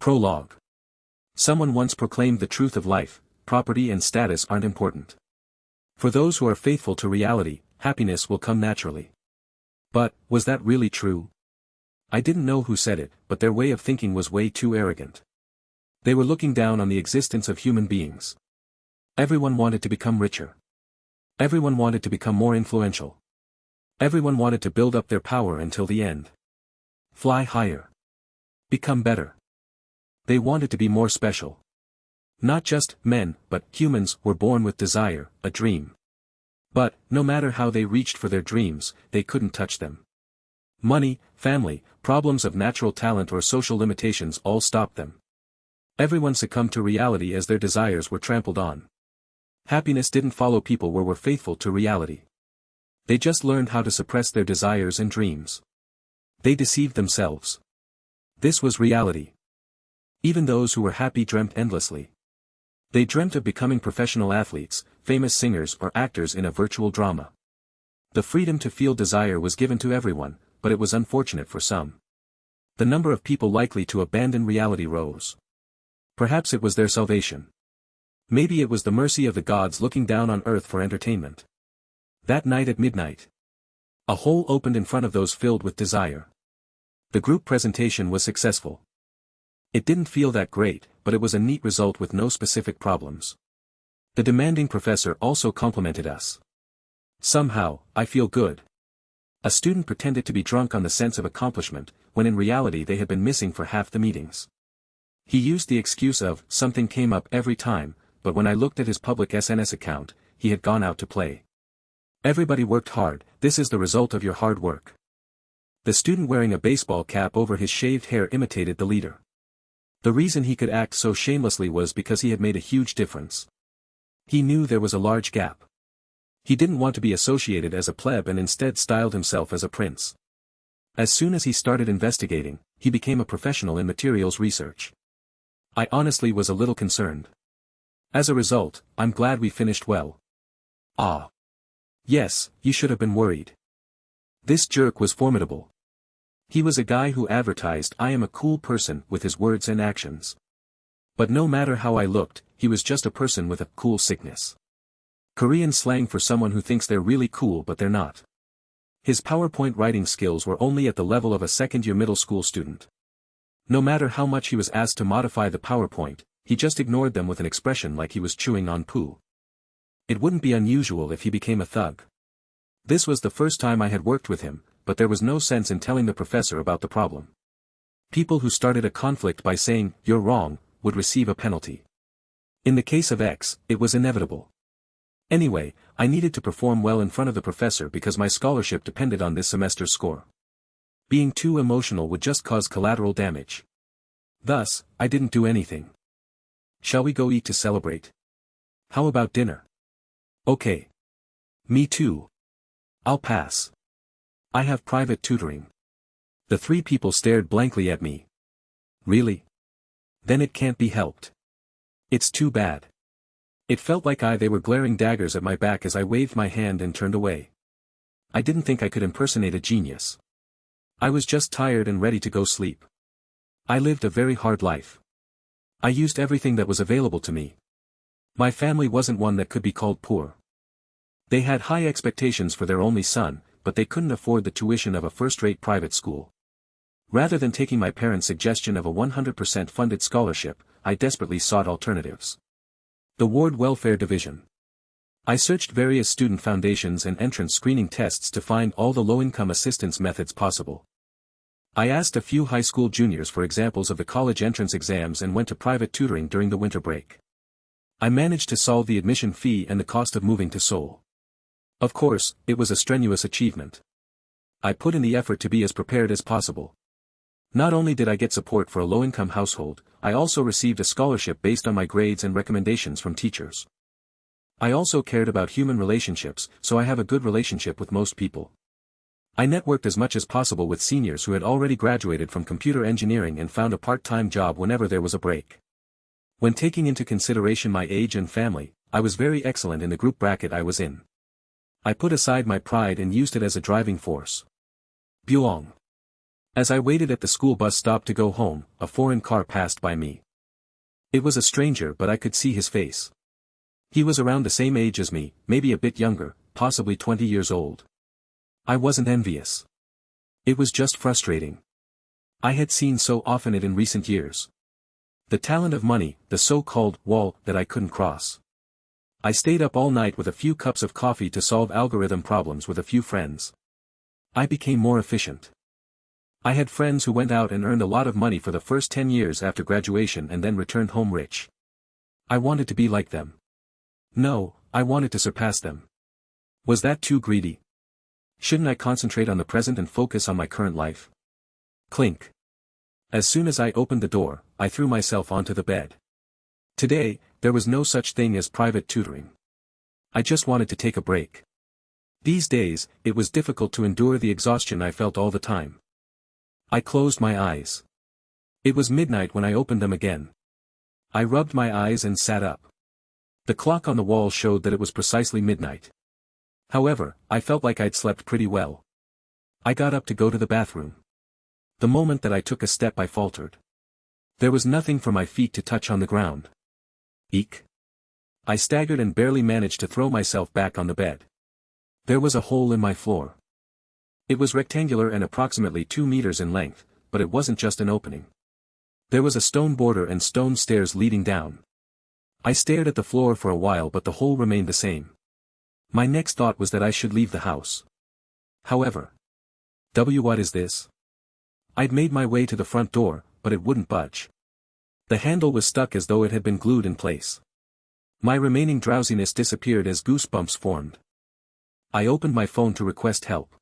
Prologue. Someone once proclaimed the truth of life: property and status aren't important. For those who are faithful to reality, happiness will come naturally. But, was that really true? I didn't know who said it, but their way of thinking was way too arrogant. They were looking down on the existence of human beings. Everyone wanted to become richer. Everyone wanted to become more influential. Everyone wanted to build up their power until the end. Fly higher. Become better. They wanted to be more special. Not just men, but humans were born with desire, a dream. But, no matter how they reached for their dreams, they couldn't touch them. Money, family, problems of natural talent or social limitations all stopped them. Everyone succumbed to reality as their desires were trampled on. Happiness didn't follow people who were faithful to reality. They just learned how to suppress their desires and dreams. They deceived themselves. This was reality. Even those who were happy dreamt endlessly. They dreamt of becoming professional athletes, famous singers or actors in a virtual drama. The freedom to feel desire was given to everyone, but it was unfortunate for some. The number of people likely to abandon reality rose. Perhaps it was their salvation. Maybe it was the mercy of the gods looking down on earth for entertainment. That night at midnight, a hole opened in front of those filled with desire. The group presentation was successful. It didn't feel that great, but it was a neat result with no specific problems. The demanding professor also complimented us. Somehow, I feel good. A student pretended to be drunk on the sense of accomplishment, when in reality they had been missing for half the meetings. He used the excuse of, something came up every time, but when I looked at his public SNS account, he had gone out to play. Everybody worked hard, this is the result of your hard work. The student wearing a baseball cap over his shaved hair imitated the leader. The reason he could act so shamelessly was because he had made a huge difference. He knew there was a large gap. He didn't want to be associated as a pleb and instead styled himself as a prince. As soon as he started investigating, he became a professional in materials research. I honestly was a little concerned. As a result, I'm glad we finished well. Ah. Yes, you should have been worried. This jerk was formidable. He was a guy who advertised I am a cool person with his words and actions. But no matter how I looked, he was just a person with a cool sickness. Korean slang for someone who thinks they're really cool but they're not. His PowerPoint writing skills were only at the level of a second-year middle school student. No matter how much he was asked to modify the PowerPoint, he just ignored them with an expression like he was chewing on poo. It wouldn't be unusual if he became a thug. This was the first time I had worked with him, but there was no sense in telling the professor about the problem. People who started a conflict by saying, "You're wrong," would receive a penalty. In the case of X, it was inevitable. Anyway, I needed to perform well in front of the professor because my scholarship depended on this semester's score. Being too emotional would just cause collateral damage. Thus, I didn't do anything. Shall we go eat to celebrate? How about dinner? Okay. Me too. I'll pass. I have private tutoring. The three people stared blankly at me. Really? Then it can't be helped. It's too bad. It felt like they were glaring daggers at my back as I waved my hand and turned away. I didn't think I could impersonate a genius. I was just tired and ready to go sleep. I lived a very hard life. I used everything that was available to me. My family wasn't one that could be called poor. They had high expectations for their only son, but they couldn't afford the tuition of a first-rate private school. Rather than taking my parents' suggestion of a 100% funded scholarship, I desperately sought alternatives. The Ward Welfare Division. I searched various student foundations and entrance screening tests to find all the low-income assistance methods possible. I asked a few high school juniors for examples of the college entrance exams and went to private tutoring during the winter break. I managed to solve the admission fee and the cost of moving to Seoul. Of course, it was a strenuous achievement. I put in the effort to be as prepared as possible. Not only did I get support for a low-income household, I also received a scholarship based on my grades and recommendations from teachers. I also cared about human relationships, so I have a good relationship with most people. I networked as much as possible with seniors who had already graduated from computer engineering and found a part-time job whenever there was a break. When taking into consideration my age and family, I was very excellent in the group bracket I was in. I put aside my pride and used it as a driving force. Buong. As I waited at the school bus stop to go home, a foreign car passed by me. It was a stranger, but I could see his face. He was around the same age as me, maybe a bit younger, possibly 20 years old. I wasn't envious. It was just frustrating. I had seen so often it in recent years. The talent of money, the so-called wall that I couldn't cross. I stayed up all night with a few cups of coffee to solve algorithm problems with a few friends. I became more efficient. I had friends who went out and earned a lot of money for the first 10 years after graduation and then returned home rich. I wanted to be like them. No, I wanted to surpass them. Was that too greedy? Shouldn't I concentrate on the present and focus on my current life? Clink. As soon as I opened the door, I threw myself onto the bed. Today, there was no such thing as private tutoring. I just wanted to take a break. These days, it was difficult to endure the exhaustion I felt all the time. I closed my eyes. It was midnight when I opened them again. I rubbed my eyes and sat up. The clock on the wall showed that it was precisely midnight. However, I felt like I'd slept pretty well. I got up to go to the bathroom. The moment that I took a step I faltered. There was nothing for my feet to touch on the ground. Eek. I staggered and barely managed to throw myself back on the bed. There was a hole in my floor. It was rectangular and approximately 2 meters in length, but it wasn't just an opening. There was a stone border and stone stairs leading down. I stared at the floor for a while, but the hole remained the same. My next thought was that I should leave the house. However. What is this? I'd made my way to the front door, but it wouldn't budge. The handle was stuck as though it had been glued in place. My remaining drowsiness disappeared as goosebumps formed. I opened my phone to request help.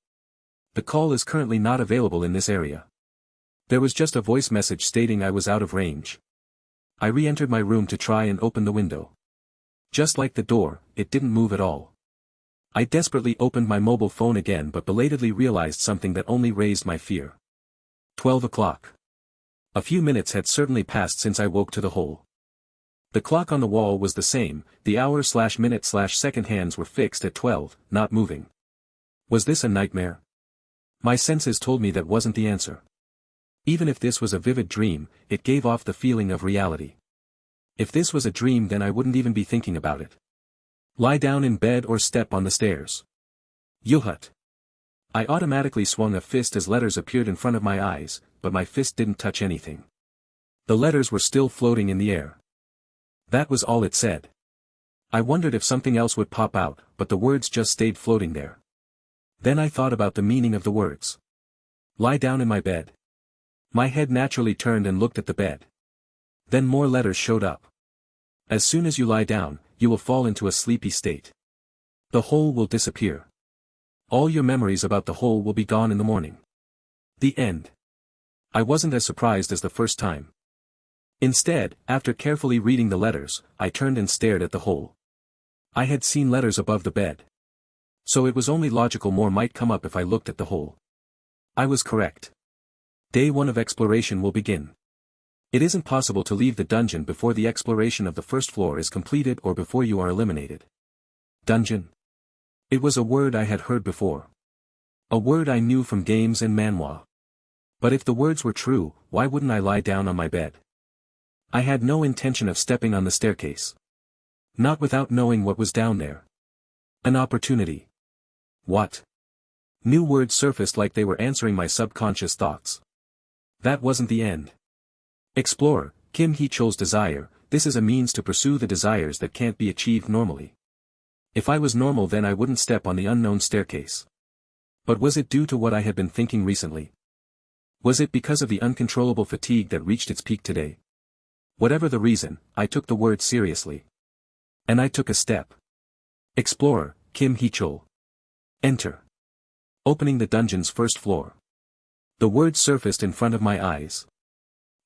The call is currently not available in this area. There was just a voice message stating I was out of range. I re-entered my room to try and open the window. Just like the door, it didn't move at all. I desperately opened my mobile phone again, but belatedly realized something that only raised my fear. 12 o'clock. A few minutes had certainly passed since I woke to the hole. The clock on the wall was the same, the hour/minute/second hands were fixed at 12, not moving. Was this a nightmare? My senses told me that wasn't the answer. Even if this was a vivid dream, it gave off the feeling of reality. If this was a dream, then I wouldn't even be thinking about it. Lie down in bed or step on the stairs. Yuhut. I automatically swung a fist as letters appeared in front of my eyes, but my fist didn't touch anything. The letters were still floating in the air. That was all it said. I wondered if something else would pop out, but the words just stayed floating there. Then I thought about the meaning of the words. Lie down in my bed. My head naturally turned and looked at the bed. Then more letters showed up. As soon as you lie down, you will fall into a sleepy state. The hole will disappear. All your memories about the hole will be gone in the morning. The end. I wasn't as surprised as the first time. Instead, after carefully reading the letters, I turned and stared at the hole. I had seen letters above the bed. So it was only logical more might come up if I looked at the hole. I was correct. Day 1 of exploration will begin. It isn't possible to leave the dungeon before the exploration of the first floor is completed or before you are eliminated. Dungeon. It was a word I had heard before. A word I knew from games and manhwa. But if the words were true, why wouldn't I lie down on my bed? I had no intention of stepping on the staircase. Not without knowing what was down there. An opportunity. What? New words surfaced like they were answering my subconscious thoughts. That wasn't the end. Explorer, Kim Hee-chul's desire, this is a means to pursue the desires that can't be achieved normally. If I was normal, then I wouldn't step on the unknown staircase. But was it due to what I had been thinking recently? Was it because of the uncontrollable fatigue that reached its peak today? Whatever the reason, I took the word seriously. And I took a step. Explorer, Kim Hee-chul. Enter. Opening the dungeon's first floor. The words surfaced in front of my eyes.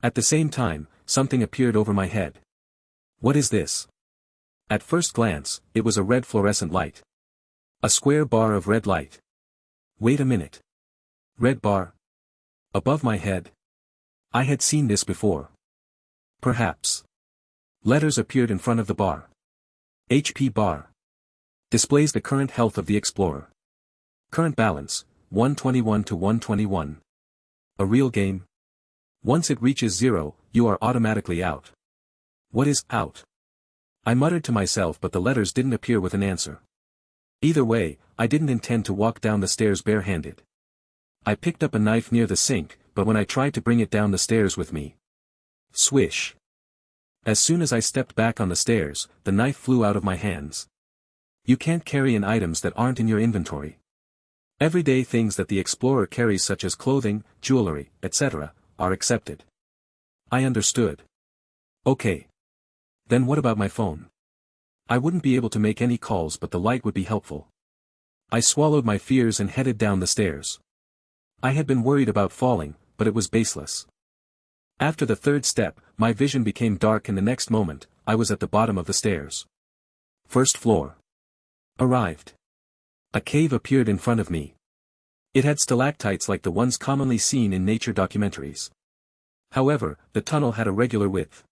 At the same time, something appeared over my head. What is this? At first glance, it was a red fluorescent light. A square bar of red light. Wait a minute. Red bar? Above my head? I had seen this before. Perhaps. Letters appeared in front of the bar. HP bar. Displays the current health of the explorer. Current balance, 121 to 121. A real game? Once it reaches 0, you are automatically out. What is out? I muttered to myself, but the letters didn't appear with an answer. Either way, I didn't intend to walk down the stairs barehanded. I picked up a knife near the sink, but when I tried to bring it down the stairs with me, swish! As soon as I stepped back on the stairs, the knife flew out of my hands. You can't carry in items that aren't in your inventory. Everyday things that the explorer carries, such as clothing, jewelry, etc., are accepted. I understood. Okay. Then what about my phone? I wouldn't be able to make any calls, but the light would be helpful. I swallowed my fears and headed down the stairs. I had been worried about falling, but it was baseless. After the third step, my vision became dark, and the next moment, I was at the bottom of the stairs. First floor. Arrived. A cave appeared in front of me. It had stalactites like the ones commonly seen in nature documentaries. However, the tunnel had a regular width.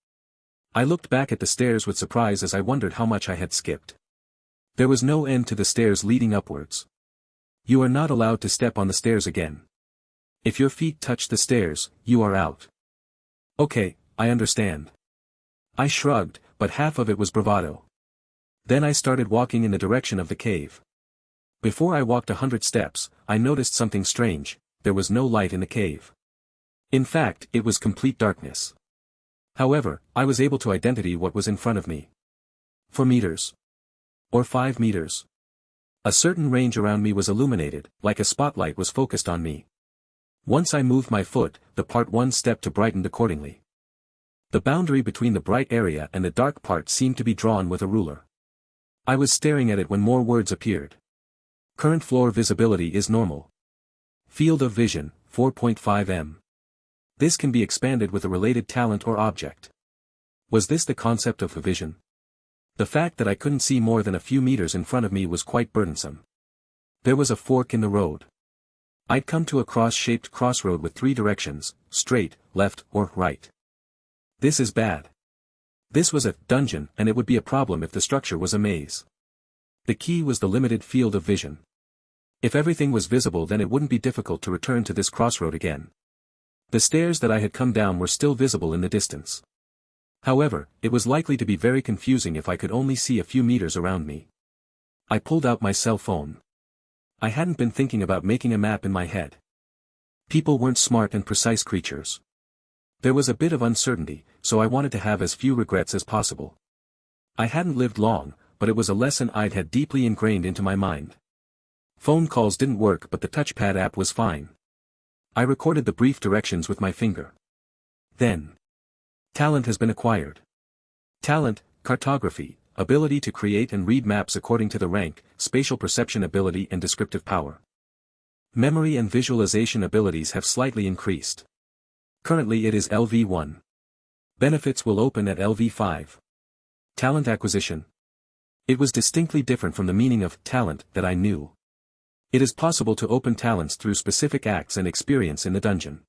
I looked back at the stairs with surprise as I wondered how much I had skipped. There was no end to the stairs leading upwards. You are not allowed to step on the stairs again. If your feet touch the stairs, you are out. Okay, I understand. I shrugged, but half of it was bravado. Then I started walking in the direction of the cave. Before I walked 100 steps, I noticed something strange. There was no light in the cave. In fact, it was complete darkness. However, I was able to identify what was in front of me. 4 meters. Or 5 meters. A certain range around me was illuminated, like a spotlight was focused on me. Once I moved my foot, the part 1 step to brightened accordingly. The boundary between the bright area and the dark part seemed to be drawn with a ruler. I was staring at it when more words appeared. Current floor visibility is normal. Field of vision, 4.5 m. This can be expanded with a related talent or object. Was this the concept of vision? The fact that I couldn't see more than a few meters in front of me was quite burdensome. There was a fork in the road. I'd come to a cross-shaped crossroad with 3 directions, straight, left, or right. This is bad. This was a dungeon, and it would be a problem if the structure was a maze. The key was the limited field of vision. If everything was visible, then it wouldn't be difficult to return to this crossroad again. The stairs that I had come down were still visible in the distance. However, it was likely to be very confusing if I could only see a few meters around me. I pulled out my cell phone. I hadn't been thinking about making a map in my head. People weren't smart and precise creatures. There was a bit of uncertainty, so I wanted to have as few regrets as possible. I hadn't lived long, but it was a lesson I'd had deeply ingrained into my mind. Phone calls didn't work, but the touchpad app was fine. I recorded the brief directions with my finger. Then. Talent has been acquired. Talent, cartography, ability to create and read maps according to the rank, spatial perception ability and descriptive power. Memory and visualization abilities have slightly increased. Currently it is LV1. Benefits will open at LV5. Talent acquisition. It was distinctly different from the meaning of talent that I knew. It is possible to open talents through specific acts and experience in the dungeon.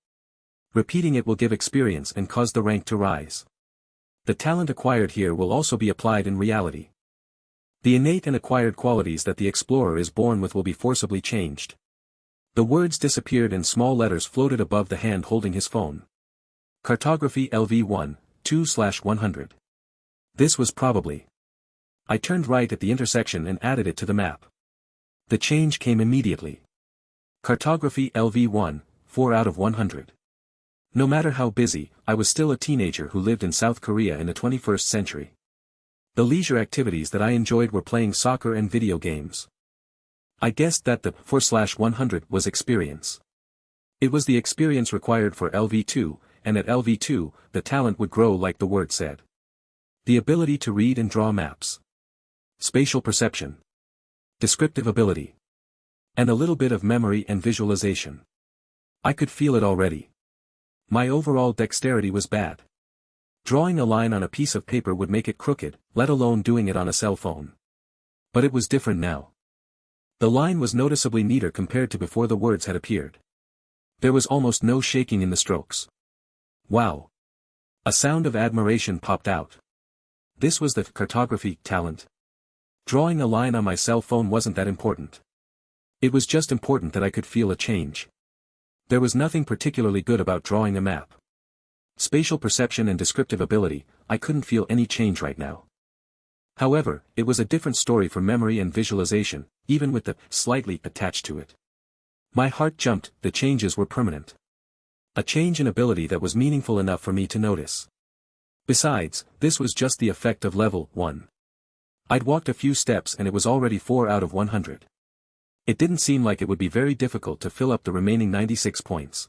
Repeating it will give experience and cause the rank to rise. The talent acquired here will also be applied in reality. The innate and acquired qualities that the explorer is born with will be forcibly changed. The words disappeared and small letters floated above the hand holding his phone. Cartography LV1, 2/100. This was probably. I turned right at the intersection and added it to the map. The change came immediately. Cartography LV1, 4 out of 100. No matter how busy, I was still a teenager who lived in South Korea in the 21st century. The leisure activities that I enjoyed were playing soccer and video games. I guessed that the 4/100 was experience. It was the experience required for LV2, and at LV2, the talent would grow like the word said. The ability to read and draw maps. Spatial perception. Descriptive ability. And a little bit of memory and visualization. I could feel it already. My overall dexterity was bad. Drawing a line on a piece of paper would make it crooked, let alone doing it on a cell phone. But it was different now. The line was noticeably neater compared to before the words had appeared. There was almost no shaking in the strokes. Wow! A sound of admiration popped out. This was the cartography talent. Drawing a line on my cell phone wasn't that important. It was just important that I could feel a change. There was nothing particularly good about drawing a map. Spatial perception and descriptive ability, I couldn't feel any change right now. However, it was a different story for memory and visualization, even with the slightly attached to it. My heart jumped, the changes were permanent. A change in ability that was meaningful enough for me to notice. Besides, this was just the effect of level 1. I'd walked a few steps and it was already 4 out of 100. It didn't seem like it would be very difficult to fill up the remaining 96 points.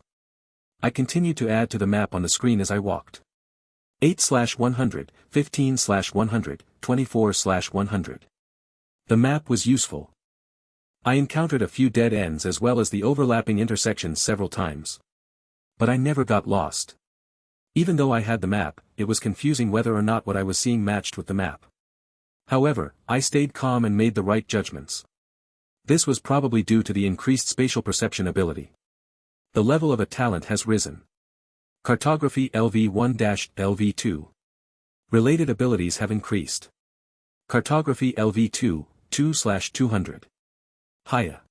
I continued to add to the map on the screen as I walked. 8/100, 15/100, 24/100. The map was useful. I encountered a few dead ends as well as the overlapping intersections several times. But I never got lost. Even though I had the map, it was confusing whether or not what I was seeing matched with the map. However, I stayed calm and made the right judgments. This was probably due to the increased spatial perception ability. The level of a talent has risen. Cartography LV1-LV2. Related abilities have increased. Cartography LV2, 2/200. Hiya.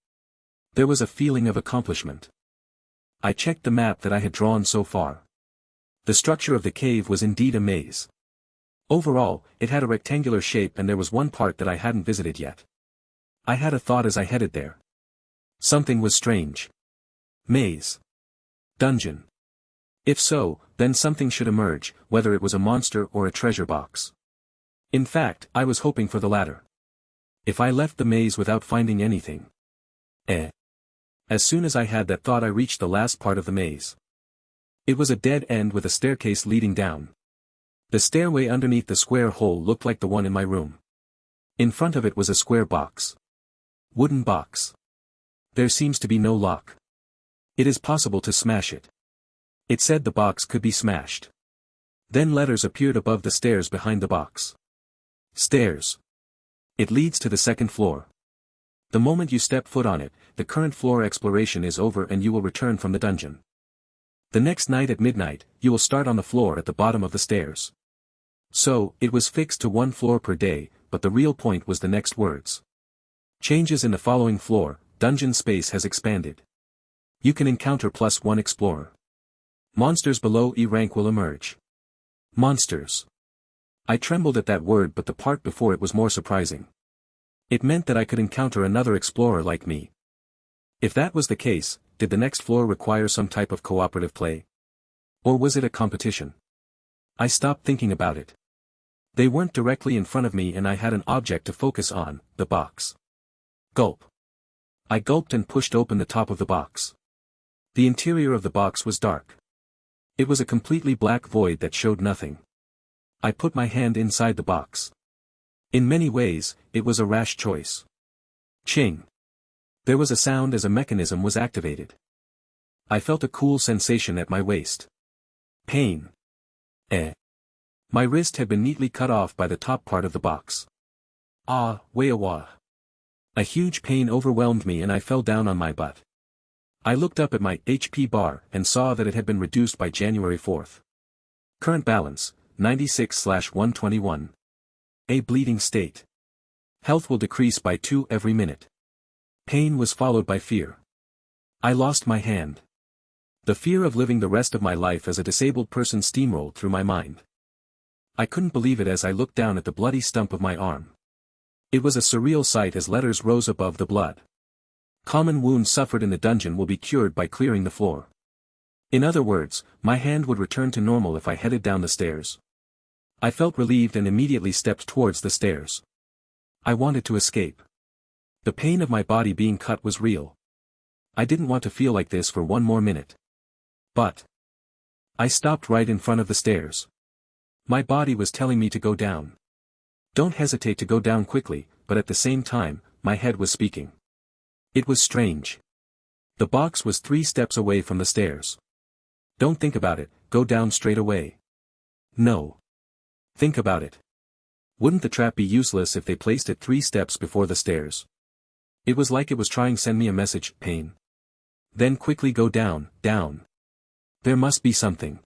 There was a feeling of accomplishment. I checked the map that I had drawn so far. The structure of the cave was indeed a maze. Overall, it had a rectangular shape and there was one part that I hadn't visited yet. I had a thought as I headed there. Something was strange. Maze. Dungeon. If so, then something should emerge, whether it was a monster or a treasure box. In fact, I was hoping for the latter. If I left the maze without finding anything. As soon as I had that thought I reached the last part of the maze. It was a dead end with a staircase leading down. The stairway underneath the square hole looked like the one in my room. In front of it was a square box. Wooden box. There seems to be no lock. It is possible to smash it. It said the box could be smashed. Then letters appeared above the stairs behind the box. Stairs. It leads to the second floor. The moment you step foot on it, the current floor exploration is over and you will return from the dungeon. The next night at midnight, you will start on the floor at the bottom of the stairs. So, it was fixed to 1 floor per day, but the real point was the next words. Changes in the following floor, dungeon space has expanded. You can encounter +1 explorer. Monsters below E rank will emerge. Monsters. I trembled at that word but the part before it was more surprising. It meant that I could encounter another explorer like me. If that was the case, did the next floor require some type of cooperative play? Or was it a competition? I stopped thinking about it. They weren't directly in front of me and I had an object to focus on, the box. Gulp. I gulped and pushed open the top of the box. The interior of the box was dark. It was a completely black void that showed nothing. I put my hand inside the box. In many ways, it was a rash choice. Ching. There was a sound as a mechanism was activated. I felt a cool sensation at my waist. Pain. My wrist had been neatly cut off by the top part of the box. Ah, wah. A huge pain overwhelmed me and I fell down on my butt. I looked up at my HP bar and saw that it had been reduced by January 4th. Current balance, 96/121. A bleeding state. Health will decrease by 2 every minute. Pain was followed by fear. I lost my hand. The fear of living the rest of my life as a disabled person steamrolled through my mind. I couldn't believe it as I looked down at the bloody stump of my arm. It was a surreal sight as letters rose above the blood. Common wounds suffered in the dungeon will be cured by clearing the floor. In other words, my hand would return to normal if I headed down the stairs. I felt relieved and immediately stepped towards the stairs. I wanted to escape. The pain of my body being cut was real. I didn't want to feel like this for one more minute. But I stopped right in front of the stairs. My body was telling me to go down. Don't hesitate to go down quickly, but at the same time, my head was speaking. It was strange. The box was 3 steps away from the stairs. Don't think about it, go down straight away. No. Think about it. Wouldn't the trap be useless if they placed it 3 steps before the stairs? It was like it was trying to send me a message, pain. Then quickly go down, down. There must be something.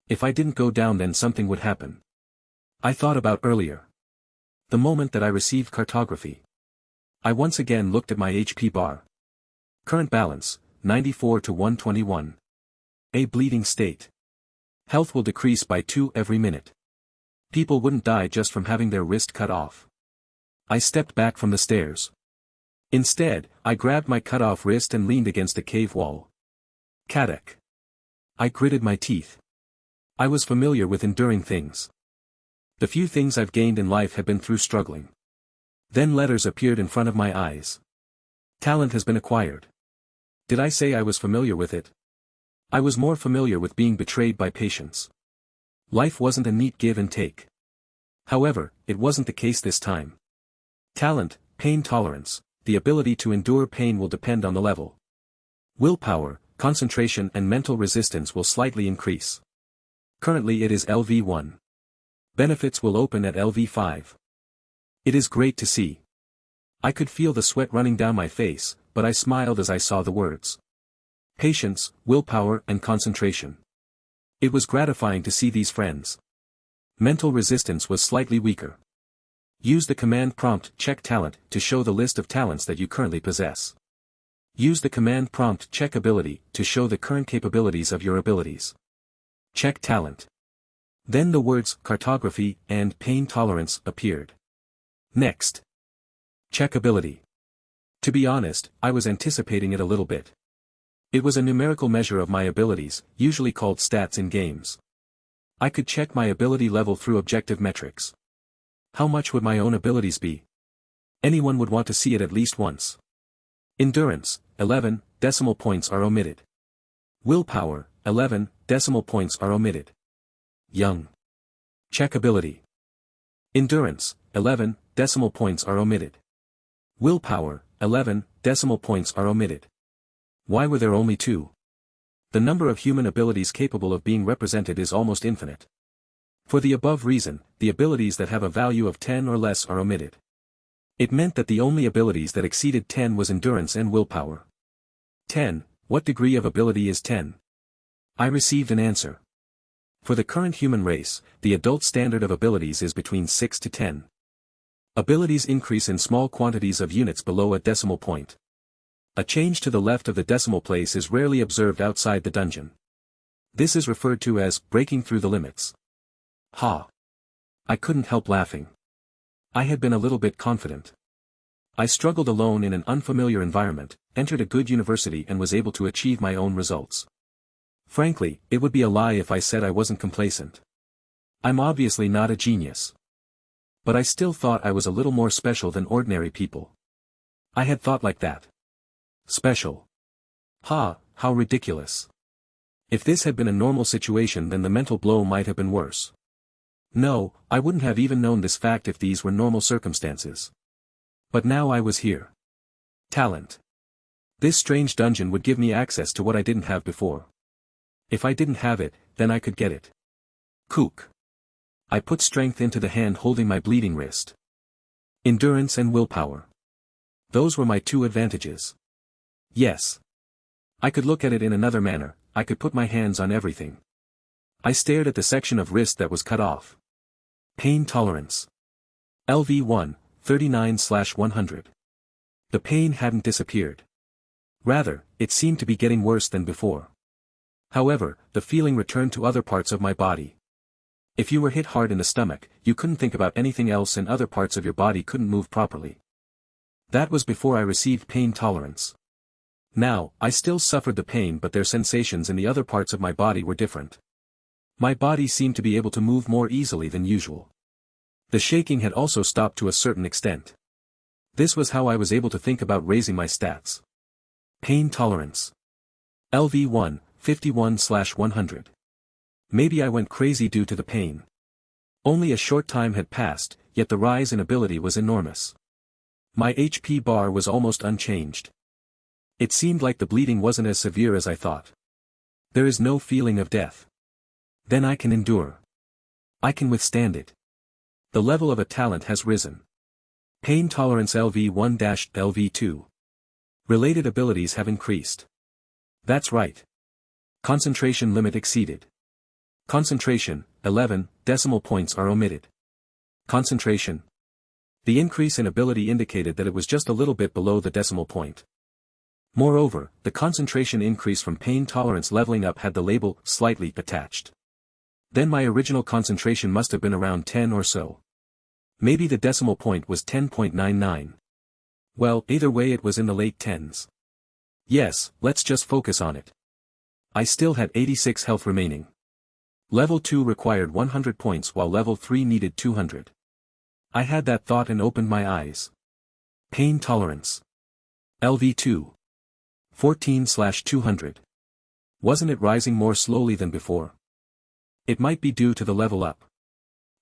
If I didn't go down then something would happen. I thought about earlier. The moment that I received cartography. I once again looked at my HP bar. Current balance, 94 to 121. A bleeding state. Health will decrease by 2 every minute. People wouldn't die just from having their wrist cut off. I stepped back from the stairs. Instead, I grabbed my cut-off wrist and leaned against the cave wall. Kadek. I gritted my teeth. I was familiar with enduring things. The few things I've gained in life have been through struggling. Then letters appeared in front of my eyes. Talent has been acquired. Did I say I was familiar with it? I was more familiar with being betrayed by patience. Life wasn't a neat give and take. However, it wasn't the case this time. Talent, pain tolerance, the ability to endure pain will depend on the level. Willpower, concentration and mental resistance will slightly increase. Currently it is LV1. Benefits will open at LV5. It is great to see. I could feel the sweat running down my face, but I smiled as I saw the words. Patience, willpower and concentration. It was gratifying to see these friends. Mental resistance was slightly weaker. Use the command prompt check talent to show the list of talents that you currently possess. Use the command prompt check ability to show the current capabilities of your abilities. Check talent. Then the words cartography and pain tolerance appeared. Next. Check ability. To be honest, I was anticipating it a little bit. It was a numerical measure of my abilities, usually called stats in games. I could check my ability level through objective metrics. How much would my own abilities be? Anyone would want to see it at least once. Endurance, 11 decimal points are omitted. Willpower, 11 decimal points are omitted. Young. Check ability. Endurance, 11 decimal points are omitted. Willpower, 11 decimal points are omitted. Why were there only 2? The number of human abilities capable of being represented is almost infinite. For the above reason, the abilities that have a value of 10 or less are omitted. It meant that the only abilities that exceeded 10 was endurance and willpower. 10, what degree of ability is 10? I received an answer. For the current human race, the adult standard of abilities is between 6 to 10. Abilities increase in small quantities of units below a decimal point. A change to the left of the decimal place is rarely observed outside the dungeon. This is referred to as breaking through the limits. Ha! I couldn't help laughing. I had been a little bit confident. I struggled alone in an unfamiliar environment, entered a good university and was able to achieve my own results. Frankly, it would be a lie if I said I wasn't complacent. I'm obviously not a genius. But I still thought I was a little more special than ordinary people. I had thought like that. Special. Ha, how ridiculous. If this had been a normal situation then the mental blow might have been worse. No, I wouldn't have even known this fact if these were normal circumstances. But now I was here. Talent. This strange dungeon would give me access to what I didn't have before. If I didn't have it, then I could get it. Kook. I put strength into the hand holding my bleeding wrist. Endurance and willpower. Those were my 2 advantages. Yes. I could look at it in another manner, I could put my hands on everything. I stared at the section of wrist that was cut off. Pain tolerance. LV1, 39/100. The pain hadn't disappeared. Rather, it seemed to be getting worse than before. However, the feeling returned to other parts of my body. If you were hit hard in the stomach, you couldn't think about anything else and other parts of your body couldn't move properly. That was before I received pain tolerance. Now, I still suffered the pain but their sensations in the other parts of my body were different. My body seemed to be able to move more easily than usual. The shaking had also stopped to a certain extent. This was how I was able to think about raising my stats. Pain tolerance. LV1, 51/100. Maybe I went crazy due to the pain. Only a short time had passed, yet the rise in ability was enormous. My HP bar was almost unchanged. It seemed like the bleeding wasn't as severe as I thought. There is no feeling of death. Then I can endure. I can withstand it. The level of a talent has risen. Pain tolerance LV1-LV2. Related abilities have increased. That's right. Concentration limit exceeded. Concentration, 11 decimal points are omitted. Concentration. The increase in ability indicated that it was just a little bit below the decimal point. Moreover, the concentration increase from pain tolerance leveling up had the label slightly attached. Then my original concentration must have been around 10 or so. Maybe the decimal point was 10.99. Well, either way it was in the late tens. Yes, let's just focus on it. I still had 86 health remaining. Level 2 required 100 points while level 3 needed 200. I had that thought and opened my eyes. Pain tolerance. LV2. 14/200. Wasn't it rising more slowly than before? It might be due to the level up.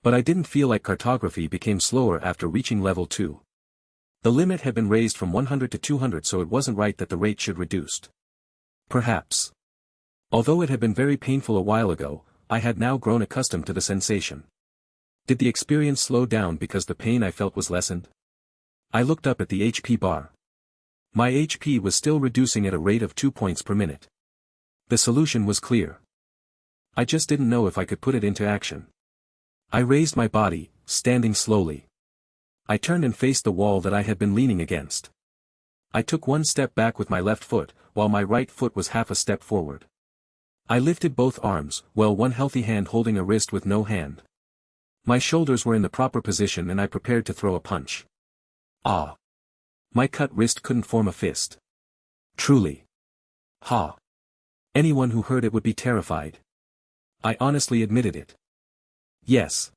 But I didn't feel like cartography became slower after reaching level 2. The limit had been raised from 100 to 200, so it wasn't right that the rate should reduced. Perhaps. Although it had been very painful a while ago, I had now grown accustomed to the sensation. Did the experience slow down because the pain I felt was lessened? I looked up at the HP bar. My HP was still reducing at a rate of 2 points per minute. The solution was clear. I just didn't know if I could put it into action. I raised my body, standing slowly. I turned and faced the wall that I had been leaning against. I took one step back with my left foot, while my right foot was half a step forward. I lifted both arms, one healthy hand holding a wrist with no hand. My shoulders were in the proper position and I prepared to throw a punch. Ah! My cut wrist couldn't form a fist. Truly. Ha! Anyone who heard it would be terrified. I honestly admitted it. Yes.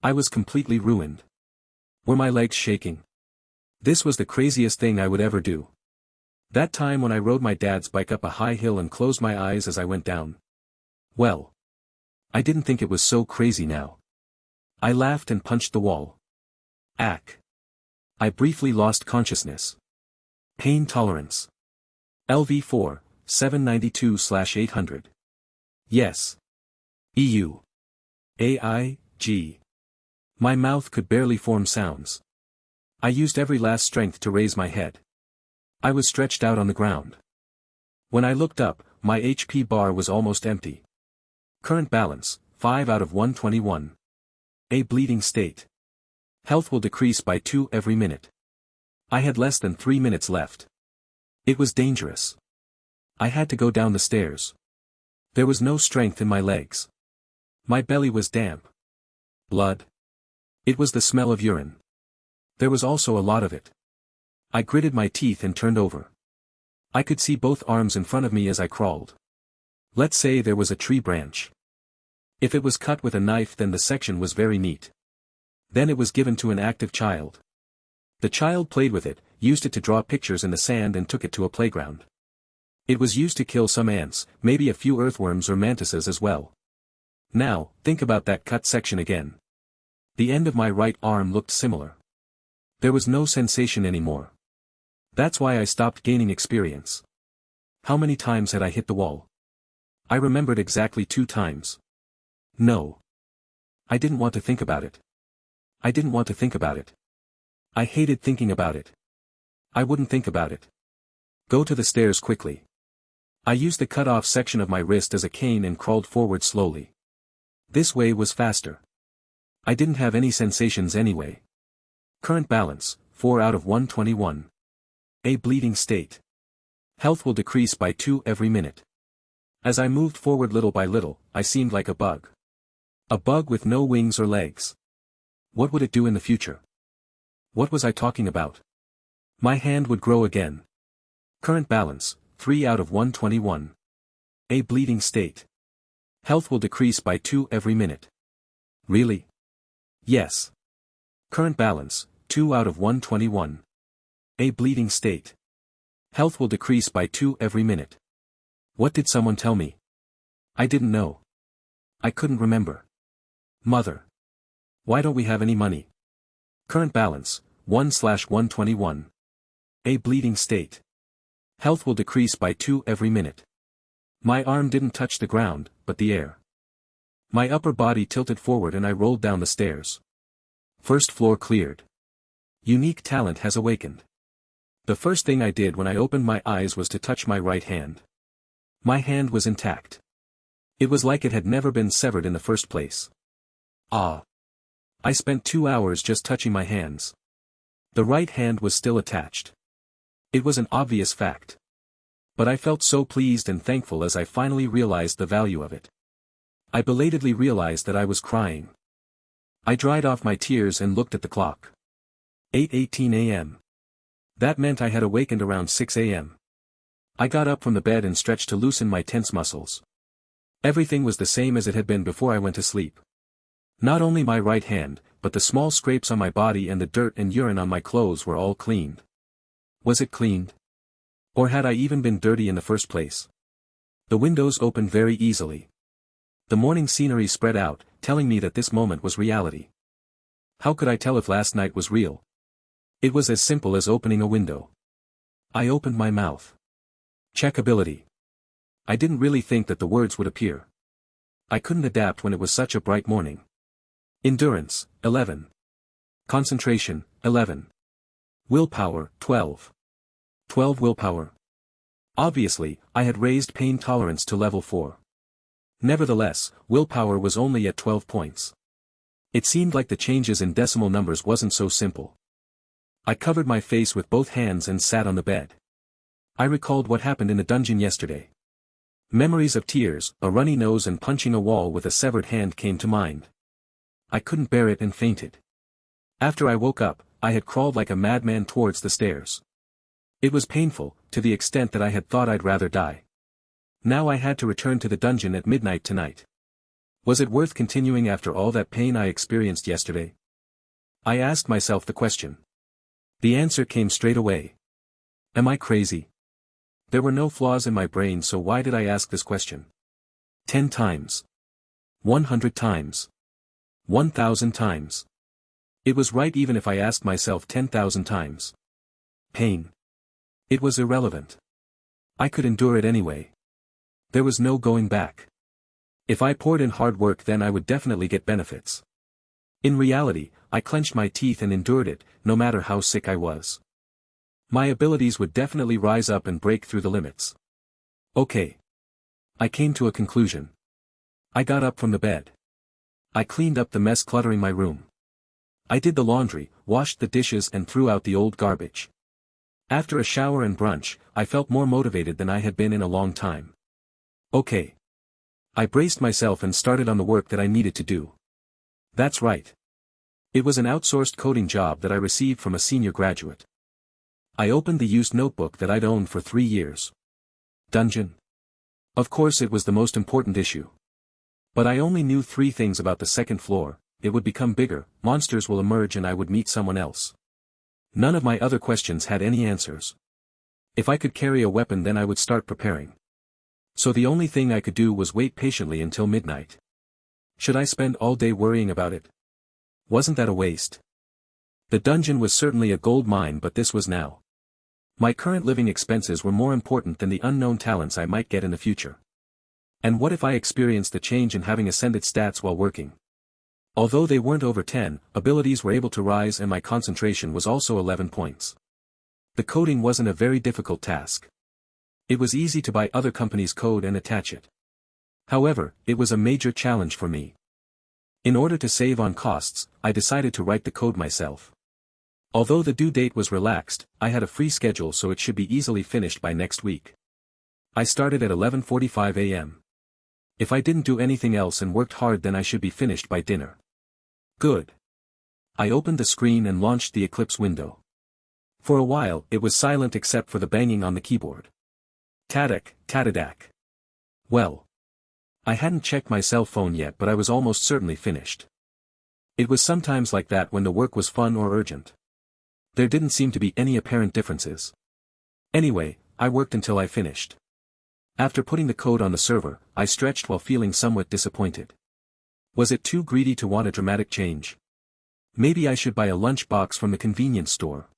I was completely ruined. Were my legs shaking? This was the craziest thing I would ever do. That time when I rode my dad's bike up a high hill and closed my eyes as I went down. Well. I didn't think it was so crazy now. I laughed and punched the wall. Ack. I briefly lost consciousness. Pain tolerance. LV4, 792/800. Yes. EU. AI, G. My mouth could barely form sounds. I used every last strength to raise my head. I was stretched out on the ground. When I looked up, my HP bar was almost empty. Current balance, 5 out of 121. A bleeding state. Health will decrease by 2 every minute. I had less than 3 minutes left. It was dangerous. I had to go down the stairs. There was no strength in my legs. My belly was damp. Blood. It was the smell of urine. There was also a lot of it. I gritted my teeth and turned over. I could see both arms in front of me as I crawled. Let's say there was a tree branch. If it was cut with a knife, then the section was very neat. Then it was given to an active child. The child played with it, used it to draw pictures in the sand and took it to a playground. It was used to kill some ants, maybe a few earthworms or mantises as well. Now, think about that cut section again. The end of my right arm looked similar. There was no sensation anymore. That's why I stopped gaining experience. How many times had I hit the wall? I remembered exactly 2 times. No. I didn't want to think about it. I didn't want to think about it. I hated thinking about it. I wouldn't think about it. Go to the stairs quickly. I used the cut-off section of my wrist as a cane and crawled forward slowly. This way was faster. I didn't have any sensations anyway. Current balance, 4 out of 121. A bleeding state. Health will decrease by 2 every minute. As I moved forward little by little, I seemed like a bug. A bug with no wings or legs. What would it do in the future? What was I talking about? My hand would grow again. Current balance, 3 out of 121. A bleeding state. Health will decrease by 2 every minute. Really? Yes. Current balance, 2 out of 121. A bleeding state. Health will decrease by 2 every minute. What did someone tell me? I didn't know. I couldn't remember. Mother. Why don't we have any money? Current balance, 1/121. A bleeding state. Health will decrease by 2 every minute. My arm didn't touch the ground, but the air. My upper body tilted forward and I rolled down the stairs. First floor cleared. Unique talent has awakened. The first thing I did when I opened my eyes was to touch my right hand. My hand was intact. It was like it had never been severed in the first place. Ah. I spent 2 hours just touching my hands. The right hand was still attached. It was an obvious fact. But I felt so pleased and thankful as I finally realized the value of it. I belatedly realized that I was crying. I dried off my tears and looked at the clock. 8:18 a.m. That meant I had awakened around 6 a.m. I got up from the bed and stretched to loosen my tense muscles. Everything was the same as it had been before I went to sleep. Not only my right hand, but the small scrapes on my body and the dirt and urine on my clothes were all cleaned. Was it cleaned? Or had I even been dirty in the first place? The windows opened very easily. The morning scenery spread out, telling me that this moment was reality. How could I tell if last night was real? It was as simple as opening a window. I opened my mouth. Checkability. I didn't really think that the words would appear. I couldn't adapt when it was such a bright morning. Endurance, 11. Concentration, 11. Willpower, 12. 12 willpower. Obviously, I had raised pain tolerance to level 4. Nevertheless, willpower was only at 12 points. It seemed like the changes in decimal numbers wasn't so simple. I covered my face with both hands and sat on the bed. I recalled what happened in the dungeon yesterday. Memories of tears, a runny nose and punching a wall with a severed hand came to mind. I couldn't bear it and fainted. After I woke up, I had crawled like a madman towards the stairs. It was painful, to the extent that I had thought I'd rather die. Now I had to return to the dungeon at midnight tonight. Was it worth continuing after all that pain I experienced yesterday? I asked myself the question. The answer came straight away. Am I crazy? There were no flaws in my brain, so why did I ask this question? 10 times. 100 times. 1,000 times. It was right even if I asked myself 10,000 times. Pain. It was irrelevant. I could endure it anyway. There was no going back. If I poured in hard work, then I would definitely get benefits. In reality, I clenched my teeth and endured it, no matter how sick I was. My abilities would definitely rise up and break through the limits. Okay. I came to a conclusion. I got up from the bed. I cleaned up the mess cluttering my room. I did the laundry, washed the dishes and threw out the old garbage. After a shower and brunch, I felt more motivated than I had been in a long time. Okay. I braced myself and started on the work that I needed to do. That's right. It was an outsourced coding job that I received from a senior graduate. I opened the used notebook that I'd owned for 3 years. Dungeon. Of course it was the most important issue. But I only knew 3 things about the second floor: it would become bigger, monsters will emerge and I would meet someone else. None of my other questions had any answers. If I could carry a weapon, then I would start preparing. So the only thing I could do was wait patiently until midnight. Should I spend all day worrying about it? Wasn't that a waste? The dungeon was certainly a gold mine, but this was now. My current living expenses were more important than the unknown talents I might get in the future. And what if I experienced the change in having ascended stats while working? Although they weren't over 10, abilities were able to rise and my concentration was also 11 points. The coding wasn't a very difficult task. It was easy to buy other companies' code and attach it. However, it was a major challenge for me. In order to save on costs, I decided to write the code myself. Although the due date was relaxed, I had a free schedule, so it should be easily finished by next week. I started at 11:45 a.m. If I didn't do anything else and worked hard, then I should be finished by dinner. Good. I opened the screen and launched the Eclipse window. For a while, it was silent except for the banging on the keyboard. Tadak, tadadak. Well. I hadn't checked my cell phone yet, but I was almost certainly finished. It was sometimes like that when the work was fun or urgent. There didn't seem to be any apparent differences. Anyway, I worked until I finished. After putting the code on the server, I stretched while feeling somewhat disappointed. Was it too greedy to want a dramatic change? Maybe I should buy a lunch box from the convenience store.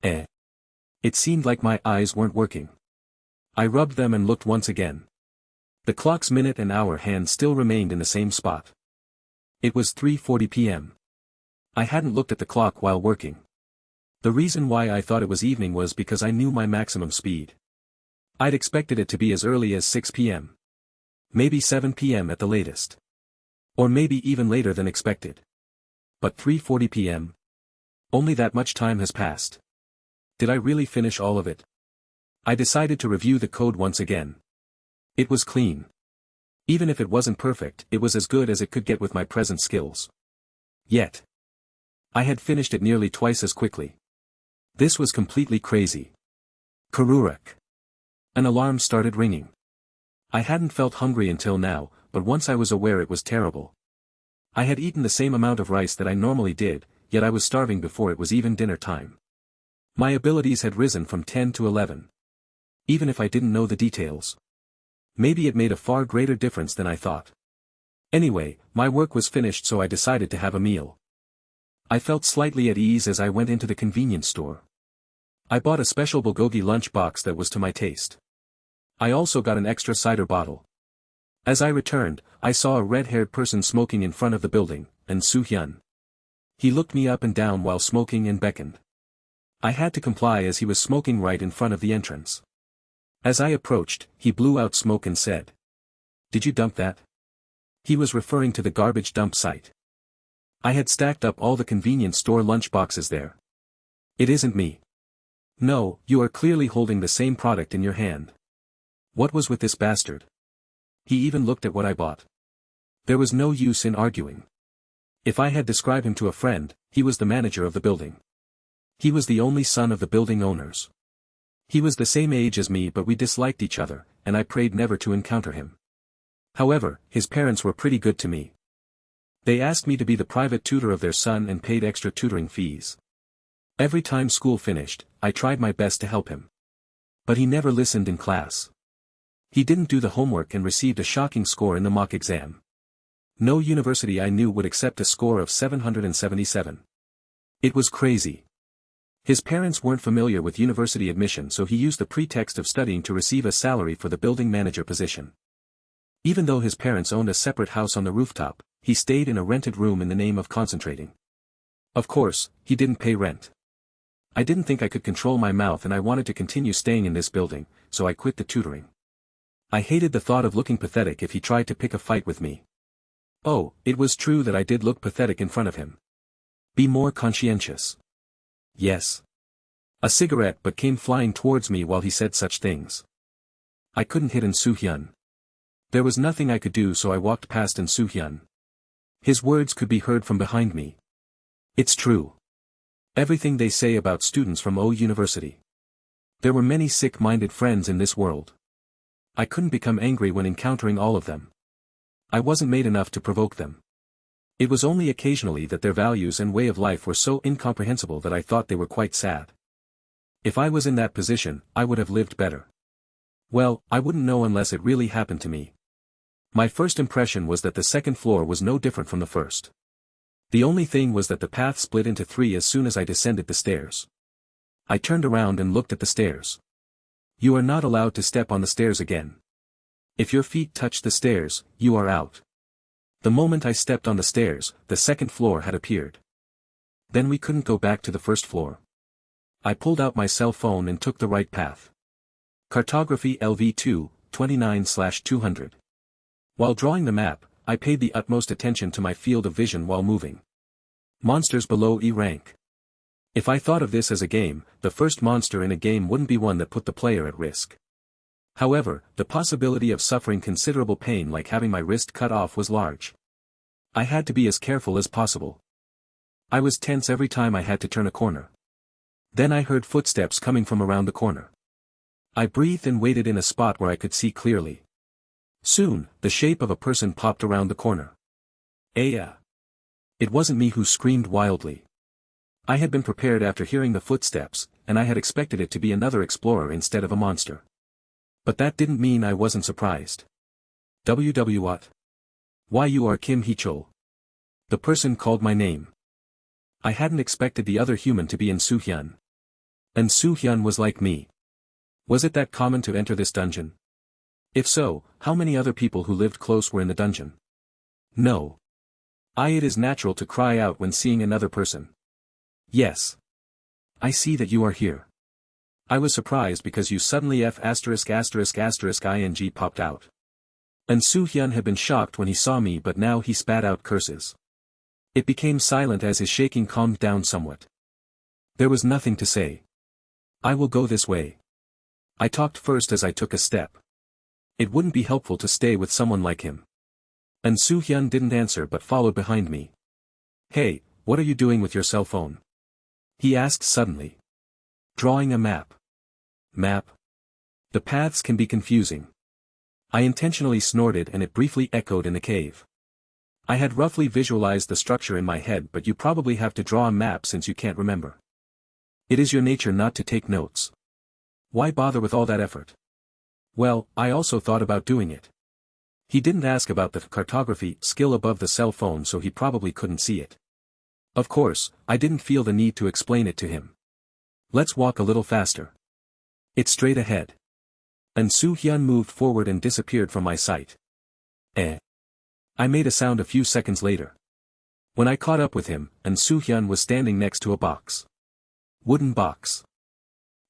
It seemed like my eyes weren't working. I rubbed them and looked once again. The clock's minute and hour hand still remained in the same spot. It was 3:40 p.m. I hadn't looked at the clock while working. The reason why I thought it was evening was because I knew my maximum speed. I'd expected it to be as early as 6 p.m. Maybe 7 p.m. at the latest. Or maybe even later than expected. But 3:40 p.m. Only that much time has passed. Did I really finish all of it? I decided to review the code once again. It was clean. Even if it wasn't perfect, it was as good as it could get with my present skills. Yet, I had finished it nearly twice as quickly. This was completely crazy. Karurek. An alarm started ringing. I hadn't felt hungry until now, but once I was aware it was terrible. I had eaten the same amount of rice that I normally did, yet I was starving before it was even dinner time. My abilities had risen from 10 to 11. Even if I didn't know the details. Maybe it made a far greater difference than I thought. Anyway, my work was finished, so I decided to have a meal. I felt slightly at ease as I went into the convenience store. I bought a special bulgogi lunchbox that was to my taste. I also got an extra cider bottle. As I returned, I saw a red-haired person smoking in front of the building, and Soo-hyun. He looked me up and down while smoking and beckoned. I had to comply as he was smoking right in front of the entrance. As I approached, he blew out smoke and said, "Did you dump that?" He was referring to the garbage dump site. I had stacked up all the convenience store lunchboxes there. "It isn't me." "No, you are clearly holding the same product in your hand. What was with this bastard?" He even looked at what I bought. There was no use in arguing. If I had described him to a friend, he was the manager of the building. He was the only son of the building owners. He was the same age as me, but we disliked each other, and I prayed never to encounter him. However, his parents were pretty good to me. They asked me to be the private tutor of their son and paid extra tutoring fees. Every time school finished, I tried my best to help him. But he never listened in class. He didn't do the homework and received a shocking score in the mock exam. No university I knew would accept a score of 777. It was crazy. His parents weren't familiar with university admission, so he used the pretext of studying to receive a salary for the building manager position. Even though his parents owned a separate house on the rooftop, he stayed in a rented room in the name of concentrating. Of course, he didn't pay rent. I didn't think I could control my mouth and I wanted to continue staying in this building, so I quit the tutoring. I hated the thought of looking pathetic if he tried to pick a fight with me. Oh, it was true that I did look pathetic in front of him. Be more conscientious. Yes. A cigarette but came flying towards me while he said such things. I couldn't hit Soo-hyun. There was nothing I could do, so I walked past Soo-hyun. His words could be heard from behind me. It's true. Everything they say about students from O University. There were many sick-minded friends in this world. I couldn't become angry when encountering all of them. I wasn't made enough to provoke them. It was only occasionally that their values and way of life were so incomprehensible that I thought they were quite sad. If I was in that position, I would have lived better. Well, I wouldn't know unless it really happened to me. My first impression was that the second floor was no different from the first. The only thing was that the path split into three as soon as I descended the stairs. I turned around and looked at the stairs. You are not allowed to step on the stairs again. If your feet touch the stairs, you are out. The moment I stepped on the stairs, the second floor had appeared. Then we couldn't go back to the first floor. I pulled out my cell phone and took the right path. Cartography LV2, 29/200. While drawing the map, I paid the utmost attention to my field of vision while moving. Monsters below E rank. If I thought of this as a game, the first monster in a game wouldn't be one that put the player at risk. However, the possibility of suffering considerable pain like having my wrist cut off was large. I had to be as careful as possible. I was tense every time I had to turn a corner. Then I heard footsteps coming from around the corner. I breathed and waited in a spot where I could see clearly. Soon, the shape of a person popped around the corner. Aya! It wasn't me who screamed wildly. I had been prepared after hearing the footsteps, and I had expected it to be another explorer instead of a monster. But that didn't mean I wasn't surprised. WW what? Why you are Kim Hee-chol. The person called my name. I hadn't expected the other human to be Soo-hyun. And Soo-hyun was like me. Was it that common to enter this dungeon? If so, how many other people who lived close were in the dungeon? No. It is natural to cry out when seeing another person. Yes. I see that you are here. I was surprised because you suddenly ******** ing popped out. And Soo-hyun had been shocked when he saw me, but now he spat out curses. It became silent as his shaking calmed down somewhat. There was nothing to say. I will go this way. I talked first as I took a step. It wouldn't be helpful to stay with someone like him. And Soo-hyun didn't answer but followed behind me. Hey, what are you doing with your cell phone? He asked suddenly. Drawing a map. Map? The paths can be confusing. I intentionally snorted and it briefly echoed in the cave. I had roughly visualized the structure in my head, but you probably have to draw a map since you can't remember. It is your nature not to take notes. Why bother with all that effort? Well, I also thought about doing it. He didn't ask about the cartography skill above the cell phone, so he probably couldn't see it. Of course, I didn't feel the need to explain it to him. Let's walk a little faster. It's straight ahead. And Soo-hyun moved forward and disappeared from my sight. I made a sound a few seconds later. When I caught up with him, and Soo-hyun was standing next to a box. Wooden box.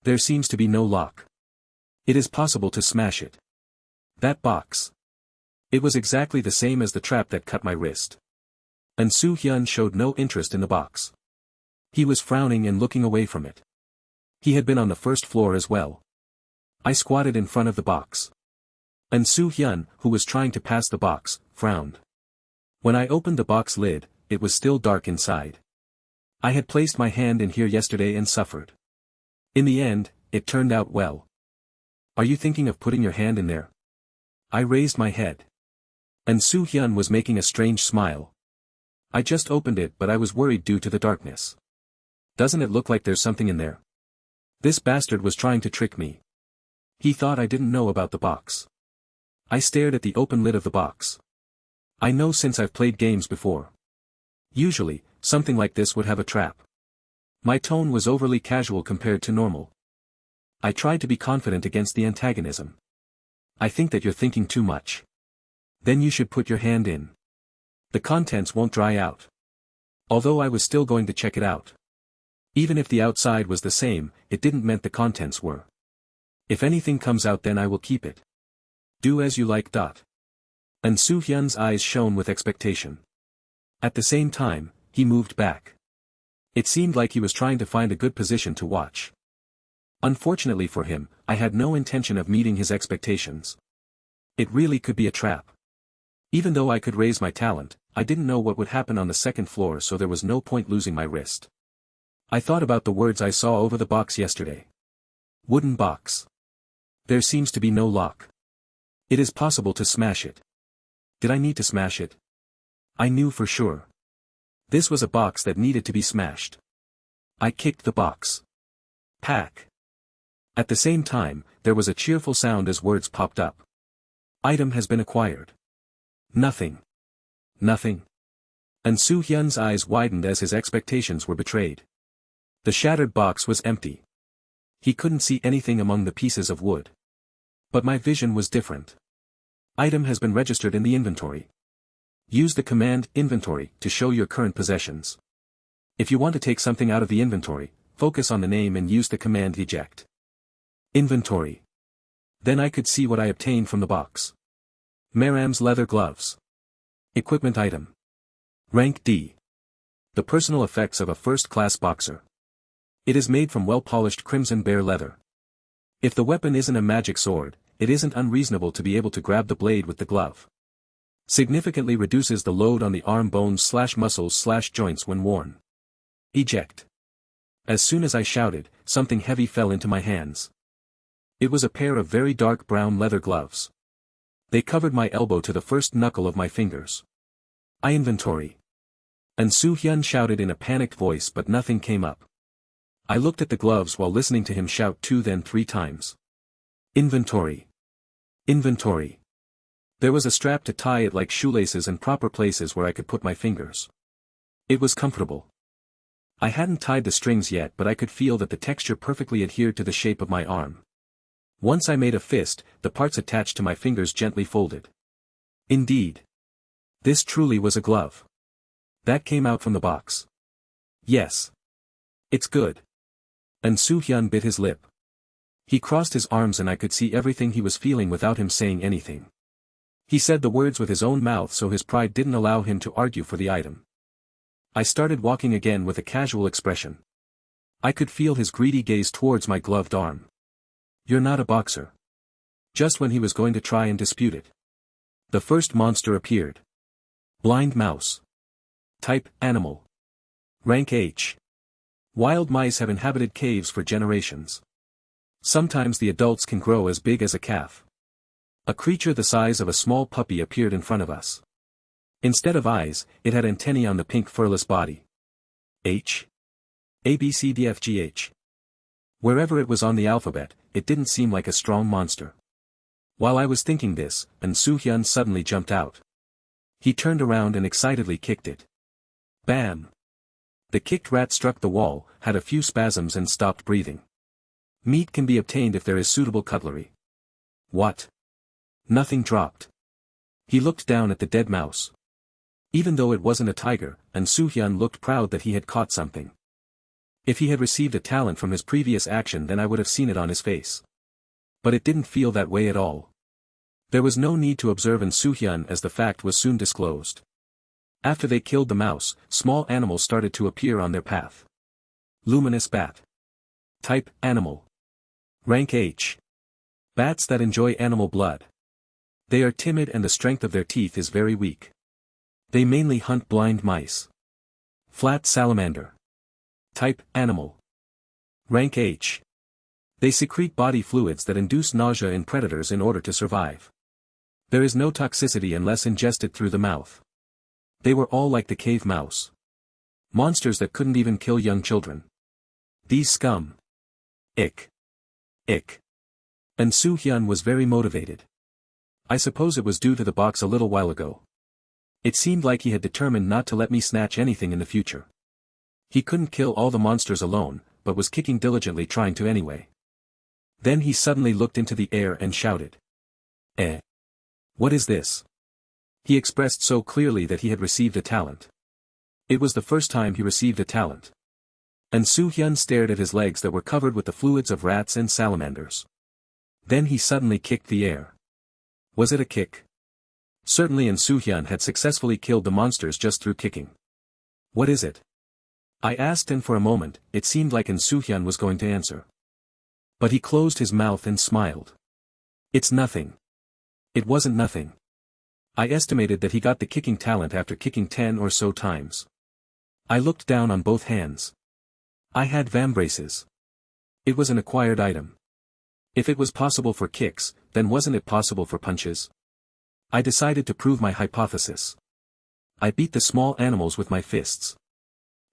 There seems to be no lock. It is possible to smash it. That box. It was exactly the same as the trap that cut my wrist. And Soo-hyun showed no interest in the box. He was frowning and looking away from it. He had been on the first floor as well. I squatted in front of the box. And Soo-hyun, who was trying to pass the box, frowned. When I opened the box lid, it was still dark inside. I had placed my hand in here yesterday and suffered. In the end, it turned out well. Are you thinking of putting your hand in there? I raised my head. And Soo-hyun was making a strange smile. I just opened it, but I was worried due to the darkness. Doesn't it look like there's something in there? This bastard was trying to trick me. He thought I didn't know about the box. I stared at the open lid of the box. I know since I've played games before. Usually, something like this would have a trap. My tone was overly casual compared to normal. I tried to be confident against the antagonism. I think that you're thinking too much. Then you should put your hand in. The contents won't dry out. Although I was still going to check it out. Even if the outside was the same, it didn't mean the contents were. If anything comes out, then I will keep it. Do as you like. And Soo-hyun's eyes shone with expectation. At the same time, he moved back. It seemed like he was trying to find a good position to watch. Unfortunately for him, I had no intention of meeting his expectations. It really could be a trap. Even though I could raise my talent, I didn't know what would happen on the second floor, so there was no point losing my wrist. I thought about the words I saw over the box yesterday. Wooden box. There seems to be no lock. It is possible to smash it. Did I need to smash it? I knew for sure. This was a box that needed to be smashed. I kicked the box. Pack. At the same time, there was a cheerful sound as words popped up. Item has been acquired. Nothing. Nothing. And Soo-hyun's eyes widened as his expectations were betrayed. The shattered box was empty. He couldn't see anything among the pieces of wood. But my vision was different. Item has been registered in the inventory. Use the command inventory to show your current possessions. If you want to take something out of the inventory, focus on the name and use the command eject. Inventory. Then I could see what I obtained from the box. Meram's leather gloves. Equipment item. Rank D. The personal effects of a first-class boxer. It is made from well-polished crimson bear leather. If the weapon isn't a magic sword, it isn't unreasonable to be able to grab the blade with the glove. Significantly reduces the load on the arm bones/muscles/joints when worn. Eject. As soon as I shouted, something heavy fell into my hands. It was a pair of very dark brown leather gloves. They covered my elbow to the first knuckle of my fingers. I inventory. And Soo-hyun shouted in a panicked voice, but nothing came up. I looked at the gloves while listening to him shout 2 then 3 times. Inventory. Inventory. There was a strap to tie it like shoelaces and proper places where I could put my fingers. It was comfortable. I hadn't tied the strings yet, but I could feel that the texture perfectly adhered to the shape of my arm. Once I made a fist, the parts attached to my fingers gently folded. Indeed. This truly was a glove. That came out from the box. Yes. It's good. And Soo-hyun bit his lip. He crossed his arms and I could see everything he was feeling without him saying anything. He said the words with his own mouth, so his pride didn't allow him to argue for the item. I started walking again with a casual expression. I could feel his greedy gaze towards my gloved arm. You're not a boxer. Just when he was going to try and dispute it. The first monster appeared. Blind mouse. Type, animal. Rank H. Wild mice have inhabited caves for generations. Sometimes the adults can grow as big as a calf. A creature the size of a small puppy appeared in front of us. Instead of eyes, it had antennae on the pink furless body. H. A B C D F G H. Wherever it was on the alphabet, it didn't seem like a strong monster. While I was thinking this, An Soo-hyun suddenly jumped out. He turned around and excitedly kicked it. Bam! The kicked rat struck the wall, had a few spasms and stopped breathing. Meat can be obtained if there is suitable cutlery. What? Nothing dropped. He looked down at the dead mouse. Even though it wasn't a tiger, An Soo-hyun looked proud that he had caught something. If he had received a talent from his previous action, then I would have seen it on his face. But it didn't feel that way at all. There was no need to observe An Soo-hyun, as the fact was soon disclosed. After they killed the mouse, small animals started to appear on their path. Luminous bat. Type, animal. Rank H. Bats that enjoy animal blood. They are timid and the strength of their teeth is very weak. They mainly hunt blind mice. Flat salamander. Type, animal. Rank H. They secrete body fluids that induce nausea in predators in order to survive. There is no toxicity unless ingested through the mouth. They were all like the cave mouse. Monsters that couldn't even kill young children. These scum. Ick. Ick. And Soo-hyun was very motivated. I suppose it was due to the box a little while ago. It seemed like he had determined not to let me snatch anything in the future. He couldn't kill all the monsters alone, but was kicking diligently trying to anyway. Then he suddenly looked into the air and shouted. Eh? What is this? He expressed so clearly that he had received a talent. It was the first time he received a talent. And Soo-hyun stared at his legs that were covered with the fluids of rats and salamanders. Then he suddenly kicked the air. Was it a kick? Certainly An Soo-hyun had successfully killed the monsters just through kicking. What is it? I asked, and for a moment, it seemed like An Soo-hyun was going to answer. But he closed his mouth and smiled. It's nothing. It wasn't nothing. I estimated that he got the kicking talent after kicking 10 or so times. I looked down on both hands. I had vambraces. It was an acquired item. If it was possible for kicks, then wasn't it possible for punches? I decided to prove my hypothesis. I beat the small animals with my fists.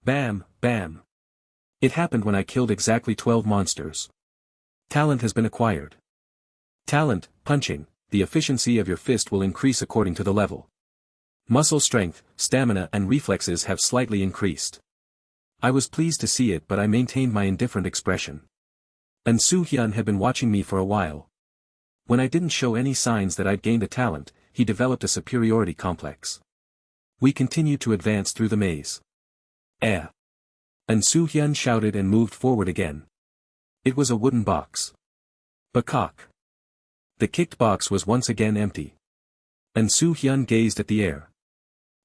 Bam, bam. It happened when I killed exactly 12 monsters. Talent has been acquired. Talent, punching. The efficiency of your fist will increase according to the level. Muscle strength, stamina and reflexes have slightly increased. I was pleased to see it, but I maintained my indifferent expression. And Soo-hyun had been watching me for a while. When I didn't show any signs that I'd gained a talent, he developed a superiority complex. We continued to advance through the maze. Eh. And Soo-hyun shouted and moved forward again. It was a wooden box. Bakak. The kicked box was once again empty. And Soo-hyun gazed at the air.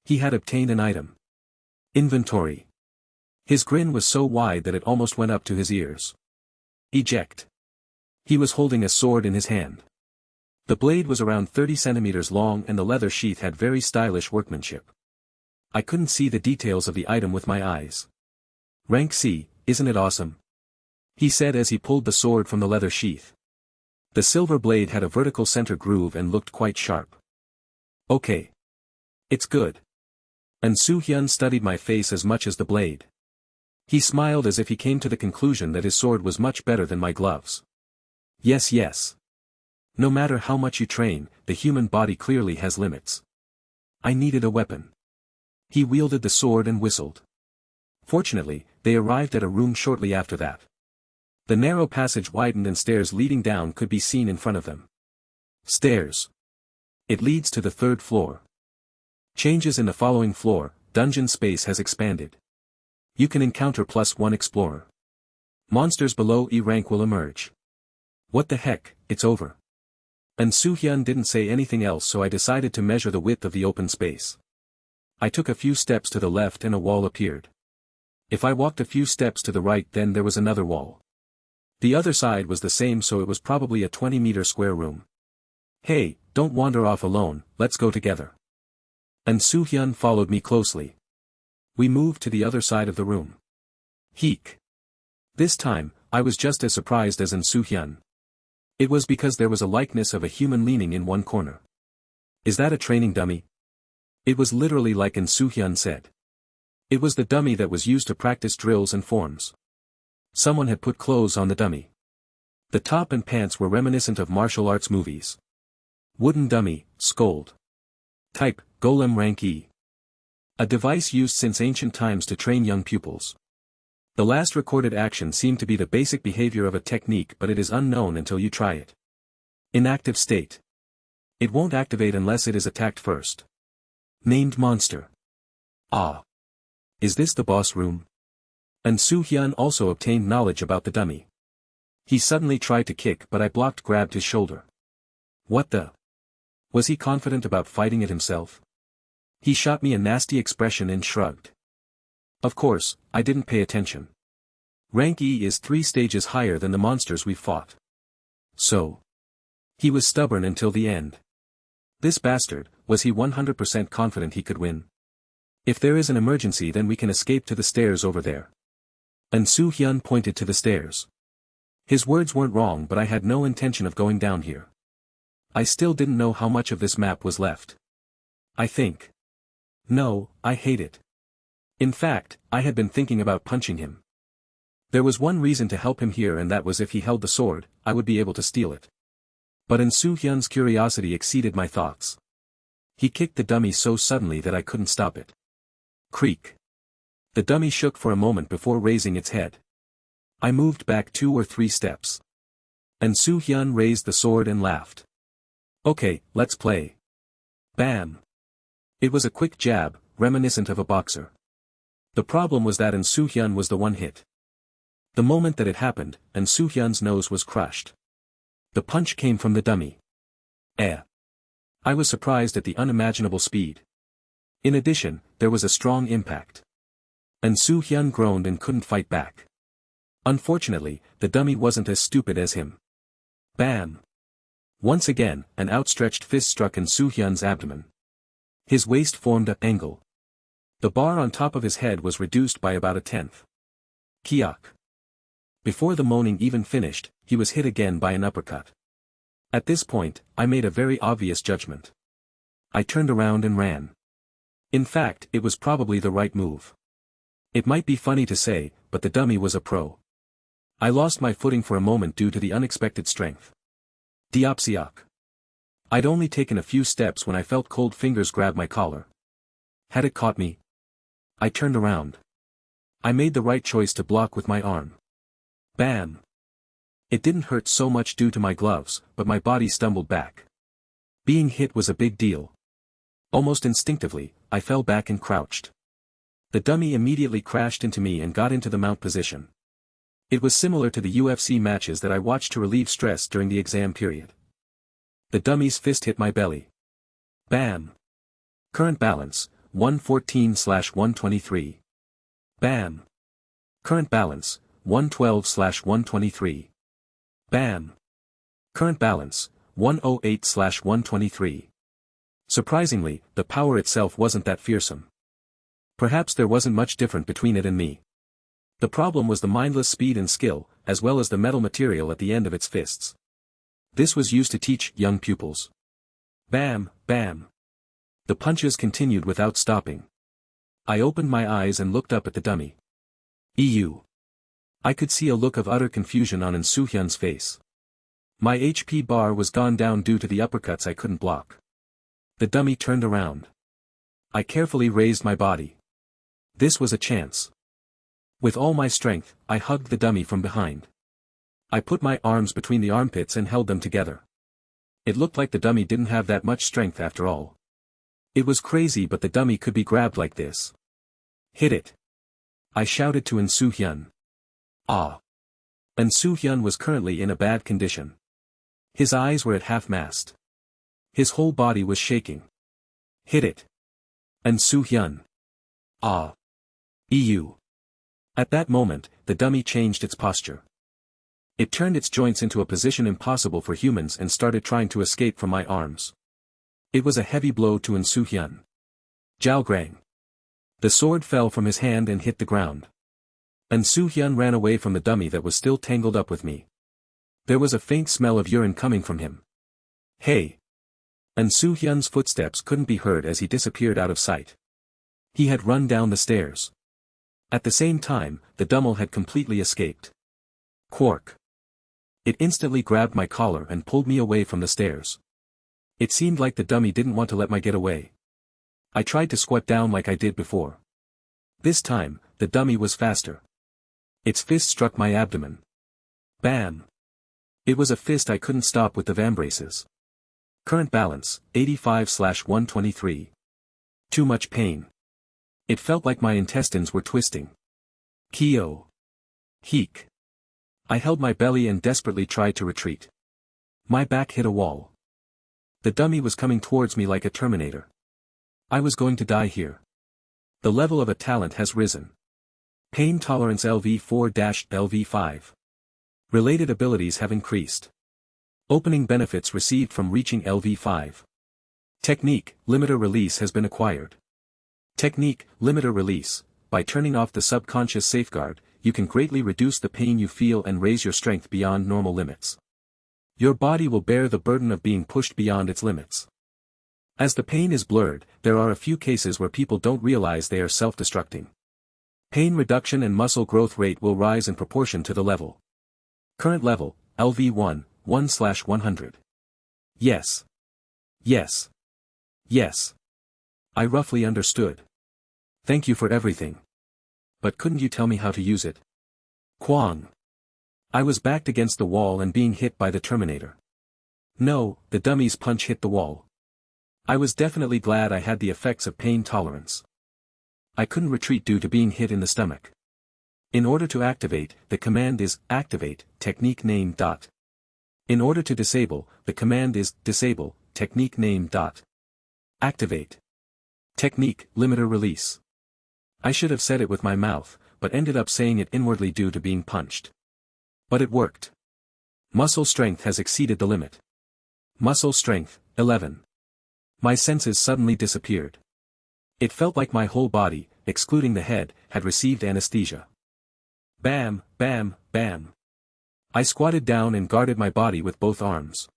He had obtained an item. Inventory. His grin was so wide that it almost went up to his ears. Eject. He was holding a sword in his hand. The blade was around 30 centimeters long and the leather sheath had very stylish workmanship. I couldn't see the details of the item with my eyes. Rank C, isn't it awesome? He said as he pulled the sword from the leather sheath. The silver blade had a vertical center groove and looked quite sharp. Okay. It's good. And Soo-hyun studied my face as much as the blade. He smiled as if he came to the conclusion that his sword was much better than my gloves. Yes, yes. No matter how much you train, the human body clearly has limits. I needed a weapon. He wielded the sword and whistled. Fortunately, they arrived at a room shortly after that. The narrow passage widened and stairs leading down could be seen in front of them. Stairs. It leads to the 3rd floor. Changes in the following floor, dungeon space has expanded. You can encounter +1 explorer. Monsters below E rank will emerge. What the heck, it's over. And Soo-hyun didn't say anything else, so I decided to measure the width of the open space. I took a few steps to the left and a wall appeared. If I walked a few steps to the right, then there was another wall. The other side was the same, so it was probably a 20-meter square room. Hey, don't wander off alone, let's go together. And Soo-hyun followed me closely. We moved to the other side of the room. Heek. This time, I was just as surprised as in Soo-hyun. It was because there was a likeness of a human leaning in one corner. Is that a training dummy? It was literally like in Soo-hyun said. It was the dummy that was used to practice drills and forms. Someone had put clothes on the dummy. The top and pants were reminiscent of martial arts movies. Wooden dummy, scold. Type, golem rank E. A device used since ancient times to train young pupils. The last recorded action seemed to be the basic behavior of a technique, but it is unknown until you try it. Inactive state. It won't activate unless it is attacked first. Named monster. Ah. Is this the boss room? And Soo-hyun also obtained knowledge about the dummy. He suddenly tried to kick, but I grabbed his shoulder. What the? Was he confident about fighting it himself? He shot me a nasty expression and shrugged. Of course, I didn't pay attention. Rank E is 3 stages higher than the monsters we've fought. So. He was stubborn until the end. This bastard, was he 100% confident he could win? If there is an emergency, then we can escape to the stairs over there. And Soo-hyun pointed to the stairs. His words weren't wrong, but I had no intention of going down here. I still didn't know how much of this map was left. I think. No, I hate it. In fact, I had been thinking about punching him. There was one reason to help him here, and that was if he held the sword, I would be able to steal it. But Soo-hyun's curiosity exceeded my thoughts. He kicked the dummy so suddenly that I couldn't stop it. Creak. The dummy shook for a moment before raising its head. I moved back 2 or 3 steps. And Soo-hyun raised the sword and laughed. Okay, let's play. Bam. It was a quick jab, reminiscent of a boxer. The problem was that Soo-hyun was the one hit. The moment that it happened, Soo-hyun's nose was crushed. The punch came from the dummy. I was surprised at the unimaginable speed. In addition, there was a strong impact. Soo-hyun groaned and couldn't fight back. Unfortunately, the dummy wasn't as stupid as him. Bam! Once again, an outstretched fist struck Soo-hyun's abdomen. His waist formed an angle. The bar on top of his head was reduced by about 1/10. Kiak. Before the moaning even finished, he was hit again by an uppercut. At this point, I made a very obvious judgment. I turned around and ran. In fact, it was probably the right move. It might be funny to say, but the dummy was a pro. I lost my footing for a moment due to the unexpected strength. Diopsiak. I'd only taken a few steps when I felt cold fingers grab my collar. Had it caught me? I turned around. I made the right choice to block with my arm. Bam! It didn't hurt so much due to my gloves, but my body stumbled back. Being hit was a big deal. Almost instinctively, I fell back and crouched. The dummy immediately crashed into me and got into the mount position. It was similar to the UFC matches that I watched to relieve stress during the exam period. The dummy's fist hit my belly. Bam! Current balance, 114/123. Bam! Current balance, 112/123. Bam! Current balance, 108/123. Surprisingly, the power itself wasn't that fearsome. Perhaps there wasn't much different between it and me. The problem was the mindless speed and skill, as well as the metal material at the end of its fists. This was used to teach young pupils. Bam, bam. The punches continued without stopping. I opened my eyes and looked up at the dummy. EU. I could see a look of utter confusion on Soo-hyun's face. My HP bar was gone down due to the uppercuts I couldn't block. The dummy turned around. I carefully raised my body. This was a chance. With all my strength, I hugged the dummy from behind. I put my arms between the armpits and held them together. It looked like the dummy didn't have that much strength after all. It was crazy, but the dummy could be grabbed like this. Hit it! I shouted to Soo-hyun. Ah! Soo-hyun was currently in a bad condition. His eyes were at half-mast. His whole body was shaking. Hit it! Soo-hyun. Ah! EU. At that moment, the dummy changed its posture. It turned its joints into a position impossible for humans and started trying to escape from my arms. It was a heavy blow to Hyun. Zhaograng. The sword fell from his hand and hit the ground. Hyun ran away from the dummy that was still tangled up with me. There was a faint smell of urine coming from him. Hey! Hyun's footsteps couldn't be heard as he disappeared out of sight. He had run down the stairs. At the same time, the dummy had completely escaped. Quark. It instantly grabbed my collar and pulled me away from the stairs. It seemed like the dummy didn't want to let me get away. I tried to squat down like I did before. This time, the dummy was faster. Its fist struck my abdomen. Bam! It was a fist I couldn't stop with the vambraces. Current balance, 85/123. Too much pain. It felt like my intestines were twisting. Kyo. Heek. I held my belly and desperately tried to retreat. My back hit a wall. The dummy was coming towards me like a Terminator. I was going to die here. The level of a talent has risen. Pain tolerance LV4-LV5. Related abilities have increased. Opening benefits received from reaching LV5. Technique, limiter release has been acquired. Technique, limiter release. By turning off the subconscious safeguard, you can greatly reduce the pain you feel and raise your strength beyond normal limits. Your body will bear the burden of being pushed beyond its limits. As the pain is blurred, there are a few cases where people don't realize they are self-destructing. Pain reduction and muscle growth rate will rise in proportion to the level. Current level, LV1, 1/100. Yes. Yes. Yes. I roughly understood. Thank you for everything. But couldn't you tell me how to use it? Kwang. I was backed against the wall and being hit by the Terminator. No, the dummy's punch hit the wall. I was definitely glad I had the effects of pain tolerance. I couldn't retreat due to being hit in the stomach. In order to activate, the command is activate, technique name. In order to disable, the command is disable, technique name. Activate. Technique, limiter release. I should have said it with my mouth, but ended up saying it inwardly due to being punched. But it worked. Muscle strength has exceeded the limit. Muscle strength, 11. My senses suddenly disappeared. It felt like my whole body, excluding the head, had received anesthesia. Bam, bam, bam. I squatted down and guarded my body with both arms.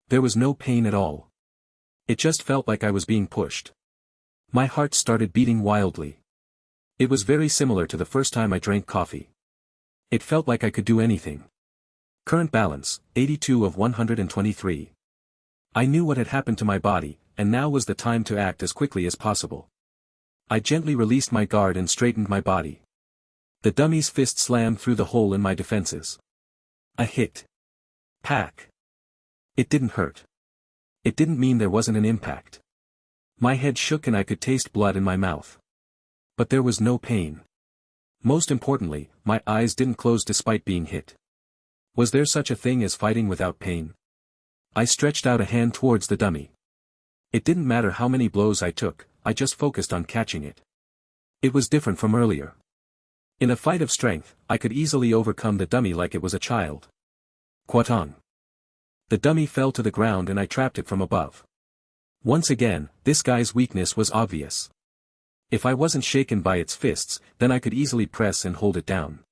There was no pain at all. It just felt like I was being pushed. My heart started beating wildly. It was very similar to the first time I drank coffee. It felt like I could do anything. Current balance, 82/123. I knew what had happened to my body, and now was the time to act as quickly as possible. I gently released my guard and straightened my body. The dummy's fist slammed through the hole in my defenses. A hit. Pack. It didn't hurt. It didn't mean there wasn't an impact. My head shook and I could taste blood in my mouth. But there was no pain. Most importantly, my eyes didn't close despite being hit. Was there such a thing as fighting without pain? I stretched out a hand towards the dummy. It didn't matter how many blows I took, I just focused on catching it. It was different from earlier. In a fight of strength, I could easily overcome the dummy like it was a child. Kwatong. The dummy fell to the ground and I trapped it from above. Once again, this guy's weakness was obvious. If I wasn't shaken by its fists, then I could easily press and hold it down.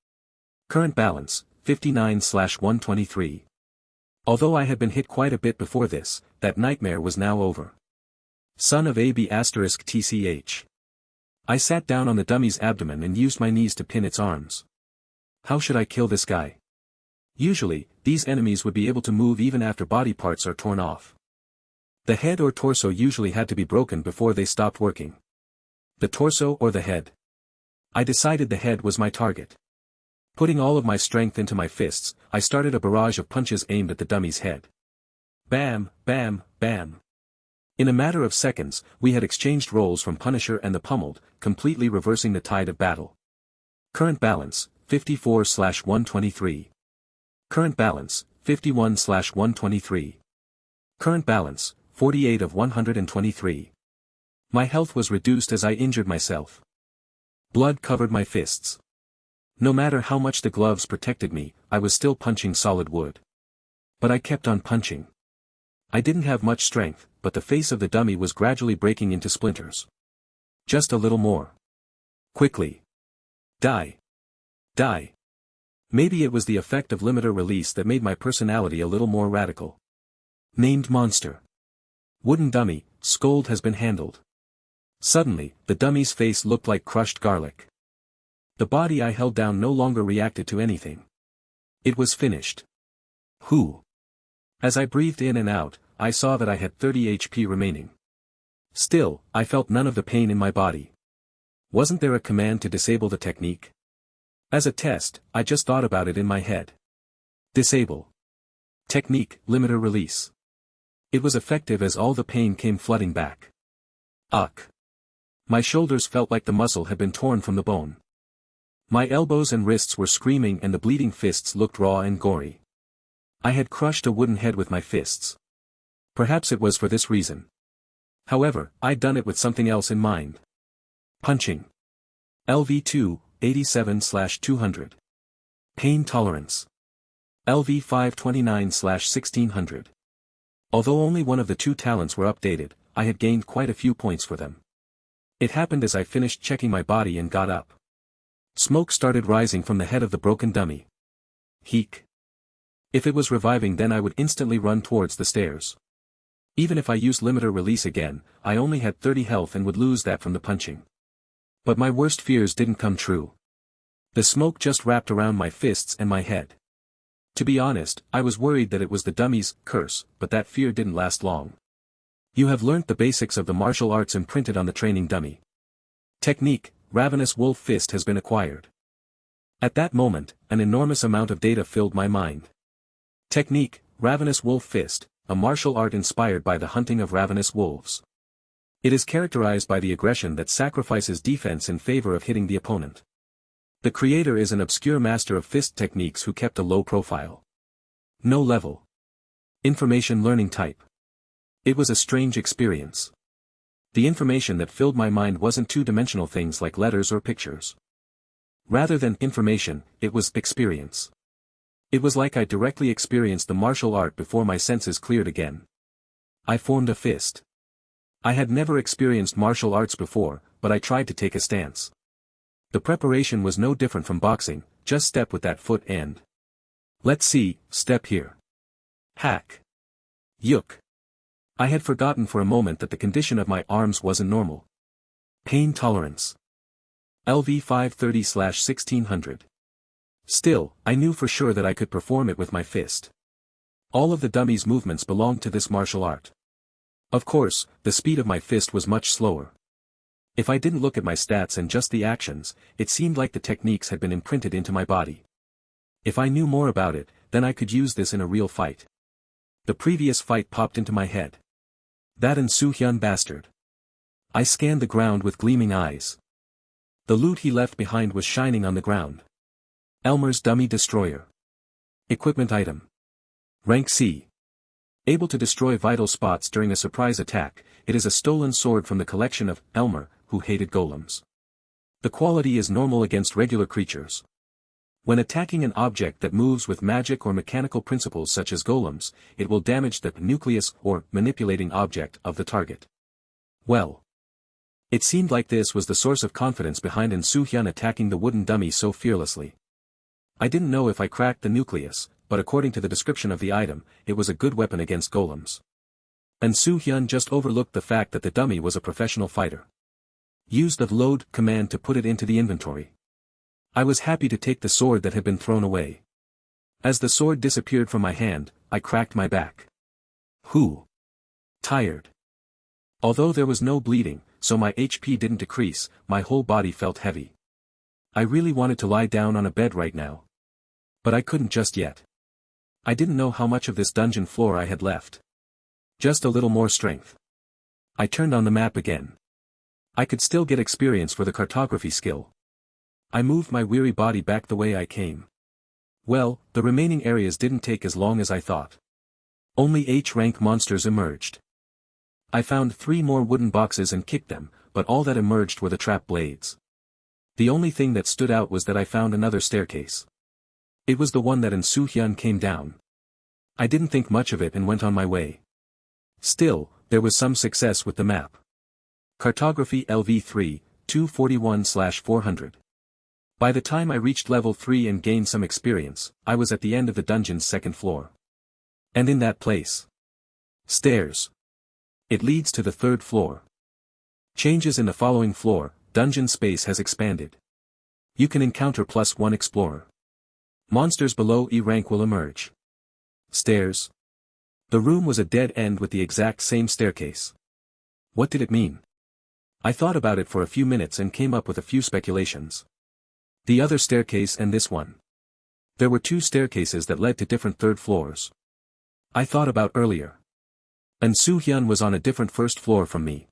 Current balance, 59/123. Although I had been hit quite a bit before this, that nightmare was now over. Son of AB*TCH. I sat down on the dummy's abdomen and used my knees to pin its arms. How should I kill this guy? Usually, these enemies would be able to move even after body parts are torn off. The head or torso usually had to be broken before they stopped working. The torso or the head? I decided the head was my target. Putting all of my strength into my fists, I started a barrage of punches aimed at the dummy's head. Bam, bam, bam. In a matter of seconds, we had exchanged roles from Punisher and the Pummeled, completely reversing the tide of battle. Current balance, 54/123. Current balance, 51/123. Current balance, 48/123. My health was reduced as I injured myself. Blood covered my fists. No matter how much the gloves protected me, I was still punching solid wood. But I kept on punching. I didn't have much strength, but the face of the dummy was gradually breaking into splinters. Just a little more. Quickly. Die. Die. Maybe it was the effect of limiter release that made my personality a little more radical. Named monster. Wooden dummy, scold has been handled. Suddenly, the dummy's face looked like crushed garlic. The body I held down no longer reacted to anything. It was finished. Whew. As I breathed in and out, I saw that I had 30 HP remaining. Still, I felt none of the pain in my body. Wasn't there a command to disable the technique? As a test, I just thought about it in my head. Disable. Technique, limiter release. It was effective as all the pain came flooding back. Ugh. My shoulders felt like the muscle had been torn from the bone. My elbows and wrists were screaming and the bleeding fists looked raw and gory. I had crushed a wooden head with my fists. Perhaps it was for this reason. However, I'd done it with something else in mind. Punching. LV2, 87/200. Pain tolerance. LV 529/1600. Although only one of the two talents were updated, I had gained quite a few points for them. It happened as I finished checking my body and got up. Smoke started rising from the head of the broken dummy. Heek. If it was reviving, then I would instantly run towards the stairs. Even if I used limiter release again, I only had 30 health and would lose that from the punching. But my worst fears didn't come true. The smoke just wrapped around my fists and my head. To be honest, I was worried that it was the dummy's curse, but that fear didn't last long. You have learnt the basics of the martial arts imprinted on the training dummy. Technique, Ravenous Wolf Fist has been acquired. At that moment, an enormous amount of data filled my mind. Technique, Ravenous Wolf Fist, a martial art inspired by the hunting of ravenous wolves. It is characterized by the aggression that sacrifices defense in favor of hitting the opponent. The creator is an obscure master of fist techniques who kept a low profile. No level. Information learning type. It was a strange experience. The information that filled my mind wasn't two-dimensional things like letters or pictures. Rather than information, it was experience. It was like I directly experienced the martial art before my senses cleared again. I formed a fist. I had never experienced martial arts before, but I tried to take a stance. The preparation was no different from boxing, just step with that foot and... Let's see, step here. Hack. Yuk. I had forgotten for a moment that the condition of my arms wasn't normal. Pain tolerance. LV 530/1600. Still, I knew for sure that I could perform it with my fist. All of the dummy's movements belonged to this martial art. Of course, the speed of my fist was much slower. If I didn't look at my stats and just the actions, it seemed like the techniques had been imprinted into my body. If I knew more about it, then I could use this in a real fight. The previous fight popped into my head. That and Soo-hyun bastard. I scanned the ground with gleaming eyes. The loot he left behind was shining on the ground. Elmer's Dummy Destroyer. Equipment item. Rank C. Able to destroy vital spots during a surprise attack, it is a stolen sword from the collection of Elmer, who hated golems. The quality is normal against regular creatures. When attacking an object that moves with magic or mechanical principles such as golems, it will damage the nucleus or manipulating object of the target. Well. It seemed like this was the source of confidence behind Soo-hyun attacking the wooden dummy so fearlessly. I didn't know if I cracked the nucleus, but according to the description of the item, it was a good weapon against golems. And Soo-hyun just overlooked the fact that the dummy was a professional fighter. Used the load command to put it into the inventory. I was happy to take the sword that had been thrown away. As the sword disappeared from my hand, I cracked my back. Whew. Tired. Although there was no bleeding, so my HP didn't decrease, my whole body felt heavy. I really wanted to lie down on a bed right now. But I couldn't just yet. I didn't know how much of this dungeon floor I had left. Just a little more strength. I turned on the map again. I could still get experience for the cartography skill. I moved my weary body back the way I came. Well, the remaining areas didn't take as long as I thought. Only H-rank monsters emerged. I found 3 more wooden boxes and kicked them, but all that emerged were the trap blades. The only thing that stood out was that I found another staircase. It was the one that Hyun came down. I didn't think much of it and went on my way. Still, there was some success with the map. Cartography LV3, 241/400. By the time I reached level 3 and gained some experience, I was at the end of the dungeon's second floor. And in that place. Stairs. It leads to the third floor. Changes in the following floor, dungeon space has expanded. You can encounter +1 explorer. Monsters below E rank will emerge. Stairs. The room was a dead end with the exact same staircase. What did it mean? I thought about it for a few minutes and came up with a few speculations. The other staircase and this one. There were 2 staircases that led to different third floors. I thought about earlier. And Hyun was on a different first floor from me.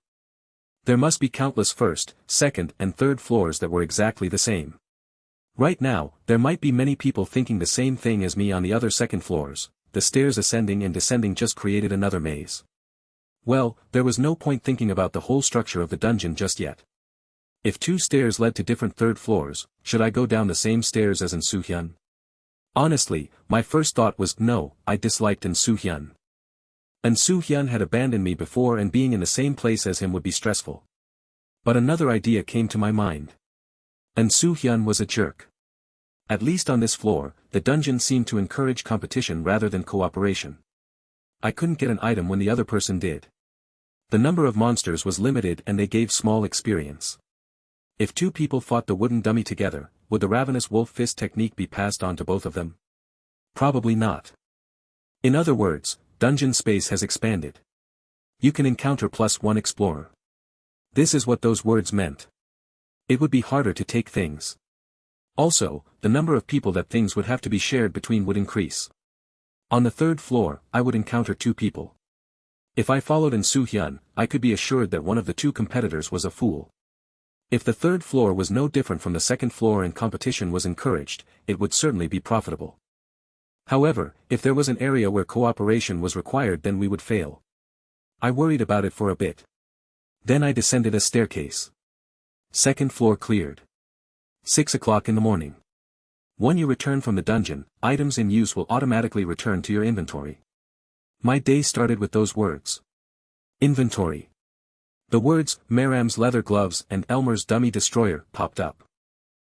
There must be countless first, second and third floors that were exactly the same. Right now, there might be many people thinking the same thing as me on the other second floors. The stairs ascending and descending just created another maze. Well, there was no point thinking about the whole structure of the dungeon just yet. If 2 stairs led to different third floors, should I go down the same stairs as Hyun? Honestly, my first thought was no, I disliked Hyun. Hyun had abandoned me before and being in the same place as him would be stressful. But another idea came to my mind. Hyun was a jerk. At least on this floor, the dungeon seemed to encourage competition rather than cooperation. I couldn't get an item when the other person did. The number of monsters was limited and they gave small experience. If 2 people fought the wooden dummy together, would the ravenous wolf fist technique be passed on to both of them? Probably not. In other words, dungeon space has expanded. You can encounter +1 explorer. This is what those words meant. It would be harder to take things. Also, the number of people that things would have to be shared between would increase. On the third floor, I would encounter 2 people. If I followed Hyun, I could be assured that one of the 2 competitors was a fool. If the third floor was no different from the second floor and competition was encouraged, it would certainly be profitable. However, if there was an area where cooperation was required then we would fail. I worried about it for a bit. Then I descended a staircase. Second floor cleared. 6 o'clock in the morning. When you return from the dungeon, items in use will automatically return to your inventory. My day started with those words. Inventory. The words, Meram's leather gloves and Elmer's dummy destroyer, popped up.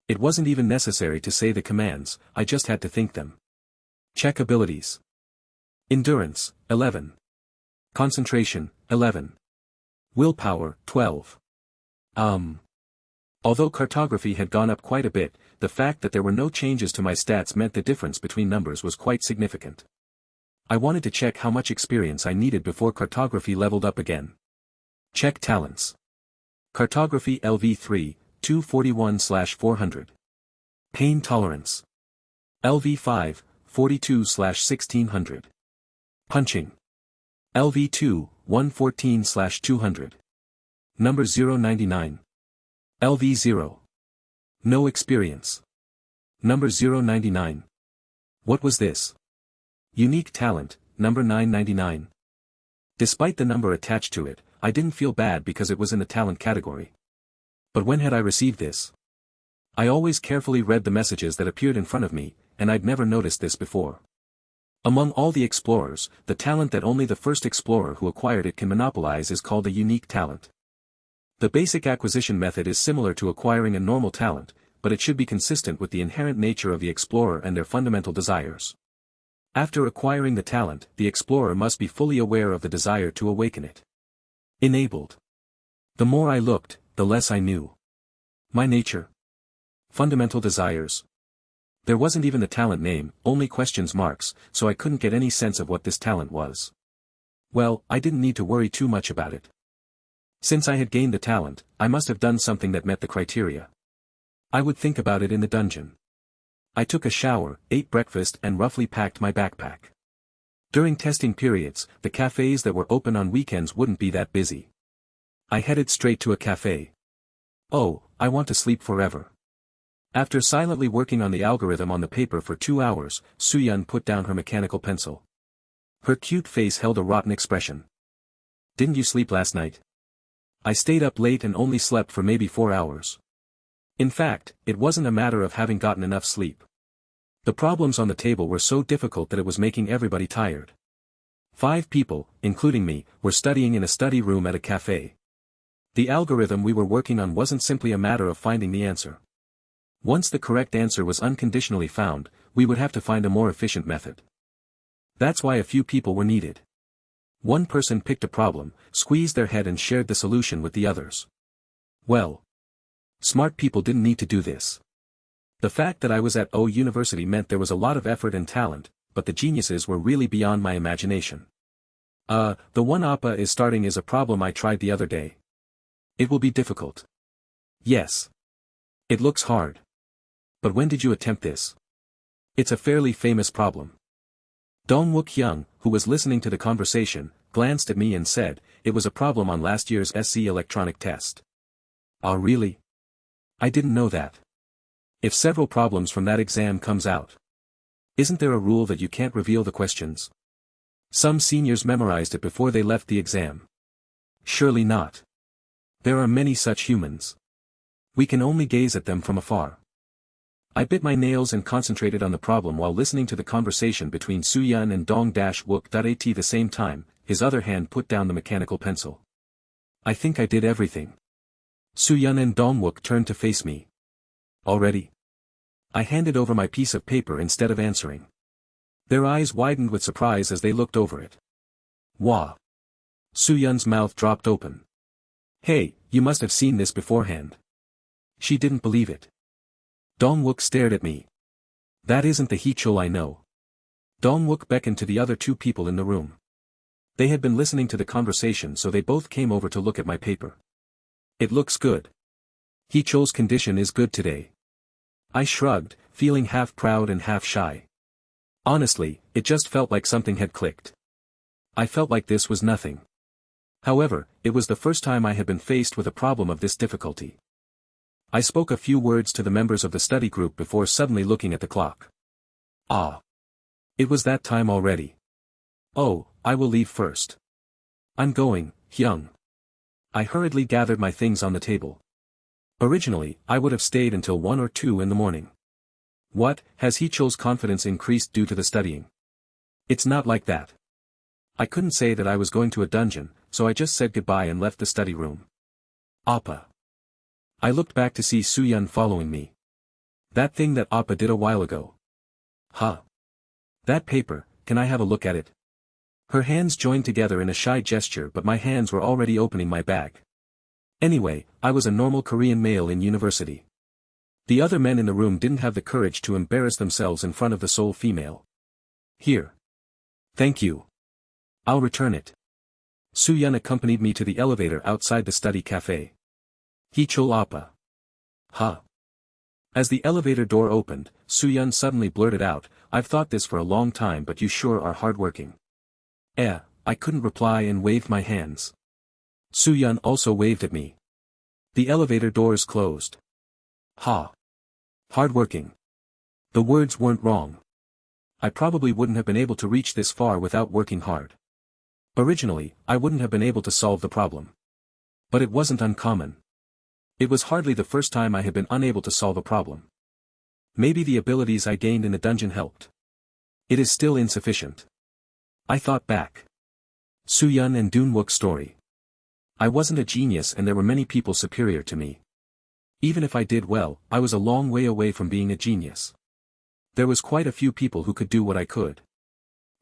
It wasn't even necessary to say the commands, I just had to think them. Check abilities. Endurance, 11. Concentration, 11. Willpower, 12. Although cartography had gone up quite a bit, the fact that there were no changes to my stats meant the difference between numbers was quite significant. I wanted to check how much experience I needed before cartography leveled up again. Check talents. Cartography LV3, 241/400. Pain tolerance. LV5, 42/1600. Punching. LV2, 114/200. Number 099. LV0. No experience. Number 099. What was this? Unique talent, number 999. Despite the number attached to it, I didn't feel bad because it was in the talent category. But when had I received this? I always carefully read the messages that appeared in front of me, and I'd never noticed this before. Among all the explorers, the talent that only the first explorer who acquired it can monopolize is called a unique talent. The basic acquisition method is similar to acquiring a normal talent, but it should be consistent with the inherent nature of the explorer and their fundamental desires. After acquiring the talent, the explorer must be fully aware of the desire to awaken it. Enabled. The more I looked, the less I knew. My nature. Fundamental desires. There wasn't even the talent name, only questions marks, so I couldn't get any sense of what this talent was. Well, I didn't need to worry too much about it. Since I had gained the talent, I must have done something that met the criteria. I would think about it in the dungeon. I took a shower, ate breakfast and roughly packed my backpack. During testing periods, the cafes that were open on weekends wouldn't be that busy. I headed straight to a cafe. Oh, I want to sleep forever. After silently working on the algorithm on the paper for 2 hours, Suyun put down her mechanical pencil. Her cute face held a rotten expression. Didn't you sleep last night? I stayed up late and only slept for maybe 4 hours. In fact, it wasn't a matter of having gotten enough sleep. The problems on the table were so difficult that it was making everybody tired. 5 people, including me, were studying in a study room at a cafe. The algorithm we were working on wasn't simply a matter of finding the answer. Once the correct answer was unconditionally found, we would have to find a more efficient method. That's why a few people were needed. One person picked a problem, squeezed their head and shared the solution with the others. Well, smart people didn't need to do this. The fact that I was at O University meant there was a lot of effort and talent, but the geniuses were really beyond my imagination. The one APA is starting is a problem I tried the other day. It will be difficult. Yes. It looks hard. But when did you attempt this? It's a fairly famous problem. Dong-wook Hyung, who was listening to the conversation, glanced at me and said, it was a problem on last year's SC electronic test. Oh really? I didn't know that. If several problems from that exam comes out, isn't there a rule that you can't reveal the questions? Some seniors memorized it before they left the exam. Surely not. There are many such humans. We can only gaze at them from afar. I bit my nails and concentrated on the problem while listening to the conversation between Soo-yeon and Dong-wook. At the same time, his other hand put down the mechanical pencil. I think I did everything. Soo-yeon and Dong-wook turned to face me. Already? I handed over my piece of paper instead of answering. Their eyes widened with surprise as they looked over it. Wah! Soo-yeon's mouth dropped open. Hey, you must have seen this beforehand. She didn't believe it. Dong-wook stared at me. That isn't the Hee-chul I know. Dong-wook beckoned to the other 2 people in the room. They had been listening to the conversation, so they both came over to look at my paper. It looks good. Hee-chul's condition is good today. I shrugged, feeling half proud and half shy. Honestly, it just felt like something had clicked. I felt like this was nothing. However, it was the first time I had been faced with a problem of this difficulty. I spoke a few words to the members of the study group before suddenly looking at the clock. Ah! It was that time already. Oh, I will leave first. I'm going, Hyung. I hurriedly gathered my things on the table. Originally, I would have stayed until 1 or 2 in the morning. What, has Hee-chul's confidence increased due to the studying? It's not like that. I couldn't say that I was going to a dungeon, so I just said goodbye and left the study room. Appa. I looked back to see Soo-yeon following me. That thing that Appa did a while ago. Huh. That paper, can I have a look at it? Her hands joined together in a shy gesture, but my hands were already opening my bag. Anyway, I was a normal Korean male in university. The other men in the room didn't have the courage to embarrass themselves in front of the sole female. Here. Thank you. I'll return it. Soo-yeon accompanied me to the elevator outside the study cafe. Hee-chul appa. Huh. As the elevator door opened, Soo-yeon suddenly blurted out, I've thought this for a long time, but you sure are hardworking. I couldn't reply and waved my hands. Soo-yeon also waved at me. The elevator doors closed. Ha. Hardworking. The words weren't wrong. I probably wouldn't have been able to reach this far without working hard. Originally, I wouldn't have been able to solve the problem. But it wasn't uncommon. It was hardly the first time I had been unable to solve a problem. Maybe the abilities I gained in the dungeon helped. It is still insufficient. I thought back. Soo-yeon and Dong-wook's story. I wasn't a genius and there were many people superior to me. Even if I did well, I was a long way away from being a genius. There was quite a few people who could do what I could.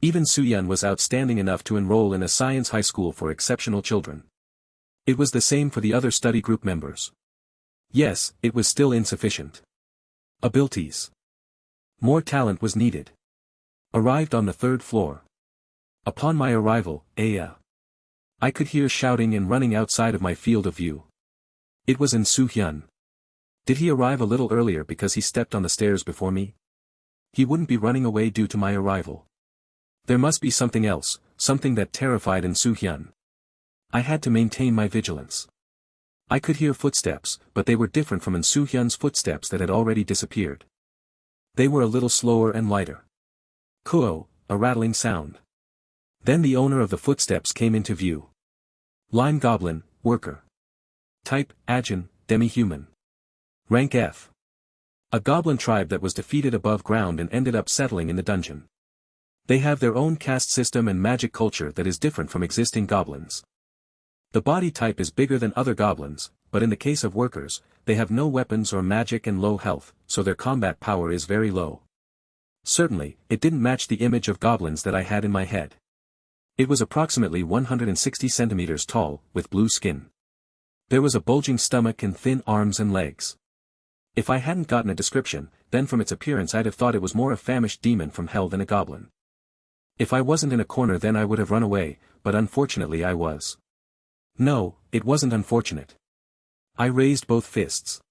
Even Soo-yeon was outstanding enough to enroll in a science high school for exceptional children. It was the same for the other study group members. Yes, it was still insufficient. Abilities. More talent was needed. Arrived on the 3rd floor. Upon my arrival, I could hear shouting and running outside of my field of view. It was in Soo-hyun. Did he arrive a little earlier because he stepped on the stairs before me? He wouldn't be running away due to my arrival. There must be something else, something that terrified in Soo-hyun. I had to maintain my vigilance. I could hear footsteps, but they were different from Soo-hyun's footsteps that had already disappeared. They were a little slower and lighter. Kuo, a rattling sound. Then the owner of the footsteps came into view. Line goblin, worker. Type, Ajin, demi-human. Rank F. A goblin tribe that was defeated above ground and ended up settling in the dungeon. They have their own caste system and magic culture that is different from existing goblins. The body type is bigger than other goblins, but in the case of workers, they have no weapons or magic and low health, so their combat power is very low. Certainly, it didn't match the image of goblins that I had in my head. It was approximately 160 centimeters tall, with blue skin. There was a bulging stomach and thin arms and legs. If I hadn't gotten a description, then from its appearance I'd have thought it was more a famished demon from hell than a goblin. If I wasn't in a corner then I would have run away, but unfortunately I was. No, it wasn't unfortunate. I raised both fists.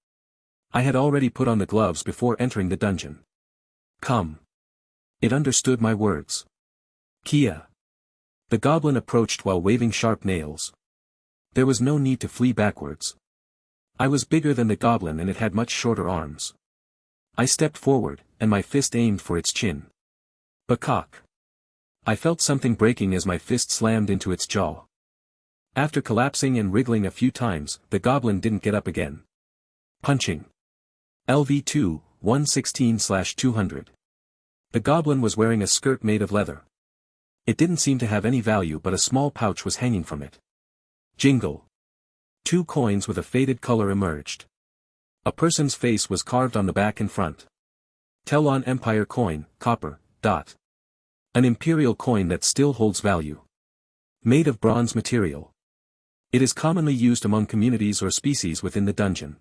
I had already put on the gloves before entering the dungeon. Come. It understood my words. Kia. The goblin approached while waving sharp nails. There was no need to flee backwards. I was bigger than the goblin and it had much shorter arms. I stepped forward, and my fist aimed for its chin. Bakak. I felt something breaking as my fist slammed into its jaw. After collapsing and wriggling a few times, the goblin didn't get up again. Punching. LV2, 116/200. The goblin was wearing a skirt made of leather. It didn't seem to have any value but a small pouch was hanging from it. Jingle. 2 coins with a faded color emerged. A person's face was carved on the back and front. Telon Empire coin, copper, dot. An imperial coin that still holds value. Made of bronze material. It is commonly used among communities or species within the dungeon.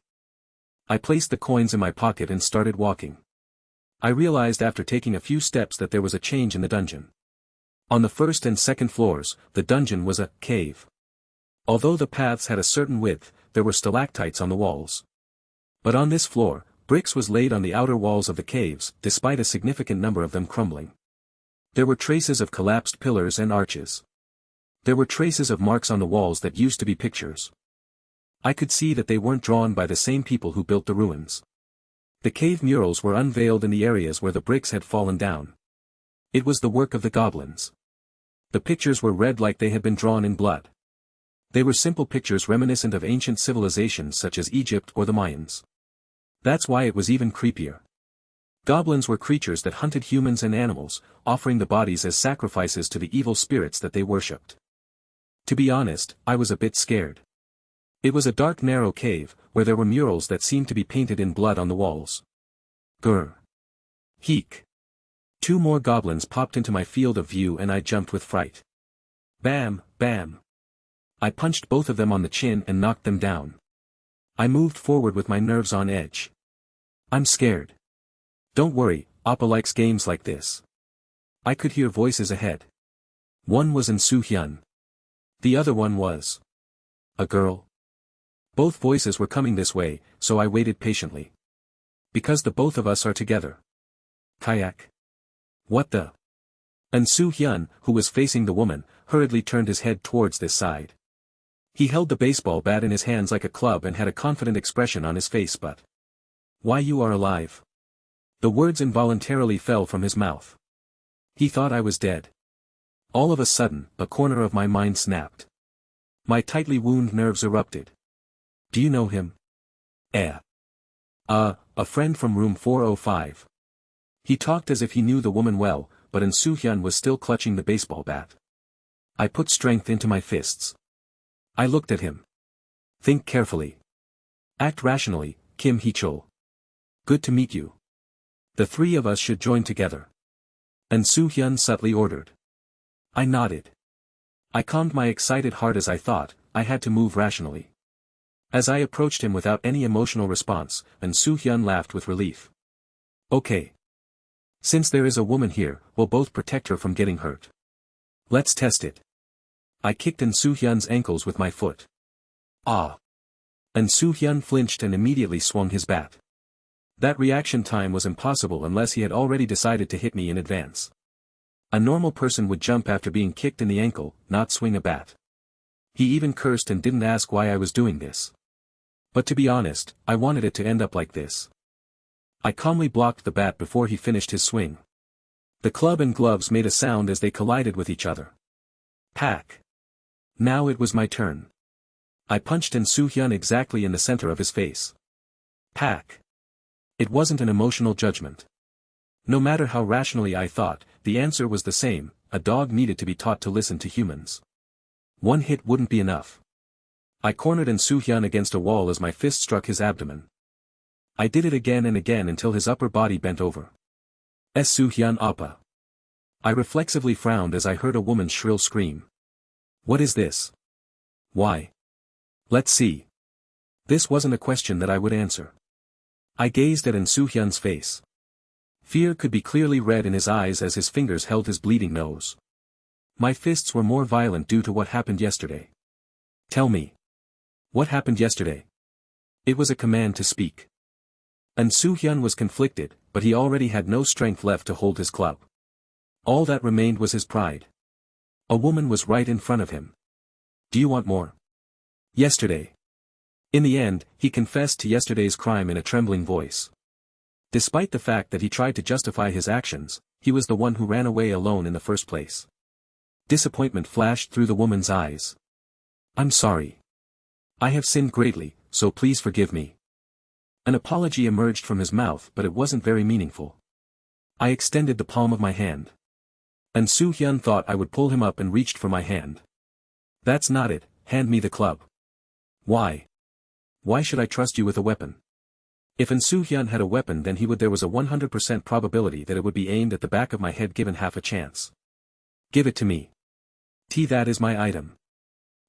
I placed the coins in my pocket and started walking. I realized after taking a few steps that there was a change in the dungeon. On the first and second floors, the dungeon was a cave. Although the paths had a certain width, there were stalactites on the walls. But on this floor, bricks was laid on the outer walls of the caves, despite a significant number of them crumbling. There were traces of collapsed pillars and arches. There were traces of marks on the walls that used to be pictures. I could see that they weren't drawn by the same people who built the ruins. The cave murals were unveiled in the areas where the bricks had fallen down. It was the work of the goblins. The pictures were red like they had been drawn in blood. They were simple pictures reminiscent of ancient civilizations such as Egypt or the Mayans. That's why it was even creepier. Goblins were creatures that hunted humans and animals, offering the bodies as sacrifices to the evil spirits that they worshipped. To be honest, I was a bit scared. It was a dark narrow cave, where there were murals that seemed to be painted in blood on the walls. Grr. Heek. 2 more goblins popped into my field of view and I jumped with fright. Bam, bam. I punched both of them on the chin and knocked them down. I moved forward with my nerves on edge. I'm scared. Don't worry, Appa likes games like this. I could hear voices ahead. One was in Soo-hyun. The other one was a girl. Both voices were coming this way, so I waited patiently. Because the both of us are together. Kayak. What the? And Soo-hyun, who was facing the woman, hurriedly turned his head towards this side. He held the baseball bat in his hands like a club and had a confident expression on his face but. Why you are alive? The words involuntarily fell from his mouth. He thought I was dead. All of a sudden, a corner of my mind snapped. My tightly wound nerves erupted. Do you know him? A friend from room 405. He talked as if he knew the woman well, but Soo-hyun was still clutching the baseball bat. I put strength into my fists. I looked at him. Think carefully. Act rationally, Kim Hee-chul. Good to meet you. The 3 of us should join together. And Soo-hyun subtly ordered. I nodded. I calmed my excited heart as I thought, I had to move rationally. As I approached him without any emotional response, and Soo-hyun laughed with relief. Okay. Since there is a woman here, we'll both protect her from getting hurt. Let's test it. I kicked Soo-hyun's ankles with my foot. Ah. And Soo-hyun flinched and immediately swung his bat. That reaction time was impossible unless he had already decided to hit me in advance. A normal person would jump after being kicked in the ankle, not swing a bat. He even cursed and didn't ask why I was doing this. But to be honest, I wanted it to end up like this. I calmly blocked the bat before he finished his swing. The club and gloves made a sound as they collided with each other. Pack. Now it was my turn. I punched Soo-hyun exactly in the center of his face. Pack. It wasn't an emotional judgment. No matter how rationally I thought, the answer was the same: a dog needed to be taught to listen to humans. One hit wouldn't be enough. I cornered Soo-hyun against a wall as my fist struck his abdomen. I did it again and again until his upper body bent over. Soo-hyun Appa. I reflexively frowned as I heard a woman's shrill scream. What is this? Why? Let's see. This wasn't a question that I would answer. I gazed at Soo-hyun's face. Fear could be clearly read in his eyes as his fingers held his bleeding nose. My fists were more violent due to what happened yesterday. Tell me. What happened yesterday? It was a command to speak. Soo-hyun was conflicted, but he already had no strength left to hold his club. All that remained was his pride. A woman was right in front of him. Do you want more? Yesterday. In the end, he confessed to yesterday's crime in a trembling voice. Despite the fact that he tried to justify his actions, he was the one who ran away alone in the first place. Disappointment flashed through the woman's eyes. I'm sorry. I have sinned greatly, so please forgive me. An apology emerged from his mouth, but it wasn't very meaningful. I extended the palm of my hand. Soo-hyun thought I would pull him up and reached for my hand. That's not it, hand me the club. Why? Why should I trust you with a weapon? If Soo-hyun had a weapon, then there was a 100% probability that it would be aimed at the back of my head given half a chance. Give it to me. That is my item.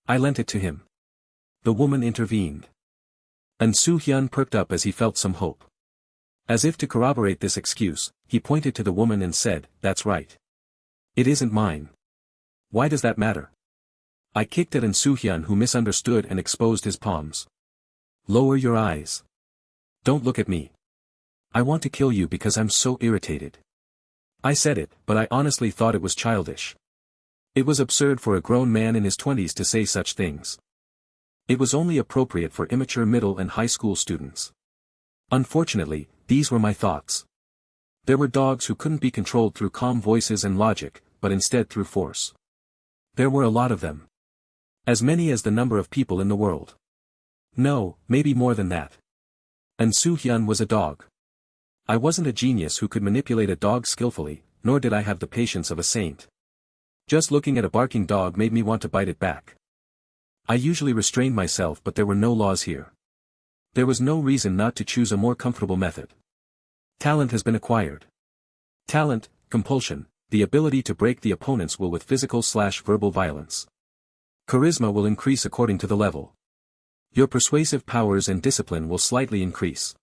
I lent it to him. The woman intervened. Soo-hyun perked up as he felt some hope. As if to corroborate this excuse, he pointed to the woman and said, that's right. It isn't mine. Why does that matter? I kicked at Soo-hyun, who misunderstood and exposed his palms. Lower your eyes. Don't look at me. I want to kill you because I'm so irritated. I said it, but I honestly thought it was childish. It was absurd for a grown man in his 20s to say such things. It was only appropriate for immature middle and high school students. Unfortunately, these were my thoughts. There were dogs who couldn't be controlled through calm voices and logic, but instead through force. There were a lot of them. As many as the number of people in the world. No, maybe more than that. Soo-hyun was a dog. I wasn't a genius who could manipulate a dog skillfully, nor did I have the patience of a saint. Just looking at a barking dog made me want to bite it back. I usually restrained myself, but there were no laws here. There was no reason not to choose a more comfortable method. Talent has been acquired. Talent, compulsion, the ability to break the opponent's will with physical/verbal violence. Charisma will increase according to the level. Your persuasive powers and discipline will slightly increase.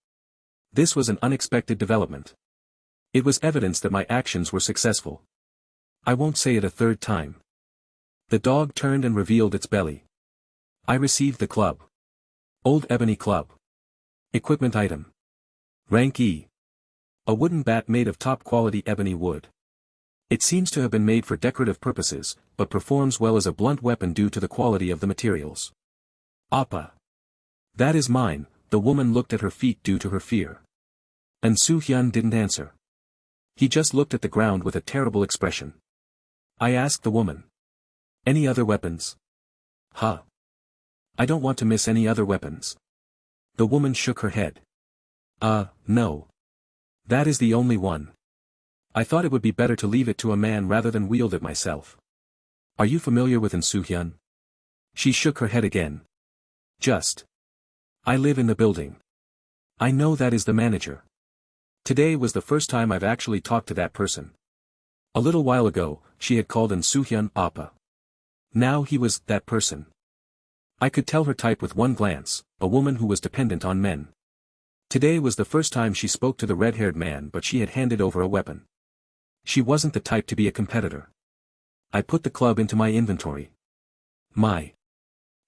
This was an unexpected development. It was evidence that my actions were successful. I won't say it a third time. The dog turned and revealed its belly. I received the club. Old ebony club. Equipment item. Rank E. A wooden bat made of top-quality ebony wood. It seems to have been made for decorative purposes, but performs well as a blunt weapon due to the quality of the materials. Appa. That is mine. The woman looked at her feet due to her fear. Soo-hyun didn't answer. He just looked at the ground with a terrible expression. I asked the woman. Any other weapons? Huh. I don't want to miss any other weapons. The woman shook her head. No. That is the only one. I thought it would be better to leave it to a man rather than wield it myself. Are you familiar with Soo-hyun? She shook her head again. Just. I live in the building. I know that is the manager. Today was the first time I've actually talked to that person. A little while ago, she had called Soo-hyun Appa. Now he was that person. I could tell her type with one glance, a woman who was dependent on men. Today was the first time she spoke to the red-haired man, but she had handed over a weapon. She wasn't the type to be a competitor. I put the club into my inventory.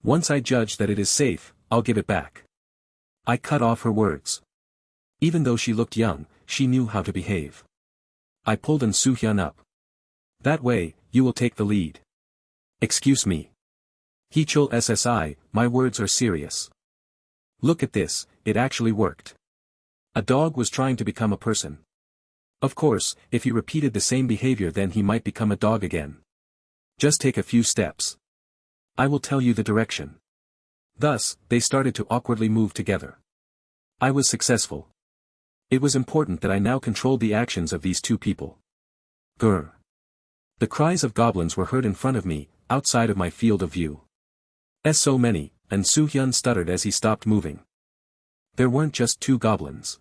Once I judge that it is safe, I'll give it back. I cut off her words. Even though she looked young, she knew how to behave. I pulled Soo-hyun up. That way, you will take the lead. Excuse me. Heechul SSI, my words are serious. Look at this, it actually worked. A dog was trying to become a person. Of course, if he repeated the same behavior, then he might become a dog again. Just take a few steps. I will tell you the direction. Thus, they started to awkwardly move together. I was successful. It was important that I now controlled the actions of these two people. Grr. The cries of goblins were heard in front of me, outside of my field of view. So many, and Soo-hyun stuttered as he stopped moving. There weren't just 2 goblins.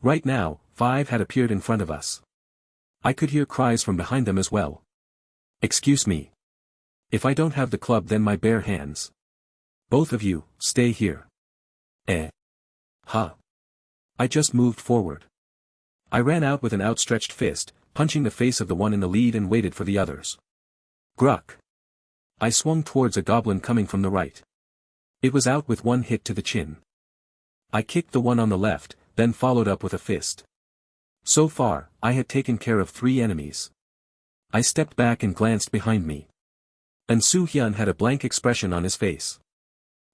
Right now, 5 had appeared in front of us. I could hear cries from behind them as well. Excuse me. If I don't have the club, then my bare hands. Both of you, stay here. Huh. I just moved forward. I ran out with an outstretched fist, punching the face of the one in the lead and waited for the others. Gruck. I swung towards a goblin coming from the right. It was out with 1 hit to the chin. I kicked the one on the left, then followed up with a fist. So far, I had taken care of 3 enemies. I stepped back and glanced behind me. And Soo-hyun had a blank expression on his face.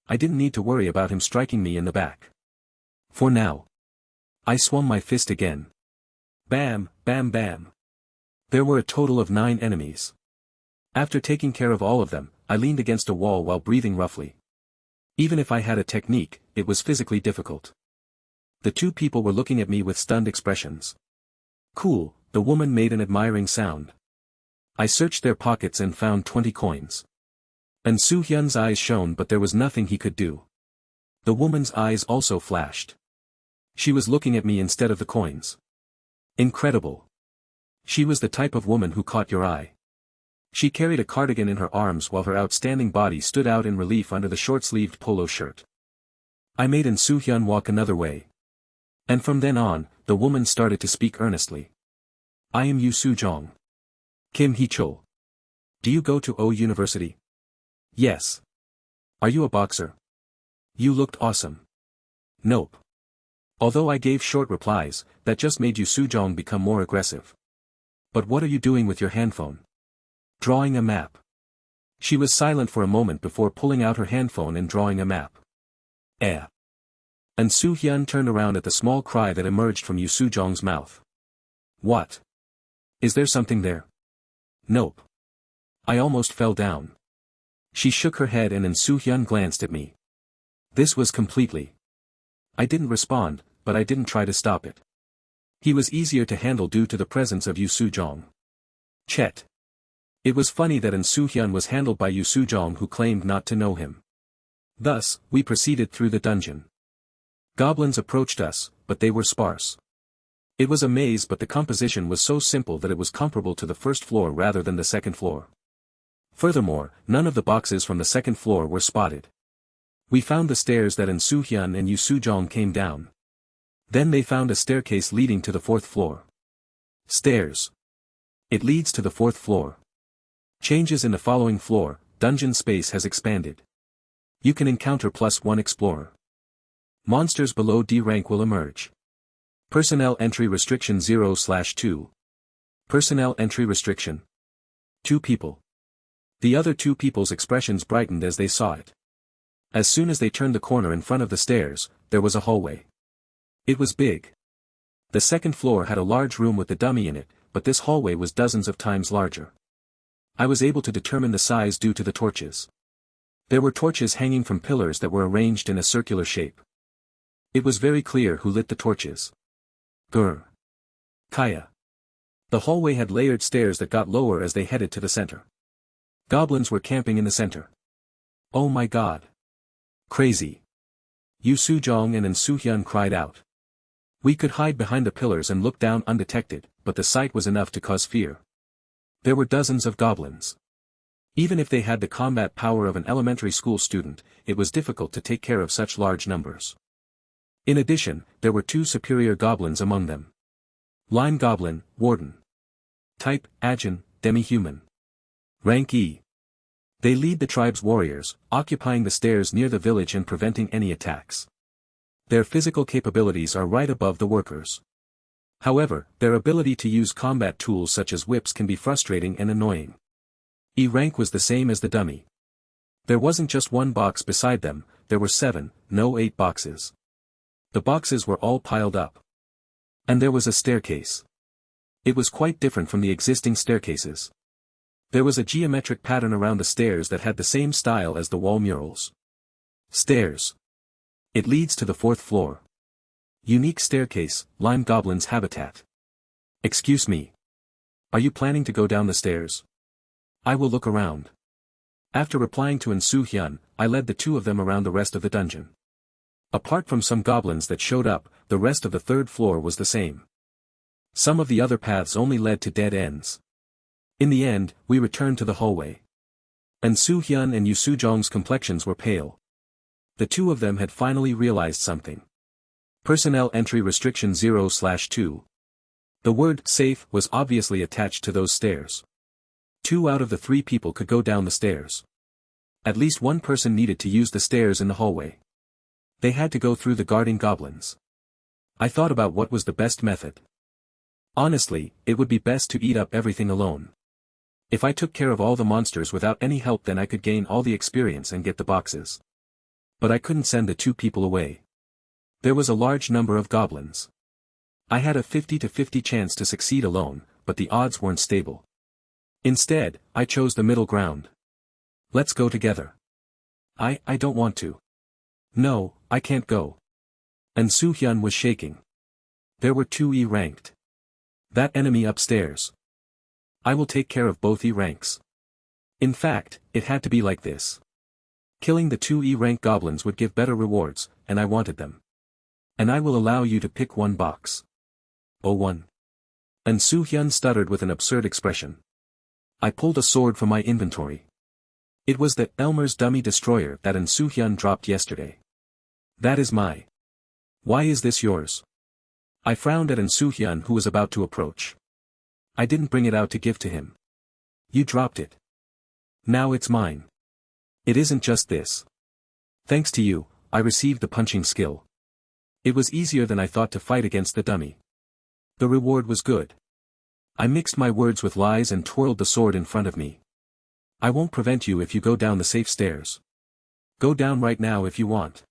I didn't need to worry about him striking me in the back. For now. I swung my fist again. Bam, bam, bam. There were a total of 9 enemies. After taking care of all of them, I leaned against a wall while breathing roughly. Even if I had a technique, it was physically difficult. The 2 people were looking at me with stunned expressions. Cool, the woman made an admiring sound. I searched their pockets and found 20 coins. And Soo-hyun's eyes shone, but there was nothing he could do. The woman's eyes also flashed. She was looking at me instead of the coins. Incredible. She was the type of woman who caught your eye. She carried a cardigan in her arms while her outstanding body stood out in relief under the short-sleeved polo shirt. I made Soo-hyun walk another way. And from then on, the woman started to speak earnestly. I am Yu Soo-jong. Kim Hee-chul. Do you go to O University? Yes. Are you a boxer? You looked awesome. Nope. Although I gave short replies, that just made Yu Soo-jong become more aggressive. But what are you doing with your handphone? Drawing a map. She was silent for a moment before pulling out her handphone and drawing a map. And Soo-hyun turned around at the small cry that emerged from Yu Soo-jong's mouth. What? Is there something there? Nope. I almost fell down. She shook her head and Soo-hyun glanced at me. This was completely. I didn't respond, but I didn't try to stop it. He was easier to handle due to the presence of Yu Soo-jong. Chet. It was funny that Soo-hyun was handled by Yu Soo-jong, who claimed not to know him. Thus, we proceeded through the dungeon. Goblins approached us, but they were sparse. It was a maze, but the composition was so simple that it was comparable to the first floor rather than the second floor. Furthermore, none of the boxes from the second floor were spotted. We found the stairs that Soo-hyun and Yu Soo-jong came down. Then they found a staircase leading to the 4th floor. Stairs. It leads to the 4th floor. Changes in the following floor, dungeon space has expanded. You can encounter +1 explorer. Monsters below D rank will emerge. Personnel entry restriction 0/2. Personnel entry restriction. 2 people. The other 2 people's expressions brightened as they saw it. As soon as they turned the corner in front of the stairs, there was a hallway. It was big. The second floor had a large room with the dummy in it, but this hallway was dozens of times larger. I was able to determine the size due to the torches. There were torches hanging from pillars that were arranged in a circular shape. It was very clear who lit the torches. Grr. Kaya. The hallway had layered stairs that got lower as they headed to the center. Goblins were camping in the center. Oh my god. Crazy. Yu Soo-jong and Soo-hyun cried out. We could hide behind the pillars and look down undetected, but the sight was enough to cause fear. There were dozens of goblins. Even if they had the combat power of an elementary school student, it was difficult to take care of such large numbers. In addition, there were 2 superior goblins among them. Line Goblin, Warden. Type, Ajin, Demi-human. Rank E. They lead the tribe's warriors, occupying the stairs near the village and preventing any attacks. Their physical capabilities are right above the workers. However, their ability to use combat tools such as whips can be frustrating and annoying. E rank was the same as the dummy. There wasn't just 1 box beside them, there were 7, no 8 boxes. The boxes were all piled up. And there was a staircase. It was quite different from the existing staircases. There was a geometric pattern around the stairs that had the same style as the wall murals. Stairs. It leads to the 4th floor. Unique staircase, lime goblin's habitat. Excuse me. Are you planning to go down the stairs? I will look around. After replying to Hyun, I led the two of them around the rest of the dungeon. Apart from some goblins that showed up, the rest of the third floor was the same. Some of the other paths only led to dead ends. In the end, we returned to the hallway. Hyun and Yusujong's complexions were pale. The two of them had finally realized something. Personnel entry restriction 0/2. The word safe was obviously attached to those stairs. 2 out of the 3 people could go down the stairs. At least one person needed to use the stairs in the hallway. They had to go through the guarding goblins. I thought about what was the best method. Honestly, it would be best to eat up everything alone. If I took care of all the monsters without any help, then I could gain all the experience and get the boxes. But I couldn't send the 2 people away. There was a large number of goblins. I had a 50-50 chance to succeed alone, but the odds weren't stable. Instead, I chose the middle ground. Let's go together. I don't want to. No, I can't go. And Hyun was shaking. There were 2 E ranked. That enemy upstairs. I will take care of both E ranks. In fact, it had to be like this. Killing the 2 E rank goblins would give better rewards, and I wanted them. And I will allow you to pick one box. Oh, one. And Hyun stuttered with an absurd expression. I pulled a sword from my inventory. It was the Elmer's dummy destroyer that Hyun dropped yesterday. That is my. Why is this yours? I frowned at Hyun, who was about to approach. I didn't bring it out to give to him. You dropped it. Now it's mine. It isn't just this. Thanks to you, I received the punching skill. It was easier than I thought to fight against the dummy. The reward was good. I mixed my words with lies and twirled the sword in front of me. I won't prevent you if you go down the safe stairs. Go down right now if you want.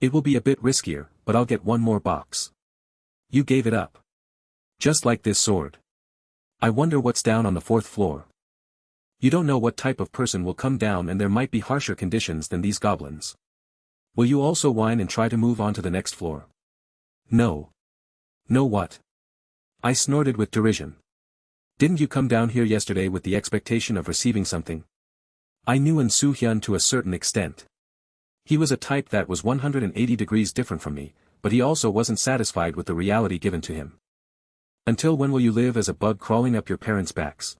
It will be a bit riskier, but I'll get one more box. You gave it up. Just like this sword. I wonder what's down on the 4th floor. You don't know what type of person will come down, and there might be harsher conditions than these goblins. Will you also whine and try to move on to the next floor? No. No what? I snorted with derision. Didn't you come down here yesterday with the expectation of receiving something? I knew Hyun to a certain extent. He was a type that was 180 degrees different from me, but he also wasn't satisfied with the reality given to him. Until when will you live as a bug crawling up your parents' backs?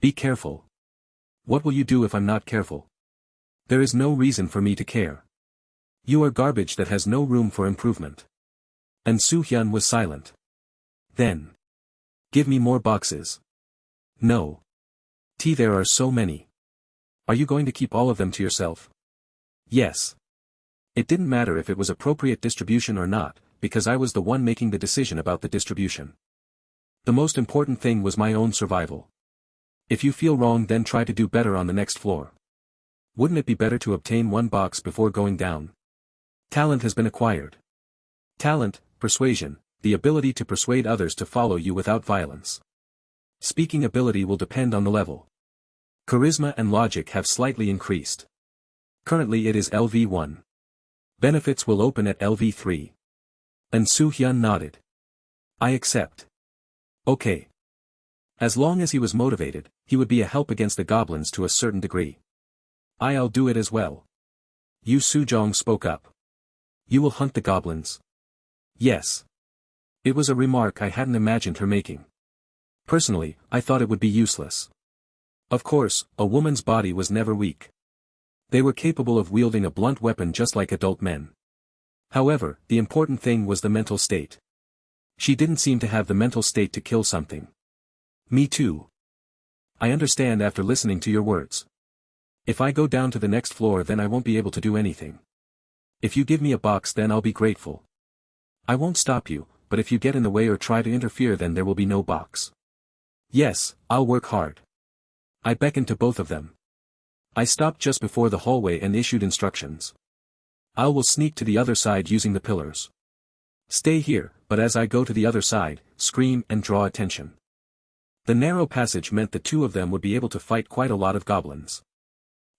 Be careful. What will you do if I'm not careful? There is no reason for me to care. You are garbage that has no room for improvement. And Hyun was silent. Then. Give me more boxes. No. There are so many. Are you going to keep all of them to yourself? Yes. It didn't matter if it was appropriate distribution or not, because I was the one making the decision about the distribution. The most important thing was my own survival. If you feel wrong, then try to do better on the next floor. Wouldn't it be better to obtain one box before going down? Talent has been acquired. Talent, persuasion, the ability to persuade others to follow you without violence. Speaking ability will depend on the level. Charisma and logic have slightly increased. Currently it is LV1. Benefits will open at LV3. And Hyun nodded. I accept. Okay. As long as he was motivated, he would be a help against the goblins to a certain degree. I'll do it as well. Yu Sujong spoke up. You will hunt the goblins? Yes. It was a remark I hadn't imagined her making. Personally, I thought it would be useless. Of course, a woman's body was never weak. They were capable of wielding a blunt weapon just like adult men. However, the important thing was the mental state. She didn't seem to have the mental state to kill something. Me too. I understand after listening to your words. If I go down to the next floor, then I won't be able to do anything. If you give me a box, then I'll be grateful. I won't stop you, but if you get in the way or try to interfere, then there will be no box. Yes, I'll work hard. I beckoned to both of them. I stopped just before the hallway and issued instructions. I will sneak to the other side using the pillars. Stay here, but as I go to the other side, scream and draw attention. The narrow passage meant the two of them would be able to fight quite a lot of goblins.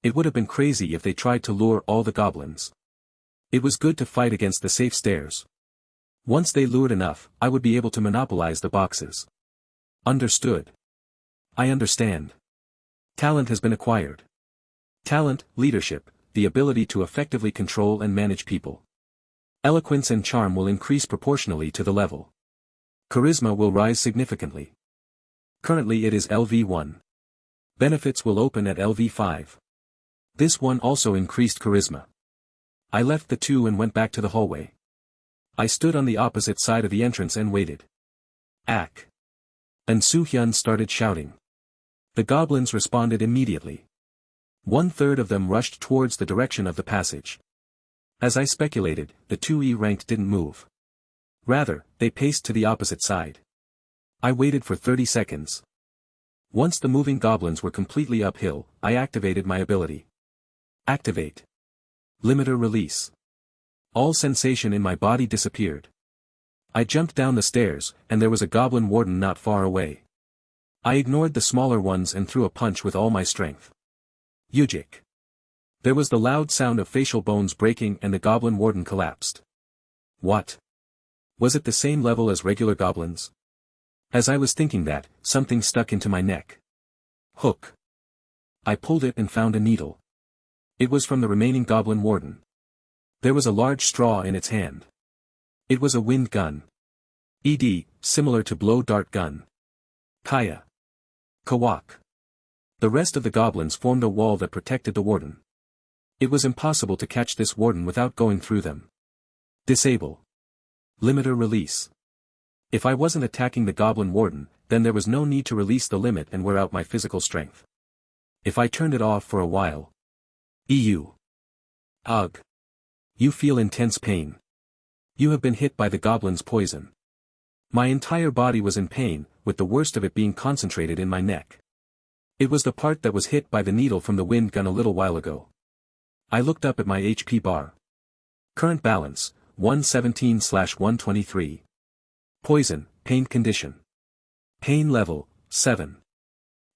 It would have been crazy if they tried to lure all the goblins. It was good to fight against the safe stairs. Once they lured enough, I would be able to monopolize the boxes. Understood. I understand. Talent has been acquired. Talent, leadership, the ability to effectively control and manage people. Eloquence and charm will increase proportionally to the level. Charisma will rise significantly. Currently it is LV1. Benefits will open at LV5. This one also increased charisma. I left the two and went back to the hallway. I stood on the opposite side of the entrance and waited. Ack! And Soo-hyun started shouting. The goblins responded immediately. 1/3 of them rushed towards the direction of the passage. As I speculated, the 2E ranked didn't move. Rather, they paced to the opposite side. I waited for 30 seconds. Once the moving goblins were completely uphill, I activated my ability. Activate. Limiter release. All sensation in my body disappeared. I jumped down the stairs, and there was a goblin warden not far away. I ignored the smaller ones and threw a punch with all my strength. Yujik. There was the loud sound of facial bones breaking and the goblin warden collapsed. What? Was it the same level as regular goblins? As I was thinking that, something stuck into my neck. Hook. I pulled it and found a needle. It was from the remaining goblin warden. There was a large straw in its hand. It was a wind gun. Similar to blow dart gun. Kaya. Kawak. The rest of the goblins formed a wall that protected the warden. It was impossible to catch this warden without going through them. Disable. Limiter release. If I wasn't attacking the goblin warden, then there was no need to release the limit and wear out my physical strength. If I turned it off for a while. Ugh. You feel intense pain. You have been hit by the goblin's poison. My entire body was in pain, with the worst of it being concentrated in my neck. It was the part that was hit by the needle from the wind gun a little while ago. I looked up at my HP bar. Current balance, 117/123. Poison, pain condition. Pain level, 7.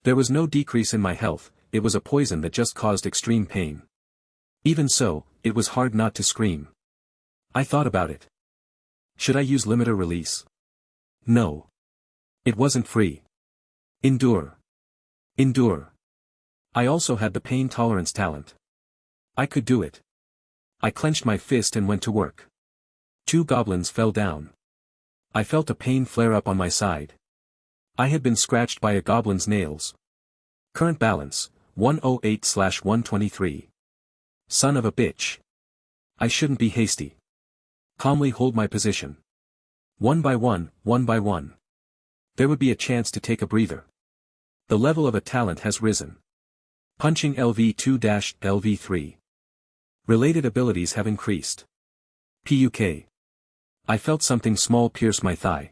There was no decrease in my health, it was a poison that just caused extreme pain. Even so, it was hard not to scream. I thought about it. Should I use limiter release? No. It wasn't free. Endure. Endure. I also had the pain tolerance talent. I could do it. I clenched my fist and went to work. 2 goblins fell down. I felt a pain flare up on my side. I had been scratched by a goblin's nails. Current balance, 108/123. Son of a bitch. I shouldn't be hasty. Calmly hold my position. One by one. There would be a chance to take a breather. The level of a talent has risen. Punching LV2-LV3. Related abilities have increased. PUK. I felt something small pierce my thigh.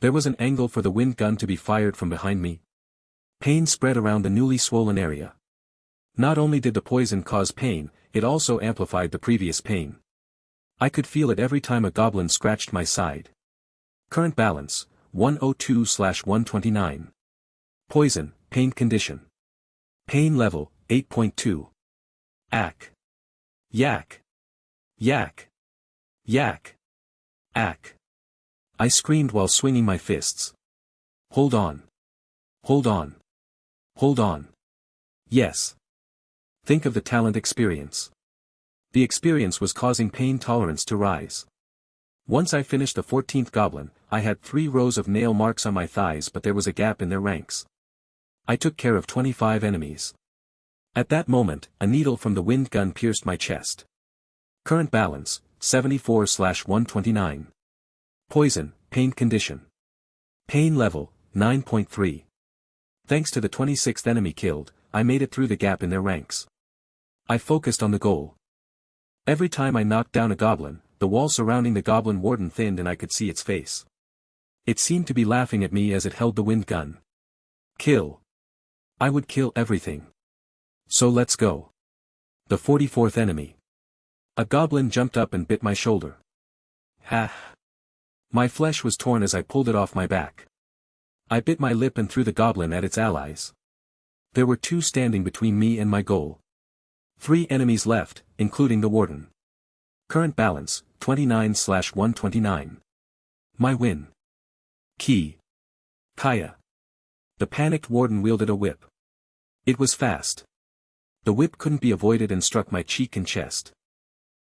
There was an angle for the wind gun to be fired from behind me. Pain spread around the newly swollen area. Not only did the poison cause pain, it also amplified the previous pain. I could feel it every time a goblin scratched my side. Current balance, 102/129. Poison, pain condition. Pain level, 8.2. Ack. Yak. Yak. Yak. Ack. I screamed while swinging my fists. Hold on. Hold on. Hold on. Yes. Think of the talent experience. The experience was causing pain tolerance to rise. Once I finished the 14th goblin, I had 3 rows of nail marks on my thighs, but there was a gap in their ranks. I took care of 25 enemies. At that moment, a needle from the wind gun pierced my chest. Current balance, 74/129. Poison, pain condition. Pain level, 9.3. Thanks to the 26th enemy killed, I made it through the gap in their ranks. I focused on the goal. Every time I knocked down a goblin, the wall surrounding the goblin warden thinned and I could see its face. It seemed to be laughing at me as it held the wind gun. Kill. I would kill everything. So let's go. The 44th enemy. A goblin jumped up and bit my shoulder. Ha! My flesh was torn as I pulled it off my back. I bit my lip and threw the goblin at its allies. There were 2 standing between me and my goal. 3 enemies left, including the warden. Current balance, 29/129. My win. Key. Kaya. The panicked warden wielded a whip. It was fast. The whip couldn't be avoided and struck my cheek and chest.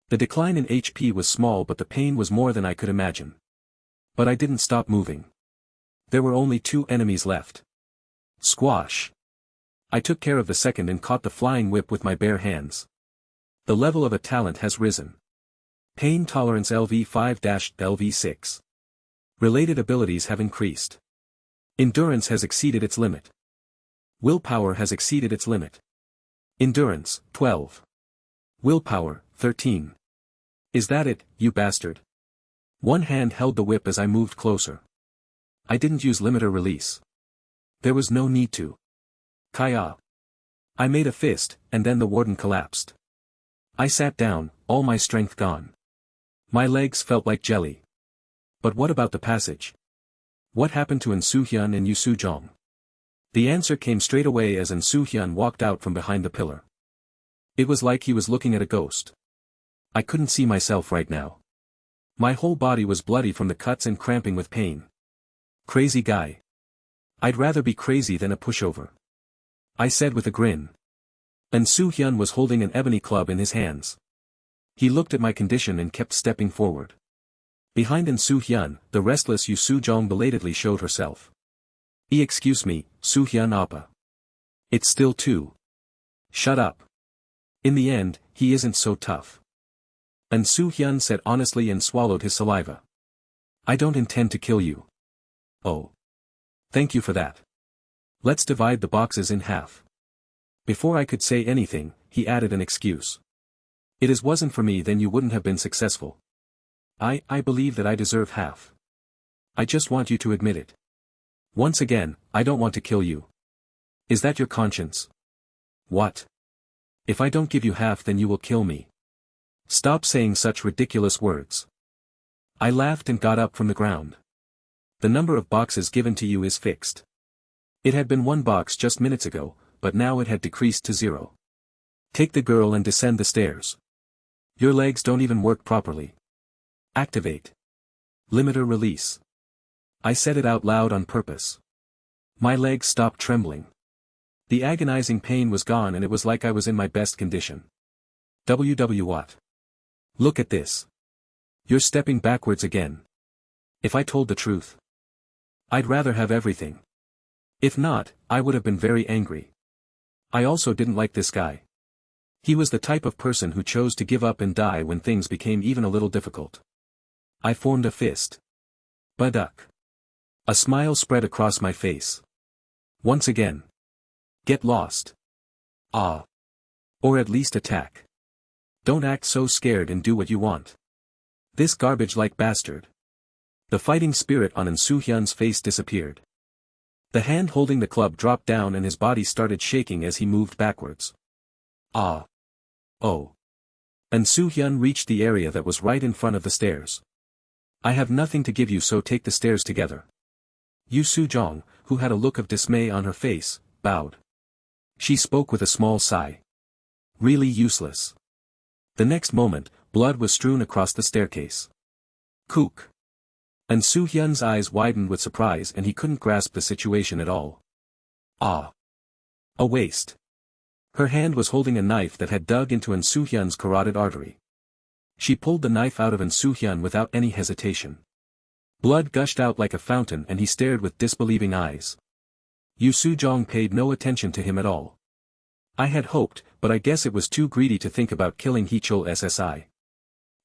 The decline in HP was small, but the pain was more than I could imagine. But I didn't stop moving. There were only 2 enemies left. Squash. I took care of the second and caught the flying whip with my bare hands. The level of a talent has risen. Pain tolerance LV5-LV6. Related abilities have increased. Endurance has exceeded its limit. Willpower has exceeded its limit. Endurance, 12. Willpower, 13. Is that it, you bastard? One hand held the whip as I moved closer. I didn't use limiter release. There was no need to. Kaya. I made a fist, and then the warden collapsed. I sat down, all my strength gone. My legs felt like jelly. But what about the passage? What happened to Hyun and Yusujong? The answer came straight away as Hyun walked out from behind the pillar. It was like he was looking at a ghost. I couldn't see myself right now. My whole body was bloody from the cuts and cramping with pain. Crazy guy. I'd rather be crazy than a pushover. I said with a grin. Hyun was holding an ebony club in his hands. He looked at my condition and kept stepping forward. Behind Hyun, the restless Yusujong belatedly showed herself. Excuse me, Soo-hyun appa. It's still 2. Shut up. In the end, he isn't so tough. And Soo-hyun said honestly and swallowed his saliva. I don't intend to kill you. Oh. Thank you for that. Let's divide the boxes in half. Before I could say anything, he added an excuse. It wasn't for me, then you wouldn't have been successful. I believe that I deserve half. I just want you to admit it. Once again, I don't want to kill you. Is that your conscience? What? If I don't give you half, then you will kill me. Stop saying such ridiculous words. I laughed and got up from the ground. The number of boxes given to you is fixed. It had been 1 box just minutes ago, but now it had decreased to 0. Take the girl and descend the stairs. Your legs don't even work properly. Activate. Limiter release. I said it out loud on purpose. My legs stopped trembling. The agonizing pain was gone and it was like I was in my best condition. What? Look at this. You're stepping backwards again. If I told the truth, I'd rather have everything. If not, I would have been very angry. I also didn't like this guy. He was the type of person who chose to give up and die when things became even a little difficult. I formed a fist. Baduck. A smile spread across my face. Once again. Get lost. Ah. Or at least attack. Don't act so scared and do what you want. This garbage-like bastard. The fighting spirit on Soo-hyun's face disappeared. The hand holding the club dropped down and his body started shaking as he moved backwards. Ah. Oh. And Soo-hyun reached the area that was right in front of the stairs. I have nothing to give you, so take the stairs together. Yusujong, who had a look of dismay on her face, bowed. She spoke with a small sigh. Really useless. The next moment, blood was strewn across the staircase. Kook. And Soo-hyun's eyes widened with surprise and he couldn't grasp the situation at all. Ah. A waste. Her hand was holding a knife that had dug into Soo-hyun's carotid artery. She pulled the knife out of Soo-hyun without any hesitation. Blood gushed out like a fountain and he stared with disbelieving eyes. Yusujong paid no attention to him at all. I had hoped, but I guess it was too greedy to think about killing Heechul SSI.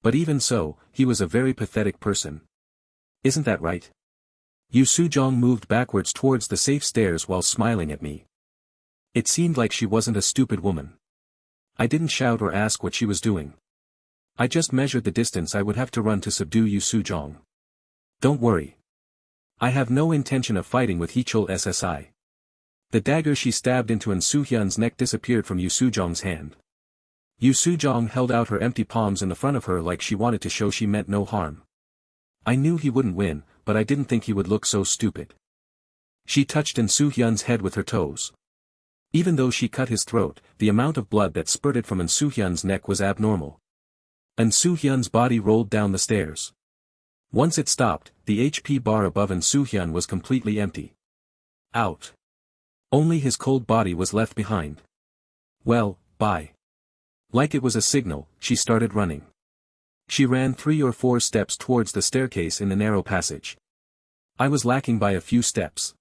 But even so, he was a very pathetic person. Isn't that right? Yusujong moved backwards towards the safe stairs while smiling at me. It seemed like she wasn't a stupid woman. I didn't shout or ask what she was doing. I just measured the distance I would have to run to subdue Yusujong. Don't worry. I have no intention of fighting with Heechul SSI. The dagger she stabbed into Soo-hyun's neck disappeared from Yusujong's hand. Yusujong held out her empty palms in the front of her like she wanted to show she meant no harm. I knew he wouldn't win, but I didn't think he would look so stupid. She touched Soo-hyun's head with her toes. Even though she cut his throat, the amount of blood that spurted from Soo-hyun's neck was abnormal. Soo-hyun's body rolled down the stairs. Once it stopped, the HP bar above and Soo-hyun was completely empty. Out. Only his cold body was left behind. Well, bye. Like it was a signal, she started running. She ran 3 or 4 steps towards the staircase in the narrow passage. I was lacking by a few steps.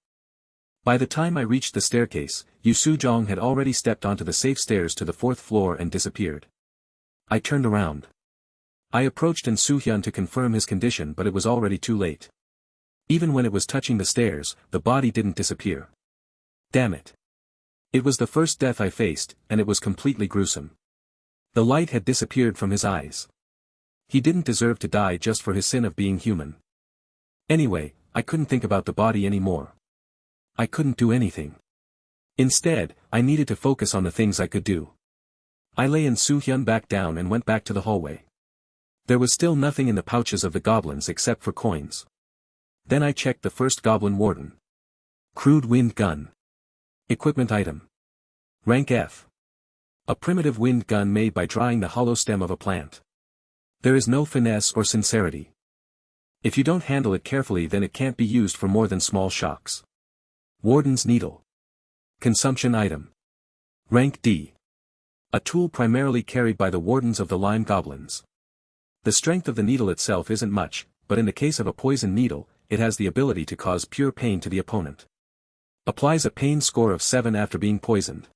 By the time I reached the staircase, Yu Soo-jong had already stepped onto the safe stairs to the 4th floor and disappeared. I turned around. I approached and Soo-hyun to confirm his condition, but it was already too late. Even when it was touching the stairs, the body didn't disappear. Damn it. It was the first death I faced, and it was completely gruesome. The light had disappeared from his eyes. He didn't deserve to die just for his sin of being human. Anyway, I couldn't think about the body anymore. I couldn't do anything. Instead, I needed to focus on the things I could do. I lay in Soo-hyun back down and went back to the hallway. There was still nothing in the pouches of the goblins except for coins. Then I checked the first goblin warden. Crude wind gun. Equipment item. Rank F. A primitive wind gun made by drying the hollow stem of a plant. There is no finesse or sincerity. If you don't handle it carefully, then it can't be used for more than small shocks. Warden's needle. Consumption item. Rank D. A tool primarily carried by the wardens of the lime goblins. The strength of the needle itself isn't much, but in the case of a poison needle, it has the ability to cause pure pain to the opponent. Applies a pain score of 7 after being poisoned.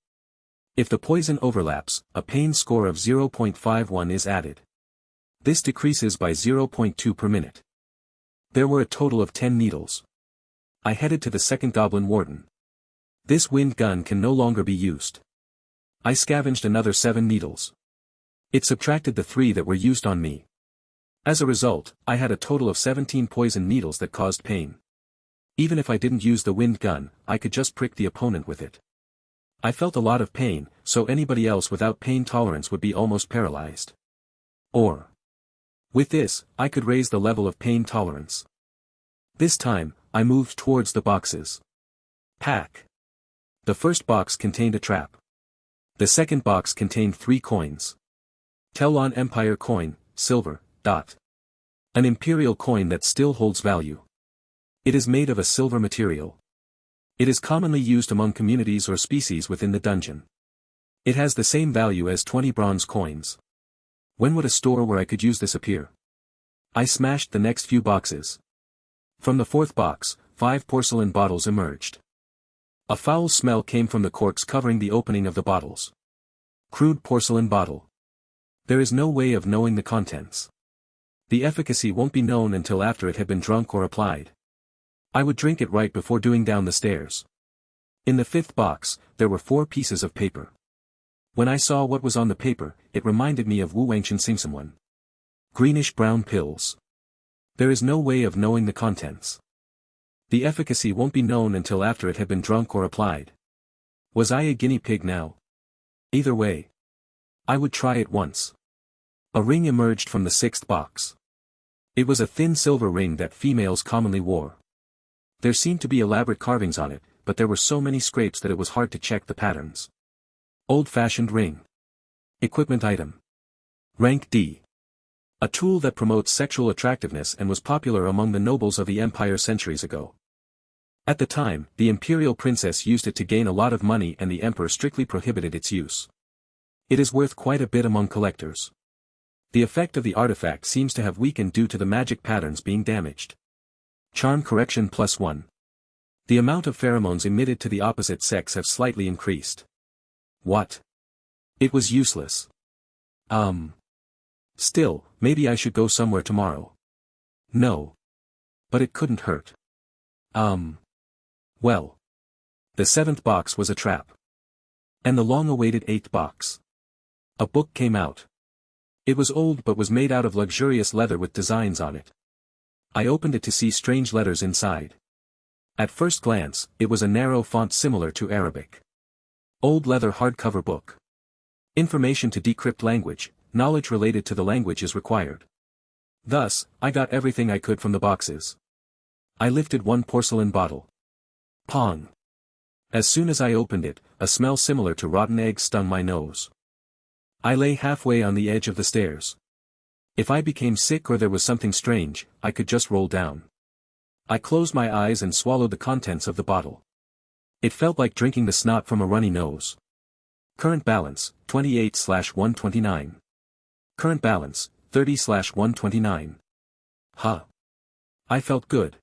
If the poison overlaps, a pain score of 0.51 is added. This decreases by 0.2 per minute. There were a total of 10 needles. I headed to the second goblin warden. This wind gun can no longer be used. I scavenged another 7 needles. It subtracted the 3 that were used on me. As a result, I had a total of 17 poison needles that caused pain. Even if I didn't use the wind gun, I could just prick the opponent with it. I felt a lot of pain, so anybody else without pain tolerance would be almost paralyzed. Or, with this, I could raise the level of pain tolerance. This time, I moved towards the boxes. Pack. The first box contained a trap. The second box contained 3 coins. Telon Empire coin, silver. An imperial coin that still holds value. It is made of a silver material. It is commonly used among communities or species within the dungeon. It has the same value as 20 bronze coins. When would a store where I could use this appear? I smashed the next few boxes. From the 4th box, 5 porcelain bottles emerged. A foul smell came from the corks covering the opening of the bottles. Crude porcelain bottle. There is no way of knowing the contents. The efficacy won't be known until after it had been drunk or applied. I would drink it right before doing down the stairs. In the 5th box, there were 4 pieces of paper. When I saw what was on the paper, it reminded me of Wu Wangchen Singsamwan. Greenish-brown pills. There is no way of knowing the contents. The efficacy won't be known until after it had been drunk or applied. Was I a guinea pig now? Either way. I would try it once. A ring emerged from the 6th box. It was a thin silver ring that females commonly wore. There seemed to be elaborate carvings on it, but there were so many scrapes that it was hard to check the patterns. Old-fashioned ring. Equipment item. Rank D. A tool that promotes sexual attractiveness and was popular among the nobles of the empire centuries ago. At the time, the imperial princess used it to gain a lot of money and the emperor strictly prohibited its use. It is worth quite a bit among collectors. The effect of the artifact seems to have weakened due to the magic patterns being damaged. Charm correction +1. The amount of pheromones emitted to the opposite sex have slightly increased. What? It was useless. Still, maybe I should go somewhere tomorrow. No. But it couldn't hurt. Well. The 7th box was a trap. And the long-awaited 8th box. A book came out. It was old but was made out of luxurious leather with designs on it. I opened it to see strange letters inside. At first glance, it was a narrow font similar to Arabic. Old leather hardcover book. Information to decrypt language, knowledge related to the language is required. Thus, I got everything I could from the boxes. I lifted one porcelain bottle. Pong. As soon as I opened it, a smell similar to rotten eggs stung my nose. I lay halfway on the edge of the stairs. If I became sick or there was something strange, I could just roll down. I closed my eyes and swallowed the contents of the bottle. It felt like drinking the snot from a runny nose. Current balance, 28/129. Current balance, 30/129. Huh. I felt good.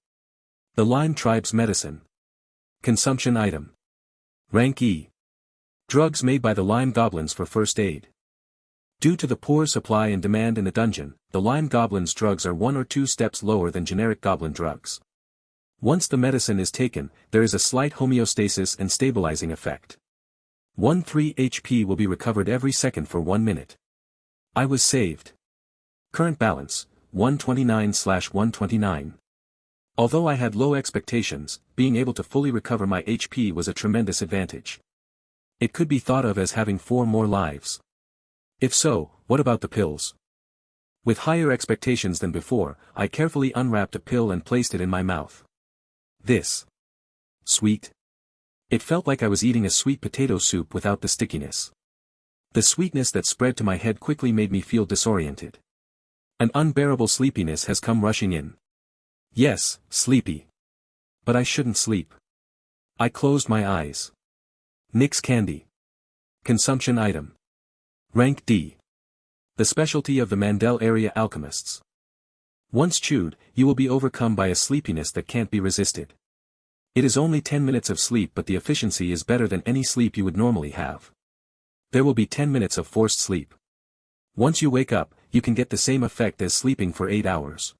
The Lime Tribe's medicine. Consumption item. Rank E. Drugs made by the Lime Goblins for first aid. Due to the poor supply and demand in the dungeon, the Lime Goblins' drugs are 1 or 2 steps lower than generic goblin drugs. Once the medicine is taken, there is a slight homeostasis and stabilizing effect. 1-3 HP will be recovered every second for 1 minute. I was saved. Current balance, 129/129. Although I had low expectations, being able to fully recover my HP was a tremendous advantage. It could be thought of as having 4 more lives. If so, what about the pills? With higher expectations than before, I carefully unwrapped a pill and placed it in my mouth. This. Sweet. It felt like I was eating a sweet potato soup without the stickiness. The sweetness that spread to my head quickly made me feel disoriented. An unbearable sleepiness has come rushing in. Yes, sleepy. But I shouldn't sleep. I closed my eyes. Nix candy. Consumption item. Rank D. The specialty of the Mandel area alchemists. Once chewed, you will be overcome by a sleepiness that can't be resisted. It is only 10 minutes of sleep, but the efficiency is better than any sleep you would normally have. There will be 10 minutes of forced sleep. Once you wake up, you can get the same effect as sleeping for 8 hours.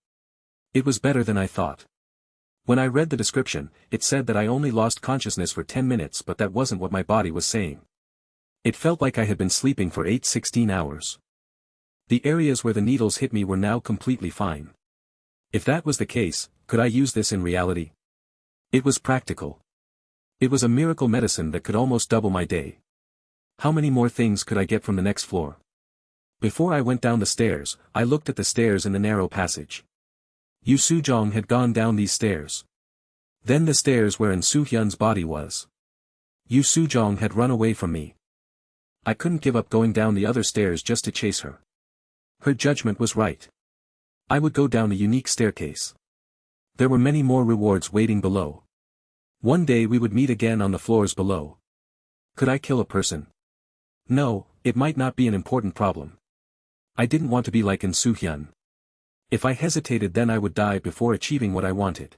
It was better than I thought. When I read the description, it said that I only lost consciousness for 10 minutes, but that wasn't what my body was saying. It felt like I had been sleeping for 16 hours. The areas where the needles hit me were now completely fine. If that was the case, could I use this in reality? It was practical. It was a miracle medicine that could almost double my day. How many more things could I get from the next floor? Before I went down the stairs, I looked at the stairs in the narrow passage. Yu Sujong had gone down these stairs. Then the stairs wherein Su Hyun's body was. Yu Sujong had run away from me. I couldn't give up going down the other stairs just to chase her. Her judgment was right. I would go down a unique staircase. There were many more rewards waiting below. One day we would meet again on the floors below. Could I kill a person? No, it might not be an important problem. I didn't want to be like in Su Hyun. If I hesitated, then I would die before achieving what I wanted.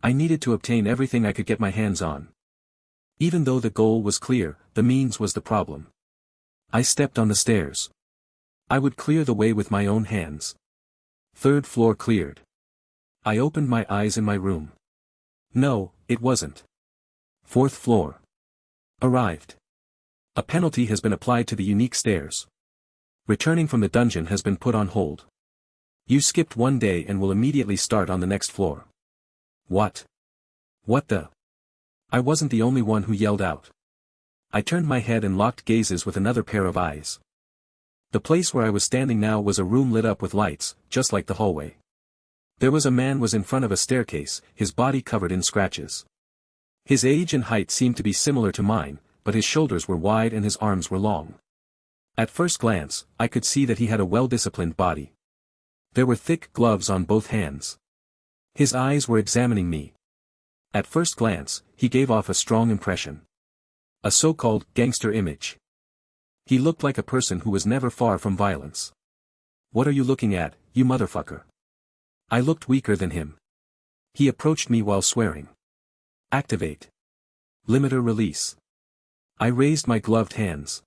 I needed to obtain everything I could get my hands on. Even though the goal was clear, the means was the problem. I stepped on the stairs. I would clear the way with my own hands. 3rd floor cleared. I opened my eyes in my room. No, it wasn't. 4th floor. Arrived. A penalty has been applied to the unique stairs. Returning from the dungeon has been put on hold. You skipped 1 day and will immediately start on the next floor. What? What the? I wasn't the only one who yelled out. I turned my head and locked gazes with another pair of eyes. The place where I was standing now was a room lit up with lights, just like the hallway. There was a man in front of a staircase, his body covered in scratches. His age and height seemed to be similar to mine, but his shoulders were wide and his arms were long. At first glance, I could see that he had a well-disciplined body. There were thick gloves on both hands. His eyes were examining me. At first glance, he gave off a strong impression. A so-called gangster image. He looked like a person who was never far from violence. What are you looking at, you motherfucker? I looked weaker than him. He approached me while swearing. Activate. Limiter release. I raised my gloved hands.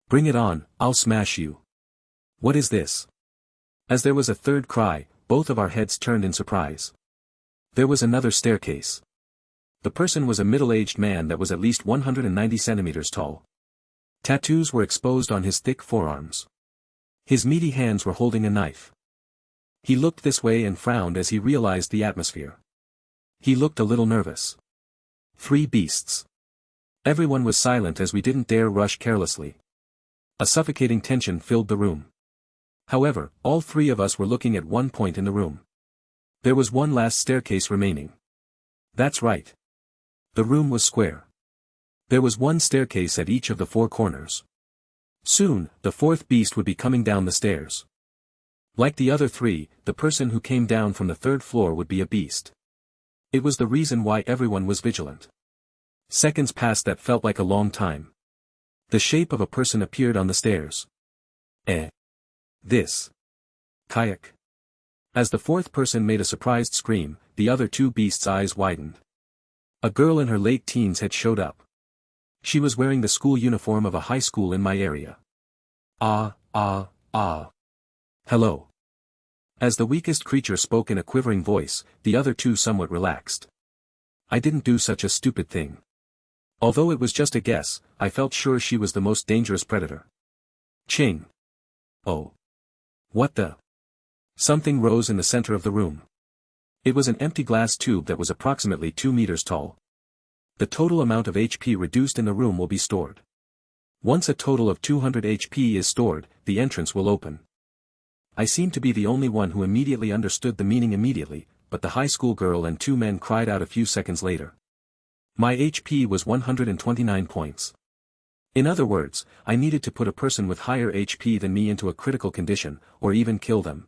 Bring it on, I'll smash you. What is this? As there was a third cry, both of our heads turned in surprise. There was another staircase. The person was a middle-aged man that was at least 190 centimeters tall. Tattoos were exposed on his thick forearms. His meaty hands were holding a knife. He looked this way and frowned as he realized the atmosphere. He looked a little nervous. 3 beasts. Everyone was silent as we didn't dare rush carelessly. A suffocating tension filled the room. However, all 3 of us were looking at one point in the room. There was one last staircase remaining. That's right. The room was square. There was one staircase at each of the 4 corners. Soon, the 4th beast would be coming down the stairs. Like the other three, the person who came down from the third floor would be a beast. It was the reason why everyone was vigilant. Seconds passed that felt like a long time. The shape of a person appeared on the stairs. This. Kayak. As the fourth person made a surprised scream, the other two beasts' eyes widened. A girl in her late teens had showed up. She was wearing the school uniform of a high school in my area. Hello. As the weakest creature spoke in a quivering voice, the other two somewhat relaxed. I didn't do such a stupid thing. Although it was just a guess, I felt sure she was the most dangerous predator. Ching. Oh. What the? Something rose in the center of the room. It was an empty glass tube that was approximately 2 meters tall. The total amount of HP reduced in the room will be stored. Once a total of 200 HP is stored, the entrance will open. I seemed to be the only one who immediately understood the meaning immediately, but the high school girl and two men cried out a few seconds later. My HP was 129 points. In other words, I needed to put a person with higher HP than me into a critical condition, or even kill them.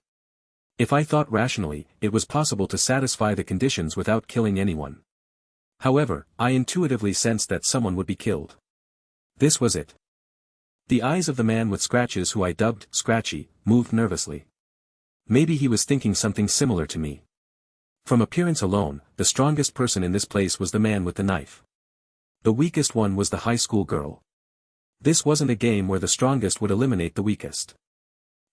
If I thought rationally, it was possible to satisfy the conditions without killing anyone. However, I intuitively sensed that someone would be killed. This was it. The eyes of the man with scratches, who I dubbed Scratchy, moved nervously. Maybe he was thinking something similar to me. From appearance alone, the strongest person in this place was the man with the knife. The weakest one was the high school girl. This wasn't a game where the strongest would eliminate the weakest.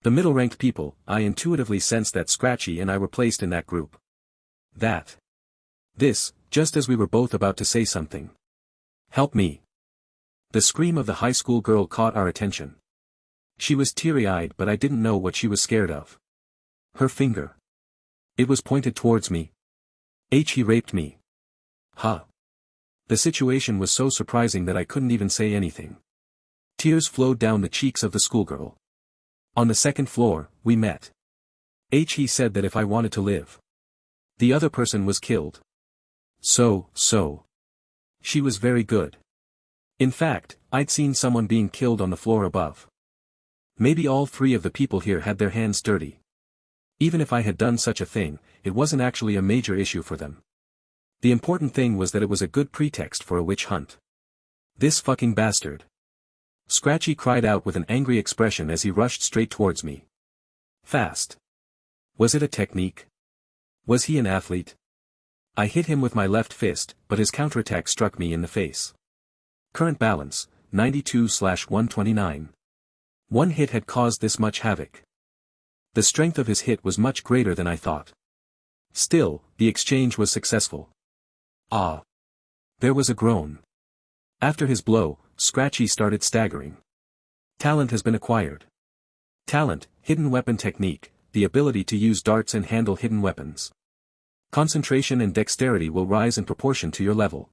The middle-ranked people, I intuitively sensed that Scratchy and I were placed in that group. This, just as we were both about to say something. Help me. The scream of the high school girl caught our attention. She was teary-eyed, but I didn't know what she was scared of. Her finger. It was pointed towards me. He raped me. Huh. The situation was so surprising that I couldn't even say anything. Tears flowed down the cheeks of the schoolgirl. On the second floor, we met. He said that if I wanted to live. The other person was killed. So. She was very good. In fact, I'd seen someone being killed on the floor above. Maybe all three of the people here had their hands dirty. Even if I had done such a thing, it wasn't actually a major issue for them. The important thing was that it was a good pretext for a witch hunt. This fucking bastard. Scratchy cried out with an angry expression as he rushed straight towards me. Fast. Was it a technique? Was he an athlete? I hit him with my left fist, but his counterattack struck me in the face. Current balance, 92/129. One hit had caused this much havoc. The strength of his hit was much greater than I thought. Still, the exchange was successful. There was a groan. After his blow, Scratchy started staggering. Talent has been acquired. Talent, hidden weapon technique, the ability to use darts and handle hidden weapons. Concentration and dexterity will rise in proportion to your level.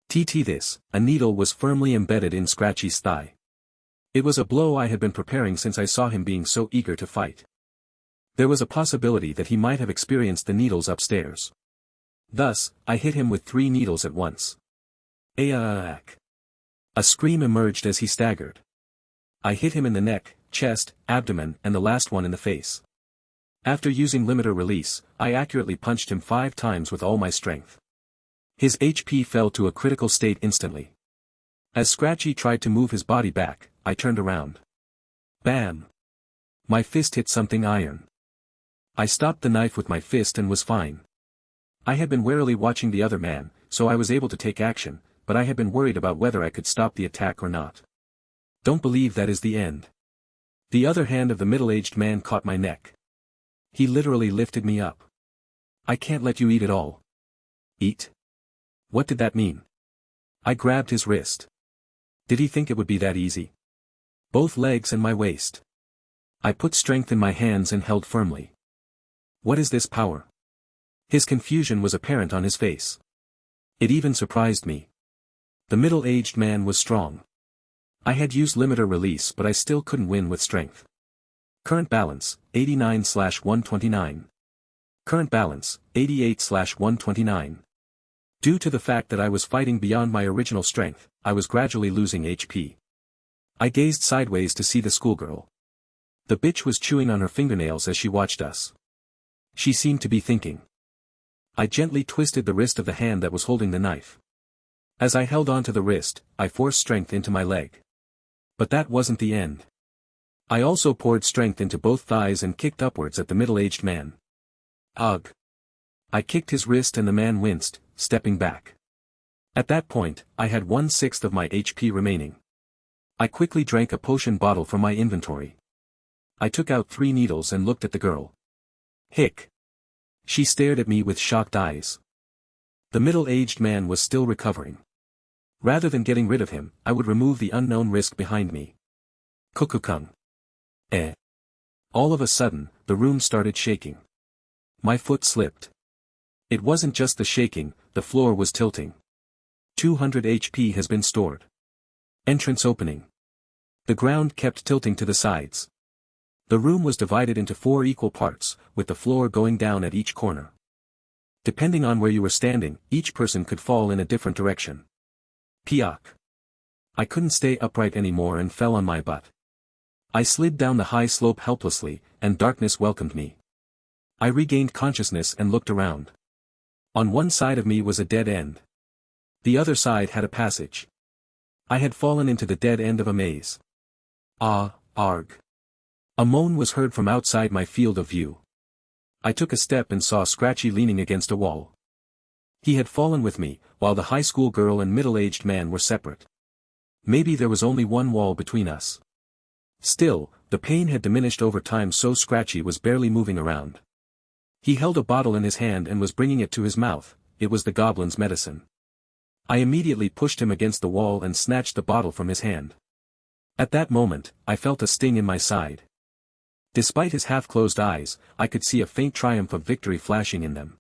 This, a needle was firmly embedded in Scratchy's thigh. It was a blow I had been preparing since I saw him being so eager to fight. There was a possibility that he might have experienced the needles upstairs. Thus, I hit him with 3 needles at once. A scream emerged as he staggered. I hit him in the neck, chest, abdomen, and the last one in the face. After using limiter release, I accurately punched him 5 times with all my strength. His HP fell to a critical state instantly. As Scratchy tried to move his body back, I turned around. Bam! My fist hit something iron. I stopped the knife with my fist and was fine. I had been warily watching the other man, so I was able to take action, but I had been worried about whether I could stop the attack or not. Don't believe that is the end. The other hand of the middle-aged man caught my neck. He literally lifted me up. I can't let you eat it all. Eat? What did that mean? I grabbed his wrist. Did he think it would be that easy? Both legs and my waist. I put strength in my hands and held firmly. What is this power? His confusion was apparent on his face. It even surprised me. The middle-aged man was strong. I had used limiter release, but I still couldn't win with strength. Current balance, 89/129. Current balance, 88/129. Due to the fact that I was fighting beyond my original strength, I was gradually losing HP. I gazed sideways to see the schoolgirl. The bitch was chewing on her fingernails as she watched us. She seemed to be thinking. I gently twisted the wrist of the hand that was holding the knife. As I held onto the wrist, I forced strength into my leg. But that wasn't the end. I also poured strength into both thighs and kicked upwards at the middle-aged man. Ugh. I kicked his wrist and the man winced, stepping back. At that point, I had 1/6 of my HP remaining. I quickly drank a potion bottle from my inventory. I took out 3 needles and looked at the girl. Hick. She stared at me with shocked eyes. The middle-aged man was still recovering. Rather than getting rid of him, I would remove the unknown risk behind me. Kukukung. All of a sudden, the room started shaking. My foot slipped. It wasn't just the shaking, the floor was tilting. 200 HP has been stored. Entrance opening. The ground kept tilting to the sides. The room was divided into 4 equal parts, with the floor going down at each corner. Depending on where you were standing, each person could fall in a different direction. Piak. I couldn't stay upright anymore and fell on my butt. I slid down the high slope helplessly, and darkness welcomed me. I regained consciousness and looked around. On one side of me was a dead end. The other side had a passage. I had fallen into the dead end of a maze. Ah, arg. A moan was heard from outside my field of view. I took a step and saw Scratchy leaning against a wall. He had fallen with me, while the high school girl and middle-aged man were separate. Maybe there was only one wall between us. Still, the pain had diminished over time, so Scratchy was barely moving around. He held a bottle in his hand and was bringing it to his mouth. It was the goblin's medicine. I immediately pushed him against the wall and snatched the bottle from his hand. At that moment, I felt a sting in my side. Despite his half-closed eyes, I could see a faint triumph of victory flashing in them.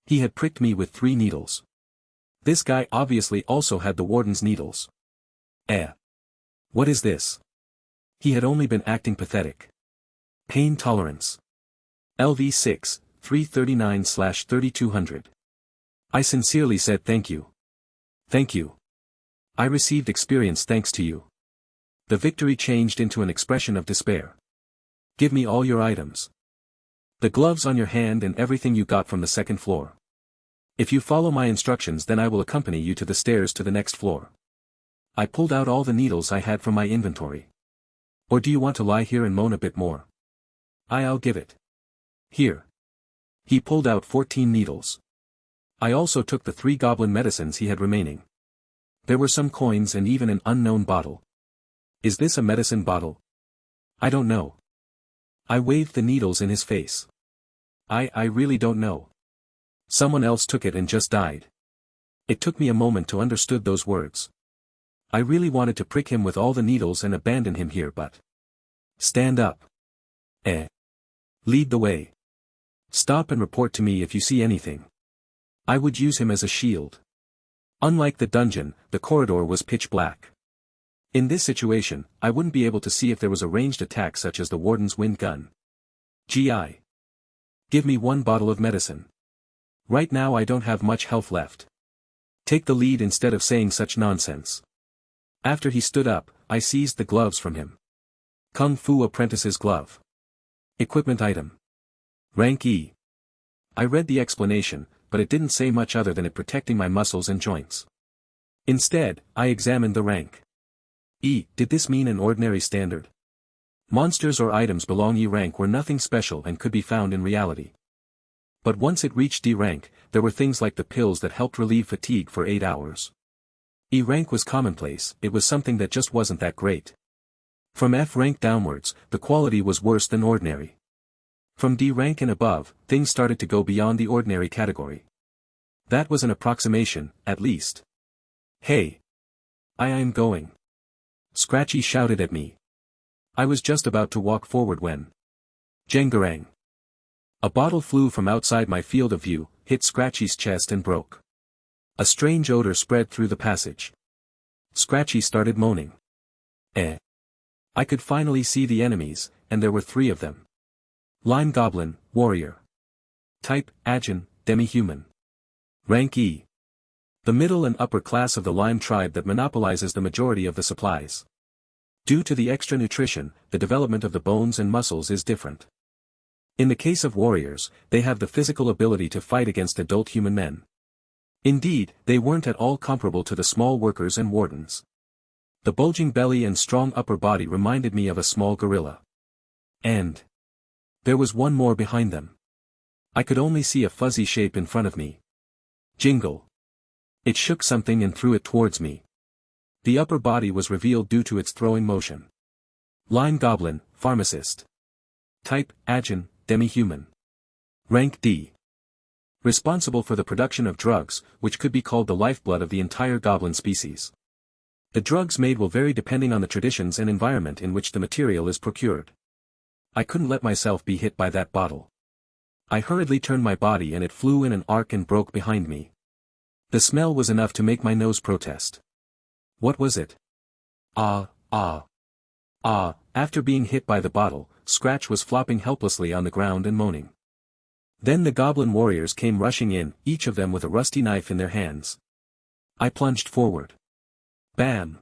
He had pricked me with 3 needles. This guy obviously also had the warden's needles. What is this? He had only been acting pathetic. Pain tolerance. LV6, 339/3200. I sincerely said thank you. Thank you. I received experience thanks to you. The victory changed into an expression of despair. Give me all your items. The gloves on your hand and everything you got from the 2nd floor. If you follow my instructions, then I will accompany you to the stairs to the next floor. I pulled out all the needles I had from my inventory. Or do you want to lie here and moan a bit more? I'll give it. Here. He pulled out 14 needles. I also took the 3 goblin medicines he had remaining. There were some coins and even an unknown bottle. Is this a medicine bottle? I don't know. I waved the needles in his face. I really don't know. Someone else took it and just died. It took me a moment to understand those words. I really wanted to prick him with all the needles and abandon him here, but... Stand up. Lead the way. Stop and report to me if you see anything. I would use him as a shield. Unlike the dungeon, the corridor was pitch black. In this situation, I wouldn't be able to see if there was a ranged attack such as the warden's wind gun. GI. Give me 1 bottle of medicine. Right now I don't have much health left. Take the lead instead of saying such nonsense. After he stood up, I seized the gloves from him. Kung Fu Apprentice's glove. Equipment item. Rank E. I read the explanation, but it didn't say much other than it protecting my muscles and joints. Instead, I examined the rank. E. Did this mean an ordinary standard? Monsters or items below E rank were nothing special and could be found in reality. But once it reached D rank, there were things like the pills that helped relieve fatigue for 8 hours. E rank was commonplace, it was something that just wasn't that great. From F rank downwards, the quality was worse than ordinary. From D rank and above, things started to go beyond the ordinary category. That was an approximation, at least. Hey! I am going. Scratchy shouted at me. I was just about to walk forward when... Jengarang. A bottle flew from outside my field of view, hit Scratchy's chest and broke. A strange odor spread through the passage. Scratchy started moaning. I could finally see the enemies, and there were 3 of them. Lime Goblin, Warrior. Type, Ajin, Demi-Human. Rank E. The middle and upper class of the Lime tribe that monopolizes the majority of the supplies. Due to the extra nutrition, the development of the bones and muscles is different. In the case of warriors, they have the physical ability to fight against adult human men. Indeed, they weren't at all comparable to the small workers and wardens. The bulging belly and strong upper body reminded me of a small gorilla. And there was one more behind them. I could only see a fuzzy shape in front of me. Jingle. It shook something and threw it towards me. The upper body was revealed due to its throwing motion. Line Goblin, Pharmacist. Type, Agin, Demi-Human. Rank D. Responsible for the production of drugs, which could be called the lifeblood of the entire goblin species. The drugs made will vary depending on the traditions and environment in which the material is procured. I couldn't let myself be hit by that bottle. I hurriedly turned my body and it flew in an arc and broke behind me. The smell was enough to make my nose protest. What was it? Ah. After being hit by the bottle, Scratch was flopping helplessly on the ground and moaning. Then the goblin warriors came rushing in, each of them with a rusty knife in their hands. I plunged forward. Bam!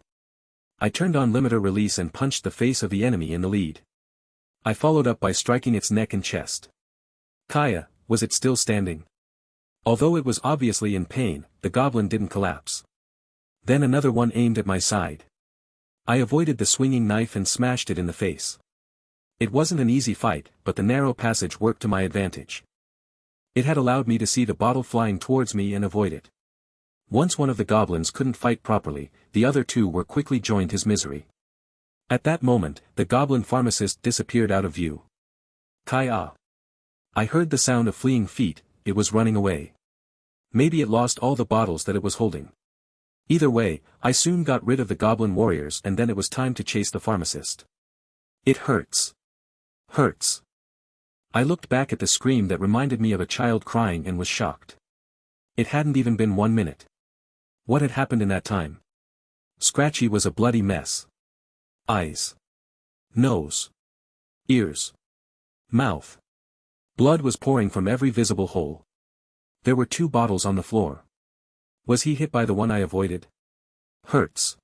I turned on limiter release and punched the face of the enemy in the lead. I followed up by striking its neck and chest. Kaya, was it still standing? Although it was obviously in pain, the goblin didn't collapse. Then another one aimed at my side. I avoided the swinging knife and smashed it in the face. It wasn't an easy fight, but the narrow passage worked to my advantage. It had allowed me to see the bottle flying towards me and avoid it. Once one of the goblins couldn't fight properly, the other two were quickly joined his misery. At that moment, the goblin pharmacist disappeared out of view. Kai-ah. I heard the sound of fleeing feet, it was running away. Maybe it lost all the bottles that it was holding. Either way, I soon got rid of the goblin warriors and then it was time to chase the pharmacist. It hurts. Hurts. I looked back at the scream that reminded me of a child crying and was shocked. It hadn't even been 1 minute. What had happened in that time? Scratchy was a bloody mess. Eyes. Nose. Ears. Mouth. Blood was pouring from every visible hole. There were 2 bottles on the floor. Was he hit by the one I avoided? Hurts.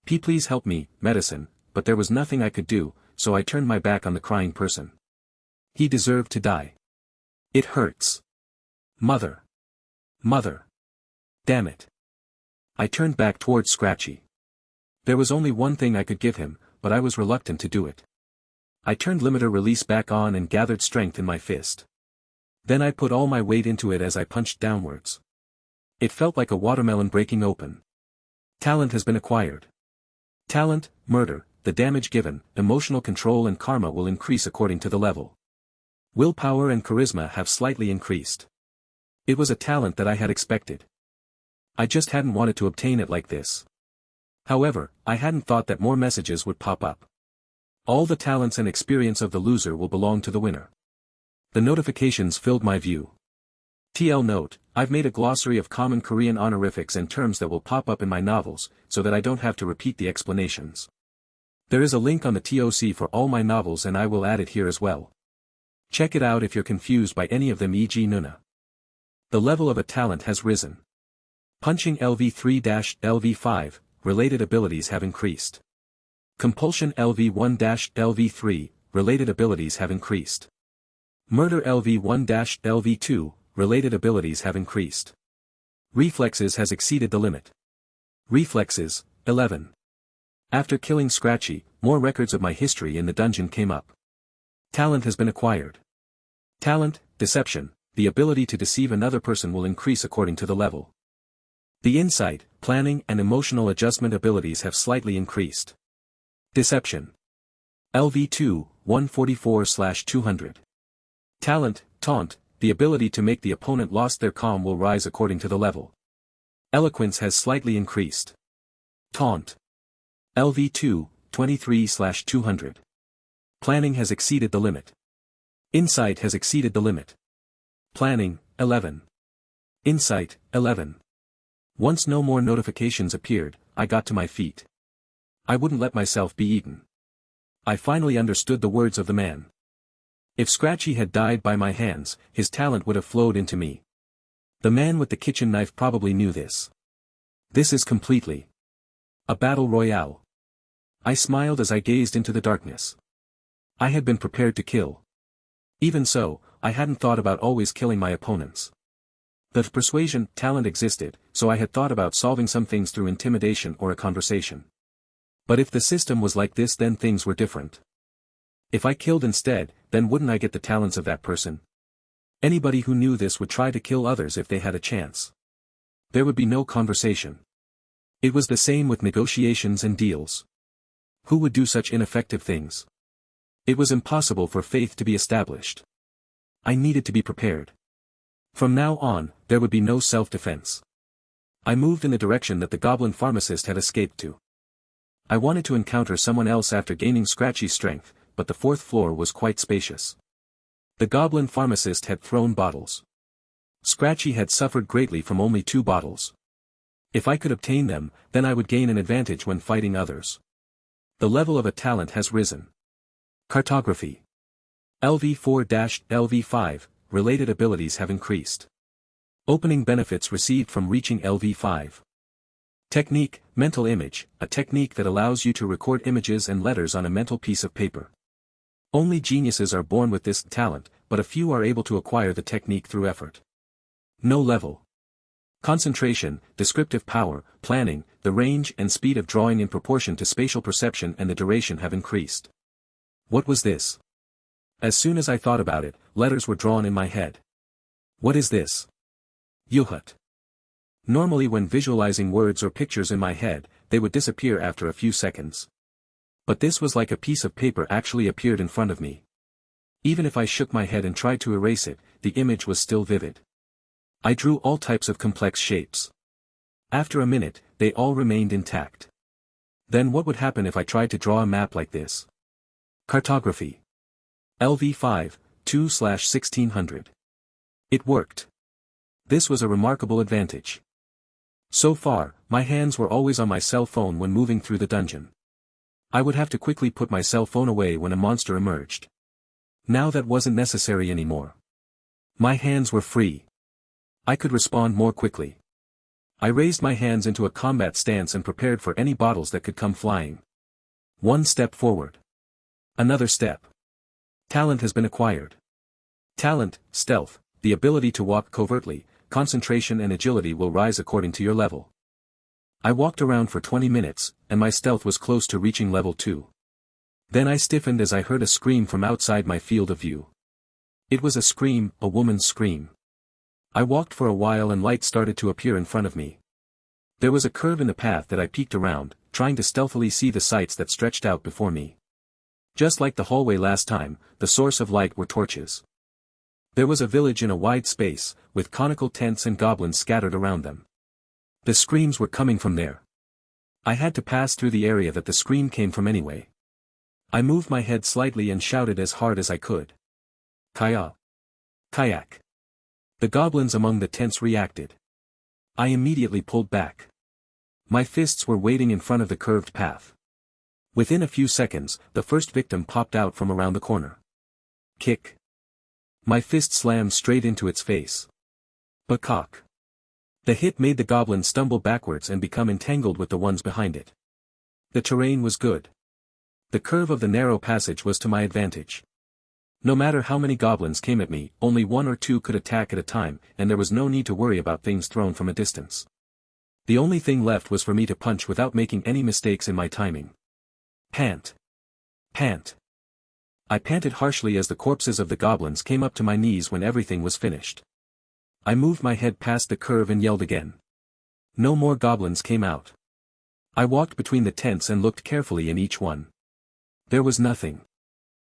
Please help me, medicine, but there was nothing I could do, so I turned my back on the crying person. He deserved to die. It hurts. Mother. Mother. Damn it. I turned back towards Scratchy. There was only one thing I could give him, but I was reluctant to do it. I turned limiter release back on and gathered strength in my fist. Then I put all my weight into it as I punched downwards. It felt like a watermelon breaking open. Talent has been acquired. Talent, murder, the damage given, emotional control and karma will increase according to the level. Willpower and charisma have slightly increased. It was a talent that I had expected. I just hadn't wanted to obtain it like this. However, I hadn't thought that more messages would pop up. All the talents and experience of the loser will belong to the winner. The notifications filled my view. TL note, I've made a glossary of common Korean honorifics and terms that will pop up in my novels, so that I don't have to repeat the explanations. There is a link on the TOC for all my novels and I will add it here as well. Check it out if you're confused by any of them, e.g. Nuna. The level of a talent has risen. Punching LV3-LV5, related abilities have increased. Compulsion LV1-LV3, related abilities have increased. Murder LV1-LV2, related abilities have increased. Reflexes has exceeded the limit. Reflexes, 11. After killing Scratchy, more records of my history in the dungeon came up. Talent has been acquired. Talent, Deception, the ability to deceive another person will increase according to the level. The insight, planning and emotional adjustment abilities have slightly increased. Deception. LV2, 144/200. Talent, Taunt, the ability to make the opponent lost their calm will rise according to the level. Eloquence has slightly increased. Taunt. LV2, 23/200. Planning has exceeded the limit. Insight has exceeded the limit. Planning, 11. Insight, 11. Once no more notifications appeared, I got to my feet. I wouldn't let myself be eaten. I finally understood the words of the man. If Scratchy had died by my hands, his talent would have flowed into me. The man with the kitchen knife probably knew this. This is completely a battle royale. I smiled as I gazed into the darkness. I had been prepared to kill. Even so, I hadn't thought about always killing my opponents. The persuasion talent existed, so I had thought about solving some things through intimidation or a conversation. But if the system was like this, then things were different. If I killed instead, then wouldn't I get the talents of that person? Anybody who knew this would try to kill others if they had a chance. There would be no conversation. It was the same with negotiations and deals. Who would do such ineffective things? It was impossible for faith to be established. I needed to be prepared. From now on, there would be no self-defense. I moved in the direction that the goblin pharmacist had escaped to. I wanted to encounter someone else after gaining Scratchy's strength, but the fourth floor was quite spacious. The goblin pharmacist had thrown bottles. Scratchy had suffered greatly from only 2 bottles. If I could obtain them, then I would gain an advantage when fighting others. The level of a talent has risen. Cartography. LV4-LV5, related abilities have increased. Opening benefits received from reaching LV5. Technique, mental image, a technique that allows you to record images and letters on a mental piece of paper. Only geniuses are born with this talent, but a few are able to acquire the technique through effort. No level. Concentration, descriptive power, planning, the range and speed of drawing in proportion to spatial perception and the duration have increased. What was this? As soon as I thought about it, letters were drawn in my head. What is this? Yuhut. Normally when visualizing words or pictures in my head, they would disappear after a few seconds. But this was like a piece of paper actually appeared in front of me. Even if I shook my head and tried to erase it, the image was still vivid. I drew all types of complex shapes. After a minute, they all remained intact. Then what would happen if I tried to draw a map like this? Cartography. LV5, 2/1600. It worked. This was a remarkable advantage. So far, my hands were always on my cell phone when moving through the dungeon. I would have to quickly put my cell phone away when a monster emerged. Now that wasn't necessary anymore. My hands were free. I could respond more quickly. I raised my hands into a combat stance and prepared for any bottles that could come flying. One step forward. Another step. Talent has been acquired. Talent, stealth, the ability to walk covertly, concentration and agility will rise according to your level. I walked around for 20 minutes, and my stealth was close to reaching level 2. Then I stiffened as I heard a scream from outside my field of view. It was a scream, a woman's scream. I walked for a while and light started to appear in front of me. There was a curve in the path that I peeked around, trying to stealthily see the sights that stretched out before me. Just like the hallway last time, the source of light were torches. There was a village in a wide space, with conical tents and goblins scattered around them. The screams were coming from there. I had to pass through the area that the scream came from anyway. I moved my head slightly and shouted as hard as I could. Kaya. Kayak. The goblins among the tents reacted. I immediately pulled back. My fists were waiting in front of the curved path. Within a few seconds, the first victim popped out from around the corner. Kick. My fist slammed straight into its face. Bakak. The hit made the goblin stumble backwards and become entangled with the ones behind it. The terrain was good. The curve of the narrow passage was to my advantage. No matter how many goblins came at me, only 1 or 2 could attack at a time, and there was no need to worry about things thrown from a distance. The only thing left was for me to punch without making any mistakes in my timing. Pant. Pant. I panted harshly as the corpses of the goblins came up to my knees when everything was finished. I moved my head past the curve and yelled again. No more goblins came out. I walked between the tents and looked carefully in each one. There was nothing.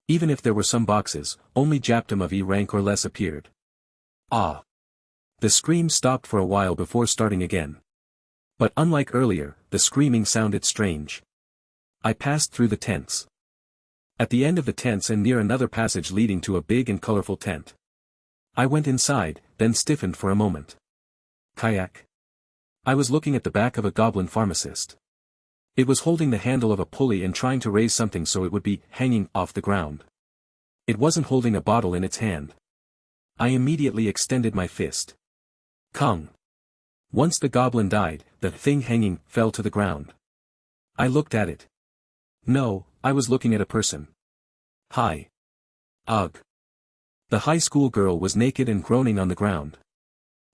Even if there were some boxes, only Japtum of E rank or less appeared. Ah! The scream stopped for a while before starting again. But unlike earlier, the screaming sounded strange. I passed through the tents. At the end of the tents and near another passage leading to a big and colorful tent. I went inside, then stiffened for a moment. Kayak. I was looking at the back of a goblin pharmacist. It was holding the handle of a pulley and trying to raise something so it would be hanging off the ground. It wasn't holding a bottle in its hand. I immediately extended my fist. Kung. Once the goblin died, the thing hanging fell to the ground. I looked at it. No, I was looking at a person. Hi. Ugh. The high school girl was naked and groaning on the ground.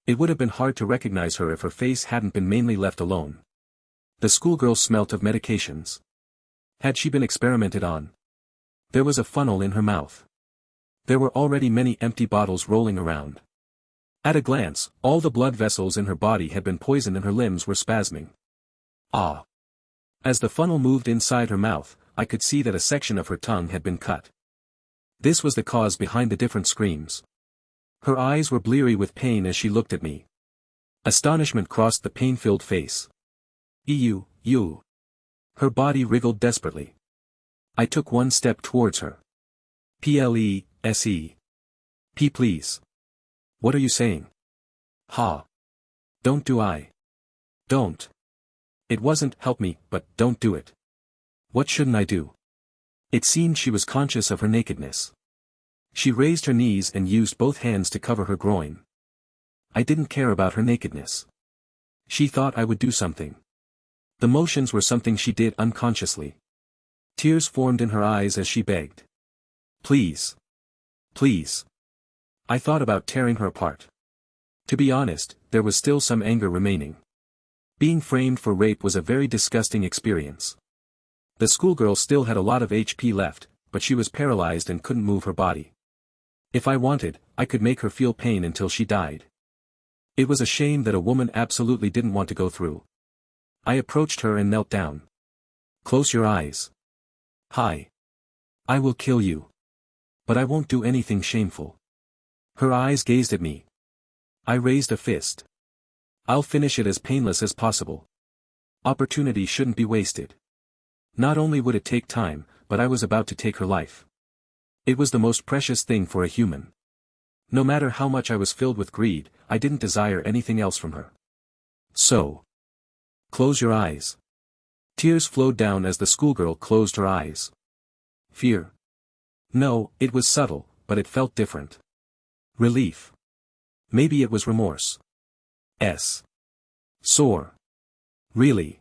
It would have been hard to recognize her if her face hadn't been mainly left alone. The schoolgirl smelt of medications. Had she been experimented on? There was a funnel in her mouth. There were already many empty bottles rolling around. At a glance, all the blood vessels in her body had been poisoned and her limbs were spasming. Ah! As the funnel moved inside her mouth, I could see that a section of her tongue had been cut. This was the cause behind the different screams. Her eyes were bleary with pain as she looked at me. Astonishment crossed the pain-filled face. You. Her body wriggled desperately. I took one step towards her. Please. Please. What are you saying? Ha. Don't do I. Don't. It wasn't help me, but don't do it. What shouldn't I do? It seemed she was conscious of her nakedness. She raised her knees and used both hands to cover her groin. I didn't care about her nakedness. She thought I would do something. The motions were something she did unconsciously. Tears formed in her eyes as she begged. Please. Please. I thought about tearing her apart. To be honest, there was still some anger remaining. Being framed for rape was a very disgusting experience. The schoolgirl still had a lot of HP left, but she was paralyzed and couldn't move her body. If I wanted, I could make her feel pain until she died. It was a shame that a woman absolutely didn't want to go through. I approached her and knelt down. Close your eyes. Hi. I will kill you. But I won't do anything shameful. Her eyes gazed at me. I raised a fist. I'll finish it as painless as possible. Opportunity shouldn't be wasted. Not only would it take time, but I was about to take her life. It was the most precious thing for a human. No matter how much I was filled with greed, I didn't desire anything else from her. So. Close your eyes. Tears flowed down as the schoolgirl closed her eyes. Fear. No, it was subtle, but it felt different. Relief. Maybe it was remorse. Sore. Really.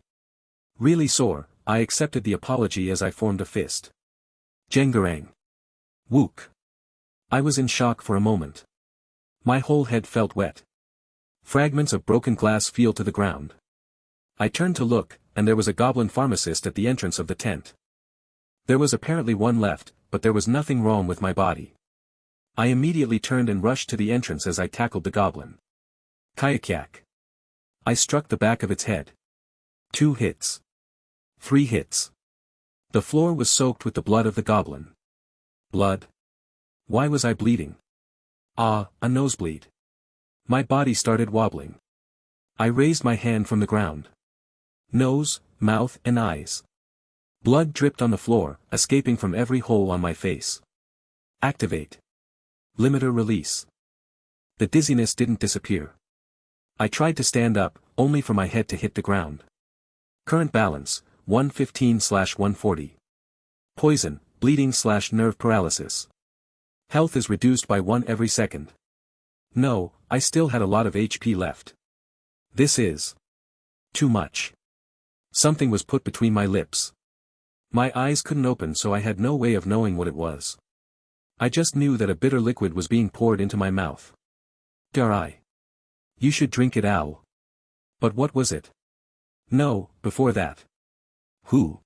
Really sore. I accepted the apology as I formed a fist. Jengarang. Wook. I was in shock for a moment. My whole head felt wet. Fragments of broken glass fell to the ground. I turned to look, and there was a goblin pharmacist at the entrance of the tent. There was apparently one left, but there was nothing wrong with my body. I immediately turned and rushed to the entrance as I tackled the goblin. Kayak. I struck the back of its head. 2 hits. 3 hits. The floor was soaked with the blood of the goblin. Blood? Why was I bleeding? Ah, a nosebleed. My body started wobbling. I raised my hand from the ground. Nose, mouth and eyes. Blood dripped on the floor, escaping from every hole on my face. Activate. Limiter release. The dizziness didn't disappear. I tried to stand up, only for my head to hit the ground. Current balance, 115/140. Poison, bleeding/nerve paralysis. Health is reduced by 1 every second. No, I still had a lot of HP left. This is too much. Something was put between my lips. My eyes couldn't open, so I had no way of knowing what it was. I just knew that a bitter liquid was being poured into my mouth. Dare. You should drink it, ow. But what was it? No, before that. Who?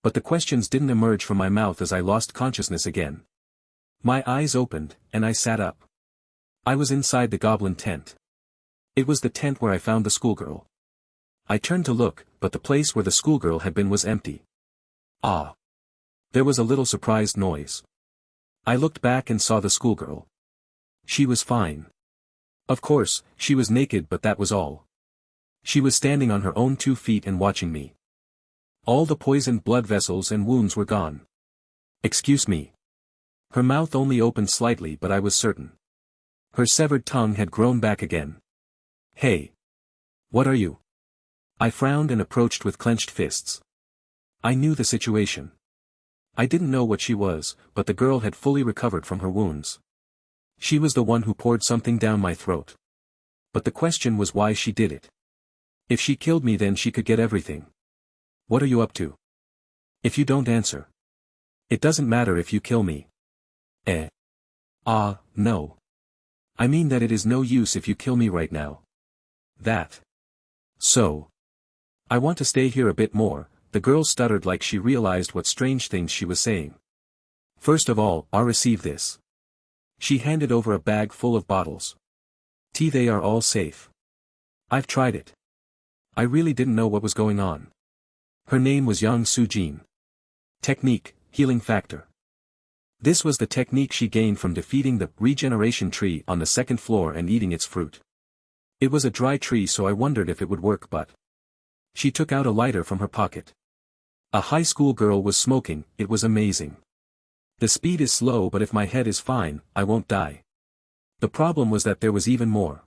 But the questions didn't emerge from my mouth as I lost consciousness again. My eyes opened, and I sat up. I was inside the goblin tent. It was the tent where I found the schoolgirl. I turned to look, but the place where the schoolgirl had been was empty. Ah. There was a little surprised noise. I looked back and saw the schoolgirl. She was fine. Of course, she was naked, but that was all. She was standing on her own 2 feet and watching me. All the poisoned blood vessels and wounds were gone. Excuse me. Her mouth only opened slightly, but I was certain. Her severed tongue had grown back again. Hey. What are you? I frowned and approached with clenched fists. I knew the situation. I didn't know what she was, but the girl had fully recovered from her wounds. She was the one who poured something down my throat. But the question was why she did it. If she killed me, then she could get everything. What are you up to? If you don't answer. It doesn't matter if you kill me. Eh. No. I mean that it is no use if you kill me right now. That. So. I want to stay here a bit more, the girl stuttered like she realized what strange things she was saying. First of all, I'll receive this. She handed over a bag full of bottles. Tea, they are all safe. I've tried it. I really didn't know what was going on. Her name was Yang Sujin. Technique, healing factor. This was the technique she gained from defeating the regeneration tree on the second floor and eating its fruit. It was a dry tree, so I wondered if it would work, but... She took out a lighter from her pocket. A high school girl was smoking. It was amazing. The speed is slow, but if my head is fine, I won't die. The problem was that there was even more.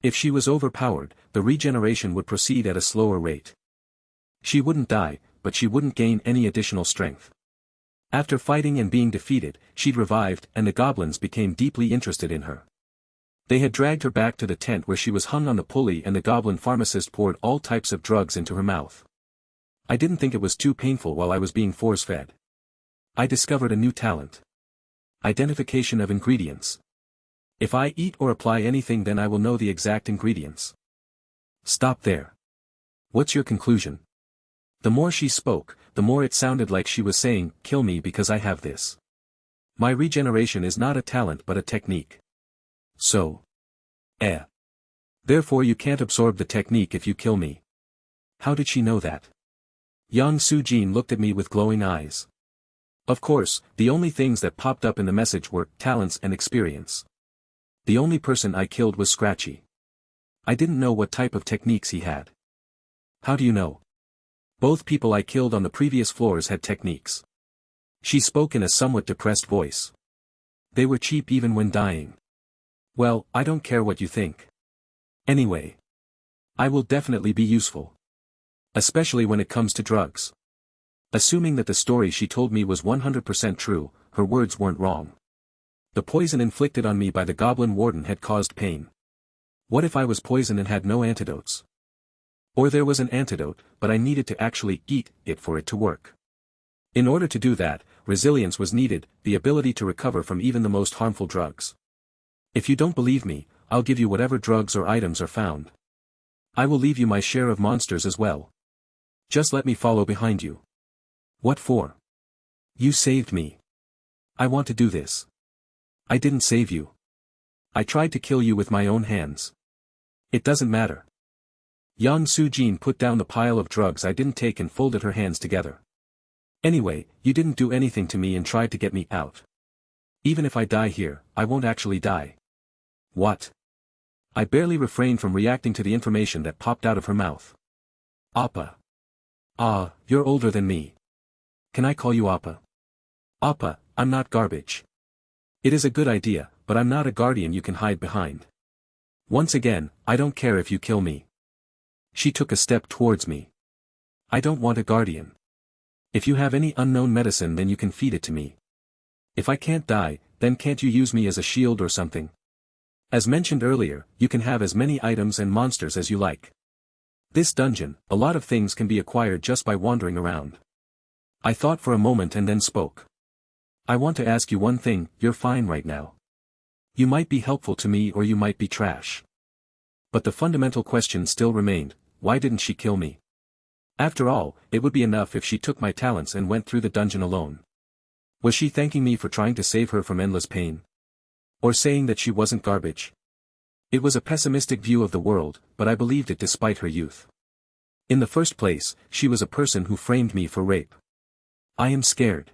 If she was overpowered, the regeneration would proceed at a slower rate. She wouldn't die, but she wouldn't gain any additional strength. After fighting and being defeated, she'd revived, and the goblins became deeply interested in her. They had dragged her back to the tent where she was hung on the pulley, and the goblin pharmacist poured all types of drugs into her mouth. I didn't think it was too painful while I was being force-fed. I discovered a new talent. Identification of ingredients. If I eat or apply anything, then I will know the exact ingredients. Stop there. What's your conclusion? The more she spoke, the more it sounded like she was saying, kill me because I have this. My regeneration is not a talent but a technique. So. Therefore you can't absorb the technique if you kill me. How did she know that? Yang Sujin looked at me with glowing eyes. Of course, the only things that popped up in the message were talents and experience. The only person I killed was Scratchy. I didn't know what type of techniques he had. How do you know? Both people I killed on the previous floors had techniques. She spoke in a somewhat depressed voice. They were cheap even when dying. Well, I don't care what you think. Anyway. I will definitely be useful. Especially when it comes to drugs. Assuming that the story she told me was 100% true, her words weren't wrong. The poison inflicted on me by the goblin warden had caused pain. What if I was poisoned and had no antidotes? Or there was an antidote, but I needed to actually eat it for it to work. In order to do that, resilience was needed, the ability to recover from even the most harmful drugs. If you don't believe me, I'll give you whatever drugs or items are found. I will leave you my share of monsters as well. Just let me follow behind you. What for? You saved me. I want to do this. I didn't save you. I tried to kill you with my own hands. It doesn't matter. Yang Sujin put down the pile of drugs I didn't take and folded her hands together. Anyway, you didn't do anything to me and tried to get me out. Even if I die here, I won't actually die. What? I barely refrained from reacting to the information that popped out of her mouth. Appa. Ah, you're older than me. Can I call you Appa? Appa, I'm not garbage. It is a good idea, but I'm not a guardian you can hide behind. Once again, I don't care if you kill me. She took a step towards me. I don't want a guardian. If you have any unknown medicine, then you can feed it to me. If I can't die, then can't you use me as a shield or something? As mentioned earlier, you can have as many items and monsters as you like. This dungeon, a lot of things can be acquired just by wandering around. I thought for a moment and then spoke. I want to ask you one thing, you're fine right now. You might be helpful to me or you might be trash. But the fundamental question still remained, why didn't she kill me? After all, it would be enough if she took my talents and went through the dungeon alone. Was she thanking me for trying to save her from endless pain? Or saying that she wasn't garbage? It was a pessimistic view of the world, but I believed it despite her youth. In the first place, she was a person who framed me for rape. I am scared.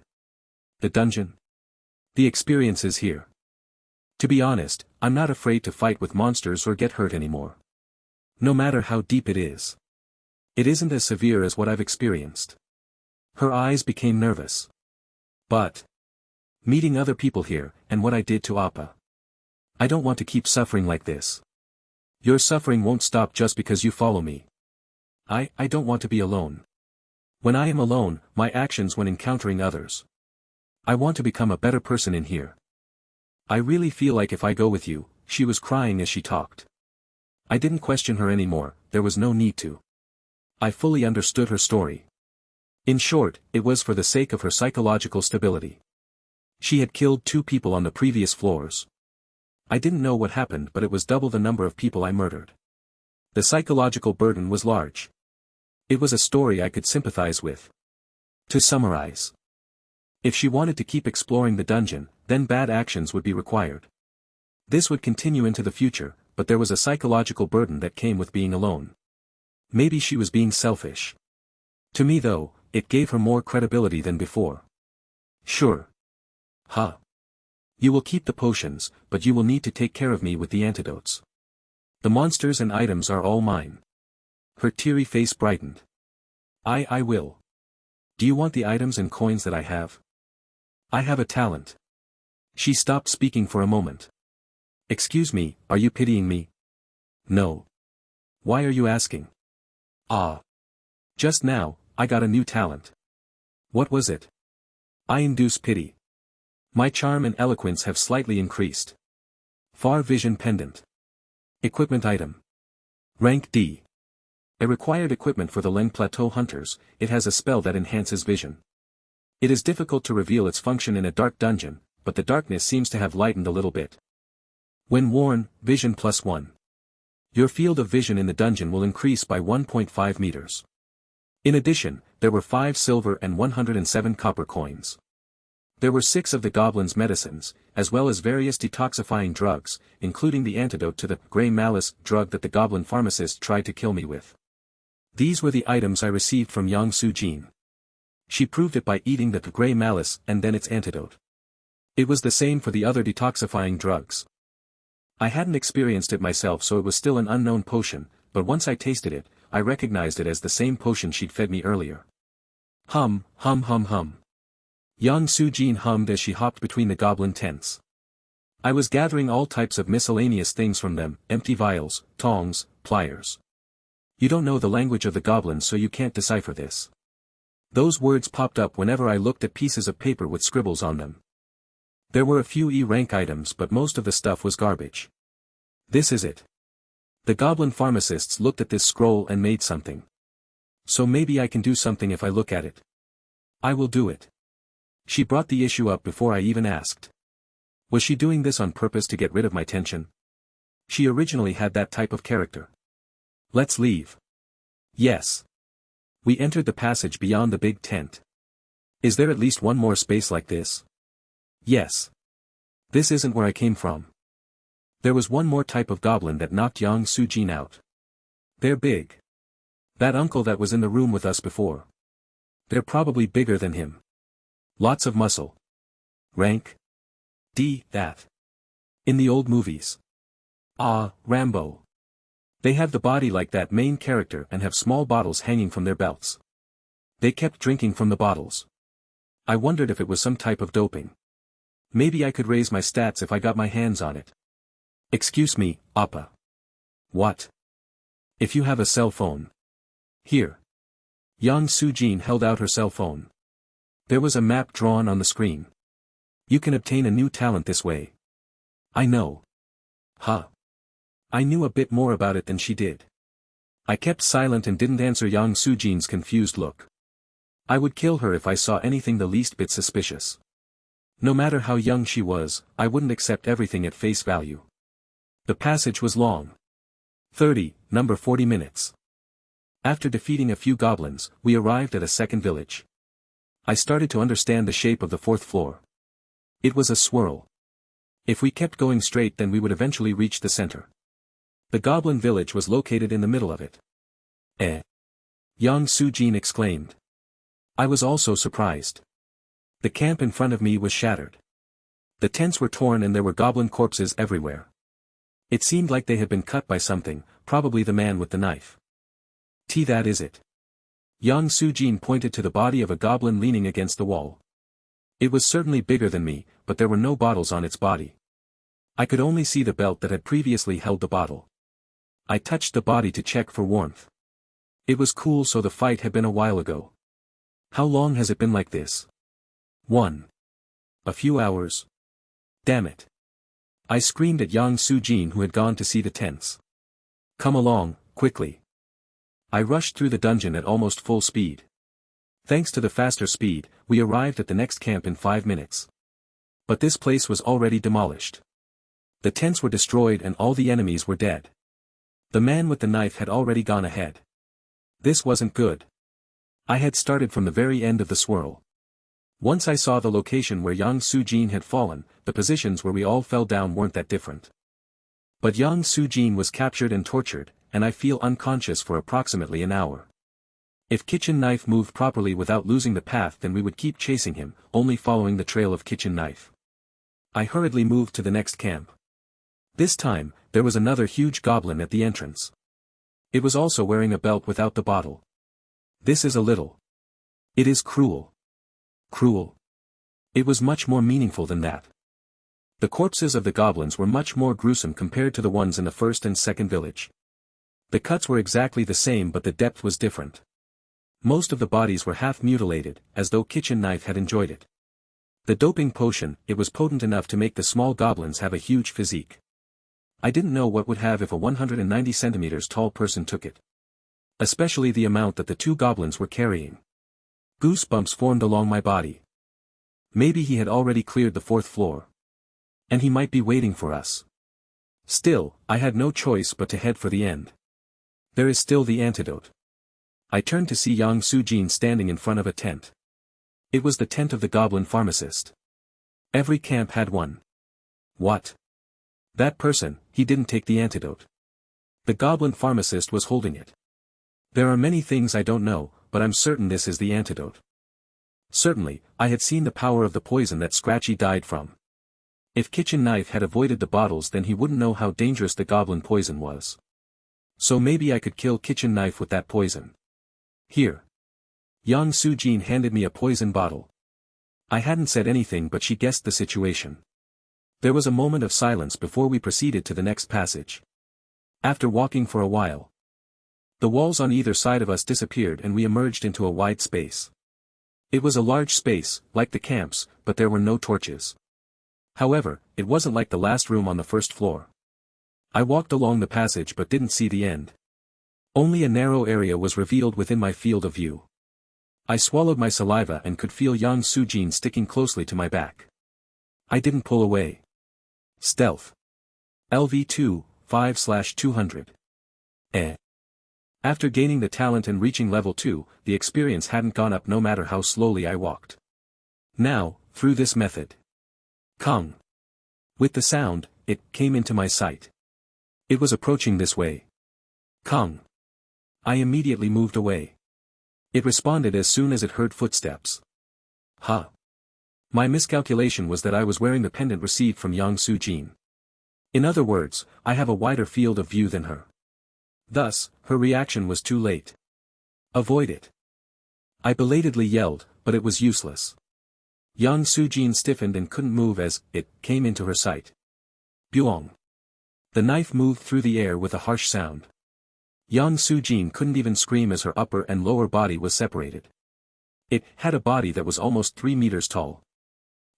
The dungeon? The experiences here. To be honest, I'm not afraid to fight with monsters or get hurt anymore. No matter how deep it is. It isn't as severe as what I've experienced. Her eyes became nervous. But meeting other people here, and what I did to Appa. I don't want to keep suffering like this. Your suffering won't stop just because you follow me. I don't want to be alone. When I am alone, my actions when encountering others. I want to become a better person in here. I really feel like if I go with you, she was crying as she talked. I didn't question her anymore, there was no need to. I fully understood her story. In short, it was for the sake of her psychological stability. She had killed 2 people on the previous floors. I didn't know what happened, but it was double the number of people I murdered. The psychological burden was large. It was a story I could sympathize with. To summarize. If she wanted to keep exploring the dungeon, then bad actions would be required. This would continue into the future, but there was a psychological burden that came with being alone. Maybe she was being selfish. To me though, it gave her more credibility than before. Sure. Huh. You will keep the potions, but you will need to take care of me with the antidotes. The monsters and items are all mine. Her teary face brightened. I will. Do you want the items and coins that I have? I have a talent. She stopped speaking for a moment. Excuse me, are you pitying me? No. Why are you asking? Ah. Just now, I got a new talent. What was it? I induce pity. My charm and eloquence have slightly increased. Far Vision Pendant. Equipment item. Rank D. A required equipment for the Leng Plateau Hunters, it has a spell that enhances vision. It is difficult to reveal its function in a dark dungeon, but the darkness seems to have lightened a little bit. When worn, vision +1. Your field of vision in the dungeon will increase by 1.5 meters. In addition, there were 5 silver and 107 copper coins. There were 6 of the goblin's medicines, as well as various detoxifying drugs, including the antidote to the grey malice drug that the goblin pharmacist tried to kill me with. These were the items I received from Yang Su-jin. She proved it by eating the grey malice and then its antidote. It was the same for the other detoxifying drugs. I hadn't experienced it myself, so it was still an unknown potion, but once I tasted it, I recognized it as the same potion she'd fed me earlier. Hum, hum hum hum. Yang Su-jin hummed as she hopped between the goblin tents. I was gathering all types of miscellaneous things from them, empty vials, tongs, pliers. You don't know the language of the goblins, so you can't decipher this. Those words popped up whenever I looked at pieces of paper with scribbles on them. There were a few E-rank items, but most of the stuff was garbage. This is it. The goblin pharmacists looked at this scroll and made something. So maybe I can do something if I look at it. I will do it. She brought the issue up before I even asked. Was she doing this on purpose to get rid of my tension? She originally had that type of character. Let's leave. Yes. We entered the passage beyond the big tent. Is there at least one more space like this? Yes. This isn't where I came from. There was one more type of goblin that knocked Yang Su-jin out. They're big. That uncle that was in the room with us before. They're probably bigger than him. Lots of muscle. Rank D, that. In the old movies. Ah, Rambo. They have the body like that main character and have small bottles hanging from their belts. They kept drinking from the bottles. I wondered if it was some type of doping. Maybe I could raise my stats if I got my hands on it. Excuse me, Appa. What? If you have a cell phone. Here. Yang Su-jin held out her cell phone. There was a map drawn on the screen. You can obtain a new talent this way. I know. Huh. I knew a bit more about it than she did. I kept silent and didn't answer Yang Su-jin's confused look. I would kill her if I saw anything the least bit suspicious. No matter how young she was, I wouldn't accept everything at face value. The passage was long. 40 minutes. After defeating a few goblins, we arrived at a second village. I started to understand the shape of the 4th floor. It was a swirl. If we kept going straight, then we would eventually reach the center. The goblin village was located in the middle of it. Eh? Yang Su-jin exclaimed. I was also surprised. The camp in front of me was shattered. The tents were torn and there were goblin corpses everywhere. It seemed like they had been cut by something, probably the man with the knife. That is it. Yang Su-jin pointed to the body of a goblin leaning against the wall. It was certainly bigger than me, but there were no bottles on its body. I could only see the belt that had previously held the bottle. I touched the body to check for warmth. It was cool, so the fight had been a while ago. How long has it been like this? A few hours. Damn it. I screamed at Yang Su-jin, who had gone to see the tents. Come along, quickly. I rushed through the dungeon at almost full speed. Thanks to the faster speed, we arrived at the next camp in 5 minutes. But this place was already demolished. The tents were destroyed and all the enemies were dead. The man with the knife had already gone ahead. This wasn't good. I had started from the very end of the swirl. Once I saw the location where Yang Sujin had fallen, the positions where we all fell down weren't that different. But Yang Sujin was captured and tortured, and I feel unconscious for approximately an hour. If Kitchen Knife moved properly without losing the path, then we would keep chasing him, only following the trail of Kitchen Knife. I hurriedly moved to the next camp. This time, there was another huge goblin at the entrance. It was also wearing a belt without the bottle. This is a little. It is cruel. Cruel. It was much more meaningful than that. The corpses of the goblins were much more gruesome compared to the ones in the first and second village. The cuts were exactly the same, but the depth was different. Most of the bodies were half mutilated, as though Kitchen Knife had enjoyed it. The doping potion, it was potent enough to make the small goblins have a huge physique. I didn't know what would have if a 190 centimeters tall person took it. Especially the amount that the two goblins were carrying. Goosebumps formed along my body. Maybe he had already cleared the 4th floor. And he might be waiting for us. Still, I had no choice but to head for the end. There is still the antidote. I turned to see Yang Sujin standing in front of a tent. It was the tent of the goblin pharmacist. Every camp had one. What? That person, he didn't take the antidote. The goblin pharmacist was holding it. There are many things I don't know, but I'm certain this is the antidote. Certainly, I had seen the power of the poison that Scratchy died from. If Kitchen Knife had avoided the bottles, then he wouldn't know how dangerous the goblin poison was. So maybe I could kill Kitchen Knife with that poison. Here. Yang Sujin handed me a poison bottle. I hadn't said anything, but she guessed the situation. There was a moment of silence before we proceeded to the next passage. After walking for a while, the walls on either side of us disappeared and we emerged into a wide space. It was a large space, like the camps, but there were no torches. However, it wasn't like the last room on the 1st floor. I walked along the passage but didn't see the end. Only a narrow area was revealed within my field of view. I swallowed my saliva and could feel Yang Sujin sticking closely to my back. I didn't pull away. Stealth. LV2, 5/200. After gaining the talent and reaching level 2, the experience hadn't gone up no matter how slowly I walked. Now, through this method. Kong. With the sound, it came into my sight. It was approaching this way. Kong. I immediately moved away. It responded as soon as it heard footsteps. Huh. My miscalculation was that I was wearing the pendant received from Yang Sujin. In other words, I have a wider field of view than her. Thus, her reaction was too late. Avoid it. I belatedly yelled, but it was useless. Yang Sujin stiffened and couldn't move as it came into her sight. Buong. The knife moved through the air with a harsh sound. Yang Sujin couldn't even scream as her upper and lower body was separated. It had a body that was almost 3 meters tall.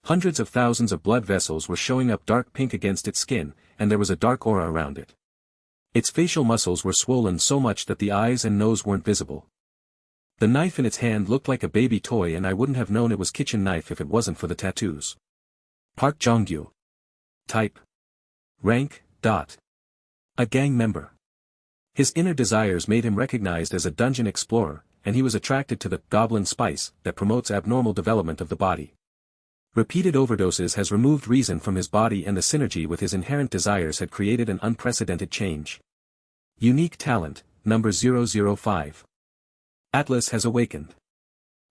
Hundreds of thousands of blood vessels were showing up dark pink against its skin, and there was a dark aura around it. Its facial muscles were swollen so much that the eyes and nose weren't visible. The knife in its hand looked like a baby toy, and I wouldn't have known it was Kitchen Knife if it wasn't for the tattoos. Park Jonggyu. Type. Rank, ... A gang member. His inner desires made him recognized as a dungeon explorer, and he was attracted to the goblin spice that promotes abnormal development of the body. Repeated overdoses has removed reason from his body, and the synergy with his inherent desires had created an unprecedented change. Unique talent, number 005. Atlas has awakened.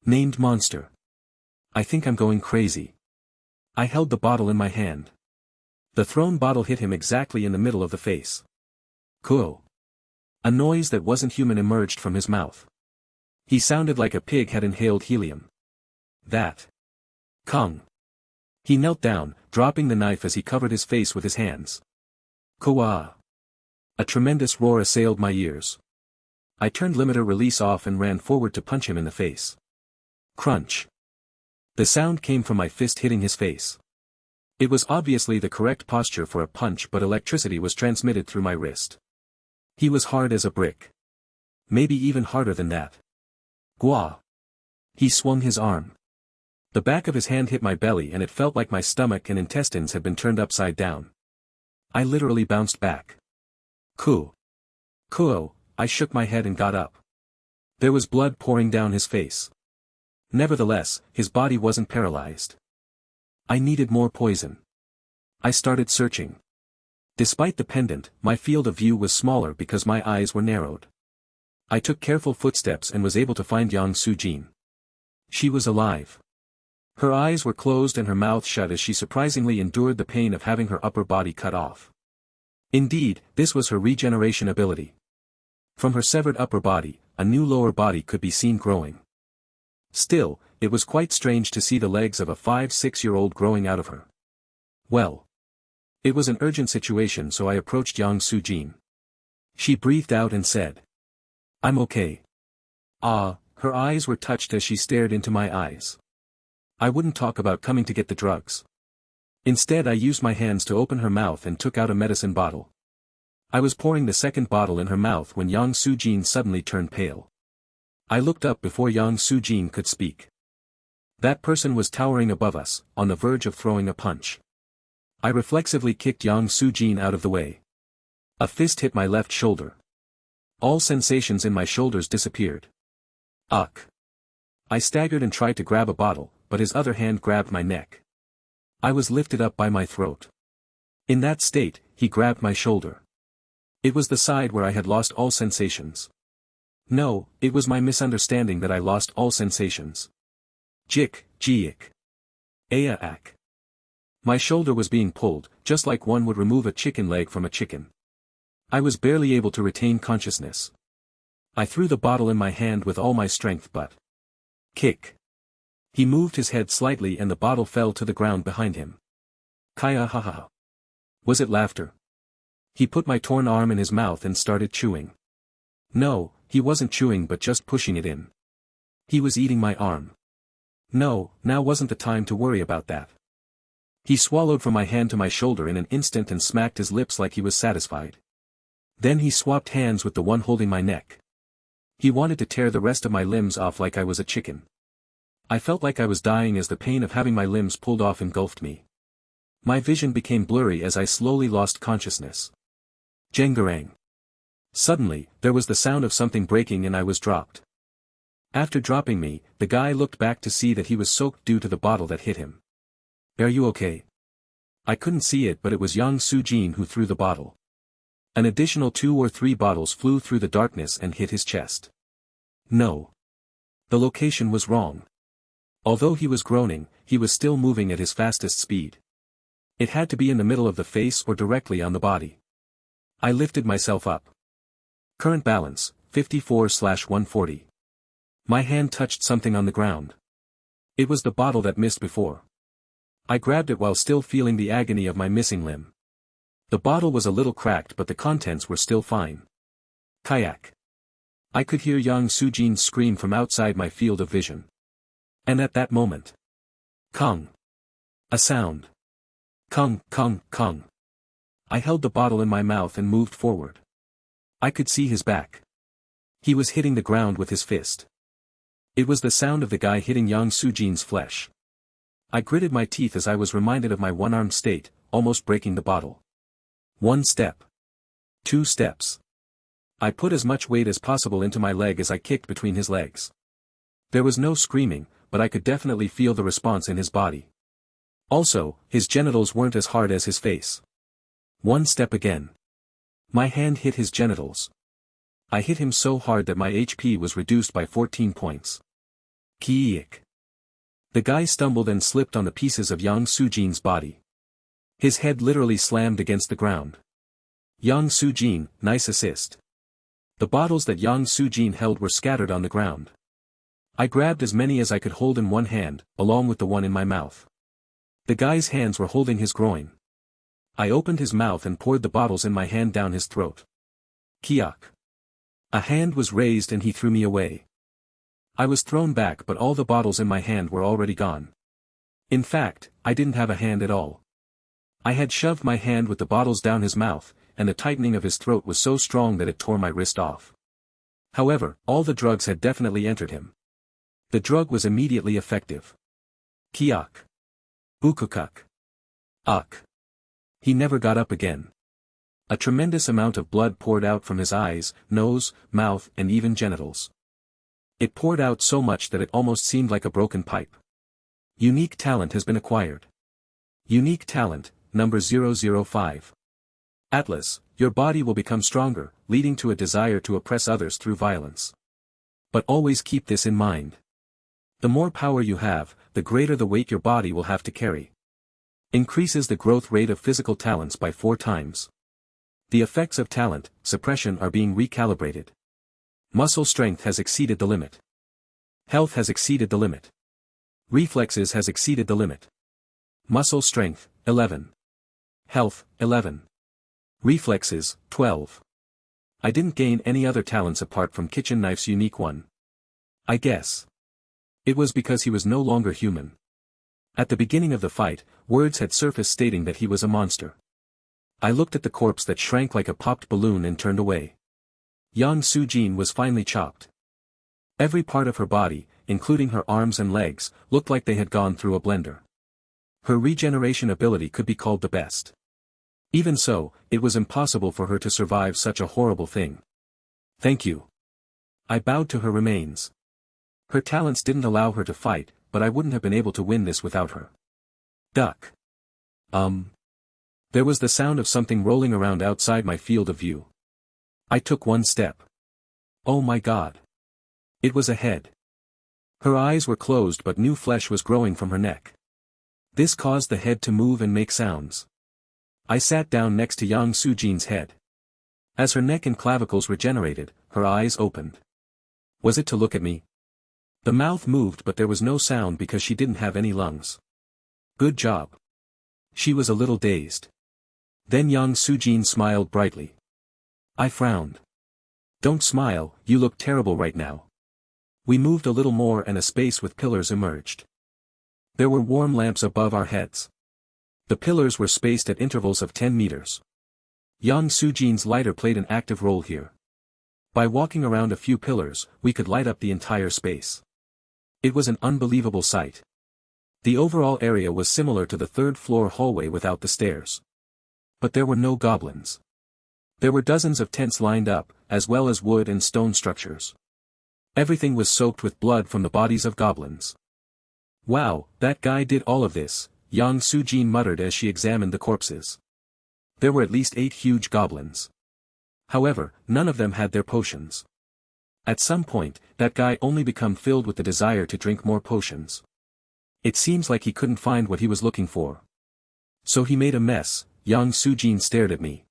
Named monster. I think I'm going crazy. I held the bottle in my hand. The thrown bottle hit him exactly in the middle of the face. Kuo. A noise that wasn't human emerged from his mouth. He sounded like a pig had inhaled helium. That. Kong. He knelt down, dropping the knife as he covered his face with his hands. Kuwa. A tremendous roar assailed my ears. I turned limiter release off and ran forward to punch him in the face. Crunch. The sound came from my fist hitting his face. It was obviously the correct posture for a punch, but electricity was transmitted through my wrist. He was hard as a brick. Maybe even harder than that. Gua. He swung his arm. The back of his hand hit my belly and it felt like my stomach and intestines had been turned upside down. I literally bounced back. Kuo, I shook my head and got up. There was blood pouring down his face. Nevertheless, his body wasn't paralyzed. I needed more poison. I started searching. Despite the pendant, my field of view was smaller because my eyes were narrowed. I took careful footsteps and was able to find Yang Sujin. She was alive. Her eyes were closed and her mouth shut as she surprisingly endured the pain of having her upper body cut off. Indeed, this was her regeneration ability. From her severed upper body, a new lower body could be seen growing. Still, it was quite strange to see the legs of a 5-6-year-old growing out of her. Well. It was an urgent situation, so I approached Yang Sujin. She breathed out and said, "I'm okay." Her eyes were touched as she stared into my eyes. I wouldn't talk about coming to get the drugs. Instead I used my hands to open her mouth and took out a medicine bottle. I was pouring the second bottle in her mouth when Yang Sujin suddenly turned pale. I looked up before Yang Sujin could speak. That person was towering above us, on the verge of throwing a punch. I reflexively kicked Yang Sujin out of the way. A fist hit my left shoulder. All sensations in my shoulders disappeared. Ugh. I staggered and tried to grab a bottle, but his other hand grabbed my neck. I was lifted up by my throat. In that state, he grabbed my shoulder. It was the side where I had lost all sensations. No, it was my misunderstanding that I lost all sensations. Jik. Ak. My shoulder was being pulled, just like one would remove a chicken leg from a chicken. I was barely able to retain consciousness. I threw the bottle in my hand with all my strength but... Kick. He moved his head slightly and the bottle fell to the ground behind him. Kaya ha ha. Was it laughter? He put my torn arm in his mouth and started chewing. No, he wasn't chewing but just pushing it in. He was eating my arm. No, now wasn't the time to worry about that. He swallowed from my hand to my shoulder in an instant and smacked his lips like he was satisfied. Then he swapped hands with the one holding my neck. He wanted to tear the rest of my limbs off like I was a chicken. I felt like I was dying as the pain of having my limbs pulled off engulfed me. My vision became blurry as I slowly lost consciousness. Jengarang. Suddenly, there was the sound of something breaking and I was dropped. After dropping me, the guy looked back to see that he was soaked due to the bottle that hit him. "Are you okay?" I couldn't see it but it was Yang Sujin who threw the bottle. An additional 2 or 3 bottles flew through the darkness and hit his chest. No. The location was wrong. Although he was groaning, he was still moving at his fastest speed. It had to be in the middle of the face or directly on the body. I lifted myself up. Current balance, 54/140. My hand touched something on the ground. It was the bottle that missed before. I grabbed it while still feeling the agony of my missing limb. The bottle was a little cracked but the contents were still fine. Kayak. I could hear Yang Sujin scream from outside my field of vision. And at that moment. Kong. A sound. Kong. I held the bottle in my mouth and moved forward. I could see his back. He was hitting the ground with his fist. It was the sound of the guy hitting Yang Sujin's flesh. I gritted my teeth as I was reminded of my one-armed state, almost breaking the bottle. 1 step. 2 steps. I put as much weight as possible into my leg as I kicked between his legs. There was no screaming, but I could definitely feel the response in his body. Also, his genitals weren't as hard as his face. 1 step again. My hand hit his genitals. I hit him so hard that my HP was reduced by 14 points. Kiik. The guy stumbled and slipped on the pieces of Yang Sujin's body. His head literally slammed against the ground. Yang Sujin, nice assist. The bottles that Yang Sujin held were scattered on the ground. I grabbed as many as I could hold in one hand, along with the one in my mouth. The guy's hands were holding his groin. I opened his mouth and poured the bottles in my hand down his throat. Kiak. A hand was raised and he threw me away. I was thrown back but all the bottles in my hand were already gone. In fact, I didn't have a hand at all. I had shoved my hand with the bottles down his mouth, and the tightening of his throat was so strong that it tore my wrist off. However, all the drugs had definitely entered him. The drug was immediately effective. Kiak. Ukukuk. Uk. He never got up again. A tremendous amount of blood poured out from his eyes, nose, mouth and even genitals. It poured out so much that it almost seemed like a broken pipe. Unique talent has been acquired. Unique talent, number 005. Atlas, your body will become stronger, leading to a desire to oppress others through violence. But always keep this in mind. The more power you have, the greater the weight your body will have to carry. Increases the growth rate of physical talents by 4 times. The effects of talent, suppression are being recalibrated. Muscle strength has exceeded the limit. Health has exceeded the limit. Reflexes has exceeded the limit. Muscle strength, 11. Health, 11. Reflexes, 12. I didn't gain any other talents apart from kitchen knife's unique one. I guess. It was because he was no longer human. At the beginning of the fight, words had surfaced stating that he was a monster. I looked at the corpse that shrank like a popped balloon and turned away. Yang Su-jin was finely chopped. Every part of her body, including her arms and legs, looked like they had gone through a blender. Her regeneration ability could be called the best. Even so, it was impossible for her to survive such a horrible thing. Thank you. I bowed to her remains. Her talents didn't allow her to fight, but I wouldn't have been able to win this without her. Duck. There was the sound of something rolling around outside my field of view. I took one step. Oh my God. It was a head. Her eyes were closed but new flesh was growing from her neck. This caused the head to move and make sounds. I sat down next to Yang Su-jin's head. As her neck and clavicles regenerated, her eyes opened. Was it to look at me? The mouth moved but there was no sound because she didn't have any lungs. Good job. She was a little dazed. Then Yang Su-jin smiled brightly. I frowned. Don't smile, you look terrible right now. We moved a little more and a space with pillars emerged. There were warm lamps above our heads. The pillars were spaced at intervals of 10 meters. Yang Su-jin's lighter played an active role here. By walking around a few pillars, we could light up the entire space. It was an unbelievable sight. The overall area was similar to the third-floor hallway without the stairs. But there were no goblins. There were dozens of tents lined up, as well as wood and stone structures. Everything was soaked with blood from the bodies of goblins. Wow, that guy did all of this, Yang Su-jin muttered as she examined the corpses. There were at least 8 huge goblins. However, none of them had their potions. At some point, that guy only became filled with the desire to drink more potions. It seems like he couldn't find what he was looking for. So he made a mess. Yang Su-jin stared at me.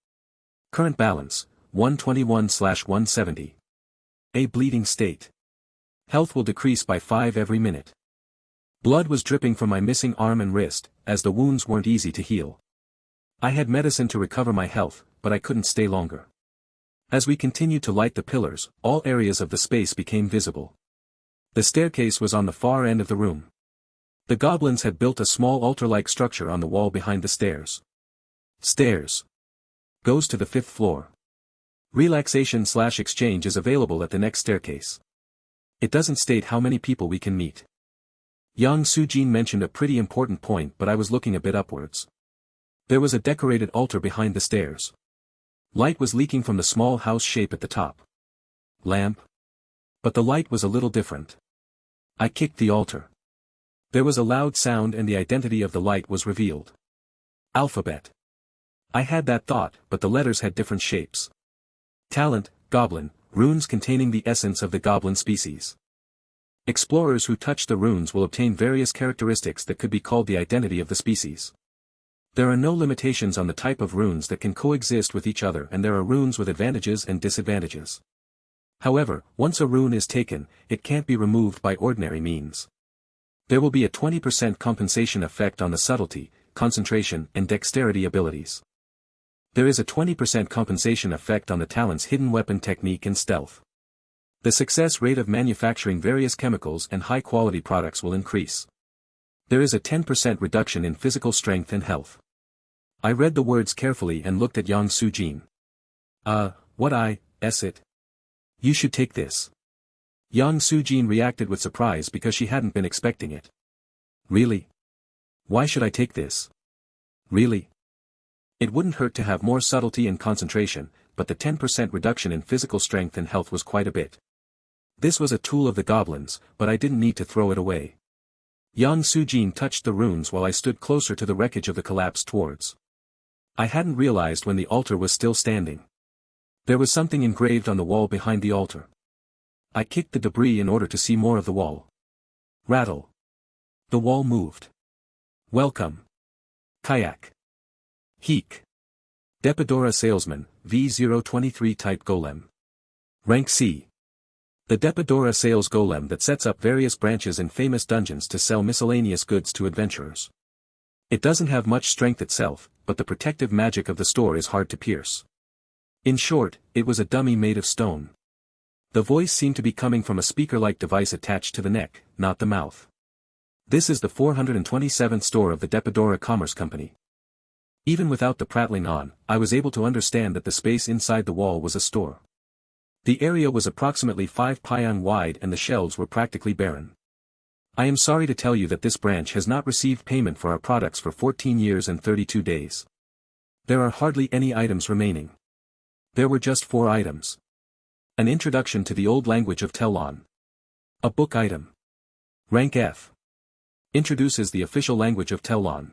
Current balance, 121/170. A bleeding state. Health will decrease by 5 every minute. Blood was dripping from my missing arm and wrist, as the wounds weren't easy to heal. I had medicine to recover my health, but I couldn't stay longer. As we continued to light the pillars, all areas of the space became visible. The staircase was on the far end of the room. The goblins had built a small altar-like structure on the wall behind the stairs. Stairs. Goes to the 5th floor. Relaxation/exchange is available at the next staircase. It doesn't state how many people we can meet. Yang Su-jin mentioned a pretty important point but I was looking a bit upwards. There was a decorated altar behind the stairs. Light was leaking from the small house shape at the top. Lamp. But the light was a little different. I kicked the altar. There was a loud sound and the identity of the light was revealed. Alphabet. I had that thought, but the letters had different shapes. Talent, Goblin, runes containing the essence of the goblin species. Explorers who touch the runes will obtain various characteristics that could be called the identity of the species. There are no limitations on the type of runes that can coexist with each other and there are runes with advantages and disadvantages. However, once a rune is taken, it can't be removed by ordinary means. There will be a 20% compensation effect on the subtlety, concentration and dexterity abilities. There is a 20% compensation effect on the talent's hidden weapon technique and stealth. The success rate of manufacturing various chemicals and high-quality products will increase. There is a 10% reduction in physical strength and health. I read the words carefully and looked at Yang Su-jin. It? You should take this. Yang Sujin reacted with surprise because she hadn't been expecting it. Really? Why should I take this? Really? It wouldn't hurt to have more subtlety and concentration, but the 10% reduction in physical strength and health was quite a bit. This was a tool of the goblins, but I didn't need to throw it away. Yang Sujin touched the runes while I stood closer to the wreckage of the collapsed wards. I hadn't realized when the altar was still standing. There was something engraved on the wall behind the altar. I kicked the debris in order to see more of the wall. Rattle. The wall moved. Welcome. Kayak. Heek. Depodora Salesman, V023 Type Golem. Rank C. The Depodora Sales Golem that sets up various branches in famous dungeons to sell miscellaneous goods to adventurers. It doesn't have much strength itself, but the protective magic of the store is hard to pierce. In short, it was a dummy made of stone. The voice seemed to be coming from a speaker-like device attached to the neck, not the mouth. This is the 427th store of the Depodora Commerce Company. Even without the prattling on, I was able to understand that the space inside the wall was a store. The area was approximately 5 paiyang wide and the shelves were practically barren. I am sorry to tell you that this branch has not received payment for our products for 14 years and 32 days. There are hardly any items remaining. There were just 4 items. An introduction to the old language of Telon. A book item. Rank F. Introduces the official language of Telon.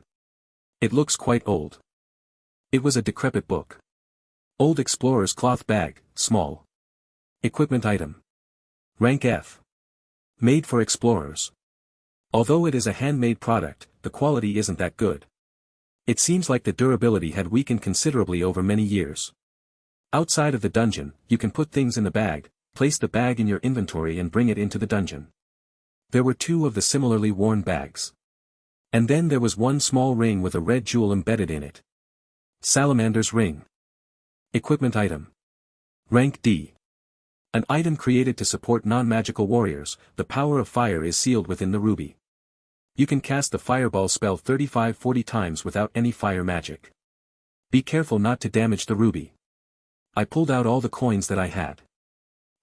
It looks quite old. It was a decrepit book. Old Explorer's cloth bag, small. Equipment item. Rank F. Made for explorers. Although it is a handmade product, the quality isn't that good. It seems like the durability had weakened considerably over many years. Outside of the dungeon, you can put things in the bag, place the bag in your inventory and bring it into the dungeon. There were 2 of the similarly worn bags. And then there was one small ring with a red jewel embedded in it. Salamander's ring. Equipment item. Rank D. An item created to support non-magical warriors, the power of fire is sealed within the ruby. You can cast the fireball spell 35-40 times without any fire magic. Be careful not to damage the ruby. I pulled out all the coins that I had.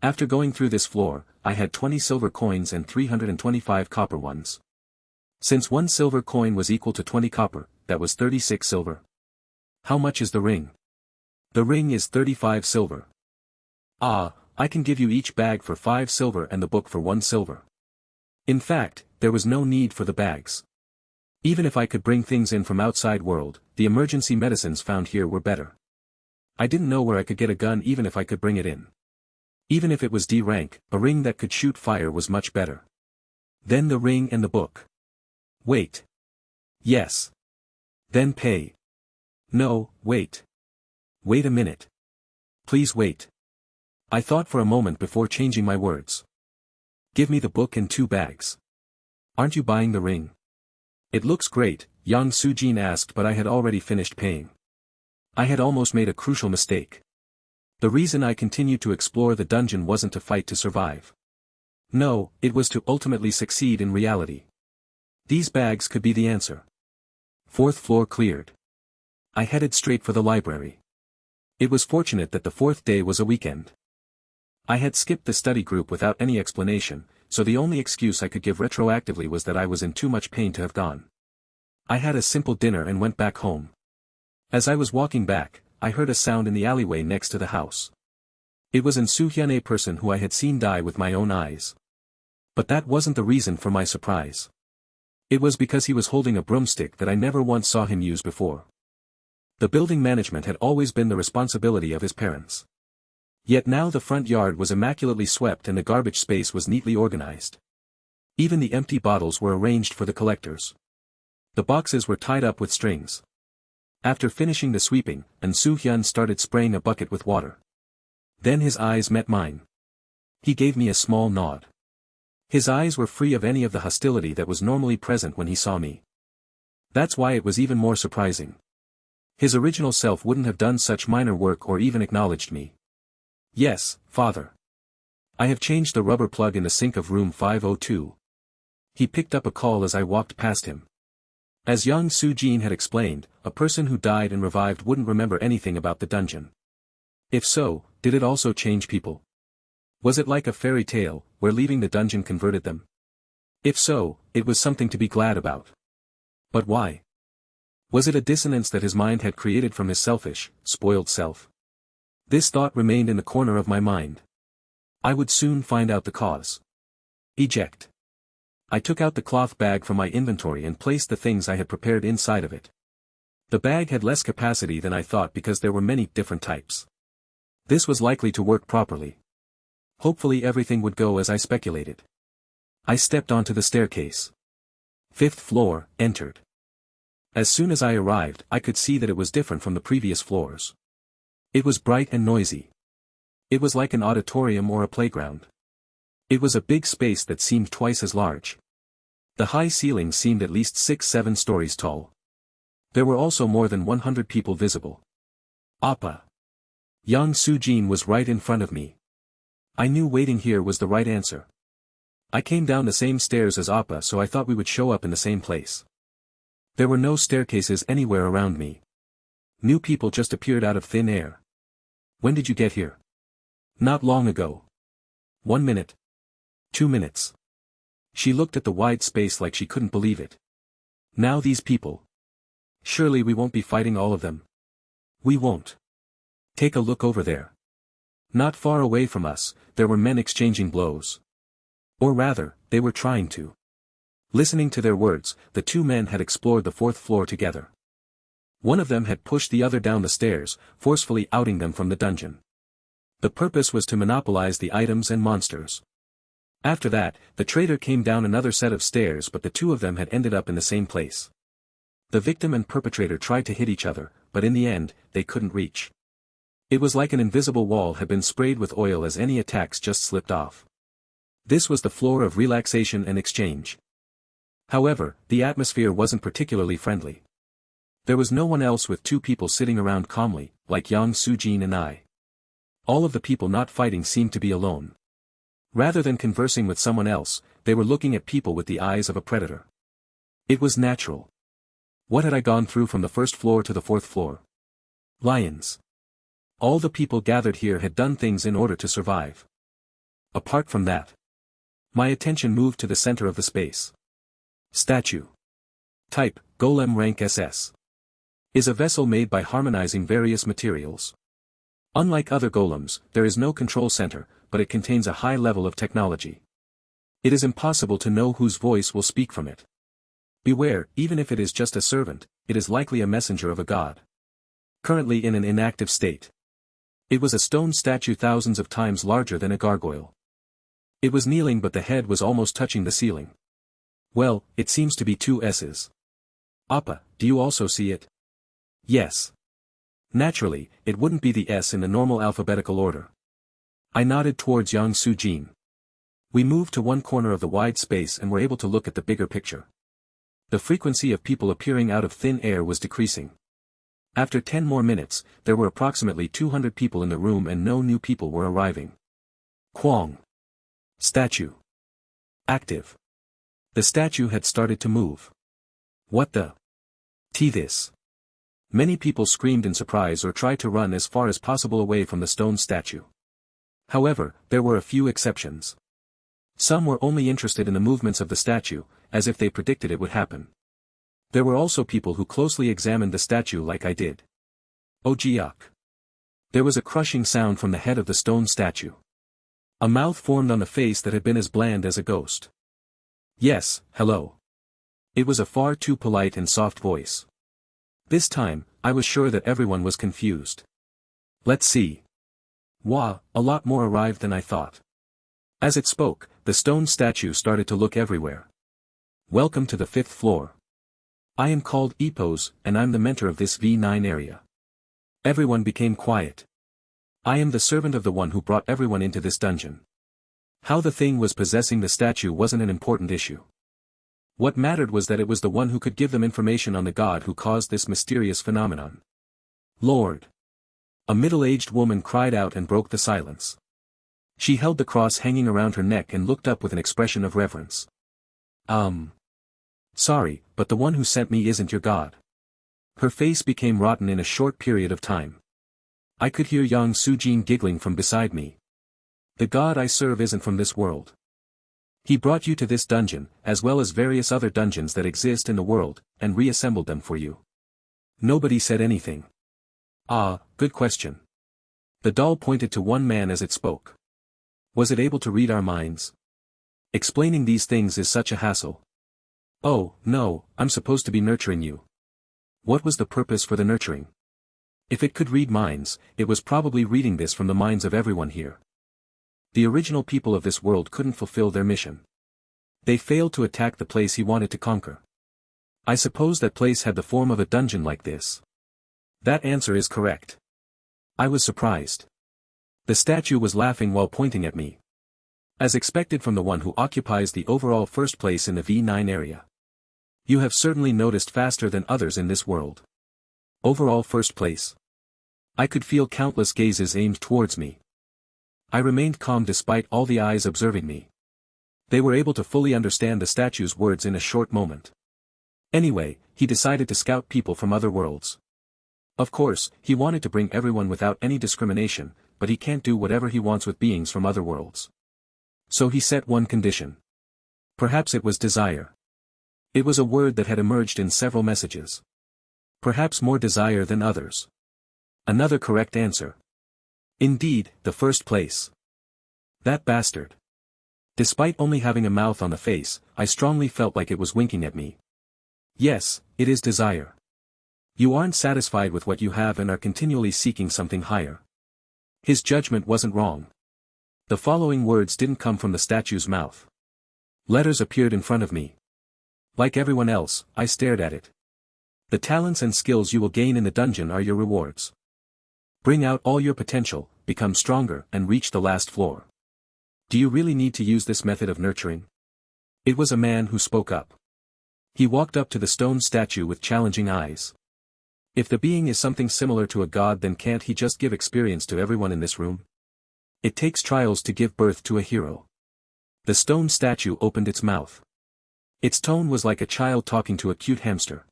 After going through this floor, I had 20 silver coins and 325 copper ones. Since 1 silver coin was equal to 20 copper, that was 36 silver. How much is the ring? The ring is 35 silver. Ah, I can give you each bag for 5 silver and the book for 1 silver. In fact, there was no need for the bags. Even if I could bring things in from outside world, the emergency medicines found here were better. I didn't know where I could get a gun even if I could bring it in. Even if it was D rank, a ring that could shoot fire was much better. Then the ring and the book. Wait. Yes. Then pay. No, wait. Wait a minute. Please wait. I thought for a moment before changing my words. Give me the book and 2 bags. Aren't you buying the ring? It looks great, Yang Sujin asked, but I had already finished paying. I had almost made a crucial mistake. The reason I continued to explore the dungeon wasn't to fight to survive. No, it was to ultimately succeed in reality. These bags could be the answer. 4th floor cleared. I headed straight for the library. It was fortunate that the 4th day was a weekend. I had skipped the study group without any explanation, so the only excuse I could give retroactively was that I was in too much pain to have gone. I had a simple dinner and went back home. As I was walking back, I heard a sound in the alleyway next to the house. It was an Suhyun, a person who I had seen die with my own eyes. But that wasn't the reason for my surprise. It was because he was holding a broomstick that I never once saw him use before. The building management had always been the responsibility of his parents. Yet now the front yard was immaculately swept and the garbage space was neatly organized. Even the empty bottles were arranged for the collectors. The boxes were tied up with strings. After finishing the sweeping, An Soo-hyun started spraying a bucket with water. Then his eyes met mine. He gave me a small nod. His eyes were free of any of the hostility that was normally present when he saw me. That's why it was even more surprising. His original self wouldn't have done such minor work or even acknowledged me. Yes, father. I have changed the rubber plug in the sink of room 502. He picked up a call as I walked past him. As Yang Soo-jin had explained, a person who died and revived wouldn't remember anything about the dungeon. If so, did it also change people? Was it like a fairy tale, where leaving the dungeon converted them? If so, it was something to be glad about. But why? Was it a dissonance that his mind had created from his selfish, spoiled self? This thought remained in the corner of my mind. I would soon find out the cause. Eject. I took out the cloth bag from my inventory and placed the things I had prepared inside of it. The bag had less capacity than I thought because there were many different types. This was likely to work properly. Hopefully everything would go as I speculated. I stepped onto the staircase. 5th floor, entered. As soon as I arrived, I could see that it was different from the previous floors. It was bright and noisy. It was like an auditorium or a playground. It was a big space that seemed twice as large. The high ceilings seemed at least 6-7 stories tall. There were also more than 100 people visible. Appa. Yang Sujin was right in front of me. I knew waiting here was the right answer. I came down the same stairs as Appa, so I thought we would show up in the same place. There were no staircases anywhere around me. New people just appeared out of thin air. When did you get here? Not long ago. 1 minute. 2 minutes. She looked at the wide space like she couldn't believe it. Now these people. Surely we won't be fighting all of them. We won't. Take a look over there. Not far away from us, there were men exchanging blows. Or rather, they were trying to. Listening to their words, the two men had explored the 4th floor together. One of them had pushed the other down the stairs, forcefully outing them from the dungeon. The purpose was to monopolize the items and monsters. After that, the traitor came down another set of stairs, but the two of them had ended up in the same place. The victim and perpetrator tried to hit each other, but in the end, they couldn't reach. It was like an invisible wall had been sprayed with oil as any attacks just slipped off. This was the floor of relaxation and exchange. However, the atmosphere wasn't particularly friendly. There was no one else with two people sitting around calmly, like Yang Sujin and I. All of the people not fighting seemed to be alone. Rather than conversing with someone else, they were looking at people with the eyes of a predator. It was natural. What had I gone through from the 1st floor to the 4th floor? Lions. All the people gathered here had done things in order to survive. Apart from that, my attention moved to the center of the space. Statue. Type, Golem rank SS. Is a vessel made by harmonizing various materials. Unlike other golems, there is no control center, but it contains a high level of technology. It is impossible to know whose voice will speak from it. Beware, even if it is just a servant, it is likely a messenger of a god. Currently in an inactive state. It was a stone statue thousands of times larger than a gargoyle. It was kneeling, but the head was almost touching the ceiling. Well, it seems to be 2 S's. Appa, do you also see it? Yes. Naturally, it wouldn't be the S in the normal alphabetical order. I nodded towards Yang Sujin. We moved to one corner of the wide space and were able to look at the bigger picture. The frequency of people appearing out of thin air was decreasing. After 10 more minutes, there were approximately 200 people in the room and no new people were arriving. Kwong. Statue. Active. The statue had started to move. What the? This. Many people screamed in surprise or tried to run as far as possible away from the stone statue. However, there were a few exceptions. Some were only interested in the movements of the statue, as if they predicted it would happen. There were also people who closely examined the statue like I did. Oh Jiak. There was a crushing sound from the head of the stone statue. A mouth formed on the face that had been as bland as a ghost. Yes, hello. It was a far too polite and soft voice. This time, I was sure that everyone was confused. Let's see. Wah, a lot more arrived than I thought. As it spoke, the stone statue started to look everywhere. Welcome to the 5th floor. I am called Epos, and I'm the mentor of this V9 area. Everyone became quiet. I am the servant of the one who brought everyone into this dungeon. How the thing was possessing the statue wasn't an important issue. What mattered was that it was the one who could give them information on the god who caused this mysterious phenomenon. Lord. A middle-aged woman cried out and broke the silence. She held the cross hanging around her neck and looked up with an expression of reverence. Sorry, but the one who sent me isn't your god. Her face became rotten in a short period of time. I could hear Yang Sujin giggling from beside me. The god I serve isn't from this world. He brought you to this dungeon, as well as various other dungeons that exist in the world, and reassembled them for you. Nobody said anything. Ah, good question. The doll pointed to one man as it spoke. Was it able to read our minds? Explaining these things is such a hassle. Oh, no, I'm supposed to be nurturing you. What was the purpose for the nurturing? If it could read minds, it was probably reading this from the minds of everyone here. The original people of this world couldn't fulfill their mission. They failed to attack the place he wanted to conquer. I suppose that place had the form of a dungeon like this. That answer is correct. I was surprised. The statue was laughing while pointing at me. As expected from the one who occupies the overall first place in the V9 area. You have certainly noticed faster than others in this world. Overall first place. I could feel countless gazes aimed towards me. I remained calm despite all the eyes observing me. They were able to fully understand the statue's words in a short moment. Anyway, he decided to scout people from other worlds. Of course, he wanted to bring everyone without any discrimination, but he can't do whatever he wants with beings from other worlds. So he set one condition. Perhaps it was desire. It was a word that had emerged in several messages. Perhaps more desire than others. Another correct answer. Indeed, the first place. That bastard. Despite only having a mouth on the face, I strongly felt like it was winking at me. Yes, it is desire. You aren't satisfied with what you have and are continually seeking something higher. His judgment wasn't wrong. The following words didn't come from the statue's mouth. Letters appeared in front of me. Like everyone else, I stared at it. The talents and skills you will gain in the dungeon are your rewards. Bring out all your potential, become stronger, and reach the last floor. Do you really need to use this method of nurturing? It was a man who spoke up. He walked up to the stone statue with challenging eyes. If the being is something similar to a god, then can't he just give experience to everyone in this room? It takes trials to give birth to a hero. The stone statue opened its mouth. Its tone was like a child talking to a cute hamster.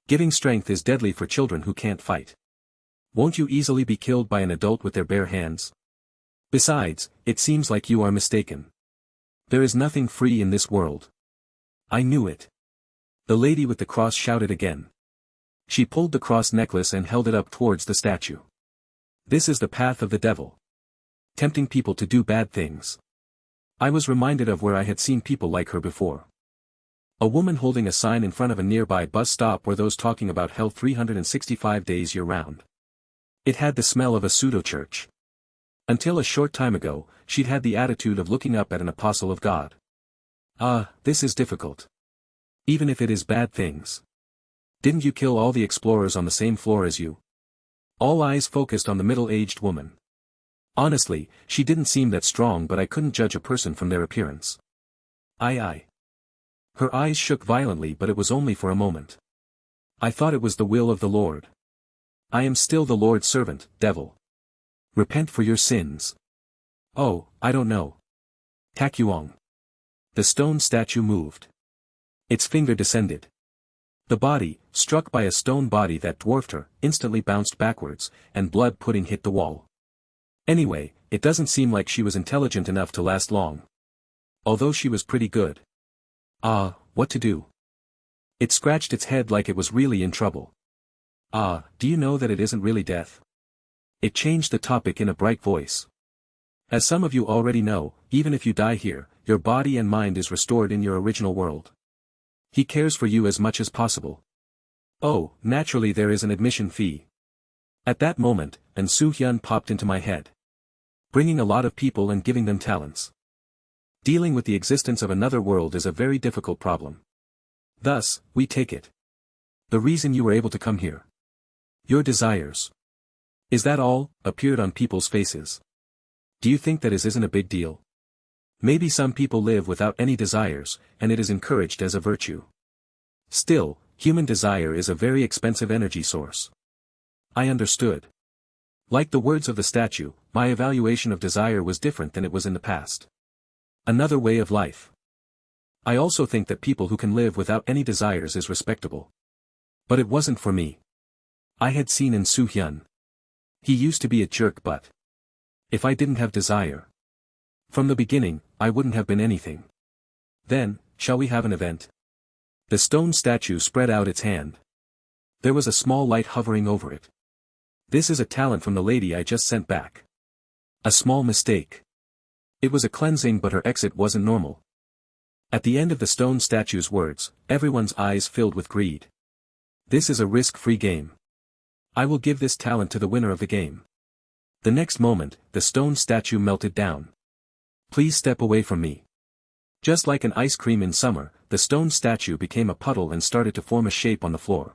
Giving strength is deadly for children who can't fight. Won't you easily be killed by an adult with their bare hands? Besides, it seems like you are mistaken. There is nothing free in this world. I knew it. The lady with the cross shouted again. She pulled the cross necklace and held it up towards the statue. This is the path of the devil. Tempting people to do bad things. I was reminded of where I had seen people like her before. A woman holding a sign in front of a nearby bus stop were those talking about hell 365 days year-round. It had the smell of a pseudo-church. Until a short time ago, she'd had the attitude of looking up at an apostle of God. Ah, this is difficult. Even if it is bad things. Didn't you kill all the explorers on the same floor as you? All eyes focused on the middle-aged woman. Honestly, she didn't seem that strong, but I couldn't judge a person from their appearance. Aye. Her eyes shook violently, but it was only for a moment. I thought it was the will of the Lord. I am still the Lord's servant, devil. Repent for your sins. Oh, I don't know. Takyuong. The stone statue moved. Its finger descended. The body, struck by a stone body that dwarfed her, instantly bounced backwards, and blood pudding hit the wall. Anyway, it doesn't seem like she was intelligent enough to last long. Although she was pretty good. Ah, what to do? It scratched its head like it was really in trouble. Ah, do you know that it isn't really death? It changed the topic in a bright voice. As some of you already know, even if you die here, your body and mind is restored in your original world. He cares for you as much as possible. Oh, naturally there is an admission fee. At that moment, an Soo-hyun popped into my head. Bringing a lot of people and giving them talents. Dealing with the existence of another world is a very difficult problem. Thus, we take it. The reason you were able to come here. Your desires. Is that all? Appeared on people's faces. Do you think that isn't a big deal? Maybe some people live without any desires, and it is encouraged as a virtue. Still, human desire is a very expensive energy source. I understood. Like the words of the statue, my evaluation of desire was different than it was in the past. Another way of life. I also think that people who can live without any desires is respectable. But it wasn't for me. I had seen in Soo-hyun. He used to be a jerk, but if I didn't have desire, From the beginning, I wouldn't have been anything. Then, shall we have an event? The stone statue spread out its hand. There was a small light hovering over it. This is a talent from the lady I just sent back. A small mistake. It was a cleansing, but her exit wasn't normal. At the end of the stone statue's words, everyone's eyes filled with greed. This is a risk-free game. I will give this talent to the winner of the game. The next moment, the stone statue melted down. Please step away from me. Just like an ice cream in summer, the stone statue became a puddle and started to form a shape on the floor.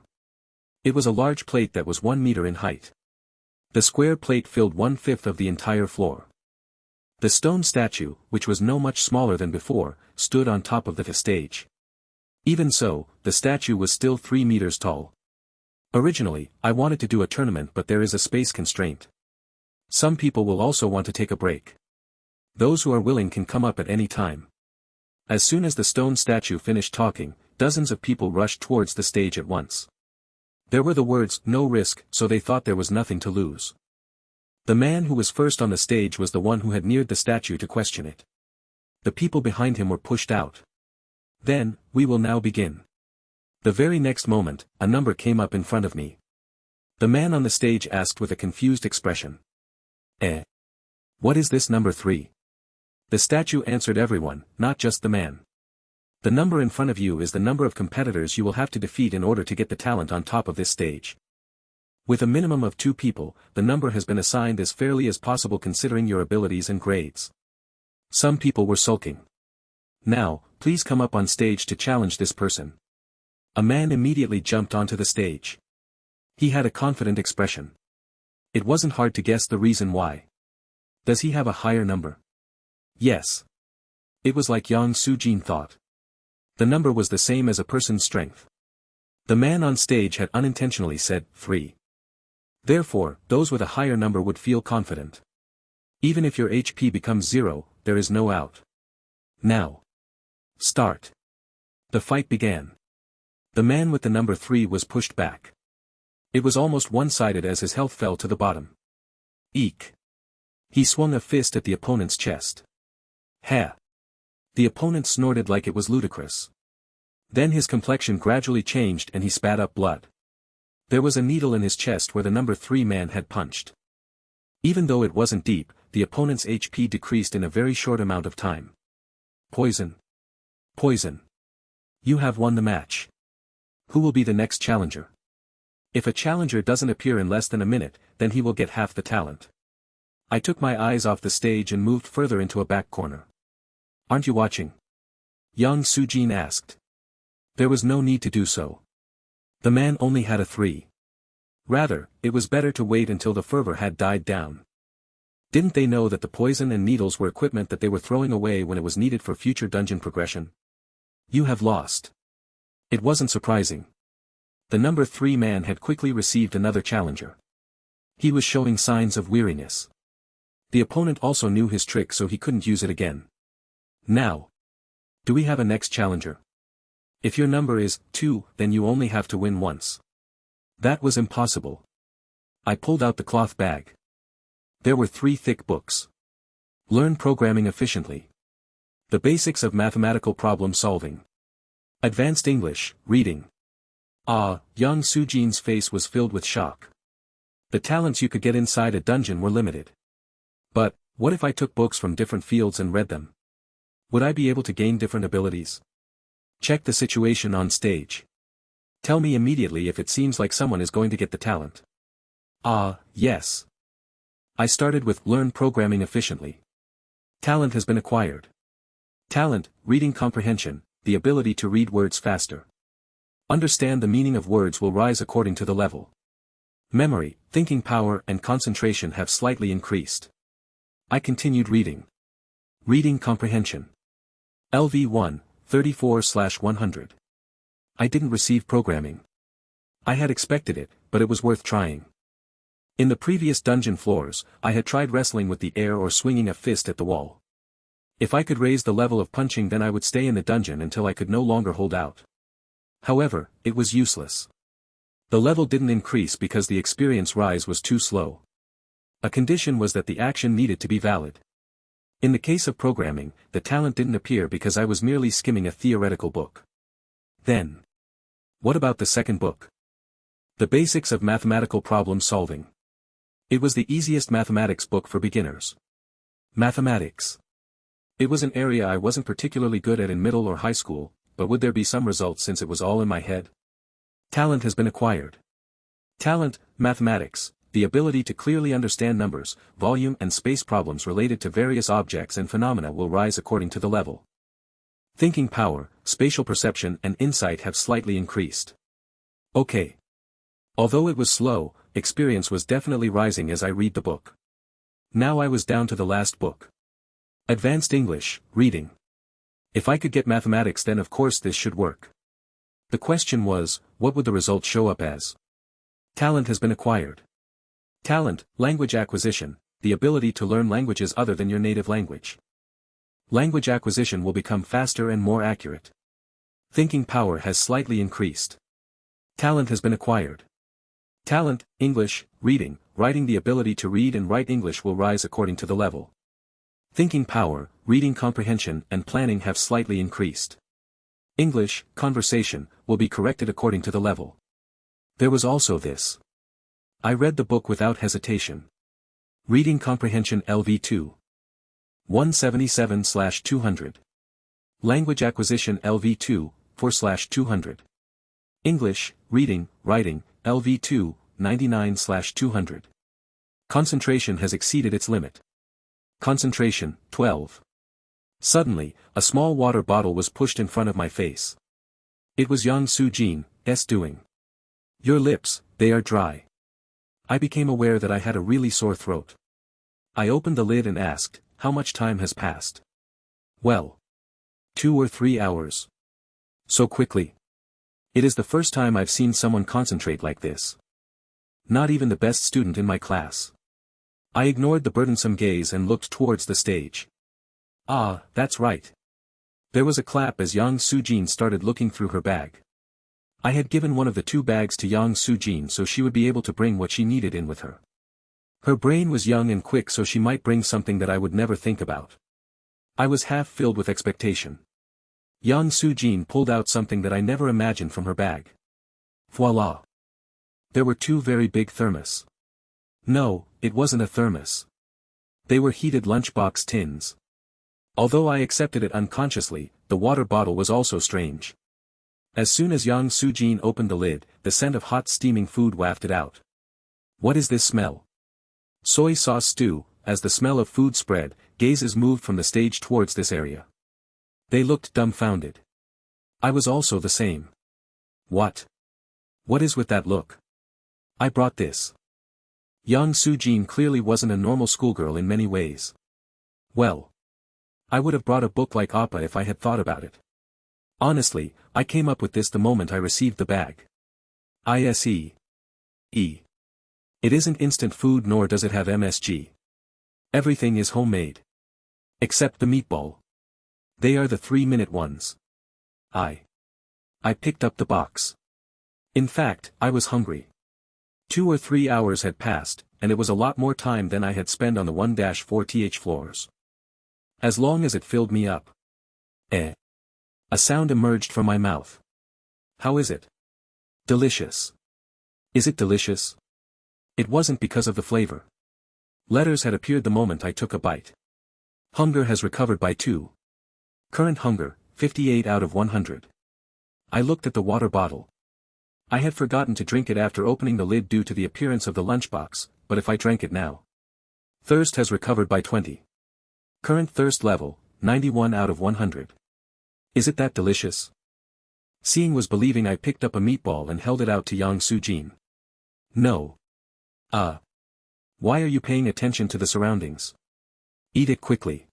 It was a large plate that was 1 meter in height. The square plate filled 1/5 of the entire floor. The stone statue, which was no much smaller than before, stood on top of the stage. Even so, the statue was still 3 meters tall. Originally, I wanted to do a tournament, but there is a space constraint. Some people will also want to take a break. Those who are willing can come up at any time. As soon as the stone statue finished talking, dozens of people rushed towards the stage at once. There were the words, "No risk," so they thought there was nothing to lose. The man who was first on the stage was the one who had neared the statue to question it. The people behind him were pushed out. Then, "We will now begin." The very next moment, a number came up in front of me. The man on the stage asked with a confused expression. What is this number 3? The statue answered everyone, not just the man. The number in front of you is the number of competitors you will have to defeat in order to get the talent on top of this stage. With a minimum of 2 people, the number has been assigned as fairly as possible considering your abilities and grades. Some people were sulking. "Now, please come up on stage to challenge this person." A man immediately jumped onto the stage. He had a confident expression. It wasn't hard to guess the reason why. Does he have a higher number? Yes. It was like Yang Sujin thought. The number was the same as a person's strength. The man on stage had unintentionally said 3. Therefore, those with a higher number would feel confident. Even if your HP becomes 0, there is no out. Now. Start. The fight began. The man with the number 3 was pushed back. It was almost one-sided as his health fell to the bottom. Eek. He swung a fist at the opponent's chest. Ha! The opponent snorted like it was ludicrous. Then his complexion gradually changed and he spat up blood. There was a needle in his chest where the number 3 man had punched. Even though it wasn't deep, the opponent's HP decreased in a very short amount of time. Poison. Poison. You have won the match. Who will be the next challenger? If a challenger doesn't appear in less than a minute, then he will get half the talent. I took my eyes off the stage and moved further into a back corner. Aren't you watching? Yang Sujin asked. There was no need to do so. The man only had a 3. Rather, it was better to wait until the fervor had died down. Didn't they know that the poison and needles were equipment that they were throwing away when it was needed for future dungeon progression? You have lost. It wasn't surprising. The number 3 man had quickly received another challenger. He was showing signs of weariness. The opponent also knew his trick, so he couldn't use it again. Now. Do we have a next challenger? If your number is 2, then you only have to win once. That was impossible. I pulled out the cloth bag. There were 3 thick books. Learn programming efficiently. The basics of mathematical problem solving. Advanced English, reading. Yang Sujin's face was filled with shock. The talents you could get inside a dungeon were limited. But, what if I took books from different fields and read them? Would I be able to gain different abilities? Check the situation on stage. Tell me immediately if it seems like someone is going to get the talent. Yes. I started with learn programming efficiently. Talent has been acquired. Talent, reading comprehension, the ability to read words faster. Understand the meaning of words will rise according to the level. Memory, thinking power and concentration have slightly increased. I continued reading. Reading comprehension. LV1, 34/100. I didn't receive programming. I had expected it, but it was worth trying. In the previous dungeon floors, I had tried wrestling with the air or swinging a fist at the wall. If I could raise the level of punching, then I would stay in the dungeon until I could no longer hold out. However, it was useless. The level didn't increase because the experience rise was too slow. A condition was that the action needed to be valid. In the case of programming, the talent didn't appear because I was merely skimming a theoretical book. Then, what about the second book? The Basics of Mathematical Problem Solving. It was the easiest mathematics book for beginners. Mathematics. It was an area I wasn't particularly good at in middle or high school, but would there be some results since it was all in my head? Talent has been acquired. Talent, mathematics, the ability to clearly understand numbers, volume and space problems related to various objects and phenomena will rise according to the level. Thinking power, spatial perception and insight have slightly increased. Okay. Although it was slow, experience was definitely rising as I read the book. Now I was down to the last book. Advanced English, reading. If I could get mathematics then of course this should work. The question was, what would the result show up as? Talent has been acquired. Talent, language acquisition, the ability to learn languages other than your native language. Language acquisition will become faster and more accurate. Thinking power has slightly increased. Talent has been acquired. Talent, English, reading, writing the ability to read and write English will rise according to the level. Thinking power, reading comprehension and planning have slightly increased. English, conversation, will be corrected according to the level. There was also this. I read the book without hesitation. Reading comprehension LV2. 177/200. Language acquisition LV2, 4/200. English, reading, writing, LV2, 99/200. Concentration has exceeded its limit. Concentration, 12. Suddenly, a small water bottle was pushed in front of my face. It was Yang Soo-jin's doing. Your lips, they are dry. I became aware that I had a really sore throat. I opened the lid and asked, how much time has passed? Well. 2 or 3 hours. So quickly. It is the first time I've seen someone concentrate like this. Not even the best student in my class. I ignored the burdensome gaze and looked towards the stage. Ah, that's right. There was a clap as Yang Soo-jin started looking through her bag. I had given one of the 2 bags to Yang Soo-jin so she would be able to bring what she needed in with her. Her brain was young and quick so she might bring something that I would never think about. I was half filled with expectation. Yang Soo-jin pulled out something that I never imagined from her bag. Voila! There were 2 very big thermos. No, it wasn't a thermos. They were heated lunchbox tins. Although I accepted it unconsciously, the water bottle was also strange. As soon as Yang Soo-jin opened the lid, the scent of hot steaming food wafted out. What is this smell? Soy sauce stew. As the smell of food spread, gazes moved from the stage towards this area. They looked dumbfounded. I was also the same. What? What is with that look? I brought this. Yang Soo-jin clearly wasn't a normal schoolgirl in many ways. Well. I would have brought a book like Appa if I had thought about it. Honestly, I came up with this the moment I received the bag. Ise. It isn't instant food nor does it have MSG. Everything is homemade. Except the meatball. They are the 3-minute ones. I picked up the box. In fact, I was hungry. 2 or 3 hours had passed, and it was a lot more time than I had spent on the 1-4th floors. As long as it filled me up. A sound emerged from my mouth. How is it? Delicious. Is it delicious? It wasn't because of the flavor. Letters had appeared the moment I took a bite. Hunger has recovered by 2. Current hunger, 58 out of 100. I looked at the water bottle. I had forgotten to drink it after opening the lid due to the appearance of the lunchbox, but if I drank it now. Thirst has recovered by 20. Current thirst level, 91 out of 100. Is it that delicious? Seeing was believing. I picked up a meatball and held it out to Yang Soo-jin. No. Why are you paying attention to the surroundings? Eat it quickly.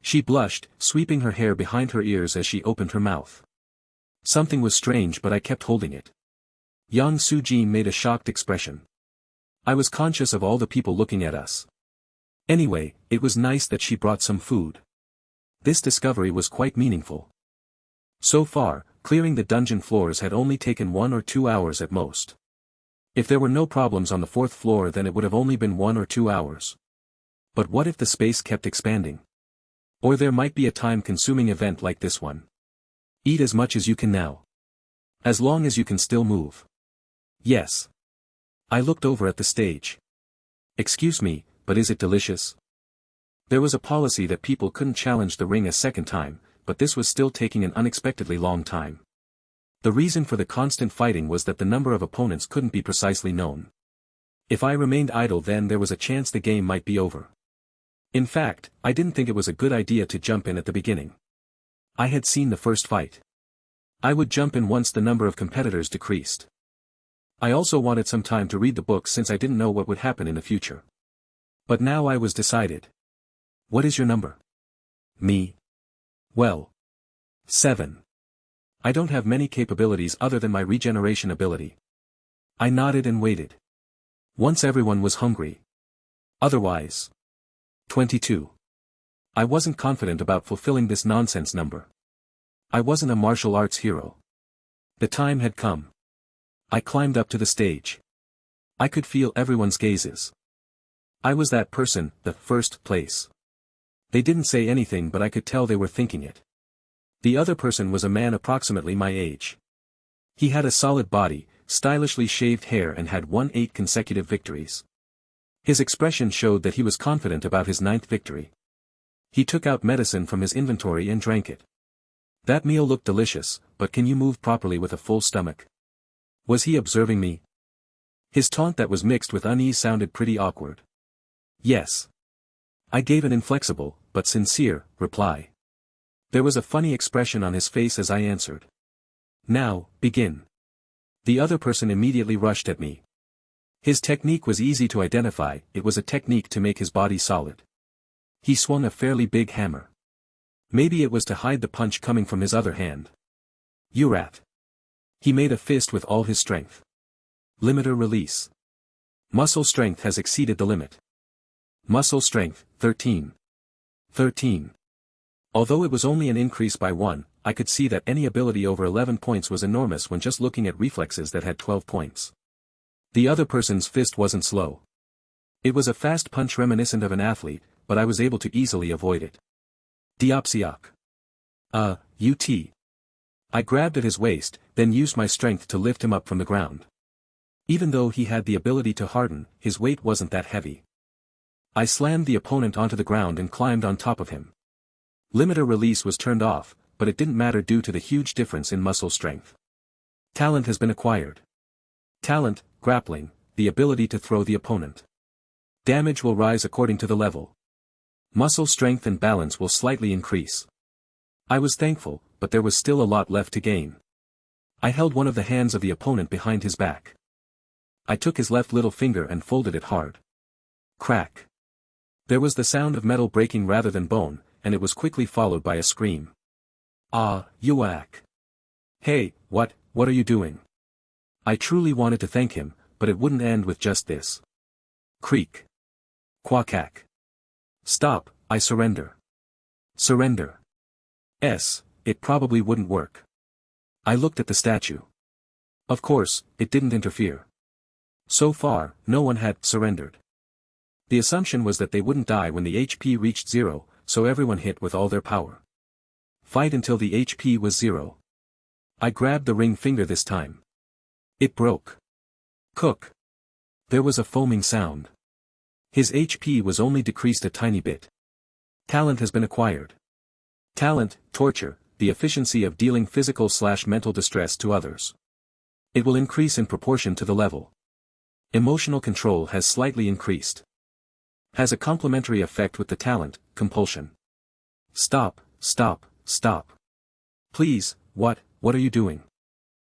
She blushed, sweeping her hair behind her ears as she opened her mouth. Something was strange but I kept holding it. Yang Soo-jin made a shocked expression. I was conscious of all the people looking at us. Anyway, it was nice that she brought some food. This discovery was quite meaningful. So far, clearing the dungeon floors had only taken 1 or 2 hours at most. If there were no problems on the 4th floor then it would have only been 1 or 2 hours. But what if the space kept expanding? Or there might be a time-consuming event like this one. Eat as much as you can now. As long as you can still move. Yes. I looked over at the stage. Excuse me, but is it delicious? There was a policy that people couldn't challenge the ring a second time, but this was still taking an unexpectedly long time. The reason for the constant fighting was that the number of opponents couldn't be precisely known. If I remained idle, then there was a chance the game might be over. In fact, I didn't think it was a good idea to jump in at the beginning. I had seen the first fight. I would jump in once the number of competitors decreased. I also wanted some time to read the book since I didn't know what would happen in the future. But now I was decided. What is your number? Me? Well. 7. I don't have many capabilities other than my regeneration ability. I nodded and waited. Once everyone was hungry. Otherwise. 22. I wasn't confident about fulfilling this nonsense number. I wasn't a martial arts hero. The time had come. I climbed up to the stage. I could feel everyone's gazes. I was that person, the first place. They didn't say anything, but I could tell they were thinking it. The other person was a man approximately my age. He had a solid body, stylishly shaved hair, and had won 8 consecutive victories. His expression showed that he was confident about his 9th victory. He took out medicine from his inventory and drank it. That meal looked delicious, but can you move properly with a full stomach? Was he observing me? His taunt that was mixed with unease sounded pretty awkward. Yes. I gave an inflexible, but sincere, reply. There was a funny expression on his face as I answered. Now, begin. The other person immediately rushed at me. His technique was easy to identify, it was a technique to make his body solid. He swung a fairly big hammer. Maybe it was to hide the punch coming from his other hand. You rat. He made a fist with all his strength. Limiter release. Muscle strength has exceeded the limit. Muscle strength, 13. 13. Although it was only an increase by 1, I could see that any ability over 11 points was enormous when just looking at reflexes that had 12 points. The other person's fist wasn't slow. It was a fast punch reminiscent of an athlete, but I was able to easily avoid it. Diopsiok. UT. I grabbed at his waist, then used my strength to lift him up from the ground. Even though he had the ability to harden, his weight wasn't that heavy. I slammed the opponent onto the ground and climbed on top of him. Limiter release was turned off, but it didn't matter due to the huge difference in muscle strength. Talent has been acquired. Talent, grappling, the ability to throw the opponent. Damage will rise according to the level. Muscle strength and balance will slightly increase. I was thankful, but there was still a lot left to gain. I held one of the hands of the opponent behind his back. I took his left little finger and folded it hard. Crack. There was the sound of metal breaking rather than bone, and it was quickly followed by a scream. Ah, Yuak. Hey, what are you doing? I truly wanted to thank him, but it wouldn't end with just this. Creak. Quackak. Stop, I surrender. Surrender. It probably wouldn't work. I looked at the statue. Of course, it didn't interfere. So far, no one had surrendered. The assumption was that they wouldn't die when the HP reached 0, so everyone hit with all their power. Fight until the HP was 0. I grabbed the ring finger this time. It broke. Cook. There was a foaming sound. His HP was only decreased a tiny bit. Talent has been acquired. Talent, torture, the efficiency of dealing physical/mental distress to others. It will increase in proportion to the level. Emotional control has slightly increased. Has a complementary effect with the talent, compulsion. Stop, stop, stop. Please, what are you doing?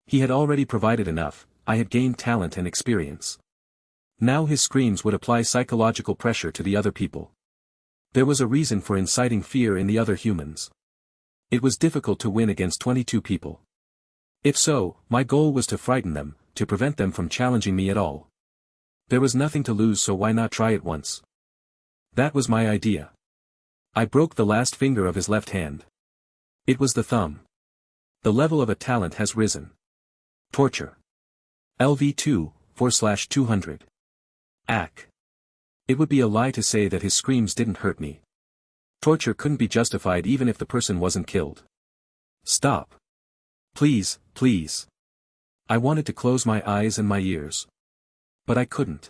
He had already provided enough, I had gained talent and experience. Now his screams would apply psychological pressure to the other people. There was a reason for inciting fear in the other humans. It was difficult to win against 22 people. If so, my goal was to frighten them, to prevent them from challenging me at all. There was nothing to lose, so why not try it once? That was my idea. I broke the last finger of his left hand. It was the thumb. The level of a talent has risen. Torture. LV2, 4/200. Ack. It would be a lie to say that his screams didn't hurt me. Torture couldn't be justified even if the person wasn't killed. Stop. Please, please. I wanted to close my eyes and my ears. But I couldn't.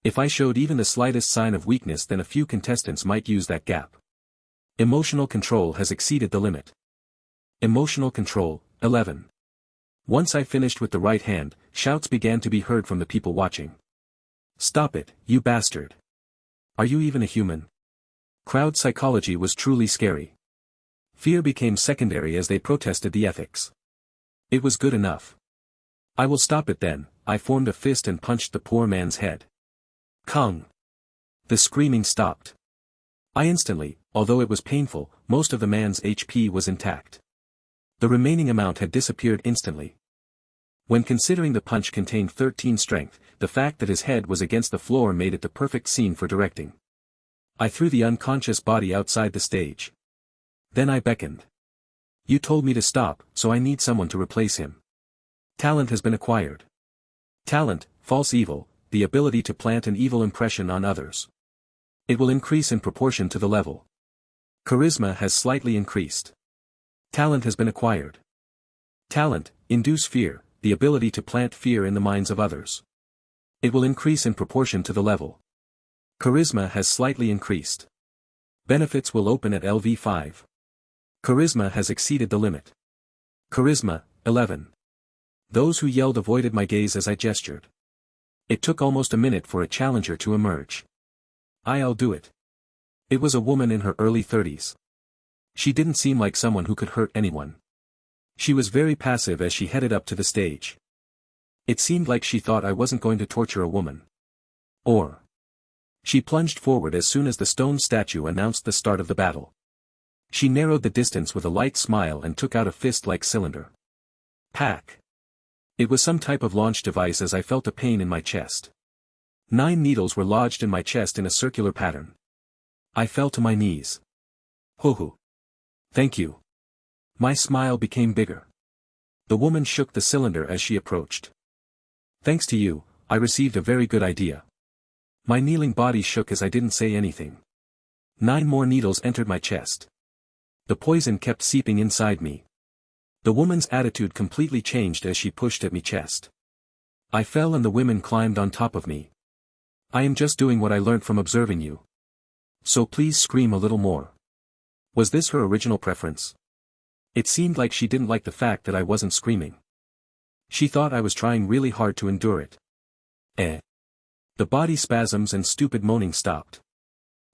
If I showed even the slightest sign of weakness, then a few contestants might use that gap. Emotional control has exceeded the limit. Emotional control, 11. Once I finished with the right hand, shouts began to be heard from the people watching. Stop it, you bastard. Are you even a human? Crowd psychology was truly scary. Fear became secondary as they protested the ethics. It was good enough. I will stop it then. I formed a fist and punched the poor man's head. Kung. The screaming stopped. I instantly, although it was painful, most of the man's HP was intact. The remaining amount had disappeared instantly. When considering the punch contained 13 strength, the fact that his head was against the floor made it the perfect scene for directing. I threw the unconscious body outside the stage. Then I beckoned. You told me to stop, so I need someone to replace him. Talent has been acquired. Talent, false evil, the ability to plant an evil impression on others. It will increase in proportion to the level. Charisma has slightly increased. Talent has been acquired. Talent, induce fear, the ability to plant fear in the minds of others. It will increase in proportion to the level. Charisma has slightly increased. Benefits will open at LV5. Charisma has exceeded the limit. Charisma, 11. Those who yelled avoided my gaze as I gestured. It took almost a minute for a challenger to emerge. I'll do it. It was a woman in her early 30s. She didn't seem like someone who could hurt anyone. She was very passive as she headed up to the stage. It seemed like she thought I wasn't going to torture a woman. Or. She plunged forward as soon as the stone statue announced the start of the battle. She narrowed the distance with a light smile and took out a fist-like cylinder. Pack. It was some type of launch device as I felt a pain in my chest. 9 needles were lodged in my chest in a circular pattern. I fell to my knees. Hoo-hoo. Thank you. My smile became bigger. The woman shook the cylinder as she approached. Thanks to you, I received a very good idea. My kneeling body shook as I didn't say anything. 9 more needles entered my chest. The poison kept seeping inside me. The woman's attitude completely changed as she pushed at me chest. I fell and the women climbed on top of me. I am just doing what I learnt from observing you. So please scream a little more. Was this her original preference? It seemed like she didn't like the fact that I wasn't screaming. She thought I was trying really hard to endure it. The body spasms and stupid moaning stopped.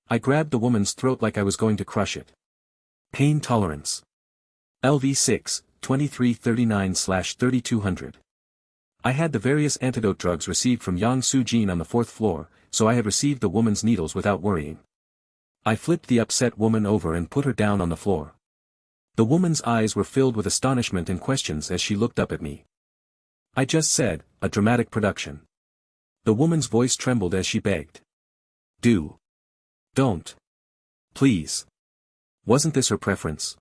I grabbed the woman's throat like I was going to crush it. Pain tolerance. LV6, 2339/3200. I had the various antidote drugs received from Yang Su-jin on the 4th floor, so I had received the woman's needles without worrying. I flipped the upset woman over and put her down on the floor. The woman's eyes were filled with astonishment and questions as she looked up at me. I just said, a dramatic production. The woman's voice trembled as she begged. Don't. Please. Wasn't this her preference?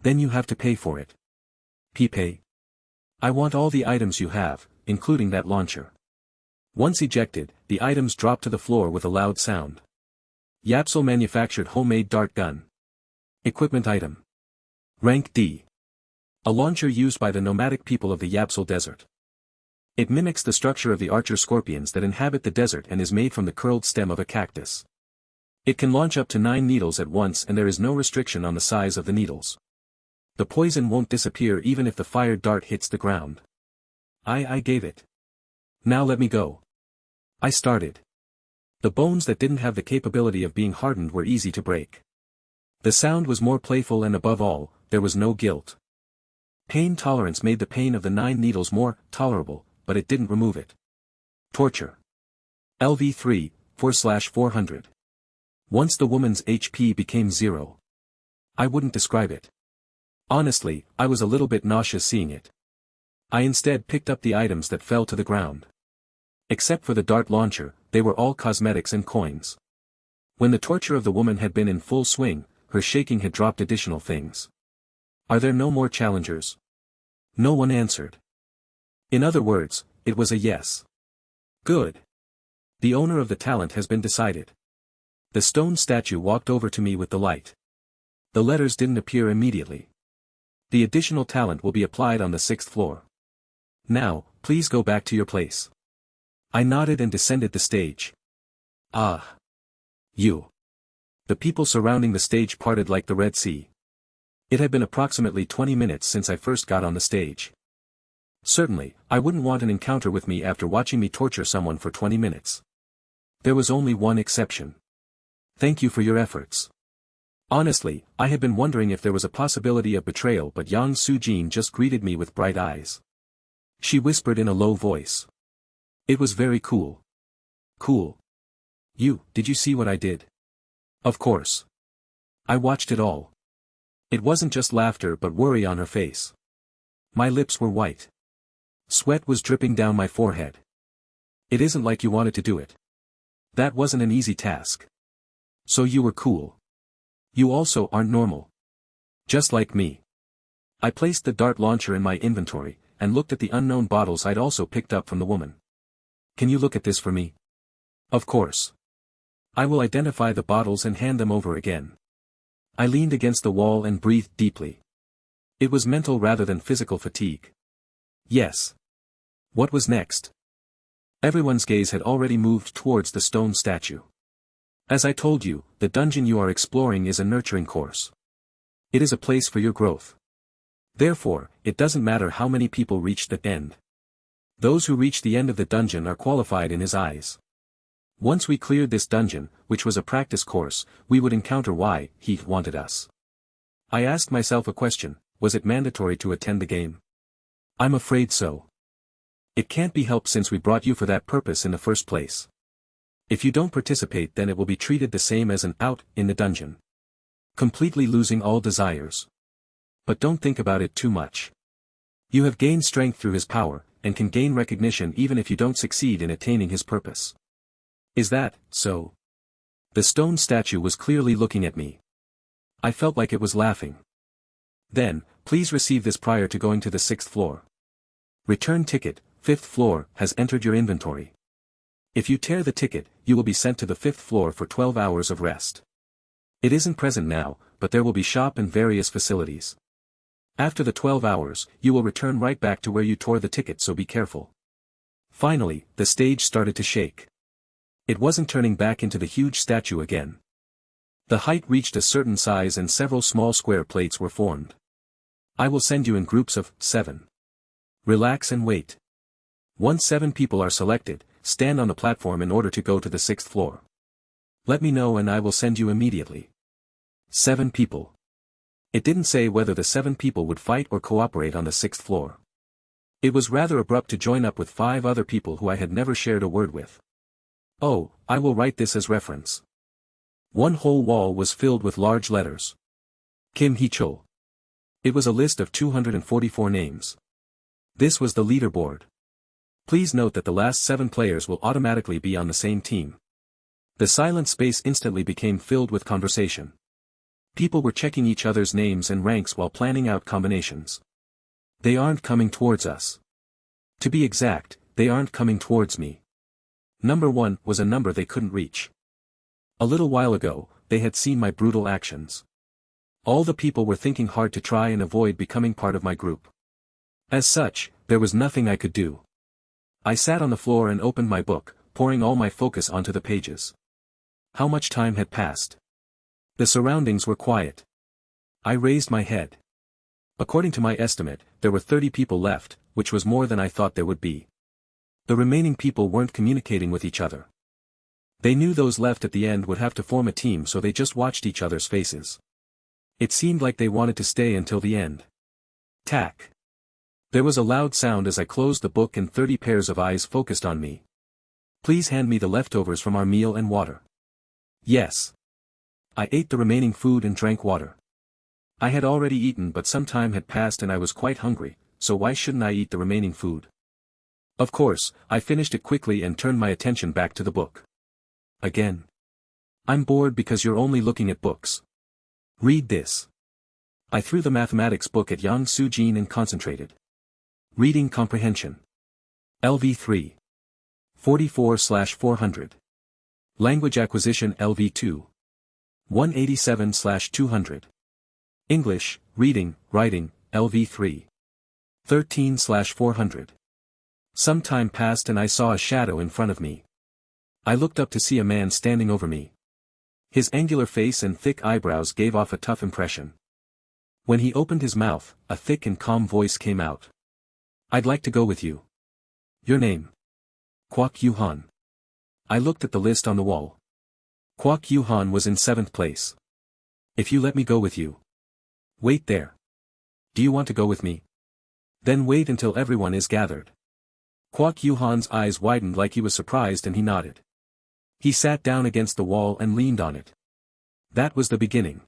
Then you have to pay for it. Pay. I want all the items you have, including that launcher. Once ejected, the items dropped to the floor with a loud sound. Yapsel manufactured homemade dart gun. Equipment item. Rank D. A launcher used by the nomadic people of the Yapsel Desert. It mimics the structure of the archer scorpions that inhabit the desert and is made from the curled stem of a cactus. It can launch up to 9 needles at once and there is no restriction on the size of the needles. The poison won't disappear even if the fired dart hits the ground. I gave it. Now let me go. I started. The bones that didn't have the capability of being hardened were easy to break. The sound was more playful and above all, there was no guilt. Pain tolerance made the pain of the 9 needles more tolerable, but it didn't remove it. Torture. LV3, 4/400. Once the woman's HP became 0. I wouldn't describe it. Honestly, I was a little bit nauseous seeing it. I instead picked up the items that fell to the ground. Except for the dart launcher, they were all cosmetics and coins. When the torture of the woman had been in full swing, her shaking had dropped additional things. Are there no more challengers? No one answered. In other words, it was a yes. Good. The owner of the talent has been decided. The stone statue walked over to me with the light. The letters didn't appear immediately. The additional talent will be applied on the 6th floor. Now, please go back to your place. I nodded and descended the stage. Ah. You. The people surrounding the stage parted like the Red Sea. It had been approximately 20 minutes since I first got on the stage. Certainly, I wouldn't want an encounter with me after watching me torture someone for 20 minutes. There was only one exception. Thank you for your efforts. Honestly, I had been wondering if there was a possibility of betrayal, but Yang Sujin just greeted me with bright eyes. She whispered in a low voice. It was very cool. Cool. Did you see what I did? Of course. I watched it all. It wasn't just laughter but worry on her face. My lips were white. Sweat was dripping down my forehead. It isn't like you wanted to do it. That wasn't an easy task. So you were cool. You also aren't normal. Just like me. I placed the dart launcher in my inventory, and looked at the unknown bottles I'd also picked up from the woman. Can you look at this for me? Of course. I will identify the bottles and hand them over again. I leaned against the wall and breathed deeply. It was mental rather than physical fatigue. Yes. What was next? Everyone's gaze had already moved towards the stone statue. As I told you, the dungeon you are exploring is a nurturing course. It is a place for your growth. Therefore, it doesn't matter how many people reach the end. Those who reach the end of the dungeon are qualified in his eyes. Once we cleared this dungeon, which was a practice course, we would encounter why he wanted us. I asked myself a question: was it mandatory to attend the game? I'm afraid so. It can't be helped since we brought you for that purpose in the first place. If you don't participate, then it will be treated the same as an out in the dungeon. Completely losing all desires. But don't think about it too much. You have gained strength through his power, and can gain recognition even if you don't succeed in attaining his purpose. Is that so? The stone statue was clearly looking at me. I felt like it was laughing. Then, please receive this prior to going to the 6th floor. Return ticket, 5th floor, has entered your inventory. If you tear the ticket, you will be sent to the 5th floor for 12 hours of rest. It isn't present now, but there will be shop and various facilities. After the 12 hours, you will return right back to where you tore the ticket, so be careful. Finally, the stage started to shake. It wasn't turning back into the huge statue again. The height reached a certain size and several small square plates were formed. I will send you in groups of 7. Relax and wait. Once 7 people are selected, stand on the platform in order to go to the 6th floor. Let me know and I will send you immediately. 7 people. It didn't say whether the 7 people would fight or cooperate on the 6th floor. It was rather abrupt to join up with 5 other people who I had never shared a word with. Oh, I will write this as reference. One whole wall was filled with large letters. Kim Hee-chul. It was a list of 244 names. This was the leaderboard. Please note that the last 7 players will automatically be on the same team. The silent space instantly became filled with conversation. People were checking each other's names and ranks while planning out combinations. They aren't coming towards us. To be exact, they aren't coming towards me. Number 1 was a number they couldn't reach. A little while ago, they had seen my brutal actions. All the people were thinking hard to try and avoid becoming part of my group. As such, there was nothing I could do. I sat on the floor and opened my book, pouring all my focus onto the pages. How much time had passed? The surroundings were quiet. I raised my head. According to my estimate, there were 30 people left, which was more than I thought there would be. The remaining people weren't communicating with each other. They knew those left at the end would have to form a team, so they just watched each other's faces. It seemed like they wanted to stay until the end. Tack. There was a loud sound as I closed the book and 30 pairs of eyes focused on me. Please hand me the leftovers from our meal and water. Yes. I ate the remaining food and drank water. I had already eaten, but some time had passed and I was quite hungry, so why shouldn't I eat the remaining food? Of course, I finished it quickly and turned my attention back to the book. Again. I'm bored because you're only looking at books. Read this. I threw the mathematics book at Yang Sujin and concentrated. Reading comprehension. LV3. 44/400. Language acquisition LV2. 187/200. English, reading, writing, LV3. 13/400. Some time passed and I saw a shadow in front of me. I looked up to see a man standing over me. His angular face and thick eyebrows gave off a tough impression. When he opened his mouth, a thick and calm voice came out. "I'd like to go with you." "Your name?" "Kwok Yu-han." I looked at the list on the wall. Kwok Yu-han was in 7th place. "If you let me go with you." "Wait there." "Do you want to go with me?" "Then wait until everyone is gathered." Kwok Yu-han's eyes widened like he was surprised and he nodded. He sat down against the wall and leaned on it. That was the beginning.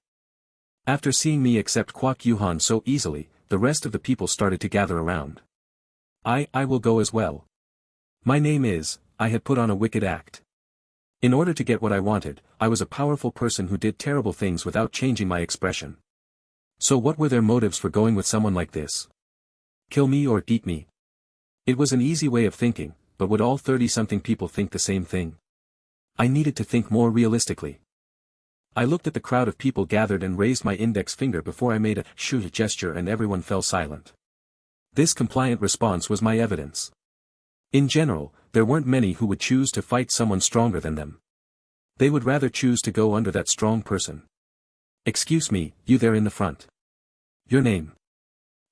After seeing me accept Kwok Yu-han so easily, the rest of the people started to gather around. I will go as well. My name is, I had put on a wicked act. In order to get what I wanted, I was a powerful person who did terrible things without changing my expression. So what were their motives for going with someone like this? Kill me or eat me? It was an easy way of thinking, but would all 30-something people think the same thing? I needed to think more realistically. I looked at the crowd of people gathered and raised my index finger before I made a shoo gesture and everyone fell silent. This compliant response was my evidence. In general, there weren't many who would choose to fight someone stronger than them. They would rather choose to go under that strong person. "Excuse me, you there in the front. Your name?"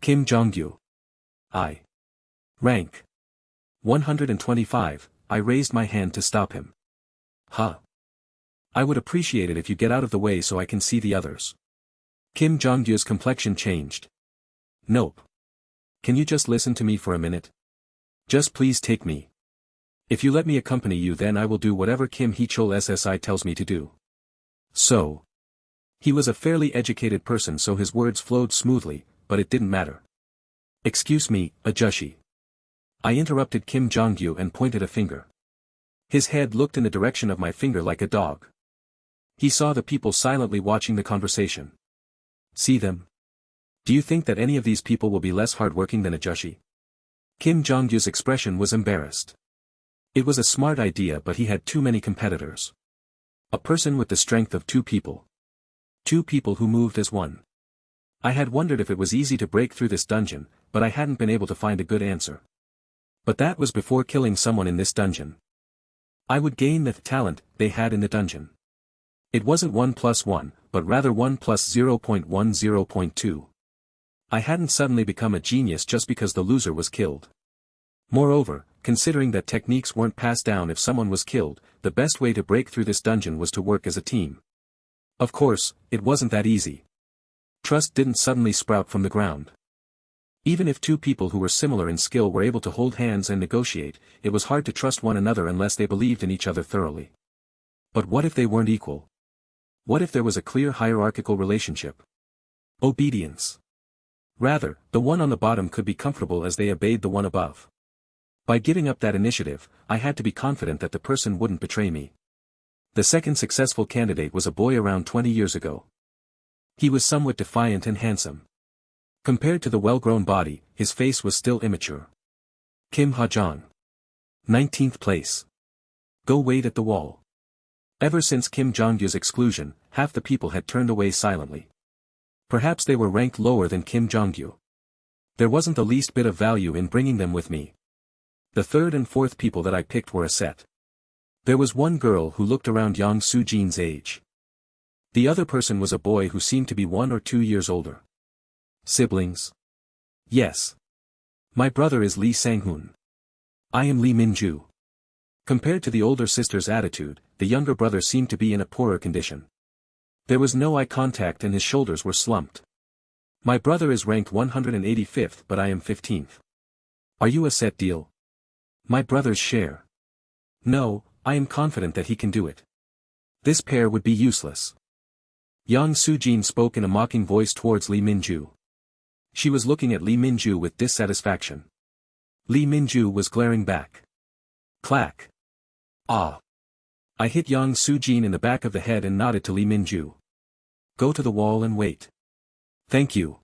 "Kim Jong-gyu." "I." "Rank?" 125, I raised my hand to stop him. "Huh. I would appreciate it if you get out of the way so I can see the others." Kim Jong-gyu's complexion changed. "Nope. Can you just listen to me for a minute? Just please take me. If you let me accompany you then I will do whatever Kim Hee-chul SSI tells me to do." So. He was a fairly educated person so his words flowed smoothly, but it didn't matter. "Excuse me, Ajushi." I interrupted Kim Jong-gyu and pointed a finger. His head looked in the direction of my finger like a dog. He saw the people silently watching the conversation. "See them? Do you think that any of these people will be less hardworking than Ajushi?" Kim Jong-gyu's expression was embarrassed. It was a smart idea but he had too many competitors. A person with the strength of 2 people. 2 people who moved as one. I had wondered if it was easy to break through this dungeon, but I hadn't been able to find a good answer. But that was before killing someone in this dungeon. I would gain the talent they had in the dungeon. It wasn't 1 + 1, but rather 1 + 0.10.2. I hadn't suddenly become a genius just because the loser was killed. Moreover, considering that techniques weren't passed down if someone was killed, the best way to break through this dungeon was to work as a team. Of course, it wasn't that easy. Trust didn't suddenly sprout from the ground. Even if 2 people who were similar in skill were able to hold hands and negotiate, it was hard to trust one another unless they believed in each other thoroughly. But what if they weren't equal? What if there was a clear hierarchical relationship? Obedience. Rather, the one on the bottom could be comfortable as they obeyed the one above. By giving up that initiative, I had to be confident that the person wouldn't betray me. The second successful candidate was a boy around 20 years ago. He was somewhat defiant and handsome. Compared to the well-grown body, his face was still immature. Kim Ha-jong. 19th place. Go wait at the wall. Ever since Kim Jong-gyu's exclusion, half the people had turned away silently. Perhaps they were ranked lower than Kim Jong-gyu. There wasn't the least bit of value in bringing them with me. The 3rd and 4th people that I picked were a set. There was one girl who looked around Yang Soo-jin's age. The other person was a boy who seemed to be 1 or 2 years older. Siblings? Yes. My brother is Lee Sang-hoon. I am Lee Min-ju. Compared to the older sister's attitude, the younger brother seemed to be in a poorer condition. There was no eye contact and his shoulders were slumped. My brother is ranked 185th but I am 15th. Are you a set deal? My brother's share. No, I am confident that he can do it. This pair would be useless. Yang Soo-jin spoke in a mocking voice towards Lee Min-ju. She was looking at Lee Min-ju with dissatisfaction. Lee Min-ju was glaring back. Clack. Ah. I hit Yang Soo-jin in the back of the head and nodded to Lee Min-ju. Go to the wall and wait. Thank you.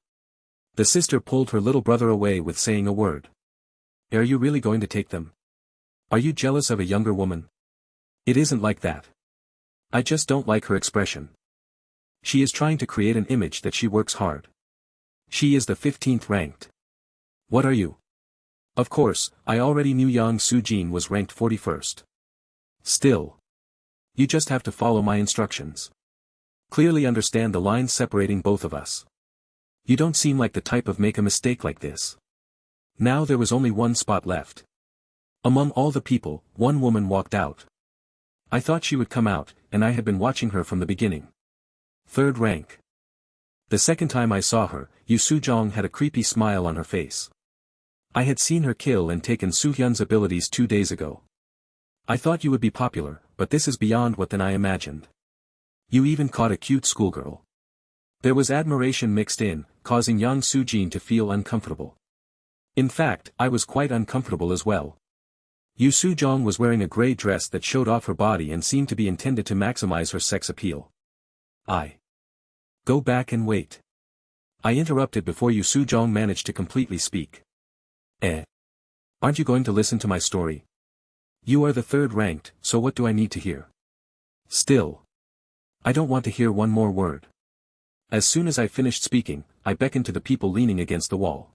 The sister pulled her little brother away with saying a word. Are you really going to take them? Are you jealous of a younger woman? It isn't like that. I just don't like her expression. She is trying to create an image that she works hard. She is the 15th ranked. What are you? Of course, I already knew Yang Soo-jin was ranked 41st. Still. You just have to follow my instructions. Clearly understand the lines separating both of us. You don't seem like the type of make a mistake like this. Now there was only one spot left. Among all the people, one woman walked out. I thought she would come out, and I had been watching her from the beginning. 3rd rank. The second time I saw her, Yu Soo-jong had a creepy smile on her face. I had seen her kill and taken Soo-hyun's abilities 2 days ago. I thought you would be popular, but this is beyond what than I imagined. You even caught a cute schoolgirl. There was admiration mixed in, causing Yang Soo-jin to feel uncomfortable. In fact, I was quite uncomfortable as well. Yu Soo-jong was wearing a grey dress that showed off her body and seemed to be intended to maximize her sex appeal. Go back and wait. I interrupted before Yu Soo-jong managed to completely speak. Aren't you going to listen to my story? You are the 3rd ranked, so what do I need to hear? Still. I don't want to hear one more word. As soon as I finished speaking, I beckoned to the people leaning against the wall.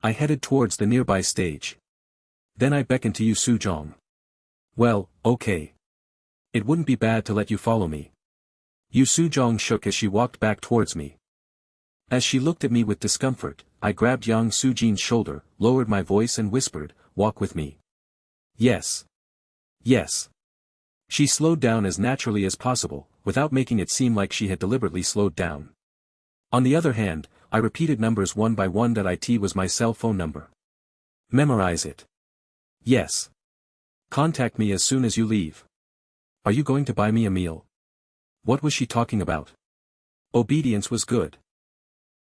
I headed towards the nearby stage. Then I beckoned to Yu Soo-jong. Well, okay. It wouldn't be bad to let you follow me. Yu Soo-jong shook as she walked back towards me. As she looked at me with discomfort, I grabbed Yang Soo-jin's shoulder, lowered my voice and whispered, "Walk with me." Yes. Yes. She slowed down as naturally as possible, without making it seem like she had deliberately slowed down. On the other hand, I repeated numbers one by one. It was my cell phone number. Memorize it. Yes. Contact me as soon as you leave. Are you going to buy me a meal? What was she talking about? Obedience was good.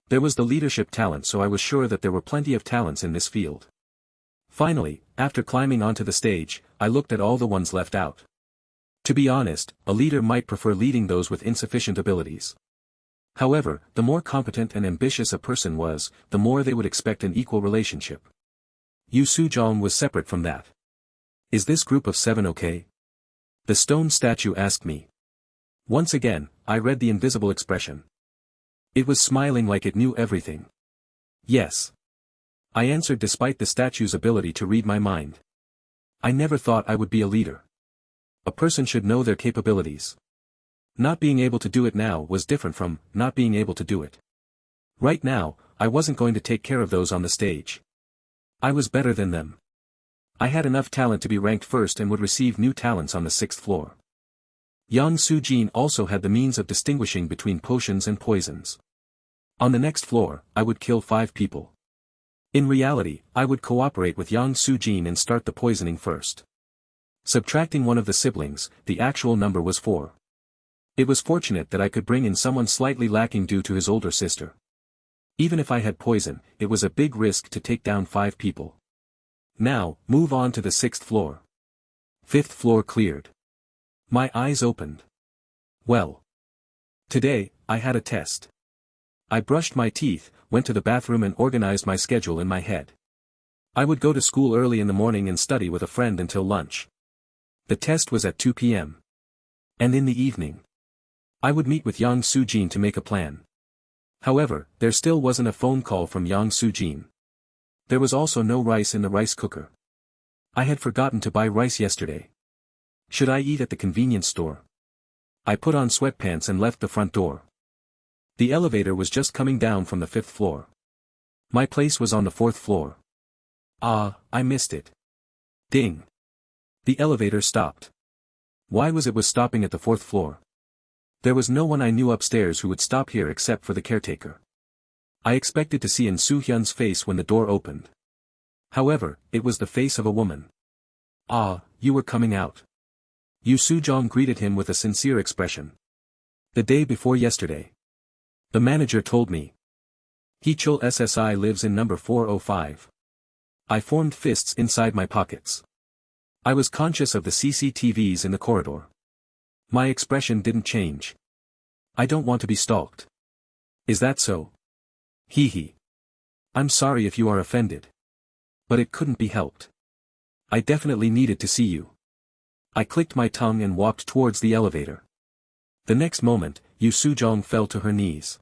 There was the leadership talent, so I was sure that there were plenty of talents in this field. Finally, after climbing onto the stage, I looked at all the ones left out. To be honest, a leader might prefer leading those with insufficient abilities. However, the more competent and ambitious a person was, the more they would expect an equal relationship. Yu Soo-jong was separate from that. Is this group of 7 okay? The stone statue asked me. Once again, I read the invisible expression. It was smiling like it knew everything. Yes. I answered despite the statue's ability to read my mind. I never thought I would be a leader. A person should know their capabilities. Not being able to do it now was different from not being able to do it. Right now, I wasn't going to take care of those on the stage. I was better than them. I had enough talent to be ranked first and would receive new talents on the 6th floor. Yang Soo-jin also had the means of distinguishing between potions and poisons. On the next floor, I would kill 5 people. In reality, I would cooperate with Yang Soo-jin and start the poisoning first. Subtracting one of the siblings, the actual number was 4. It was fortunate that I could bring in someone slightly lacking due to his older sister. Even if I had poison, it was a big risk to take down 5 people. Now, move on to the 6th floor. 5th floor cleared. My eyes opened. Well. Today, I had a test. I brushed my teeth, went to the bathroom and organized my schedule in my head. I would go to school early in the morning and study with a friend until lunch. The test was at 2 p.m. And in the evening, I would meet with Yang Soo-jin to make a plan. However, there still wasn't a phone call from Yang Soo-jin. There was also no rice in the rice cooker. I had forgotten to buy rice yesterday. Should I eat at the convenience store? I put on sweatpants and left the front door. The elevator was just coming down from the 5th floor. My place was on the 4th floor. I missed it. Ding. The elevator stopped. Why was it stopping at the 4th floor? There was no one I knew upstairs who would stop here except for the caretaker. I expected to see in Soo-hyun's face when the door opened. However, it was the face of a woman. You were coming out. Yu Soo-jong greeted him with a sincere expression. The day before yesterday. The manager told me. Heechul SSI lives in number 405. I formed fists inside my pockets. I was conscious of the CCTVs in the corridor. My expression didn't change. I don't want to be stalked. Is that so? Hee. I'm sorry if you are offended. But it couldn't be helped. I definitely needed to see you. I clicked my tongue and walked towards the elevator. The next moment, Yu Sujong fell to her knees.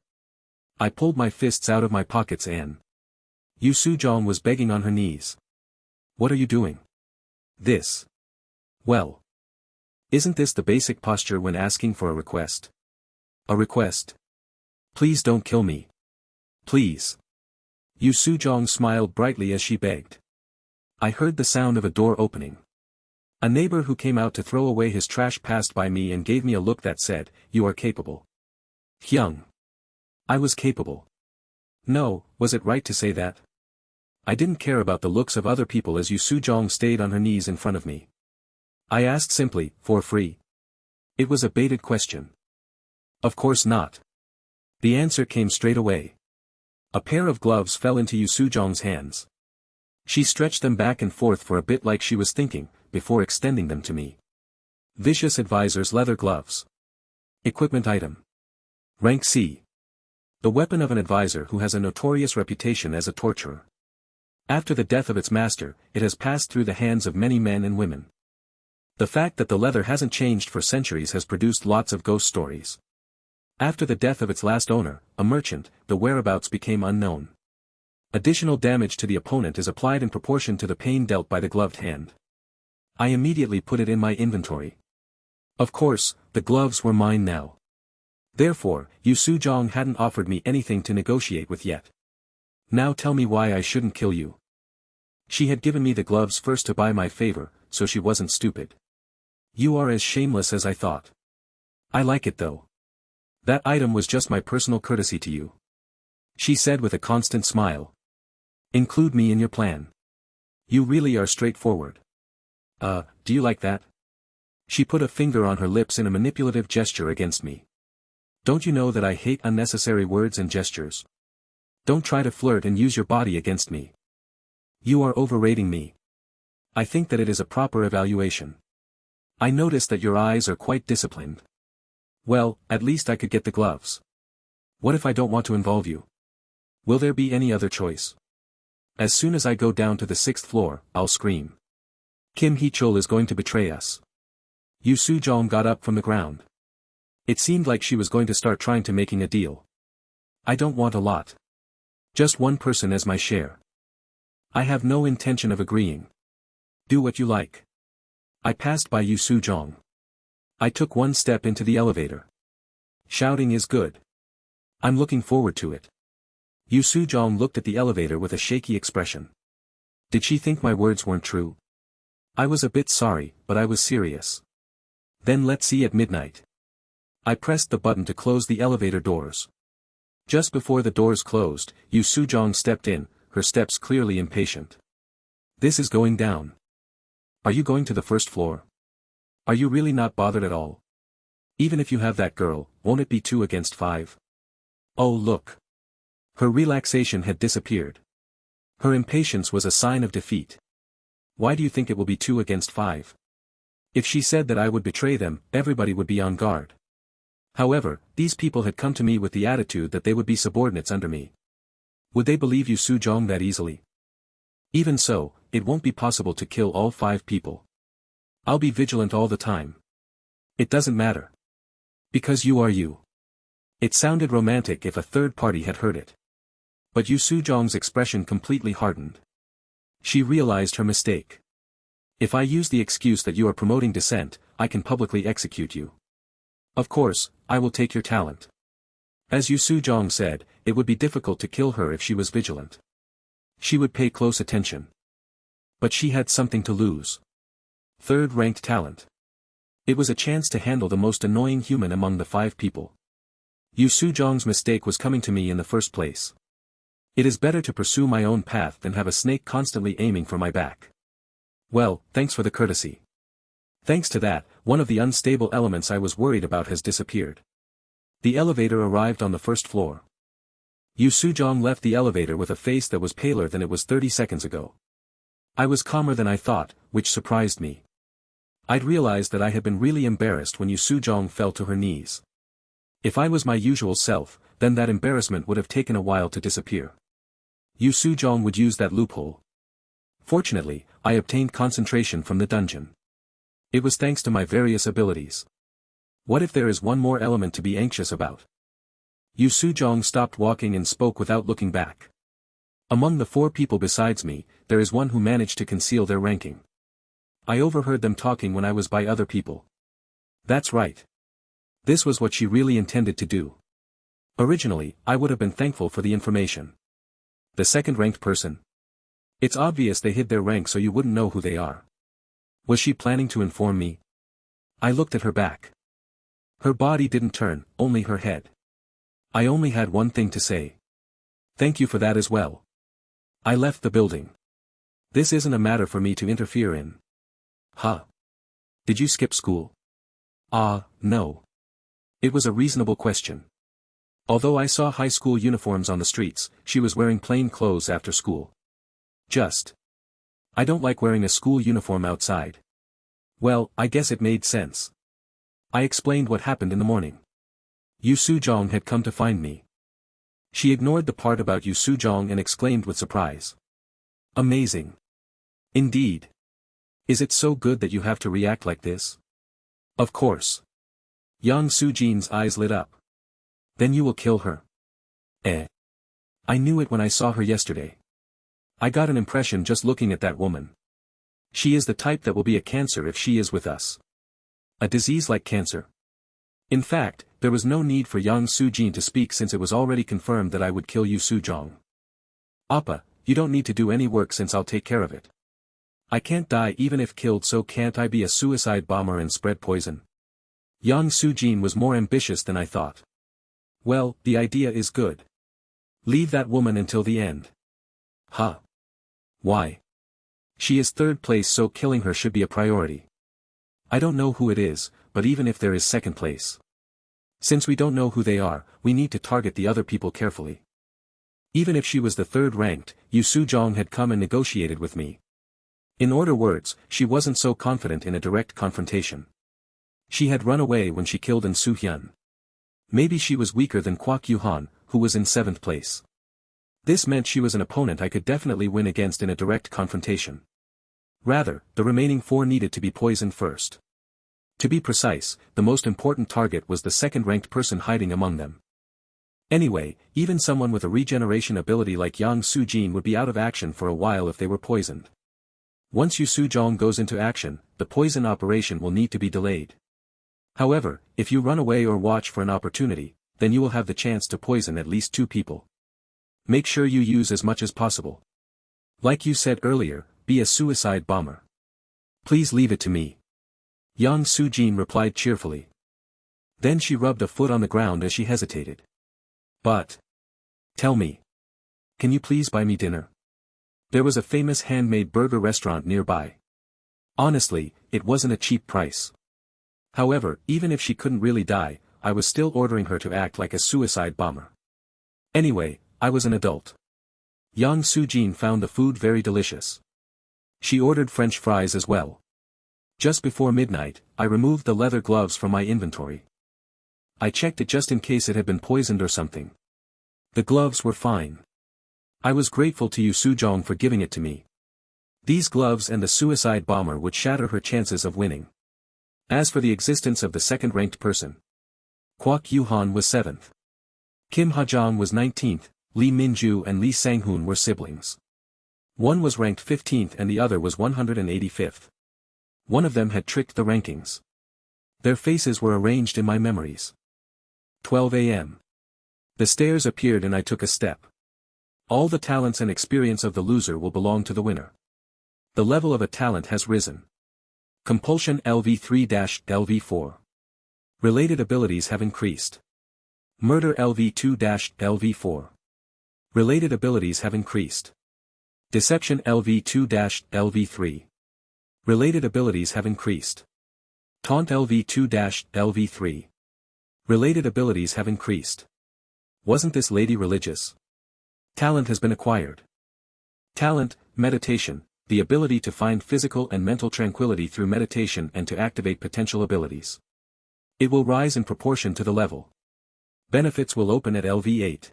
I pulled my fists out of my pockets and Yu Sujong was begging on her knees. What are you doing? This. Well. Isn't this the basic posture when asking for a request? A request? Please don't kill me. Please. Yu Sujong smiled brightly as she begged. I heard the sound of a door opening. A neighbor who came out to throw away his trash passed by me and gave me a look that said, "You are capable." Hyung. I was capable. No, was it right to say that? I didn't care about the looks of other people as Yu Sujong stayed on her knees in front of me. I asked simply, for free. It was a baited question. Of course not. The answer came straight away. A pair of gloves fell into Yu Sujong's hands. She stretched them back and forth for a bit like she was thinking, before extending them to me. Vicious Advisor's leather gloves. Equipment item. Rank C. The weapon of an advisor who has a notorious reputation as a torturer. After the death of its master, it has passed through the hands of many men and women. The fact that the leather hasn't changed for centuries has produced lots of ghost stories. After the death of its last owner, a merchant, the whereabouts became unknown. Additional damage to the opponent is applied in proportion to the pain dealt by the gloved hand. I immediately put it in my inventory. Of course, the gloves were mine now. Therefore, Yu Sujong hadn't offered me anything to negotiate with yet. Now tell me why I shouldn't kill you. She had given me the gloves first to buy my favor, so she wasn't stupid. You are as shameless as I thought. I like it though. That item was just my personal courtesy to you. She said with a constant smile. Include me in your plan. You really are straightforward. Do you like that? She put a finger on her lips in a manipulative gesture against me. Don't you know that I hate unnecessary words and gestures? Don't try to flirt and use your body against me. You are overrating me. I think that it is a proper evaluation. I notice that your eyes are quite disciplined. Well, at least I could get the gloves. What if I don't want to involve you? Will there be any other choice? As soon as I go down to the 6th floor, I'll scream. Kim Hee-chul is going to betray us. Yu Sujong got up from the ground. It seemed like she was going to start trying to making a deal. I don't want a lot. Just one person as my share. I have no intention of agreeing. Do what you like. I passed by Yu Sujong. I took one step into the elevator. Shouting is good. I'm looking forward to it. Yu Sujong looked at the elevator with a shaky expression. Did she think my words weren't true? I was a bit sorry, but I was serious. Then let's see at midnight. I pressed the button to close the elevator doors. Just before the doors closed, Yu Sujong stepped in, her steps clearly impatient. This is going down. Are you going to the 1st floor? Are you really not bothered at all? Even if you have that girl, won't it be 2 against 5? Oh look. Her relaxation had disappeared. Her impatience was a sign of defeat. Why do you think it will be 2 against 5? If she said that I would betray them, everybody would be on guard. However, these people had come to me with the attitude that they would be subordinates under me. Would they believe Yu Sujong that easily? Even so, it won't be possible to kill all 5 people. I'll be vigilant all the time. It doesn't matter. Because you are you. It sounded romantic if a third party had heard it. But Yu Sujong's expression completely hardened. She realized her mistake. If I use the excuse that you are promoting dissent, I can publicly execute you. Of course, I will take your talent. As Yu Sujong said, it would be difficult to kill her if she was vigilant. She would pay close attention. But she had something to lose. 3rd-ranked talent. It was a chance to handle the most annoying human among the 5 people. Yu Sujong's mistake was coming to me in the first place. It is better to pursue my own path than have a snake constantly aiming for my back. Well, thanks for the courtesy. Thanks to that, one of the unstable elements I was worried about has disappeared. The elevator arrived on the 1st floor. Yu Sujong left the elevator with a face that was paler than it was 30 seconds ago. I was calmer than I thought, which surprised me. I'd realized that I had been really embarrassed when Yu Sujong fell to her knees. If I was my usual self, then that embarrassment would have taken a while to disappear. Yu Sujong would use that loophole. Fortunately, I obtained concentration from the dungeon. It was thanks to my various abilities. What if there is one more element to be anxious about? Yu Sujong stopped walking and spoke without looking back. Among the 4 people besides me, there is one who managed to conceal their ranking. I overheard them talking when I was by other people. That's right. This was what she really intended to do. Originally, I would have been thankful for the information. The second-ranked person. It's obvious they hid their rank so you wouldn't know who they are. Was she planning to inform me? I looked at her back. Her body didn't turn, only her head. I only had one thing to say. Thank you for that as well. I left the building. This isn't a matter for me to interfere in. Huh? Did you skip school? No. It was a reasonable question. Although I saw high school uniforms on the streets, she was wearing plain clothes after school. I don't like wearing a school uniform outside. Well, I guess it made sense. I explained what happened in the morning. Yu Sujong had come to find me. She ignored the part about Yu Sujong and exclaimed with surprise. Amazing. Indeed. Is it so good that you have to react like this? Of course. Yang Sujin's eyes lit up. Then you will kill her. I knew it when I saw her yesterday. I got an impression just looking at that woman. She is the type that will be a cancer if she is with us. A disease like cancer. In fact, there was no need for Yang Sujin to speak since it was already confirmed that I would kill Yu Sujong. Appa, you don't need to do any work since I'll take care of it. I can't die even if killed, so can't I be a suicide bomber and spread poison? Yang Sujin was more ambitious than I thought. Well, the idea is good. Leave that woman until the end. Huh? Why? She is 3rd place, so killing her should be a priority. I don't know who it is, but even if there is 2nd place. Since we don't know who they are, we need to target the other people carefully. Even if she was the 3rd ranked, Yu Sujong had come and negotiated with me. In other words, she wasn't so confident in a direct confrontation. She had run away when she killed An Soo-hyun. Maybe she was weaker than Kwak Yu-han, who was in 7th place. This meant she was an opponent I could definitely win against in a direct confrontation. Rather, the remaining 4 needed to be poisoned first. To be precise, the most important target was the 2nd-ranked person hiding among them. Anyway, even someone with a regeneration ability like Yang Sujin would be out of action for a while if they were poisoned. Once Yu Sujong goes into action, the poison operation will need to be delayed. However, if you run away or watch for an opportunity, then you will have the chance to poison at least 2 people. Make sure you use as much as possible. Like you said earlier, be a suicide bomber. Please leave it to me. Yang Sujin replied cheerfully. Then she rubbed a foot on the ground as she hesitated. But. Tell me. Can you please buy me dinner? There was a famous handmade burger restaurant nearby. Honestly, it wasn't a cheap price. However, even if she couldn't really die, I was still ordering her to act like a suicide bomber. Anyway, I was an adult. Yang Sujin found the food very delicious. She ordered French fries as well. Just before midnight, I removed the leather gloves from my inventory. I checked it just in case it had been poisoned or something. The gloves were fine. I was grateful to Yu Sujong for giving it to me. These gloves and the suicide bomber would shatter her chances of winning. As for the existence of the 2nd-ranked person, Kwak Yu-han was 7th. Kim Ha-jong was 19th, Lee Min-ju and Lee Sang-hoon were siblings. One was ranked 15th and the other was 185th. One of them had tricked the rankings. Their faces were arranged in my memories. 12 a.m. The stairs appeared and I took a step. All the talents and experience of the loser will belong to the winner. The level of a talent has risen. Compulsion LV3-LV4. Related abilities have increased. Murder LV2-LV4. Related abilities have increased. Deception LV2-LV3. Related abilities have increased. Taunt LV2-LV3. Related abilities have increased. Wasn't this lady religious? Talent has been acquired. Talent, meditation, the ability to find physical and mental tranquility through meditation and to activate potential abilities. It will rise in proportion to the level. Benefits will open at LV8.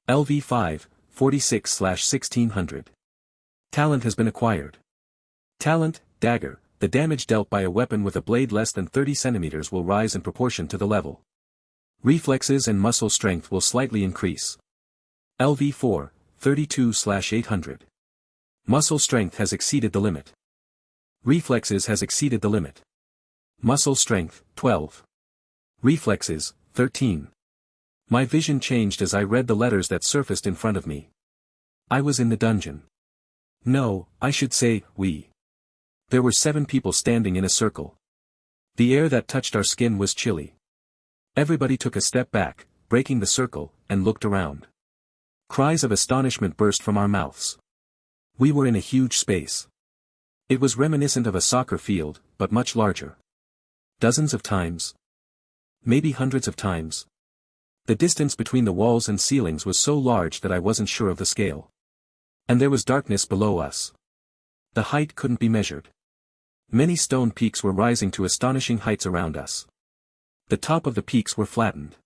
LV5, 46/1600. Talent has been acquired. Talent, dagger, the damage dealt by a weapon with a blade less than 30 centimeters will rise in proportion to the level. Reflexes and muscle strength will slightly increase. LV4, 32/800. Muscle strength has exceeded the limit. Reflexes has exceeded the limit. Muscle strength, 12. Reflexes, 13. My vision changed as I read the letters that surfaced in front of me. I was in the dungeon. No, I should say, we. There were 7 people standing in a circle. The air that touched our skin was chilly. Everybody took a step back, breaking the circle, and looked around. Cries of astonishment burst from our mouths. We were in a huge space. It was reminiscent of a soccer field, but much larger. Dozens of times. Maybe hundreds of times. The distance between the walls and ceilings was so large that I wasn't sure of the scale. And there was darkness below us. The height couldn't be measured. Many stone peaks were rising to astonishing heights around us. The top of the peaks were flattened.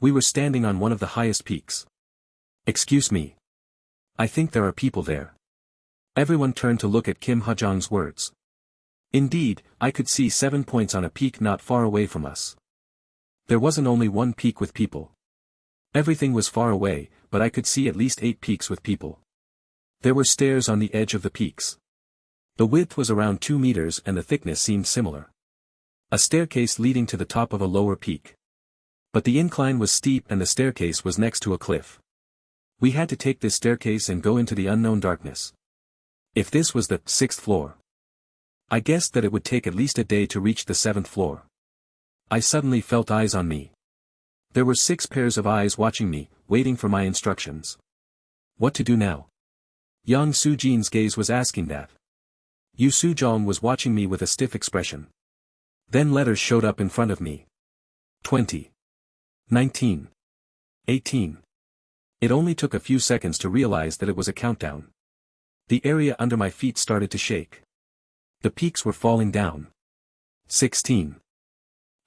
We were standing on one of the highest peaks. Excuse me. I think there are people there. Everyone turned to look at Kim Ha-jong's words. Indeed, I could see 7 points on a peak not far away from us. There wasn't only one peak with people. Everything was far away, but I could see at least 8 peaks with people. There were stairs on the edge of the peaks. The width was around 2 meters and the thickness seemed similar. A staircase leading to the top of a lower peak. But the incline was steep and the staircase was next to a cliff. We had to take this staircase and go into the unknown darkness. If this was the 6th floor, I guessed that it would take at least a day to reach the 7th floor. I suddenly felt eyes on me. There were 6 pairs of eyes watching me, waiting for my instructions. What to do now? Yang Soo-jin's gaze was asking that. Yu Soo-jong was watching me with a stiff expression. Then letters showed up in front of me. 20. 19. 18. It only took a few seconds to realize that it was a countdown. The area under my feet started to shake. The peaks were falling down. 16.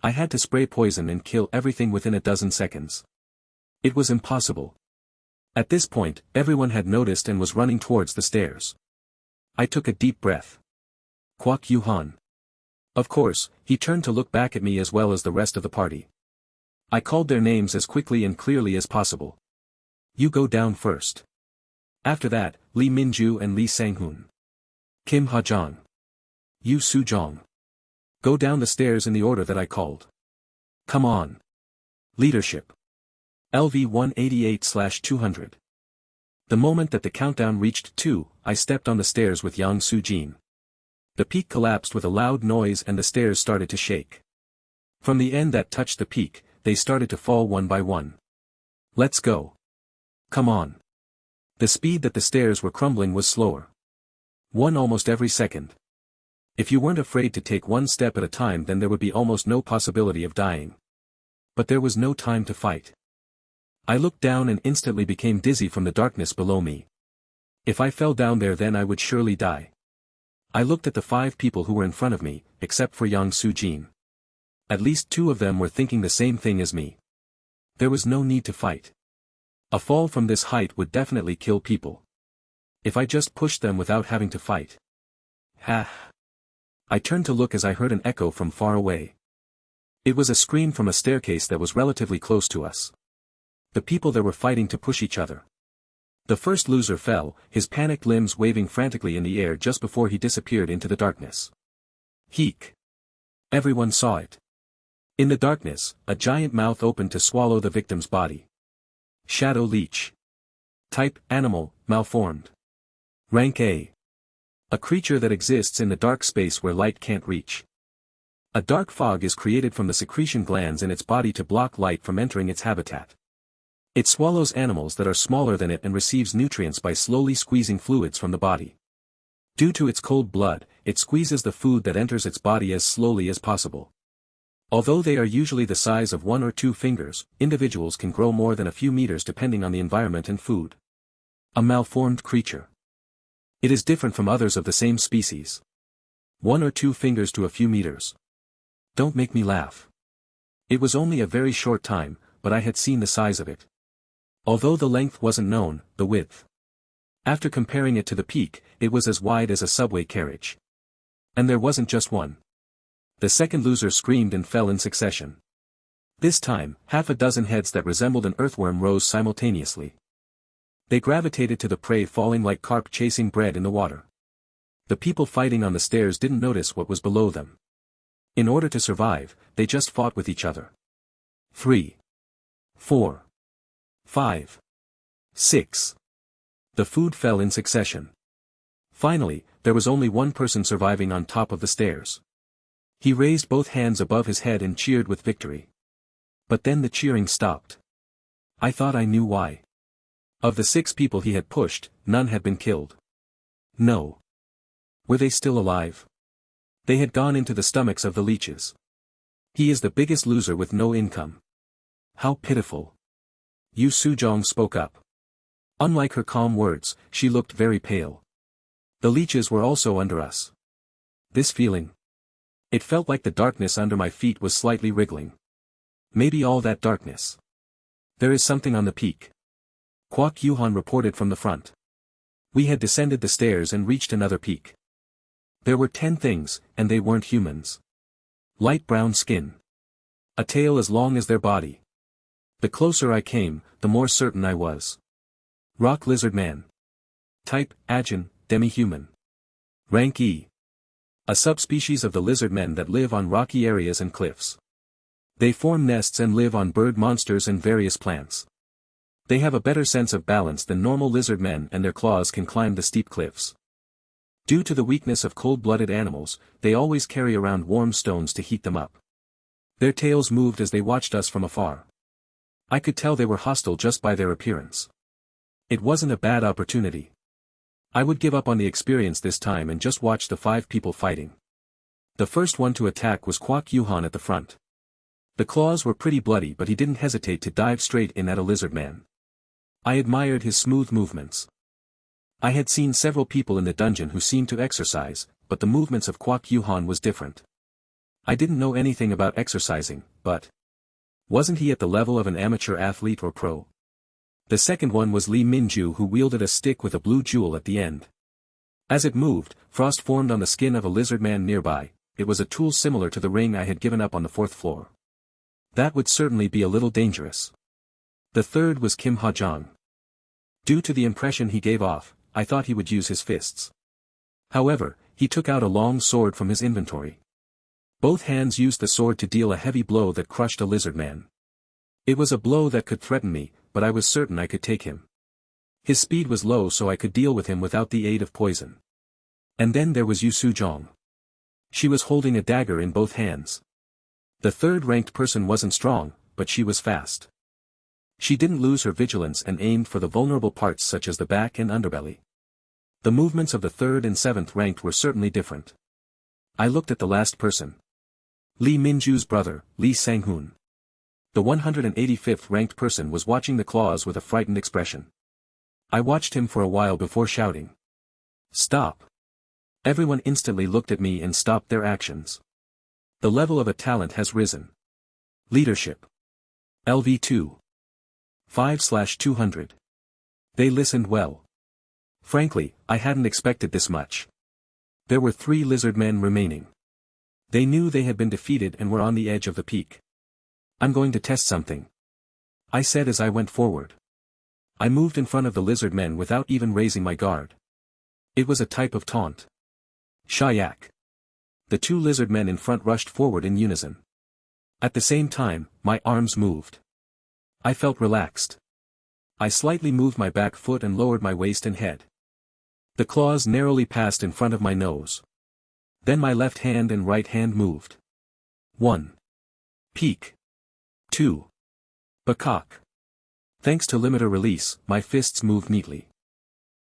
I had to spray poison and kill everything within a dozen seconds. It was impossible. At this point, everyone had noticed and was running towards the stairs. I took a deep breath. Kwak Yu-han. Of course, he turned to look back at me as well as the rest of the party. I called their names as quickly and clearly as possible. You go down first. After that, Lee Minju and Lee Sang-hoon. Kim Ha-jong. Yu Soo-jong. Go down the stairs in the order that I called. Come on. Leadership. LV 188/200. The moment that the countdown reached 2, I stepped on the stairs with Yang Soo-jin. The peak collapsed with a loud noise and the stairs started to shake. From the end that touched the peak, they started to fall one by one. Let's go. Come on. The speed that the stairs were crumbling was slower. One almost every second. If you weren't afraid to take one step at a time, then there would be almost no possibility of dying. But there was no time to fight. I looked down and instantly became dizzy from the darkness below me. If I fell down there, then I would surely die. I looked at the 5 people who were in front of me, except for Yang Soo-jin. At least 2 of them were thinking the same thing as me. There was no need to fight. A fall from this height would definitely kill people. If I just pushed them without having to fight. Ha! I turned to look as I heard an echo from far away. It was a scream from a staircase that was relatively close to us. The people there were fighting to push each other. The first loser fell, his panicked limbs waving frantically in the air just before he disappeared into the darkness. Heek! Everyone saw it. In the darkness, a giant mouth opened to swallow the victim's body. Shadow Leech. Type, animal, malformed. Rank A. A creature that exists in the dark space where light can't reach. A dark fog is created from the secretion glands in its body to block light from entering its habitat. It swallows animals that are smaller than it and receives nutrients by slowly squeezing fluids from the body. Due to its cold blood, it squeezes the food that enters its body as slowly as possible. Although they are usually the size of 1 or 2 fingers, individuals can grow more than a few meters depending on the environment and food. A malformed creature. It is different from others of the same species. 1 or 2 fingers to a few meters. Don't make me laugh. It was only a very short time, but I had seen the size of it. Although the length wasn't known, the width. After comparing it to the peak, it was as wide as a subway carriage. And there wasn't just one. The second loser screamed and fell in succession. This time, half a dozen heads that resembled an earthworm rose simultaneously. They gravitated to the prey, falling like carp chasing bread in the water. The people fighting on the stairs didn't notice what was below them. In order to survive, they just fought with each other. 3. 4. 5. 6. The food fell in succession. Finally, there was only one person surviving on top of the stairs. He raised both hands above his head and cheered with victory. But then the cheering stopped. I thought I knew why. Of the 6 people he had pushed, none had been killed. No. Were they still alive? They had gone into the stomachs of the leeches. He is the biggest loser with no income. How pitiful. Yu Sujong spoke up. Unlike her calm words, she looked very pale. The leeches were also under us. This feeling. It felt like the darkness under my feet was slightly wriggling. Maybe all that darkness. There is something on the peak. Kwok Yuhan reported from the front. We had descended the stairs and reached another peak. There were 10 things, and they weren't humans. Light brown skin. A tail as long as their body. The closer I came, the more certain I was. Rock lizard man. Type, Ajin, demi-human. Rank E. A subspecies of the lizard men that live on rocky areas and cliffs. They form nests and live on bird monsters and various plants. They have a better sense of balance than normal lizard men, and their claws can climb the steep cliffs. Due to the weakness of cold-blooded animals, they always carry around warm stones to heat them up. Their tails moved as they watched us from afar. I could tell they were hostile just by their appearance. It wasn't a bad opportunity. I would give up on the experience this time and just watch the 5 people fighting. The first one to attack was Kwok Yuhan at the front. The claws were pretty bloody, but he didn't hesitate to dive straight in at a lizard man. I admired his smooth movements. I had seen several people in the dungeon who seemed to exercise, but the movements of Kwok Yuhan was different. I didn't know anything about exercising, but wasn't he at the level of an amateur athlete or pro? The second one was Lee Minju, who wielded a stick with a blue jewel at the end. As it moved, frost formed on the skin of a lizard man nearby. It was a tool similar to the ring I had given up on the 4th floor. That would certainly be a little dangerous. The third was Kim Ha-jong. Due to the impression he gave off, I thought he would use his fists. However, he took out a long sword from his inventory. Both hands used the sword to deal a heavy blow that crushed a lizard man. It was a blow that could threaten me, but I was certain I could take him. His speed was low, so I could deal with him without the aid of poison. And then there was Yu Sujong. She was holding a dagger in both hands. The third-ranked person wasn't strong, but she was fast. She didn't lose her vigilance and aimed for the vulnerable parts such as the back and underbelly. The movements of the 3rd and 7th ranked were certainly different. I looked at the last person. Lee Minju's brother, Lee Sang-hoon. The 185th ranked person was watching the claws with a frightened expression. I watched him for a while before shouting. Stop! Everyone instantly looked at me and stopped their actions. The level of a talent has risen. Leadership. LV2. 5/200. They listened well. Frankly, I hadn't expected this much. There were 3 lizard men remaining. They knew they had been defeated and were on the edge of the peak. I'm going to test something, I said as I went forward. I moved in front of the lizard men without even raising my guard. It was a type of taunt. Shayak. The 2 lizard men in front rushed forward in unison. At the same time, my arms moved. I felt relaxed. I slightly moved my back foot and lowered my waist and head. The claws narrowly passed in front of my nose. Then my left hand and right hand moved. 1. Peek. 2. Bakak. Thanks to limiter release, my fists moved neatly.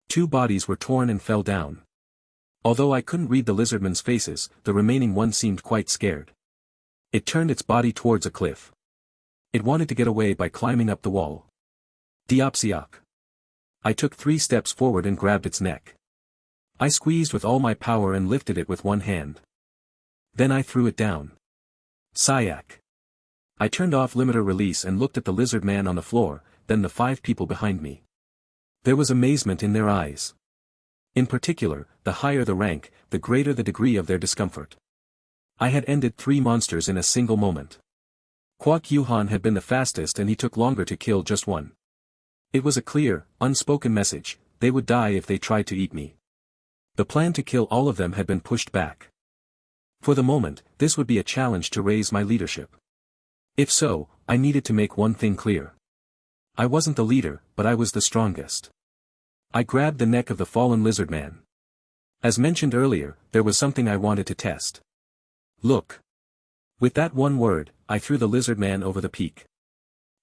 2 bodies were torn and fell down. Although I couldn't read the lizardmen's faces, the remaining one seemed quite scared. It turned its body towards a cliff. It wanted to get away by climbing up the wall. Diopsiak. I took 3 steps forward and grabbed its neck. I squeezed with all my power and lifted it with one hand. Then I threw it down. Sayak. I turned off limiter release and looked at the lizard man on the floor, then the 5 people behind me. There was amazement in their eyes. In particular, the higher the rank, the greater the degree of their discomfort. I had ended 3 monsters in a single moment. Kwak Yuhan had been the fastest and he took longer to kill just one. It was a clear, unspoken message: they would die if they tried to eat me. The plan to kill all of them had been pushed back. For the moment, this would be a challenge to raise my leadership. If so, I needed to make one thing clear. I wasn't the leader, but I was the strongest. I grabbed the neck of the fallen lizard man. As mentioned earlier, there was something I wanted to test. Look. With that one word, I threw the lizard man over the peak.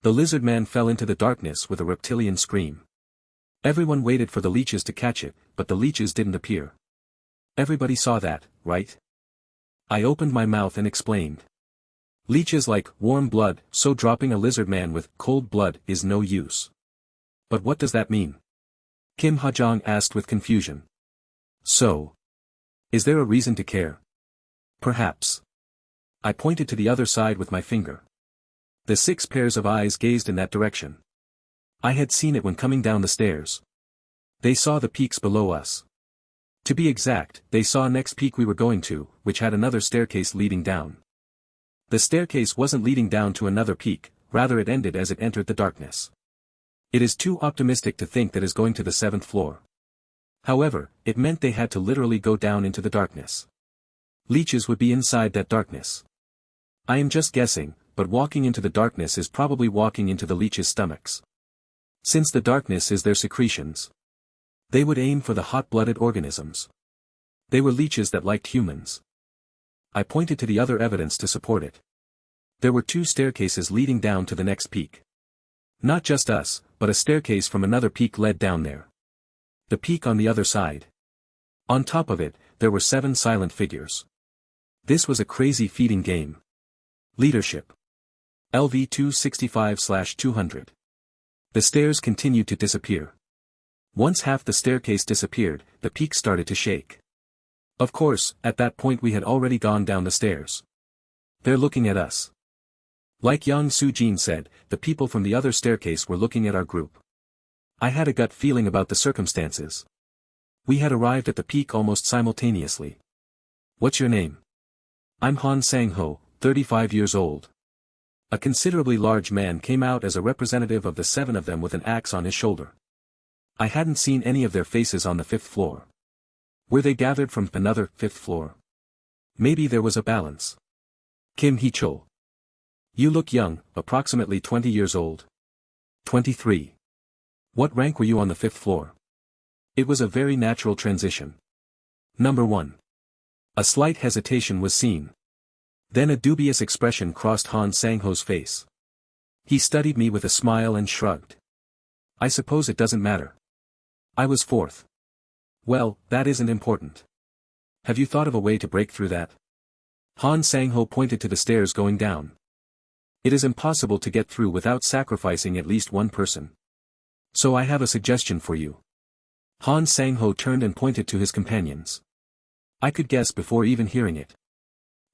The lizard man fell into the darkness with a reptilian scream. Everyone waited for the leeches to catch it, but the leeches didn't appear. Everybody saw that, right? I opened my mouth and explained. Leeches like warm blood, so dropping a lizard man with cold blood is no use. But what does that mean? Kim Hajong asked with confusion. So. Is there a reason to care? Perhaps. I pointed to the other side with my finger. The 6 pairs of eyes gazed in that direction. I had seen it when coming down the stairs. They saw the peaks below us. To be exact, they saw next peak we were going to, which had another staircase leading down. The staircase wasn't leading down to another peak, rather it ended as it entered the darkness. It is too optimistic to think that it is going to the 7th floor. However, it meant they had to literally go down into the darkness. Leeches would be inside that darkness. I am just guessing, but walking into the darkness is probably walking into the leeches' stomachs. Since the darkness is their secretions. They would aim for the hot-blooded organisms. They were leeches that liked humans. I pointed to the other evidence to support it. There were 2 staircases leading down to the next peak. Not just us, but a staircase from another peak led down there. The peak on the other side. On top of it, there were 7 silent figures. This was a crazy feeding game. Leadership. LV 265/200. The stairs continued to disappear. Once half the staircase disappeared, the peak started to shake. Of course, at that point we had already gone down the stairs. They're looking at us. Like Yang Sujin said, the people from the other staircase were looking at our group. I had a gut feeling about the circumstances. We had arrived at the peak almost simultaneously. What's your name? I'm Han Sang-ho, 35 years old. A considerably large man came out as a representative of the 7 of them with an axe on his shoulder. I hadn't seen any of their faces on the 5th floor. Were they gathered from another 5th floor? Maybe there was a balance. Kim Hee-chul. You look young, approximately 20 years old. 23. What rank were you on the 5th floor? It was a very natural transition. Number 1. A slight hesitation was seen. Then a dubious expression crossed Han Sang-ho's face. He studied me with a smile and shrugged. I suppose it doesn't matter. I was 4th. Well, that isn't important. Have you thought of a way to break through that? Han Sang-ho pointed to the stairs going down. It is impossible to get through without sacrificing at least one person. So I have a suggestion for you. Han Sang-ho turned and pointed to his companions. I could guess before even hearing it.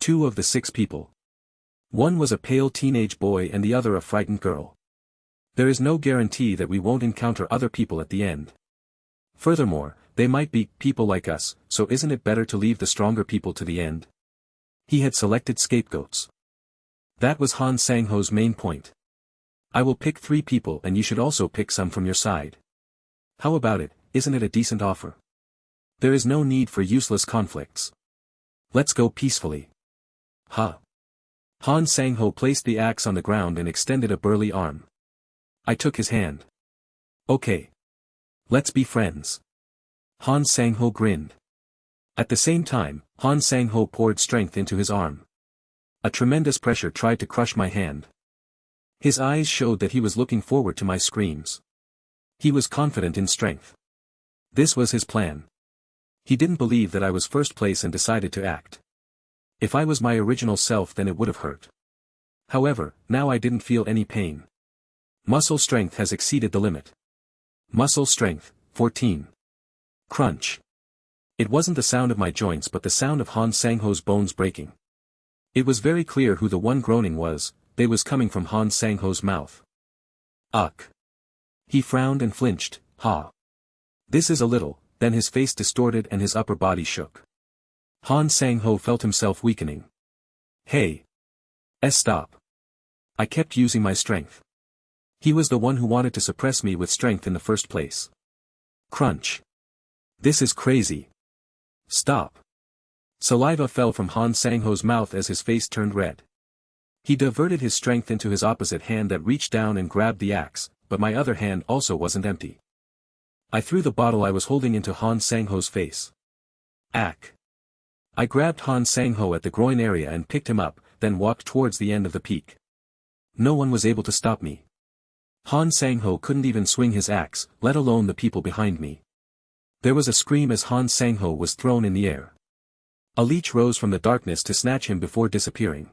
2 of the 6 people. One was a pale teenage boy and the other a frightened girl. There is no guarantee that we won't encounter other people at the end. Furthermore, they might be people like us, so isn't it better to leave the stronger people to the end? He had selected scapegoats. That was Han Sang-ho's main point. I will pick 3 people and you should also pick some from your side. How about it, isn't it a decent offer? There is no need for useless conflicts. Let's go peacefully. Ha! Han Sang-ho placed the axe on the ground and extended a burly arm. I took his hand. Okay. Let's be friends. Han Sang-ho grinned. At the same time, Han Sang-ho poured strength into his arm. A tremendous pressure tried to crush my hand. His eyes showed that he was looking forward to my screams. He was confident in strength. This was his plan. He didn't believe that I was first place and decided to act. If I was my original self then it would have hurt. However, now I didn't feel any pain. Muscle strength has exceeded the limit. Muscle strength, 14. Crunch. It wasn't the sound of my joints but the sound of Han Sang-ho's bones breaking. It was very clear who the one groaning was, they was coming from Han Sang-ho's mouth. Ugh. He frowned and flinched, ha. This is a little, then his face distorted and his upper body shook. Han Sang-ho felt himself weakening. Hey! Stop. I kept using my strength. He was the one who wanted to suppress me with strength in the first place. Crunch. This is crazy. Stop. Saliva fell from Han Sang-ho's mouth as his face turned red. He diverted his strength into his opposite hand that reached down and grabbed the axe, but my other hand also wasn't empty. I threw the bottle I was holding into Han Sang-ho's face. Ack. I grabbed Han Sang-ho at the groin area and picked him up, then walked towards the end of the peak. No one was able to stop me. Han Sang-ho couldn't even swing his axe, let alone the people behind me. There was a scream as Han Sang-ho was thrown in the air. A leech rose from the darkness to snatch him before disappearing.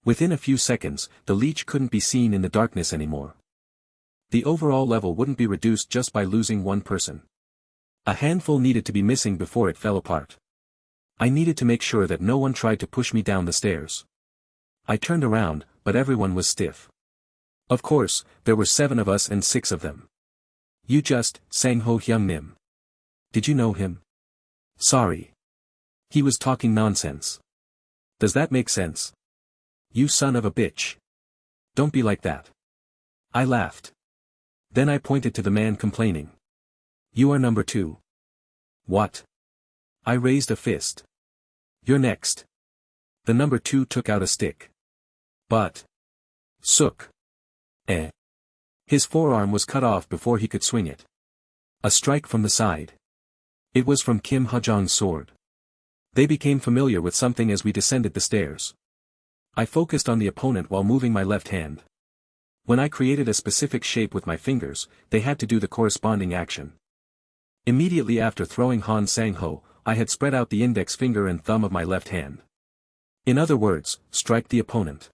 Within a few seconds, the leech couldn't be seen in the darkness anymore. The overall level wouldn't be reduced just by losing one person. A handful needed to be missing before it fell apart. I needed to make sure that no one tried to push me down the stairs. I turned around, but everyone was stiff. Of course, there were 7 of us and 6 of them. You just, Sang-ho Hyung-nim. Did you know him? Sorry. He was talking nonsense. Does that make sense? You son of a bitch. Don't be like that. I laughed. Then I pointed to the man complaining. You are number 2. What? I raised a fist. You're next. The number 2 took out a stick. But. Sook. His forearm was cut off before he could swing it. A strike from the side. It was from Kim Ha-jong's sword. They became familiar with something as we descended the stairs. I focused on the opponent while moving my left hand. When I created a specific shape with my fingers, they had to do the corresponding action. Immediately after throwing Han Sang-ho, I had spread out the index finger and thumb of my left hand. In other words, strike the opponent.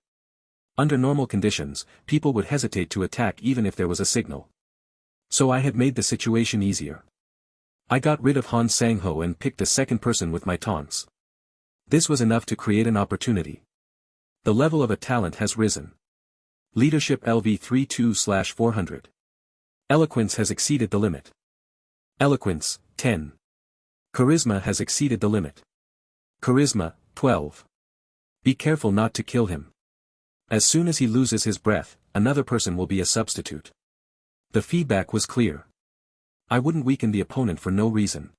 Under normal conditions, people would hesitate to attack even if there was a signal. So I had made the situation easier. I got rid of Han Sang-ho and picked a second person with my taunts. This was enough to create an opportunity. The level of a talent has risen. Leadership LV 32/400. Eloquence has exceeded the limit. Eloquence, 10. Charisma has exceeded the limit. Charisma, 12. Be careful not to kill him. As soon as he loses his breath, another person will be a substitute. The feedback was clear. I wouldn't weaken the opponent for no reason.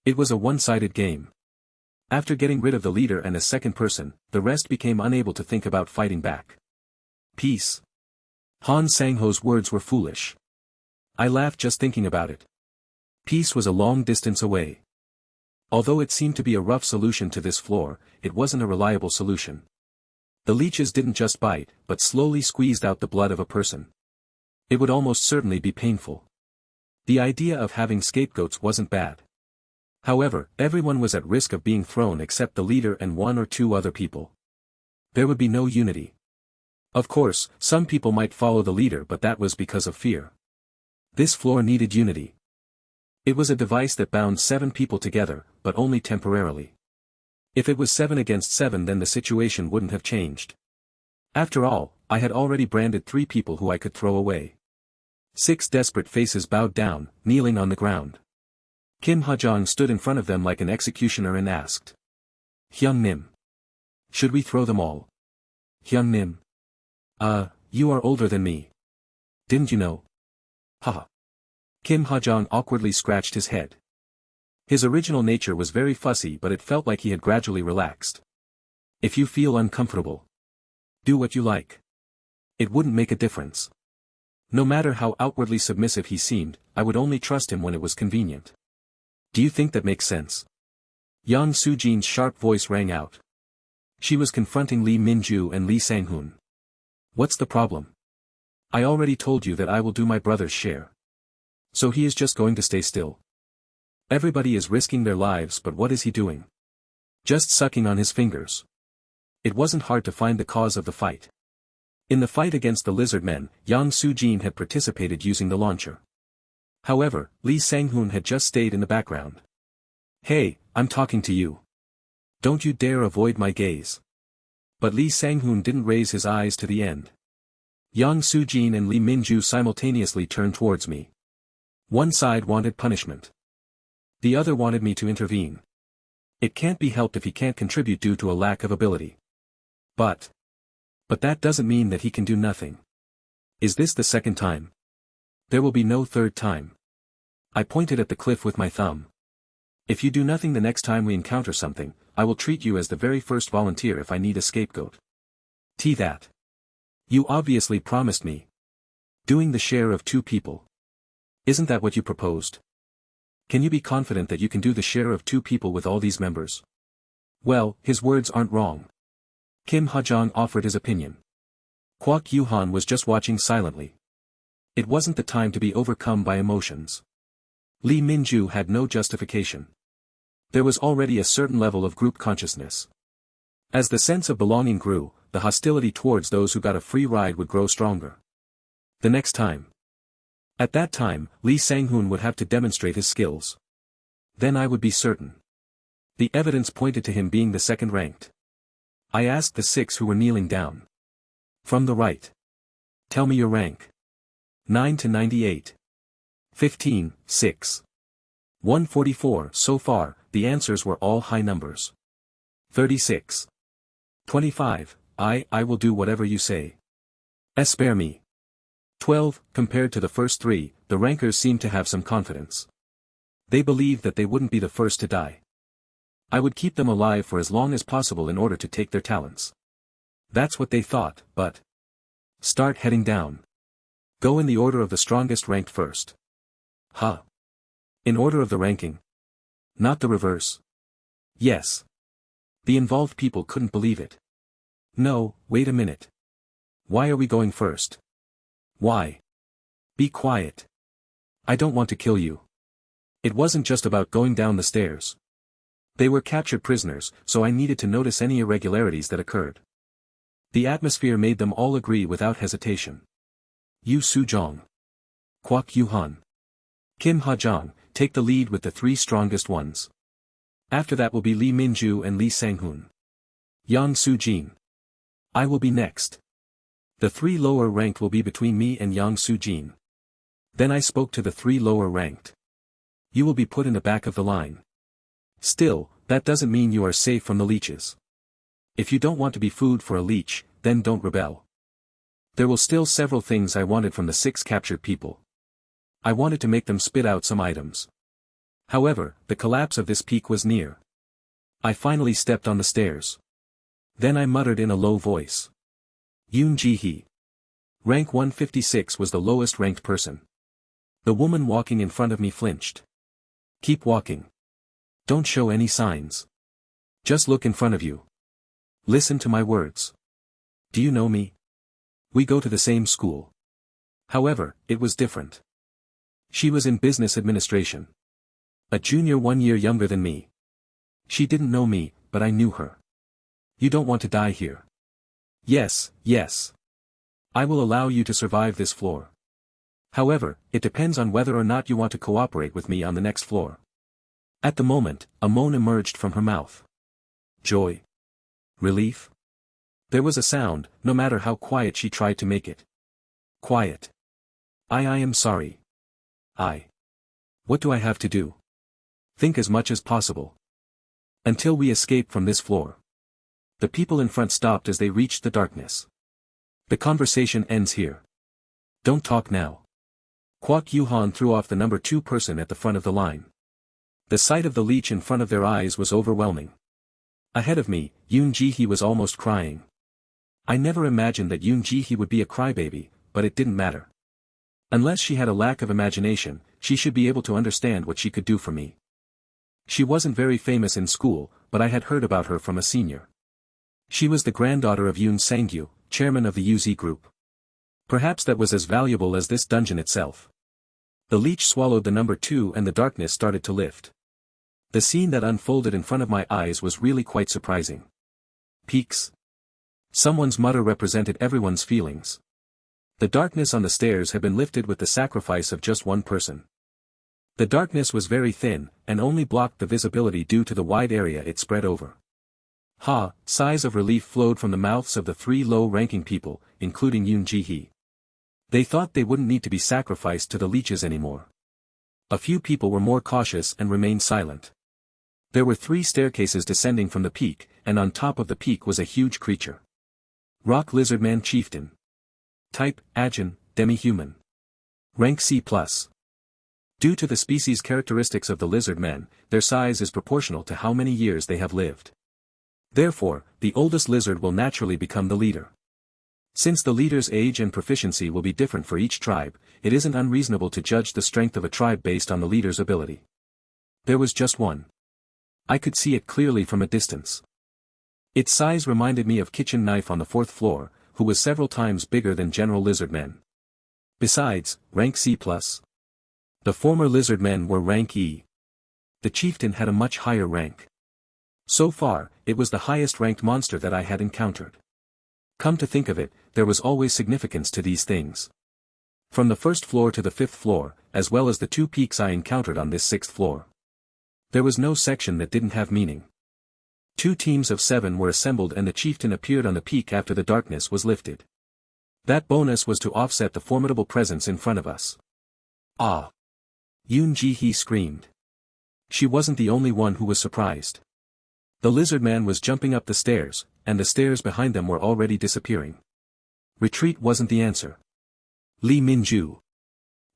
It was a one-sided game. After getting rid of the leader and a second person, the rest became unable to think about fighting back. Peace. Han Sang-ho's words were foolish. I laughed just thinking about it. Peace was a long distance away. Although it seemed to be a rough solution to this floor, it wasn't a reliable solution. The leeches didn't just bite, but slowly squeezed out the blood of a person. It would almost certainly be painful. The idea of having scapegoats wasn't bad. However, everyone was at risk of being thrown except the leader and 1 or 2 other people. There would be no unity. Of course, some people might follow the leader, but that was because of fear. This floor needed unity. It was a device that bound 7 people together, but only temporarily. If it was 7 against 7, then the situation wouldn't have changed. After all, I had already branded 3 people who I could throw away. 6 desperate faces bowed down, kneeling on the ground. Kim Ha-jong stood in front of them like an executioner and asked. Hyung-nim. Should we throw them all? Hyung-nim. You are older than me. Didn't you know? Haha. Kim Ha-jong awkwardly scratched his head. His original nature was very fussy, but it felt like he had gradually relaxed. If you feel uncomfortable, do what you like. It wouldn't make a difference. No matter how outwardly submissive he seemed, I would only trust him when it was convenient. Do you think that makes sense? Yang Soo-jin's sharp voice rang out. She was confronting Lee Min-ju and Lee Sang-hoon. What's the problem? I already told you that I will do my brother's share. So he is just going to stay still. Everybody is risking their lives, but what is he doing? Just sucking on his fingers. It wasn't hard to find the cause of the fight. In the fight against the lizard men, Yang Soo-jin had participated using the launcher. However, Lee Sang-hoon had just stayed in the background. Hey, I'm talking to you. Don't you dare avoid my gaze. But Lee Sang-hoon didn't raise his eyes to the end. Yang Soo-jin and Lee Min-ju simultaneously turned towards me. One side wanted punishment. The other wanted me to intervene. It can't be helped if he can't contribute due to a lack of ability. But that doesn't mean that he can do nothing. Is this the second time? There will be no third time. I pointed at the cliff with my thumb. If you do nothing the next time we encounter something, I will treat you as the very first volunteer if I need a scapegoat. That. You obviously promised me. Doing the share of 2 people. Isn't that what you proposed? Can you be confident that you can do the share of 2 people with all these members? Well, his words aren't wrong. Kim Ha-jong offered his opinion. Kwak Yu-han was just watching silently. It wasn't the time to be overcome by emotions. Lee Min-ju had no justification. There was already a certain level of group consciousness. As the sense of belonging grew, the hostility towards those who got a free ride would grow stronger. The next time. At that time, Lee Sang-hoon would have to demonstrate his skills. Then I would be certain. The evidence pointed to him being the second ranked. I asked the 6 who were kneeling down. From the right. Tell me your rank. 9 to 98. 15, 6. 144. So far, the answers were all high numbers. 36. 25. I will do whatever you say. Spare me. 12. Compared to the first 3, the rankers seemed to have some confidence. They believed that they wouldn't be the first to die. I would keep them alive for as long as possible in order to take their talents. That's what they thought, but... Start heading down. Go in the order of the strongest ranked first. Huh? In order of the ranking? Not the reverse? Yes. The involved people couldn't believe it. No, wait a minute. Why are we going first? Why? Be quiet. I don't want to kill you. It wasn't just about going down the stairs. They were captured prisoners, so I needed to notice any irregularities that occurred. The atmosphere made them all agree without hesitation. Yu Soo-jong. Kwak Yu-han. Kim Ha-jong, take the lead with the 3 strongest ones. After that will be Lee Min-ju and Lee Sang-hoon. Yang Soo-jin. I will be next. The 3 lower ranked will be between me and Yang Soo-jin. Then I spoke to the 3 lower ranked. You will be put in the back of the line. Still, that doesn't mean you are safe from the leeches. If you don't want to be food for a leech, then don't rebel. There were still several things I wanted from the 6 captured people. I wanted to make them spit out some items. However, the collapse of this peak was near. I finally stepped on the stairs. Then I muttered in a low voice. Yoon Ji-hee. Rank 156 was the lowest ranked person. The woman walking in front of me flinched. Keep walking. Don't show any signs. Just look in front of you. Listen to my words. Do you know me? We go to the same school. However, it was different. She was in business administration. A junior 1 year younger than me. She didn't know me, but I knew her. You don't want to die here. Yes, yes. I will allow you to survive this floor. However, it depends on whether or not you want to cooperate with me on the next floor. At the moment, a moan emerged from her mouth. Joy. Relief? There was a sound, no matter how quiet she tried to make it. Quiet. I am sorry. What do I have to do? Think as much as possible. Until we escape from this floor. The people in front stopped as they reached the darkness. The conversation ends here. Don't talk now. Kwak Yu-han threw off the number 2 person at the front of the line. The sight of the leech in front of their eyes was overwhelming. Ahead of me, Yoon Ji-hee was almost crying. I never imagined that Yoon Ji-hee would be a crybaby, but it didn't matter. Unless she had a lack of imagination, she should be able to understand what she could do for me. She wasn't very famous in school, but I had heard about her from a senior. She was the granddaughter of Yoon Sang-gyu, chairman of the UZ group. Perhaps that was as valuable as this dungeon itself. The leech swallowed the number 2 and the darkness started to lift. The scene that unfolded in front of my eyes was really quite surprising. Peaks. Someone's mutter represented everyone's feelings. The darkness on the stairs had been lifted with the sacrifice of just one person. The darkness was very thin, and only blocked the visibility due to the wide area it spread over. Sighs of relief flowed from the mouths of the 3 low-ranking people, including Yoon Ji-hee. They thought they wouldn't need to be sacrificed to the leeches anymore. A few people were more cautious and remained silent. There were 3 staircases descending from the peak, and on top of the peak was a huge creature. Rock Lizardman Chieftain. Type, Agin, Demi-Human. Rank C+. Due to the species characteristics of the lizard men, their size is proportional to how many years they have lived. Therefore, the oldest lizard will naturally become the leader. Since the leader's age and proficiency will be different for each tribe, it isn't unreasonable to judge the strength of a tribe based on the leader's ability. There was just one. I could see it clearly from a distance. Its size reminded me of Kitchen Knife on the 4th floor, who was several times bigger than General Lizardmen. Besides, rank C+. The former Lizardmen were rank E. The chieftain had a much higher rank. So far, it was the highest-ranked monster that I had encountered. Come to think of it, there was always significance to these things. From the 1st floor to the 5th floor, as well as the 2 peaks I encountered on this 6th floor. There was no section that didn't have meaning. 2 teams of 7 were assembled and the chieftain appeared on the peak after the darkness was lifted. That bonus was to offset the formidable presence in front of us. Ah! Yoon Ji-hee screamed. She wasn't the only one who was surprised. The lizard man was jumping up the stairs, and the stairs behind them were already disappearing. Retreat wasn't the answer. Lee Min-ju.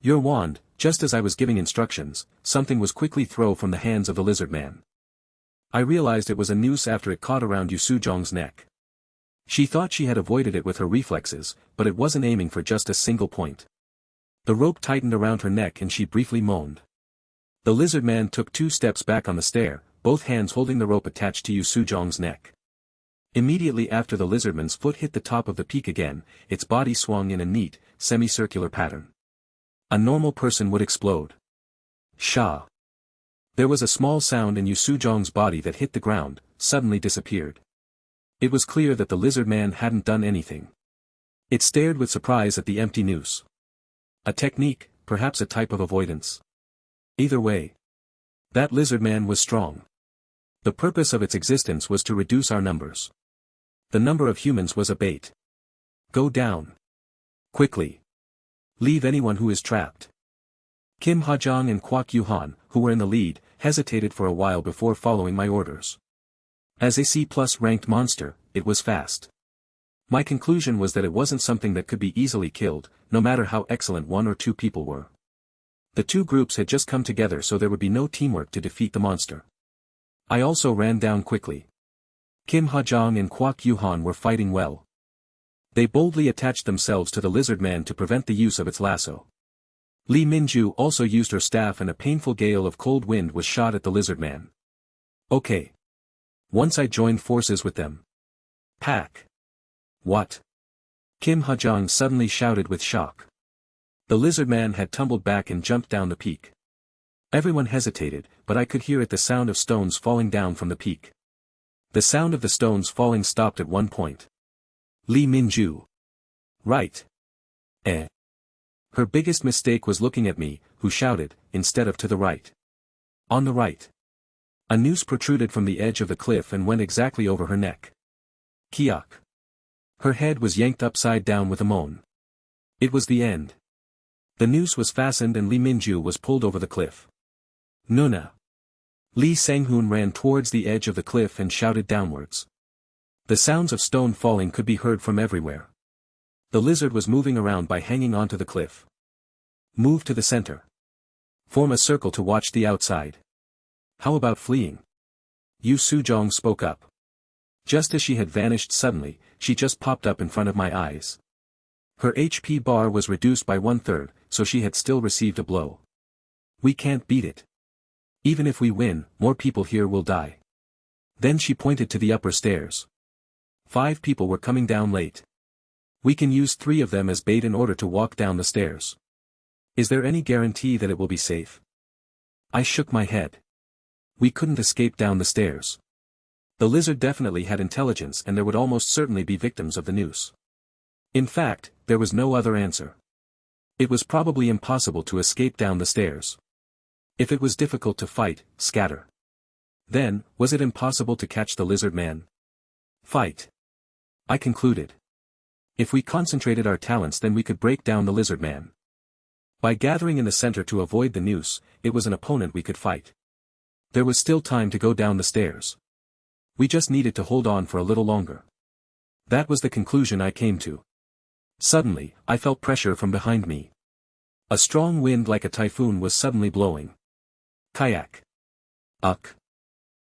Your wand, just as I was giving instructions, something was quickly thrown from the hands of the lizard man. I realized it was a noose after it caught around Yu Sujong's neck. She thought she had avoided it with her reflexes, but it wasn't aiming for just a single point. The rope tightened around her neck and she briefly moaned. The lizard man took 2 steps back on the stair, both hands holding the rope attached to Yu Sujong's neck. Immediately after the lizardman's foot hit the top of the peak again, its body swung in a neat, semicircular pattern. A normal person would explode. Sha. There was a small sound and Yu Sujong's body that hit the ground, suddenly disappeared. It was clear that the lizard man hadn't done anything. It stared with surprise at the empty noose. A technique, perhaps a type of avoidance. Either way. That lizard man was strong. The purpose of its existence was to reduce our numbers. The number of humans was a bait. Go down. Quickly. Leave anyone who is trapped. Kim Ha-jong and Kwak Yu-han, who were in the lead, hesitated for a while before following my orders. As a C+ ranked monster, it was fast. My conclusion was that it wasn't something that could be easily killed, no matter how excellent 1 or 2 people were. The 2 groups had just come together so there would be no teamwork to defeat the monster. I also ran down quickly. Kim Ha-jong and Kwak Yu-han were fighting well. They boldly attached themselves to the lizard man to prevent the use of its lasso. Lee Min-ju also used her staff and a painful gale of cold wind was shot at the lizard man. Okay. Once I joined forces with them. Pack. What? Kim Ha-jong suddenly shouted with shock. The lizard man had tumbled back and jumped down the peak. Everyone hesitated, but I could hear the sound of stones falling down from the peak. The sound of the stones falling stopped at one point. Lee Min-ju. Right. Her biggest mistake was looking at me, who shouted, instead of to the right. On the right. A noose protruded from the edge of the cliff and went exactly over her neck. Kiak. Her head was yanked upside down with a moan. It was the end. The noose was fastened and Lee Min-ju was pulled over the cliff. Nuna. Lee Sang-hoon ran towards the edge of the cliff and shouted downwards. The sounds of stone falling could be heard from everywhere. The lizard was moving around by hanging onto the cliff. Move to the center. Form a circle to watch the outside. How about fleeing? Yu Sujong spoke up. Just as she had vanished suddenly, she just popped up in front of my eyes. Her HP bar was reduced by 1/3, so she had still received a blow. We can't beat it. Even if we win, more people here will die. Then she pointed to the upper stairs. 5 people were coming down late. We can use 3 of them as bait in order to walk down the stairs. Is there any guarantee that it will be safe? I shook my head. We couldn't escape down the stairs. The lizard definitely had intelligence and there would almost certainly be victims of the noose. In fact, there was no other answer. It was probably impossible to escape down the stairs. If it was difficult to fight, scatter. Then, was it impossible to catch the lizard man? Fight. I concluded. If we concentrated our talents then we could break down the lizard man. By gathering in the center to avoid the noose, it was an opponent we could fight. There was still time to go down the stairs. We just needed to hold on for a little longer. That was the conclusion I came to. Suddenly, I felt pressure from behind me. A strong wind like a typhoon was suddenly blowing. Kayak. Uck.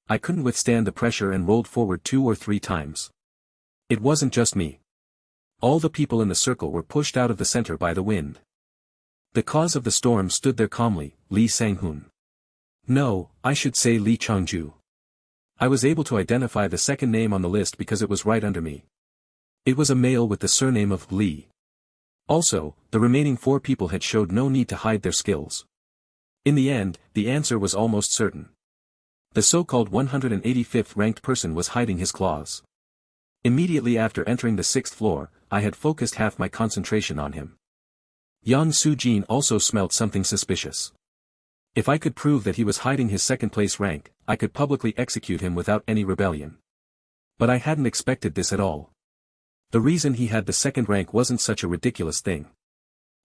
I couldn't withstand the pressure and rolled forward 2 or 3 times. It wasn't just me. All the people in the circle were pushed out of the center by the wind. The cause of the storm stood there calmly, Lee Sang-hoon. No, I should say Lee Changju. I was able to identify the second name on the list because it was right under me. It was a male with the surname of Lee. Also, the remaining 4 people had showed no need to hide their skills. In the end, the answer was almost certain. The so-called 185th ranked person was hiding his claws. Immediately after entering the 6th floor, I had focused half my concentration on him. Yang Soo-jin also smelt something suspicious. If I could prove that he was hiding his second-place rank, I could publicly execute him without any rebellion. But I hadn't expected this at all. The reason he had the second rank wasn't such a ridiculous thing.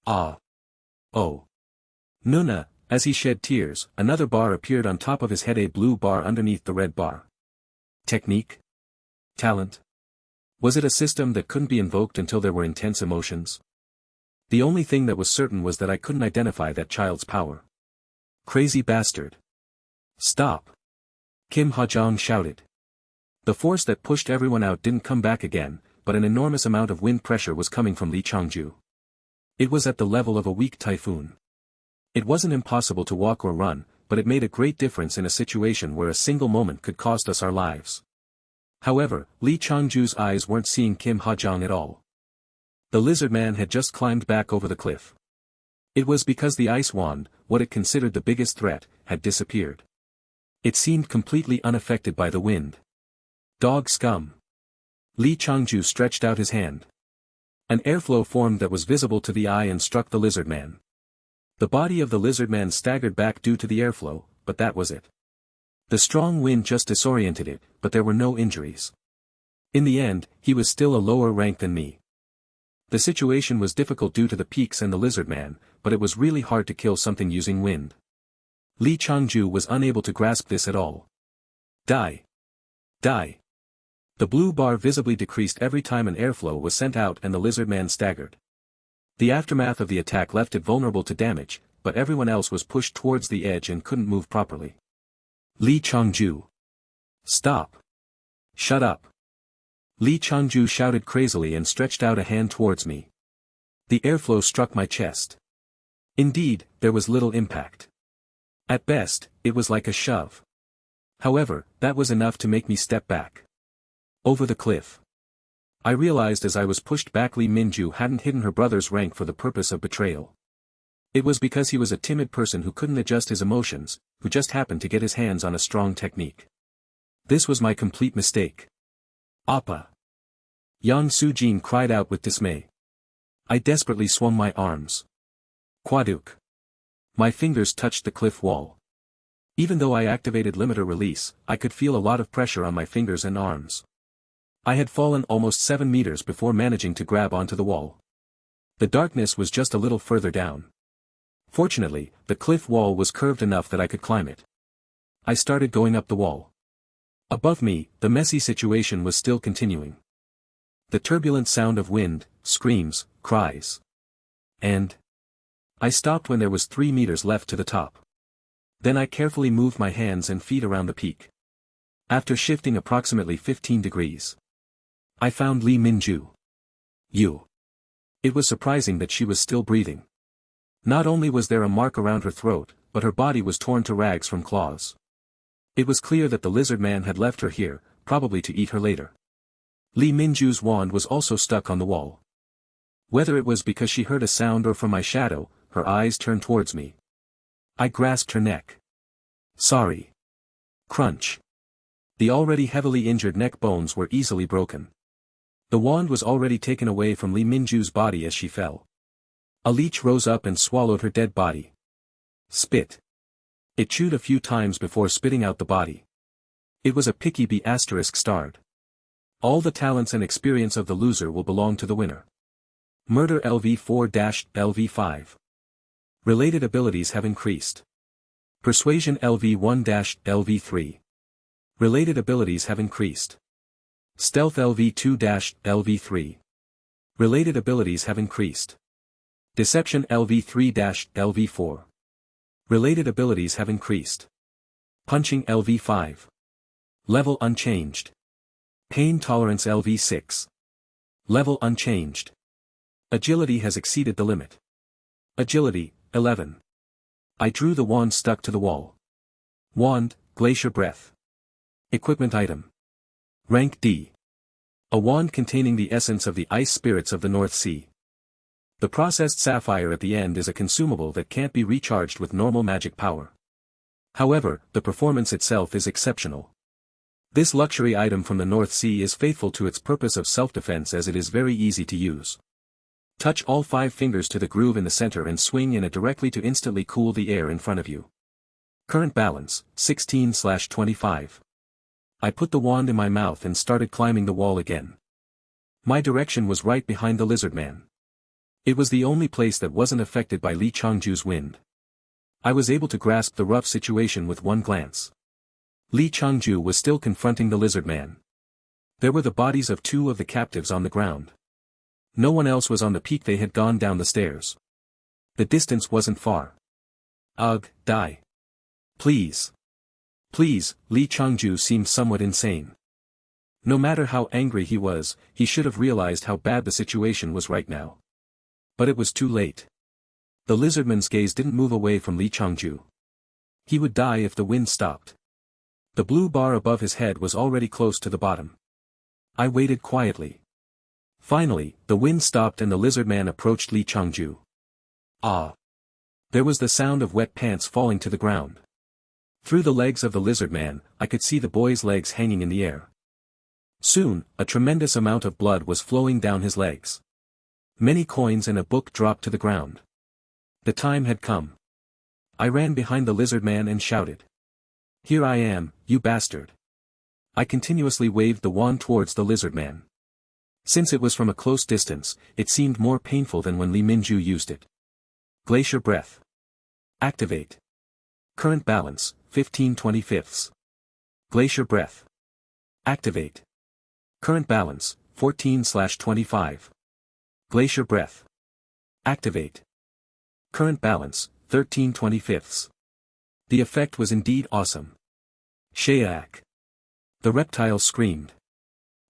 Ah. Oh. Nuna, as he shed tears, another bar appeared on top of his head, a blue bar underneath the red bar. Technique? Talent? Was it a system that couldn't be invoked until there were intense emotions? The only thing that was certain was that I couldn't identify that child's power. Crazy bastard. Stop. Kim Ha-jong shouted. The force that pushed everyone out didn't come back again, but an enormous amount of wind pressure was coming from Lee Changju. It was at the level of a weak typhoon. It wasn't impossible to walk or run, but it made a great difference in a situation where a single moment could cost us our lives. However, Lee Changju's eyes weren't seeing Kim Ha-jong at all. The lizard man had just climbed back over the cliff. It was because the ice wand, what it considered the biggest threat, had disappeared. It seemed completely unaffected by the wind. Dog scum. Lee Changju stretched out his hand. An airflow formed that was visible to the eye and struck the lizard man. The body of the lizard man staggered back due to the airflow, but that was it. The strong wind just disoriented it, but there were no injuries. In the end, he was still a lower rank than me. The situation was difficult due to the peaks and the lizard man, but it was really hard to kill something using wind. Lee Changju was unable to grasp this at all. Die. Die. The blue bar visibly decreased every time an airflow was sent out and the lizard man staggered. The aftermath of the attack left it vulnerable to damage, but everyone else was pushed towards the edge and couldn't move properly. Lee Changju. Stop. Shut up. Lee Changju shouted crazily and stretched out a hand towards me. The airflow struck my chest. Indeed, there was little impact. At best, it was like a shove. However, that was enough to make me step back. Over the cliff. I realized as I was pushed back Lee Minju hadn't hidden her brother's rank for the purpose of betrayal. It was because he was a timid person who couldn't adjust his emotions, who just happened to get his hands on a strong technique. This was my complete mistake. Appa. Yang Soo-jin cried out with dismay. I desperately swung my arms. Kwaduk. My fingers touched the cliff wall. Even though I activated limiter release, I could feel a lot of pressure on my fingers and arms. I had fallen almost 7 meters before managing to grab onto the wall. The darkness was just a little further down. Fortunately, the cliff wall was curved enough that I could climb it. I started going up the wall. Above me, the messy situation was still continuing. The turbulent sound of wind, screams, cries. And I stopped when there was 3 meters left to the top. Then I carefully moved my hands and feet around the peak. After shifting approximately 15 degrees, I found Lee Minju. It was surprising that she was still breathing. Not only was there a mark around her throat, but her body was torn to rags from claws. It was clear that the lizard man had left her here, probably to eat her later. Lee Minju's wand was also stuck on the wall. Whether it was because she heard a sound or from my shadow, her eyes turned towards me. I grasped her neck. Sorry. Crunch. The already heavily injured neck bones were easily broken. The wand was already taken away from Lee Minju's body as she fell. A leech rose up and swallowed her dead body. Spit. It chewed a few times before spitting out the body. It was a picky B** starred. All the talents and experience of the loser will belong to the winner. Murder LV4-LV5. Related abilities have increased. Persuasion LV1-LV3. Related abilities have increased. Stealth LV2-LV3. Related abilities have increased. Deception LV3-LV4. Related abilities have increased. Punching LV5. Level unchanged. Pain tolerance LV6. Level unchanged. Agility has exceeded the limit. Agility, 11. I drew the wand stuck to the wall. Wand, Glacier Breath. Equipment item. Rank D. A wand containing the essence of the ice spirits of the North Sea. The processed sapphire at the end is a consumable that can't be recharged with normal magic power. However, the performance itself is exceptional. This luxury item from the North Sea is faithful to its purpose of self-defense as it is very easy to use. Touch all 5 fingers to the groove in the center and swing in it directly to instantly cool the air in front of you. Current balance, 16/25. I put the wand in my mouth and started climbing the wall again. My direction was right behind the lizard man. It was the only place that wasn't affected by Li Changju's wind. I was able to grasp the rough situation with one glance. Li Changju was still confronting the lizard man. There were the bodies of 2 of the captives on the ground. No one else was on the peak. They had gone down the stairs. The distance wasn't far. Ugh, die. Please. Please, Li Changju seemed somewhat insane. No matter how angry he was, he should have realized how bad the situation was right now. But it was too late. The lizardman's gaze didn't move away from Li Changju. He would die if the wind stopped. The blue bar above his head was already close to the bottom. I waited quietly. Finally, the wind stopped and the lizardman approached Li Changju. Ah! There was the sound of wet pants falling to the ground. Through the legs of the lizardman, I could see the boy's legs hanging in the air. Soon, a tremendous amount of blood was flowing down his legs. Many coins and a book dropped to the ground. The time had come. I ran behind the lizardman and shouted. Here I am, you bastard. I continuously waved the wand towards the lizardman. Since it was from a close distance, it seemed more painful than when Li Minju used it. Glacier Breath. Activate. Current balance, 15/25. Glacier Breath. Activate. Current balance, 14/25. Glacier Breath. Activate. Current balance, 13/25. The effect was indeed awesome. Shayak. The reptile screamed.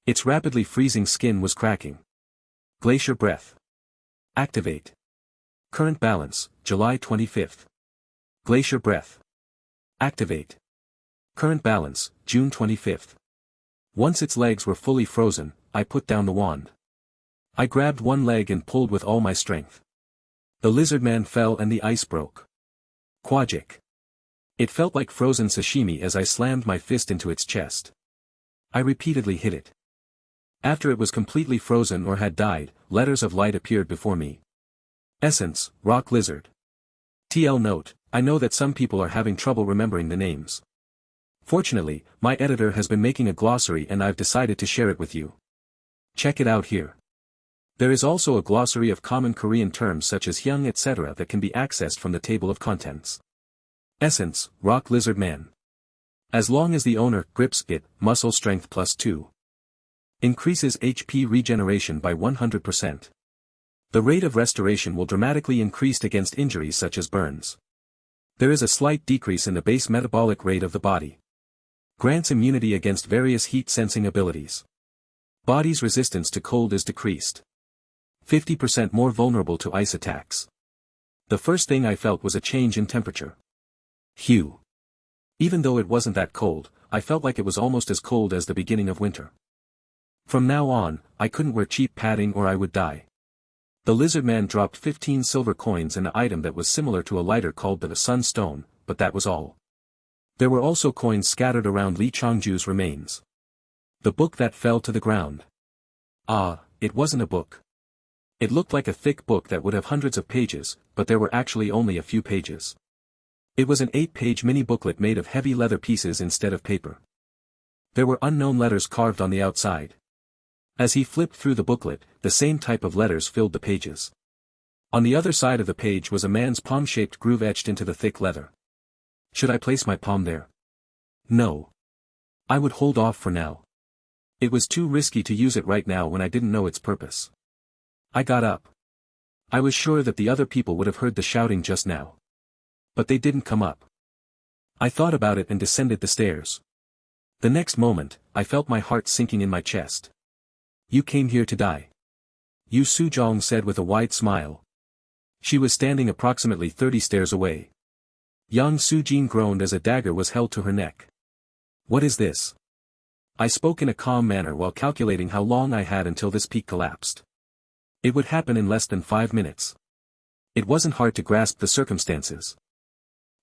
Its rapidly freezing skin was cracking. Glacier Breath. Activate. Current balance, July 25. Glacier Breath. Activate. Current balance, June 25. Once its legs were fully frozen, I put down the wand. I grabbed one leg and pulled with all my strength. The lizardman fell and the ice broke. Quajik. It felt like frozen sashimi as I slammed my fist into its chest. I repeatedly hit it. After it was completely frozen or had died, letters of light appeared before me. Essence, Rock Lizard. TL note, I know that some people are having trouble remembering the names. Fortunately, my editor has been making a glossary and I've decided to share it with you. Check it out here. There is also a glossary of common Korean terms such as hyung etc. that can be accessed from the table of contents. Essence, Rock Lizard Man. As long as the owner grips it, muscle strength +2. Increases HP regeneration by 100%. The rate of restoration will dramatically increase against injuries such as burns. There is a slight decrease in the base metabolic rate of the body. Grants immunity against various heat-sensing abilities. Body's resistance to cold is decreased. 50% more vulnerable to ice attacks. The first thing I felt was a change in temperature. Phew. Even though it wasn't that cold, I felt like it was almost as cold as the beginning of winter. From now on, I couldn't wear cheap padding or I would die. The lizardman dropped 15 silver coins and an item that was similar to a lighter called the Sun Stone, but that was all. There were also coins scattered around Li Changju's remains. The book that fell to the ground. Ah, it wasn't a book. It looked like a thick book that would have hundreds of pages, but there were actually only a few pages. It was an 8-page mini booklet made of heavy leather pieces instead of paper. There were unknown letters carved on the outside. As he flipped through the booklet, the same type of letters filled the pages. On the other side of the page was a man's palm-shaped groove etched into the thick leather. Should I place my palm there? No. I would hold off for now. It was too risky to use it right now when I didn't know its purpose. I got up. I was sure that the other people would have heard the shouting just now. But they didn't come up. I thought about it and descended the stairs. The next moment, I felt my heart sinking in my chest. You came here to die. Yu Sujong said with a wide smile. She was standing approximately 30 stairs away. Yang Sujin groaned as a dagger was held to her neck. What is this? I spoke in a calm manner while calculating how long I had until this peak collapsed. It would happen in less than 5 minutes. It wasn't hard to grasp the circumstances.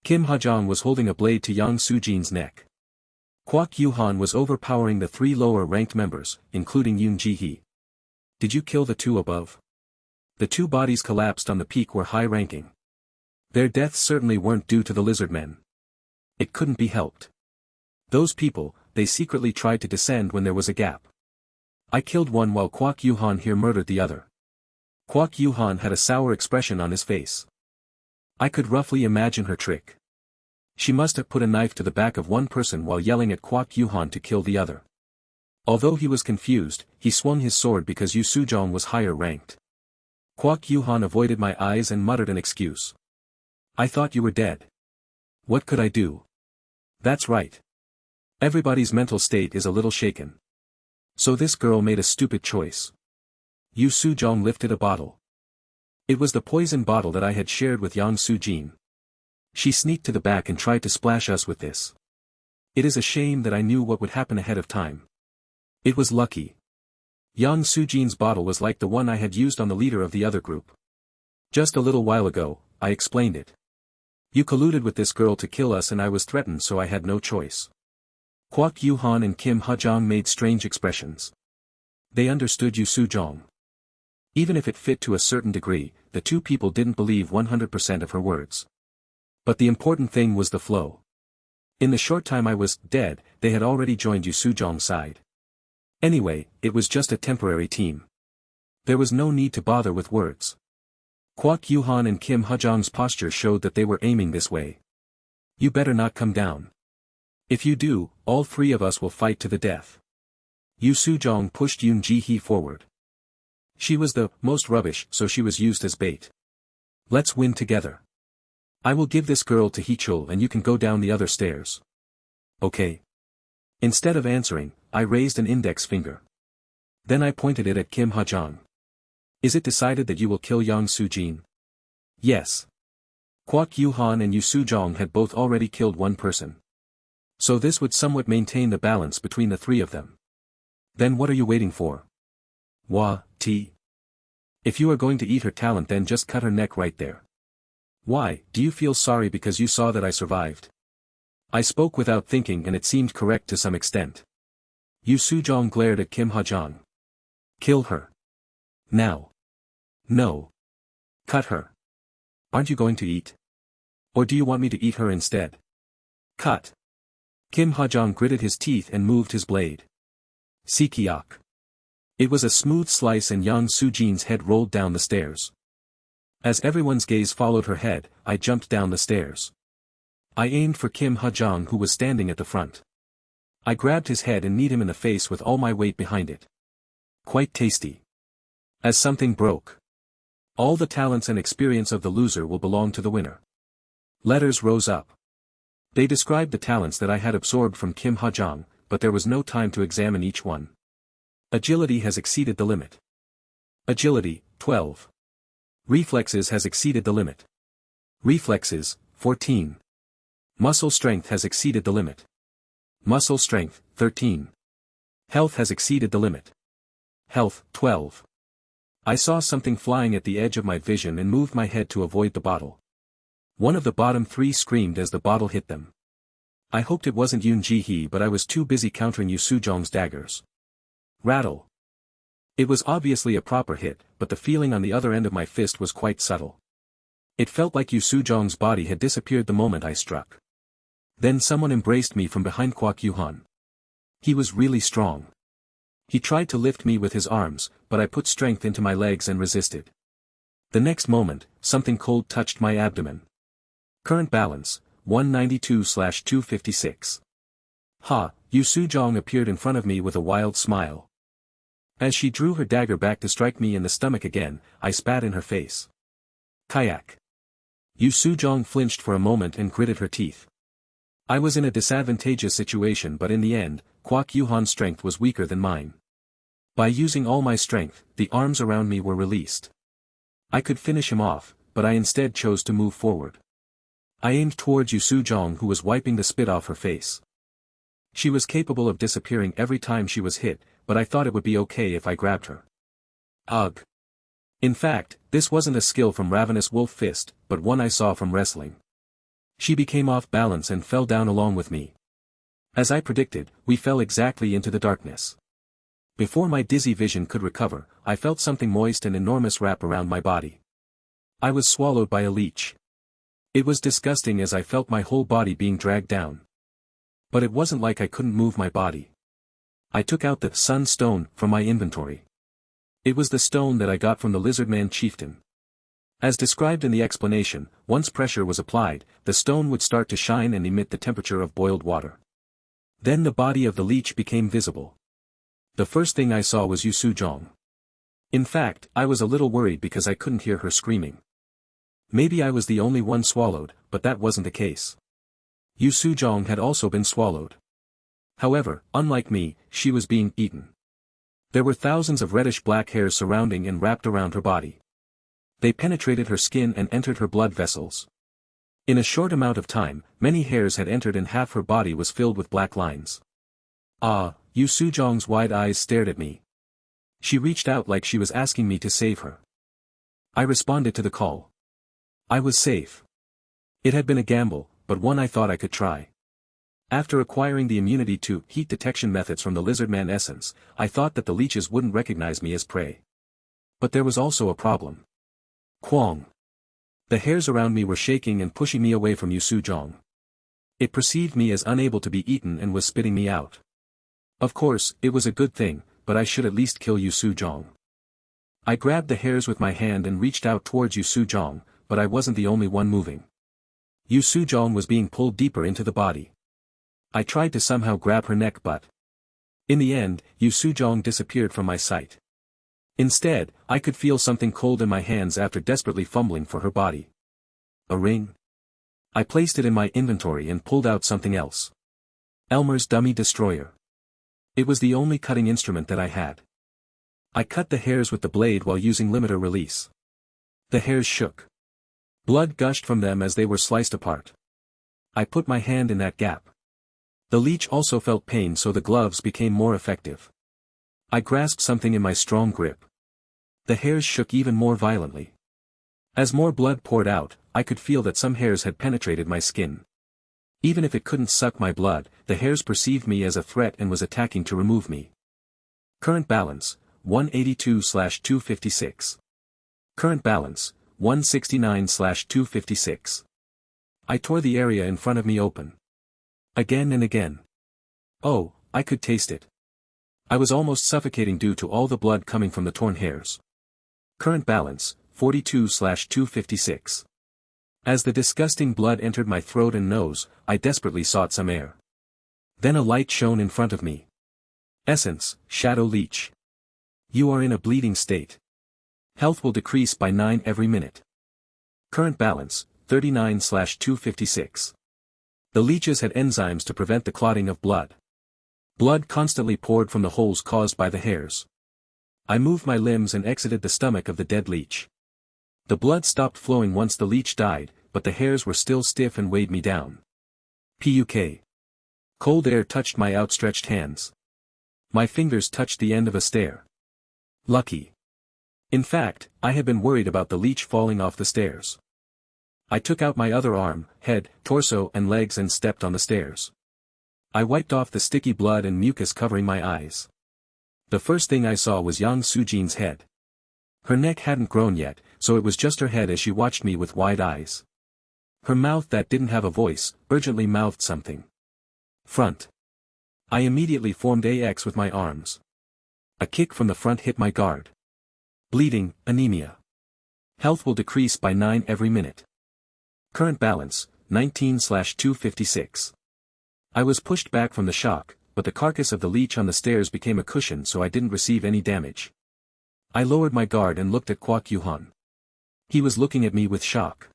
Kim Hajong was holding a blade to Yang Sujin's neck. Kwak Yuhan was overpowering the 3 lower-ranked members, including Yoon Ji-hee. Did you kill the 2 above? The 2 bodies collapsed on the peak were high-ranking. Their deaths certainly weren't due to the lizard men. It couldn't be helped. Those people, they secretly tried to descend when there was a gap. I killed one while Kwak Yuhan here murdered the other. Kwak Yuhan had a sour expression on his face. I could roughly imagine her trick. She must have put a knife to the back of one person while yelling at Kwak Yuhan to kill the other. Although he was confused, he swung his sword because Yu Sujong was higher ranked. Kwak Yuhan avoided my eyes and muttered an excuse. I thought you were dead. What could I do? That's right. Everybody's mental state is a little shaken. So this girl made a stupid choice. Yu Sujong lifted a bottle. It was the poison bottle that I had shared with Yang Sujin. She sneaked to the back and tried to splash us with this. It is a shame that I knew what would happen ahead of time. It was lucky. Yang Sujin's bottle was like the one I had used on the leader of the other group. Just a little while ago, I explained it. You colluded with this girl to kill us and I was threatened so I had no choice. Kwak Yuhan and Kim Hajong made strange expressions. They understood Yu Sujong. Even if it fit to a certain degree, the 2 people didn't believe 100% of her words. But the important thing was the flow. In the short time I was dead, they had already joined Yu Sujong's side. Anyway, it was just a temporary team. There was no need to bother with words. Kwak Yuhan and Kim Hajong's posture showed that they were aiming this way. You better not come down. If you do, all 3 of us will fight to the death. Yu Sujong pushed Yoon Ji-hee forward. She was the most rubbish, so she was used as bait. Let's win together. I will give this girl to Heechul and you can go down the other stairs. Okay. Instead of answering, I raised an index finger. Then I pointed it at Kim Hajong. Is it decided that you will kill Yang Sujin? Yes. Kwak Yuhan and Yu Sujong had both already killed one person. So this would somewhat maintain the balance between the 3 of them. Then what are you waiting for? T. If you are going to eat her talent then just cut her neck right there. Why, do you feel sorry because you saw that I survived? I spoke without thinking and it seemed correct to some extent. Yu Sujong glared at Kim Hajong. Kill her. Now. No. Cut her. Aren't you going to eat? Or do you want me to eat her instead? Cut. Kim Hajong gritted his teeth and moved his blade. Sikiak. It was a smooth slice and Yang Sujin's head rolled down the stairs. As everyone's gaze followed her head, I jumped down the stairs. I aimed for Kim Hajong who was standing at the front. I grabbed his head and kneed him in the face with all my weight behind it. Quite tasty. As something broke. All the talents and experience of the loser will belong to the winner. Letters rose up. They described the talents that I had absorbed from Kim Hajong, but there was no time to examine each one. Agility has exceeded the limit. Agility, 12. Reflexes has exceeded the limit. Reflexes, 14. Muscle strength has exceeded the limit. Muscle strength, 13. Health has exceeded the limit. Health, 12. I saw something flying at the edge of my vision and moved my head to avoid the bottle. One of the bottom 3 screamed as the bottle hit them. I hoped it wasn't Yoon Ji-hee but I was too busy countering Yu Sujong's daggers. Rattle. It was obviously a proper hit, but the feeling on the other end of my fist was quite subtle. It felt like Yu Sujong's body had disappeared the moment I struck. Then someone embraced me from behind Kwak Yuhan. He was really strong. He tried to lift me with his arms, but I put strength into my legs and resisted. The next moment, something cold touched my abdomen. Current balance, 192/256. Ha, Yu Sujong appeared in front of me with a wild smile. As she drew her dagger back to strike me in the stomach again, I spat in her face. Kayak. Yu Sujong flinched for a moment and gritted her teeth. I was in a disadvantageous situation, but in the end, Kwak Yuhan's strength was weaker than mine. By using all my strength, the arms around me were released. I could finish him off, but I instead chose to move forward. I aimed towards Yu Sujong, who was wiping the spit off her face. She was capable of disappearing every time she was hit, but I thought it would be okay if I grabbed her. Ugh. In fact, this wasn't a skill from Ravenous Wolf Fist, but one I saw from wrestling. She became off balance and fell down along with me. As I predicted, we fell exactly into the darkness. Before my dizzy vision could recover, I felt something moist and enormous wrap around my body. I was swallowed by a leech. It was disgusting as I felt my whole body being dragged down. But it wasn't like I couldn't move my body. I took out the Sun Stone from my inventory. It was the stone that I got from the Lizardman chieftain. As described in the explanation, once pressure was applied, the stone would start to shine and emit the temperature of boiled water. Then the body of the leech became visible. The first thing I saw was Yu Sujong. In fact, I was a little worried because I couldn't hear her screaming. Maybe I was the only one swallowed, but that wasn't the case. Yu Sujong had also been swallowed. However, unlike me, she was being eaten. There were thousands of reddish-black hairs surrounding and wrapped around her body. They penetrated her skin and entered her blood vessels. In a short amount of time, many hairs had entered and half her body was filled with black lines. Ah, Yu Sujong's wide eyes stared at me. She reached out like she was asking me to save her. I responded to the call. I was safe. It had been a gamble, but one I thought I could try. After acquiring the immunity to heat detection methods from the Lizardman essence, I thought that the leeches wouldn't recognize me as prey. But there was also a problem. Kwong. The hairs around me were shaking and pushing me away from Yu Sujong. It perceived me as unable to be eaten and was spitting me out. Of course, it was a good thing, but I should at least kill Yu Sujong. I grabbed the hairs with my hand and reached out towards Yu Sujong, but I wasn't the only one moving. Yu Sujong was being pulled deeper into the body. I tried to somehow grab her neck, but in the end, Yu Sujong disappeared from my sight. Instead, I could feel something cold in my hands after desperately fumbling for her body. A ring? I placed it in my inventory and pulled out something else. Elmer's dummy destroyer. It was the only cutting instrument that I had. I cut the hairs with the blade while using limiter release. The hairs shook. Blood gushed from them as they were sliced apart. I put my hand in that gap. The leech also felt pain, so the gloves became more effective. I grasped something in my strong grip. The hairs shook even more violently. As more blood poured out, I could feel that some hairs had penetrated my skin. Even if it couldn't suck my blood, the hairs perceived me as a threat and was attacking to remove me. Current balance, 182/256. Current balance, 169/256. I tore the area in front of me open. Again and again. Oh, I could taste it. I was almost suffocating due to all the blood coming from the torn hairs. Current balance, 42/256. As the disgusting blood entered my throat and nose, I desperately sought some air. Then a light shone in front of me. Essence, Shadow Leech. You are in a bleeding state. Health will decrease by 9 every minute. Current balance, 39/256. The leeches had enzymes to prevent the clotting of blood. Blood constantly poured from the holes caused by the hairs. I moved my limbs and exited the stomach of the dead leech. The blood stopped flowing once the leech died, but the hairs were still stiff and weighed me down. Puk. Cold air touched my outstretched hands. My fingers touched the end of a stair. Lucky. In fact, I had been worried about the leech falling off the stairs. I took out my other arm, head, torso and legs and stepped on the stairs. I wiped off the sticky blood and mucus covering my eyes. The first thing I saw was Yang Sujin's head. Her neck hadn't grown yet, so it was just her head as she watched me with wide eyes. Her mouth that didn't have a voice, urgently mouthed something. Front. I immediately formed AX with my arms. A kick from the front hit my guard. Bleeding, anemia. Health will decrease by 9 every minute. Current balance, 19/256. I was pushed back from the shock, but the carcass of the leech on the stairs became a cushion so I didn't receive any damage. I lowered my guard and looked at Kwak Yuhan. He was looking at me with shock.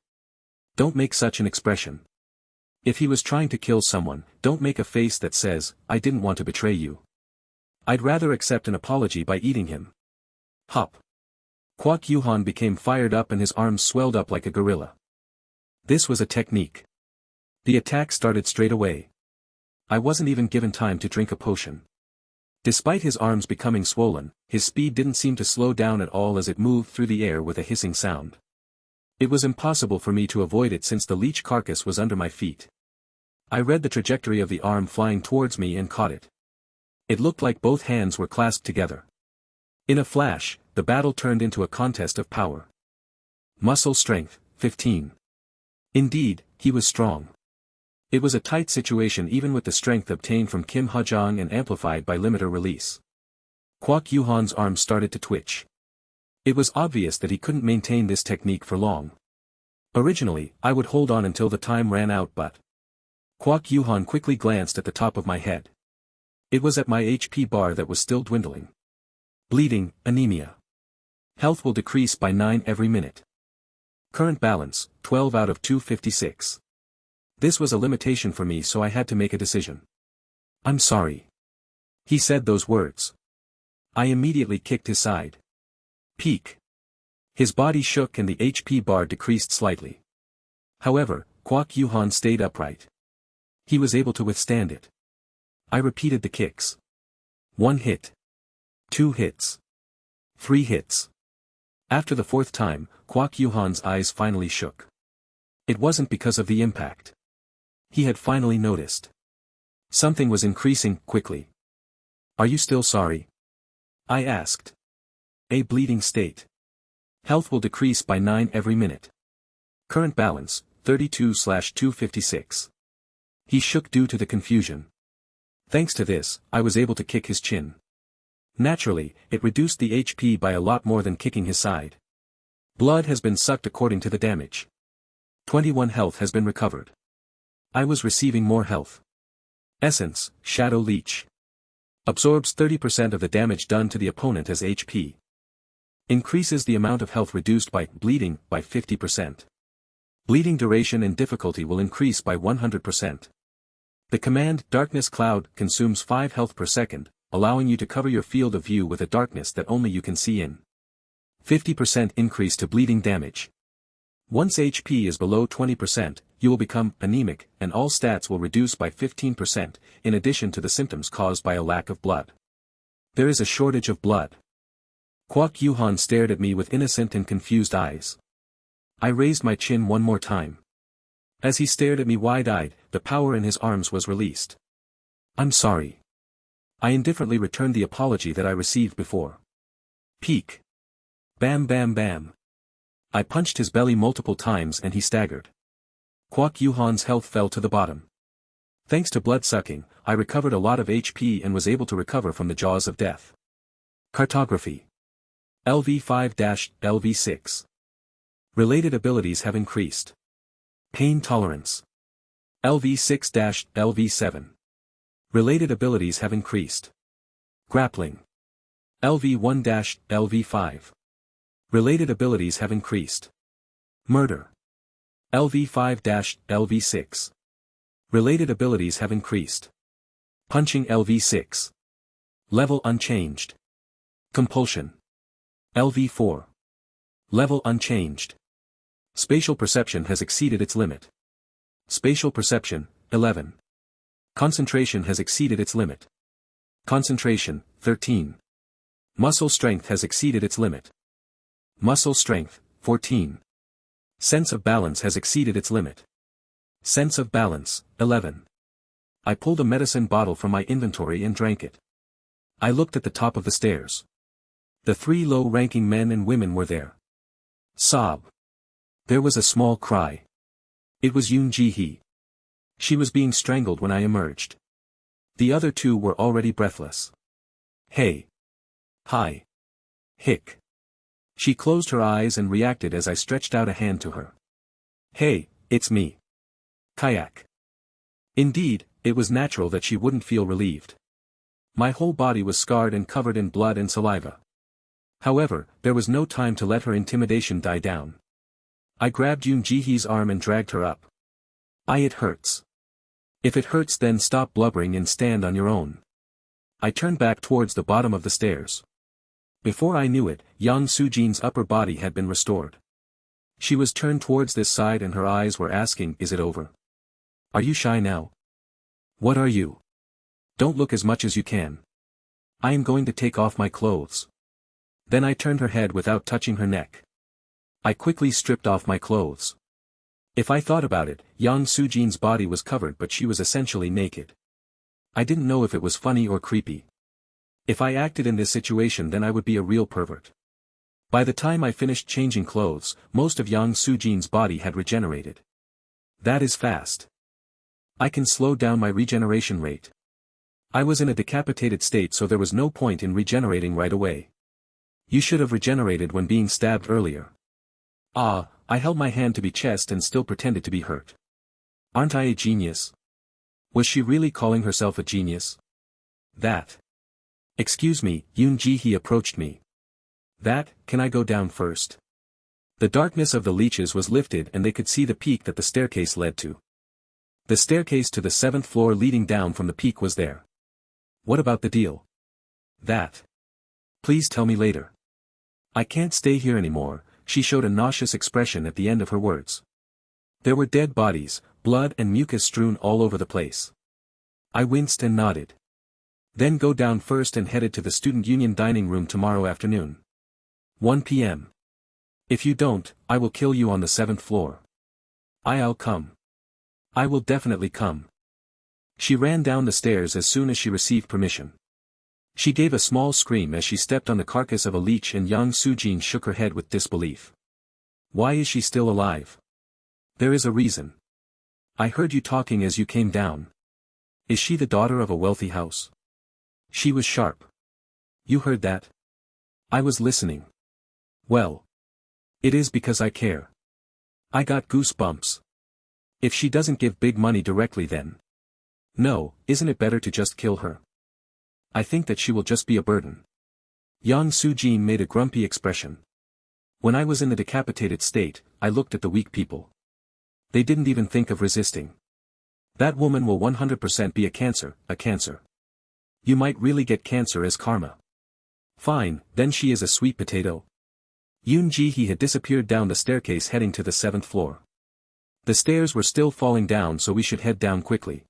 Don't make such an expression. If he was trying to kill someone, don't make a face that says, I didn't want to betray you. I'd rather accept an apology by eating him. Hop. Kwak Yuhan became fired up and his arms swelled up like a gorilla. This was a technique. The attack started straight away. I wasn't even given time to drink a potion. Despite his arms becoming swollen, his speed didn't seem to slow down at all as it moved through the air with a hissing sound. It was impossible for me to avoid it since the leech carcass was under my feet. I read the trajectory of the arm flying towards me and caught it. It looked like both hands were clasped together. In a flash, the battle turned into a contest of power. Muscle strength, 15. Indeed, he was strong. It was a tight situation even with the strength obtained from Kim Hajong and amplified by limiter release. Kwak Yuhan's arm started to twitch. It was obvious that he couldn't maintain this technique for long. Originally, I would hold on until the time ran out but... Kwak Yuhan quickly glanced at the top of my head. It was at my HP bar that was still dwindling. Bleeding, anemia. Health will decrease by 9 every minute. Current balance, 12 out of 256. This was a limitation for me so I had to make a decision. I'm sorry. He said those words. I immediately kicked his side. Peak. His body shook and the HP bar decreased slightly. However, Kwak Yuhan stayed upright. He was able to withstand it. I repeated the kicks. 1 hit. 2 hits. 3 hits. After the 4th time, Kwak Yuhan's eyes finally shook. It wasn't because of the impact. He had finally noticed. Something was increasing quickly. Are you still sorry? I asked. A bleeding state. Health will decrease by 9 every minute. Current balance, 32/256. He shook due to the confusion. Thanks to this, I was able to kick his chin. Naturally, it reduced the HP by a lot more than kicking his side. Blood has been sucked according to the damage. 21 health has been recovered. I was receiving more health. Essence, Shadow Leech. Absorbs 30% of the damage done to the opponent as HP. Increases the amount of health reduced by bleeding by 50%. Bleeding duration and difficulty will increase by 100%. The command Darkness Cloud consumes 5 health per second, allowing you to cover your field of view with a darkness that only you can see in. 50% increase to bleeding damage. Once HP is below 20%, you will become anemic, and all stats will reduce by 15%, in addition to the symptoms caused by a lack of blood. There is a shortage of blood. Kwak Yuhan stared at me with innocent and confused eyes. I raised my chin one more time. As he stared at me wide-eyed, the power in his arms was released. I'm sorry. I indifferently returned the apology that I received before. Peek. Bam bam bam. I punched his belly multiple times and he staggered. Kwak Yuhan's health fell to the bottom. Thanks to blood-sucking, I recovered a lot of HP and was able to recover from the jaws of death. Cartography. LV5-LV6. Related abilities have increased. Pain tolerance. LV6-LV7. Related abilities have increased. Grappling. LV1-LV5. Related abilities have increased. Murder. LV5-LV6. Related abilities have increased. Punching LV6. Level unchanged. Compulsion. LV4. Level unchanged. Spatial perception has exceeded its limit. Spatial perception, 11. Concentration has exceeded its limit. Concentration, 13. Muscle strength has exceeded its limit. Muscle strength, 14. Sense of balance has exceeded its limit. Sense of balance, 11. I pulled a medicine bottle from my inventory and drank it. I looked at the top of the stairs. The 3 low-ranking men and women were there. Sob. There was a small cry. It was Yoon Ji-hee. She was being strangled when I emerged. The other 2 were already breathless. Hey. Hi. Hick. She closed her eyes and reacted as I stretched out a hand to her. Hey, it's me. Kayak. Indeed, it was natural that she wouldn't feel relieved. My whole body was scarred and covered in blood and saliva. However, there was no time to let her intimidation die down. I grabbed Yoon Ji-hee's arm and dragged her up. It hurts. If it hurts then stop blubbering and stand on your own. I turned back towards the bottom of the stairs. Before I knew it, Yang Soo-jin's upper body had been restored. She was turned towards this side and her eyes were asking, is it over? Are you shy now? What are you? Don't look as much as you can. I am going to take off my clothes. Then I turned her head without touching her neck. I quickly stripped off my clothes. If I thought about it, Yang Soo-jin's body was covered but she was essentially naked. I didn't know if it was funny or creepy. If I acted in this situation then I would be a real pervert. By the time I finished changing clothes, most of Yang Soo-jin's body had regenerated. That is fast. I can slow down my regeneration rate. I was in a decapitated state so there was no point in regenerating right away. You should have regenerated when being stabbed earlier. I held my hand to my chest and still pretended to be hurt. Aren't I a genius? Was she really calling herself a genius? That. Excuse me, Yoon Ji-hee approached me. Can I go down first? The darkness of the leeches was lifted and they could see the peak that the staircase led to. The staircase to the 7th floor leading down from the peak was there. What about the deal? Please tell me later. I can't stay here anymore. She showed a nauseous expression at the end of her words. There were dead bodies, blood and mucus strewn all over the place. I winced and nodded. Then go down first and headed to the student union dining room tomorrow afternoon. 1 p.m. If you don't, I will kill you on the 7th floor. I'll come. I will definitely come. She ran down the stairs as soon as she received permission. She gave a small scream as she stepped on the carcass of a leech and Yang Soo-jin shook her head with disbelief. Why is she still alive? There is a reason. I heard you talking as you came down. Is she the daughter of a wealthy house? She was sharp. You heard that? I was listening. Well. It is because I care. I got goosebumps. If she doesn't give big money directly then. No, isn't it better to just kill her? I think that she will just be a burden. Yang Soo-jin made a grumpy expression. When I was in the decapitated state, I looked at the weak people. They didn't even think of resisting. That woman will 100% be a cancer. You might really get cancer as karma. Fine, then she is a sweet potato. Yoon Ji-hee had disappeared down the staircase heading to the 7th floor. The stairs were still falling down so we should head down quickly.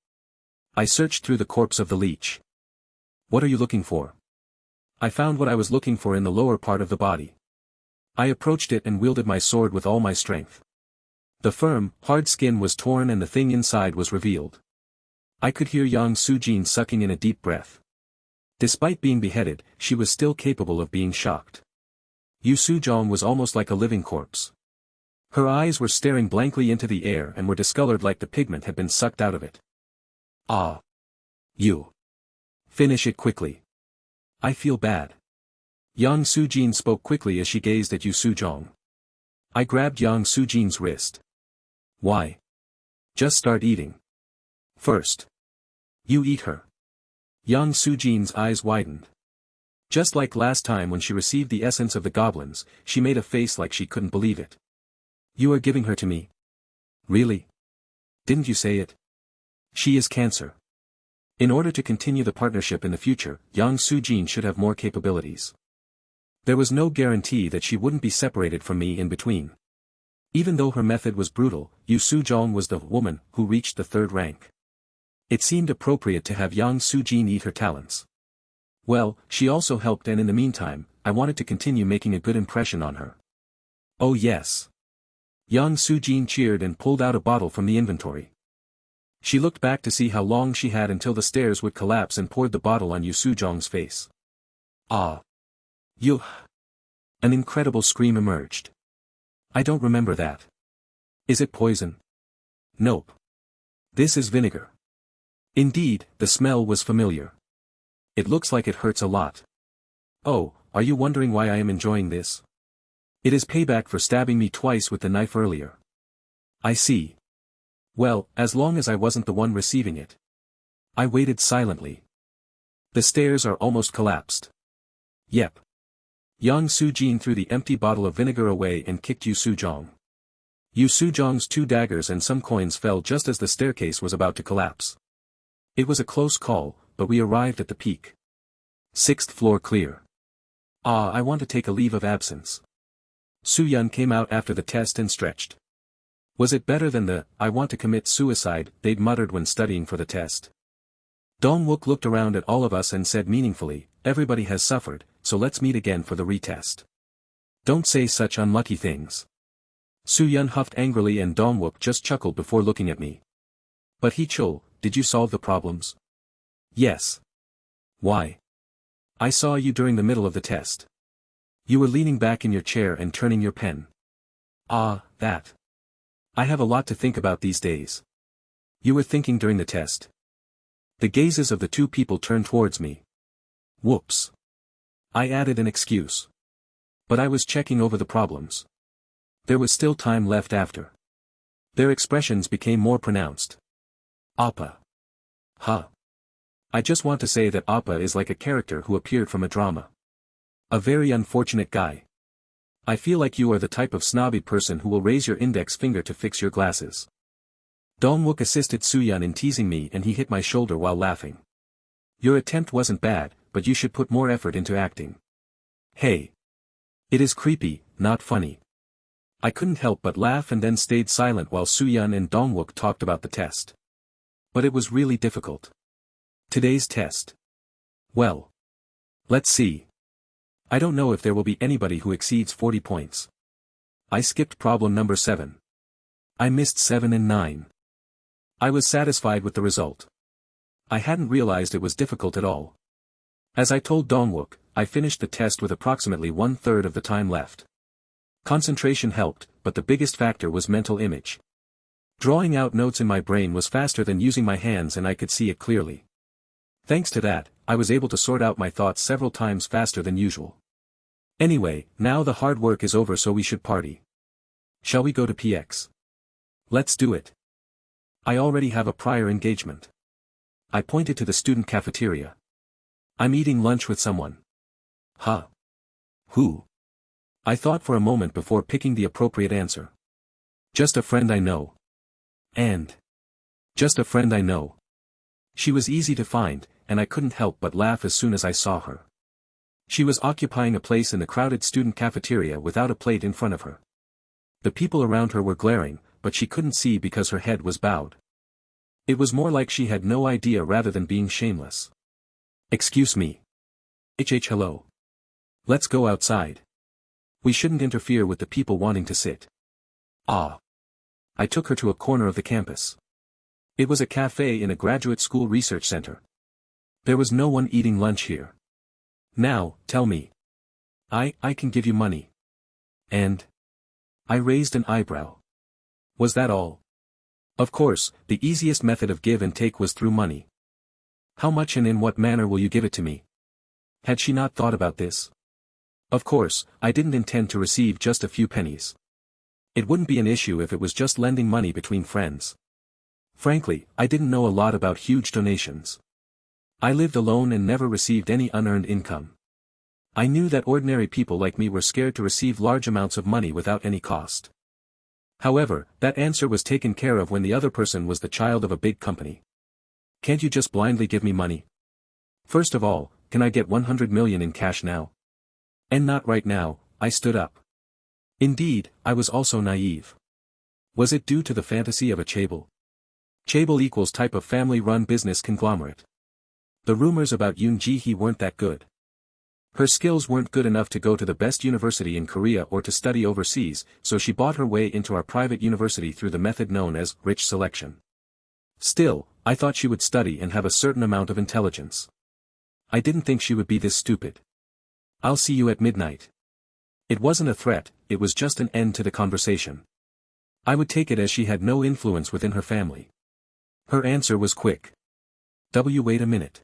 I searched through the corpse of the leech. What are you looking for? I found what I was looking for in the lower part of the body. I approached it and wielded my sword with all my strength. The firm, hard skin was torn and the thing inside was revealed. I could hear Yang Soo-jin sucking in a deep breath. Despite being beheaded, she was still capable of being shocked. Yu Soo-jong was almost like a living corpse. Her eyes were staring blankly into the air and were discolored like the pigment had been sucked out of it. You. Finish it quickly. I feel bad. Yang Soo-jin spoke quickly as she gazed at Yu Soo-jong. I grabbed Yang Soo-jin's wrist. Why? Just start eating. First. You eat her. Yang Soo-jin's eyes widened. Just like last time when she received the essence of the goblins, she made a face like she couldn't believe it. You are giving her to me? Really? Didn't you say it? She is cancer. In order to continue the partnership in the future, Yang Soo-jin should have more capabilities. There was no guarantee that she wouldn't be separated from me in between. Even though her method was brutal, Yu Soo-jong was the woman who reached the 3rd rank. It seemed appropriate to have Yang Soo-jin eat her talents. Well, she also helped and in the meantime, I wanted to continue making a good impression on her. Oh yes. Yang Soo-jin cheered and pulled out a bottle from the inventory. She looked back to see how long she had until the stairs would collapse and poured the bottle on Yu Soo-jong's face. You. An incredible scream emerged. I don't remember that. Is it poison? Nope. This is vinegar. Indeed, the smell was familiar. It looks like it hurts a lot. Oh, are you wondering why I am enjoying this? It is payback for stabbing me twice with the knife earlier. I see. Well, as long as I wasn't the one receiving it. I waited silently. The stairs are almost collapsed. Yep. Yang Sujin threw the empty bottle of vinegar away and kicked Yu Sujong. Yu Sujong's 2 daggers and some coins fell just as the staircase was about to collapse. It was a close call, but we arrived at the peak. 6th floor clear. Ah, I want to take a leave of absence. Su-yun came out after the test and stretched. Was it better than the, I want to commit suicide, they'd muttered when studying for the test? Dong-wook looked around at all of us and said meaningfully, everybody has suffered, so let's meet again for the retest. Don't say such unlucky things. Su-yun huffed angrily and Dong-wook just chuckled before looking at me. But Hee-chul, did you solve the problems? Yes. Why? I saw you during the middle of the test. You were leaning back in your chair and turning your pen. Ah, that. I have a lot to think about these days. You were thinking during the test. The gazes of the 2 people turned towards me. Whoops. I added an excuse. But I was checking over the problems. There was still time left after. Their expressions became more pronounced. Appa. Huh. I just want to say that Appa is like a character who appeared from a drama. A very unfortunate guy. I feel like you are the type of snobby person who will raise your index finger to fix your glasses. Dong-wook assisted Su-yun in teasing me and he hit my shoulder while laughing. Your attempt wasn't bad, but you should put more effort into acting. Hey. It is creepy, not funny. I couldn't help but laugh and then stayed silent while Su-yun and Dong-wook talked about the test. But it was really difficult. Today's test. Well. Let's see. I don't know if there will be anybody who exceeds 40 points. I skipped problem number 7. I missed 7 and 9. I was satisfied with the result. I hadn't realized it was difficult at all. As I told Dong-wook, I finished the test with approximately 1/3 of the time left. Concentration helped, but the biggest factor was mental image. Drawing out notes in my brain was faster than using my hands and I could see it clearly. Thanks to that, I was able to sort out my thoughts several times faster than usual. Anyway, now the hard work is over so we should party. Shall we go to PX? Let's do it. I already have a prior engagement. I pointed to the student cafeteria. I'm eating lunch with someone. Huh? Who? I thought for a moment before picking the appropriate answer. Just a friend I know. And. Just a friend I know. She was easy to find, and I couldn't help but laugh as soon as I saw her. She was occupying a place in the crowded student cafeteria without a plate in front of her. The people around her were glaring, but she couldn't see because her head was bowed. It was more like she had no idea rather than being shameless. Excuse me. Hello. Let's go outside. We shouldn't interfere with the people wanting to sit. Ah. I took her to a corner of the campus. It was a cafe in a graduate school research center. There was no one eating lunch here. Now, tell me. I can give you money. And? I raised an eyebrow. Was that all? Of course, the easiest method of give and take was through money. How much and in what manner will you give it to me? Had she not thought about this? Of course, I didn't intend to receive just a few pennies. It wouldn't be an issue if it was just lending money between friends. Frankly, I didn't know a lot about huge donations. I lived alone and never received any unearned income. I knew that ordinary people like me were scared to receive large amounts of money without any cost. However, that answer was taken care of when the other person was the child of a big company. Can't you just blindly give me money? First of all, can I get 100 million in cash now? And not right now, I stood up. Indeed, I was also naive. Was it due to the fantasy of a chaebol? Chaebol equals type of family-run business conglomerate. The rumors about Yoon Ji-hee weren't that good. Her skills weren't good enough to go to the best university in Korea or to study overseas, so she bought her way into our private university through the method known as rich selection. Still, I thought she would study and have a certain amount of intelligence. I didn't think she would be this stupid. I'll see you at midnight. It wasn't a threat, it was just an end to the conversation. I would take it as she had no influence within her family. Her answer was quick. Wait a minute.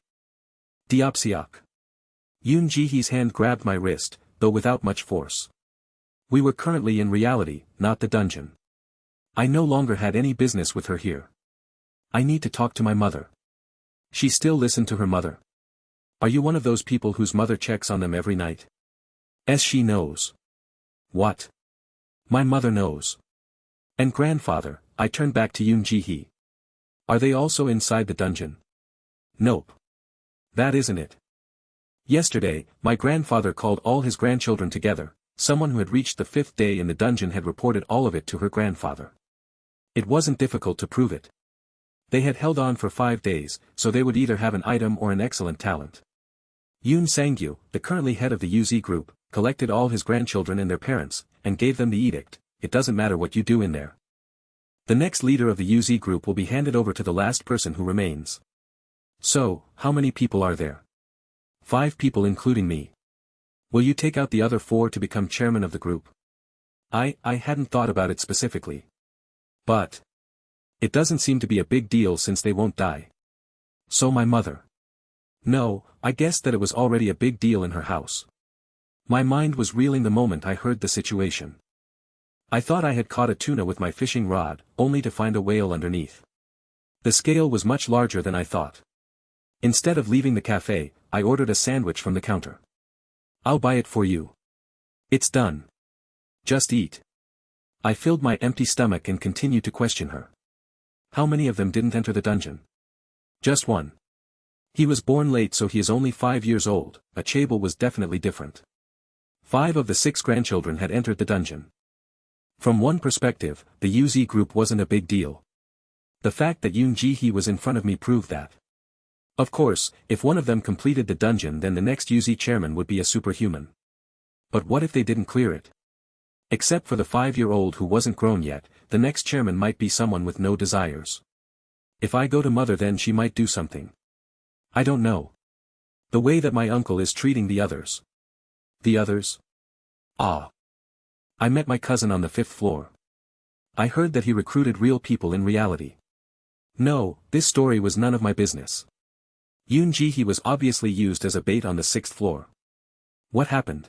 Diopsiok. Yoon Ji-hee's hand grabbed my wrist, though without much force. We were currently in reality, not the dungeon. I no longer had any business with her here. I need to talk to my mother. She still listened to her mother. Are you one of those people whose mother checks on them every night? She knows. What? My mother knows. And grandfather, I turned back to Yoon Ji-hee. Are they also inside the dungeon? Nope. That isn't it. Yesterday, my grandfather called all his grandchildren together. Someone who had reached the 5th day in the dungeon had reported all of it to her grandfather. It wasn't difficult to prove it. They had held on for 5 days, so they would either have an item or an excellent talent. Yoon Sang-gyu, the currently head of the UZ group, collected all his grandchildren and their parents, and gave them the edict, it doesn't matter what you do in there. The next leader of the UZ group will be handed over to the last person who remains. So, how many people are there? 5 people including me. Will you take out the other 4 to become chairman of the group? I hadn't thought about it specifically. But it doesn't seem to be a big deal since they won't die. So my mother. No, I guessed that it was already a big deal in her house. My mind was reeling the moment I heard the situation. I thought I had caught a tuna with my fishing rod, only to find a whale underneath. The scale was much larger than I thought. Instead of leaving the cafe, I ordered a sandwich from the counter. I'll buy it for you. It's done. Just eat. I filled my empty stomach and continued to question her. How many of them didn't enter the dungeon? Just one. He was born late, so he is only 5 years old. A chaebol was definitely different. 5 of the 6 grandchildren had entered the dungeon. From one perspective, the UZ group wasn't a big deal. The fact that Yoon Ji-hee was in front of me proved that. Of course, if one of them completed the dungeon, then the next UZ chairman would be a superhuman. But what if they didn't clear it? Except for the 5-year-old who wasn't grown yet, the next chairman might be someone with no desires. If I go to mother, then she might do something. I don't know. The way that my uncle is treating the others. The others? Ah. I met my cousin on the 5th floor. I heard that he recruited real people in reality. No, this story was none of my business. Yoon Ji-hee was obviously used as a bait on the 6th floor. What happened?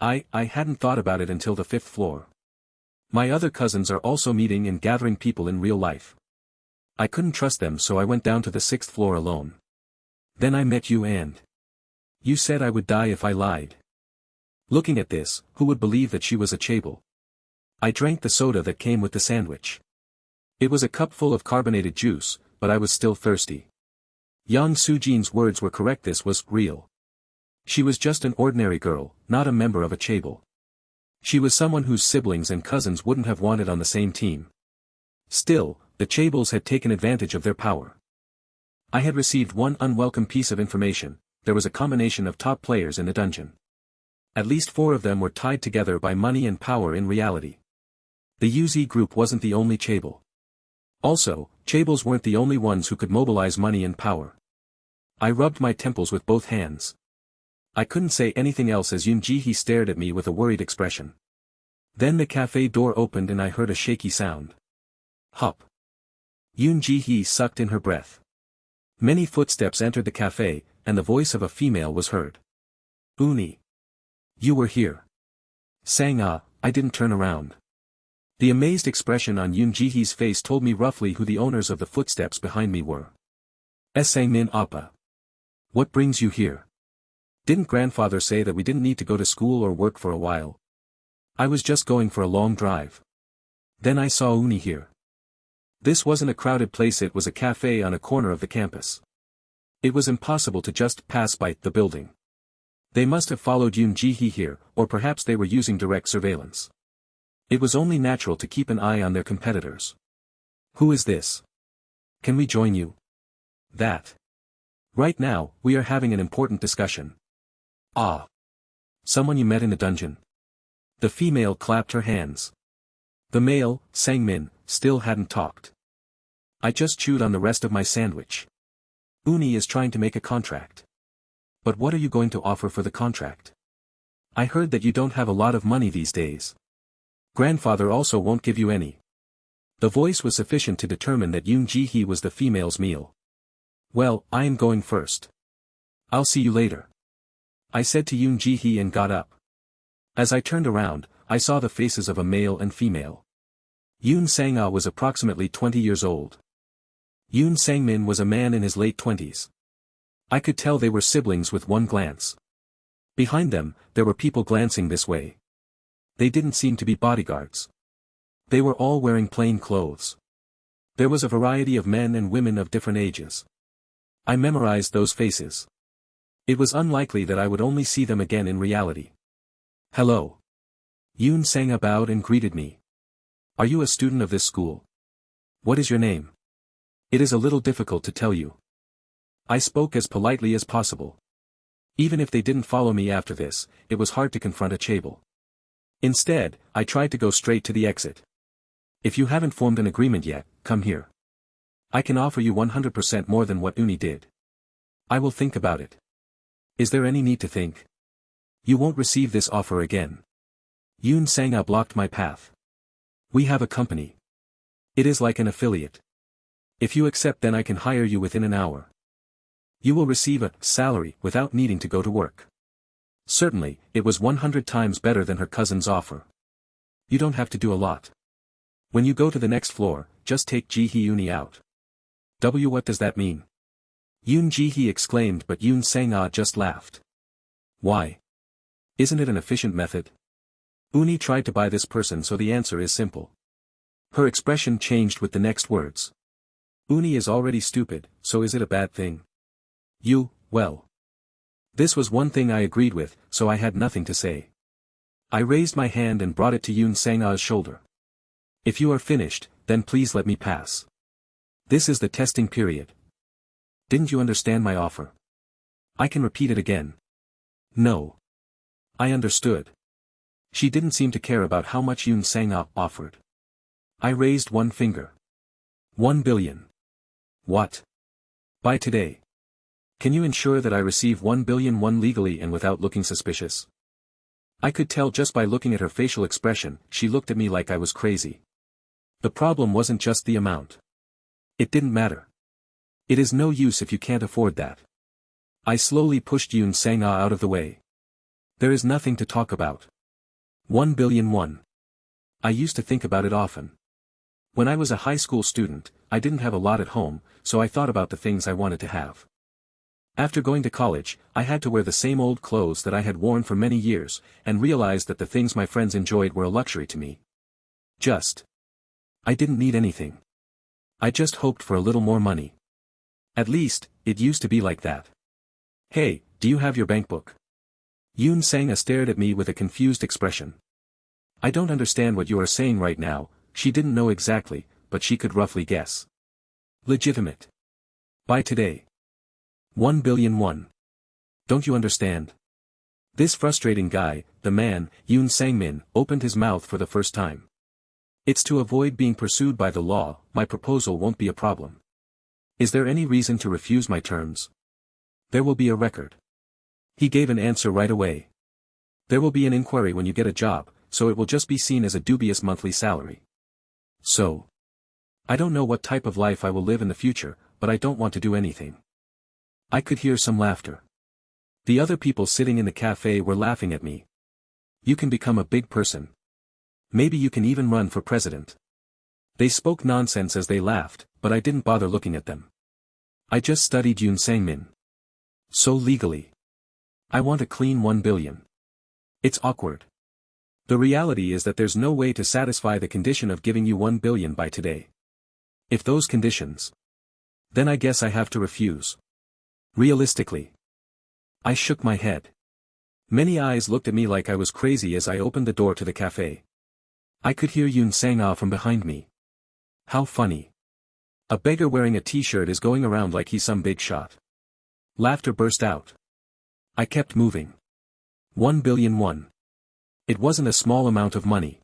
I hadn't thought about it until the 5th floor. My other cousins are also meeting and gathering people in real life. I couldn't trust them, so I went down to the 6th floor alone. Then I met you and you said I would die if I lied. Looking at this, who would believe that she was a chaebol? I drank the soda that came with the sandwich. It was a cup full of carbonated juice, but I was still thirsty. Yang Soo-jin's words were correct, this was real. She was just an ordinary girl, not a member of a chaebol. She was someone whose siblings and cousins wouldn't have wanted on the same team. Still, the chaebols had taken advantage of their power. I had received one unwelcome piece of information: there was a combination of top players in the dungeon. At least 4 of them were tied together by money and power in reality. The UZ group wasn't the only chaebol. Also, chaebols weren't the only ones who could mobilize money and power. I rubbed my temples with both hands. I couldn't say anything else as Yoon Ji-hee stared at me with a worried expression. Then the cafe door opened and I heard a shaky sound. Hup. Yoon Ji-hee sucked in her breath. Many footsteps entered the cafe, and the voice of a female was heard. Uni. You were here. Sang-ah, I didn't turn around. The amazed expression on Yoon Ji-hee's face told me roughly who the owners of the footsteps behind me were. Sang-min Appa. What brings you here? Didn't grandfather say that we didn't need to go to school or work for a while? I was just going for a long drive. Then I saw Uni here. This wasn't a crowded place, it was a cafe on a corner of the campus. It was impossible to just pass by the building. They must have followed Yoon Ji-hee here, or perhaps they were using direct surveillance. It was only natural to keep an eye on their competitors. Who is this? Can we join you? That. Right now, we are having an important discussion. Ah. Someone you met in the dungeon? The female clapped her hands. The male, Sang-min, still hadn't talked. I just chewed on the rest of my sandwich. Uni is trying to make a contract. But what are you going to offer for the contract? I heard that you don't have a lot of money these days. Grandfather also won't give you any. The voice was sufficient to determine that Yoon Ji-hee was the female's meal. Well, I am going first. I'll see you later. I said to Yoon Ji-hee and got up. As I turned around, I saw the faces of a male and female. Yoon Sang-ah was approximately 20 years old. Yoon Sang-min was a man in his late 20s. I could tell they were siblings with one glance. Behind them, there were people glancing this way. They didn't seem to be bodyguards. They were all wearing plain clothes. There was a variety of men and women of different ages. I memorized those faces. It was unlikely that I would only see them again in reality. Hello. Yoon Sang-ah bowed and greeted me. Are you a student of this school? What is your name? It is a little difficult to tell you. I spoke as politely as possible. Even if they didn't follow me after this, it was hard to confront a chaebol. Instead, I tried to go straight to the exit. If you haven't formed an agreement yet, come here. I can offer you 100% more than what Uni did. I will think about it. Is there any need to think? You won't receive this offer again. Yoon Sang-ah blocked my path. We have a company. It is like an affiliate. If you accept, then I can hire you within an hour. You will receive a salary without needing to go to work. Certainly, it was 100 times better than her cousin's offer. You don't have to do a lot. When you go to the next floor, just take Ji-hee Uni out. What does that mean? Yoon Ji-hee exclaimed, but Yoon Sang-ah just laughed. Why? Isn't it an efficient method? Uni tried to buy this person, so the answer is simple. Her expression changed with the next words. Uni is already stupid, so is it a bad thing? Well. This was one thing I agreed with, so I had nothing to say. I raised my hand and brought it to Yoon Sang-ah's shoulder. If you are finished, then please let me pass. This is the testing period. Didn't you understand my offer? I can repeat it again. No. I understood. She didn't seem to care about how much Yoon Sang-ah offered. I raised one finger. 1 billion. What? By today. Can you ensure that I receive 1 billion won legally and without looking suspicious? I could tell just by looking at her facial expression, she looked at me like I was crazy. The problem wasn't just the amount. It didn't matter. It is no use if you can't afford that. I slowly pushed Yoon Sang-ah out of the way. There is nothing to talk about. 1 billion won. I used to think about it often. When I was a high school student, I didn't have a lot at home, so I thought about the things I wanted to have. After going to college, I had to wear the same old clothes that I had worn for many years, and realized that the things my friends enjoyed were a luxury to me. I didn't need anything. I just hoped for a little more money. At least, it used to be like that. Hey, do you have your bank book? Yoon Sang-ah stared at me with a confused expression. I don't understand what you are saying right now. She didn't know exactly, but she could roughly guess. Legitimate. By today. 1 billion won. Don't you understand? This frustrating guy, the man, Yoon Sang-min, opened his mouth for the first time. It's to avoid being pursued by the law. My proposal won't be a problem. Is there any reason to refuse my terms? There will be a record. He gave an answer right away. There will be an inquiry when you get a job, so it will just be seen as a dubious monthly salary. So. I don't know what type of life I will live in the future, but I don't want to do anything. I could hear some laughter. The other people sitting in the cafe were laughing at me. You can become a big person. Maybe you can even run for president. They spoke nonsense as they laughed, but I didn't bother looking at them. I just studied Yoon Sang-min. So legally. I want a clean 1 billion. It's awkward. The reality is that there's no way to satisfy the condition of giving you 1 billion by today. If those conditions. Then I guess I have to refuse. Realistically. I shook my head. Many eyes looked at me like I was crazy as I opened the door to the cafe. I could hear Yoon Sang-ah from behind me. How funny. A beggar wearing a t-shirt is going around like he's some big shot. Laughter burst out. I kept moving. 1 billion won. It wasn't a small amount of money.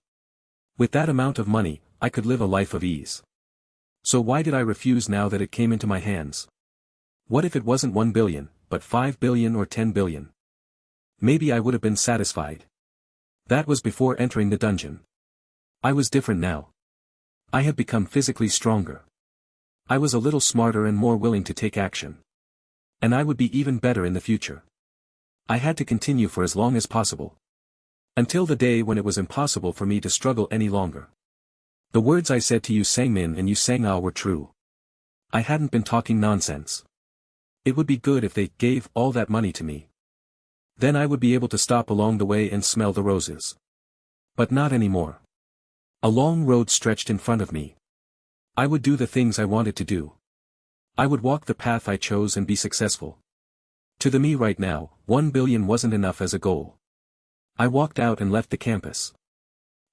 With that amount of money, I could live a life of ease. So why did I refuse now that it came into my hands? What if it wasn't 1 billion, but 5 billion or 10 billion? Maybe I would have been satisfied. That was before entering the dungeon. I was different now. I had become physically stronger. I was a little smarter and more willing to take action. And I would be even better in the future. I had to continue for as long as possible. Until the day when it was impossible for me to struggle any longer. The words I said to Yu Sangmin and Yu Sangao were true. I hadn't been talking nonsense. It would be good if they gave all that money to me. Then I would be able to stop along the way and smell the roses. But not anymore. A long road stretched in front of me. I would do the things I wanted to do. I would walk the path I chose and be successful. To the me right now, 1 billion wasn't enough as a goal. I walked out and left the campus.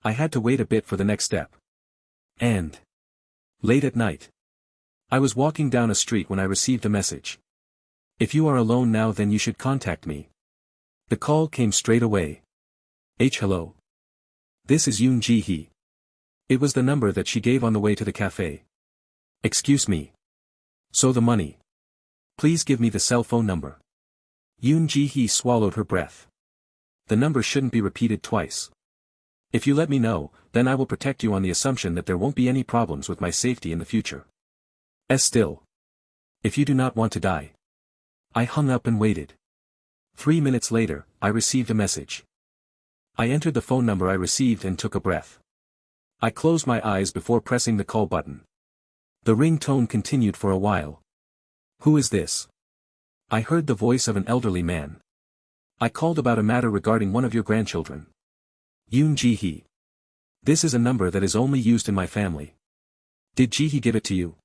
I had to wait a bit for the next step. And late at night, I was walking down a street when I received a message. If you are alone now, then you should contact me. The call came straight away. Hello. This is Yoon Ji-hee. It was the number that she gave on the way to the cafe. Excuse me. So the money. Please give me the cell phone number. Yoon Ji-hee swallowed her breath. The number shouldn't be repeated twice. If you let me know, then I will protect you on the assumption that there won't be any problems with my safety in the future. Still. If you do not want to die. I hung up and waited. 3 minutes later, I received a message. I entered the phone number I received and took a breath. I closed my eyes before pressing the call button. The ringtone continued for a while. Who is this? I heard the voice of an elderly man. I called about a matter regarding one of your grandchildren. Yoon Ji-hee. This is a number that is only used in my family. Did Ji-hee give it to you?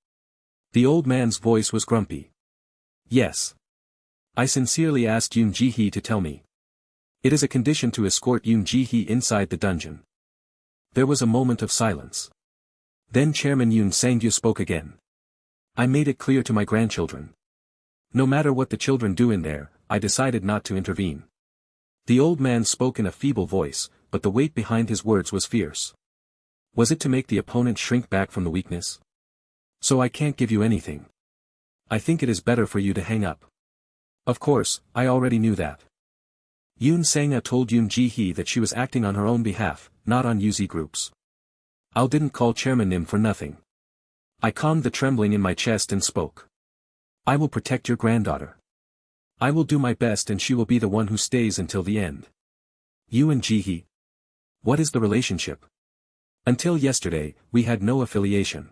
The old man's voice was grumpy. Yes. I sincerely asked Yoon Ji-hee to tell me. It is a condition to escort Yoon Ji-hee inside the dungeon. There was a moment of silence. Then Chairman Yoon Sang-gyu spoke again. I made it clear to my grandchildren. No matter what the children do in there, I decided not to intervene. The old man spoke in a feeble voice, but the weight behind his words was fierce. Was it to make the opponent shrink back from the weakness? So I can't give you anything. I think it is better for you to hang up. Of course, I already knew that. Yoon Sang-a told Yoon Ji-hee that she was acting on her own behalf, not on UZ Group's. I didn't call Chairman Nim for nothing. I calmed the trembling in my chest and spoke. I will protect your granddaughter. I will do my best and she will be the one who stays until the end. You and Ji-hee. What is the relationship? Until yesterday, we had no affiliation.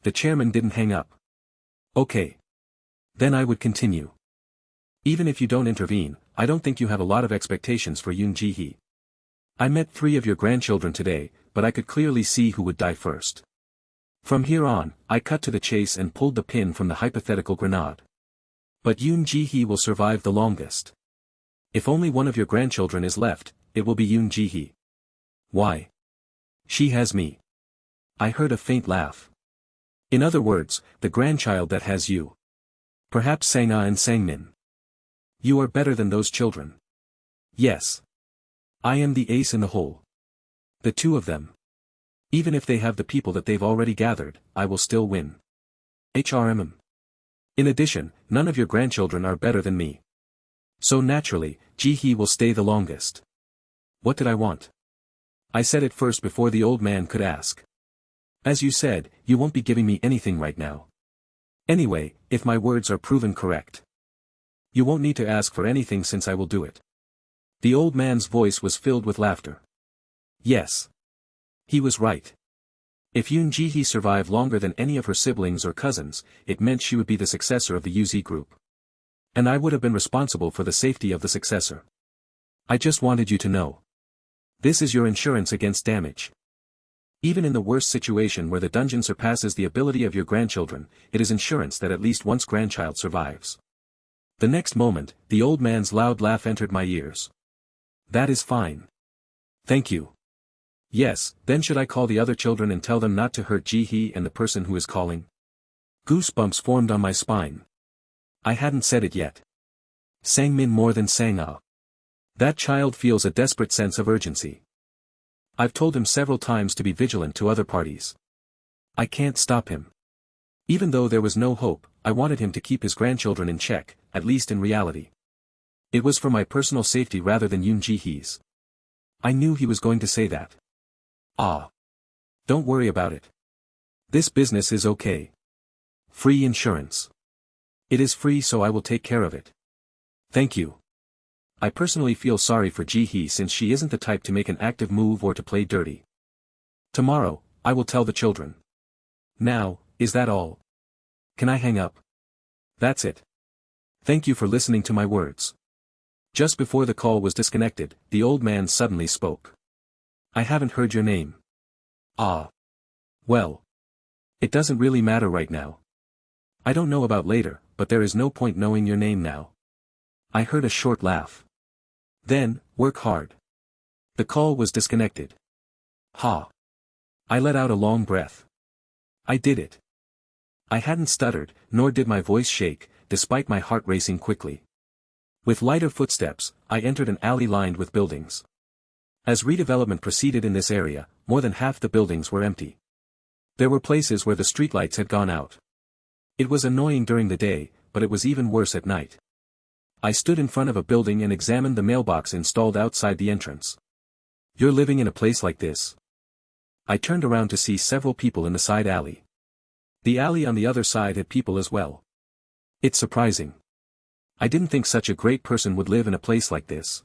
The chairman didn't hang up. Okay. Then I would continue. Even if you don't intervene, I don't think you have a lot of expectations for Yoon Ji-hee. I met 3 of your grandchildren today, but I could clearly see who would die first. From here on, I cut to the chase and pulled the pin from the hypothetical grenade. But Yoon Ji-hee will survive the longest. If only one of your grandchildren is left, it will be Yoon Ji-hee. Why? She has me. I heard a faint laugh. In other words, the grandchild that has you. Perhaps Sang-ah and Sang-min. You are better than those children. Yes. I am the ace in the hole. The 2 of them. Even if they have the people that they've already gathered, I will still win. HRMM. In addition, none of your grandchildren are better than me. So naturally, Ji-hee will stay the longest. What did I want? I said it first before the old man could ask. As you said, you won't be giving me anything right now. Anyway, if my words are proven correct. You won't need to ask for anything since I will do it. The old man's voice was filled with laughter. Yes. He was right. If Yoon Ji-hee survived longer than any of her siblings or cousins, it meant she would be the successor of the UZ group. And I would have been responsible for the safety of the successor. I just wanted you to know. This is your insurance against damage. Even in the worst situation where the dungeon surpasses the ability of your grandchildren, it is insurance that at least one's grandchild survives. The next moment, the old man's loud laugh entered my ears. That is fine. Thank you. Yes, then should I call the other children and tell them not to hurt Ji-hee and the person who is calling? Goosebumps formed on my spine. I hadn't said it yet. Sang-min more than Sang-ah. That child feels a desperate sense of urgency. I've told him several times to be vigilant to other parties. I can't stop him. Even though there was no hope, I wanted him to keep his grandchildren in check, at least in reality. It was for my personal safety rather than Yoon Ji-hee's. I knew he was going to say that. Ah. Don't worry about it. This business is okay. Free insurance. It is free, so I will take care of it. Thank you. I personally feel sorry for Ji-hee since she isn't the type to make an active move or to play dirty. Tomorrow, I will tell the children. Now, is that all? Can I hang up? That's it. Thank you for listening to my words. Just before the call was disconnected, the old man suddenly spoke. I haven't heard your name. Ah. Well. It doesn't really matter right now. I don't know about later, but there is no point knowing your name now. I heard a short laugh. Then, work hard. The call was disconnected. Ha. I let out a long breath. I did it. I hadn't stuttered, nor did my voice shake, despite my heart racing quickly. With lighter footsteps, I entered an alley lined with buildings. As redevelopment proceeded in this area, more than half the buildings were empty. There were places where the streetlights had gone out. It was annoying during the day, but it was even worse at night. I stood in front of a building and examined the mailbox installed outside the entrance. You're living in a place like this? I turned around to see several people in the side alley. The alley on the other side had people as well. It's surprising. I didn't think such a great person would live in a place like this.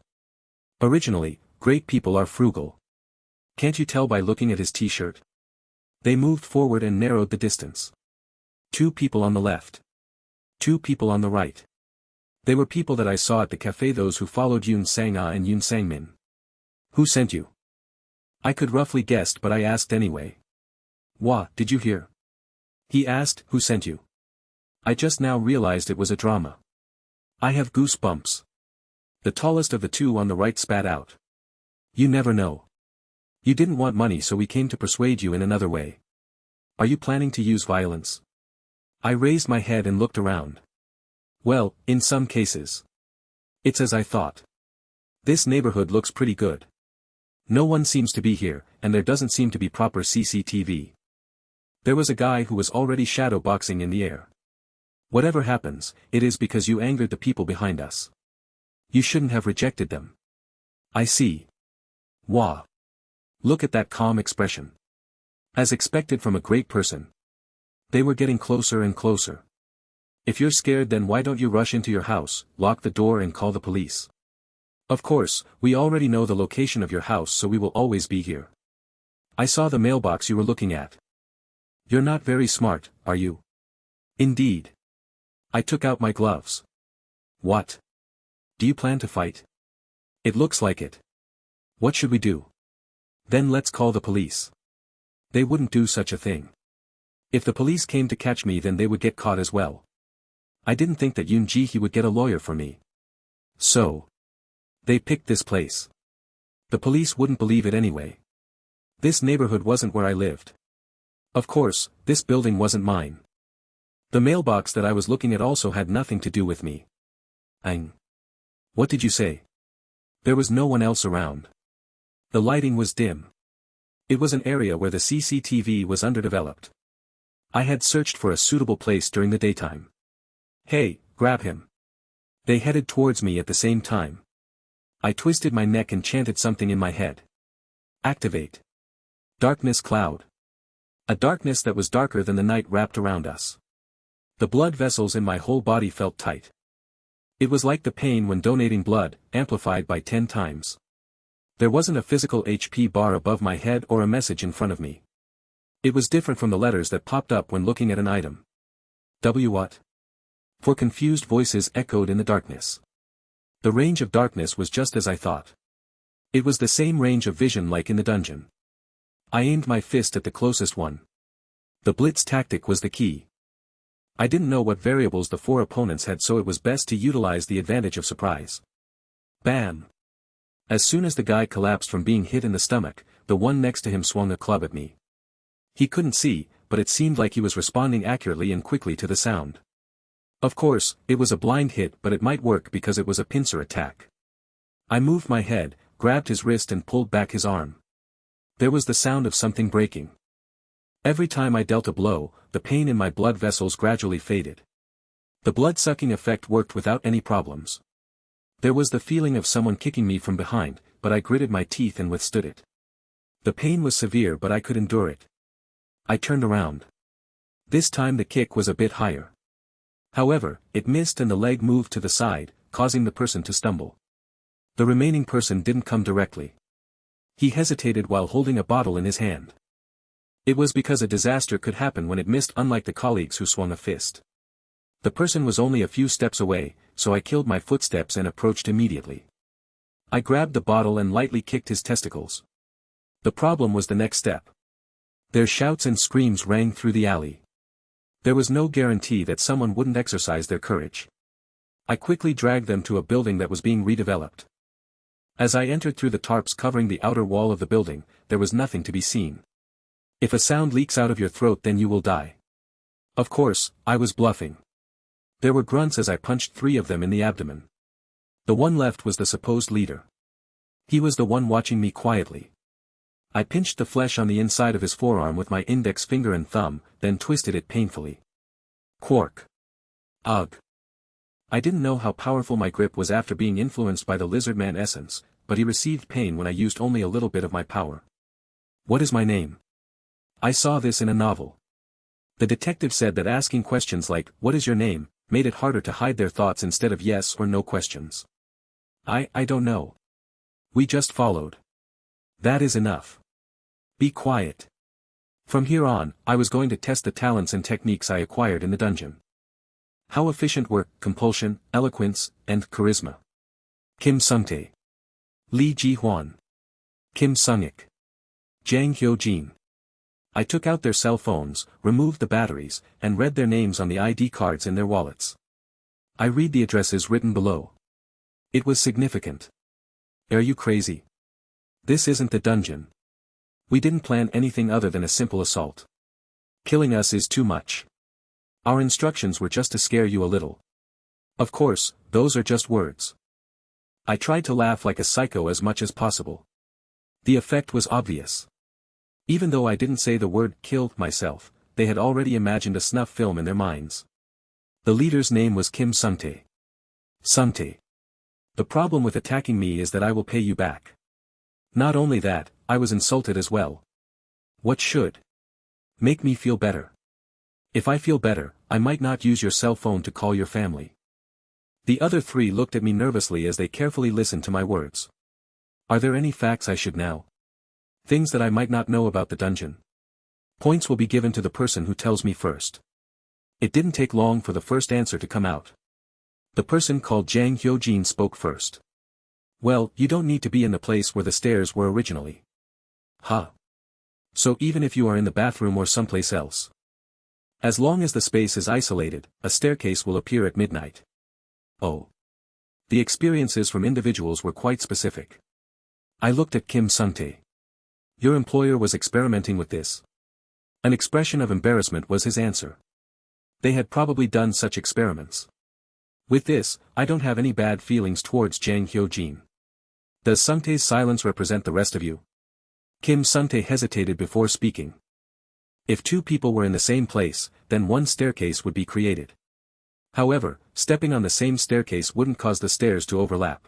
Originally, great people are frugal. Can't you tell by looking at his t-shirt? They moved forward and narrowed the distance. 2 people on the left. 2 people on the right. They were people that I saw at the cafe, those who followed Yoon Sang-ah and Yoon Sang-min. Who sent you? I could roughly guess, but I asked anyway. Wah, did you hear? He asked, who sent you? I just now realized it was a drama. I have goosebumps. The tallest of the 2 on the right spat out. You never know. You didn't want money, so we came to persuade you in another way. Are you planning to use violence? I raised my head and looked around. Well, in some cases. It's as I thought. This neighborhood looks pretty good. No one seems to be here, and there doesn't seem to be proper CCTV. There was a guy who was already shadow boxing in the air. Whatever happens, it is because you angered the people behind us. You shouldn't have rejected them. I see. Wah. Look at that calm expression. As expected from a great person. They were getting closer and closer. If you're scared, then why don't you rush into your house, lock the door and call the police? Of course, we already know the location of your house, so we will always be here. I saw the mailbox you were looking at. You're not very smart, are you? Indeed. I took out my gloves. What? Do you plan to fight? It looks like it. What should we do? Then let's call the police. They wouldn't do such a thing. If the police came to catch me, then they would get caught as well. I didn't think that Yoon Ji-hee would get a lawyer for me. So. They picked this place. The police wouldn't believe it anyway. This neighborhood wasn't where I lived. Of course, this building wasn't mine. The mailbox that I was looking at also had nothing to do with me. What did you say? There was no one else around. The lighting was dim. It was an area where the CCTV was underdeveloped. I had searched for a suitable place during the daytime. Hey, grab him. They headed towards me at the same time. I twisted my neck and chanted something in my head. Activate. Darkness cloud. A darkness that was darker than the night wrapped around us. The blood vessels in my whole body felt tight. It was like the pain when donating blood, amplified by 10 times. There wasn't a physical HP bar above my head or a message in front of me. It was different from the letters that popped up when looking at an item. W what? For confused voices echoed in the darkness. The range of darkness was just as I thought. It was the same range of vision like in the dungeon. I aimed my fist at the closest one. The blitz tactic was the key. I didn't know what variables the 4 opponents had, so it was best to utilize the advantage of surprise. Bam! As soon as the guy collapsed from being hit in the stomach, the one next to him swung a club at me. He couldn't see, but it seemed like he was responding accurately and quickly to the sound. Of course, it was a blind hit, but it might work because it was a pincer attack. I moved my head, grabbed his wrist and pulled back his arm. There was the sound of something breaking. Every time I dealt a blow, the pain in my blood vessels gradually faded. The blood-sucking effect worked without any problems. There was the feeling of someone kicking me from behind, but I gritted my teeth and withstood it. The pain was severe, but I could endure it. I turned around. This time the kick was a bit higher. However, it missed and the leg moved to the side, causing the person to stumble. The remaining person didn't come directly. He hesitated while holding a bottle in his hand. It was because a disaster could happen when it missed, unlike the colleagues who swung a fist. The person was only a few steps away, so I killed my footsteps and approached immediately. I grabbed the bottle and lightly kicked his testicles. The problem was the next step. Their shouts and screams rang through the alley. There was no guarantee that someone wouldn't exercise their courage. I quickly dragged them to a building that was being redeveloped. As I entered through the tarps covering the outer wall of the building, there was nothing to be seen. If a sound leaks out of your throat, then you will die. Of course, I was bluffing. There were grunts as I punched 3 of them in the abdomen. The one left was the supposed leader. He was the one watching me quietly. I pinched the flesh on the inside of his forearm with my index finger and thumb, then twisted it painfully. Quark. Ugh. I didn't know how powerful my grip was after being influenced by the lizardman essence, but he received pain when I used only a little bit of my power. What is my name? I saw this in a novel. The detective said that asking questions like, "What is your name?" made it harder to hide their thoughts instead of yes or no questions. I don't know. We just followed. That is enough. Be quiet. From here on, I was going to test the talents and techniques I acquired in the dungeon. How efficient were compulsion, eloquence, and charisma? Kim Sung-tae. Lee Ji-hwan. Kim Sung-ik. Jang Hyo-jin. I took out their cell phones, removed the batteries, and read their names on the ID cards in their wallets. I read the addresses written below. It was significant. Are you crazy? This isn't the dungeon. We didn't plan anything other than a simple assault. Killing us is too much. Our instructions were just to scare you a little. Of course, those are just words. I tried to laugh like a psycho as much as possible. The effect was obvious. Even though I didn't say the word "kill" myself, they had already imagined a snuff film in their minds. The leader's name was Kim Sung-tae. Sung-tae. The problem with attacking me is that I will pay you back. Not only that, I was insulted as well. What should make me feel better? If I feel better, I might not use your cell phone to call your family. The other 3 looked at me nervously as they carefully listened to my words. Are there any facts I should know? Things that I might not know about the dungeon? Points will be given to the person who tells me first. It didn't take long for the first answer to come out. The person called Jang Hyo-jin spoke first. Well, you don't need to be in the place where the stairs were originally. Huh. So even if you are in the bathroom or someplace else. As long as the space is isolated, a staircase will appear at midnight. Oh. The experiences from individuals were quite specific. I looked at Kim Sung-tae. Your employer was experimenting with this. An expression of embarrassment was his answer. They had probably done such experiments. With this, I don't have any bad feelings towards Jang Hyo-jin. Does Sung-tae's silence represent the rest of you? Kim Sung-tae hesitated before speaking. If 2 people were in the same place, then 1 staircase would be created. However, stepping on the same staircase wouldn't cause the stairs to overlap.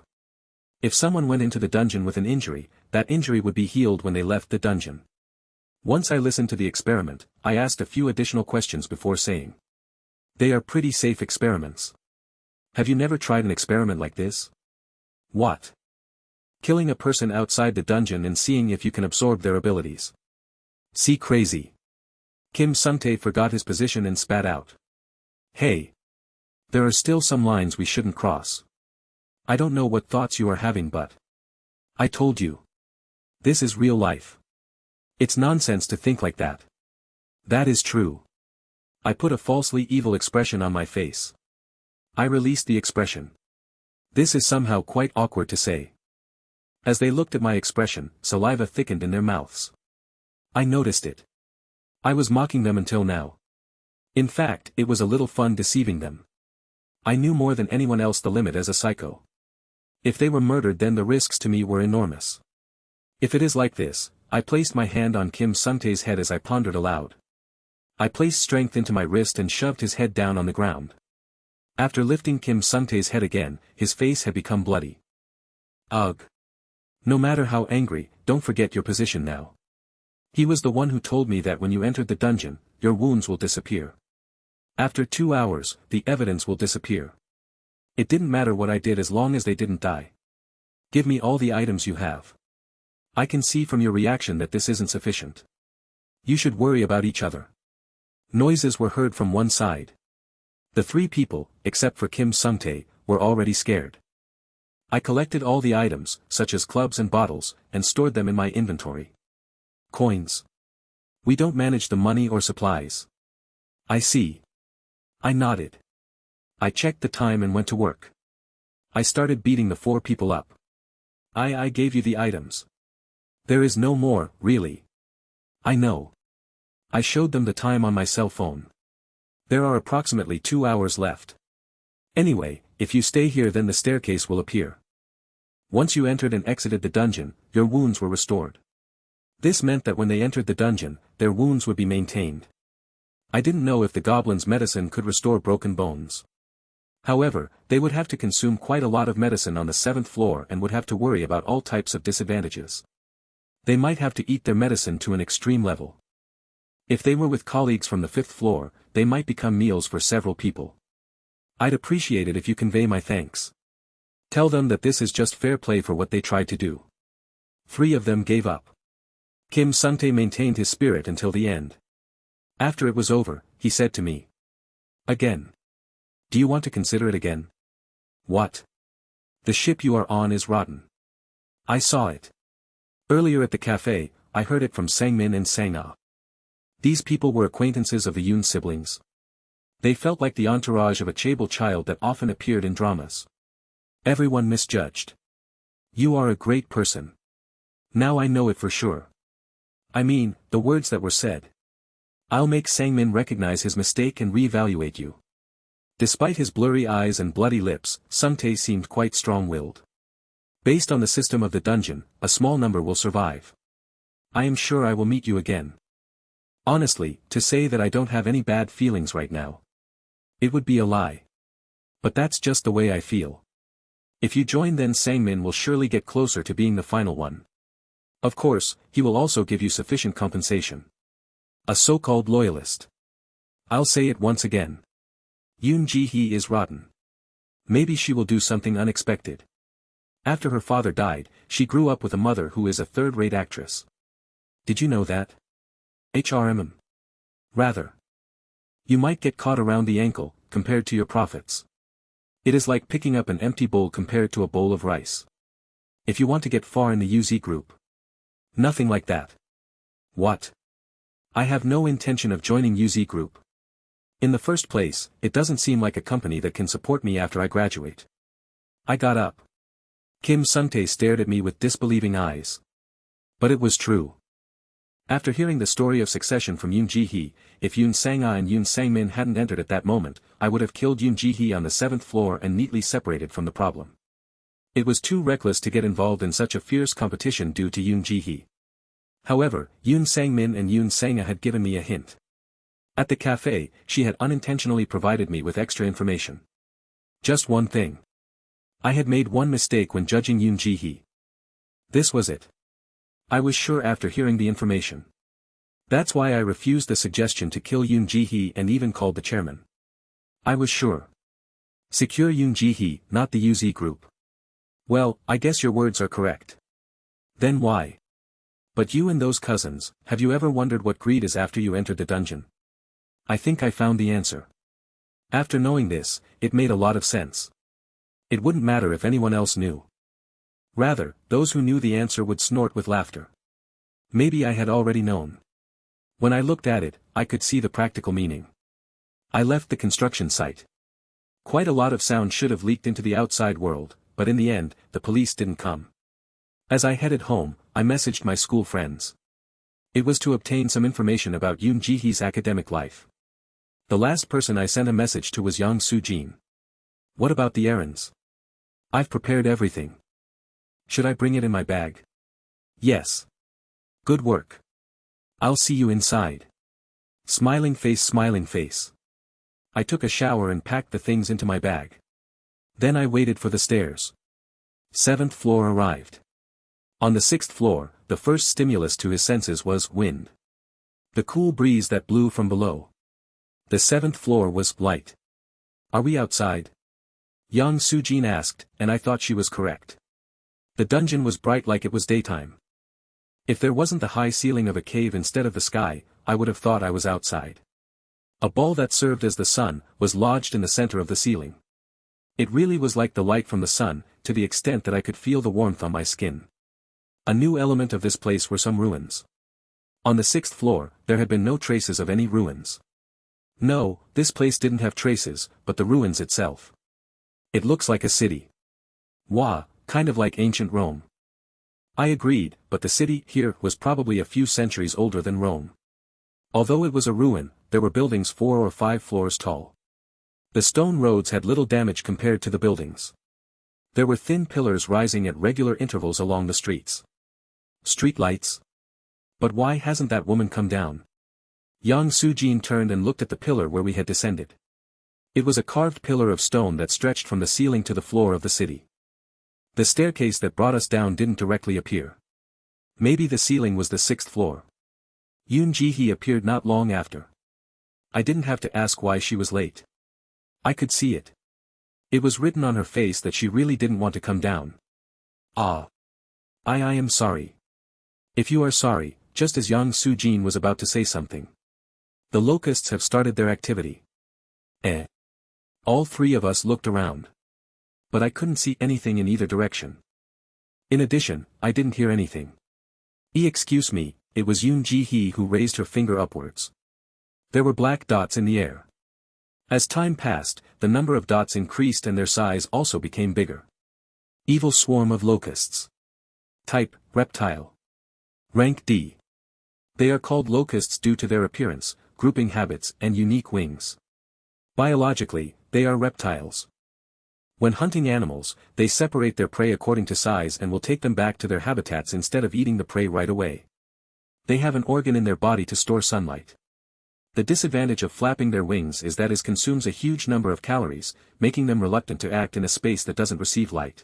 If someone went into the dungeon with an injury, that injury would be healed when they left the dungeon. Once I listened to the experiment, I asked a few additional questions before saying. They are pretty safe experiments. Have you never tried an experiment like this? What? Killing a person outside the dungeon and seeing if you can absorb their abilities. See crazy. Kim Sung-tae forgot his position and spat out. Hey. There are still some lines we shouldn't cross. I don't know what thoughts you are having, but I told you. This is real life. It's nonsense to think like that. That is true. I put a falsely evil expression on my face. I released the expression. This is somehow quite awkward to say. As they looked at my expression, saliva thickened in their mouths. I noticed it. I was mocking them until now. In fact, it was a little fun deceiving them. I knew more than anyone else the limit as a psycho. If they were murdered, then the risks to me were enormous. If it is like this, I placed my hand on Kim Sung-tae's head as I pondered aloud. I placed strength into my wrist and shoved his head down on the ground. After lifting Kim Sung-tae's head again, his face had become bloody. Ugh. No matter how angry, don't forget your position now. He was the one who told me that when you entered the dungeon, your wounds will disappear. After 2 hours, the evidence will disappear. It didn't matter what I did as long as they didn't die. Give me all the items you have. I can see from your reaction that this isn't sufficient. You should worry about each other. Noises were heard from one side. The three people, except for Kim Sung-tae, were already scared. I collected all the items, such as clubs and bottles, and stored them in my inventory. Coins. We don't manage the money or supplies. I see. I nodded. I checked the time and went to work. I started beating the four people up. I gave you the items. There is no more, really. I know. I showed them the time on my cell phone. There are approximately 2 hours left. Anyway, if you stay here then the staircase will appear. Once you entered and exited the dungeon, your wounds were restored. This meant that when they entered the dungeon, their wounds would be maintained. I didn't know if the goblin's medicine could restore broken bones. However, they would have to consume quite a lot of medicine on the 7th floor and would have to worry about all types of disadvantages. They might have to eat their medicine to an extreme level. If they were with colleagues from the 5th floor, they might become meals for several people. I'd appreciate it if you convey my thanks. Tell them that this is just fair play for what they tried to do. 3 of them gave up. Kim Sung-tae maintained his spirit until the end. After it was over, he said to me. Again. Do you want to consider it again? What? The ship you are on is rotten. I saw it. Earlier at the cafe, I heard it from Sangmin and Sang-ah. These people were acquaintances of the Yoon siblings. They felt like the entourage of a chaebol child that often appeared in dramas. Everyone misjudged. You are a great person. Now I know it for sure. I mean, the words that were said. I'll make Sangmin recognize his mistake and reevaluate you. Despite his blurry eyes and bloody lips, Sung-tae seemed quite strong-willed. Based on the system of the dungeon, a small number will survive. I am sure I will meet you again. Honestly, to say that I don't have any bad feelings right now. It would be a lie. But that's just the way I feel. If you join then Sangmin will surely get closer to being the final one. Of course, he will also give you sufficient compensation. A so-called loyalist. I'll say it once again. Yoon Ji-hee is rotten. Maybe she will do something unexpected. After her father died, she grew up with a mother who is a third-rate actress. Did you know that? Rather. You might get caught around the ankle, compared to your profits. It is like picking up an empty bowl compared to a bowl of rice. If you want to get far in the UZ group. Nothing like that. What? I have no intention of joining UZ group. In the first place, it doesn't seem like a company that can support me after I graduate. I got up. Kim Sung-tae stared at me with disbelieving eyes. But it was true. After hearing the story of succession from Yoon Ji-hee, if Yoon Sang-ah and Yoon Sang-min hadn't entered at that moment, I would have killed Yoon Ji-hee on the 7th floor and neatly separated from the problem. It was too reckless to get involved in such a fierce competition due to Yoon Ji-hee. However, Yoon Sang-min and Yoon Sang-ah had given me a hint. At the cafe, she had unintentionally provided me with extra information. Just one thing. I had made one mistake when judging Yoon Ji-hee. This was it. I was sure after hearing the information. That's why I refused the suggestion to kill Yoon Ji-hee and even called the chairman. I was sure. Secure Yoon Ji-hee, not the UZ group. Well, I guess your words are correct. Then why? But you and those cousins, have you ever wondered what greed is after you entered the dungeon? I think I found the answer. After knowing this, it made a lot of sense. It wouldn't matter if anyone else knew. Rather, those who knew the answer would snort with laughter. Maybe I had already known. When I looked at it, I could see the practical meaning. I left the construction site. Quite a lot of sound should have leaked into the outside world, but in the end, the police didn't come. As I headed home, I messaged my school friends. It was to obtain some information about Yoon Ji-hee's academic life. The last person I sent a message to was Yang Soo-jin. What about the errands? I've prepared everything. Should I bring it in my bag? Yes. Good work. I'll see you inside. Smiling face, smiling face. I took a shower and packed the things into my bag. Then I waited for the stairs. 7th floor arrived. On the 6th floor, the first stimulus to his senses was wind. The cool breeze that blew from below. The 7th floor was light. Are we outside? Yang Soo-jin asked, and I thought she was correct. The dungeon was bright like it was daytime. If there wasn't the high ceiling of a cave instead of the sky, I would have thought I was outside. A ball that served as the sun was lodged in the center of the ceiling. It really was like the light from the sun, to the extent that I could feel the warmth on my skin. A new element of this place were some ruins. On the 6th floor, there had been no traces of any ruins. No, this place didn't have traces, but the ruins itself. It looks like a city. Wah, kind of like ancient Rome. I agreed, but the city here was probably a few centuries older than Rome. Although it was a ruin, there were buildings 4 or 5 floors tall. The stone roads had little damage compared to the buildings. There were thin pillars rising at regular intervals along the streets. Street lights? But why hasn't that woman come down? Yang Sujin turned and looked at the pillar where we had descended. It was a carved pillar of stone that stretched from the ceiling to the floor of the city. The staircase that brought us down didn't directly appear. Maybe the ceiling was the 6th floor. Yoon Ji-hee appeared not long after. I didn't have to ask why she was late. I could see it. It was written on her face that she really didn't want to come down. Ah. I am sorry. If you are sorry, just as Yang Sujin was about to say something. The locusts have started their activity. All 3 of us looked around. But I couldn't see anything in either direction. In addition, I didn't hear anything. Excuse me, it was Yoon Ji-hee who raised her finger upwards. There were black dots in the air. As time passed, the number of dots increased and their size also became bigger. Evil swarm of locusts. Type, reptile. Rank D. They are called locusts due to their appearance, grouping habits, and unique wings. Biologically, they are reptiles. When hunting animals, they separate their prey according to size and will take them back to their habitats instead of eating the prey right away. They have an organ in their body to store sunlight. The disadvantage of flapping their wings is that it consumes a huge number of calories, making them reluctant to act in a space that doesn't receive light.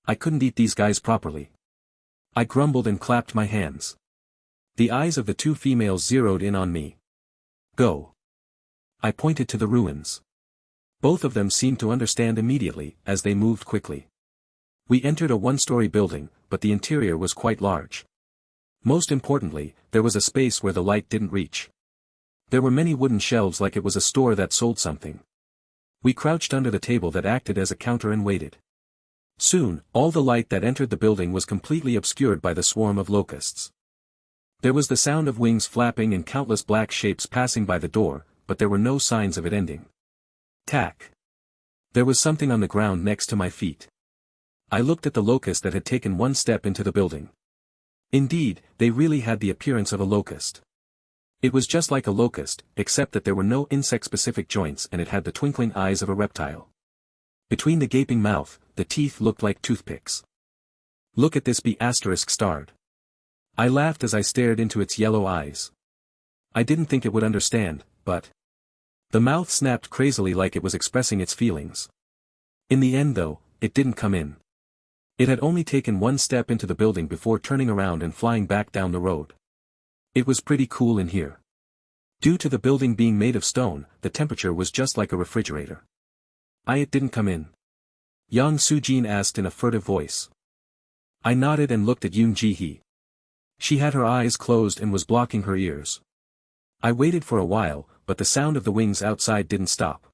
I couldn't eat these guys properly. I grumbled and clapped my hands. The eyes of the 2 females zeroed in on me. Go. I pointed to the ruins. Both of them seemed to understand immediately, as they moved quickly. We entered a 1-story building, but the interior was quite large. Most importantly, there was a space where the light didn't reach. There were many wooden shelves like it was a store that sold something. We crouched under the table that acted as a counter and waited. Soon, all the light that entered the building was completely obscured by the swarm of locusts. There was the sound of wings flapping and countless black shapes passing by the door, but there were no signs of it ending. Tack. There was something on the ground next to my feet. I looked at the locust that had taken 1 step into the building. Indeed, they really had the appearance of a locust. It was just like a locust, except that there were no insect-specific joints and it had the twinkling eyes of a reptile. Between the gaping mouth, the teeth looked like toothpicks. Look at this B** starred. I laughed as I stared into its yellow eyes. I didn't think it would understand, but... The mouth snapped crazily like it was expressing its feelings. In the end though, it didn't come in. It had only taken 1 step into the building before turning around and flying back down the road. It was pretty cool in here. Due to the building being made of stone, the temperature was just like a refrigerator. It didn't come in? Yang Sujin asked in a furtive voice. I nodded and looked at Yoon Ji-hee. She had her eyes closed and was blocking her ears. I waited for a while, but the sound of the wings outside didn't stop.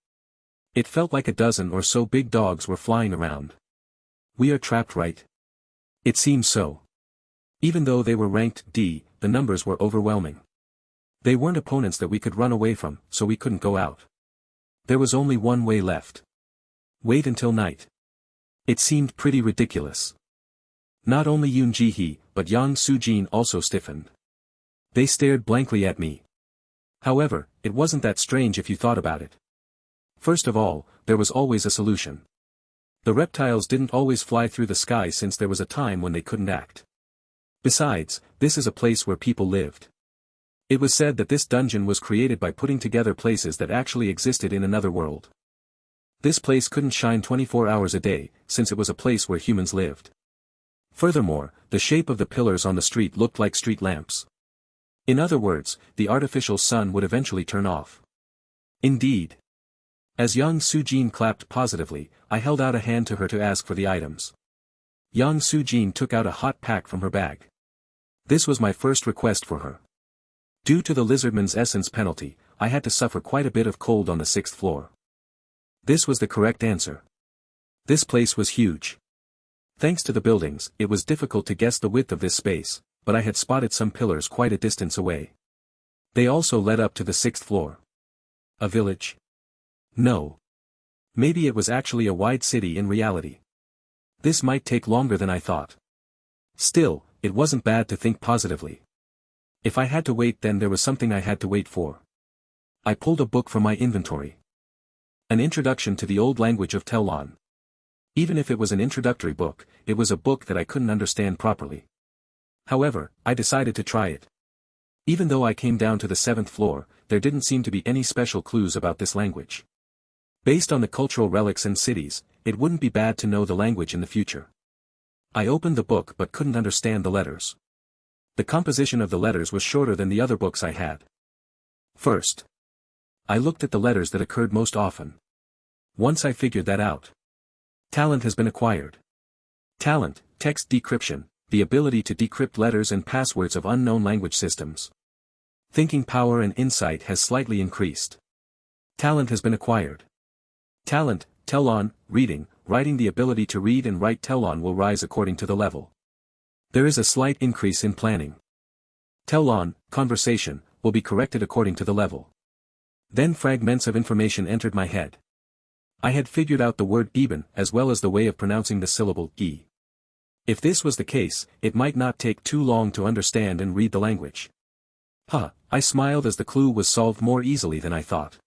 It felt like a dozen or so big dogs were flying around. We are trapped, right? It seems so. Even though they were ranked D, the numbers were overwhelming. They weren't opponents that we could run away from, so we couldn't go out. There was only one way left. Wait until night. It seemed pretty ridiculous. Not only Yoon Ji-hee, but Yang Sujin also stiffened. They stared blankly at me. However, it wasn't that strange if you thought about it. First of all, there was always a solution. The reptiles didn't always fly through the sky since there was a time when they couldn't act. Besides, this is a place where people lived. It was said that this dungeon was created by putting together places that actually existed in another world. This place couldn't shine 24 hours a day, since it was a place where humans lived. Furthermore, the shape of the pillars on the street looked like street lamps. In other words, the artificial sun would eventually turn off. Indeed. As Yang Sujin clapped positively, I held out a hand to her to ask for the items. Yang Su-jin took out a hot pack from her bag. This was my first request for her. Due to the lizardman's essence penalty, I had to suffer quite a bit of cold on the 6th floor. This was the correct answer. This place was huge. Thanks to the buildings, it was difficult to guess the width of this space, but I had spotted some pillars quite a distance away. They also led up to the 6th floor. A village? No. Maybe it was actually a wide city in reality. This might take longer than I thought. Still, it wasn't bad to think positively. If I had to wait, then there was something I had to wait for. I pulled a book from my inventory. An introduction to the old language of Telon. Even if it was an introductory book, it was a book that I couldn't understand properly. However, I decided to try it. Even though I came down to the 7th floor, there didn't seem to be any special clues about this language. Based on the cultural relics and cities, it wouldn't be bad to know the language in the future. I opened the book but couldn't understand the letters. The composition of the letters was shorter than the other books I had. First, I looked at the letters that occurred most often. Once I figured that out. Talent has been acquired. Talent, text decryption, the ability to decrypt letters and passwords of unknown language systems. Thinking power and insight has slightly increased. Talent has been acquired. Talent, Telon, reading, writing, the ability to read and write Telon will rise according to the level. There is a slight increase in planning. Telon, conversation, will be corrected according to the level. Then fragments of information entered my head. I had figured out the word eben as well as the way of pronouncing the syllable e. If this was the case, it might not take too long to understand and read the language. I smiled as the clue was solved more easily than I thought.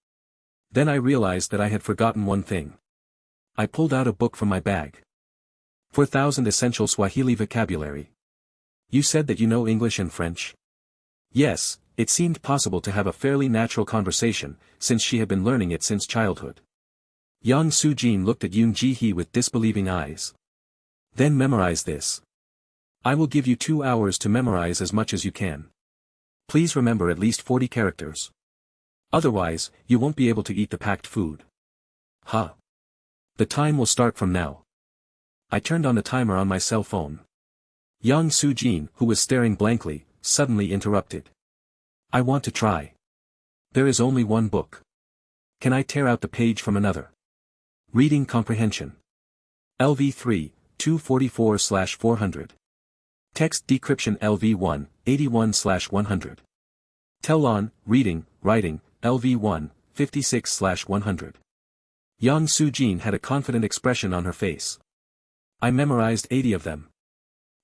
Then I realized that I had forgotten one thing. I pulled out a book from my bag. 4,000 Essential Swahili Vocabulary. You said that you know English and French? Yes, it seemed possible to have a fairly natural conversation, since she had been learning it since childhood. Yang Su-jin looked at Yoon Ji-hee with disbelieving eyes. Then memorize this. I will give you 2 hours to memorize as much as you can. Please remember at least 40 characters. Otherwise, you won't be able to eat the packed food. The time will start from now. I turned on the timer on my cell phone. Yang Su-jin, who was staring blankly, suddenly interrupted. I want to try. There is only one book. Can I tear out the page from another? Reading comprehension. LV3, 244/400. Text decryption LV1, 81/100. Telon, reading, writing, LV1, 56/100. Yang Su-jin had a confident expression on her face. I memorized 80 of them.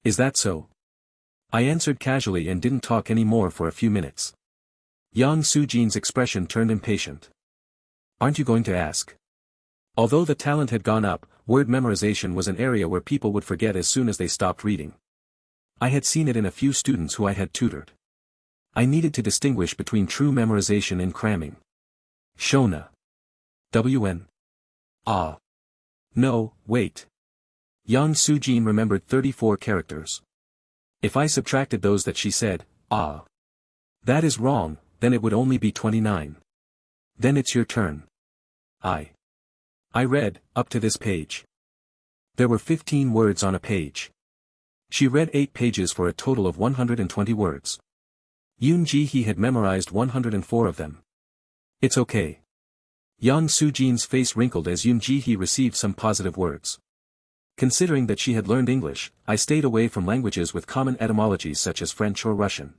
Is that so? I answered casually and didn't talk any more for a few minutes. Yang Su-jin's expression turned impatient. Aren't you going to ask? Although the talent had gone up, word memorization was an area where people would forget as soon as they stopped reading. I had seen it in a few students who I had tutored. I needed to distinguish between true memorization and cramming. Shona. WN. No, wait. Yang Su-jin remembered 34 characters. If I subtracted those that she said, that is wrong, then it would only be 29. Then it's your turn. I read, up to this page. There were 15 words on a page. She read 8 pages for a total of 120 words. Yoon Ji-hee had memorized 104 of them. It's okay. Yang Su-jin's face wrinkled as Yoon Ji-hee received some positive words. Considering that she had learned English, I stayed away from languages with common etymologies such as French or Russian.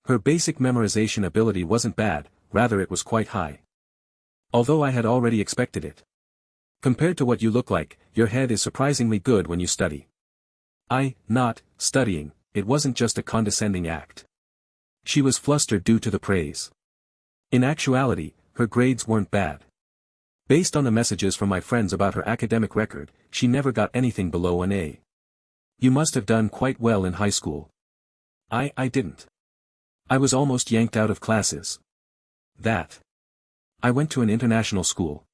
Her basic memorization ability wasn't bad, rather it was quite high. Although I had already expected it. Compared to what you look like, your head is surprisingly good when you study. Not studying, it wasn't just a condescending act. She was flustered due to the praise. In actuality, her grades weren't bad. Based on the messages from my friends about her academic record, she never got anything below an A. You must have done quite well in high school. I didn't. I was almost yanked out of classes. I went to an international school.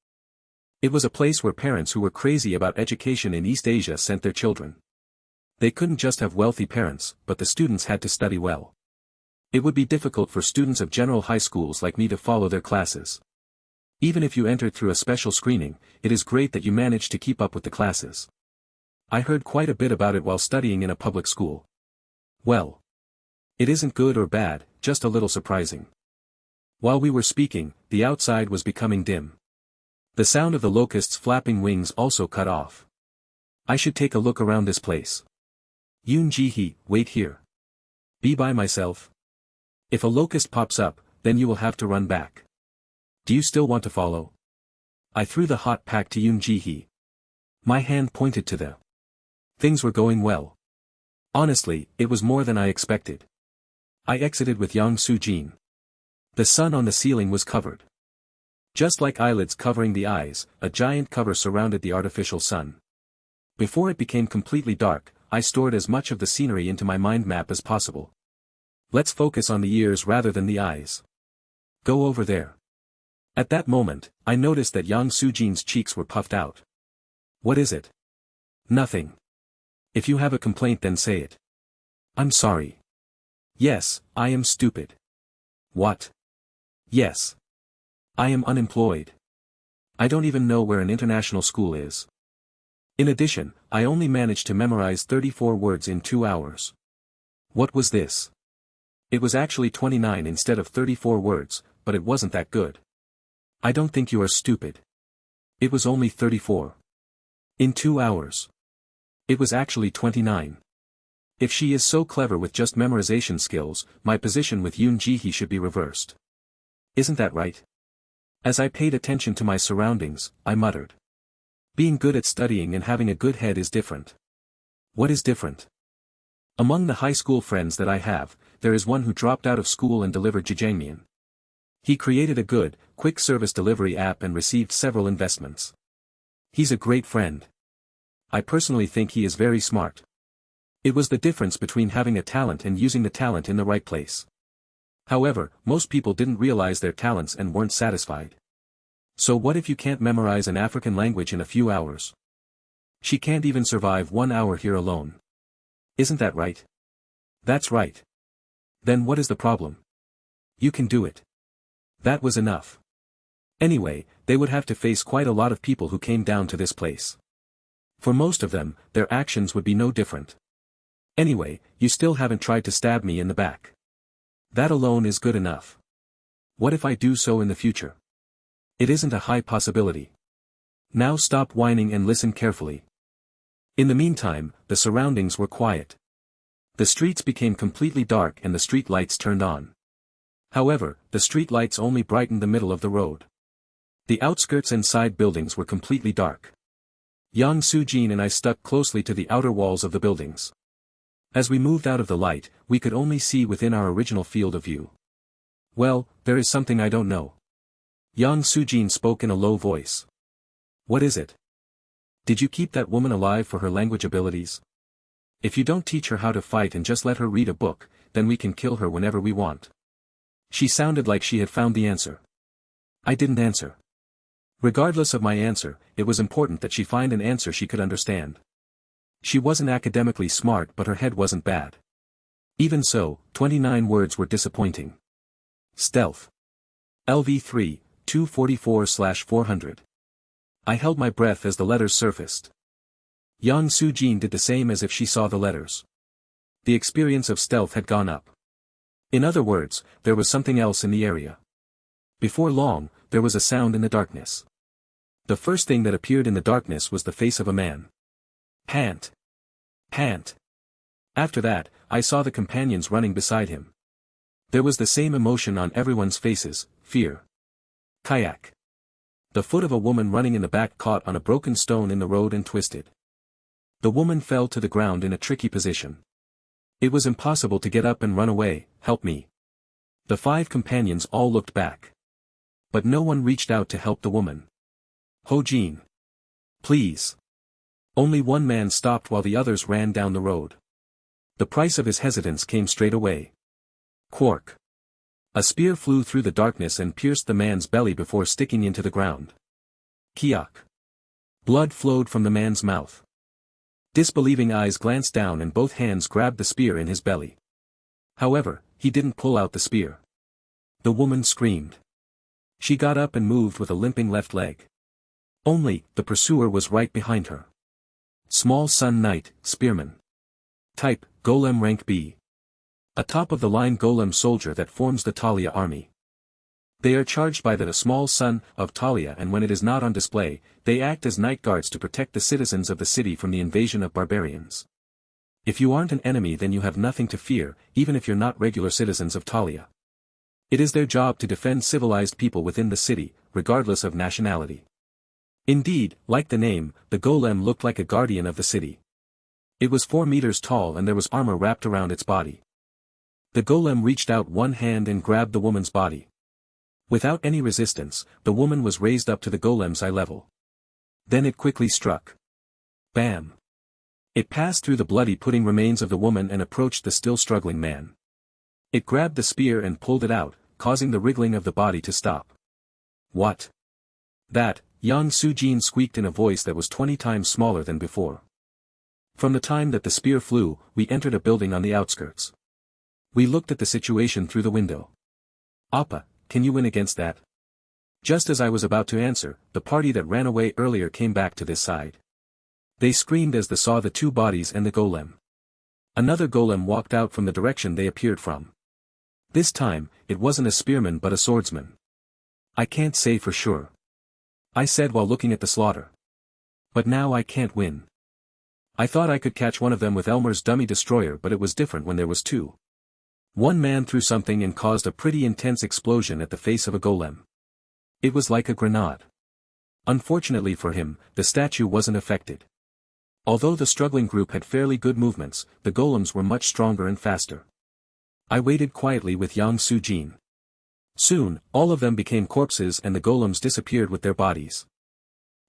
It was a place where parents who were crazy about education in East Asia sent their children. They couldn't just have wealthy parents, but the students had to study well. It would be difficult for students of general high schools like me to follow their classes. Even if you entered through a special screening, it is great that you managed to keep up with the classes. I heard quite a bit about it while studying in a public school. Well. It isn't good or bad, just a little surprising. While we were speaking, the outside was becoming dim. The sound of the locusts' flapping wings also cut off. I should take a look around this place. Yoon Ji-hee, wait here. Be by myself. If a locust pops up, then you will have to run back. Do you still want to follow? I threw the hot pack to Yoon Ji-hee. My hand pointed to the. Things were going well. Honestly, it was more than I expected. I exited with Yang Soo-jin. The sun on the ceiling was covered. Just like eyelids covering the eyes, a giant cover surrounded the artificial sun. Before it became completely dark, I stored as much of the scenery into my mind map as possible. Let's focus on the ears rather than the eyes. Go over there. At that moment, I noticed that Yang Soo-jin's cheeks were puffed out. What is it? Nothing. If you have a complaint then say it. I'm sorry. Yes, I am stupid. What? Yes. I am unemployed. I don't even know where an international school is. In addition, I only managed to memorize 34 words in 2 hours. What was this? It was actually 29 instead of 34 words, but it wasn't that good. I don't think you are stupid. It was only 34. In 2 hours. It was actually 29. If she is so clever with just memorization skills, my position with Yoon Ji-hee should be reversed. Isn't that right? As I paid attention to my surroundings, I muttered. Being good at studying and having a good head is different. What is different? Among the high school friends that I have, there is one who dropped out of school and delivered jjangmyeon. He created a good, quick service delivery app and received several investments. He's a great friend. I personally think he is very smart. It was the difference between having a talent and using the talent in the right place. However, most people didn't realize their talents and weren't satisfied. So what if you can't memorize an African language in a few hours? She can't even survive 1 hour here alone. Isn't that right? That's right. Then what is the problem? You can do it. That was enough. Anyway, they would have to face quite a lot of people who came down to this place. For most of them, their actions would be no different. Anyway, you still haven't tried to stab me in the back. That alone is good enough. What if I do so in the future? It isn't a high possibility. Now stop whining and listen carefully. In the meantime, the surroundings were quiet. The streets became completely dark and the street lights turned on. However, the street lights only brightened the middle of the road. The outskirts and side buildings were completely dark. Yang Soo-jin and I stuck closely to the outer walls of the buildings. As we moved out of the light, we could only see within our original field of view. Well, there is something I don't know. Yang Soo-jin spoke in a low voice. What is it? Did you keep that woman alive for her language abilities? If you don't teach her how to fight and just let her read a book, then we can kill her whenever we want. She sounded like she had found the answer. I didn't answer. Regardless of my answer, it was important that she find an answer she could understand. She wasn't academically smart but her head wasn't bad. Even so, 29 words were disappointing. Stealth. LV3, 244/400. I held my breath as the letters surfaced. Yang Soo-jin did the same as if she saw the letters. The experience of stealth had gone up. In other words, there was something else in the area. Before long, there was a sound in the darkness. The first thing that appeared in the darkness was the face of a man. Pant. Pant. After that, I saw the companions running beside him. There was the same emotion on everyone's faces, fear. Kayak. The foot of a woman running in the back caught on a broken stone in the road and twisted. The woman fell to the ground in a tricky position. It was impossible to get up and run away. Help me. The 5 companions all looked back. But no one reached out to help the woman. Ho-jin. Please. Only one man stopped while the others ran down the road. The price of his hesitance came straight away. Quark. A spear flew through the darkness and pierced the man's belly before sticking into the ground. Kiak. Blood flowed from the man's mouth. Disbelieving eyes glanced down and both hands grabbed the spear in his belly. However, he didn't pull out the spear. The woman screamed. She got up and moved with a limping left leg. Only, the pursuer was right behind her. Small Sun Knight, Spearman. Type, Golem Rank B. A top-of-the-line Golem soldier that forms the Talia army. They are charged by the small sun of Talia, and when it is not on display, they act as night guards to protect the citizens of the city from the invasion of barbarians. If you aren't an enemy, then you have nothing to fear, even if you're not regular citizens of Talia. It is their job to defend civilized people within the city, regardless of nationality. Indeed, like the name, the golem looked like a guardian of the city. It was 4 meters tall and there was armor wrapped around its body. The golem reached out one hand and grabbed the woman's body. Without any resistance, the woman was raised up to the golem's eye level. Then it quickly struck. Bam! It passed through the bloody pudding remains of the woman and approached the still struggling man. It grabbed the spear and pulled it out, causing the wriggling of the body to stop. What? That, Yang Sujin squeaked in a voice that was 20 times smaller than before. From the time that the spear flew, we entered a building on the outskirts. We looked at the situation through the window. Appa, can you win against that? Just as I was about to answer, the party that ran away earlier came back to this side. They screamed as they saw the 2 bodies and the golem. Another golem walked out from the direction they appeared from. This time, it wasn't a spearman but a swordsman. I can't say for sure. I said while looking at the slaughter. But now I can't win. I thought I could catch one of them with Elmer's dummy destroyer, but it was different when there was 2. One man threw something and caused a pretty intense explosion at the face of a golem. It was like a grenade. Unfortunately for him, the statue wasn't affected. Although the struggling group had fairly good movements, the golems were much stronger and faster. I waited quietly with Yang Sujin. Soon, all of them became corpses and the golems disappeared with their bodies.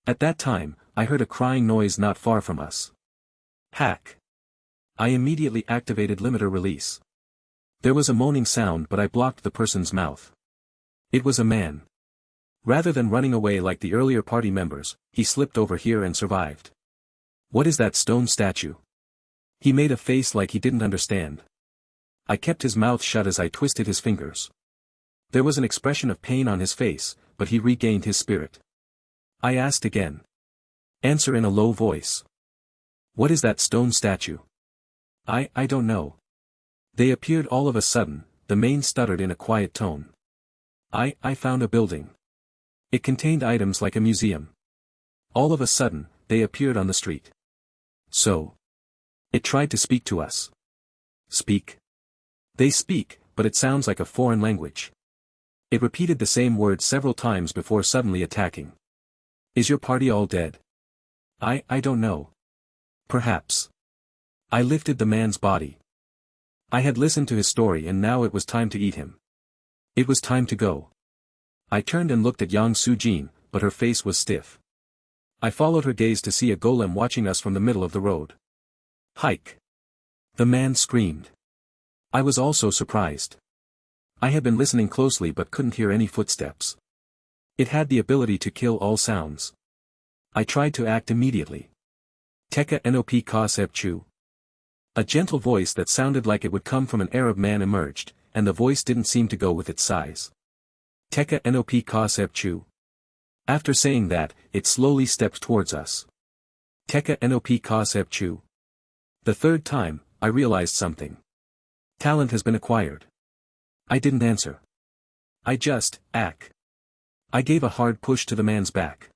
At that time, I heard a crying noise not far from us. Hack! I immediately activated limiter release. There was a moaning sound, but I blocked the person's mouth. It was a man. Rather than running away like the earlier party members, he slipped over here and survived. What is that stone statue? He made a face like he didn't understand. I kept his mouth shut as I twisted his fingers. There was an expression of pain on his face, but he regained his spirit. I asked again. Answer in a low voice. What is that stone statue? I don't know. They appeared all of a sudden, the man stuttered in a quiet tone. I found a building. It contained items like a museum. All of a sudden, they appeared on the street. So. It tried to speak to us. Speak. They speak, but it sounds like a foreign language. It repeated the same words several times before suddenly attacking. Is your party all dead? I don't know. Perhaps. I lifted the man's body. I had listened to his story and now it was time to eat him. It was time to go. I turned and looked at Yang Sujin, but her face was stiff. I followed her gaze to see a golem watching us from the middle of the road. Hike! The man screamed. I was also surprised. I had been listening closely but couldn't hear any footsteps. It had the ability to kill all sounds. I tried to act immediately. Teka nop kaseb chu. A gentle voice that sounded like it would come from an Arab man emerged, and the voice didn't seem to go with its size. Teka nop kaseb chu. After saying that, it slowly stepped towards us. Teka nop kaseb chu. The 3rd time, I realized something. Talent has been acquired. I didn't answer. I just, I gave a hard push to the man's back.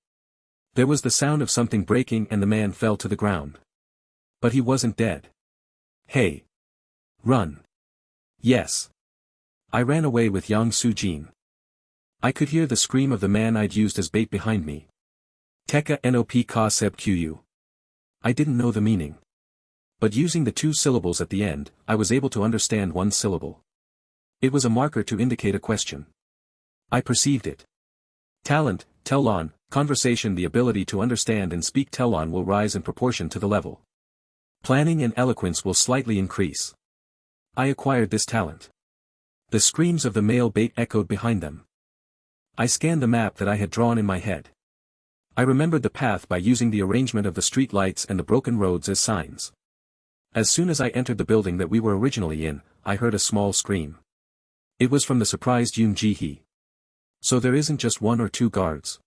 There was the sound of something breaking and the man fell to the ground. But he wasn't dead. Hey! Run! Yes. I ran away with Yang Sujin. I could hear the scream of the man I'd used as bait behind me. Teka nop kaseb qu. I didn't know the meaning. But using the 2 syllables at the end, I was able to understand one syllable. It was a marker to indicate a question. I perceived it. Talent, Telon, conversation. The ability to understand and speak Telon will rise in proportion to the level. Planning and eloquence will slightly increase. I acquired this talent. The screams of the male bait echoed behind them. I scanned the map that I had drawn in my head. I remembered the path by using the arrangement of the street lights and the broken roads as signs. As soon as I entered the building that we were originally in, I heard a small scream. It was from the surprised Yoon Ji-hee. So there isn't just 1 or 2 guards.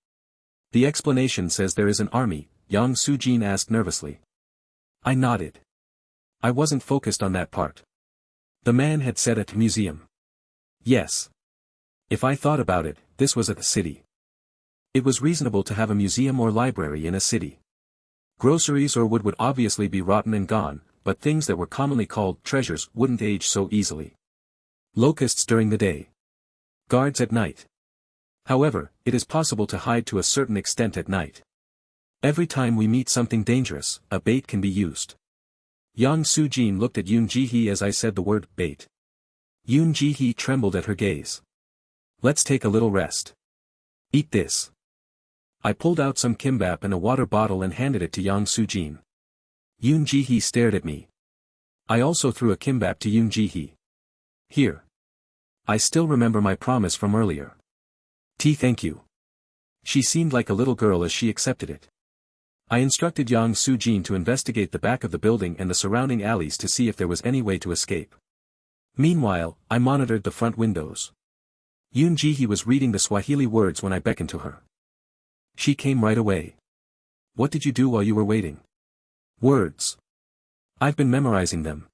The explanation says there is an army, Yang Sujin asked nervously. I nodded. I wasn't focused on that part. The man had said at museum. Yes. If I thought about it, this was at the city. It was reasonable to have a museum or library in a city. Groceries or wood would obviously be rotten and gone, but things that were commonly called treasures wouldn't age so easily. Locusts during the day. Guards at night. However, it is possible to hide to a certain extent at night. Every time we meet something dangerous, a bait can be used. Yang Soo-jin looked at Yoon Ji-hee as I said the word bait. Yoon Ji-hee trembled at her gaze. Let's take a little rest. Eat this. I pulled out some kimbap and a water bottle and handed it to Yang Soo-jin. Yoon Ji-hee stared at me. I also threw a kimbap to Yoon Ji-hee. Here. I still remember my promise from earlier. Thank you. She seemed like a little girl as she accepted it. I instructed Yang Soo-jin to investigate the back of the building and the surrounding alleys to see if there was any way to escape. Meanwhile, I monitored the front windows. Yoon Ji-hee was reading the Swahili words when I beckoned to her. She came right away. What did you do while you were waiting? Words. I've been memorizing them.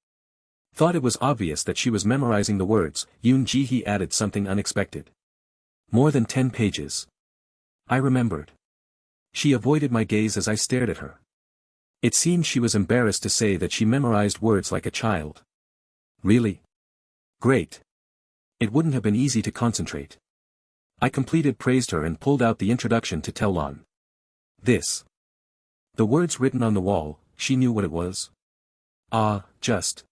Thought it was obvious that she was memorizing the words. Yoon Ji-hee added something unexpected. More than 10 pages. I remembered. She avoided my gaze as I stared at her. It seemed she was embarrassed to say that she memorized words like a child. Really? Great. It wouldn't have been easy to concentrate. I praised her and pulled out the introduction to Tellon. This. The words written on the wall, she knew what it was. Just.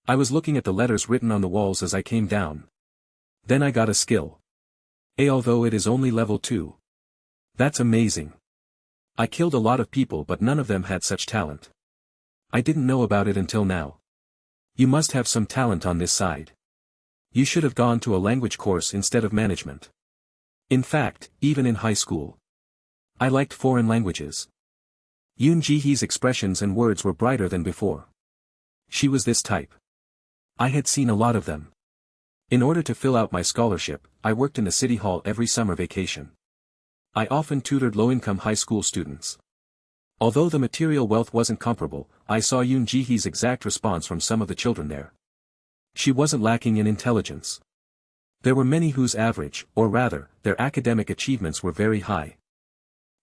I was looking at the letters written on the walls as I came down. Then I got a skill. Although it is only level 2. That's amazing. I killed a lot of people but none of them had such talent. I didn't know about it until now. You must have some talent on this side. You should have gone to a language course instead of management. In fact, even in high school. I liked foreign languages. Yoon Ji-hee's expressions and words were brighter than before. She was this type. I had seen a lot of them. In order to fill out my scholarship, I worked in the city hall every summer vacation. I often tutored low-income high school students. Although the material wealth wasn't comparable, I saw Yoon Ji-hee's exact response from some of the children there. She wasn't lacking in intelligence. There were many whose average, or rather, their academic achievements were very high.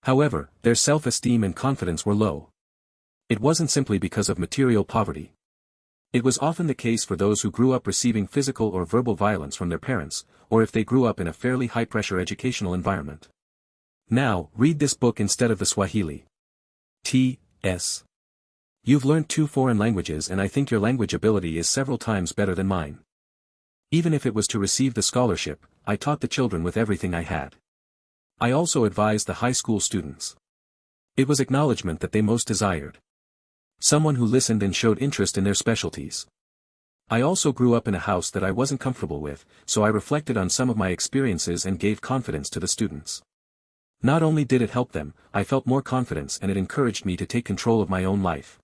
However, their self-esteem and confidence were low. It wasn't simply because of material poverty. It was often the case for those who grew up receiving physical or verbal violence from their parents, or if they grew up in a fairly high-pressure educational environment. Now, read this book instead of the Swahili. T.S. You've learned 2 foreign languages and I think your language ability is several times better than mine. Even if it was to receive the scholarship, I taught the children with everything I had. I also advised the high school students. It was acknowledgement that they most desired. Someone who listened and showed interest in their specialties. I also grew up in a house that I wasn't comfortable with, so I reflected on some of my experiences and gave confidence to the students. Not only did it help them, I felt more confidence and it encouraged me to take control of my own life.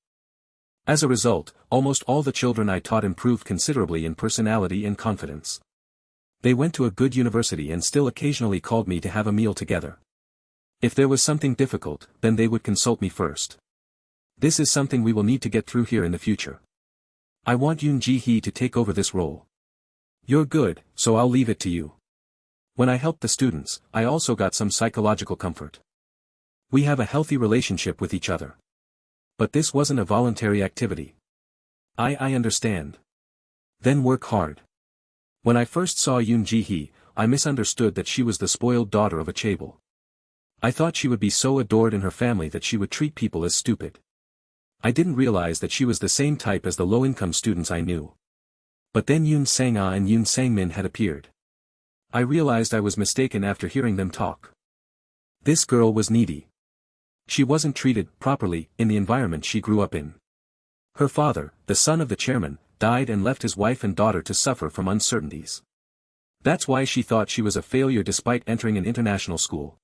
As a result, almost all the children I taught improved considerably in personality and confidence. They went to a good university and still occasionally called me to have a meal together. If there was something difficult, then they would consult me first. This is something we will need to get through here in the future. I want Yoon Ji-hee to take over this role. You're good, so I'll leave it to you. When I helped the students, I also got some psychological comfort. We have a healthy relationship with each other. But this wasn't a voluntary activity. I understand. Then work hard. When I first saw Yoon Ji-hee, I misunderstood that she was the spoiled daughter of a chaebol. I thought she would be so adored in her family that she would treat people as stupid. I didn't realize that she was the same type as the low-income students I knew. But then Yoon Sang-ah and Yoon Sang-min had appeared. I realized I was mistaken after hearing them talk. This girl was needy. She wasn't treated properly in the environment she grew up in. Her father, the son of the chairman, died and left his wife and daughter to suffer from uncertainties. That's why she thought she was a failure despite entering an international school.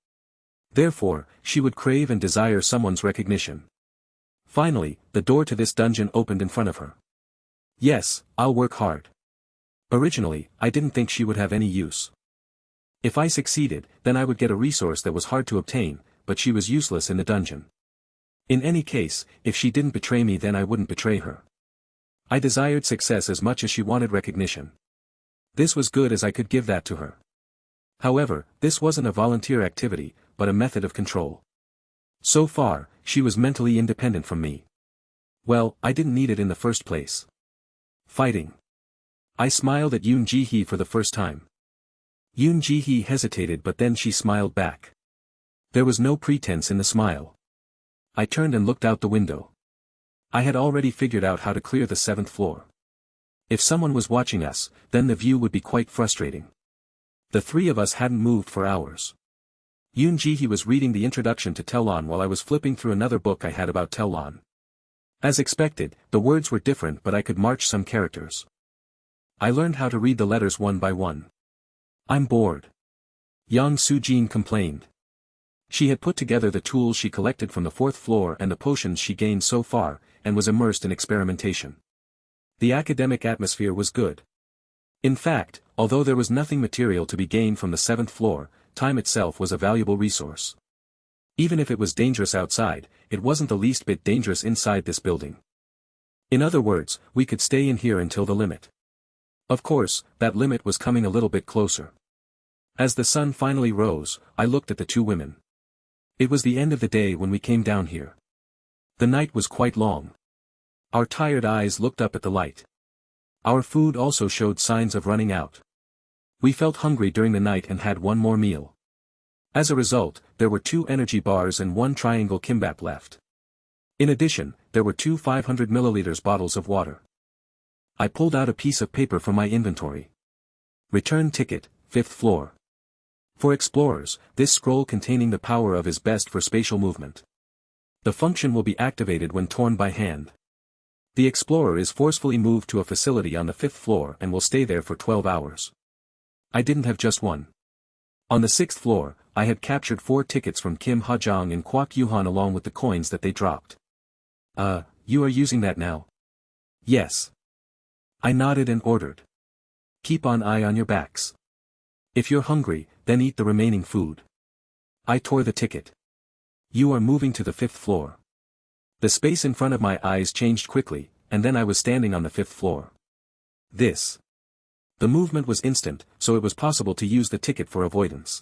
Therefore, she would crave and desire someone's recognition. Finally, the door to this dungeon opened in front of her. Yes, I'll work hard. Originally, I didn't think she would have any use. If I succeeded, then I would get a resource that was hard to obtain, but she was useless in the dungeon. In any case, if she didn't betray me then I wouldn't betray her. I desired success as much as she wanted recognition. This was good as I could give that to her. However, this wasn't a volunteer activity, but a method of control. So far, she was mentally independent from me. Well, I didn't need it in the first place. Fighting. I smiled at Yoon Ji-hee for the first time. Yoon Ji-hee hesitated but then she smiled back. There was no pretense in the smile. I turned and looked out the window. I had already figured out how to clear the 7th floor. If someone was watching us, then the view would be quite frustrating. The three of us hadn't moved for hours. Yoon Ji-hee was reading the introduction to Tellon while I was flipping through another book I had about Tellon. As expected, the words were different but I could march some characters. I learned how to read the letters one by one. I'm bored. Yang Soo-jin complained. She had put together the tools she collected from the 4th floor and the potions she gained so far, and was immersed in experimentation. The academic atmosphere was good. In fact, although there was nothing material to be gained from the 7th floor, time itself was a valuable resource. Even if it was dangerous outside, it wasn't the least bit dangerous inside this building. In other words, we could stay in here until the limit. Of course, that limit was coming a little bit closer. As the sun finally rose, I looked at the two women. It was the end of the day when we came down here. The night was quite long. Our tired eyes looked up at the light. Our food also showed signs of running out. We felt hungry during the night and had one more meal. As a result, there were 2 energy bars and 1 triangle kimbap left. In addition, there were 2 500 milliliters bottles of water. I pulled out a piece of paper from my inventory. Return ticket, 5th floor. For explorers, this scroll containing the power of is best for spatial movement. The function will be activated when torn by hand. The explorer is forcefully moved to a facility on the 5th floor and will stay there for 12 hours. I didn't have just one. On the 6th floor, I had captured 4 tickets from Kim Ha-jong and Kwak Yuhan along with the coins that they dropped. You are using that now? Yes. I nodded and ordered. Keep an eye on your backs. If you're hungry, then eat the remaining food. I tore the ticket. You are moving to the 5th floor. The space in front of my eyes changed quickly, and then I was standing on the 5th floor. The movement was instant, so it was possible to use the ticket for avoidance.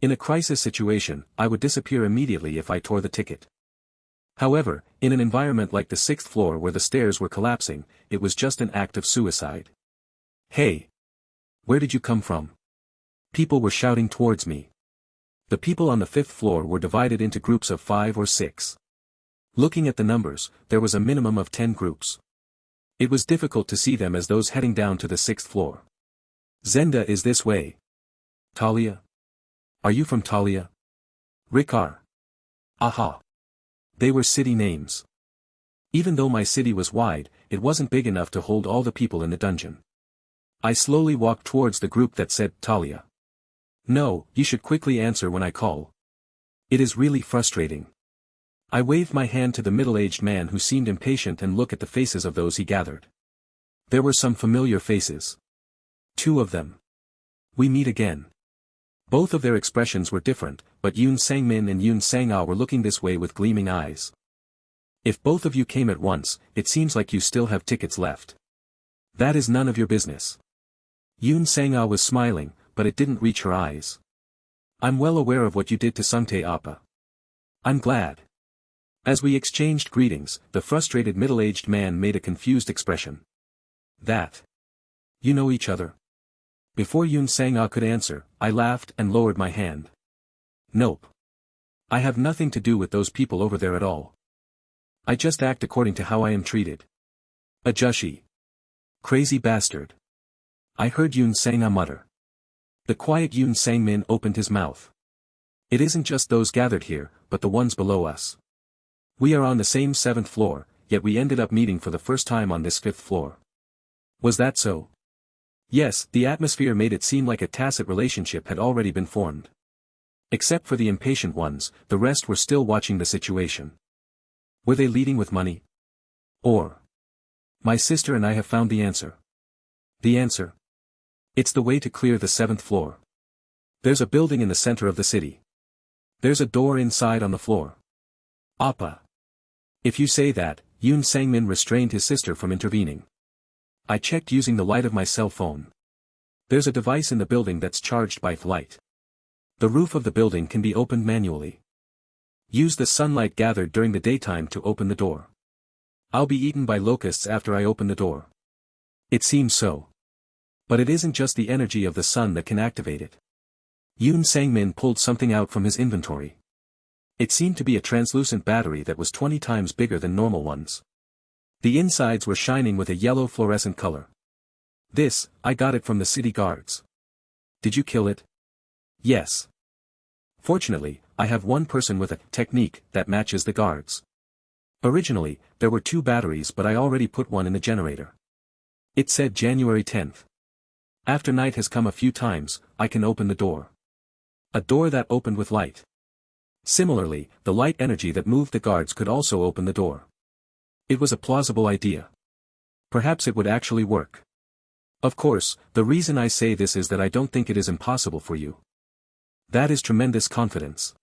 In a crisis situation, I would disappear immediately if I tore the ticket. However, in an environment like the 6th floor where the stairs were collapsing, it was just an act of suicide. Hey! Where did you come from? People were shouting towards me. The people on the 5th floor were divided into groups of 5 or 6. Looking at the numbers, there was a minimum of 10 groups. It was difficult to see them as those heading down to the 6th floor. Zenda is this way. Talia? Are you from Talia? Rikar. Aha. They were city names. Even though my city was wide, it wasn't big enough to hold all the people in the dungeon. I slowly walked towards the group that said Talia. No, you should quickly answer when I call. It is really frustrating. I waved my hand to the middle-aged man who seemed impatient and looked at the faces of those he gathered. There were some familiar faces. 2 of them. We meet again. Both of their expressions were different, but Yoon Sang-min and Yoon Sang-ah were looking this way with gleaming eyes. If both of you came at once, it seems like you still have tickets left. That is none of your business. Yoon Sang-ah was smiling, but it didn't reach her eyes. I'm well aware of what you did to Sungtae Appa. I'm glad. As we exchanged greetings, the frustrated middle-aged man made a confused expression. That. You know each other? Before Yoon Sang-ah could answer, I laughed and lowered my hand. Nope. I have nothing to do with those people over there at all. I just act according to how I am treated. A Jushi. Crazy bastard. I heard Yoon Sang-ah mutter. The quiet Yoon Sang-min opened his mouth. It isn't just those gathered here, but the ones below us. We are on the same 7th floor, yet we ended up meeting for the first time on this 5th floor. Was that so? Yes, the atmosphere made it seem like a tacit relationship had already been formed. Except for the impatient ones, the rest were still watching the situation. Were they leading with money? Or? My sister and I have found the answer. The answer? It's the way to clear the 7th floor. There's a building in the center of the city. There's a door inside on the floor. Appa. If you say that, Yoon Sangmin restrained his sister from intervening. I checked using the light of my cell phone. There's a device in the building that's charged by light. The roof of the building can be opened manually. Use the sunlight gathered during the daytime to open the door. I'll be eaten by locusts after I open the door. It seems so. But it isn't just the energy of the sun that can activate it. Yoon Sangmin pulled something out from his inventory. It seemed to be a translucent battery that was 20 times bigger than normal ones. The insides were shining with a yellow fluorescent color. I got it from the city guards. Did you kill it? Yes. Fortunately, I have one person with a technique that matches the guards. Originally, there were 2 batteries, but I already put one in the generator. It said January 10th. After night has come a few times, I can open the door. A door that opened with light. Similarly, the light energy that moved the guards could also open the door. It was a plausible idea. Perhaps it would actually work. Of course, the reason I say this is that I don't think it is impossible for you. That is tremendous confidence.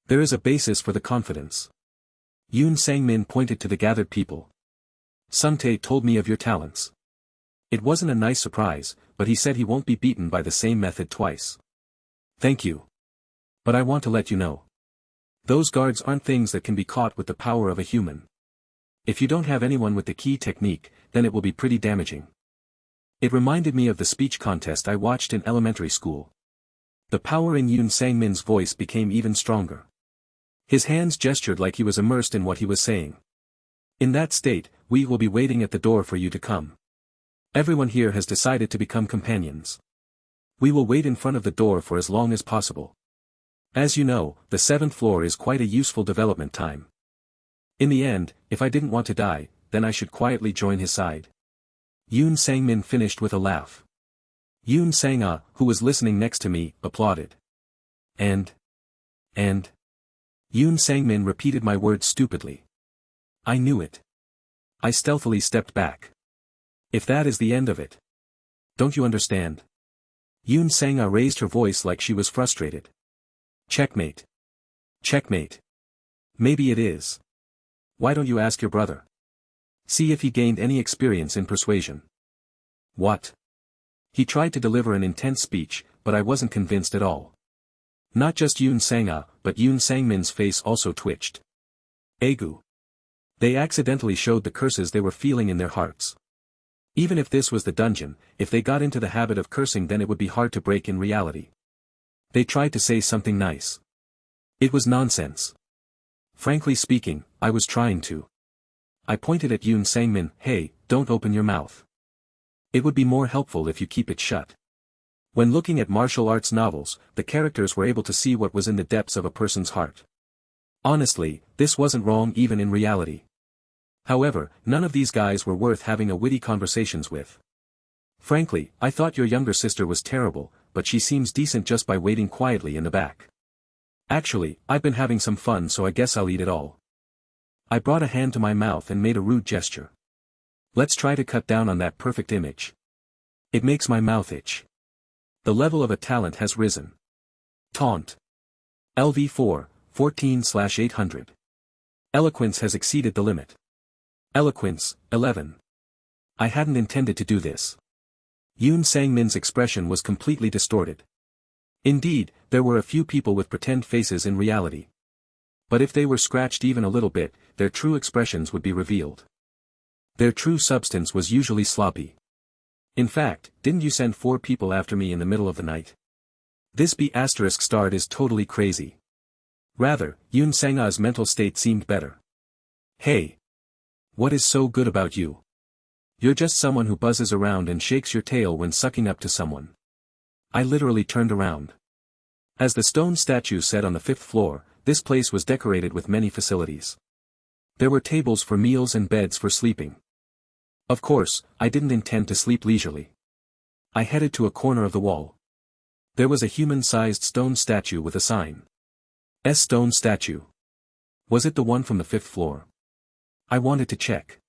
There is a basis for the confidence. Yoon Sangmin pointed to the gathered people. Sungtae told me of your talents. It wasn't a nice surprise, but he said he won't be beaten by the same method twice. Thank you. But I want to let you know. Those guards aren't things that can be caught with the power of a human. If you don't have anyone with the key technique, then it will be pretty damaging. It reminded me of the speech contest I watched in elementary school. The power in Yoon Sangmin's voice became even stronger. His hands gestured like he was immersed in what he was saying. In that state, we will be waiting at the door for you to come. Everyone here has decided to become companions. We will wait in front of the door for as long as possible. As you know, the 7th floor is quite a useful development time. In the end, if I didn't want to die, then I should quietly join his side. Yoon Sangmin finished with a laugh. Yoon Sang-ah, who was listening next to me, applauded. And? Yoon Sangmin repeated my words stupidly. I knew it. I stealthily stepped back. If that is the end of it. Don't you understand? Yoon Sang-ah raised her voice like she was frustrated. Checkmate. Checkmate. Maybe it is. Why don't you ask your brother? See if he gained any experience in persuasion. What? He tried to deliver an intense speech, but I wasn't convinced at all. Not just Yoon Sang-ah, but Yoon Sangmin's face also twitched. Egu. They accidentally showed the curses they were feeling in their hearts. Even if this was the dungeon, if they got into the habit of cursing, then it would be hard to break in reality. They tried to say something nice. It was nonsense. Frankly speaking, I was trying to. I pointed at Yoon Sangmin. Hey, don't open your mouth. It would be more helpful if you keep it shut. When looking at martial arts novels, the characters were able to see what was in the depths of a person's heart. Honestly, this wasn't wrong even in reality. However, none of these guys were worth having a witty conversations with. Frankly, I thought your younger sister was terrible, but she seems decent just by waiting quietly in the back. Actually, I've been having some fun, so I guess I'll eat it all. I brought a hand to my mouth and made a rude gesture. Let's try to cut down on that perfect image. It makes my mouth itch. The level of a talent has risen. Taunt. LV4, 14/800. Eloquence has exceeded the limit. Eloquence, 11. I hadn't intended to do this. Yoon Sangmin's expression was completely distorted. Indeed, there were a few people with pretend faces in reality. But if they were scratched even a little bit, their true expressions would be revealed. Their true substance was usually sloppy. In fact, didn't you send 4 people after me in the middle of the night? This B**** is totally crazy. Rather, Yoon Sang-ah's mental state seemed better. Hey! What is so good about you? You're just someone who buzzes around and shakes your tail when sucking up to someone. I literally turned around. As the stone statue said on the 5th floor, this place was decorated with many facilities. There were tables for meals and beds for sleeping. Of course, I didn't intend to sleep leisurely. I headed to a corner of the wall. There was a human-sized stone statue with a sign. Stone statue. Was it the one from the 5th floor? I wanted to check.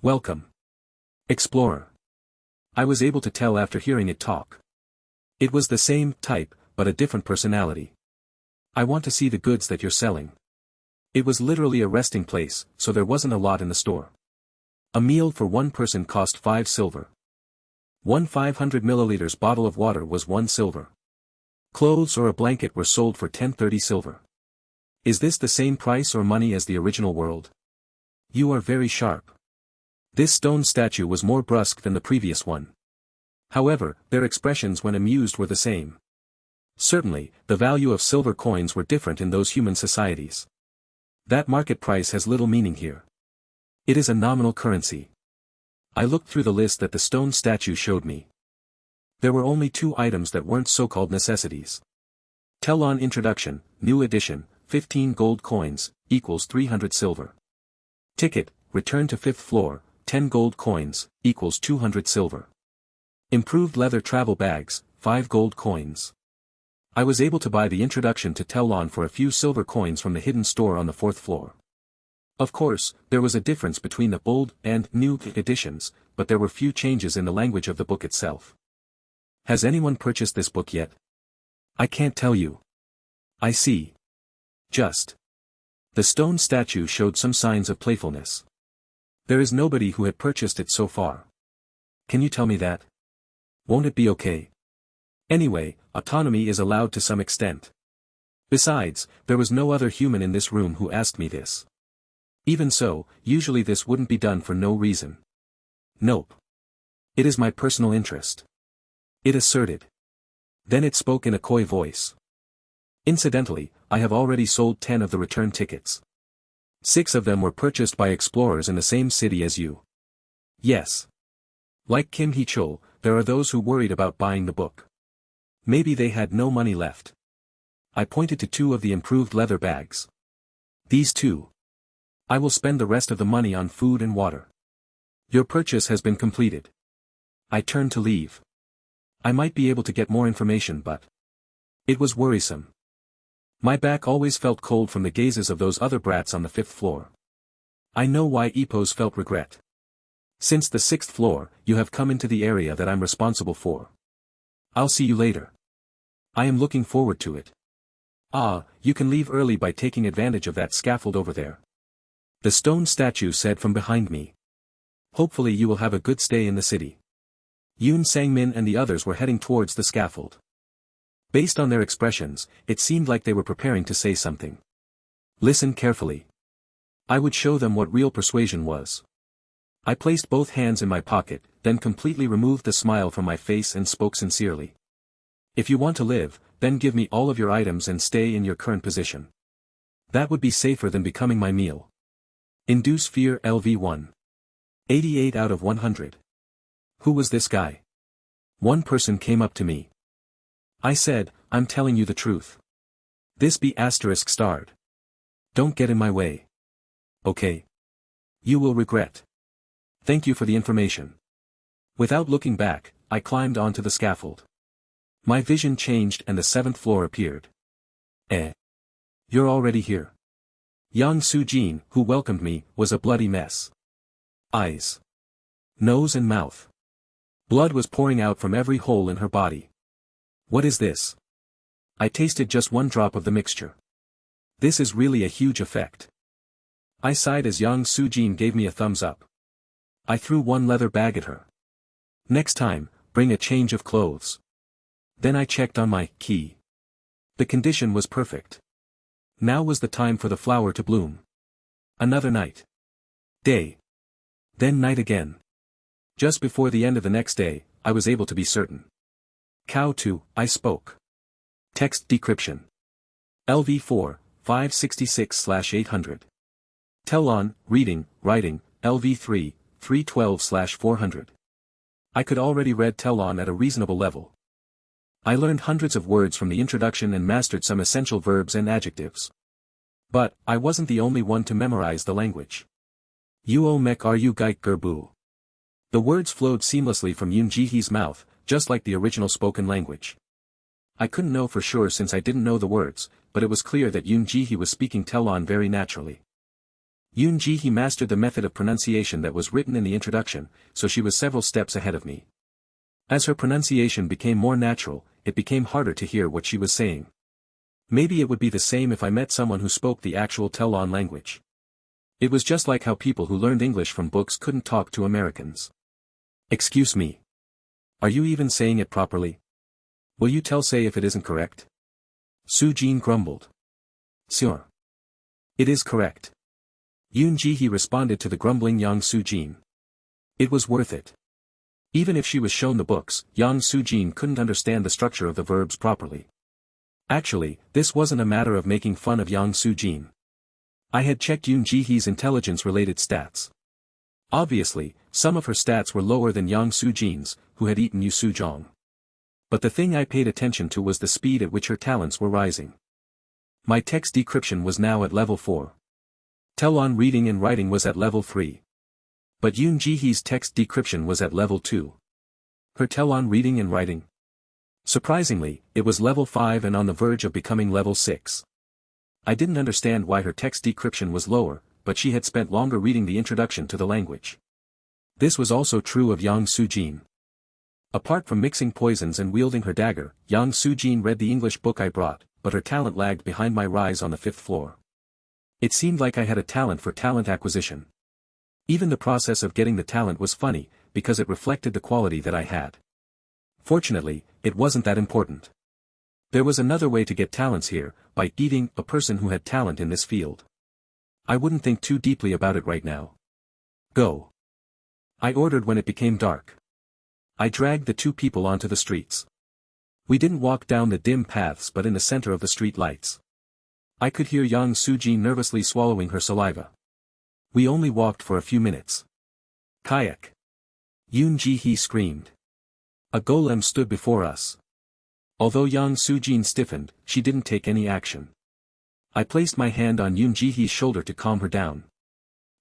Welcome. Explorer. I was able to tell after hearing it talk. It was the same type, but a different personality. I want to see the goods that you're selling. It was literally a resting place, so there wasn't a lot in the store. A meal for one person cost 5 silver. One 500 milliliters bottle of water was 1 silver. Clothes or a blanket were sold for 10-30 silver. Is this the same price or money as the original world? You are very sharp. This stone statue was more brusque than the previous one. However, their expressions when amused were the same. Certainly, the value of silver coins were different in those human societies. That market price has little meaning here. It is a nominal currency. I looked through the list that the stone statue showed me. There were only 2 items that weren't so-called necessities. Tell-on Introduction, New Edition, 15 gold coins, equals 300 silver. Ticket, Return to 5th floor, 10 gold coins, equals 200 silver. Improved leather travel bags, 5 gold coins. I was able to buy the introduction to Tell-on for a few silver coins from the hidden store on the 4th floor. Of course, there was a difference between the old and new editions, but there were few changes in the language of the book itself. Has anyone purchased this book yet? I can't tell you. I see. Just. The stone statue showed some signs of playfulness. There is nobody who had purchased it so far. Can you tell me that? Won't it be okay? Anyway, autonomy is allowed to some extent. Besides, there was no other human in this room who asked me this. Even so, usually this wouldn't be done for no reason. Nope. It is my personal interest. It asserted. Then it spoke in a coy voice. Incidentally, I have already sold 10 of the return tickets. 6 of them were purchased by explorers in the same city as you. Yes. Like Kim Hee-chul, there are those who worried about buying the book. Maybe they had no money left. I pointed to 2 of the improved leather bags. These 2. I will spend the rest of the money on food and water. Your purchase has been completed. I turned to leave. I might be able to get more information but... It was worrisome. My back always felt cold from the gazes of those other brats on the 5th floor. I know why Epos felt regret. Since the 6th floor, you have come into the area that I'm responsible for. I'll see you later. I am looking forward to it. Ah, you can leave early by taking advantage of that scaffold over there. The stone statue said from behind me. Hopefully you will have a good stay in the city. Yoon Sang-min and the others were heading towards the scaffold. Based on their expressions, it seemed like they were preparing to say something. Listen carefully. I would show them what real persuasion was. I placed both hands in my pocket, then completely removed the smile from my face and spoke sincerely. If you want to live, then give me all of your items and stay in your current position. That would be safer than becoming my meal. Induce fear LV1. 88 out of 100. Who was this guy? One person came up to me. I said, I'm telling you the truth. This be asterisk starred. Don't get in my way. Okay. You will regret. Thank you for the information. Without looking back, I climbed onto the scaffold. My vision changed and the 7th floor appeared. You're already here. Yang Soo-jin, who welcomed me, was a bloody mess. Eyes. Nose and mouth. Blood was pouring out from every hole in her body. What is this? I tasted just 1 drop of the mixture. This is really a huge effect. I sighed as Yang Soo-jin gave me a thumbs up. I threw 1 leather bag at her. Next time, bring a change of clothes. Then I checked on my key. The condition was perfect. Now was the time for the flower to bloom. Another night. Day. Then night again. Just before the end of the next day, I was able to be certain. Cow 2, I spoke. Text decryption. LV4, 566/800. Tell-on, reading, writing, LV3, 312/400. I could already read Tell-on at a reasonable level. I learned hundreds of words from the introduction and mastered some essential verbs and adjectives. But, I wasn't the only one to memorize the language. Uo mek ru gaik gerbu. The words flowed seamlessly from Yoon Ji-hee's mouth, just like the original spoken language. I couldn't know for sure since I didn't know the words, but it was clear that Yoon Ji-hee was speaking Tell-on very naturally. Yoon Ji-hee mastered the method of pronunciation that was written in the introduction, so she was several steps ahead of me. As her pronunciation became more natural, it became harder to hear what she was saying. Maybe it would be the same if I met someone who spoke the actual Telon language. It was just like how people who learned English from books couldn't talk to Americans. Excuse me. Are you even saying it properly? Will you tell say if it isn't correct? Su-jin grumbled. Sure. It is correct. Yoon Ji-hee responded to the grumbling Yang Su-jin. It was worth it. Even if she was shown the books, Yang Su-jin couldn't understand the structure of the verbs properly. Actually, this wasn't a matter of making fun of Yang Su-jin. I had checked Yoon Ji-hee's intelligence-related stats. Obviously, some of her stats were lower than Yang Su-jin's, who had eaten Yu Su-jong. But the thing I paid attention to was the speed at which her talents were rising. My text decryption was now at level 4. Telon reading and writing was at level 3. But Yoon Ji-hee's text decryption was at level 2. Her Telon reading and writing? Surprisingly, it was level 5 and on the verge of becoming level 6. I didn't understand why her text decryption was lower, but she had spent longer reading the introduction to the language. This was also true of Yang Su-jin. Apart from mixing poisons and wielding her dagger, Yang Su-jin read the English book I brought, but her talent lagged behind my rise on the 5th floor. It seemed like I had a talent for talent acquisition. Even the process of getting the talent was funny, because it reflected the quality that I had. Fortunately, it wasn't that important. There was another way to get talents here, by eating a person who had talent in this field. I wouldn't think too deeply about it right now. Go. I ordered when it became dark. I dragged the two people onto the streets. We didn't walk down the dim paths but in the center of the street lights. I could hear Yang Su-jin nervously swallowing her saliva. We only walked for a few minutes. Kayak! Yoon Ji-hee screamed. A golem stood before us. Although Yang Su-jin stiffened, she didn't take any action. I placed my hand on Yoon Ji-hee's shoulder to calm her down.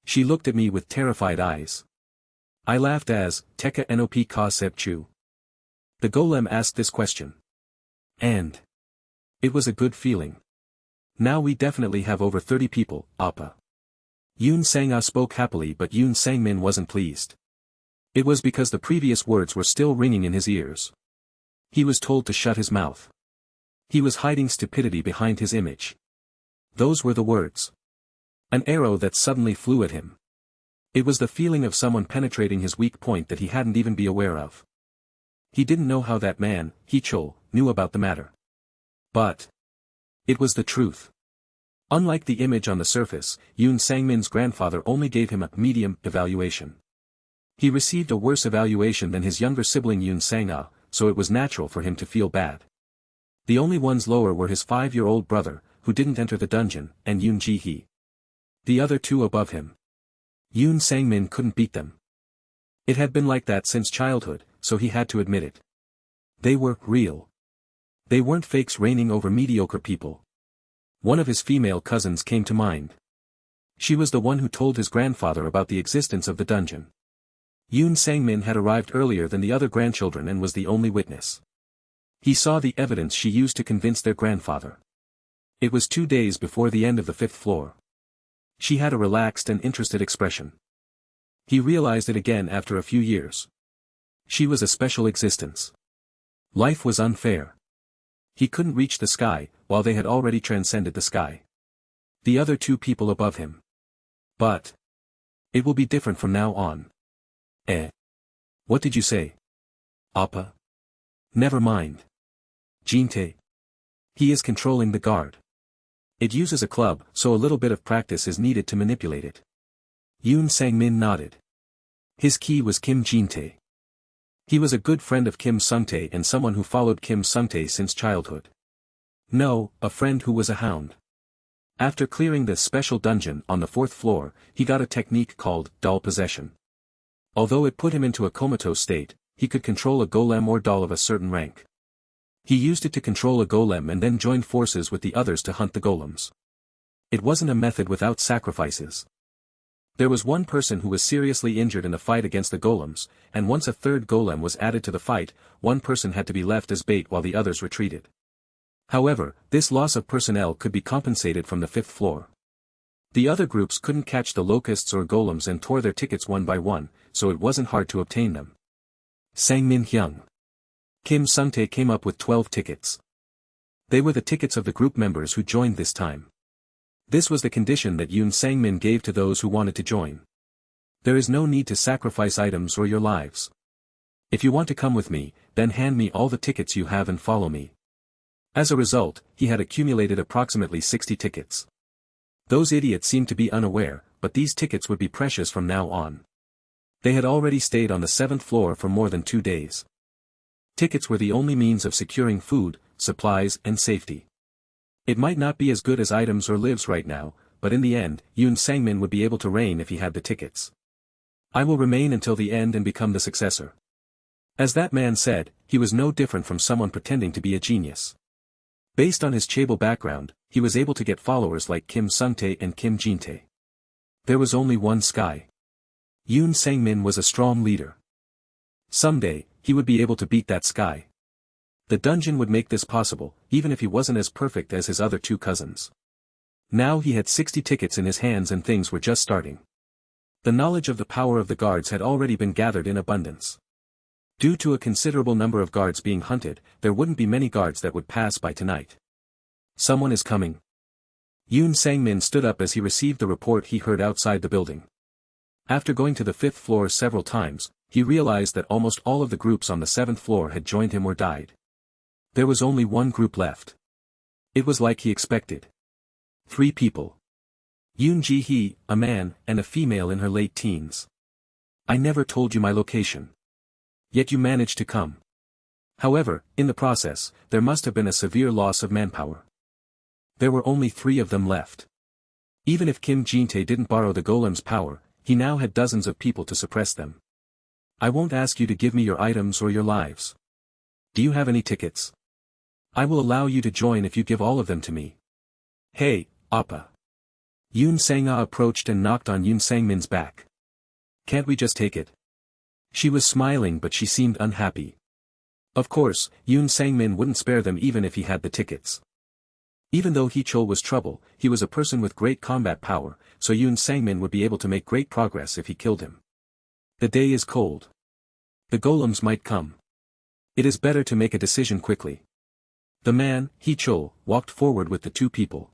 She looked at me with terrified eyes. I laughed as, Teka nop ka sep chu. The golem asked this question. And it was a good feeling. Now we definitely have over 30 people, Appa. Yoon Sang-ah spoke happily but Yoon Sang-min wasn't pleased. It was because the previous words were still ringing in his ears. He was told to shut his mouth. He was hiding stupidity behind his image. Those were the words. An arrow that suddenly flew at him. It was the feeling of someone penetrating his weak point that he hadn't even been aware of. He didn't know how that man, Hee-chul, knew about the matter. But it was the truth. Unlike the image on the surface, Yoon Sang-min's grandfather only gave him a medium evaluation. He received a worse evaluation than his younger sibling Yoon Sang-ah, so it was natural for him to feel bad. The only ones lower were his 5-year-old brother, who didn't enter the dungeon, and Yoon Ji-hee. The other two above him. Yoon Sang-min couldn't beat them. It had been like that since childhood, so he had to admit it. They were real. They weren't fakes reigning over mediocre people. One of his female cousins came to mind. She was the one who told his grandfather about the existence of the dungeon. Yoon Sang-min had arrived earlier than the other grandchildren and was the only witness. He saw the evidence she used to convince their grandfather. It was 2 days before the end of the 5th floor. She had a relaxed and interested expression. He realized it again after a few years. She was a special existence. Life was unfair. He couldn't reach the sky, while they had already transcended the sky. The other two people above him. But it will be different from now on. What did you say? Appa? Never mind. Jinte. He is controlling the guard. It uses a club, so a little bit of practice is needed to manipulate it. Yoon Sang-min nodded. His key was Kim Jinte. He was a good friend of Kim Sung-tae and someone who followed Kim Sung-tae since childhood. No, a friend who was a hound. After clearing the special dungeon on the 4th floor, he got a technique called doll possession. Although it put him into a comatose state, he could control a golem or doll of a certain rank. He used it to control a golem and then joined forces with the others to hunt the golems. It wasn't a method without sacrifices. There was one person who was seriously injured in the fight against the golems, and once a 3rd golem was added to the fight, one person had to be left as bait while the others retreated. However, this loss of personnel could be compensated from the 5th floor. The other groups couldn't catch the locusts or golems and tore their tickets one by one, so it wasn't hard to obtain them. Sang-min Hyung. Kim Sung-tae came up with 12 tickets. They were the tickets of the group members who joined this time. This was the condition that Yoon Sang-min gave to those who wanted to join. There is no need to sacrifice items or your lives. If you want to come with me, then hand me all the tickets you have and follow me. As a result, he had accumulated approximately 60 tickets. Those idiots seemed to be unaware, but these tickets would be precious from now on. They had already stayed on the 7th floor for more than 2 days. Tickets were the only means of securing food, supplies and safety. It might not be as good as items or lives right now, but in the end, Yoon Sang-min would be able to reign if he had the tickets. I will remain until the end and become the successor. As that man said, he was no different from someone pretending to be a genius. Based on his chaebol background, he was able to get followers like Kim Sung-tae and Kim Jin-tae. There was only one sky. Yoon Sang-min was a strong leader. Someday, he would be able to beat that sky. The dungeon would make this possible, even if he wasn't as perfect as his other 2 cousins. Now he had 60 tickets in his hands and things were just starting. The knowledge of the power of the guards had already been gathered in abundance. Due to a considerable number of guards being hunted, there wouldn't be many guards that would pass by tonight. Someone is coming. Yoon Sang-min stood up as he received the report he heard outside the building. After going to the 5th floor several times, he realized that almost all of the groups on the 7th floor had joined him or died. There was only one group left. It was like he expected. 3 people. Yoon Ji-hee, a man, and a female in her late teens. I never told you my location. Yet you managed to come. However, in the process, there must have been a severe loss of manpower. There were only 3 of them left. Even if Kim Jin-tae didn't borrow the golem's power, he now had dozens of people to suppress them. I won't ask you to give me your items or your lives. Do you have any tickets? I will allow you to join if you give all of them to me. Hey, Appa. Yoon Sang-ah approached and knocked on Yoon Sang-min's back. Can't we just take it? She was smiling but she seemed unhappy. Of course, Yoon Sang-min wouldn't spare them even if he had the tickets. Even though Hee-chul was trouble, he was a person with great combat power, so Yoon Sang-min would be able to make great progress if he killed him. The day is cold. The golems might come. It is better to make a decision quickly. The man, Hee-chul, walked forward with the 2 people.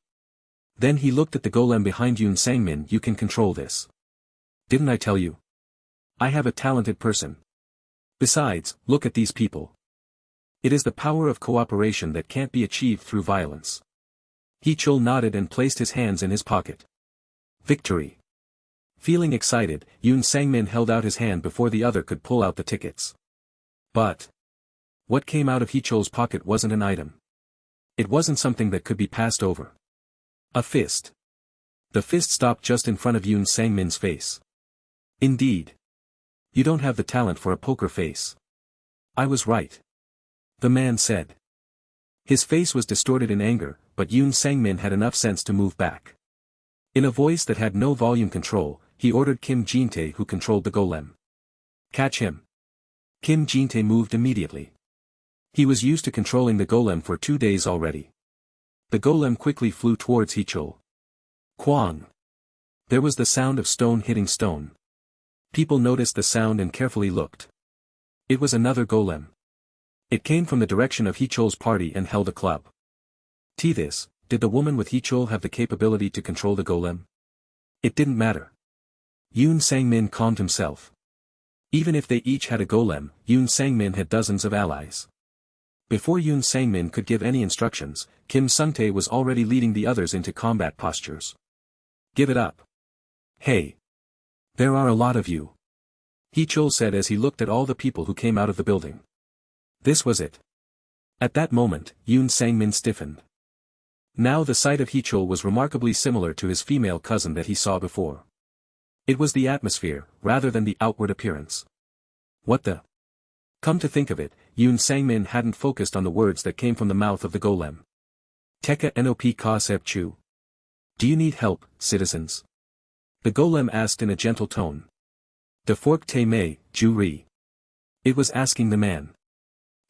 Then he looked at the golem behind Yoon Sang-min. You can control this. Didn't I tell you? I have a talented person. Besides, look at these people. It is the power of cooperation that can't be achieved through violence. Hee-chul nodded and placed his hands in his pocket. Victory. Feeling excited, Yoon Sang-min held out his hand before the other could pull out the tickets. But what came out of Hee-chul's pocket wasn't an item. It wasn't something that could be passed over. A fist. The fist stopped just in front of Yoon Sang-min's face. Indeed. You don't have the talent for a poker face. I was right. The man said. His face was distorted in anger, but Yoon Sang-min had enough sense to move back. In a voice that had no volume control, he ordered Kim Jin-tae who controlled the golem. Catch him. Kim Jin-tae moved immediately. He was used to controlling the golem for 2 days already. The golem quickly flew towards Hee-chul. Kwang. There was the sound of stone hitting stone. People noticed the sound and carefully looked. It was another golem. It came from the direction of Hee-chul's party and held a club. This, did the woman with Hee-chul have the capability to control the golem? It didn't matter. Yoon Sang-min calmed himself. Even if they each had a golem, Yoon Sang-min had dozens of allies. Before Yoon Sang-min could give any instructions, Kim Sung-tae was already leading the others into combat postures. Give it up. Hey. There are a lot of you. Hee-chul said as he looked at all the people who came out of the building. This was it. At that moment, Yoon Sang-min stiffened. Now the sight of Hee-chul was remarkably similar to his female cousin that he saw before. It was the atmosphere, rather than the outward appearance. What the? Come to think of it, Yoon Sang-min hadn't focused on the words that came from the mouth of the golem. Teka nop ka sep chu. Do you need help, citizens? The golem asked in a gentle tone. De fork te mei, ju ri. It was asking the man.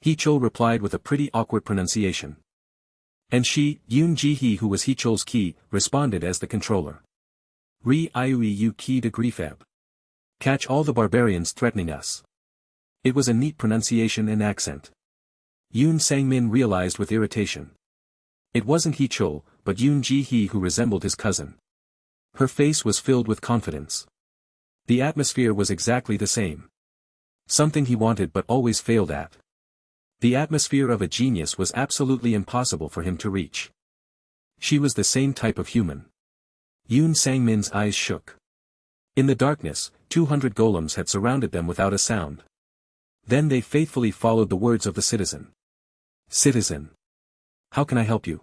Hee-chul replied with a pretty awkward pronunciation. And she, Yoon Ji-hee who was Hee-chul's key, responded as the controller. Ri iui yu ki de grifeb. Catch all the barbarians threatening us. It was a neat pronunciation and accent. Yoon Sang-min realized with irritation. It wasn't He-chul, but Yoon Ji-hee who resembled his cousin. Her face was filled with confidence. The atmosphere was exactly the same. Something he wanted but always failed at. The atmosphere of a genius was absolutely impossible for him to reach. She was the same type of human. Yoon Sang-min's eyes shook. In the darkness, 200 golems had surrounded them without a sound. Then they faithfully followed the words of the citizen. Citizen. How can I help you?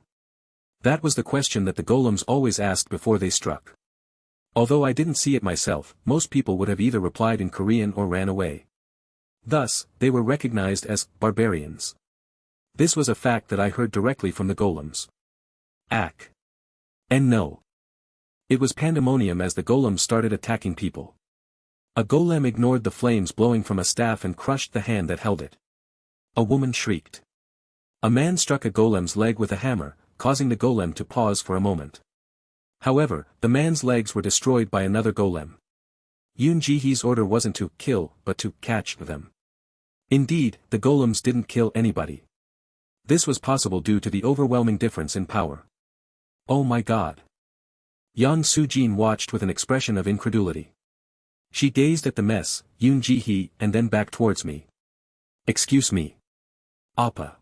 That was the question that the golems always asked before they struck. Although I didn't see it myself, most people would have either replied in Korean or ran away. Thus, they were recognized as barbarians. This was a fact that I heard directly from the golems. Ak. And no. It was pandemonium as the golems started attacking people. A golem ignored the flames blowing from a staff and crushed the hand that held it. A woman shrieked. A man struck a golem's leg with a hammer, causing the golem to pause for a moment. However, the man's legs were destroyed by another golem. Yoon Ji-hee's order wasn't to kill, but to catch them. Indeed, the golems didn't kill anybody. This was possible due to the overwhelming difference in power. Oh my god. Yang Soo-jin watched with an expression of incredulity. She gazed at the mess, Yoon Ji-hee, and then back towards me. Excuse me. Appa.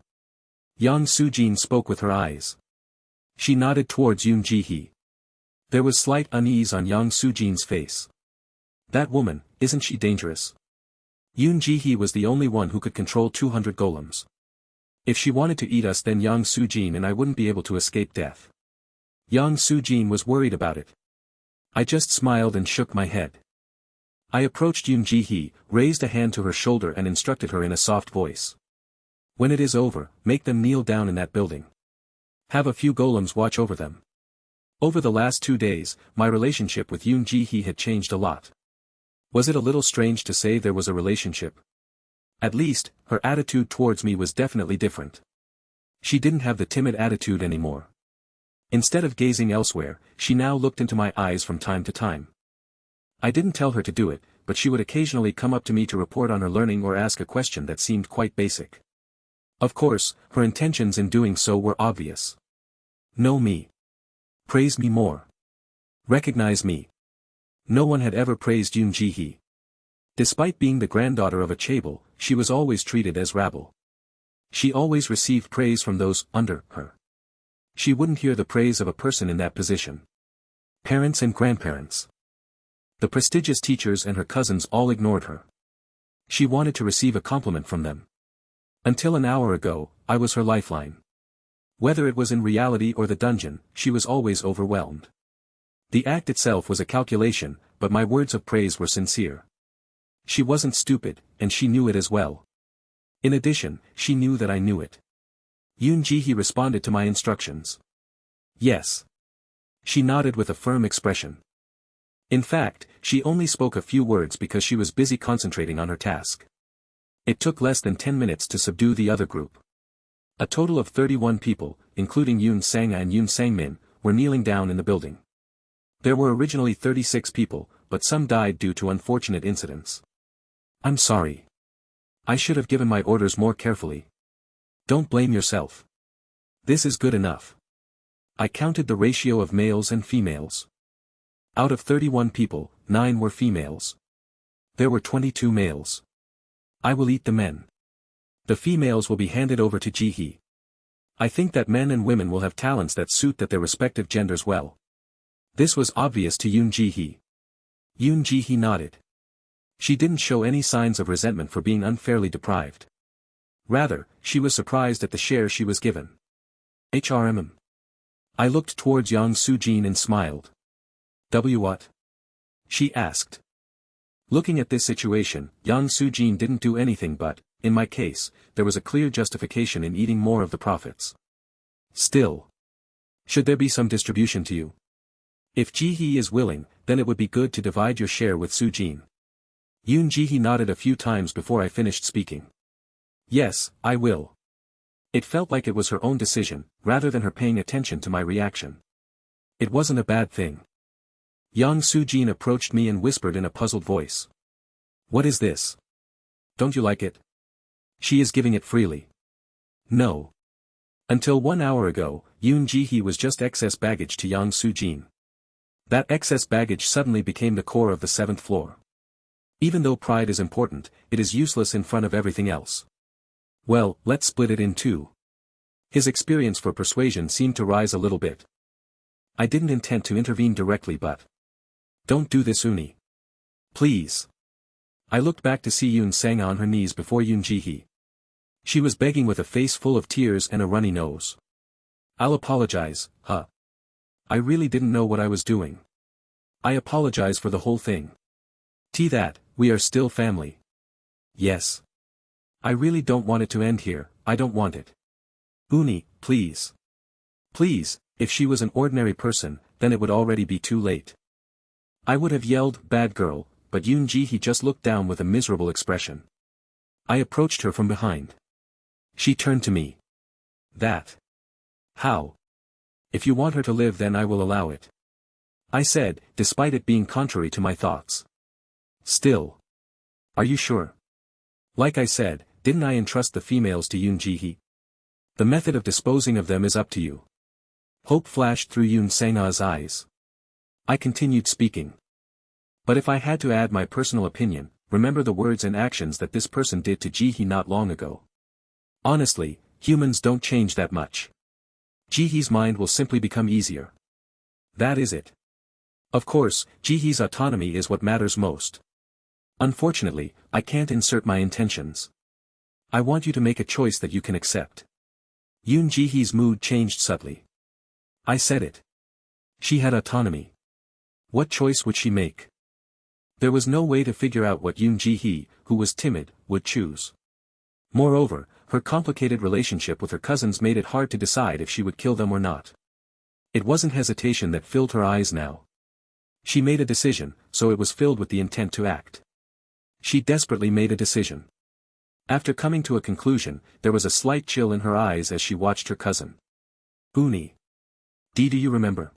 Yang Soo-jin spoke with her eyes. She nodded towards Yoon Ji-hee. There was slight unease on Yang Soo-jin's face. That woman, isn't she dangerous? Yoon Ji-hee was the only one who could control 200 golems. If she wanted to eat us, then Yang Soo-jin and I wouldn't be able to escape death. Yang Soo-jin was worried about it. I just smiled and shook my head. I approached Yoon Ji-hee, raised a hand to her shoulder and instructed her in a soft voice. When it is over, make them kneel down in that building. Have a few golems watch over them. Over the last 2 days, my relationship with Yoon Ji-hee had changed a lot. Was it a little strange to say there was a relationship? At least, her attitude towards me was definitely different. She didn't have the timid attitude anymore. Instead of gazing elsewhere, she now looked into my eyes from time to time. I didn't tell her to do it, but she would occasionally come up to me to report on her learning or ask a question that seemed quite basic. Of course, her intentions in doing so were obvious. Know me. Praise me more. Recognize me. No one had ever praised Yoon Ji-hee. Despite being the granddaughter of a chaebol, she was always treated as rabble. She always received praise from those under her. She wouldn't hear the praise of a person in that position. Parents and grandparents. The prestigious teachers and her cousins all ignored her. She wanted to receive a compliment from them. Until an hour ago, I was her lifeline. Whether it was in reality or the dungeon, she was always overwhelmed. The act itself was a calculation, but my words of praise were sincere. She wasn't stupid, and she knew it as well. In addition, she knew that I knew it. Yoon Ji-hee responded to my instructions. Yes. She nodded with a firm expression. In fact, she only spoke a few words because she was busy concentrating on her task. It took less than 10 minutes to subdue the other group. A total of 31 people, including Yoon Sang-a and Yoon Sang-min, were kneeling down in the building. There were originally 36 people, but some died due to unfortunate incidents. I'm sorry. I should have given my orders more carefully. Don't blame yourself. This is good enough. I counted the ratio of males and females. Out of 31 people, 9 were females. There were 22 males. I will eat the men. The females will be handed over to Ji-hee. I think that men and women will have talents that suit their respective genders well. This was obvious to Yoon Ji-hee. Yoon Ji-hee nodded. She didn't show any signs of resentment for being unfairly deprived. Rather, she was surprised at the share she was given. HRMM. I looked towards Yang Soo-jin and smiled. What? She asked. Looking at this situation, Yang Soo-jin didn't do anything but, in my case, there was a clear justification in eating more of the profits. Still. Should there be some distribution to you? If Ji-hee is willing, then it would be good to divide your share with Soo-jin. Yoon Ji-hee nodded a few times before I finished speaking. Yes, I will. It felt like it was her own decision, rather than her paying attention to my reaction. It wasn't a bad thing. Yang Soo-jin approached me and whispered in a puzzled voice. What is this? Don't you like it? She is giving it freely. No. Until 1 hour ago, Yoon Ji-hee was just excess baggage to Yang Soo-jin. That excess baggage suddenly became the core of the 7th floor. Even though pride is important, it is useless in front of everything else. Well, let's split it in two. His experience for persuasion seemed to rise a little bit. I didn't intend to intervene directly, but... Don't do this, Uni. Please. I looked back to see Yoon Sang on her knees before Yoon Ji-hee. She was begging with a face full of tears and a runny nose. I'll apologize, huh? I really didn't know what I was doing. I apologize for the whole thing. That, we are still family. Yes. I really don't want it to end here, I don't want it. Uni, please. Please, if she was an ordinary person, then it would already be too late. I would have yelled, bad girl, but Yoon Ji-hee just looked down with a miserable expression. I approached her from behind. She turned to me. That. How? If you want her to live, then I will allow it. I said, despite it being contrary to my thoughts. Still. Are you sure? Like I said, didn't I entrust the females to Yoon Ji-hee? The method of disposing of them is up to you. Hope flashed through Yoon Sang-a's eyes. I continued speaking. But if I had to add my personal opinion, remember the words and actions that this person did to Ji-hee not long ago. Honestly, humans don't change that much. Ji-hee's mind will simply become easier. That is it. Of course, Ji-hee's autonomy is what matters most. Unfortunately, I can't insert my intentions. I want you to make a choice that you can accept. Yoon Ji-hee's mood changed subtly. I said it. She had autonomy. What choice would she make? There was no way to figure out what Yoon Ji-hee, who was timid, would choose. Moreover, her complicated relationship with her cousins made it hard to decide if she would kill them or not. It wasn't hesitation that filled her eyes now. She made a decision, so it was filled with the intent to act. She desperately made a decision. After coming to a conclusion, there was a slight chill in her eyes as she watched her cousin. Uni. Do you remember?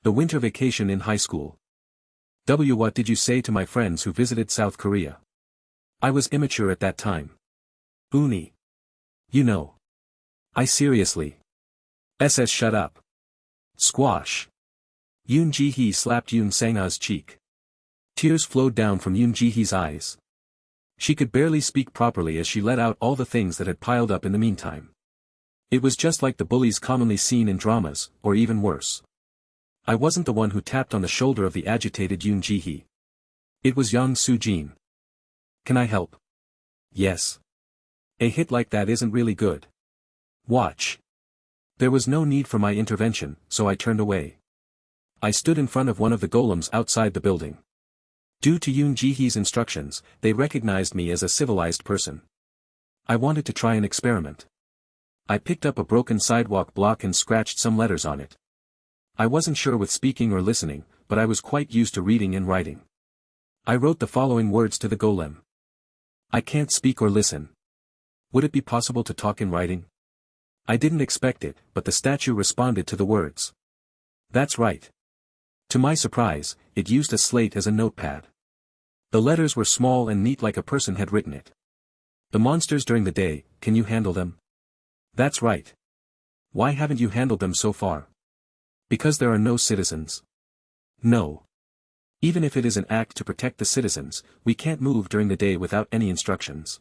The winter vacation in high school. What did you say to my friends who visited South Korea? I was immature at that time. Uni. You know. I seriously. Shut up. Squash. Yoon Ji-hee slapped Yoon Sang-a's cheek. Tears flowed down from Yoon Ji-hee's eyes. She could barely speak properly as she let out all the things that had piled up in the meantime. It was just like the bullies commonly seen in dramas, or even worse. I wasn't the one who tapped on the shoulder of the agitated Yoon Ji-hee. It was Yang Soo-jin. Can I help? Yes. A hit like that isn't really good. Watch. There was no need for my intervention, so I turned away. I stood in front of one of the golems outside the building. Due to Yoon Ji-hee's instructions, they recognized me as a civilized person. I wanted to try an experiment. I picked up a broken sidewalk block and scratched some letters on it. I wasn't sure with speaking or listening, but I was quite used to reading and writing. I wrote the following words to the golem. I can't speak or listen. Would it be possible to talk in writing? I didn't expect it, but the statue responded to the words. That's right. To my surprise, it used a slate as a notepad. The letters were small and neat like a person had written it. The monsters during the day, can you handle them? That's right. Why haven't you handled them so far? Because there are no citizens. No. Even if it is an act to protect the citizens, we can't move during the day without any instructions.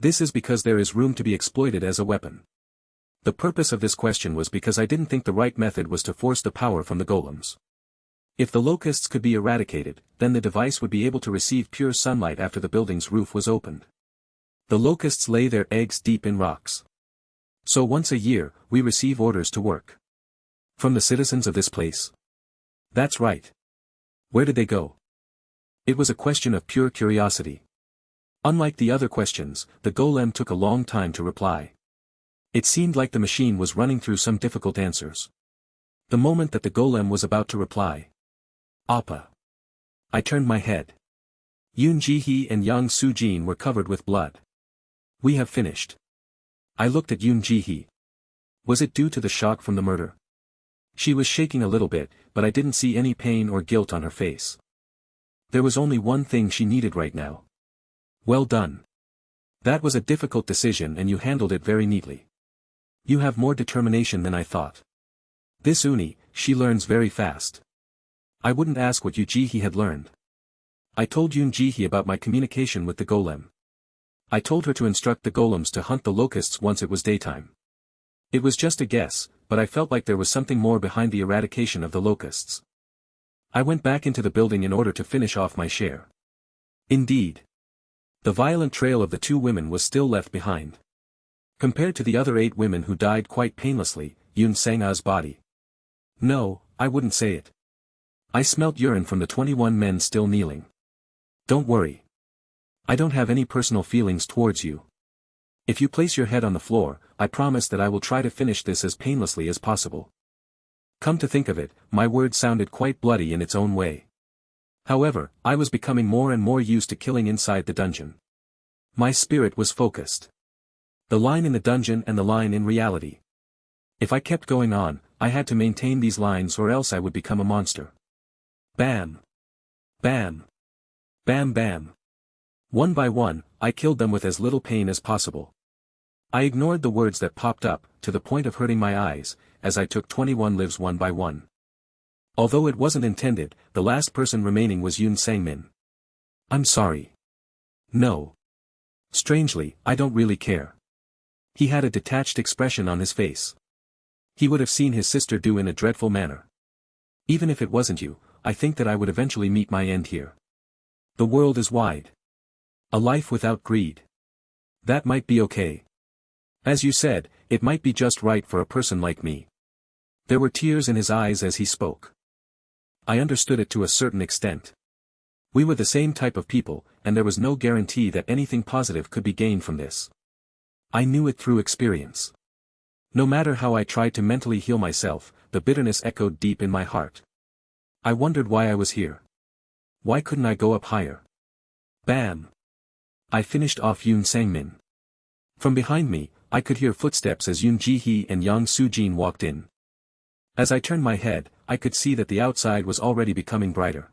This is because there is room to be exploited as a weapon. The purpose of this question was because I didn't think the right method was to force the power from the golems. If the locusts could be eradicated, then the device would be able to receive pure sunlight after the building's roof was opened. The locusts lay their eggs deep in rocks. So once a year, we receive orders to work. From the citizens of this place? That's right. Where did they go? It was a question of pure curiosity. Unlike the other questions, the golem took a long time to reply. It seemed like the machine was running through some difficult answers. The moment that the golem was about to reply. Appa. I turned my head. Yoon Ji-hee and Yang Soo-jin were covered with blood. We have finished. I looked at Yoon Ji-hee. Was it due to the shock from the murder? She was shaking a little bit, but I didn't see any pain or guilt on her face. There was only one thing she needed right now. Well done. That was a difficult decision and you handled it very neatly. You have more determination than I thought. This Uni, she learns very fast. I wouldn't ask what Yujihi had learned. I told Yunjihi about my communication with the golem. I told her to instruct the golems to hunt the locusts once it was daytime. It was just a guess, but I felt like there was something more behind the eradication of the locusts. I went back into the building in order to finish off my share. Indeed. The violent trail of the 2 women was still left behind. Compared to the other 8 women who died quite painlessly, Yun Sang-a's body. No, I wouldn't say it. I smelt urine from the 21 men still kneeling. Don't worry. I don't have any personal feelings towards you. If you place your head on the floor, I promise that I will try to finish this as painlessly as possible. Come to think of it, my word sounded quite bloody in its own way. However, I was becoming more and more used to killing inside the dungeon. My spirit was focused. The line in the dungeon and the line in reality. If I kept going on, I had to maintain these lines or else I would become a monster. Bam! Bam! Bam bam! One by one, I killed them with as little pain as possible. I ignored the words that popped up, to the point of hurting my eyes, as I took 21 lives one by one. Although it wasn't intended, the last person remaining was Yun Sang-min. I'm sorry. No. Strangely, I don't really care. He had a detached expression on his face. He would have seen his sister do in a dreadful manner. Even if it wasn't you, I think that I would eventually meet my end here. The world is wide. A life without greed. That might be okay. As you said, it might be just right for a person like me. There were tears in his eyes as he spoke. I understood it to a certain extent. We were the same type of people, and there was no guarantee that anything positive could be gained from this. I knew it through experience. No matter how I tried to mentally heal myself, the bitterness echoed deep in my heart. I wondered why I was here. Why couldn't I go up higher? Bam! I finished off Yun Sang-min. From behind me, I could hear footsteps as Yoon Ji-hee and Yang Soo-jin walked in. As I turned my head, I could see that the outside was already becoming brighter.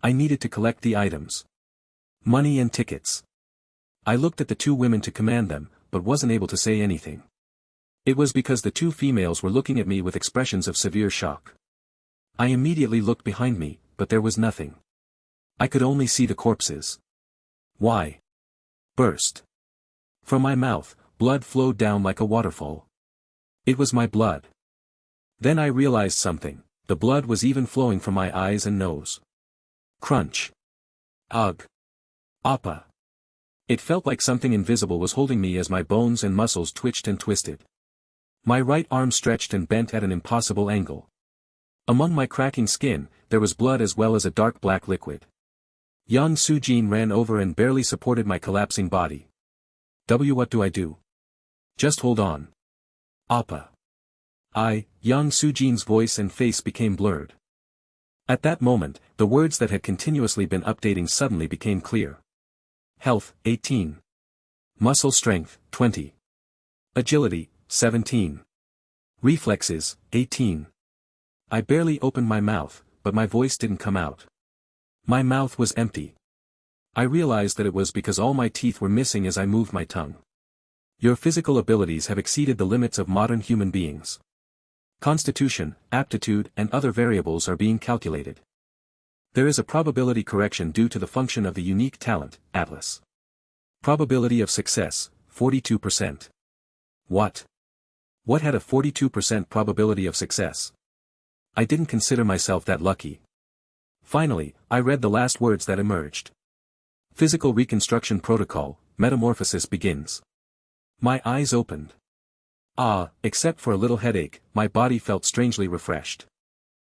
I needed to collect the items. Money and tickets. I looked at the 2 women to command them, but wasn't able to say anything. It was because the 2 females were looking at me with expressions of severe shock. I immediately looked behind me, but there was nothing. I could only see the corpses. Why? Burst. From my mouth, blood flowed down like a waterfall. It was my blood. Then I realized something, the blood was even flowing from my eyes and nose. Crunch. Ugh. Appa. It felt like something invisible was holding me as my bones and muscles twitched and twisted. My right arm stretched and bent at an impossible angle. Among my cracking skin, there was blood as well as a dark black liquid. Yang Soo-jin ran over and barely supported my collapsing body. What do I do? Just hold on. Appa. Yang Soo-jin's voice and face became blurred. At that moment, the words that had continuously been updating suddenly became clear. Health, 18. Muscle strength, 20. Agility, 17. Reflexes, 18. I barely opened my mouth, but my voice didn't come out. My mouth was empty. I realized that it was because all my teeth were missing as I moved my tongue. Your physical abilities have exceeded the limits of modern human beings. Constitution, aptitude, and other variables are being calculated. There is a probability correction due to the function of the unique talent, Atlas. Probability of success, 42%. What? What had a 42% probability of success? I didn't consider myself that lucky. Finally, I read the last words that emerged. Physical reconstruction protocol, metamorphosis begins. My eyes opened. Except for a little headache, my body felt strangely refreshed.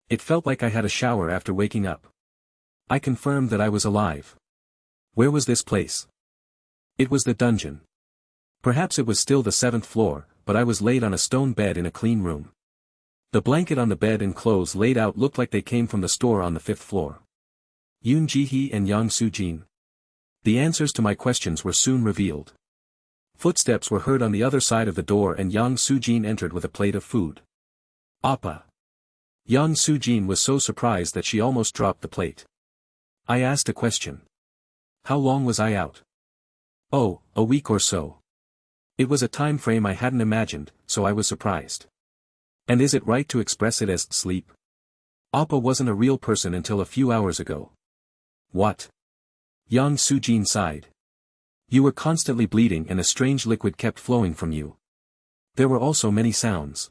It felt like I had a shower after waking up. I confirmed that I was alive. Where was this place? It was the dungeon. Perhaps it was still the 7th floor, but I was laid on a stone bed in a clean room. The blanket on the bed and clothes laid out looked like they came from the store on the 5th floor. Yoon Ji-hee and Yang Soo-jin. The answers to my questions were soon revealed. Footsteps were heard on the other side of the door and Yang Soo-jin entered with a plate of food. Appa. Yang Soo-jin was so surprised that she almost dropped the plate. I asked a question. How long was I out? Oh, a week or so. It was a time frame I hadn't imagined, so I was surprised. And is it right to express it as sleep? Appa wasn't a real person until a few hours ago. What? Yang Sujin sighed. You were constantly bleeding and a strange liquid kept flowing from you. There were also many sounds.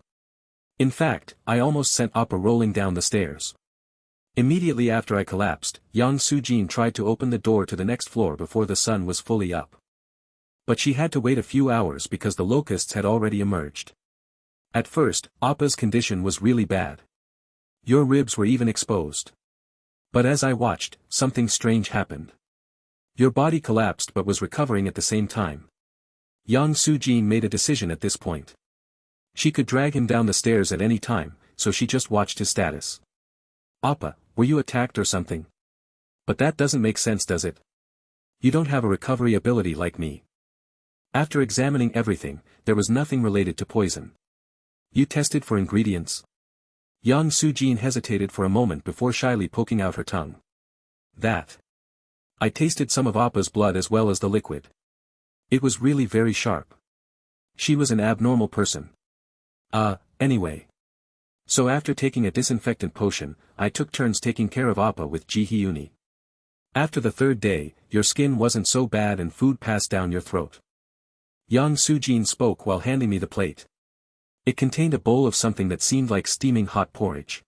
In fact, I almost sent Appa rolling down the stairs. Immediately after I collapsed, Yang Sujin tried to open the door to the next floor before the sun was fully up. But she had to wait a few hours because the locusts had already emerged. At first, Appa's condition was really bad. Your ribs were even exposed. But as I watched, something strange happened. Your body collapsed but was recovering at the same time. Yang Sujin made a decision at this point. She could drag him down the stairs at any time, so she just watched his status. Appa, were you attacked or something? But that doesn't make sense, does it? You don't have a recovery ability like me. After examining everything, there was nothing related to poison. You tested for ingredients? Yang Sujin hesitated for a moment before shyly poking out her tongue. That. I tasted some of Appa's blood as well as the liquid. It was really very sharp. She was an abnormal person. Anyway. So after taking a disinfectant potion, I took turns taking care of Appa with Ji-hyuni. After the third day, your skin wasn't so bad and food passed down your throat. Yang Sujin spoke while handing me the plate. It contained a bowl of something that seemed like steaming hot porridge.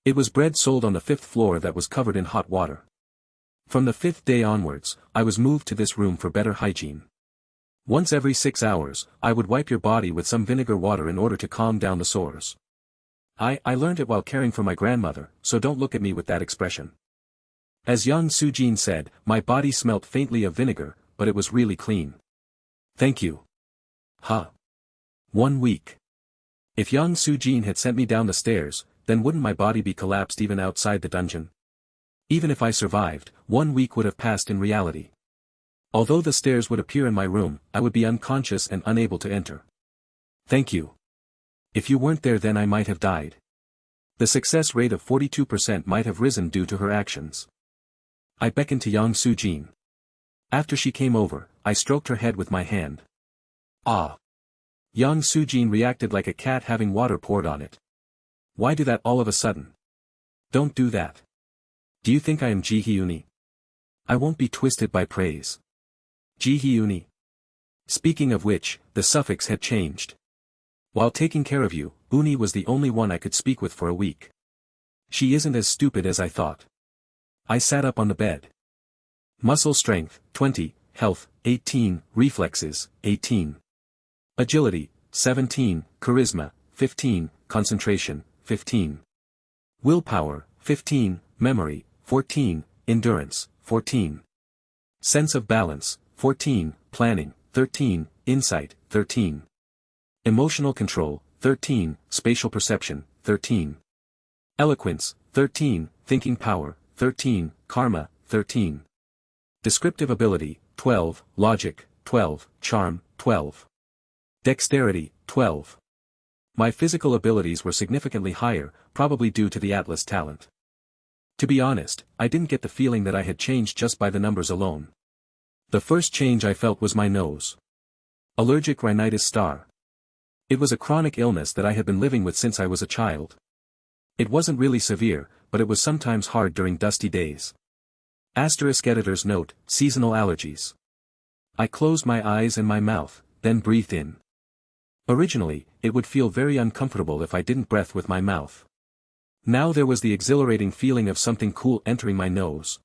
It was bread sold on the 5th floor that was covered in hot water. From the 5th day onwards, I was moved to this room for better hygiene. Once every 6 hours, I would wipe your body with some vinegar water in order to calm down the sores. I learned it while caring for my grandmother, so don't look at me with that expression. As Yang Sujin said, my body smelt faintly of vinegar, but it was really clean. Thank you. 1 week. If Yang Sujin had sent me down the stairs, then wouldn't my body be collapsed even outside the dungeon? Even if I survived, 1 week would have passed in reality. Although the stairs would appear in my room, I would be unconscious and unable to enter. Thank you. If you weren't there then I might have died. The success rate of 42% might have risen due to her actions. I beckoned to Yang Sujin. After she came over, I stroked her head with my hand. Ah. Yang Sujin reacted like a cat having water poured on it. Why do that all of a sudden? Don't do that. Do you think I am Ji-hyuni? I won't be twisted by praise. Ji-hyuni. Speaking of which, the suffix had changed. While taking care of you, Uni was the only one I could speak with for a week. She isn't as stupid as I thought. I sat up on the bed. Muscle strength, 20, health, 18, reflexes, 18. Agility, 17, charisma, 15, concentration, 15. Willpower, 15, memory, 14, endurance, 14. Sense of balance, 14, planning, 13, insight, 13. Emotional control, 13, spatial perception, 13. Eloquence, 13, thinking power, 13, karma, 13. Descriptive ability, 12, logic, 12, charm, 12. Dexterity, 12. My physical abilities were significantly higher, probably due to the Atlas talent. To be honest, I didn't get the feeling that I had changed just by the numbers alone. The first change I felt was my nose. Allergic rhinitis star. It was a chronic illness that I had been living with since I was a child. It wasn't really severe, but it was sometimes hard during dusty days. Asterisk editor's note, seasonal allergies. I closed my eyes and my mouth, then breathed in. Originally, it would feel very uncomfortable if I didn't breathe with my mouth. Now there was the exhilarating feeling of something cool entering my nose.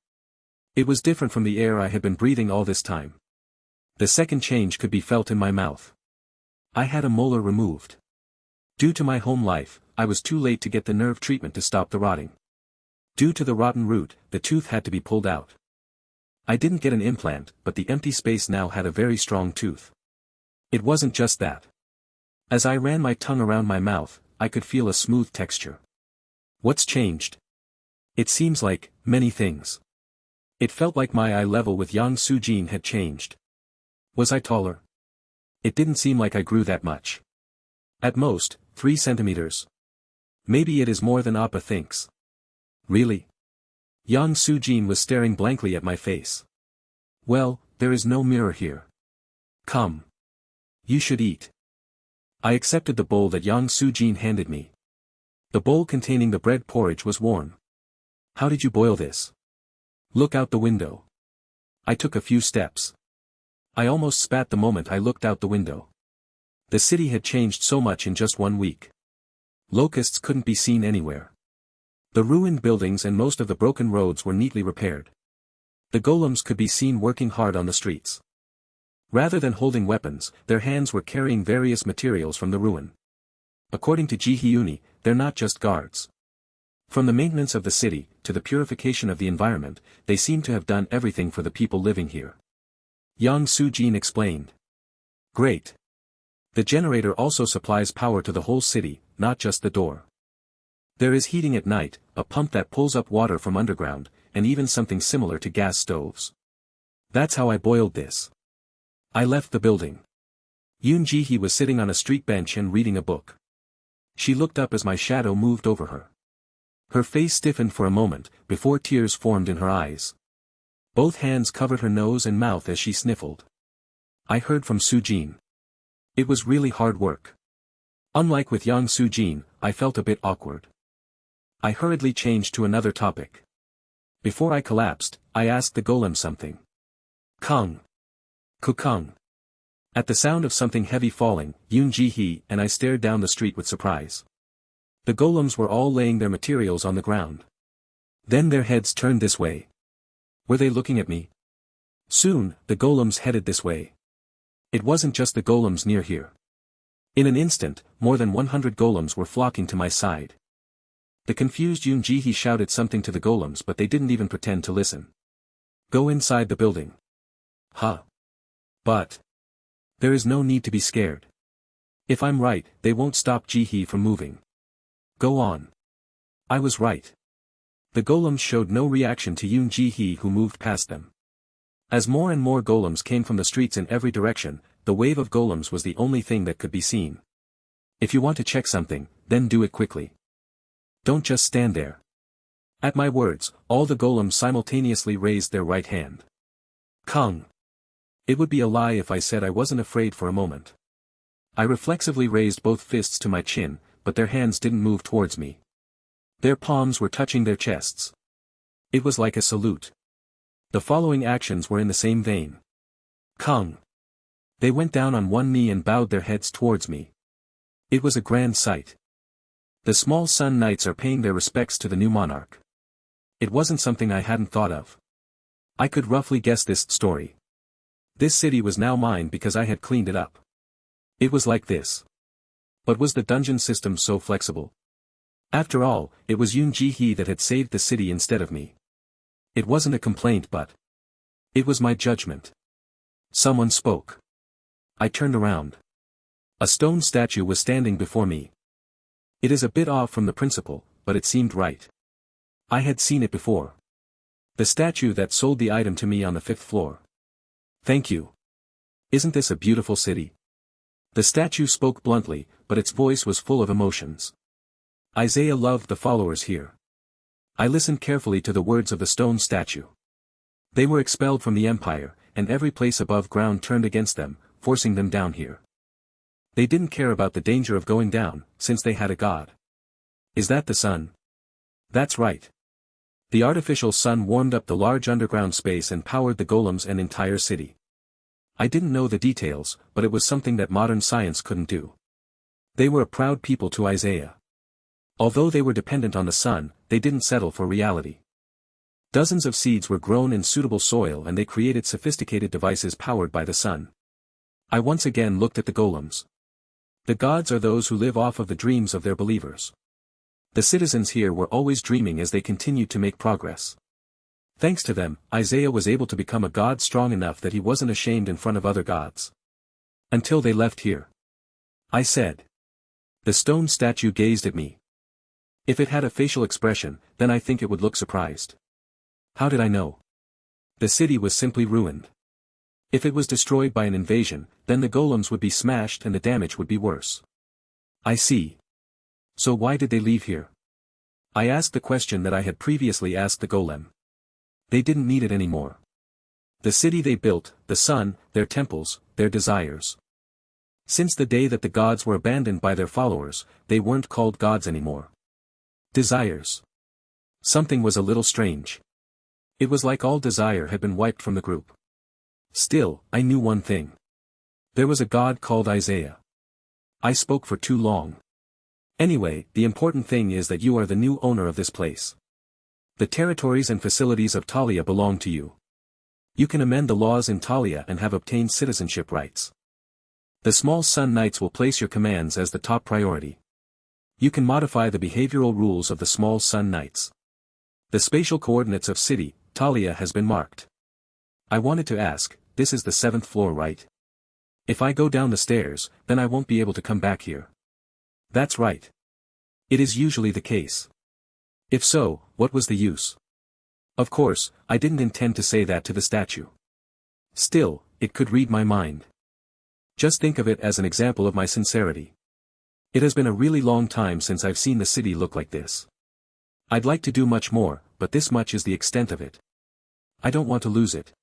It was different from the air I had been breathing all this time. The second change could be felt in my mouth. I had a molar removed. Due to my home life, I was too late to get the nerve treatment to stop the rotting. Due to the rotten root, the tooth had to be pulled out. I didn't get an implant, but the empty space now had a very strong tooth. It wasn't just that. As I ran my tongue around my mouth, I could feel a smooth texture. What's changed? It seems like, many things. It felt like my eye level with Yang Sujin had changed. Was I taller? It didn't seem like I grew that much. At most, 3 centimeters. Maybe it is more than Appa thinks. Really? Yang Sujin was staring blankly at my face. Well, there is no mirror here. Come. You should eat. I accepted the bowl that Yang Su-jin handed me. The bowl containing the bread porridge was warm. How did you boil this? Look out the window. I took a few steps. I almost spat the moment I looked out the window. The city had changed so much in just 1 week. Locusts couldn't be seen anywhere. The ruined buildings and most of the broken roads were neatly repaired. The golems could be seen working hard on the streets. Rather than holding weapons, their hands were carrying various materials from the ruin. According to Ji Hyuni, they're not just guards. From the maintenance of the city, to the purification of the environment, they seem to have done everything for the people living here. Yang Su-jin explained. Great. The generator also supplies power to the whole city, not just the door. There is heating at night, a pump that pulls up water from underground, and even something similar to gas stoves. That's how I boiled this. I left the building. Yoon Ji-hee was sitting on a street bench and reading a book. She looked up as my shadow moved over her. Her face stiffened for a moment, before tears formed in her eyes. Both hands covered her nose and mouth as she sniffled. I heard from Su-jin. It was really hard work. Unlike with Yang Su-jin, I felt a bit awkward. I hurriedly changed to another topic. Before I collapsed, I asked the golem something. Kung. Kukung. At the sound of something heavy falling, Yoon Ji-hee and I stared down the street with surprise. The golems were all laying their materials on the ground. Then their heads turned this way. Were they looking at me? Soon, the golems headed this way. It wasn't just the golems near here. In an instant, more than 100 golems were flocking to my side. The confused Yoon Ji-hee shouted something to the golems, but they didn't even pretend to listen. Go inside the building. Huh. But there is no need to be scared. If I'm right, they won't stop Ji-hee from moving. Go on. I was right. The golems showed no reaction to Yoon Ji-hee, who moved past them. As more and more golems came from the streets in every direction, the wave of golems was the only thing that could be seen. If you want to check something, then do it quickly. Don't just stand there. At my words, all the golems simultaneously raised their right hand. Kung. It would be a lie if I said I wasn't afraid for a moment. I reflexively raised both fists to my chin, but their hands didn't move towards me. Their palms were touching their chests. It was like a salute. The following actions were in the same vein. Kung. They went down on one knee and bowed their heads towards me. It was a grand sight. The small Sun Knights are paying their respects to the new monarch. It wasn't something I hadn't thought of. I could roughly guess this story. This city was now mine because I had cleaned it up. It was like this. But was the dungeon system so flexible? After all, it was Yoon Ji-hee that had saved the city instead of me. It wasn't a complaint, but it was my judgment. Someone spoke. I turned around. A stone statue was standing before me. It is a bit off from the principle, but it seemed right. I had seen it before. The statue that sold the item to me on the 5th floor. Thank you. Isn't this a beautiful city? The statue spoke bluntly, but its voice was full of emotions. Isaiah loved the followers here. I listened carefully to the words of the stone statue. They were expelled from the empire, and every place above ground turned against them, forcing them down here. They didn't care about the danger of going down, since they had a god. Is that the sun? That's right. The artificial sun warmed up the large underground space and powered the golems and entire city. I didn't know the details, but it was something that modern science couldn't do. They were a proud people to Isaiah. Although they were dependent on the sun, they didn't settle for reality. Dozens of seeds were grown in suitable soil and they created sophisticated devices powered by the sun. I once again looked at the golems. The gods are those who live off of the dreams of their believers. The citizens here were always dreaming as they continued to make progress. Thanks to them, Isaiah was able to become a god strong enough that he wasn't ashamed in front of other gods. Until they left here. I said. The stone statue gazed at me. If it had a facial expression, then I think it would look surprised. How did I know? The city was simply ruined. If it was destroyed by an invasion, then the golems would be smashed and the damage would be worse. I see. So why did they leave here? I asked the question that I had previously asked the golem. They didn't need it anymore. The city they built, the sun, their temples, their desires. Since the day that the gods were abandoned by their followers, they weren't called gods anymore. Desires. Something was a little strange. It was like all desire had been wiped from the group. Still, I knew one thing. There was a god called Isaiah. I spoke for too long. Anyway, the important thing is that you are the new owner of this place. The territories and facilities of Talia belong to you. You can amend the laws in Talia and have obtained citizenship rights. The Small Sun Knights will place your commands as the top priority. You can modify the behavioral rules of the Small Sun Knights. The spatial coordinates of city, Talia has been marked. I wanted to ask, this is the 7th floor, right? If I go down the stairs, then I won't be able to come back here. That's right. It is usually the case. If so, what was the use? Of course, I didn't intend to say that to the statue. Still, it could read my mind. Just think of it as an example of my sincerity. It has been a really long time since I've seen the city look like this. I'd like to do much more, but this much is the extent of it. I don't want to lose it.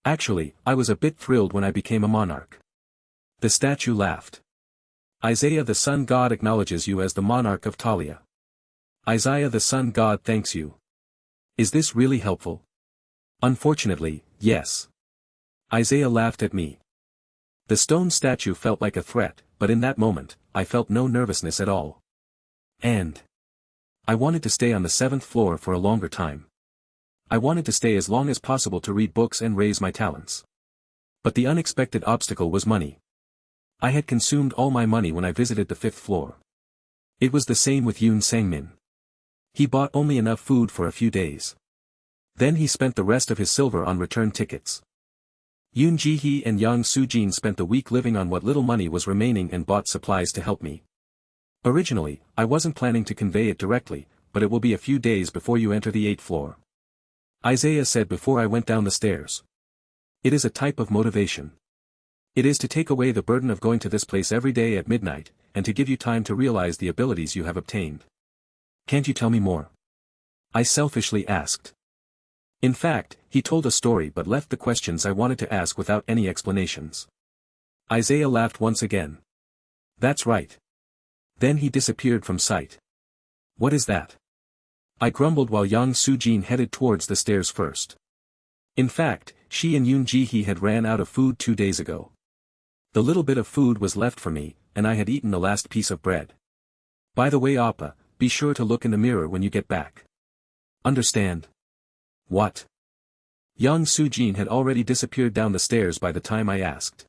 Actually, I was a bit thrilled when I became a monarch. The statue laughed. Isaiah the sun god acknowledges you as the monarch of Talia. Isaiah the sun god thanks you. Is this really helpful? Unfortunately, yes. Isaiah laughed at me. The stone statue felt like a threat, but in that moment, I felt no nervousness at all. And I wanted to stay on the 7th floor for a longer time. I wanted to stay as long as possible to read books and raise my talents. But the unexpected obstacle was money. I had consumed all my money when I visited the 5th floor. It was the same with Yoon Sangmin. He bought only enough food for a few days. Then he spent the rest of his silver on return tickets. Yoon Ji-hee and Yang Soo-jin spent the week living on what little money was remaining and bought supplies to help me. Originally, I wasn't planning to convey it directly, but it will be a few days before you enter the 8th floor. Isaiah said before I went down the stairs. It is a type of motivation. It is to take away the burden of going to this place every day at midnight, and to give you time to realize the abilities you have obtained. Can't you tell me more? I selfishly asked. In fact, he told a story but left the questions I wanted to ask without any explanations. Isaiah laughed once again. That's right. Then he disappeared from sight. What is that? I grumbled while Yang Soo-jin headed towards the stairs first. In fact, she and Yoon Ji-hee had ran out of food 2 days ago. The little bit of food was left for me, and I had eaten the last piece of bread. By the way, Appa, be sure to look in the mirror when you get back. Understand? What? Yang Soo-jin had already disappeared down the stairs by the time I asked.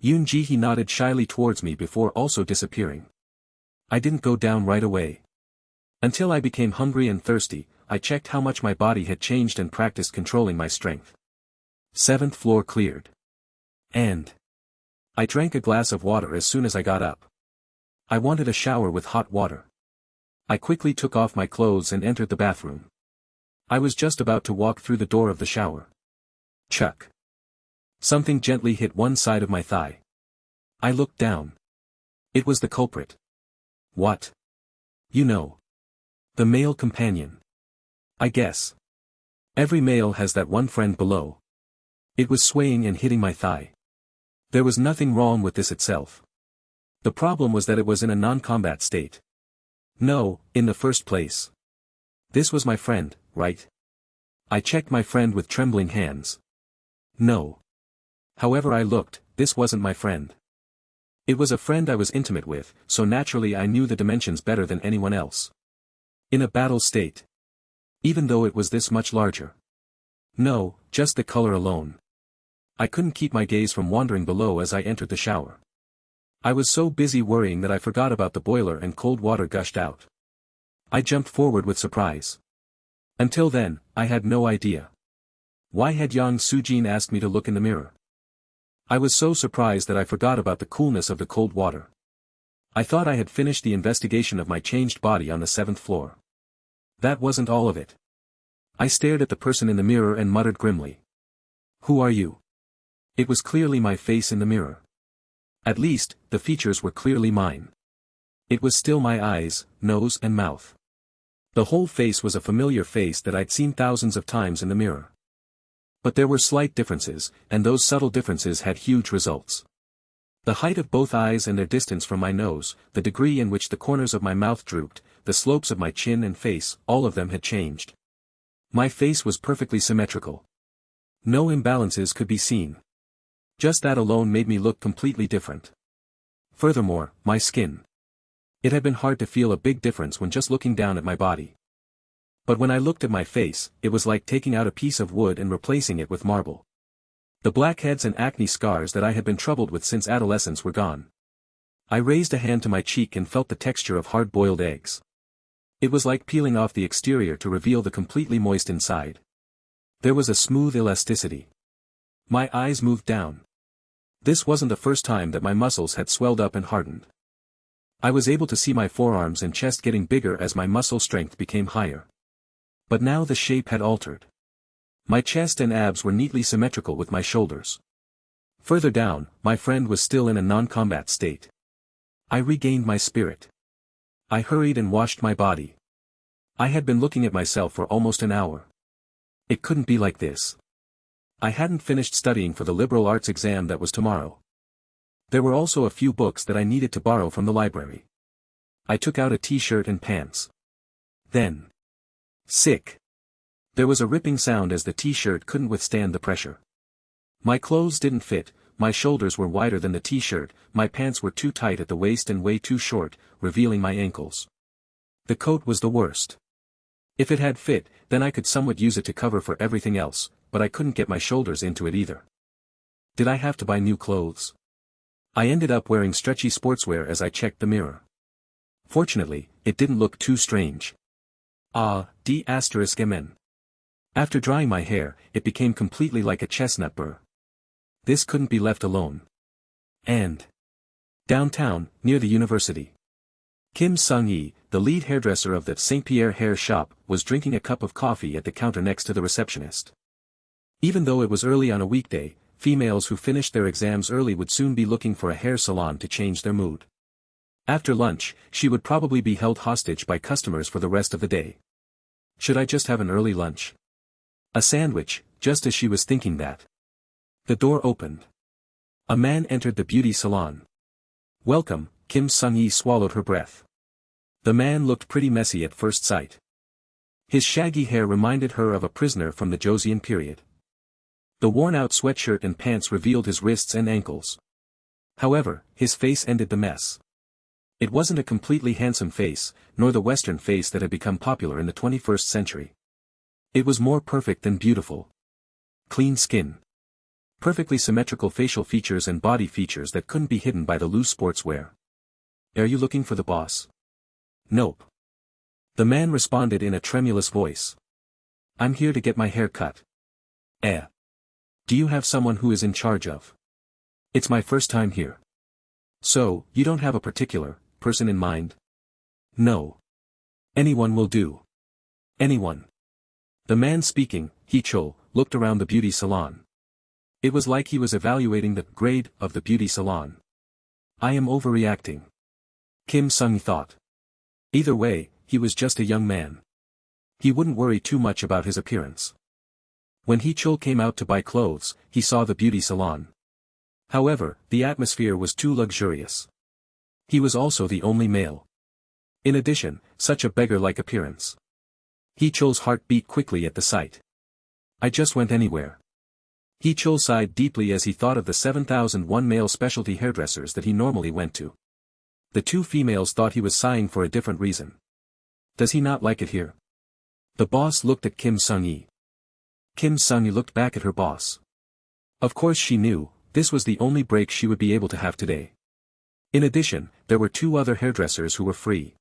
Yoon Ji-hee nodded shyly towards me before also disappearing. I didn't go down right away. Until I became hungry and thirsty, I checked how much my body had changed and practiced controlling my strength. 7th floor cleared. And I drank a glass of water as soon as I got up. I wanted a shower with hot water. I quickly took off my clothes and entered the bathroom. I was just about to walk through the door of the shower. Chuck. Something gently hit one side of my thigh. I looked down. It was the culprit. What? You know. The male companion. I guess. Every male has that one friend below. It was swaying and hitting my thigh. There was nothing wrong with this itself. The problem was that it was in a non-combat state. No, in the first place. This was my friend, right? I checked my friend with trembling hands. No. However I looked, this wasn't my friend. It was a friend I was intimate with, so naturally I knew the dimensions better than anyone else. In a battle state. Even though it was this much larger. No, just the color alone. I couldn't keep my gaze from wandering below as I entered the shower. I was so busy worrying that I forgot about the boiler and cold water gushed out. I jumped forward with surprise. Until then, I had no idea. Why had Yang Soo-jin asked me to look in the mirror? I was so surprised that I forgot about the coolness of the cold water. I thought I had finished the investigation of my changed body on the 7th floor. That wasn't all of it. I stared at the person in the mirror and muttered grimly. Who are you? It was clearly my face in the mirror. At least, the features were clearly mine. It was still my eyes, nose and mouth. The whole face was a familiar face that I'd seen thousands of times in the mirror. But there were slight differences, and those subtle differences had huge results. The height of both eyes and their distance from my nose, the degree in which the corners of my mouth drooped, the slopes of my chin and face, all of them had changed. My face was perfectly symmetrical. No imbalances could be seen. Just that alone made me look completely different. Furthermore, my skin. It had been hard to feel a big difference when just looking down at my body. But when I looked at my face, it was like taking out a piece of wood and replacing it with marble. The blackheads and acne scars that I had been troubled with since adolescence were gone. I raised a hand to my cheek and felt the texture of hard-boiled eggs. It was like peeling off the exterior to reveal the completely moist inside. There was a smooth elasticity. My eyes moved down. This wasn't the first time that my muscles had swelled up and hardened. I was able to see my forearms and chest getting bigger as my muscle strength became higher. But now the shape had altered. My chest and abs were neatly symmetrical with my shoulders. Further down, my friend was still in a non-combat state. I regained my spirit. I hurried and washed my body. I had been looking at myself for almost an hour. It couldn't be like this. I hadn't finished studying for the liberal arts exam that was tomorrow. There were also a few books that I needed to borrow from the library. I took out a t-shirt and pants. Then. Sick. There was a ripping sound as the t-shirt couldn't withstand the pressure. My clothes didn't fit, my shoulders were wider than the t-shirt, my pants were too tight at the waist and way too short, revealing my ankles. The coat was the worst. If it had fit, then I could somewhat use it to cover for everything else, but I couldn't get my shoulders into it either. Did I have to buy new clothes? I ended up wearing stretchy sportswear as I checked the mirror. Fortunately, it didn't look too strange. D***mn. After drying my hair, it became completely like a chestnut burr. This couldn't be left alone. And downtown, near the university. Kim Sung-yi, the lead hairdresser of the St. Pierre hair shop, was drinking a cup of coffee at the counter next to the receptionist. Even though it was early on a weekday, females who finished their exams early would soon be looking for a hair salon to change their mood. After lunch, she would probably be held hostage by customers for the rest of the day. Should I just have an early lunch? A sandwich, just as she was thinking that. The door opened. A man entered the beauty salon. Welcome, Kim Sung-yi swallowed her breath. The man looked pretty messy at first sight. His shaggy hair reminded her of a prisoner from the Joseon period. The worn-out sweatshirt and pants revealed his wrists and ankles. However, his face ended the mess. It wasn't a completely handsome face, nor the Western face that had become popular in the 21st century. It was more perfect than beautiful. Clean skin. Perfectly symmetrical facial features and body features that couldn't be hidden by the loose sportswear. Are you looking for the boss? Nope. The man responded in a tremulous voice. I'm here to get my hair cut. Do you have someone who is in charge of? It's my first time here. So, you don't have a particular person in mind? No. Anyone will do. Anyone. The man speaking, Hee-chul, looked around the beauty salon. It was like he was evaluating the grade of the beauty salon. I am overreacting. Kim Sung thought. Either way, he was just a young man. He wouldn't worry too much about his appearance. When Hee-chul came out to buy clothes, he saw the beauty salon. However, the atmosphere was too luxurious. He was also the only male. In addition, such a beggar-like appearance. Hee-chul's heart beat quickly at the sight. I just went anywhere. Hee-chul sighed deeply as he thought of the 7,001 male specialty hairdressers that he normally went to. The two females thought he was sighing for a different reason. Does he not like it here? The boss looked at Kim Sung-yi. Kim Sung-yi looked back at her boss. Of course she knew, this was the only break she would be able to have today. In addition, there were two other hairdressers who were free.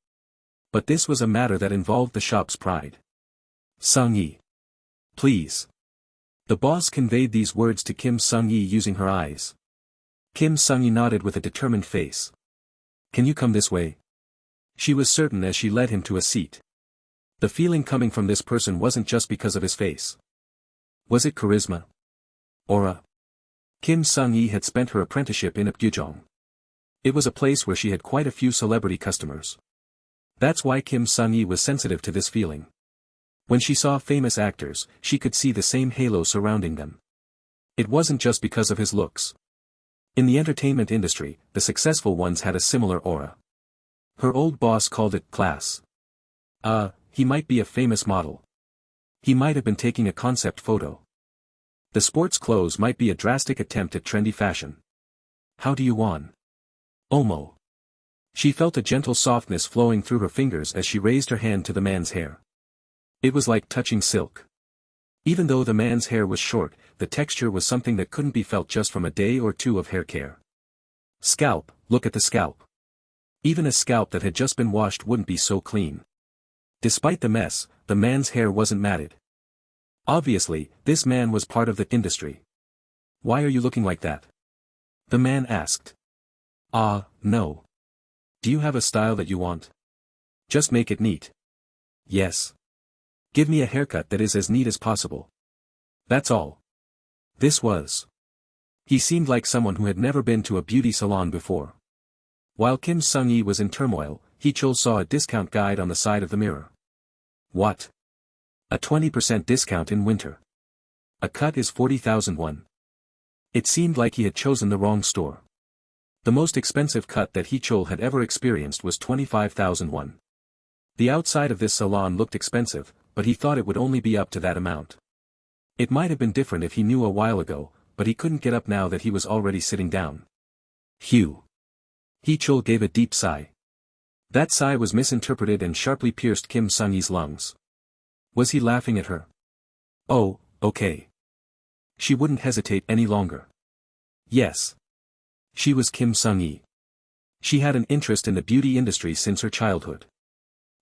But this was a matter that involved the shop's pride. Sung-yi. Please. The boss conveyed these words to Kim Sung-yi using her eyes. Kim Sung-yi nodded with a determined face. Can you come this way? She was certain as she led him to a seat. The feeling coming from this person wasn't just because of his face. Was it charisma? Aura? Kim Sung-yi had spent her apprenticeship in Apgujeong. It was a place where she had quite a few celebrity customers. That's why Kim Sung-yi was sensitive to this feeling. When she saw famous actors, she could see the same halo surrounding them. It wasn't just because of his looks. In the entertainment industry, the successful ones had a similar aura. Her old boss called it class. He might be a famous model. He might have been taking a concept photo. The sports clothes might be a drastic attempt at trendy fashion. How do you want? Omo. She felt a gentle softness flowing through her fingers as she raised her hand to the man's hair. It was like touching silk. Even though the man's hair was short, the texture was something that couldn't be felt just from a day or two of hair care. Scalp, look at the scalp. Even a scalp that had just been washed wouldn't be so clean. Despite the mess, the man's hair wasn't matted. Obviously, this man was part of the industry. Why are you looking like that? The man asked. No. Do you have a style that you want? Just make it neat. Yes. Give me a haircut that is as neat as possible. That's all. This was. He seemed like someone who had never been to a beauty salon before. While Kim Sung-yi was in turmoil, Hee-chul saw a discount guide on the side of the mirror. What? A 20% discount in winter. A cut is 40,000 won. It seemed like he had chosen the wrong store. The most expensive cut that Hee-chul had ever experienced was 25,000 won. The outside of this salon looked expensive, but he thought it would only be up to that amount. It might have been different if he knew a while ago, but he couldn't get up now that he was already sitting down. Phew. Hee-chul gave a deep sigh. That sigh was misinterpreted and sharply pierced Kim Sung-yi's lungs. Was he laughing at her? Oh, okay. She wouldn't hesitate any longer. Yes. She was Kim Sung-yi. She had an interest in the beauty industry since her childhood.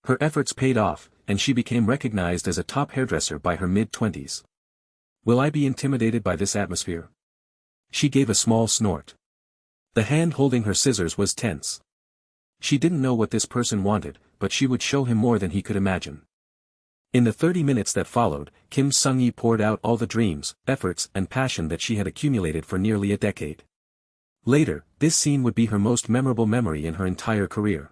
Her efforts paid off, and she became recognized as a top hairdresser by her mid-20s. Will I be intimidated by this atmosphere? She gave a small snort. The hand holding her scissors was tense. She didn't know what this person wanted, but she would show him more than he could imagine. In the 30 minutes that followed, Kim Sung-yi poured out all the dreams, efforts, and passion that she had accumulated for nearly a decade. Later, this scene would be her most memorable memory in her entire career.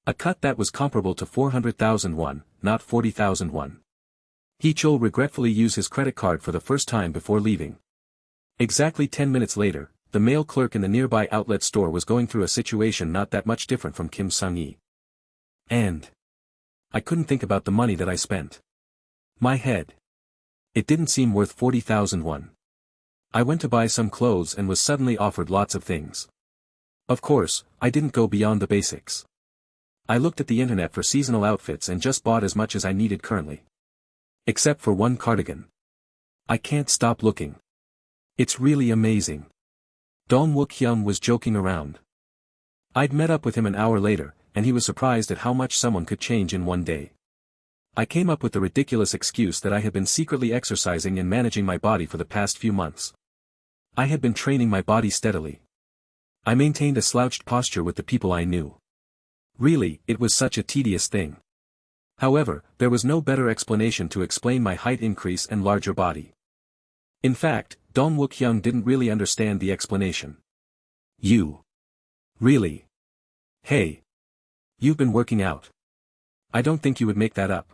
A cut that was comparable to 400,000 won, not 40,000 won. Hee-chul regretfully used his credit card for the first time before leaving. Exactly 10 minutes later, the male clerk in the nearby outlet store was going through a situation not that much different from Kim Sung-yi. And I couldn't think about the money that I spent. My head. It didn't seem worth 40,000 won. I went to buy some clothes and was suddenly offered lots of things. Of course, I didn't go beyond the basics. I looked at the internet for seasonal outfits and just bought as much as I needed currently. Except for one cardigan. I can't stop looking. It's really amazing. Dong Wook-hyun was joking around. I'd met up with him an hour later, and he was surprised at how much someone could change in one day. I came up with the ridiculous excuse that I had been secretly exercising and managing my body for the past few months. I had been training my body steadily. I maintained a slouched posture with the people I knew. Really, it was such a tedious thing. However, there was no better explanation to explain my height increase and larger body. In fact, Dong Wook-hyun didn't really understand the explanation. You. Really? Hey. You've been working out. I don't think you would make that up.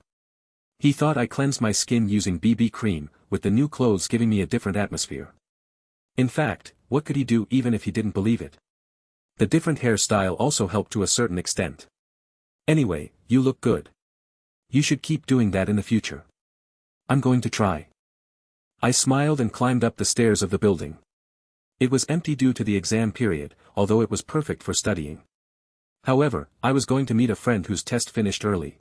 He thought I cleansed my skin using BB cream, with the new clothes giving me a different atmosphere. In fact, what could he do even if he didn't believe it? The different hairstyle also helped to a certain extent. Anyway, you look good. You should keep doing that in the future. I'm going to try. I smiled and climbed up the stairs of the building. It was empty due to the exam period, although it was perfect for studying. However, I was going to meet a friend whose test finished early.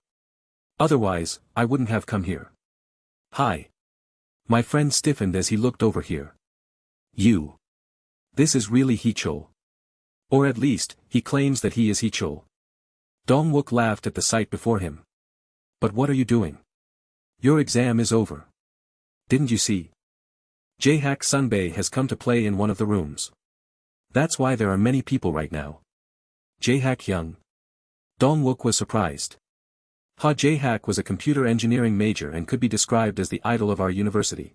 Otherwise, I wouldn't have come here. Hi. My friend stiffened as he looked over here. You. This is really Hee-chul. Or at least, he claims that he is Hee-chul. Dong Wook laughed at the sight before him. But what are you doing? Your exam is over. Didn't you see? Jae-hak Sunbae has come to play in one of the rooms. That's why there are many people right now. Jae-hak Young. Dong Wook was surprised. Jae-hak was a computer engineering major and could be described as the idol of our university.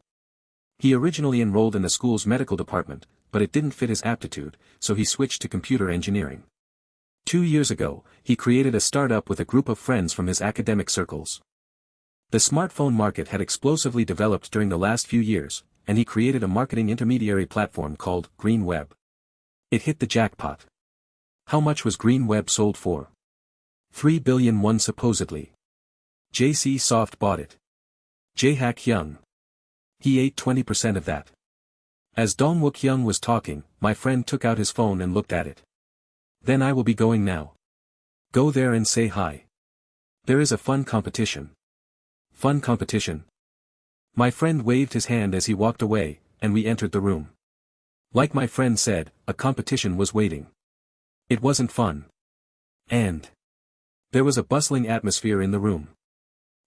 He originally enrolled in the school's medical department, but it didn't fit his aptitude, so he switched to computer engineering. 2 years ago, he created a startup with a group of friends from his academic circles. The smartphone market had explosively developed during the last few years, and he created a marketing intermediary platform called Green Web. It hit the jackpot. How much was Green Web sold for? 3 billion won supposedly. JC Soft bought it. Jae-Hak Hyung. He ate 20% of that. As Dong-wook Hyung was talking, my friend took out his phone and looked at it. Then I will be going now. Go there and say hi. There is a fun competition. Fun competition? My friend waved his hand as he walked away, and we entered the room. Like my friend said, a competition was waiting. It wasn't fun. And there was a bustling atmosphere in the room.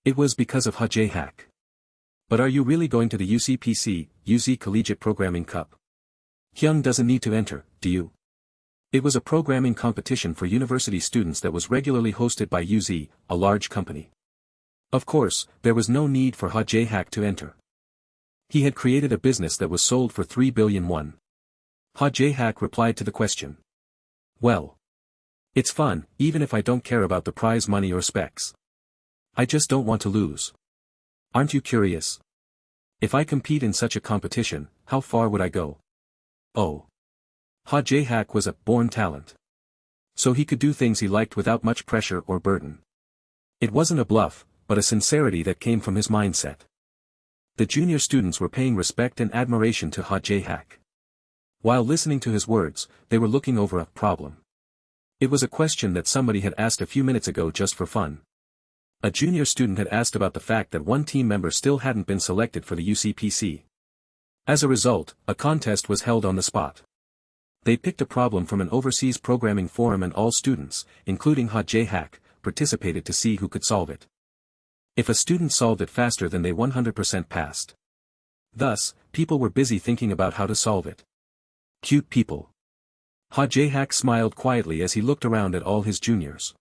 It was because of Jae-Hak. But are you really going to the UCPC, UZ Collegiate Programming Cup? Hyung doesn't need to enter, do you? It was a programming competition for university students that was regularly hosted by UZ, a large company. Of course, there was no need for Jae-Hak to enter. He had created a business that was sold for 3 billion won. Jae-Hak replied to the question. Well. It's fun, even if I don't care about the prize money or specs. I just don't want to lose. Aren't you curious? If I compete in such a competition, how far would I go? Oh. Jae-Hak was a born talent. So he could do things he liked without much pressure or burden. It wasn't a bluff, but a sincerity that came from his mindset. The junior students were paying respect and admiration to Jae-Hak. While listening to his words, they were looking over a problem. It was a question that somebody had asked a few minutes ago just for fun. A junior student had asked about the fact that one team member still hadn't been selected for the UCPC. As a result, a contest was held on the spot. They picked a problem from an overseas programming forum and all students, including Jae-Hak, participated to see who could solve it. If a student solved it faster than they 100% passed. Thus, people were busy thinking about how to solve it. Cute people. Jae-Hak smiled quietly as he looked around at all his juniors.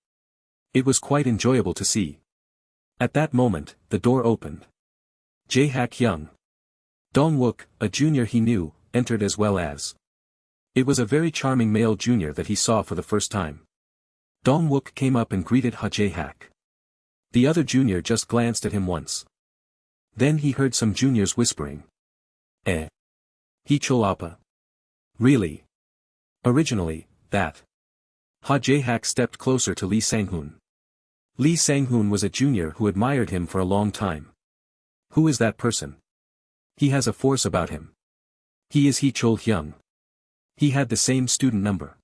It was quite enjoyable to see. At that moment, the door opened. Jae-Hak Hyung. Dong-wook, a junior he knew, entered as well as. It was a very charming male junior that he saw for the first time. Dong-wook came up and greeted Jae-Hak. The other junior just glanced at him once. Then he heard some juniors whispering. Hee-chul appa. Really? Originally, that. Jae-Hak stepped closer to Lee Sang-hoon. Lee Sang-hoon was a junior who admired him for a long time. Who is that person? He has a force about him. He is Hee-chul Hyung. He had the same student number.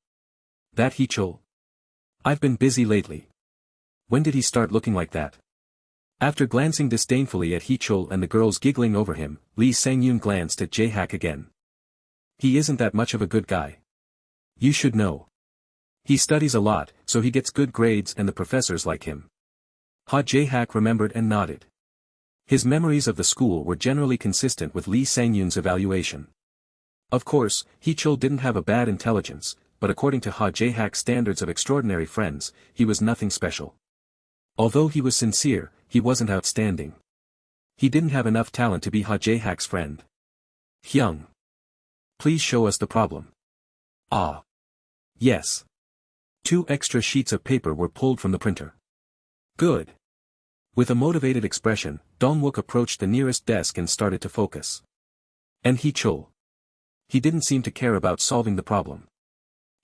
That Hee-chul? I've been busy lately. When did he start looking like that? After glancing disdainfully at Hee-chul and the girls giggling over him, Lee Sang-hoon glanced at Jae-Hak again. He isn't that much of a good guy. You should know. He studies a lot, so he gets good grades and the professors like him. Jae-Hak remembered and nodded. His memories of the school were generally consistent with Lee Sang-hoon's evaluation. Of course, Hee-chul didn't have a bad intelligence, but according to Jae-Hak's standards of extraordinary friends, he was nothing special. Although he was sincere, he wasn't outstanding. He didn't have enough talent to be Jae-Hak's friend. Hyung. Please show us the problem. Ah. Yes. 2 extra sheets of paper were pulled from the printer. Good. With a motivated expression, Dong-wook approached the nearest desk and started to focus. And Hee-chul. He didn't seem to care about solving the problem.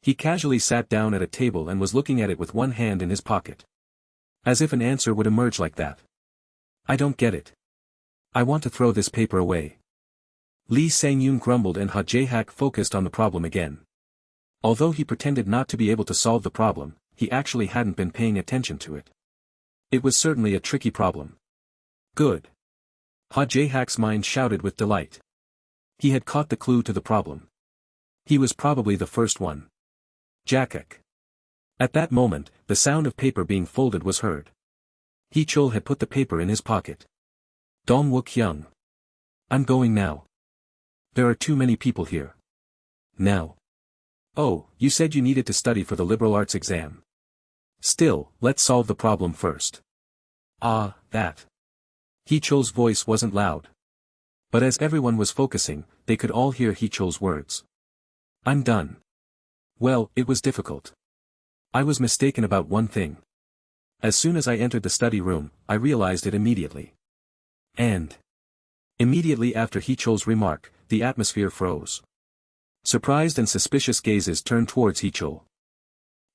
He casually sat down at a table and was looking at it with one hand in his pocket. As if an answer would emerge like that. I don't get it. I want to throw this paper away. Lee Sang-hoon grumbled and Jae-Hak focused on the problem again. Although he pretended not to be able to solve the problem, he actually hadn't been paying attention to it. It was certainly a tricky problem. Good. Jae-Hak's mind shouted with delight. He had caught the clue to the problem. He was probably the first one. Jackak. At that moment, the sound of paper being folded was heard. Hee-chul had put the paper in his pocket. Dong-wook Hyung. I'm going now. There are too many people here. Now. Oh, you said you needed to study for the liberal arts exam. Still, let's solve the problem first. Ah, that. Hee-chul's voice wasn't loud. But as everyone was focusing, they could all hear Hee-chul's words. I'm done. Well, it was difficult. I was mistaken about one thing. As soon as I entered the study room, I realized it immediately. And immediately after Hee-chul's remark, the atmosphere froze. Surprised and suspicious gazes turned towards Hichul.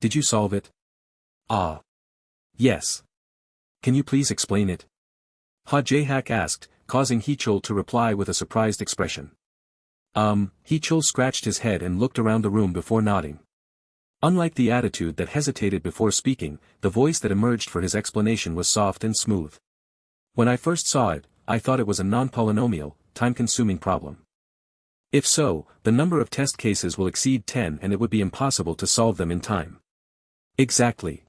Did you solve it? Ah. Yes. Can you please explain it? Ha Jae-hak asked, causing Hichul to reply with a surprised expression. Hichul scratched his head and looked around the room before nodding. Unlike the attitude that hesitated before speaking, the voice that emerged for his explanation was soft and smooth. When I first saw it, I thought it was a non-polynomial, time-consuming problem. If so, the number of test cases will exceed 10 and it would be impossible to solve them in time. Exactly.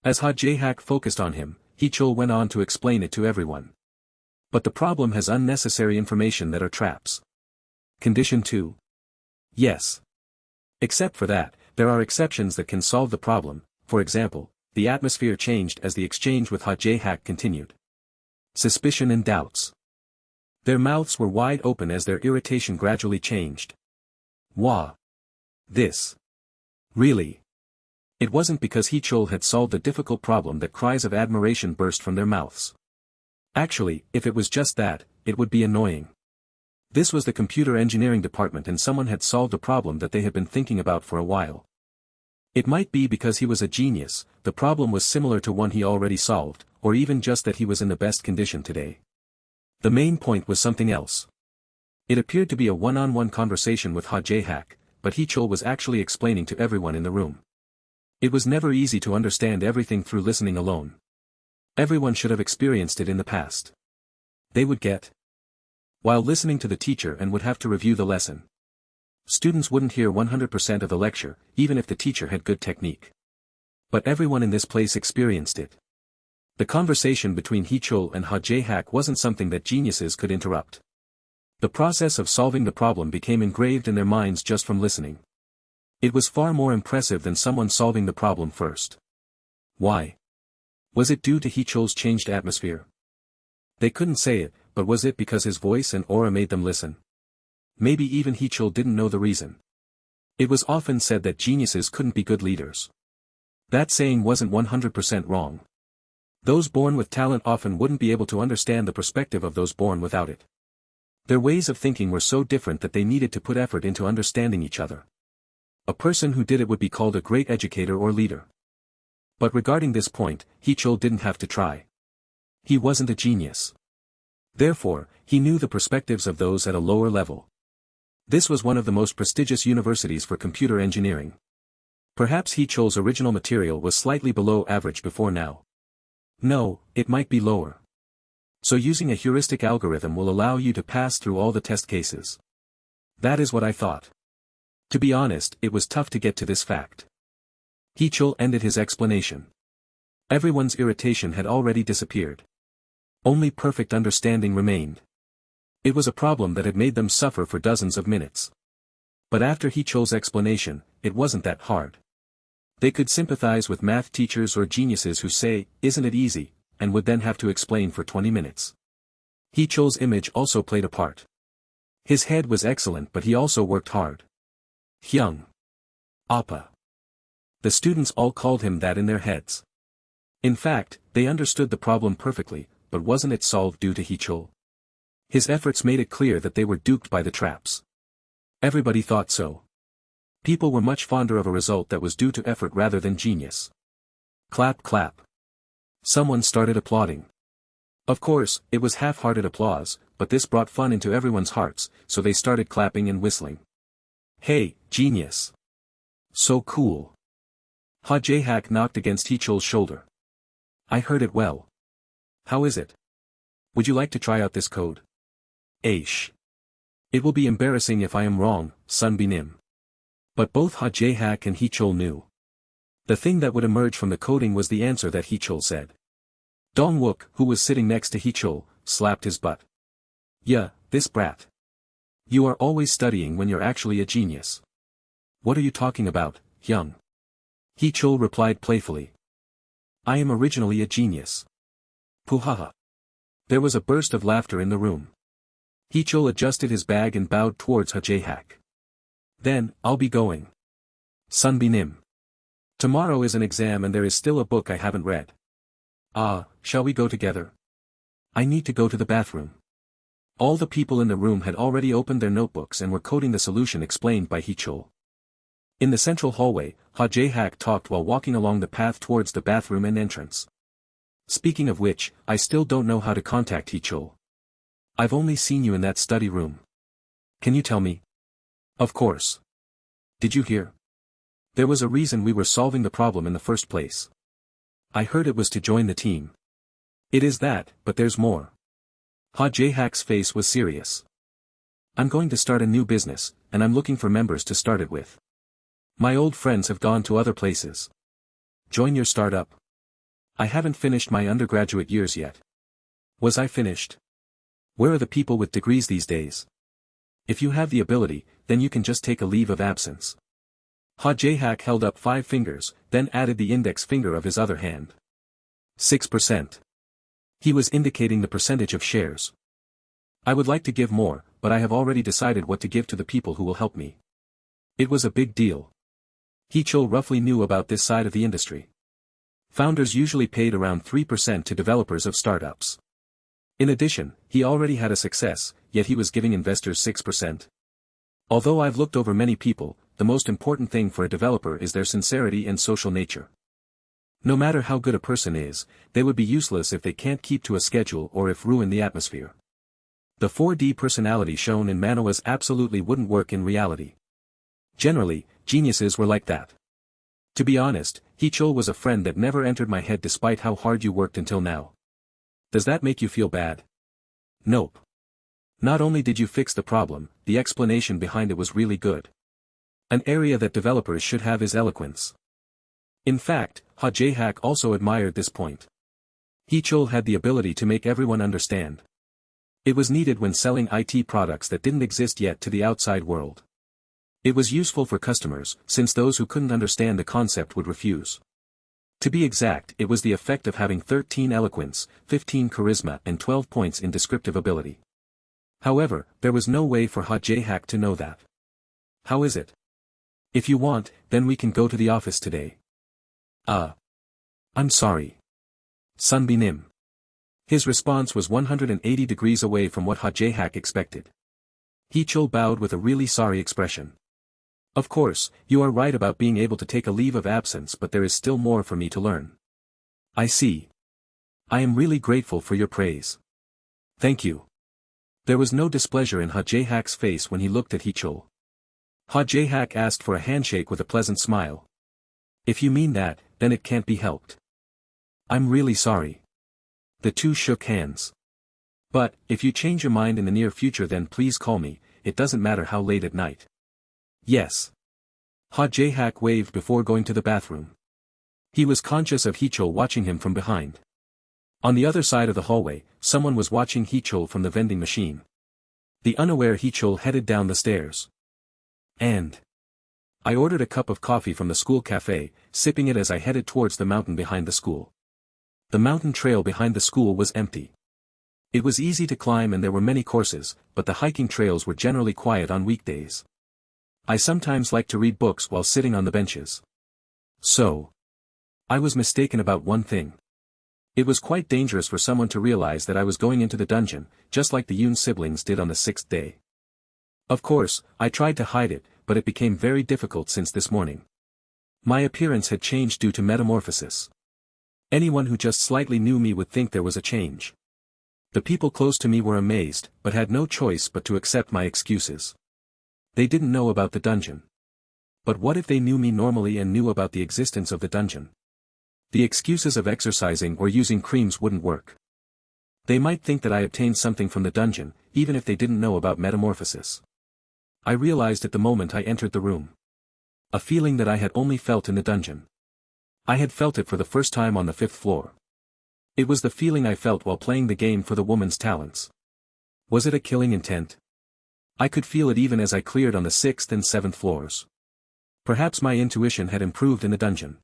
As Ha Jae-hak focused on him, Hichul went on to explain it to everyone. But the problem has unnecessary information that are traps. Condition 2. Yes. Except for that, there are exceptions that can solve the problem. For example, the atmosphere changed as the exchange with Ha Jae-hak continued. Suspicion and doubts. Their mouths were wide open as their irritation gradually changed. Wah. This. Really. It wasn't because Hichul had solved a difficult problem that cries of admiration burst from their mouths. Actually, if it was just that, it would be annoying. This was the computer engineering department and someone had solved a problem that they had been thinking about for a while. It might be because he was a genius, the problem was similar to one he already solved, or even just that he was in the best condition today. The main point was something else. It appeared to be a one-on-one conversation with Ha Jae-hak, but Hichul was actually explaining to everyone in the room. It was never easy to understand everything through listening alone. Everyone should have experienced it in the past. They would get while listening to the teacher and would have to review the lesson. Students wouldn't hear 100% of the lecture, even if the teacher had good technique. But everyone in this place experienced it. The conversation between Hichul and Ha Jae-hak wasn't something that geniuses could interrupt. The process of solving the problem became engraved in their minds just from listening. It was far more impressive than someone solving the problem first. Why? Was it due to Hichul's changed atmosphere? They couldn't say it, but was it because his voice and aura made them listen? Maybe even Hichul didn't know the reason. It was often said that geniuses couldn't be good leaders. That saying wasn't 100% wrong. Those born with talent often wouldn't be able to understand the perspective of those born without it. Their ways of thinking were so different that they needed to put effort into understanding each other. A person who did it would be called a great educator or leader. But regarding this point, Hichul didn't have to try. He wasn't a genius. Therefore, he knew the perspectives of those at a lower level. This was one of the most prestigious universities for computer engineering. Perhaps Hichul's original material was slightly below average before now. No, it might be lower. So using a heuristic algorithm will allow you to pass through all the test cases. That is what I thought. To be honest, it was tough to get to this fact. Hichul ended his explanation. Everyone's irritation had already disappeared. Only perfect understanding remained. It was a problem that had made them suffer for dozens of minutes. But after Hichul's explanation, it wasn't that hard. They could sympathize with math teachers or geniuses who say, "Isn't it easy?" and would then have to explain for 20 minutes. Hichul's image also played a part. His head was excellent but he also worked hard. Hyung. Appa. The students all called him that in their heads. In fact, they understood the problem perfectly, but wasn't it solved due to Hichul? His efforts made it clear that they were duped by the traps. Everybody thought so. People were much fonder of a result that was due to effort rather than genius. Clap clap. Someone started applauding. Of course, it was half-hearted applause, but this brought fun into everyone's hearts, so they started clapping and whistling. Hey, genius. So cool. Ha Jae-hak knocked against Hichul's shoulder. I heard it well. How is it? Would you like to try out this code? Aish. It will be embarrassing if I am wrong, Sun Binim. But both Ha Jae-hak and Hichul knew. The thing that would emerge from the coding was the answer that Hichul said. Dong-wook, who was sitting next to Hichul, slapped his butt. Yeah, this brat. You are always studying when you're actually a genius. What are you talking about, Hyung? Hichul replied playfully. I am originally a genius. Puhaha. There was a burst of laughter in the room. Hichul adjusted his bag and bowed towards Ha Jae-hak. Then, I'll be going. Sun Binim. Tomorrow is an exam and there is still a book I haven't read. Shall we go together? I need to go to the bathroom. All the people in the room had already opened their notebooks and were coding the solution explained by Hichol. In the central hallway, Ha-Jae-hak talked while walking along the path towards the bathroom and entrance. Speaking of which, I still don't know how to contact Hichol. I've only seen you in that study room. Can you tell me? Of course. Did you hear? There was a reason we were solving the problem in the first place. I heard it was to join the team. It is that, but there's more. Ha-Jae-hak's face was serious. I'm going to start a new business, and I'm looking for members to start it with. My old friends have gone to other places. Join your startup? I haven't finished my undergraduate years yet. Was I finished? Where are the people with degrees these days? If you have the ability, then you can just take a leave of absence. Ha-Jae-hak held up 5 fingers, then added the index finger of his other hand. 6%. He was indicating the percentage of shares. I would like to give more, but I have already decided what to give to the people who will help me. It was a big deal. Hichol roughly knew about this side of the industry. Founders usually paid around 3% to developers of startups. In addition, he already had a success, yet he was giving investors 6%. Although I've looked over many people, the most important thing for a developer is their sincerity and social nature. No matter how good a person is, they would be useless if they can't keep to a schedule or if ruin the atmosphere. The 4D personality shown in manhwas absolutely wouldn't work in reality. Generally, geniuses were like that. To be honest, Hichol was a friend that never entered my head despite how hard you worked until now. Does that make you feel bad? Nope. Not only did you fix the problem, the explanation behind it was really good. An area that developers should have is eloquence. In fact, Ha-Jae-hak also admired this point. Hichol had the ability to make everyone understand. It was needed when selling IT products that didn't exist yet to the outside world. It was useful for customers, since those who couldn't understand the concept would refuse. To be exact, it was the effect of having 13 eloquence, 15 charisma and 12 points in descriptive ability. However, there was no way for Ha-Jae-hak to know that. How is it? If you want, then we can go to the office today. I'm sorry. Sunbi Nim. His response was 180 degrees away from what Ha-Jae-hak expected. Hichol bowed with a really sorry expression. Of course, you are right about being able to take a leave of absence, but there is still more for me to learn. I see. I am really grateful for your praise. Thank you. There was no displeasure in Ha-Jae-hak's face when he looked at Hichol. Ha-Jae-hak asked for a handshake with a pleasant smile. If you mean that, then it can't be helped. I'm really sorry. The two shook hands. But, if you change your mind in the near future, then please call me, it doesn't matter how late at night. Yes. Ha-Jae-hak waved before going to the bathroom. He was conscious of Hichol watching him from behind. On the other side of the hallway, someone was watching Hichol from the vending machine. The unaware Hichol headed down the stairs. I ordered a cup of coffee from the school cafe, sipping it as I headed towards the mountain behind the school. The mountain trail behind the school was empty. It was easy to climb and there were many courses, but the hiking trails were generally quiet on weekdays. I sometimes liked to read books while sitting on the benches. So, I was mistaken about one thing. It was quite dangerous for someone to realize that I was going into the dungeon, just like the Yoon siblings did on the 6th day. Of course, I tried to hide it, but it became very difficult since this morning. My appearance had changed due to metamorphosis. Anyone who just slightly knew me would think there was a change. The people close to me were amazed, but had no choice but to accept my excuses. They didn't know about the dungeon. But what if they knew me normally and knew about the existence of the dungeon? The excuses of exercising or using creams wouldn't work. They might think that I obtained something from the dungeon, even if they didn't know about metamorphosis. I realized at the moment I entered the room. A feeling that I had only felt in the dungeon. I had felt it for the first time on the 5th floor. It was the feeling I felt while playing the game for the woman's talents. Was it a killing intent? I could feel it even as I cleared on the 6th and 7th floors. Perhaps my intuition had improved in the dungeon.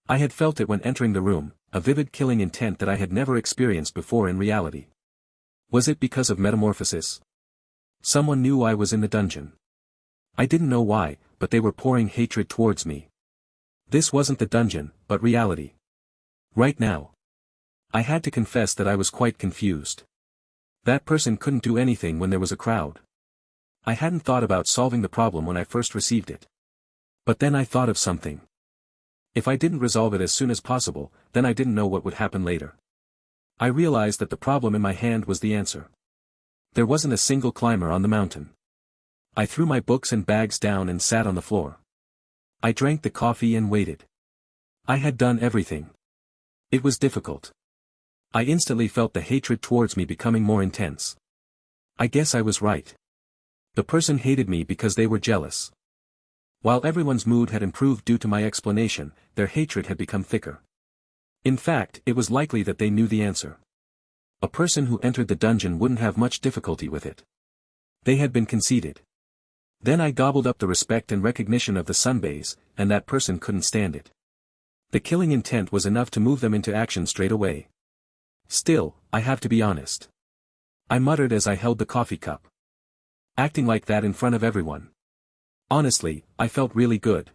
I had felt it when entering the room, a vivid killing intent that I had never experienced before in reality. Was it because of metamorphosis? Someone knew I was in the dungeon. I didn't know why, but they were pouring hatred towards me. This wasn't the dungeon, but reality. Right now. I had to confess that I was quite confused. That person couldn't do anything when there was a crowd. I hadn't thought about solving the problem when I first received it. But then I thought of something. If I didn't resolve it as soon as possible, then I didn't know what would happen later. I realized that the problem in my hand was the answer. There wasn't a single climber on the mountain. I threw my books and bags down and sat on the floor. I drank the coffee and waited. I had done everything. It was difficult. I instantly felt the hatred towards me becoming more intense. I guess I was right. The person hated me because they were jealous. While everyone's mood had improved due to my explanation, their hatred had become thicker. In fact, it was likely that they knew the answer. A person who entered the dungeon wouldn't have much difficulty with it. They had been conceited. Then I gobbled up the respect and recognition of the sunbays, and that person couldn't stand it. The killing intent was enough to move them into action straight away. Still, I have to be honest. I muttered as I held the coffee cup. Acting like that in front of everyone. Honestly, I felt really good.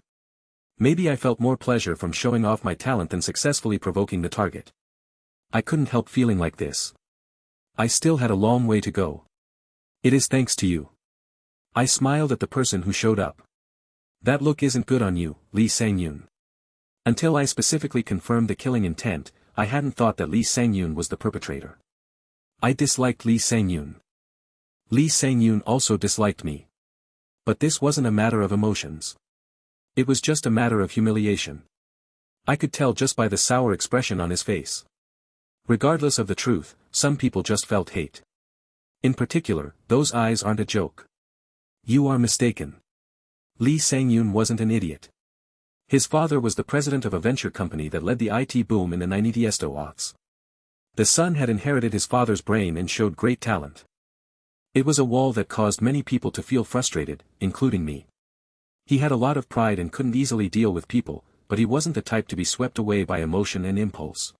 Maybe I felt more pleasure from showing off my talent than successfully provoking the target. I couldn't help feeling like this. I still had a long way to go. It is thanks to you. I smiled at the person who showed up. That look isn't good on you, Lee Sang-yoon. Until I specifically confirmed the killing intent, I hadn't thought that Lee Sang-yoon was the perpetrator. I disliked Lee Sang-yoon. Lee Sang-yoon also disliked me. But this wasn't a matter of emotions. It was just a matter of humiliation. I could tell just by the sour expression on his face. Regardless of the truth, some people just felt hate. In particular, those eyes aren't a joke. You are mistaken. Lee Sang-yoon wasn't an idiot. His father was the president of a venture company that led the IT boom in the 90s. The son had inherited his father's brain and showed great talent. It was a wall that caused many people to feel frustrated, including me. He had a lot of pride and couldn't easily deal with people, but he wasn't the type to be swept away by emotion and impulse.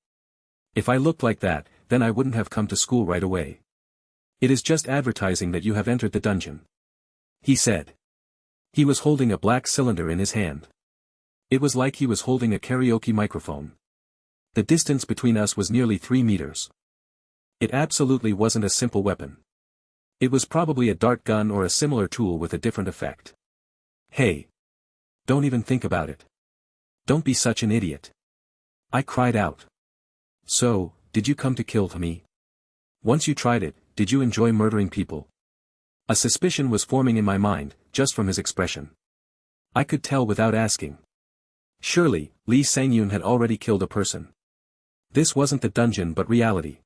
If I looked like that, then I wouldn't have come to school right away. It is just advertising that you have entered the dungeon. He said. He was holding a black cylinder in his hand. It was like he was holding a karaoke microphone. The distance between us was nearly 3 meters. It absolutely wasn't a simple weapon. It was probably a dart gun or a similar tool with a different effect. Hey! Don't even think about it. Don't be such an idiot. I cried out. So, did you come to kill me? Once you tried it, did you enjoy murdering people? A suspicion was forming in my mind, just from his expression. I could tell without asking. Surely, Lee Sang-yoon had already killed a person. This wasn't the dungeon but reality.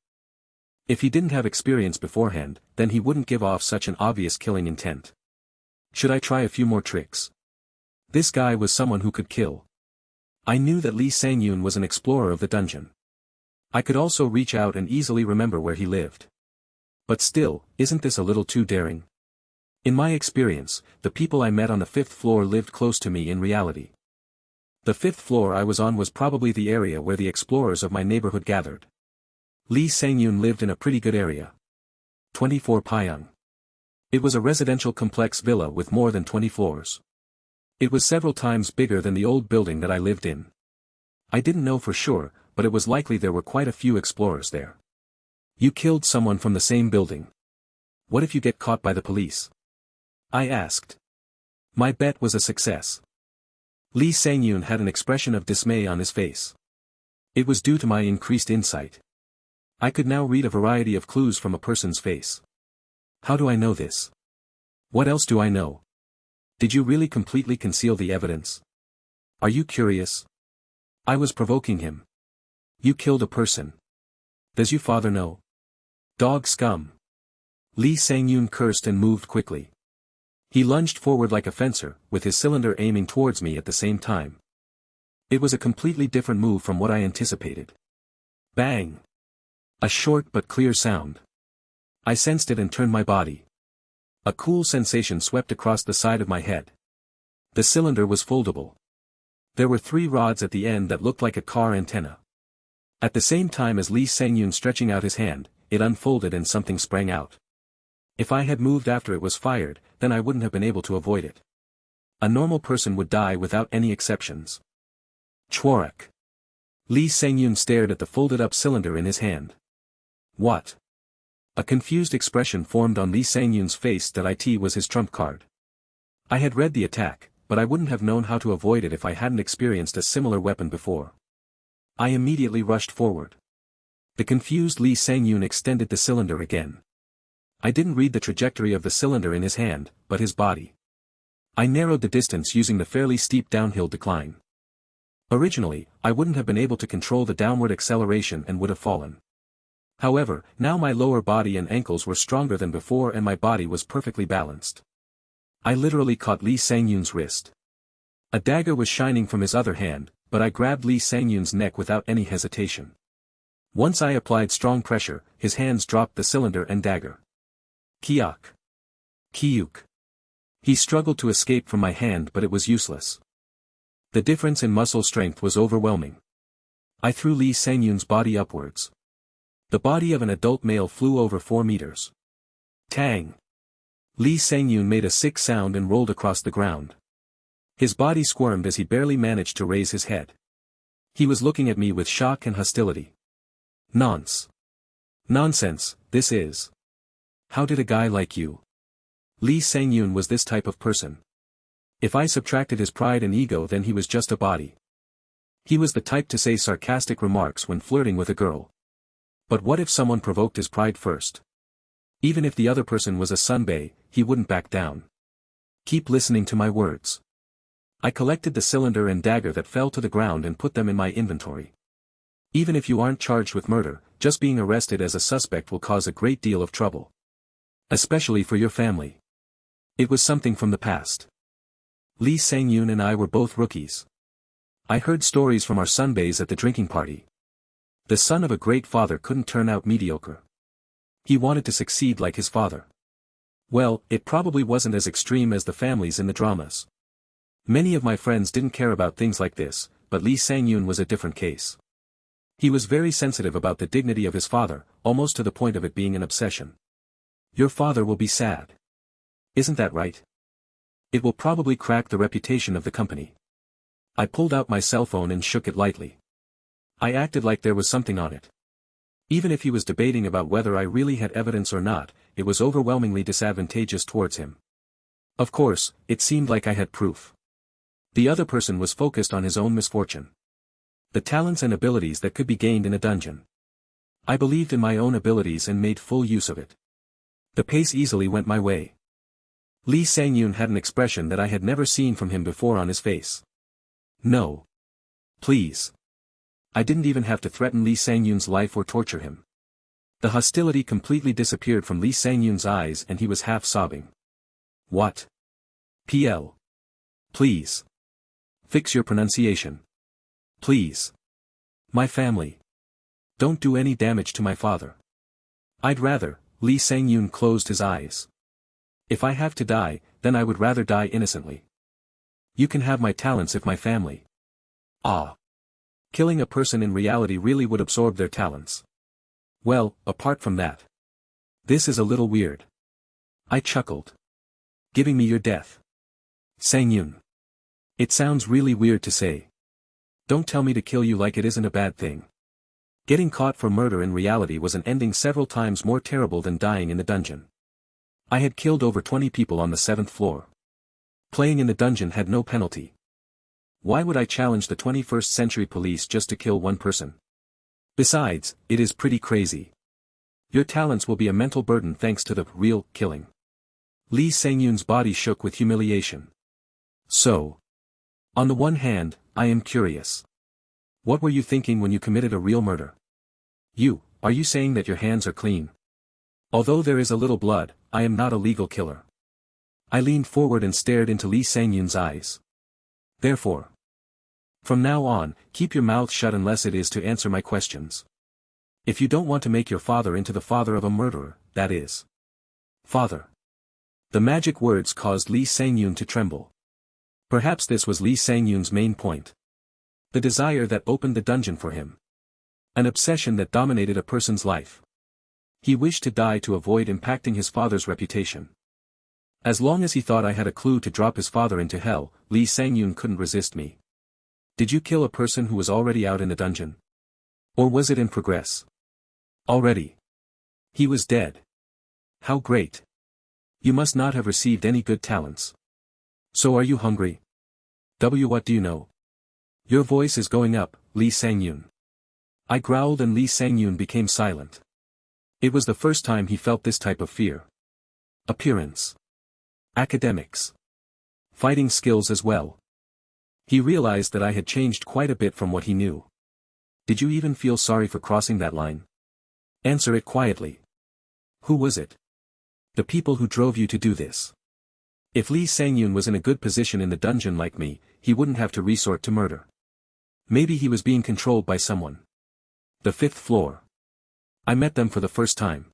If he didn't have experience beforehand, then he wouldn't give off such an obvious killing intent. Should I try a few more tricks? This guy was someone who could kill. I knew that Lee Sang-yoon was an explorer of the dungeon. I could also reach out and easily remember where he lived. But still, isn't this a little too daring? In my experience, the people I met on the 5th floor lived close to me in reality. The 5th floor I was on was probably the area where the explorers of my neighborhood gathered. Lee Sang-yoon lived in a pretty good area. 24 Pyong. It was a residential complex villa with more than 20 floors. It was several times bigger than the old building that I lived in. I didn't know for sure, but it was likely there were quite a few explorers there. You killed someone from the same building. What if you get caught by the police? I asked. My bet was a success. Lee Sang-yoon had an expression of dismay on his face. It was due to my increased insight. I could now read a variety of clues from a person's face. How do I know this? What else do I know? Did you really completely conceal the evidence? Are you curious? I was provoking him. You killed a person. Does your father know? Dog scum. Lee Sang-yoon cursed and moved quickly. He lunged forward like a fencer, with his cylinder aiming towards me at the same time. It was a completely different move from what I anticipated. Bang! A short but clear sound. I sensed it and turned my body. A cool sensation swept across the side of my head. The cylinder was foldable. There were 3 rods at the end that looked like a car antenna. At the same time as Lee Sang-yoon stretching out his hand, it unfolded and something sprang out. If I had moved after it was fired, then I wouldn't have been able to avoid it. A normal person would die without any exceptions. Chworak. Lee Sang-yoon stared at the folded-up cylinder in his hand. What? A confused expression formed on Lee Sang-yoon's face that it was his trump card. I had read the attack, but I wouldn't have known how to avoid it if I hadn't experienced a similar weapon before. I immediately rushed forward. The confused Lee Sang-yoon extended the cylinder again. I didn't read the trajectory of the cylinder in his hand, but his body. I narrowed the distance using the fairly steep downhill decline. Originally, I wouldn't have been able to control the downward acceleration and would have fallen. However, now my lower body and ankles were stronger than before and my body was perfectly balanced. I literally caught Lee Sang-yoon's wrist. A dagger was shining from his other hand, but I grabbed Lee Sang-yoon's neck without any hesitation. Once I applied strong pressure, his hands dropped the cylinder and dagger. Kyok. Kyuk. He struggled to escape from my hand but it was useless. The difference in muscle strength was overwhelming. I threw Lee Sang-yoon's body upwards. The body of an adult male flew over 4 meters. Tang! Lee Sang-yoon made a sick sound and rolled across the ground. His body squirmed as he barely managed to raise his head. He was looking at me with shock and hostility. Nonsense, this is. How did a guy like you? Lee Sang-yoon was this type of person. If I subtracted his pride and ego then he was just a body. He was the type to say sarcastic remarks when flirting with a girl. But what if someone provoked his pride first? Even if the other person was a sunbae, he wouldn't back down. Keep listening to my words. I collected the cylinder and dagger that fell to the ground and put them in my inventory. Even if you aren't charged with murder, just being arrested as a suspect will cause a great deal of trouble. Especially for your family. It was something from the past. Lee Sang-yoon and I were both rookies. I heard stories from our sunbaes at the drinking party. The son of a great father couldn't turn out mediocre. He wanted to succeed like his father. Well, it probably wasn't as extreme as the families in the dramas. Many of my friends didn't care about things like this, but Lee Sang-yoon was a different case. He was very sensitive about the dignity of his father, almost to the point of it being an obsession. Your father will be sad. Isn't that right? It will probably crack the reputation of the company. I pulled out my cell phone and shook it lightly. I acted like there was something on it. Even if he was debating about whether I really had evidence or not, it was overwhelmingly disadvantageous towards him. Of course, it seemed like I had proof. The other person was focused on his own misfortune. The talents and abilities that could be gained in a dungeon. I believed in my own abilities and made full use of it. The pace easily went my way. Lee Sang-yoon had an expression that I had never seen from him before on his face. No. Please. I didn't even have to threaten Lee Sang-yoon's life or torture him. The hostility completely disappeared from Lee Sang-yoon's eyes and he was half sobbing. What? PL. Please. Fix your pronunciation. Please. My family. Don't do any damage to my father. I'd rather. Lee Sang-yoon closed his eyes. If I have to die, then I would rather die innocently. You can have my talents if my family. Ah. Killing a person in reality really would absorb their talents. Well, apart from that. This is a little weird. I chuckled. Giving me your death. Sang-yoon. It sounds really weird to say. Don't tell me to kill you like it isn't a bad thing. Getting caught for murder in reality was an ending several times more terrible than dying in the dungeon. I had killed over 20 people on the 7th floor. Playing in the dungeon had no penalty. Why would I challenge the 21st century police just to kill one person? Besides, it is pretty crazy. Your talents will be a mental burden thanks to the real killing. Lee Sang-yoon's body shook with humiliation. So. On the one hand, I am curious. What were you thinking when you committed a real murder? Are you saying that your hands are clean? Although there is a little blood, I am not a legal killer. I leaned forward and stared into Lee Sang-yoon's eyes. Therefore. From now on, keep your mouth shut unless it is to answer my questions. If you don't want to make your father into the father of a murderer, that is. Father. The magic words caused Lee Sang-yoon to tremble. Perhaps this was Lee Sang-yoon's main point. The desire that opened the dungeon for him. An obsession that dominated a person's life. He wished to die to avoid impacting his father's reputation. As long as he thought I had a clue to drop his father into hell, Lee Sang-yoon couldn't resist me. Did you kill a person who was already out in the dungeon? Or was it in progress? Already. He was dead. How great. You must not have received any good talents. So are you hungry? What do you know? Your voice is going up, Lee Sang-yoon. I growled and Lee Sang-yoon became silent. It was the first time he felt this type of fear. Appearance. Academics. Fighting skills as well. He realized that I had changed quite a bit from what he knew. Did you even feel sorry for crossing that line? Answer it quietly. Who was it? The people who drove you to do this. If Lee Sang-yoon was in a good position in the dungeon like me, he wouldn't have to resort to murder. Maybe he was being controlled by someone. The 5th floor. I met them for the first time.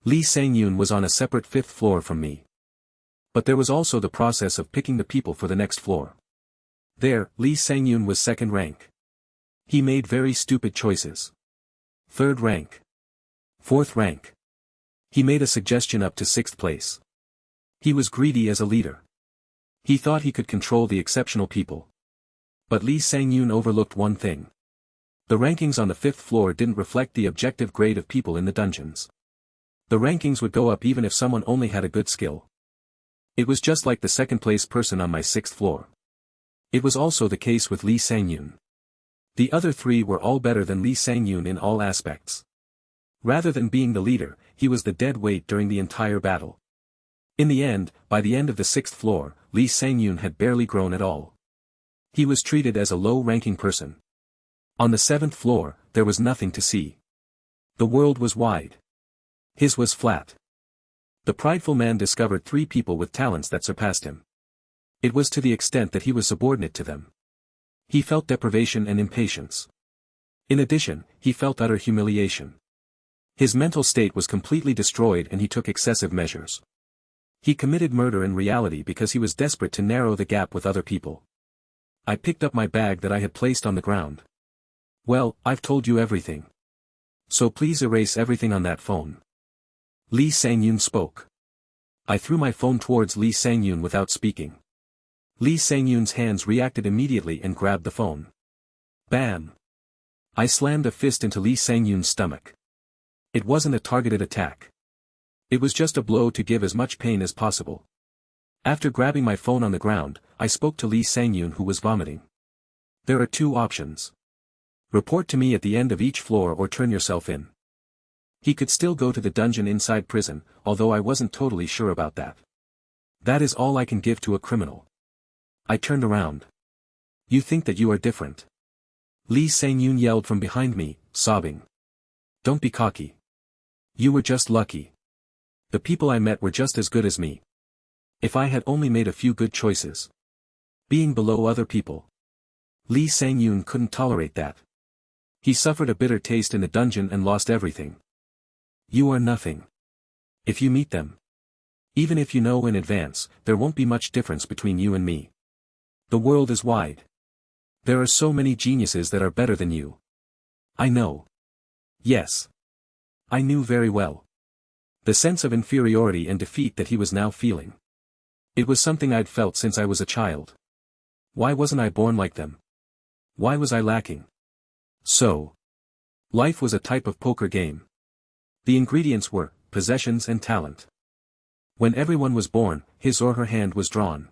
Lee Sang-yoon was on a separate 5th floor from me. But there was also the process of picking the people for the next floor. There, Lee Sang-yoon was 2nd rank. He made very stupid choices. 3rd rank. 4th rank. He made a suggestion up to 6th place. He was greedy as a leader. He thought he could control the exceptional people. But Lee Sang-yoon overlooked one thing. The rankings on the 5th floor didn't reflect the objective grade of people in the dungeons. The rankings would go up even if someone only had a good skill. It was just like the 2nd place person on my 6th floor. It was also the case with Lee Sang-yoon. The other 3 were all better than Lee Sang-yoon in all aspects. Rather than being the leader, he was the dead weight during the entire battle. In the end, by the end of the 6th floor, Lee Sang-yoon had barely grown at all. He was treated as a low-ranking person. On the 7th floor, there was nothing to see. The world was wide. His was flat. The prideful man discovered 3 people with talents that surpassed him. It was to the extent that he was subordinate to them. He felt deprivation and impatience. In addition, he felt utter humiliation. His mental state was completely destroyed and he took excessive measures. He committed murder in reality because he was desperate to narrow the gap with other people. I picked up my bag that I had placed on the ground. Well, I've told you everything. So please erase everything on that phone. Lee Sang-yoon spoke. I threw my phone towards Lee Sang-yoon without speaking. Lee Sang-yoon's hands reacted immediately and grabbed the phone. Bam! I slammed a fist into Lee Sang-yoon's stomach. It wasn't a targeted attack. It was just a blow to give as much pain as possible. After grabbing my phone on the ground, I spoke to Lee Sang-yoon who was vomiting. There are 2 options. Report to me at the end of each floor or turn yourself in. He could still go to the dungeon inside prison, although I wasn't totally sure about that. That is all I can give to a criminal. I turned around. You think that you are different. Lee Sang-yoon yelled from behind me, sobbing. Don't be cocky. You were just lucky. The people I met were just as good as me. If I had only made a few good choices. Being below other people. Lee Sang-yoon couldn't tolerate that. He suffered a bitter taste in the dungeon and lost everything. You are nothing. If you meet them. Even if you know in advance, there won't be much difference between you and me. The world is wide. There are so many geniuses that are better than you. I know. Yes. I knew very well. The sense of inferiority and defeat that he was now feeling. It was something I'd felt since I was a child. Why wasn't I born like them? Why was I lacking? So. Life was a type of poker game. The ingredients were possessions and talent. When everyone was born, his or her hand was drawn.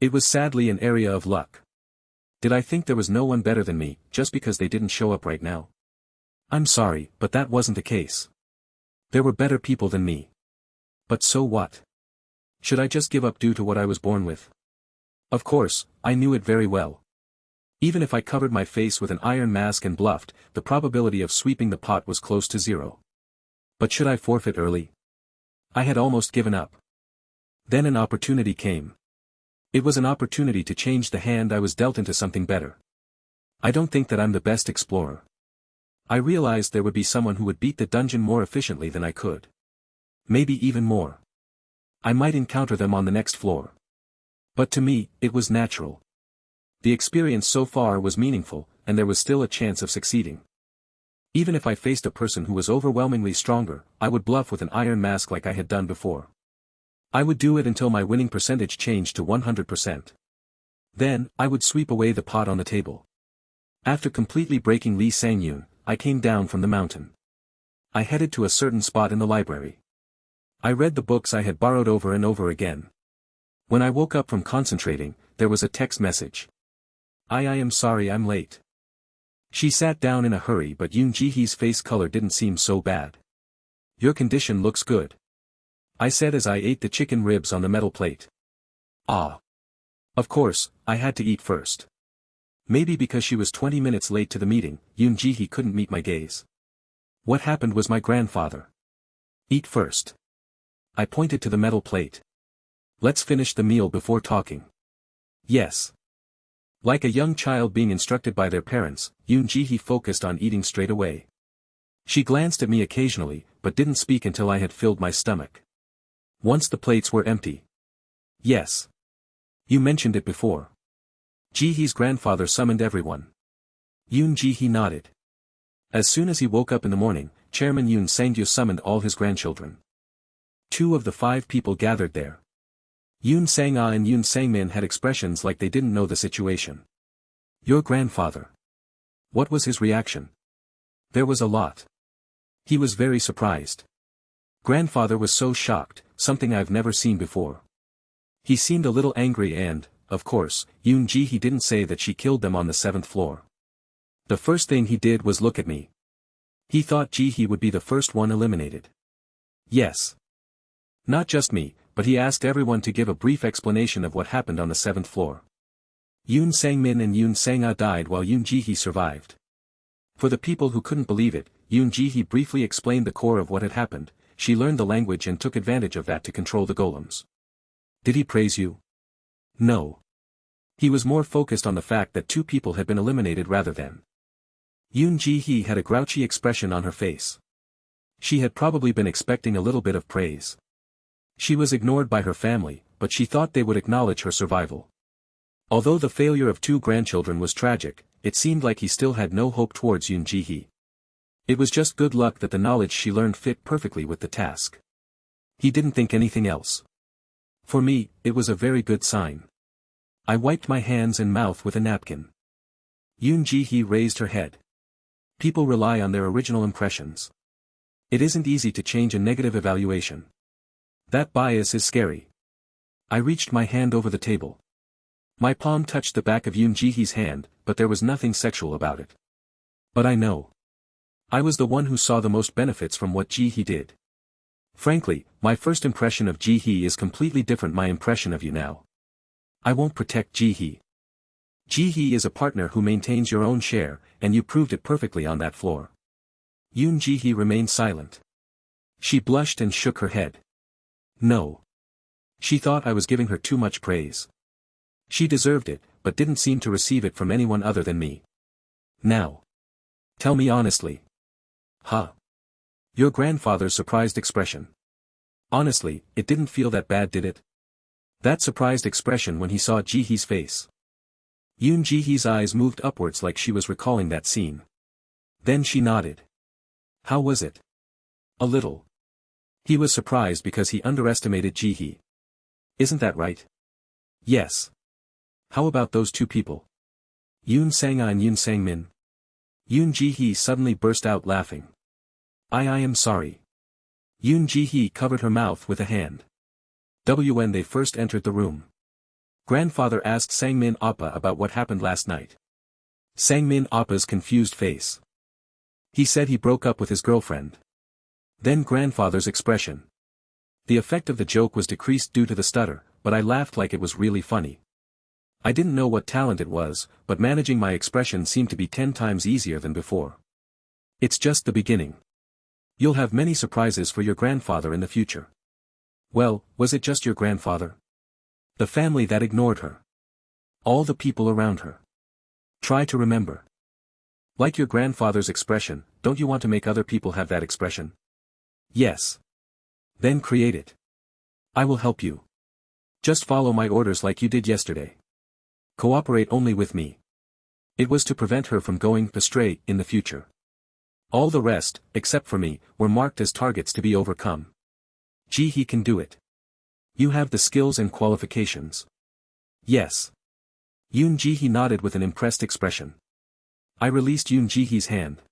It was sadly an area of luck. Did I think there was no one better than me, just because they didn't show up right now? I'm sorry, but that wasn't the case. There were better people than me. But so what? Should I just give up due to what I was born with? Of course, I knew it very well. Even if I covered my face with an iron mask and bluffed, the probability of sweeping the pot was close to 0. But should I forfeit early? I had almost given up. Then an opportunity came. It was an opportunity to change the hand I was dealt into something better. I don't think that I'm the best explorer. I realized there would be someone who would beat the dungeon more efficiently than I could. Maybe even more. I might encounter them on the next floor. But to me, it was natural. The experience so far was meaningful, and there was still a chance of succeeding. Even if I faced a person who was overwhelmingly stronger, I would bluff with an iron mask like I had done before. I would do it until my winning percentage changed to 100%. Then, I would sweep away the pot on the table. After completely breaking Lee Sang-yoon, I came down from the mountain. I headed to a certain spot in the library. I read the books I had borrowed over and over again. When I woke up from concentrating, there was a text message. I am sorry I'm late. She sat down in a hurry, but Yoon Ji-hee's face color didn't seem so bad. Your condition looks good, I said as I ate the chicken ribs on the metal plate. Ah. Of course, I had to eat first. Maybe because she was 20 minutes late to the meeting, Yoon Ji-hee couldn't meet my gaze. What happened was my grandfather. Eat first. I pointed to the metal plate. Let's finish the meal before talking. Yes. Like a young child being instructed by their parents, Yoon Ji-hee focused on eating straight away. She glanced at me occasionally, but didn't speak until I had filled my stomach. Once the plates were empty. Yes. You mentioned it before. Ji-hee's grandfather summoned everyone. Yoon Ji-hee nodded. As soon as he woke up in the morning, Chairman Yoon Sang-gyu summoned all his grandchildren. 2 of the 5 people gathered there. Yoon Sang-ah and Yoon Sang-min had expressions like they didn't know the situation. Your grandfather. What was his reaction? There was a lot. He was very surprised. Grandfather was so shocked, something I've never seen before. He seemed a little angry and, of course, Yoon Ji-hee didn't say that she killed them on the 7th floor. The first thing he did was look at me. He thought Ji-hee would be the first one eliminated. Yes. Not just me, but he asked everyone to give a brief explanation of what happened on the 7th floor. Yoon Sang-min and Yoon Sang-ah died while Yoon Ji-hee survived. For the people who couldn't believe it, Yoon Ji-hee briefly explained the core of what had happened. She learned the language and took advantage of that to control the golems. Did he praise you? No. He was more focused on the fact that 2 people had been eliminated rather than. Yoon Ji-hee had a grouchy expression on her face. She had probably been expecting a little bit of praise. She was ignored by her family, but she thought they would acknowledge her survival. Although the failure of 2 grandchildren was tragic, it seemed like he still had no hope towards Yoon Ji-hee. It was just good luck that the knowledge she learned fit perfectly with the task. He didn't think anything else. For me, it was a very good sign. I wiped my hands and mouth with a napkin. Yoon Ji-hee raised her head. People rely on their original impressions. It isn't easy to change a negative evaluation. That bias is scary. I reached my hand over the table. My palm touched the back of Yoon Ji-hee's hand, but there was nothing sexual about it. But I know. I was the one who saw the most benefits from what Ji-hee did. Frankly, my first impression of Ji-hee is completely different my impression of you now. I won't protect Ji-hee. Ji-hee is a partner who maintains your own share, and you proved it perfectly on that floor. Yoon Ji-hee remained silent. She blushed and shook her head. No. She thought I was giving her too much praise. She deserved it, but didn't seem to receive it from anyone other than me. Now. Tell me honestly. Huh. Your grandfather's surprised expression. Honestly, it didn't feel that bad, did it? That surprised expression when he saw Ji-hee's face. Yoon Ji-hee's eyes moved upwards like she was recalling that scene. Then she nodded. How was it? A little. He was surprised because he underestimated Ji-hee. Isn't that right? Yes. How about those 2 people? Yoon Sang-ah and Yoon Sang-min? Yoon Ji-hee suddenly burst out laughing. I am sorry. Yoon Ji-hee covered her mouth with a hand. When they first entered the room. Grandfather asked Sang-min Appa about what happened last night. Sang-min Appa's confused face. He said he broke up with his girlfriend. Then grandfather's expression. The effect of the joke was decreased due to the stutter, but I laughed like it was really funny. I didn't know what talent it was, but managing my expression seemed to be 10 times easier than before. It's just the beginning. You'll have many surprises for your grandfather in the future. Well, was it just your grandfather? The family that ignored her. All the people around her. Try to remember. Like your grandfather's expression, don't you want to make other people have that expression? Yes. Then create it. I will help you. Just follow my orders like you did yesterday. Cooperate only with me. It was to prevent her from going astray in the future. All the rest, except for me, were marked as targets to be overcome. Ji-hee can do it. You have the skills and qualifications. Yes. Yoon Ji-hee nodded with an impressed expression. I released Yoon Ji-hee's hand.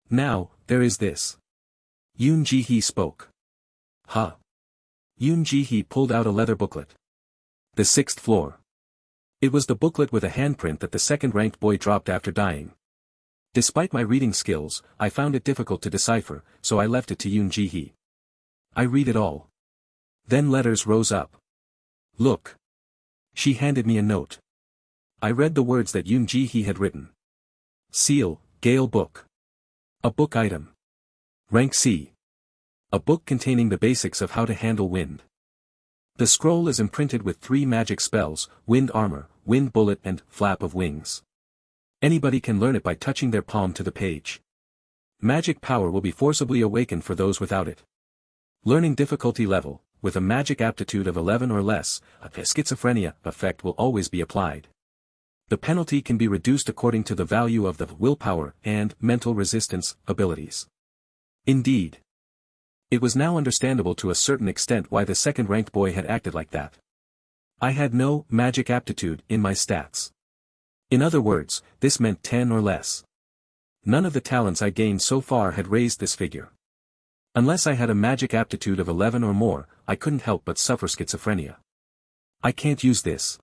Now, there is this. Yoon Ji-hee spoke. Huh. Yoon Ji-hee pulled out a leather booklet. The sixth floor. It was the booklet with a handprint that the second-ranked boy dropped after dying. Despite my reading skills, I found it difficult to decipher, so I left it to Yoon Ji-hee. I read it all. Then letters rose up. Look. She handed me a note. I read the words that Yoon Ji-hee had written. Seal, Gale book. A book item. Rank C. A book containing the basics of how to handle wind. The scroll is imprinted with 3 magic spells, wind armor, wind bullet and flap of wings. Anybody can learn it by touching their palm to the page. Magic power will be forcibly awakened for those without it. Learning difficulty level, with a magic aptitude of 11 or less, a schizophrenia effect will always be applied. The penalty can be reduced according to the value of the willpower and mental resistance abilities. Indeed. It was now understandable to a certain extent why the second-ranked boy had acted like that. I had no magic aptitude in my stats. In other words, this meant 10 or less. None of the talents I gained so far had raised this figure. Unless I had a magic aptitude of 11 or more, I couldn't help but suffer schizophrenia. I can't use this.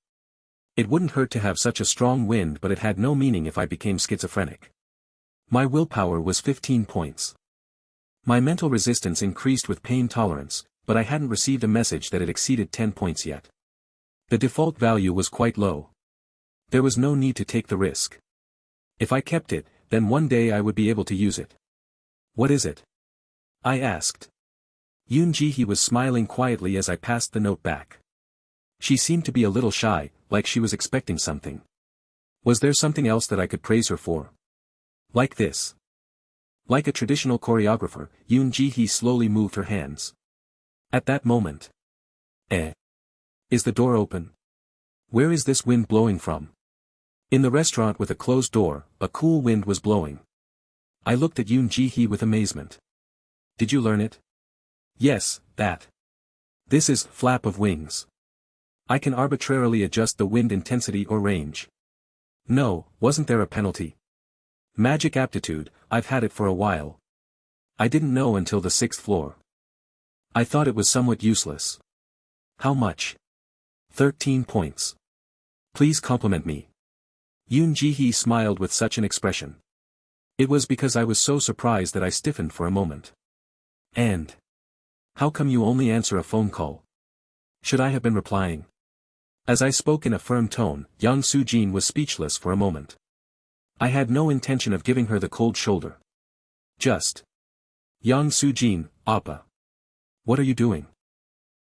It wouldn't hurt to have such a strong wind, but it had no meaning if I became schizophrenic. My willpower was 15 points. My mental resistance increased with pain tolerance, but I hadn't received a message that it exceeded 10 points yet. The default value was quite low. There was no need to take the risk. If I kept it, then one day I would be able to use it. What is it? I asked. Yoon Ji-hee was smiling quietly as I passed the note back. She seemed to be a little shy, like she was expecting something. Was there something else that I could praise her for? Like this. Like a traditional choreographer, Yoon Ji-hee slowly moved her hands. At that moment. Is the door open? Where is this wind blowing from? In the restaurant with a closed door, a cool wind was blowing. I looked at Yoon Ji-hee with amazement. Did you learn it? Yes, that. This is flap of wings. I can arbitrarily adjust the wind intensity or range. No, wasn't there a penalty? Magic aptitude, I've had it for a while. I didn't know until the 6th floor. I thought it was somewhat useless. How much? 13 points. Please compliment me. Yoon Ji-hee smiled with such an expression. It was because I was so surprised that I stiffened for a moment. And? How come you only answer a phone call? Should I have been replying? As I spoke in a firm tone, Yang Soo-jin was speechless for a moment. I had no intention of giving her the cold shoulder. Just. Yang Soo-jin, Appa. What are you doing?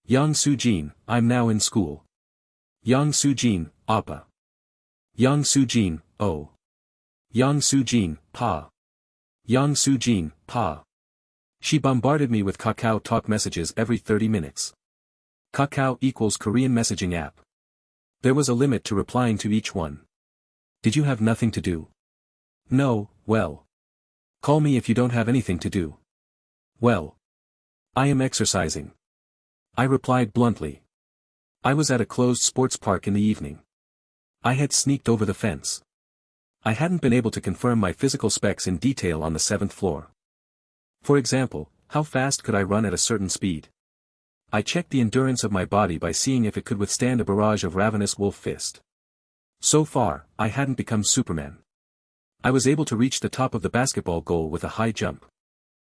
Yang Soo-jin, I'm now in school. Yang Soo-jin, Appa. Yang Soo-jin, oh. Yang Soo-jin, Pa. Yang Soo-jin, Pa. She bombarded me with Kakao Talk messages every 30 minutes. Kakao equals Korean messaging app. There was a limit to replying to each one. Did you have nothing to do? No, well. Call me if you don't have anything to do. Well. I am exercising. I replied bluntly. I was at a closed sports park in the evening. I had sneaked over the fence. I hadn't been able to confirm my physical specs in detail on the 7th floor. For example, how fast could I run at a certain speed? I checked the endurance of my body by seeing if it could withstand a barrage of ravenous wolf fist. So far, I hadn't become Superman. I was able to reach the top of the basketball goal with a high jump.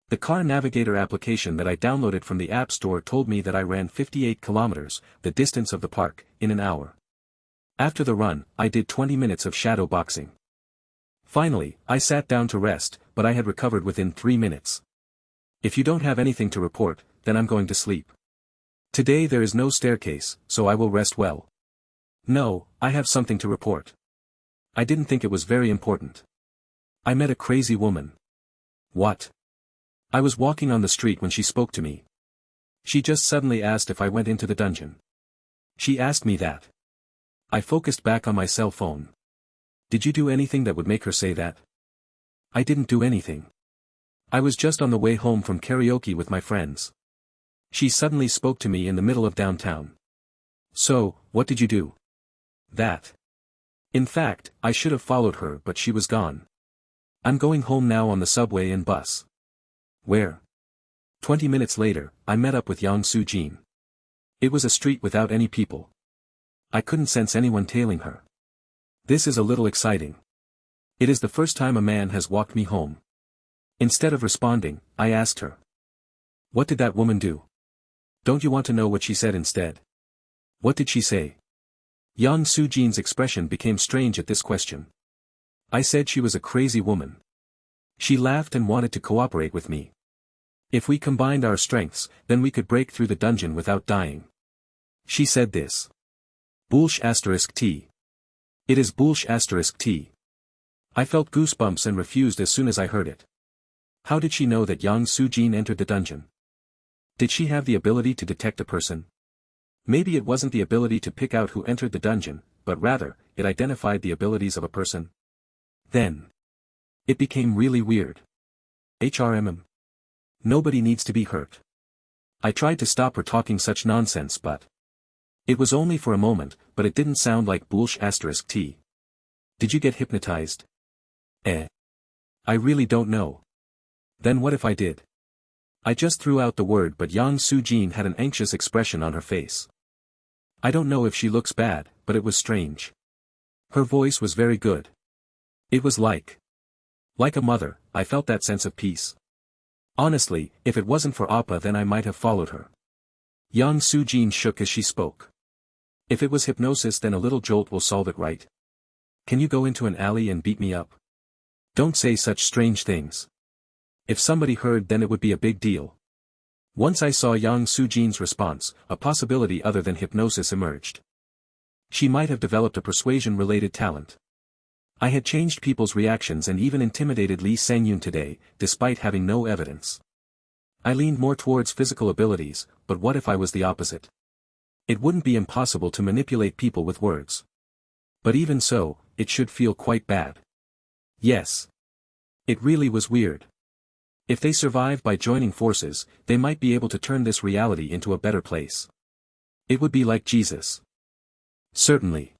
The car navigator application that I downloaded from the App Store told me that I ran 58 kilometers, the distance of the park, in an hour. After the run, I did 20 minutes of shadow boxing. Finally, I sat down to rest, but I had recovered within 3 minutes. If you don't have anything to report, then I'm going to sleep. Today there is no staircase, so I will rest well. No, I have something to report. I didn't think it was very important. I met a crazy woman. What? I was walking on the street when she spoke to me. She just suddenly asked if I went into the dungeon. She asked me that. I focused back on my cell phone. Did you do anything that would make her say that? I didn't do anything. I was just on the way home from karaoke with my friends. She suddenly spoke to me in the middle of downtown. So, what did you do? That. In fact, I should have followed her, but she was gone. I'm going home now on the subway and bus. Where? 20 minutes later, I met up with Yang Soo-jin. It was a street without any people. I couldn't sense anyone tailing her. This is a little exciting. It is the first time a man has walked me home. Instead of responding, I asked her. What did that woman do? Don't you want to know what she said instead? What did she say? Yang Soo-jin's expression became strange at this question. I said she was a crazy woman. She laughed and wanted to cooperate with me. If we combined our strengths, then we could break through the dungeon without dying. She said this. *T. It is *T. I felt goosebumps and refused as soon as I heard it. How did she know that Yang Soo-jin entered the dungeon? Did she have the ability to detect a person? Maybe it wasn't the ability to pick out who entered the dungeon, but rather, it identified the abilities of a person. Then. It became really weird. Nobody needs to be hurt. I tried to stop her talking such nonsense but. It was only for a moment, but it didn't sound like *T. Did you get hypnotized? I really don't know. Then what if I did? I just threw out the word but Yang Soo-jin had an anxious expression on her face. I don't know if she looks bad, but it was strange. Her voice was very good. It was like a mother. I felt that sense of peace. Honestly, if it wasn't for Appa then I might have followed her. Yang Soo-jin shook as she spoke. If it was hypnosis then a little jolt will solve it, right? Can you go into an alley and beat me up? Don't say such strange things. If somebody heard then it would be a big deal. Once I saw Yang Soo-jin's response, a possibility other than hypnosis emerged. She might have developed a persuasion-related talent. I had changed people's reactions and even intimidated Lee Sang-yoon today, despite having no evidence. I leaned more towards physical abilities, but what if I was the opposite? It wouldn't be impossible to manipulate people with words. But even so, it should feel quite bad. Yes. It really was weird. If they survive by joining forces, they might be able to turn this reality into a better place. It would be like Jesus. Certainly.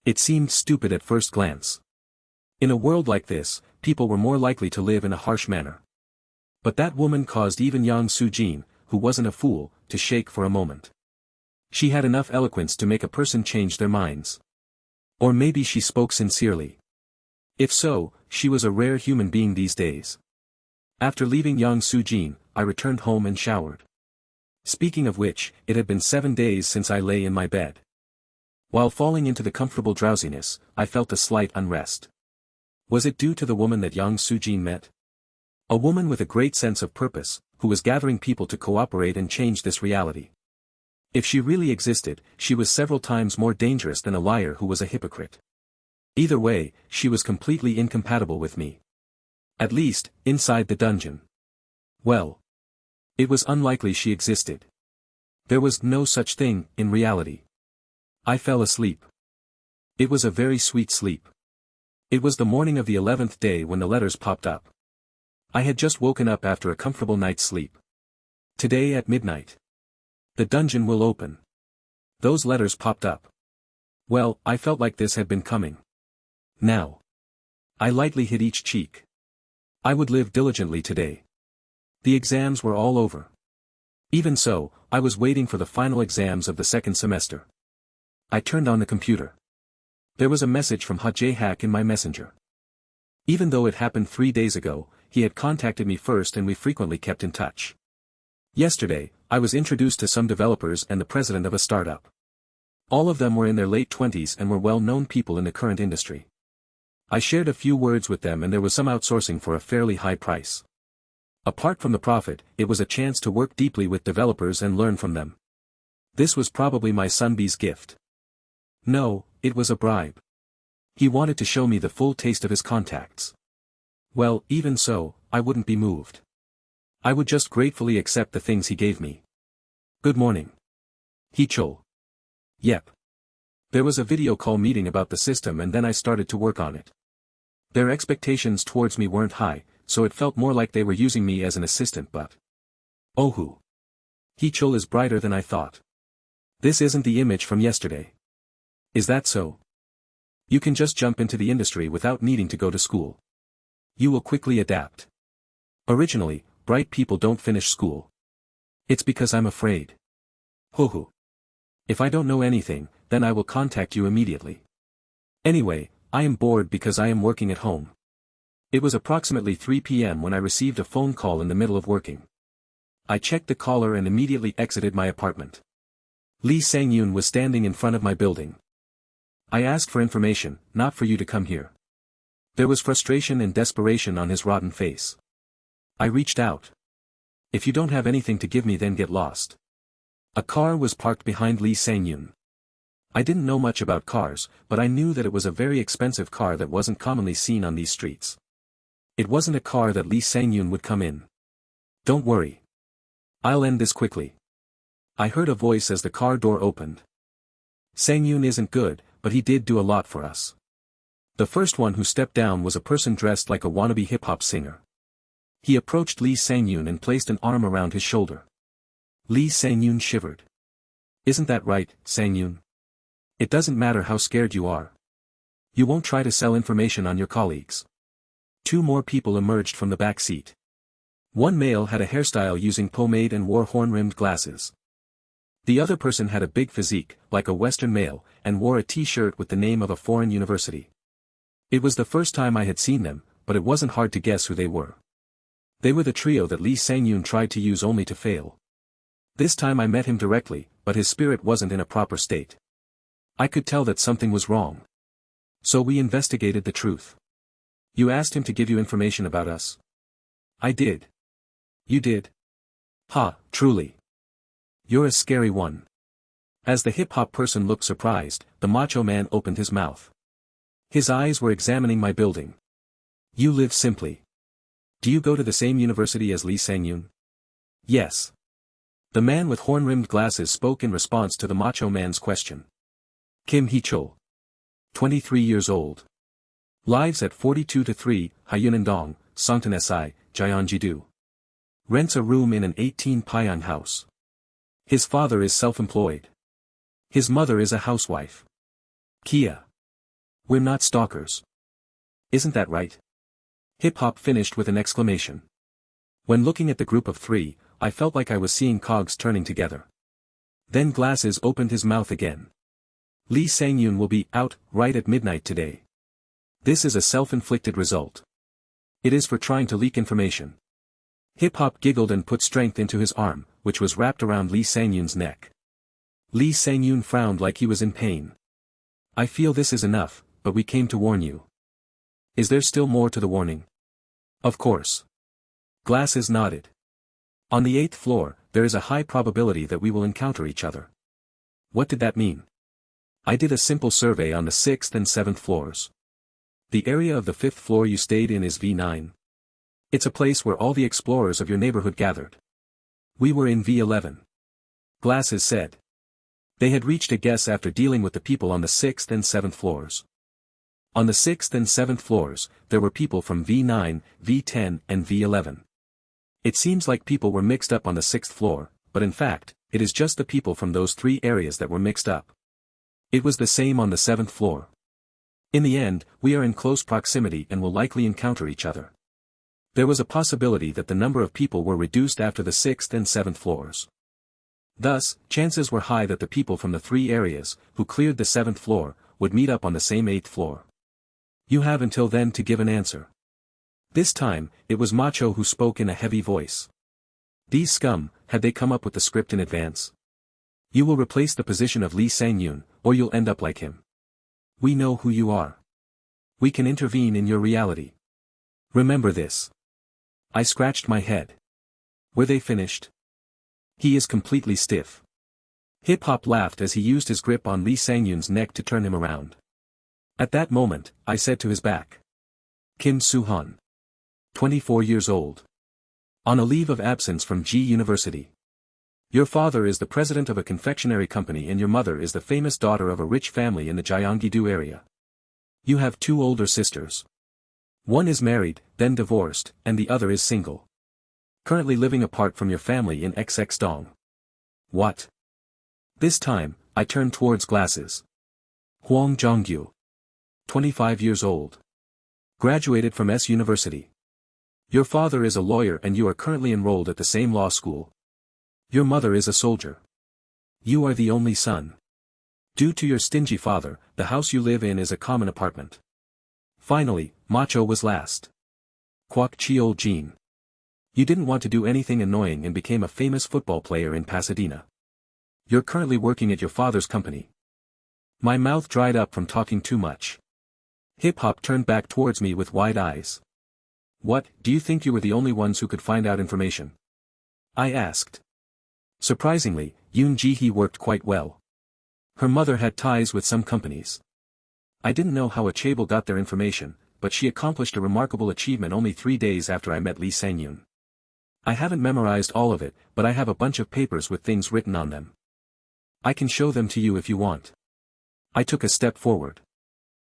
It seemed stupid at first glance. In a world like this, people were more likely to live in a harsh manner. But that woman caused even Yang Soo-jin, who wasn't a fool, to shake for a moment. She had enough eloquence to make a person change their minds. Or maybe she spoke sincerely. If so, she was a rare human being these days. After leaving Yang Soo-jin, I returned home and showered. Speaking of which, it had been 7 days since I lay in my bed. While falling into the comfortable drowsiness, I felt a slight unrest. Was it due to the woman that Yang Soo-jin met? A woman with a great sense of purpose, who was gathering people to cooperate and change this reality. If she really existed, she was several times more dangerous than a liar who was a hypocrite. Either way, she was completely incompatible with me. At least, inside the dungeon. Well. It was unlikely she existed. There was no such thing, in reality. I fell asleep. It was a very sweet sleep. It was the morning of the 11th day when the letters popped up. I had just woken up after a comfortable night's sleep. Today at midnight. The dungeon will open. Those letters popped up. Well, I felt like this had been coming. Now. I lightly hit each cheek. I would live diligently today. The exams were all over. Even so, I was waiting for the final exams of the second semester. I turned on the computer. There was a message from Ha Jae-hak in my messenger. Even though it happened 3 days ago, he had contacted me first and we frequently kept in touch. Yesterday, I was introduced to some developers and the president of a startup. All of them were in their late 20s and were well-known people in the current industry. I shared a few words with them and there was some outsourcing for a fairly high price. Apart from the profit, it was a chance to work deeply with developers and learn from them. This was probably my Sunbee's gift. No, it was a bribe. He wanted to show me the full taste of his contacts. Well, even so, I wouldn't be moved. I would just gratefully accept the things he gave me. Good morning. Hee-chul. Yep. There was a video call meeting about the system and then I started to work on it. Their expectations towards me weren't high, so it felt more like they were using me as an assistant but. Ohu. Hee-chul is brighter than I thought. This isn't the image from yesterday. Is that so? You can just jump into the industry without needing to go to school. You will quickly adapt. Originally, bright people don't finish school. It's because I'm afraid. Hohu. If I don't know anything, then I will contact you immediately. Anyway, I am bored because I am working at home. It was approximately 3 p.m. when I received a phone call in the middle of working. I checked the caller and immediately exited my apartment. Lee Sang-yoon was standing in front of my building. I asked for information, not for you to come here. There was frustration and desperation on his rotten face. I reached out. If you don't have anything to give me, then get lost. A car was parked behind Lee Sang-yoon. I didn't know much about cars, but I knew that it was a very expensive car that wasn't commonly seen on these streets. It wasn't a car that Lee Sang-yoon would come in. Don't worry. I'll end this quickly. I heard a voice as the car door opened. Sang-yoon isn't good, but he did do a lot for us. The first one who stepped down was a person dressed like a wannabe hip-hop singer. He approached Lee Sang-yoon and placed an arm around his shoulder. Lee Sang-yoon shivered. Isn't that right, Sang-yoon? It doesn't matter how scared you are. You won't try to sell information on your colleagues. 2 more people emerged from the back seat. One male had a hairstyle using pomade and wore horn-rimmed glasses. The other person had a big physique, like a Western male, and wore a t-shirt with the name of a foreign university. It was the first time I had seen them, but it wasn't hard to guess who they were. They were the trio that Lee Sang-yoon tried to use only to fail. This time I met him directly, but his spirit wasn't in a proper state. I could tell that something was wrong. So we investigated the truth. You asked him to give you information about us. I did. You did? Ha, truly. You're a scary one. As the hip-hop person looked surprised, the macho man opened his mouth. His eyes were examining my building. You live simply. Do you go to the same university as Lee Sang-yoon? Yes. The man with horn-rimmed glasses spoke in response to the macho man's question. Kim Hee-chul. 23 years old. Lives at 42-3, Hayunandong, Songtan-si, Gyeonggi-do. Rents a room in an 18-pyeong house. His father is self-employed. His mother is a housewife. Kia. We're not stalkers. Isn't that right? Hip-hop finished with an exclamation. When looking at the group of 3, I felt like I was seeing cogs turning together. Then Glasses opened his mouth again. Lee Sang-yoon will be out right at midnight today. This is a self-inflicted result. It is for trying to leak information. Hip-hop giggled and put strength into his arm, which was wrapped around Lee Sang-yoon's neck. Lee Sang-yoon frowned like he was in pain. I feel this is enough, but we came to warn you. Is there still more to the warning? Of course. Glasses nodded. On the 8th floor, there is a high probability that we will encounter each other. What did that mean? I did a simple survey on the 6th and 7th floors. The area of the 5th floor you stayed in is V9. It's a place where all the explorers of your neighborhood gathered. We were in V11. Glasses said. They had reached a guess after dealing with the people on the 6th and 7th floors. On the 6th and 7th floors, there were people from V9, V10 and V11. It seems like people were mixed up on the 6th floor, but in fact, it is just the people from those 3 areas that were mixed up. It was the same on the 7th floor. In the end, we are in close proximity and will likely encounter each other. There was a possibility that the number of people were reduced after the 6th and 7th floors. Thus, chances were high that the people from the 3 areas, who cleared the 7th floor, would meet up on the same 8th floor. You have until then to give an answer. This time, it was Macho who spoke in a heavy voice. These scum, had they come up with the script in advance? You will replace the position of Lee Sang-yoon, or you'll end up like him. We know who you are. We can intervene in your reality. Remember this. I scratched my head. Were they finished? He is completely stiff. Hip-hop laughed as he used his grip on Lee Sang-yoon's neck to turn him around. At that moment, I said to his back. Kim Soo-han. 24 years old. On a leave of absence from G University. Your father is the president of a confectionery company and your mother is the famous daughter of a rich family in the Gyeonggi-do area. You have 2 older sisters. One is married, then divorced, and the other is single. Currently living apart from your family in XX-dong. What? This time, I turned towards Glasses. Hwang Jong-gyu. 25 years old. Graduated from S University. Your father is a lawyer and you are currently enrolled at the same law school. Your mother is a soldier. You are the only son. Due to your stingy father, the house you live in is a common apartment. Finally, Macho was last. Kwak Cheol Jean. You didn't want to do anything annoying and became a famous football player in Pasadena. You're currently working at your father's company. My mouth dried up from talking too much. Hip Hop turned back towards me with wide eyes. What, do you think you were the only ones who could find out information? I asked. Surprisingly, Yoon Ji-hee worked quite well. Her mother had ties with some companies. I didn't know how a chaebol got their information, but she accomplished a remarkable achievement only 3 days after I met Lee Sang-yoon. I haven't memorized all of it, but I have a bunch of papers with things written on them. I can show them to you if you want. I took a step forward.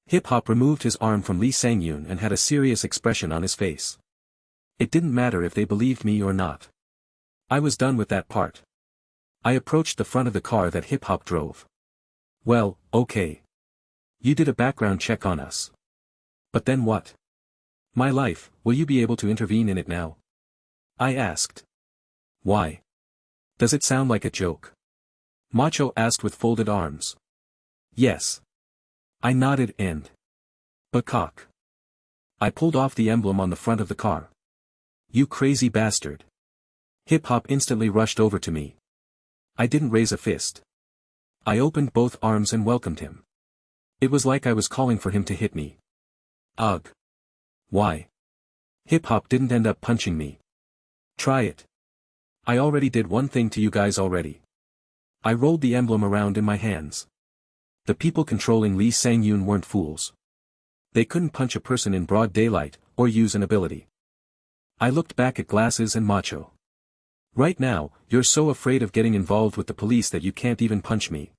Hip Hop removed his arm from Lee Sang-yoon and had a serious expression on his face. It didn't matter if they believed me or not. I was done with that part. I approached the front of the car that Hip Hop drove. Well, okay. You did a background check on us. But then what? My life, will you be able to intervene in it now? I asked. Why? Does it sound like a joke? Macho asked with folded arms. Yes. I nodded and... Bakak. I pulled off the emblem on the front of the car. You crazy bastard. Hip Hop instantly rushed over to me. I didn't raise a fist. I opened both arms and welcomed him. It was like I was calling for him to hit me. Ugh. Why? Hip Hop didn't end up punching me. Try it. I already did one thing to you guys already. I rolled the emblem around in my hands. The people controlling Lee Sang-yoon weren't fools. They couldn't punch a person in broad daylight, or use an ability. I looked back at Glasses and Macho. Right now, you're so afraid of getting involved with the police that you can't even punch me.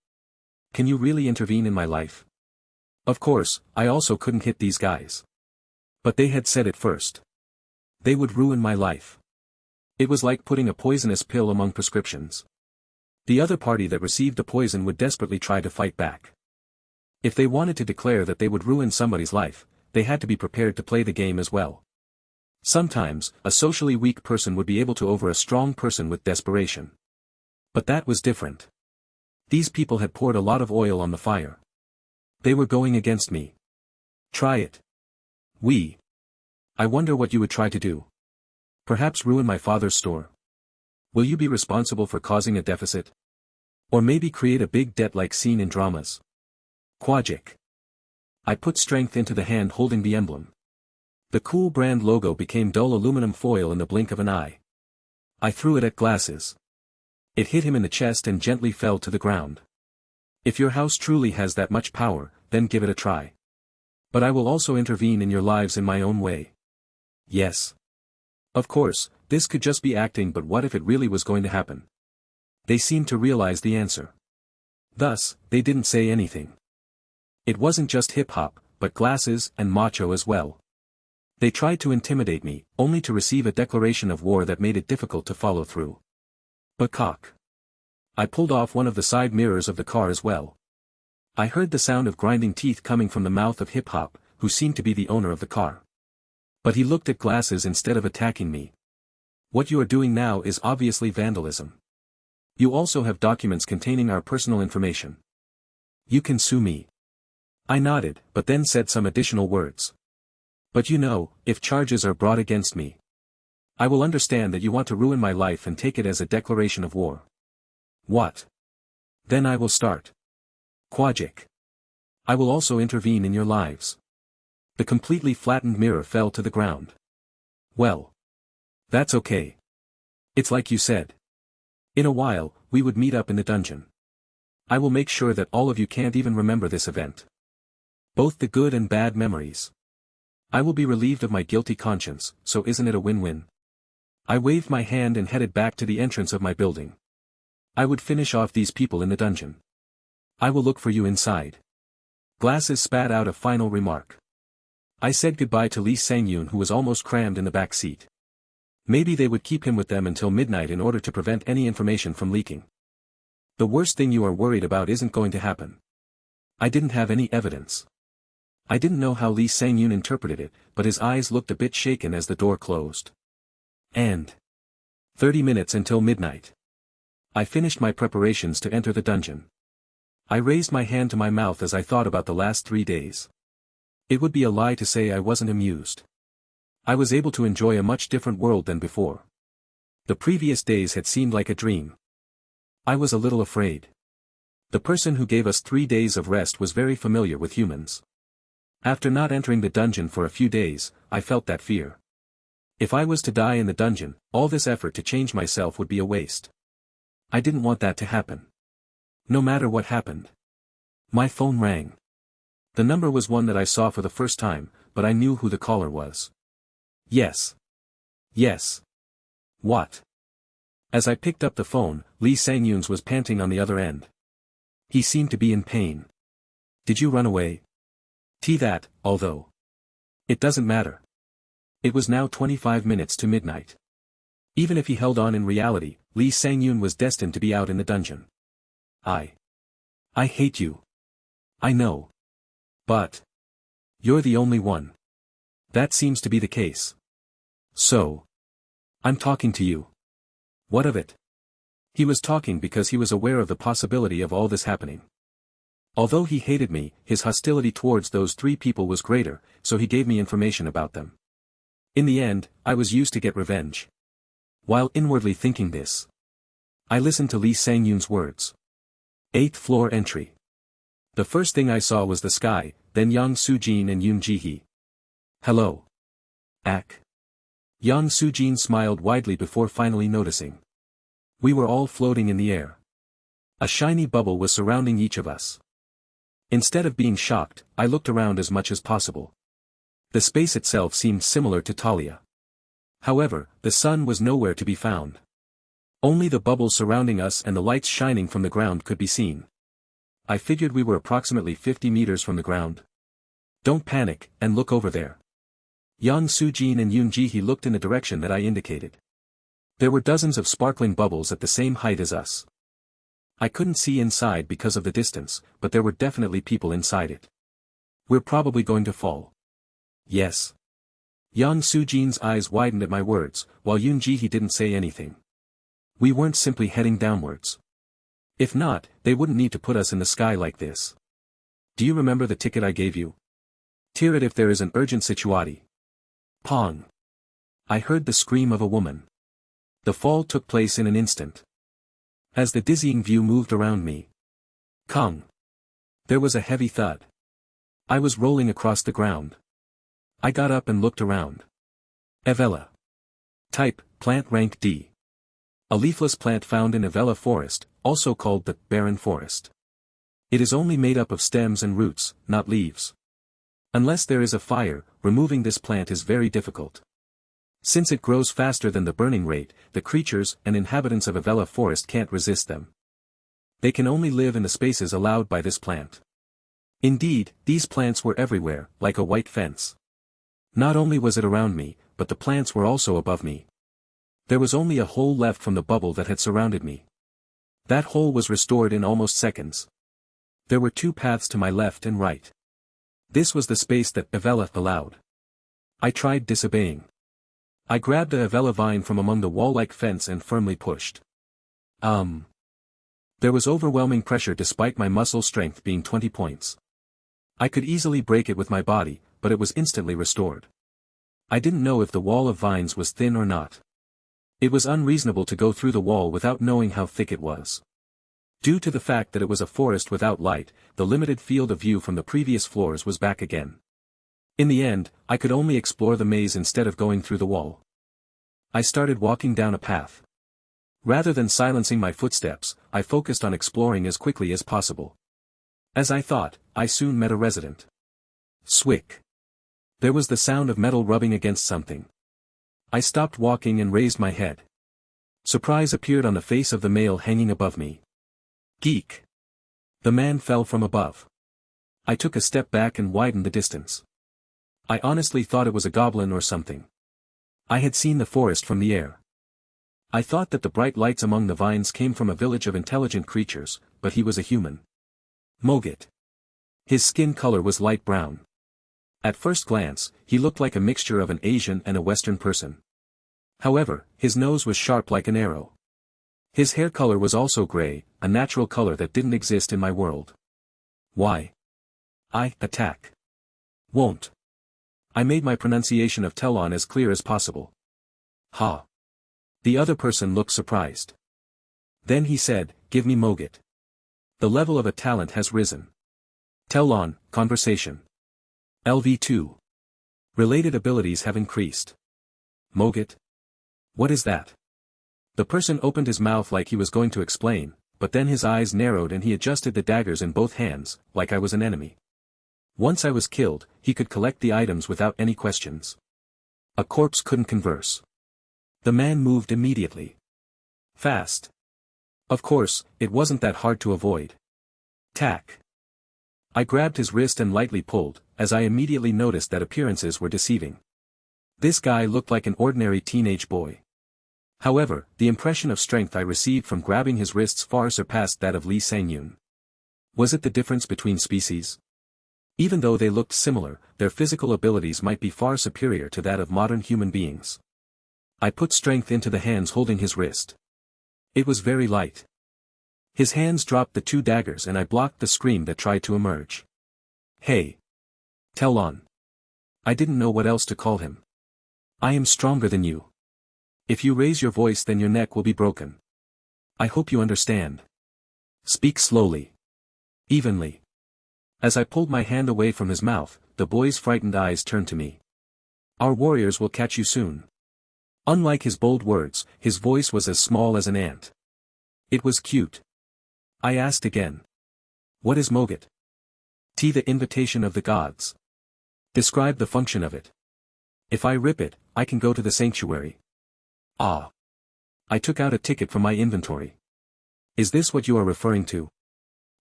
Can you really intervene in my life? Of course, I also couldn't hit these guys. But they had said it first. They would ruin my life. It was like putting a poisonous pill among prescriptions. The other party that received the poison would desperately try to fight back. If they wanted to declare that they would ruin somebody's life, they had to be prepared to play the game as well. Sometimes, a socially weak person would be able to over a strong person with desperation. But that was different. These people had poured a lot of oil on the fire. They were going against me. Try it. I wonder what you would try to do. Perhaps ruin my father's store. Will you be responsible for causing a deficit? Or maybe create a big debt like seen in dramas? Kwajik. I put strength into the hand holding the emblem. The cool brand logo became dull aluminum foil in the blink of an eye. I threw it at Glasses. It hit him in the chest and gently fell to the ground. If your house truly has that much power, then give it a try. But I will also intervene in your lives in my own way. Yes. Of course, this could just be acting, but what if it really was going to happen? They seemed to realize the answer. Thus, they didn't say anything. It wasn't just Hip Hop, but Glasses and Macho as well. They tried to intimidate me, only to receive a declaration of war that made it difficult to follow through. Bakak. I pulled off one of the side mirrors of the car as well. I heard the sound of grinding teeth coming from the mouth of Hip Hop, who seemed to be the owner of the car. But he looked at Glasses instead of attacking me. What you are doing now is obviously vandalism. You also have documents containing our personal information. You can sue me. I nodded, but then said some additional words. But you know, if charges are brought against me, I will understand that you want to ruin my life and take it as a declaration of war. What? Then I will start. Kwajik. I will also intervene in your lives. The completely flattened mirror fell to the ground. Well. That's okay. It's like you said. In a while, we would meet up in the dungeon. I will make sure that all of you can't even remember this event. Both the good and bad memories. I will be relieved of my guilty conscience, so isn't it a win-win? I waved my hand and headed back to the entrance of my building. I would finish off these people in the dungeon. I will look for you inside. Glasses spat out a final remark. I said goodbye to Lee Sang-yoon, who was almost crammed in the back seat. Maybe they would keep him with them until midnight in order to prevent any information from leaking. The worst thing you are worried about isn't going to happen. I didn't have any evidence. I didn't know how Lee Sang-yoon interpreted it, but his eyes looked a bit shaken as the door closed. And 30 minutes until midnight. I finished my preparations to enter the dungeon. I raised my hand to my mouth as I thought about the last 3 days. It would be a lie to say I wasn't amused. I was able to enjoy a much different world than before. The previous days had seemed like a dream. I was a little afraid. The person who gave us 3 days of rest was very familiar with humans. After not entering the dungeon for a few days, I felt that fear. If I was to die in the dungeon, all this effort to change myself would be a waste. I didn't want that to happen. No matter what happened. My phone rang. The number was one that I saw for the first time, but I knew who the caller was. Yes. Yes. What? As I picked up the phone, Lee Sang-yoon's was panting on the other end. He seemed to be in pain. Did you run away? That, although. It doesn't matter. It was now 25 minutes to midnight. Even if he held on in reality, Lee Sang-yoon was destined to be out in the dungeon. I hate you. I know. But. You're the only one. That seems to be the case. So. I'm talking to you. What of it? He was talking because he was aware of the possibility of all this happening. Although he hated me, his hostility towards those 3 people was greater, so he gave me information about them. In the end, I was used to get revenge. While inwardly thinking this, I listened to Lee Sang-yoon's words. 8th floor entry. The first thing I saw was the sky, then Yang Soo-jin and Yoon Ji-hee. Hello. Ak. Yang Soo-jin smiled widely before finally noticing. We were all floating in the air. A shiny bubble was surrounding each of us. Instead of being shocked, I looked around as much as possible. The space itself seemed similar to Talia. However, the sun was nowhere to be found. Only the bubbles surrounding us and the lights shining from the ground could be seen. I figured we were approximately 50 meters from the ground. Don't panic, and look over there. Yang Soo-jin and Yoon Ji-hee looked in the direction that I indicated. There were dozens of sparkling bubbles at the same height as us. I couldn't see inside because of the distance, but there were definitely people inside it. We're probably going to fall. Yes. Yang Soo-jin's eyes widened at my words, while Yoon Ji-hee didn't say anything. We weren't simply heading downwards. If not, they wouldn't need to put us in the sky like this. Do you remember the ticket I gave you? Tear it if there is an urgent situation. Pong. I heard the scream of a woman. The fall took place in an instant. As the dizzying view moved around me. Kong. There was a heavy thud. I was rolling across the ground. I got up and looked around. Avella. Type, plant rank D. A leafless plant found in Avella forest, also called the barren forest. It is only made up of stems and roots, not leaves. Unless there is a fire, removing this plant is very difficult. Since it grows faster than the burning rate, the creatures and inhabitants of Avella forest can't resist them. They can only live in the spaces allowed by this plant. Indeed, these plants were everywhere, like a white fence. Not only was it around me, but the plants were also above me. There was only a hole left from the bubble that had surrounded me. That hole was restored in almost seconds. There were 2 paths to my left and right. This was the space that Avella allowed. I tried disobeying. I grabbed a Avella vine from among the wall-like fence and firmly pushed. There was overwhelming pressure despite my muscle strength being 20 points. I could easily break it with my body, but it was instantly restored. I didn't know if the wall of vines was thin or not. It was unreasonable to go through the wall without knowing how thick it was. Due to the fact that it was a forest without light, the limited field of view from the previous floors was back again. In the end, I could only explore the maze instead of going through the wall. I started walking down a path. Rather than silencing my footsteps, I focused on exploring as quickly as possible. As I thought, I soon met a resident. Swick. There was the sound of metal rubbing against something. I stopped walking and raised my head. Surprise appeared on the face of the male hanging above me. Geek. The man fell from above. I took a step back and widened the distance. I honestly thought it was a goblin or something. I had seen the forest from the air. I thought that the bright lights among the vines came from a village of intelligent creatures, but he was a human. Mogit. His skin color was light brown. At first glance, he looked like a mixture of an Asian and a Western person. However, his nose was sharp like an arrow. His hair color was also gray, a natural color that didn't exist in my world. Why? I attack. Won't. I made my pronunciation of Telon as clear as possible. Ha. The other person looked surprised. Then he said, give me Mogit. The level of a talent has risen. Telon, conversation. LV2. Related abilities have increased. Mogit? What is that? The person opened his mouth like he was going to explain, but then his eyes narrowed and he adjusted the daggers in both hands, like I was an enemy. Once I was killed, he could collect the items without any questions. A corpse couldn't converse. The man moved immediately. Fast. Of course, it wasn't that hard to avoid. Tack. I grabbed his wrist and lightly pulled, as I immediately noticed that appearances were deceiving. This guy looked like an ordinary teenage boy. However, the impression of strength I received from grabbing his wrists far surpassed that of Lee Sang-yoon. Was it the difference between species? Even though they looked similar, their physical abilities might be far superior to that of modern human beings. I put strength into the hands holding his wrist. It was very light. His hands dropped the 2 daggers and I blocked the scream that tried to emerge. Hey. Telon. I didn't know what else to call him. I am stronger than you. If you raise your voice then your neck will be broken. I hope you understand. Speak slowly. Evenly. As I pulled my hand away from his mouth, the boy's frightened eyes turned to me. Our warriors will catch you soon. Unlike his bold words, his voice was as small as an ant. It was cute. I asked again. What is Mogit? The invitation of the gods. Describe the function of it. If I rip it, I can go to the sanctuary. Ah. I took out a ticket from my inventory. Is this what you are referring to?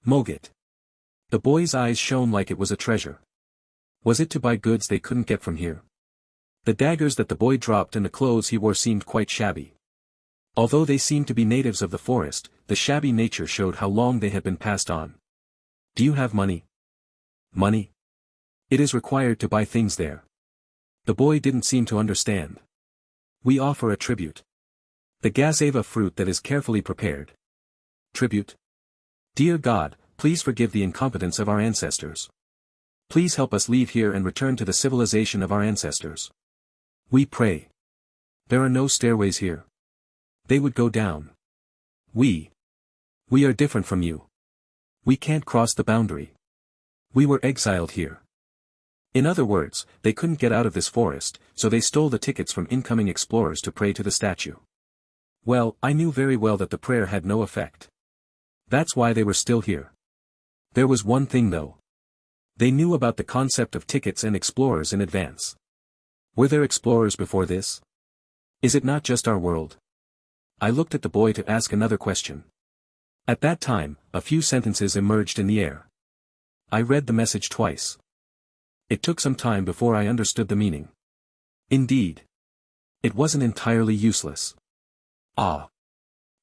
Mogit. The boy's eyes shone like it was a treasure. Was it to buy goods they couldn't get from here? The daggers that the boy dropped and the clothes he wore seemed quite shabby. Although they seemed to be natives of the forest, the shabby nature showed how long they had been passed on. Do you have money? Money? It is required to buy things there. The boy didn't seem to understand. We offer a tribute. The gazeva fruit that is carefully prepared. Tribute? Dear God, please forgive the incompetence of our ancestors. Please help us leave here and return to the civilization of our ancestors. We pray. There are no stairways here. They would go down. We are different from you. We can't cross the boundary. We were exiled here. In other words, they couldn't get out of this forest, so they stole the tickets from incoming explorers to pray to the statue. Well, I knew very well that the prayer had no effect. That's why they were still here. There was one thing though. They knew about the concept of tickets and explorers in advance. Were there explorers before this? Is it not just our world? I looked at the boy to ask another question. At that time, a few sentences emerged in the air. I read the message twice. It took some time before I understood the meaning. Indeed. It wasn't entirely useless. Ah.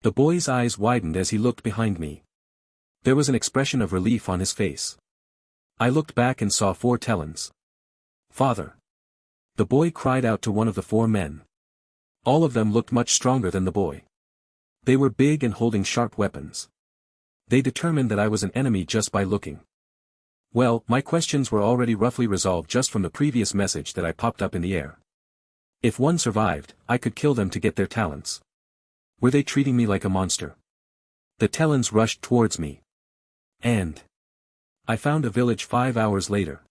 The boy's eyes widened as he looked behind me. There was an expression of relief on his face. I looked back and saw 4 talons. Father. The boy cried out to one of the 4 men. All of them looked much stronger than the boy. They were big and holding sharp weapons. They determined that I was an enemy just by looking. Well, my questions were already roughly resolved just from the previous message that I popped up in the air. If one survived, I could kill them to get their talents. Were they treating me like a monster? The talons rushed towards me. And I found a village 5 hours later.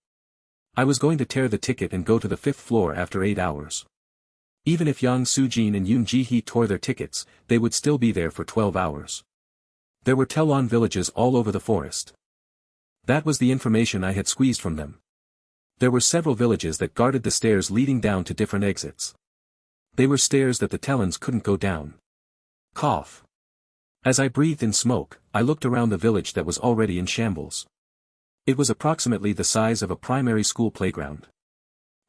I was going to tear the ticket and go to the 5th floor after 8 hours. Even if Yang Sujin and Yoon Ji-hee tore their tickets, they would still be there for 12 hours. There were Telon villages all over the forest. That was the information I had squeezed from them. There were several villages that guarded the stairs leading down to different exits. They were stairs that the Telons couldn't go down. Cough. As I breathed in smoke, I looked around the village that was already in shambles. It was approximately the size of a primary school playground.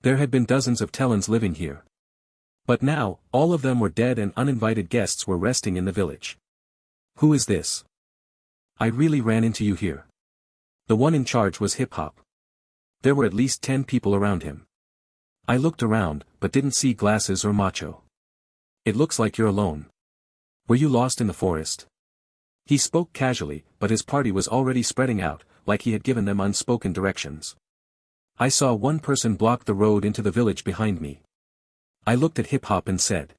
There had been dozens of Telons living here. But now, all of them were dead and uninvited guests were resting in the village. Who is this? I really ran into you here. The one in charge was hip-hop. There were at least 10 people around him. I looked around, but didn't see Glasses or Macho. It looks like you're alone. Were you lost in the forest? He spoke casually, but his party was already spreading out, like he had given them unspoken directions. I saw one person block the road into the village behind me. I looked at Hip Hop and said.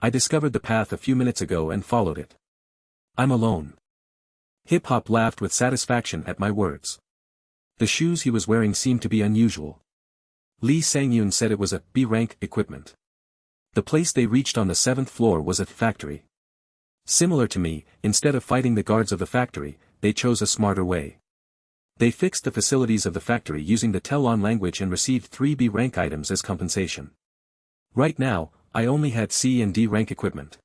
I discovered the path a few minutes ago and followed it. I'm alone. Hip Hop laughed with satisfaction at my words. The shoes he was wearing seemed to be unusual. Lee Sang-yoon said it was a B-rank equipment. The place they reached on the 7th floor was a factory. Similar to me, instead of fighting the guards of the factory, they chose a smarter way. They fixed the facilities of the factory using the Telon language and received 3 B-rank items as compensation. Right now, I only had C and D rank equipment.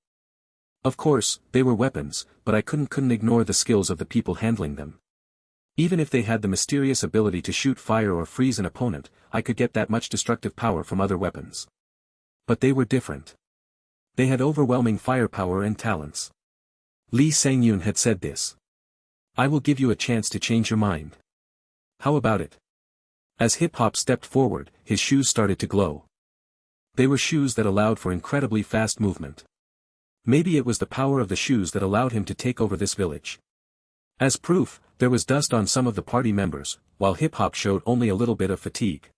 Of course, they were weapons, but I couldn't ignore the skills of the people handling them. Even if they had the mysterious ability to shoot fire or freeze an opponent, I could get that much destructive power from other weapons. But they were different. They had overwhelming firepower and talents. Lee Sang-yoon had said this. I will give you a chance to change your mind. How about it? As Hip Hop stepped forward, his shoes started to glow. They were shoes that allowed for incredibly fast movement. Maybe it was the power of the shoes that allowed him to take over this village. As proof, there was dust on some of the party members, while Hip Hop showed only a little bit of fatigue.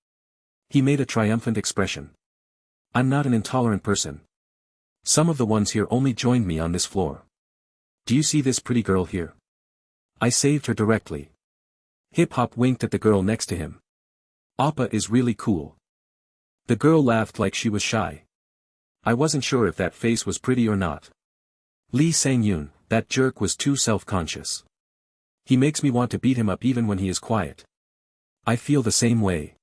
He made a triumphant expression. I'm not an intolerant person. Some of the ones here only joined me on this floor. Do you see this pretty girl here? I saved her directly. Hip Hop winked at the girl next to him. Appa is really cool. The girl laughed like she was shy. I wasn't sure if that face was pretty or not. Lee Sang-yoon, that jerk was too self-conscious. He makes me want to beat him up even when he is quiet. I feel the same way.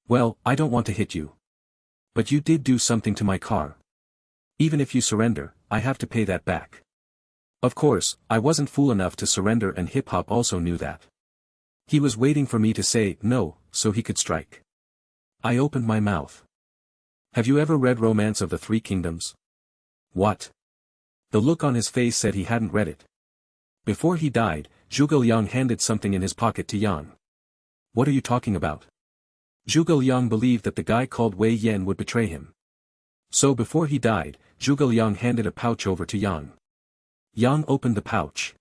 Well, I don't want to hit you. But you did do something to my car. Even if you surrender, I have to pay that back. Of course, I wasn't fool enough to surrender and Hip Hop also knew that. He was waiting for me to say no, so he could strike. I opened my mouth. Have you ever read Romance of the Three Kingdoms? What? The look on his face said he hadn't read it. Before he died, Zhuge Liang handed something in his pocket to Yang. What are you talking about? Zhuge Liang believed that the guy called Wei Yan would betray him. So before he died, Zhuge Liang handed a pouch over to Yang. Yang opened the pouch.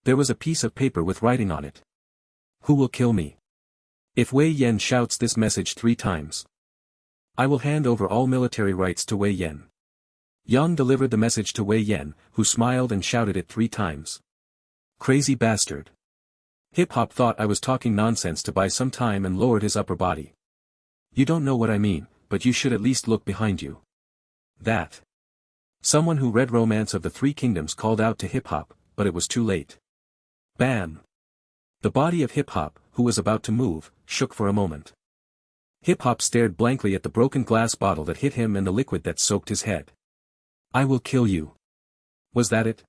There was a piece of paper with writing on it. Who will kill me? If Wei Yan shouts this message 3 times. I will hand over all military rights to Wei Yan. Yang delivered the message to Wei Yan, who smiled and shouted it 3 times. Crazy bastard. Hip Hop thought I was talking nonsense to buy some time and lowered his upper body. You don't know what I mean, but you should at least look behind you. That. Someone who read Romance of the Three Kingdoms called out to Hip Hop, but it was too late. Bam! The body of Hip Hop, who was about to move, shook for a moment. Hip Hop stared blankly at the broken glass bottle that hit him and the liquid that soaked his head. I will kill you. Was that it?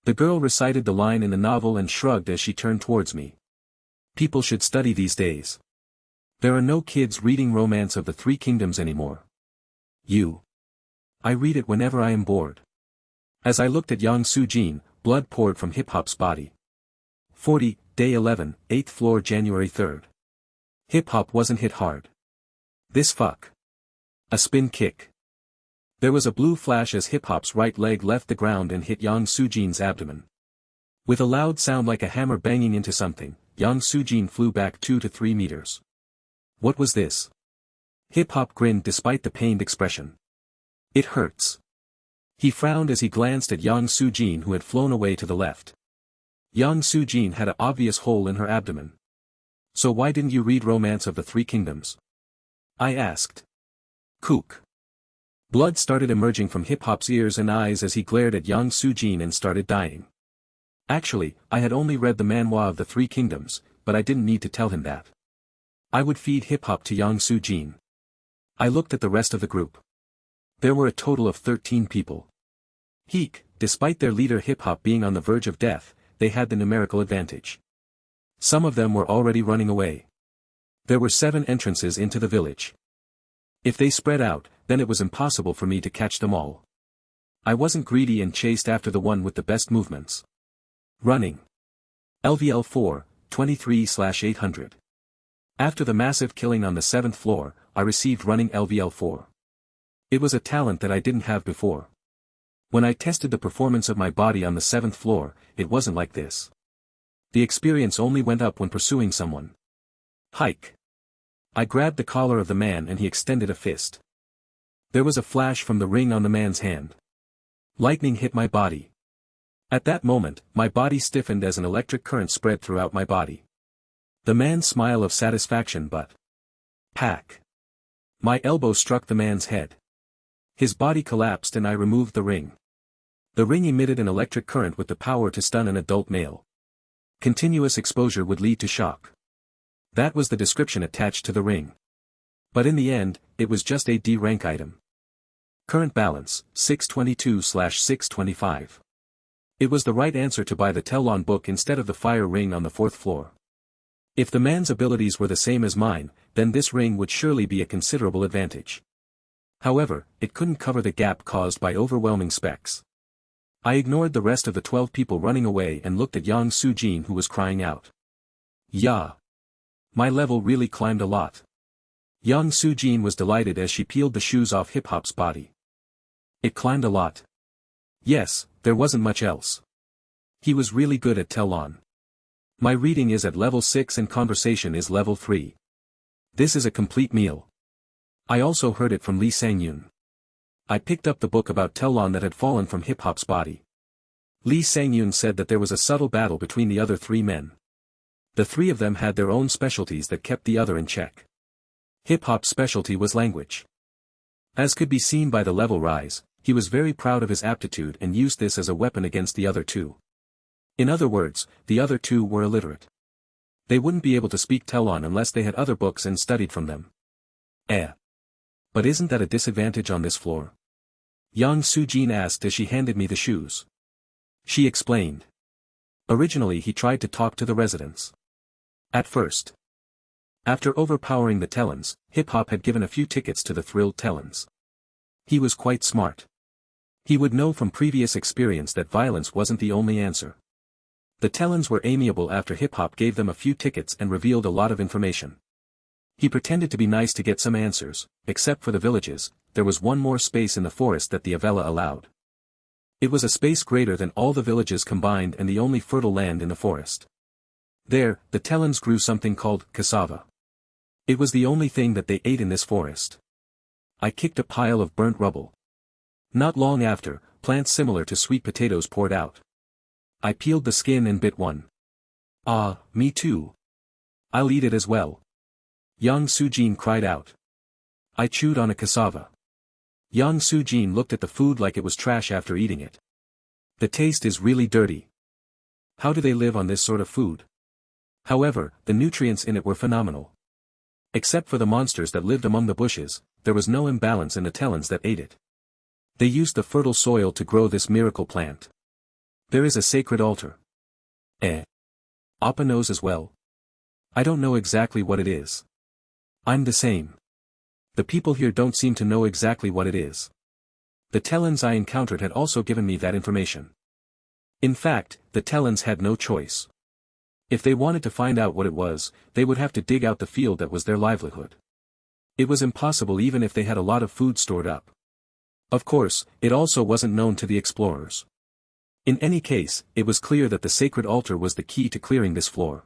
The girl recited the line in the novel and shrugged as she turned towards me. People should study these days. There are no kids reading Romance of the Three Kingdoms anymore. You. I read it whenever I am bored. As I looked at Yang Soo-jin, blood poured from Hip Hop's body. 40, Day 11, 8th floor January 3rd. Hip Hop wasn't hit hard. This fuck. A spin kick. There was a blue flash as Hip Hop's right leg left the ground and hit Yang Soo-jin's abdomen. With a loud sound like a hammer banging into something, Yang Soo-jin flew back 2 to 3 meters. What was this? Hip Hop grinned despite the pained expression. It hurts. He frowned as he glanced at Yang Soo-jin who had flown away to the left. Yang Soo-jin had an obvious hole in her abdomen. So why didn't you read Romance of the Three Kingdoms? I asked. Kook. Blood started emerging from Hip Hop's ears and eyes as he glared at Yang Soo-jin and started dying. Actually, I had only read the manhwa of the Three Kingdoms, but I didn't need to tell him that. I would feed Hip Hop to Yang Soo-jin. I looked at the rest of the group. There were a total of 13 people. Heek, despite their leader Hip Hop being on the verge of death, they had the numerical advantage. Some of them were already running away. There were 7 entrances into the village. If they spread out, then it was impossible for me to catch them all. I wasn't greedy and chased after the one with the best movements. Running. LVL 4, 23/800. After the massive killing on the 7th floor, I received running LVL 4. It was a talent that I didn't have before. When I tested the performance of my body on the 7th floor, it wasn't like this. The experience only went up when pursuing someone. Hike. I grabbed the collar of the man and he extended a fist. There was a flash from the ring on the man's hand. Lightning hit my body. At that moment, my body stiffened as an electric current spread throughout my body. The man's smile of satisfaction but... Pack. My elbow struck the man's head. His body collapsed and I removed the ring. The ring emitted an electric current with the power to stun an adult male. Continuous exposure would lead to shock. That was the description attached to the ring. But in the end, it was just a D rank item. Current balance, 622/625. It was the right answer to buy the Tellon book instead of the fire ring on the 4th floor. If the man's abilities were the same as mine, then this ring would surely be a considerable advantage. However, it couldn't cover the gap caused by overwhelming specs. I ignored the rest of the 12 people running away and looked at Yang Soo-jin who was crying out. Yeah. My level really climbed a lot. Yang Soo-jin was delighted as she peeled the shoes off Hip Hop's body. It climbed a lot. Yes, there wasn't much else. He was really good at Tellon. My reading is at level 6 and conversation is level 3. This is a complete meal. I also heard it from Lee Sang-yoon. I picked up the book about Tellon that had fallen from Hip Hop's body. Lee Sang-yoon said that there was a subtle battle between the other 3 men. The 3 of them had their own specialties that kept the other in check. Hip Hop's specialty was language. As could be seen by the level rise, he was very proud of his aptitude and used this as a weapon against the other 2. In other words, the other 2 were illiterate. They wouldn't be able to speak Tellon unless they had other books and studied from them. But isn't that a disadvantage on this floor? Yang Soo-jin asked as she handed me the shoes. She explained. Originally he tried to talk to the residents. At first. After overpowering the Tellons, Hip Hop had given a few tickets to the thrilled Tellons. He was quite smart. He would know from previous experience that violence wasn't the only answer. The Tellons were amiable after Hip Hop gave them a few tickets and revealed a lot of information. He pretended to be nice to get some answers, except for the villages. There was one more space in the forest that the Avella allowed. It was a space greater than all the villages combined and the only fertile land in the forest. There, the Tellons grew something called cassava. It was the only thing that they ate in this forest. I kicked a pile of burnt rubble. Not long after, plants similar to sweet potatoes poured out. I peeled the skin and bit one. Ah, me too. I'll eat it as well. Yang Soo-jin cried out. I chewed on a cassava. Yang Soo-jin looked at the food like it was trash after eating it. The taste is really dirty. How do they live on this sort of food? However, the nutrients in it were phenomenal. Except for the monsters that lived among the bushes, there was no imbalance in the Tellons that ate it. They used the fertile soil to grow this miracle plant. There is a sacred altar. Appa knows as well. I don't know exactly what it is. I'm the same. The people here don't seem to know exactly what it is. The Tellons I encountered had also given me that information. In fact, the Tellons had no choice. If they wanted to find out what it was, they would have to dig out the field that was their livelihood. It was impossible even if they had a lot of food stored up. Of course, it also wasn't known to the explorers. In any case, it was clear that the sacred altar was the key to clearing this floor.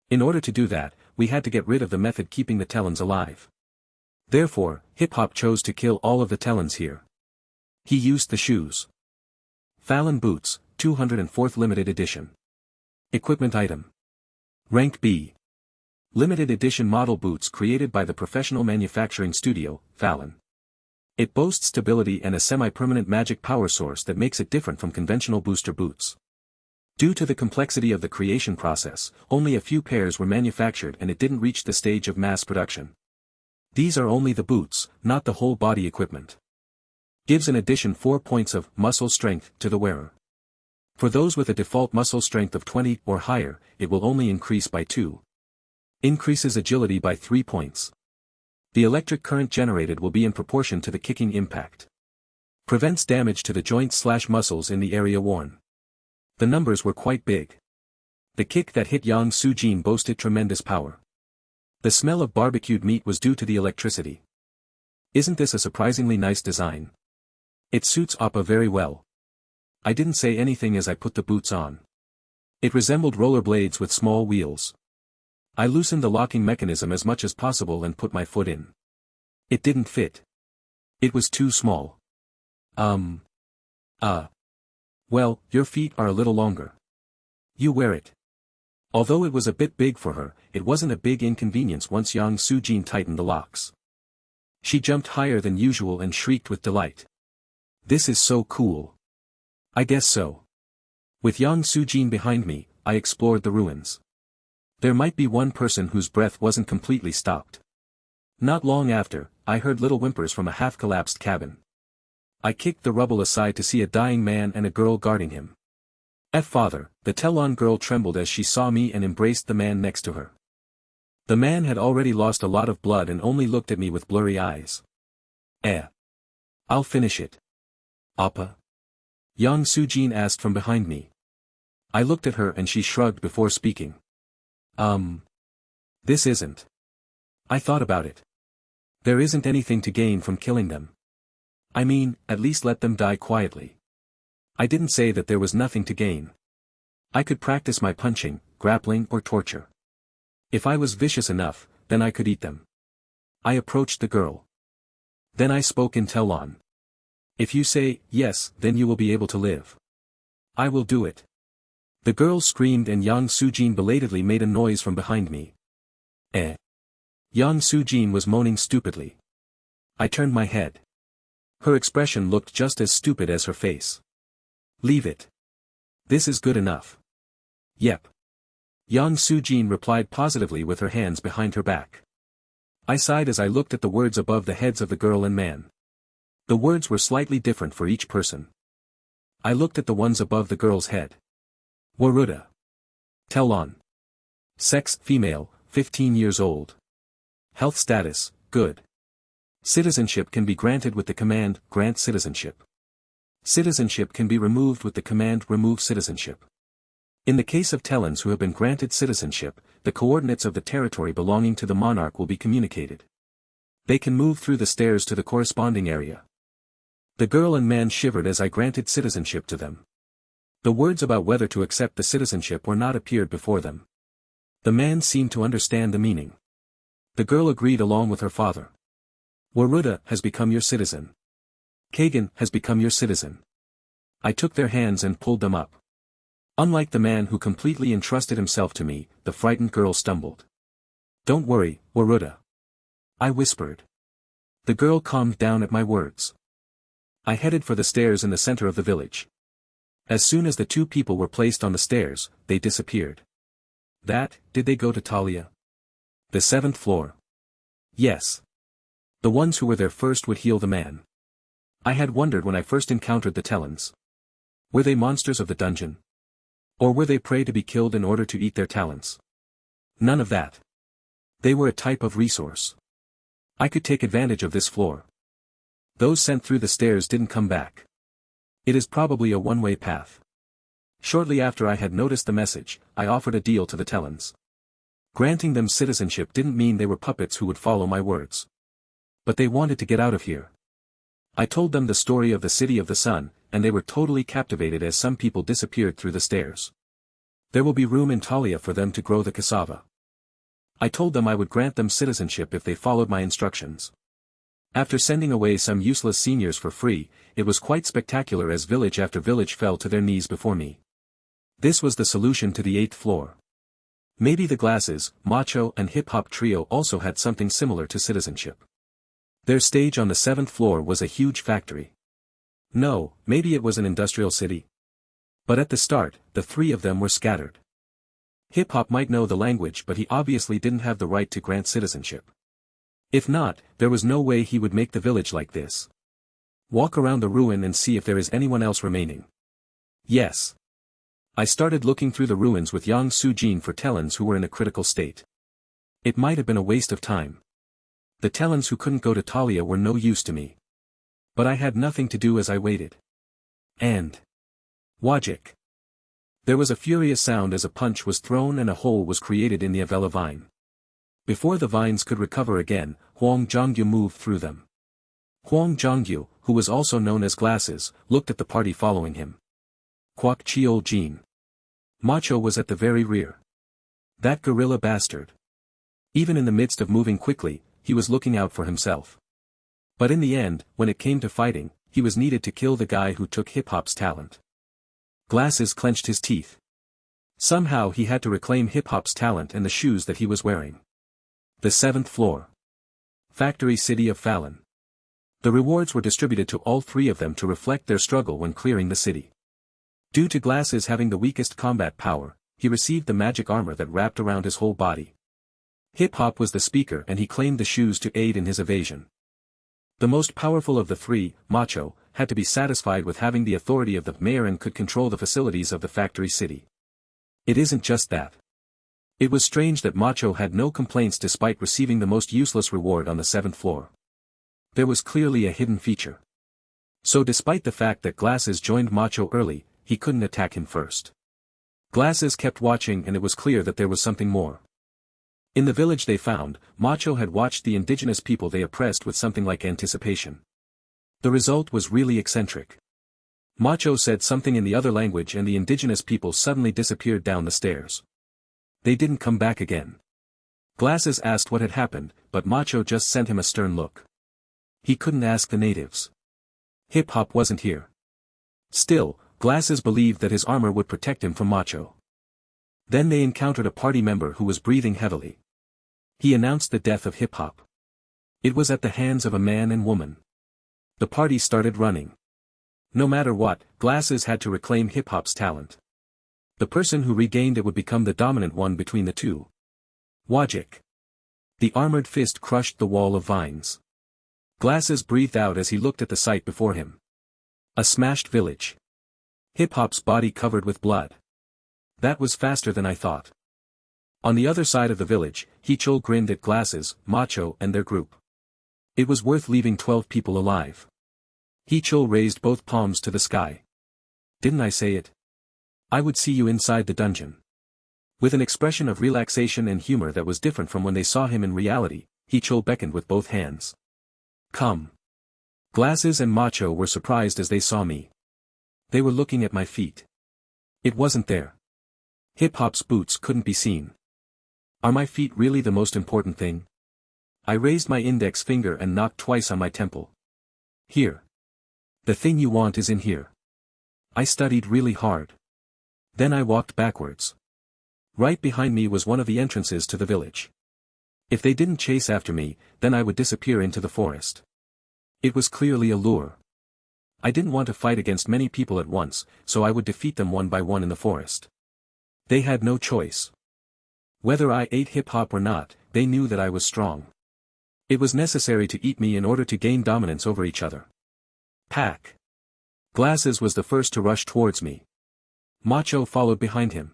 In order to do that, we had to get rid of the method keeping the Tellons alive. Therefore, Hip Hop chose to kill all of the Tellons here. He used the shoes. Fallon Boots, 204th Limited Edition. Equipment item. Rank B. Limited edition model boots created by the professional manufacturing studio, Fallon. It boasts stability and a semi-permanent magic power source that makes it different from conventional booster boots. Due to the complexity of the creation process, only a few pairs were manufactured and it didn't reach the stage of mass production. These are only the boots, not the whole body equipment. Gives in addition 4 points of muscle strength to the wearer. For those with a default muscle strength of 20 or higher, it will only increase by 2. Increases agility by 3 points. The electric current generated will be in proportion to the kicking impact. Prevents damage to the joints/muscles in the area worn. The numbers were quite big. The kick that hit Yang Soo-jin boasted tremendous power. The smell of barbecued meat was due to the electricity. Isn't this a surprisingly nice design? It suits Appa very well. I didn't say anything as I put the boots on. It resembled rollerblades with small wheels. I loosened the locking mechanism as much as possible and put my foot in. It didn't fit. It was too small. Well, your feet are a little longer. You wear it. Although it was a bit big for her, it wasn't a big inconvenience once Yang Sujin tightened the locks. She jumped higher than usual and shrieked with delight. This is so cool. I guess so. With Yang Sujin behind me, I explored the ruins. There might be one person whose breath wasn't completely stopped. Not long after, I heard little whimpers from a half-collapsed cabin. I kicked the rubble aside to see a dying man and a girl guarding him. Father, the Telon girl trembled as she saw me and embraced the man next to her. The man had already lost a lot of blood and only looked at me with blurry eyes. I'll finish it. Appa? Yang Sujin asked from behind me. I looked at her and she shrugged before speaking. This isn't. I thought about it. There isn't anything to gain from killing them. I mean, at least let them die quietly. I didn't say that there was nothing to gain. I could practice my punching, grappling or torture. If I was vicious enough, then I could eat them. I approached the girl. Then I spoke in Telon. If you say, yes, then you will be able to live. I will do it. The girl screamed and Yang Sujin belatedly made a noise from behind me. Yang Sujin was moaning stupidly. I turned my head. Her expression looked just as stupid as her face. Leave it. This is good enough. Yep. Yang Sujin replied positively with her hands behind her back. I sighed as I looked at the words above the heads of the girl and man. The words were slightly different for each person. I looked at the ones above the girl's head. Waruda. Telon. Sex, female, 15 years old. Health status, good. Citizenship can be granted with the command, grant citizenship. Citizenship can be removed with the command, remove citizenship. In the case of Telons who have been granted citizenship, the coordinates of the territory belonging to the monarch will be communicated. They can move through the stairs to the corresponding area. The girl and man shivered as I granted citizenship to them. The words about whether to accept the citizenship or not appeared before them. The man seemed to understand the meaning. The girl agreed along with her father. Waruda has become your citizen. Kagan has become your citizen. I took their hands and pulled them up. Unlike the man who completely entrusted himself to me, the frightened girl stumbled. Don't worry, Waruda. I whispered. The girl calmed down at my words. I headed for the stairs in the center of the village. As soon as the two people were placed on the stairs, they disappeared. Did they go to Talia? The 7th floor. Yes. The ones who were there first would heal the man. I had wondered when I first encountered the Telons. Were they monsters of the dungeon? Or were they prey to be killed in order to eat their talents? None of that. They were a type of resource. I could take advantage of this floor. Those sent through the stairs didn't come back. It is probably a one-way path. Shortly after I had noticed the message, I offered a deal to the Telons. Granting them citizenship didn't mean they were puppets who would follow my words. But they wanted to get out of here. I told them the story of the City of the Sun, and they were totally captivated as some people disappeared through the stairs. There will be room in Talia for them to grow the cassava. I told them I would grant them citizenship if they followed my instructions. After sending away some useless seniors for free, it was quite spectacular as village after village fell to their knees before me. This was the solution to the 8th floor. Maybe the Glasses, Macho and Hip Hop Trio also had something similar to citizenship. Their stage on the 7th floor was a huge factory. No, maybe it was an industrial city. But at the start, the three of them were scattered. Hip Hop might know the language but he obviously didn't have the right to grant citizenship. If not, there was no way he would make the village like this. Walk around the ruin and see if there is anyone else remaining. Yes. I started looking through the ruins with Yang Sujin for Telons who were in a critical state. It might have been a waste of time. The Telons who couldn't go to Talia were no use to me. But I had nothing to do as I waited. And Wajik. There was a furious sound as a punch was thrown and a hole was created in the Avella vine. Before the vines could recover again, Huang Zhongyu moved through them. Huang Zhongyu, who was also known as Glasses, looked at the party following him. Kwak Cheol Jin. Macho was at the very rear. That gorilla bastard. Even in the midst of moving quickly, he was looking out for himself. But in the end, when it came to fighting, he was needed to kill the guy who took hip-hop's talent. Glasses clenched his teeth. Somehow he had to reclaim hip-hop's talent and the shoes that he was wearing. The 7th floor. Factory City of Fallon. The rewards were distributed to all three of them to reflect their struggle when clearing the city. Due to Glasses having the weakest combat power, he received the magic armor that wrapped around his whole body. Hip-hop was the speaker and he claimed the shoes to aid in his evasion. The most powerful of the three, Macho, had to be satisfied with having the authority of the mayor and could control the facilities of the factory city. It isn't just that. It was strange that Macho had no complaints despite receiving the most useless reward on the 7th floor. There was clearly a hidden feature. So despite the fact that Glasses joined Macho early, he couldn't attack him first. Glasses kept watching and it was clear that there was something more. In the village they found, Macho had watched the indigenous people they oppressed with something like anticipation. The result was really eccentric. Macho said something in the other language and the indigenous people suddenly disappeared down the stairs. They didn't come back again. Glasses asked what had happened, but Macho just sent him a stern look. He couldn't ask the natives. Hip-hop wasn't here. Still, Glasses believed that his armor would protect him from Macho. Then they encountered a party member who was breathing heavily. He announced the death of Hip-hop. It was at the hands of a man and woman. The party started running. No matter what, Glasses had to reclaim Hip-hop's talent. The person who regained it would become the dominant one between the two. Wajik. The armored fist crushed the wall of vines. Glasses breathed out as he looked at the sight before him. A smashed village. Hip-hop's body covered with blood. That was faster than I thought. On the other side of the village, Hichol grinned at Glasses, Macho and their group. It was worth leaving 12 people alive. Hichol raised both palms to the sky. Didn't I say it? I would see you inside the dungeon. With an expression of relaxation and humor that was different from when they saw him in reality, Hichol beckoned with both hands. Come. Glasses and Macho were surprised as they saw me. They were looking at my feet. It wasn't there. Hip-hop's boots couldn't be seen. Are my feet really the most important thing? I raised my index finger and knocked twice on my temple. Here. The thing you want is in here. I studied really hard. Then I walked backwards. Right behind me was one of the entrances to the village. If they didn't chase after me, then I would disappear into the forest. It was clearly a lure. I didn't want to fight against many people at once, so I would defeat them one by one in the forest. They had no choice. Whether I ate hip-hop or not, they knew that I was strong. It was necessary to eat me in order to gain dominance over each other. Pack. Glasses was the first to rush towards me. Macho followed behind him.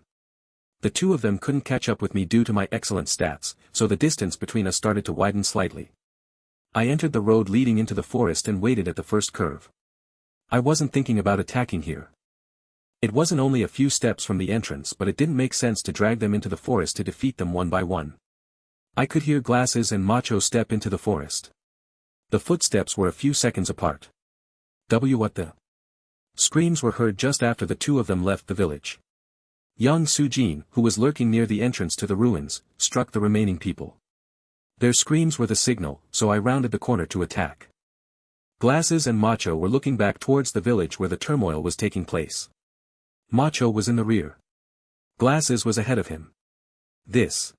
The two of them couldn't catch up with me due to my excellent stats, so the distance between us started to widen slightly. I entered the road leading into the forest and waited at the first curve. I wasn't thinking about attacking here. It wasn't only a few steps from the entrance, but it didn't make sense to drag them into the forest to defeat them one by one. I could hear Glasses and Macho step into the forest. The footsteps were a few seconds apart. What the? Screams were heard just after the two of them left the village. Young Sujin, who was lurking near the entrance to the ruins, struck the remaining people. Their screams were the signal, so I rounded the corner to attack. Glasses and Macho were looking back towards the village where the turmoil was taking place. Macho was in the rear. Glasses was ahead of him. This.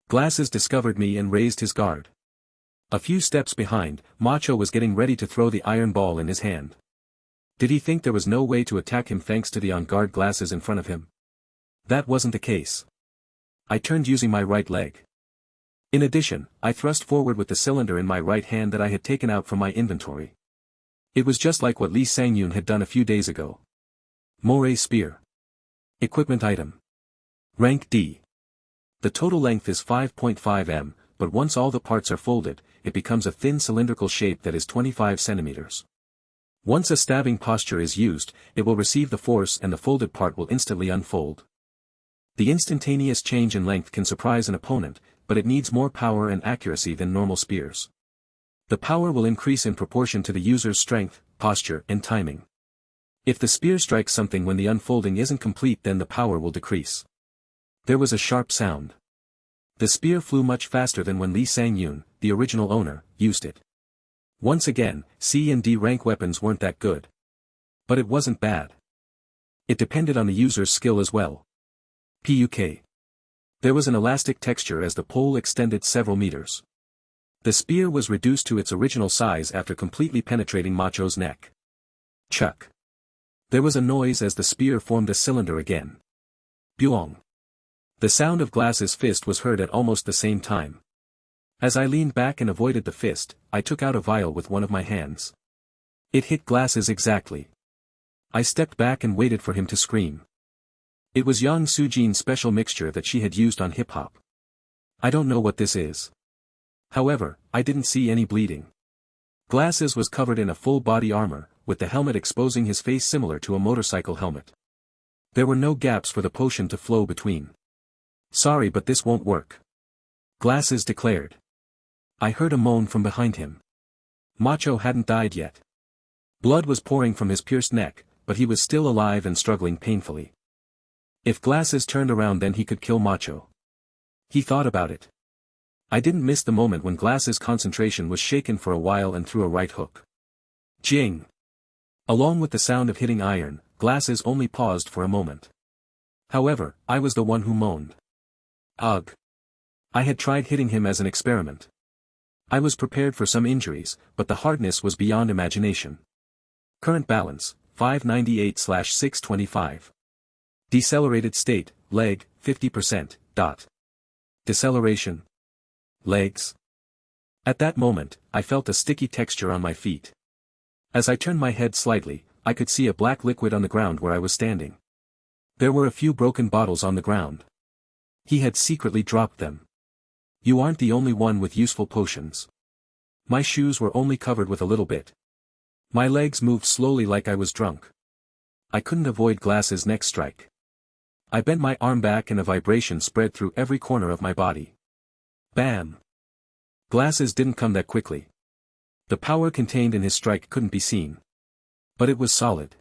Glasses discovered me and raised his guard. A few steps behind, Macho was getting ready to throw the iron ball in his hand. Did he think there was no way to attack him thanks to the on-guard Glasses in front of him? That wasn't the case. I turned using my right leg. In addition, I thrust forward with the cylinder in my right hand that I had taken out from my inventory. It was just like what Lee Sangyun had done a few days ago. Moray Spear. Equipment item. Rank D. The total length is 5.5 m, but once all the parts are folded, it becomes a thin cylindrical shape that is 25 centimeters. Once a stabbing posture is used, it will receive the force and the folded part will instantly unfold. The instantaneous change in length can surprise an opponent, but it needs more power and accuracy than normal spears. The power will increase in proportion to the user's strength, posture, and timing. If the spear strikes something when the unfolding isn't complete, then the power will decrease. There was a sharp sound. The spear flew much faster than when Lee Sang-yoon, the original owner, used it. Once again, C and D rank weapons weren't that good. But it wasn't bad. It depended on the user's skill as well. PUK. There was an elastic texture as the pole extended several meters. The spear was reduced to its original size after completely penetrating Macho's neck. Chuck. There was a noise as the spear formed a cylinder again. Buong. The sound of Glass's fist was heard at almost the same time. As I leaned back and avoided the fist, I took out a vial with one of my hands. It hit Glass's exactly. I stepped back and waited for him to scream. It was Yang Sujin's special mixture that she had used on hip-hop. I don't know what this is. However, I didn't see any bleeding. Glass's was covered in a full body armor, with the helmet exposing his face similar to a motorcycle helmet. There were no gaps for the potion to flow between. Sorry, but this won't work. Glass's declared. I heard a moan from behind him. Macho hadn't died yet. Blood was pouring from his pierced neck, but he was still alive and struggling painfully. If Glass's turned around, then he could kill Macho. He thought about it. I didn't miss the moment when Glass's concentration was shaken for a while and threw a right hook. Jing! Along with the sound of hitting iron, Glass's only paused for a moment. However, I was the one who moaned. Ugh! I had tried hitting him as an experiment. I was prepared for some injuries, but the hardness was beyond imagination. Current balance, 598/625. Decelerated state, leg, 50%, dot. Deceleration. Legs. At that moment, I felt a sticky texture on my feet. As I turned my head slightly, I could see a black liquid on the ground where I was standing. There were a few broken bottles on the ground. He had secretly dropped them. You aren't the only one with useful potions. My shoes were only covered with a little bit. My legs moved slowly like I was drunk. I couldn't avoid Glass's next strike. I bent my arm back and a vibration spread through every corner of my body. Bam! Glass's didn't come that quickly. The power contained in his strike couldn't be seen. But it was solid.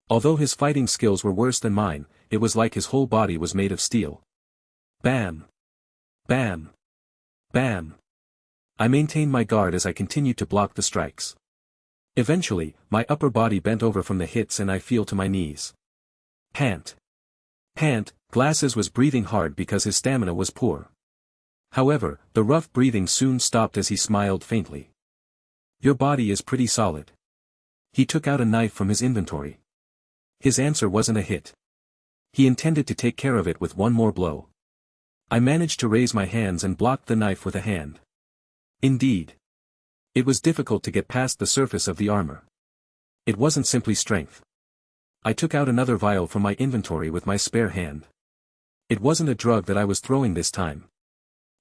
Although his fighting skills were worse than mine, it was like his whole body was made of steel. Bam! Bam! Bam! I maintained my guard as I continued to block the strikes. Eventually, my upper body bent over from the hits and I fell to my knees. Pant! Pant! Glass's was breathing hard because his stamina was poor. However, the rough breathing soon stopped as he smiled faintly. Your body is pretty solid. He took out a knife from his inventory. His answer wasn't a hit. He intended to take care of it with one more blow. I managed to raise my hands and blocked the knife with a hand. Indeed. It was difficult to get past the surface of the armor. It wasn't simply strength. I took out another vial from my inventory with my spare hand. It wasn't a drug that I was throwing this time.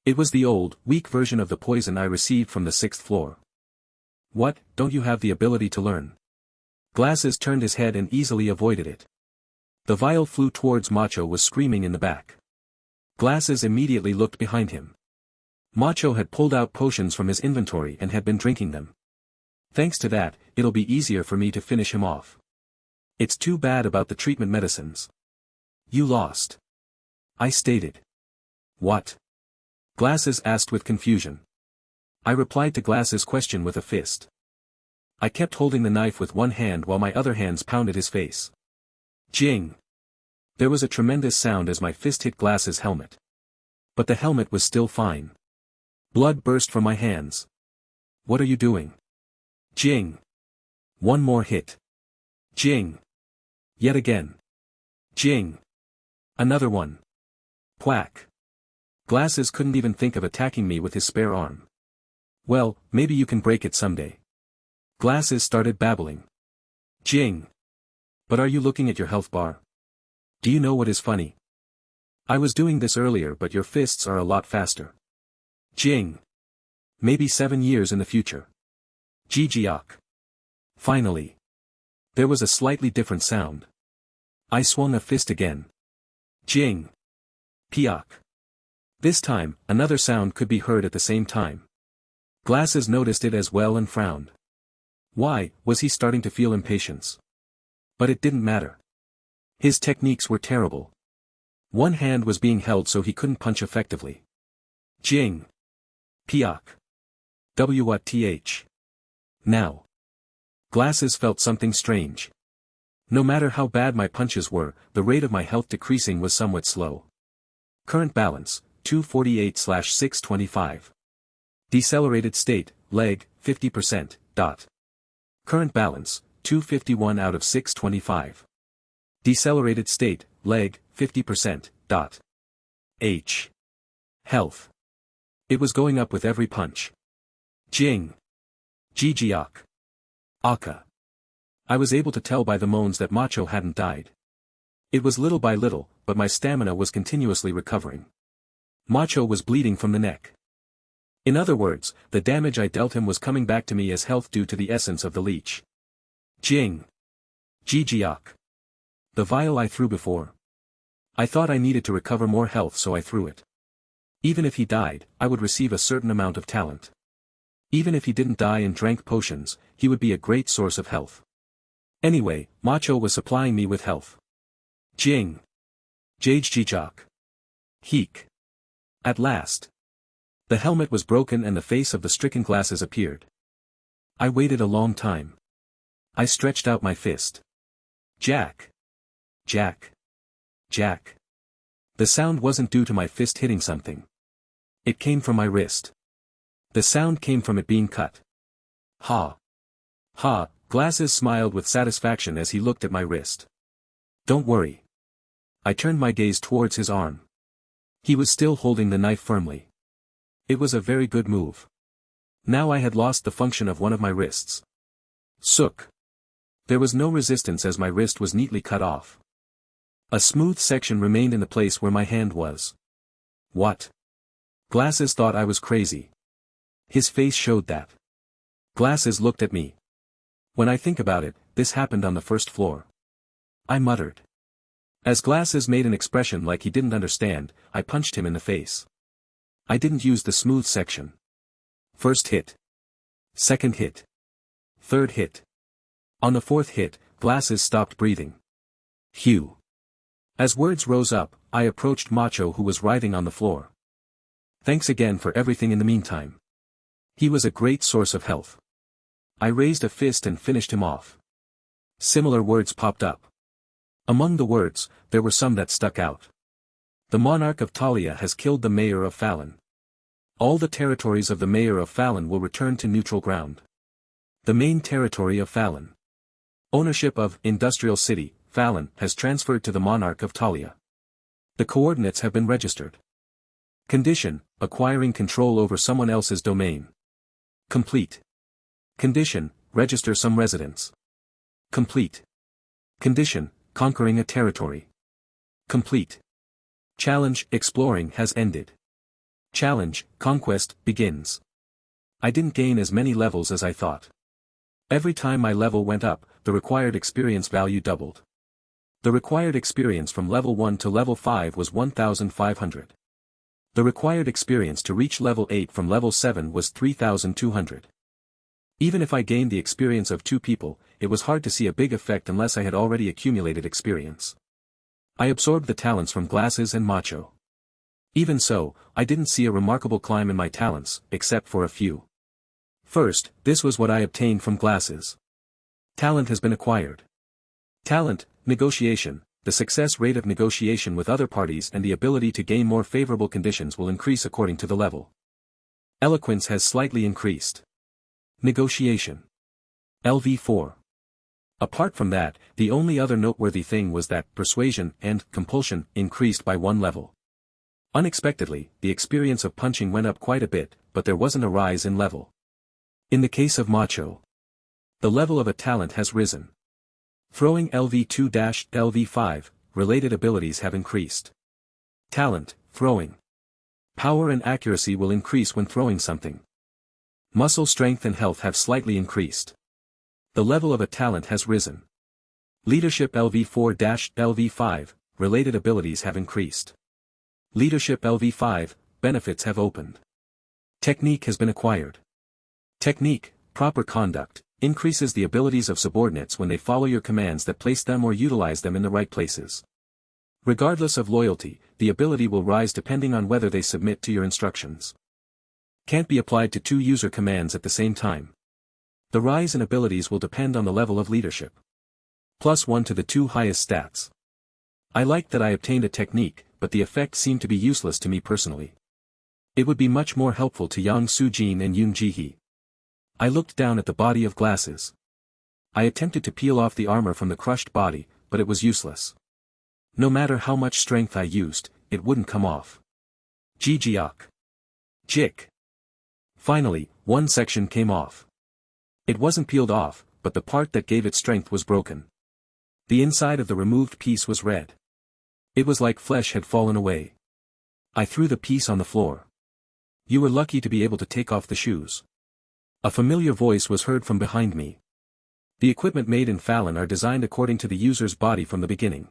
It was the old, weak version of the poison I received from the 6th floor. What, don't you have the ability to learn? Glass's turned his head and easily avoided it. The vial flew towards Macho was screaming in the back. Glass's immediately looked behind him. Macho had pulled out potions from his inventory and had been drinking them. Thanks to that, it'll be easier for me to finish him off. It's too bad about the treatment medicines. You lost. I stated. What? Glass's asked with confusion. I replied to Glass's question with a fist. I kept holding the knife with one hand while my other hands pounded his face. Jing! There was a tremendous sound as my fist hit Glass's helmet. But the helmet was still fine. Blood burst from my hands. What are you doing? Jing! One more hit. Jing! Yet again. Jing! Another one. Quack! Glass's couldn't even think of attacking me with his spare arm. Well, maybe you can break it someday. Glass's started babbling. Jing! But are you looking at your health bar? Do you know what is funny? I was doing this earlier, but your fists are a lot faster. Jing! Maybe 7 years in the future. Jijiok. Finally. There was a slightly different sound. I swung a fist again. Jing! Piok. This time, another sound could be heard at the same time. Glasses noticed it as well and frowned. Why, was he starting to feel impatience? But it didn't matter. His techniques were terrible. One hand was being held so he couldn't punch effectively. Jing. Piak. What? Now. Glasses felt something strange. No matter how bad my punches were, the rate of my health decreasing was somewhat slow. Current balance, 248/625. Decelerated state, leg, 50%, dot. Current balance, 251 out of 625. Decelerated state, leg, 50%, dot. H. Health. It was going up with every punch. Jing. Jijiak. Aka. I was able to tell by the moans that Macho hadn't died. It was little by little, but my stamina was continuously recovering. Macho was bleeding from the neck. In other words, the damage I dealt him was coming back to me as health due to the essence of the leech. Jing. Jijiak. The vial I threw before. I thought I needed to recover more health so I threw it. Even if he died, I would receive a certain amount of talent. Even if he didn't die and drank potions, he would be a great source of health. Anyway, Macho was supplying me with health. Jing. Jajjijak. Heek. At last. The helmet was broken and the face of the stricken Glasses appeared. I waited a long time. I stretched out my fist. Jack. Jack. Jack. The sound wasn't due to my fist hitting something. It came from my wrist. The sound came from it being cut. Ha. Ha, Glasses smiled with satisfaction as he looked at my wrist. Don't worry. I turned my gaze towards his arm. He was still holding the knife firmly. It was a very good move. Now I had lost the function of one of my wrists. Sook. There was no resistance as my wrist was neatly cut off. A smooth section remained in the place where my hand was. What? Glasses thought I was crazy. His face showed that. Glasses looked at me. When I think about it, this happened on the first floor. I muttered. As Glasses made an expression like he didn't understand, I punched him in the face. I didn't use the smooth section. First hit. Second hit. Third hit. On the fourth hit, Glasses stopped breathing. Phew. As words rose up, I approached Macho who was writhing on the floor. Thanks again for everything in the meantime. He was a great source of health. I raised a fist and finished him off. Similar words popped up. Among the words, there were some that stuck out. The monarch of Talia has killed the mayor of Fallon. All the territories of the mayor of Fallon will return to neutral ground. The main territory of Fallon. Ownership of Industrial City, Fallon, has transferred to the monarch of Talia. The coordinates have been registered. Condition, acquiring control over someone else's domain. Complete. Condition, register some residents. Complete. Condition, conquering a territory. Complete. Challenge, exploring has ended. Challenge, conquest, begins. I didn't gain as many levels as I thought. Every time my level went up, the required experience value doubled. The required experience from level 1 to level 5 was 1,500. The required experience to reach level 8 from level 7 was 3,200. Even if I gained the experience of 2 people, it was hard to see a big effect unless I had already accumulated experience. I absorbed the talents from Glasses and Macho. Even so, I didn't see a remarkable climb in my talents, except for a few. First, this was what I obtained from Glasses. Talent has been acquired. Talent, negotiation. The success rate of negotiation with other parties and the ability to gain more favorable conditions will increase according to the level. Eloquence has slightly increased. Negotiation. LV4. Apart from that, the only other noteworthy thing was that persuasion and compulsion increased by 1 level. Unexpectedly, the experience of punching went up quite a bit, but there wasn't a rise in level. In the case of Macho, the level of a talent has risen. Throwing LV2-LV5, related abilities have increased. Talent, throwing. Power and accuracy will increase when throwing something. Muscle strength and health have slightly increased. The level of a talent has risen. Leadership LV4-LV5, related abilities have increased. Leadership LV5, benefits have opened. Technique has been acquired. Technique, proper conduct, increases the abilities of subordinates when they follow your commands that place them or utilize them in the right places. Regardless of loyalty, the ability will rise depending on whether they submit to your instructions. Can't be applied to two user commands at the same time. The rise in abilities will depend on the level of leadership. +1 to the two highest stats. I liked that I obtained a technique, but the effect seemed to be useless to me personally. It would be much more helpful to Yang Soo-jin and Yoon Ji-hee. I looked down at the body of glasses. I attempted to peel off the armor from the crushed body, but it was useless. No matter how much strength I used, it wouldn't come off. Jijiak. Jik. Finally, one section came off. It wasn't peeled off, but the part that gave it strength was broken. The inside of the removed piece was red. It was like flesh had fallen away. I threw the piece on the floor. You were lucky to be able to take off the shoes. A familiar voice was heard from behind me. The equipment made in Fallon are designed according to the user's body from the beginning.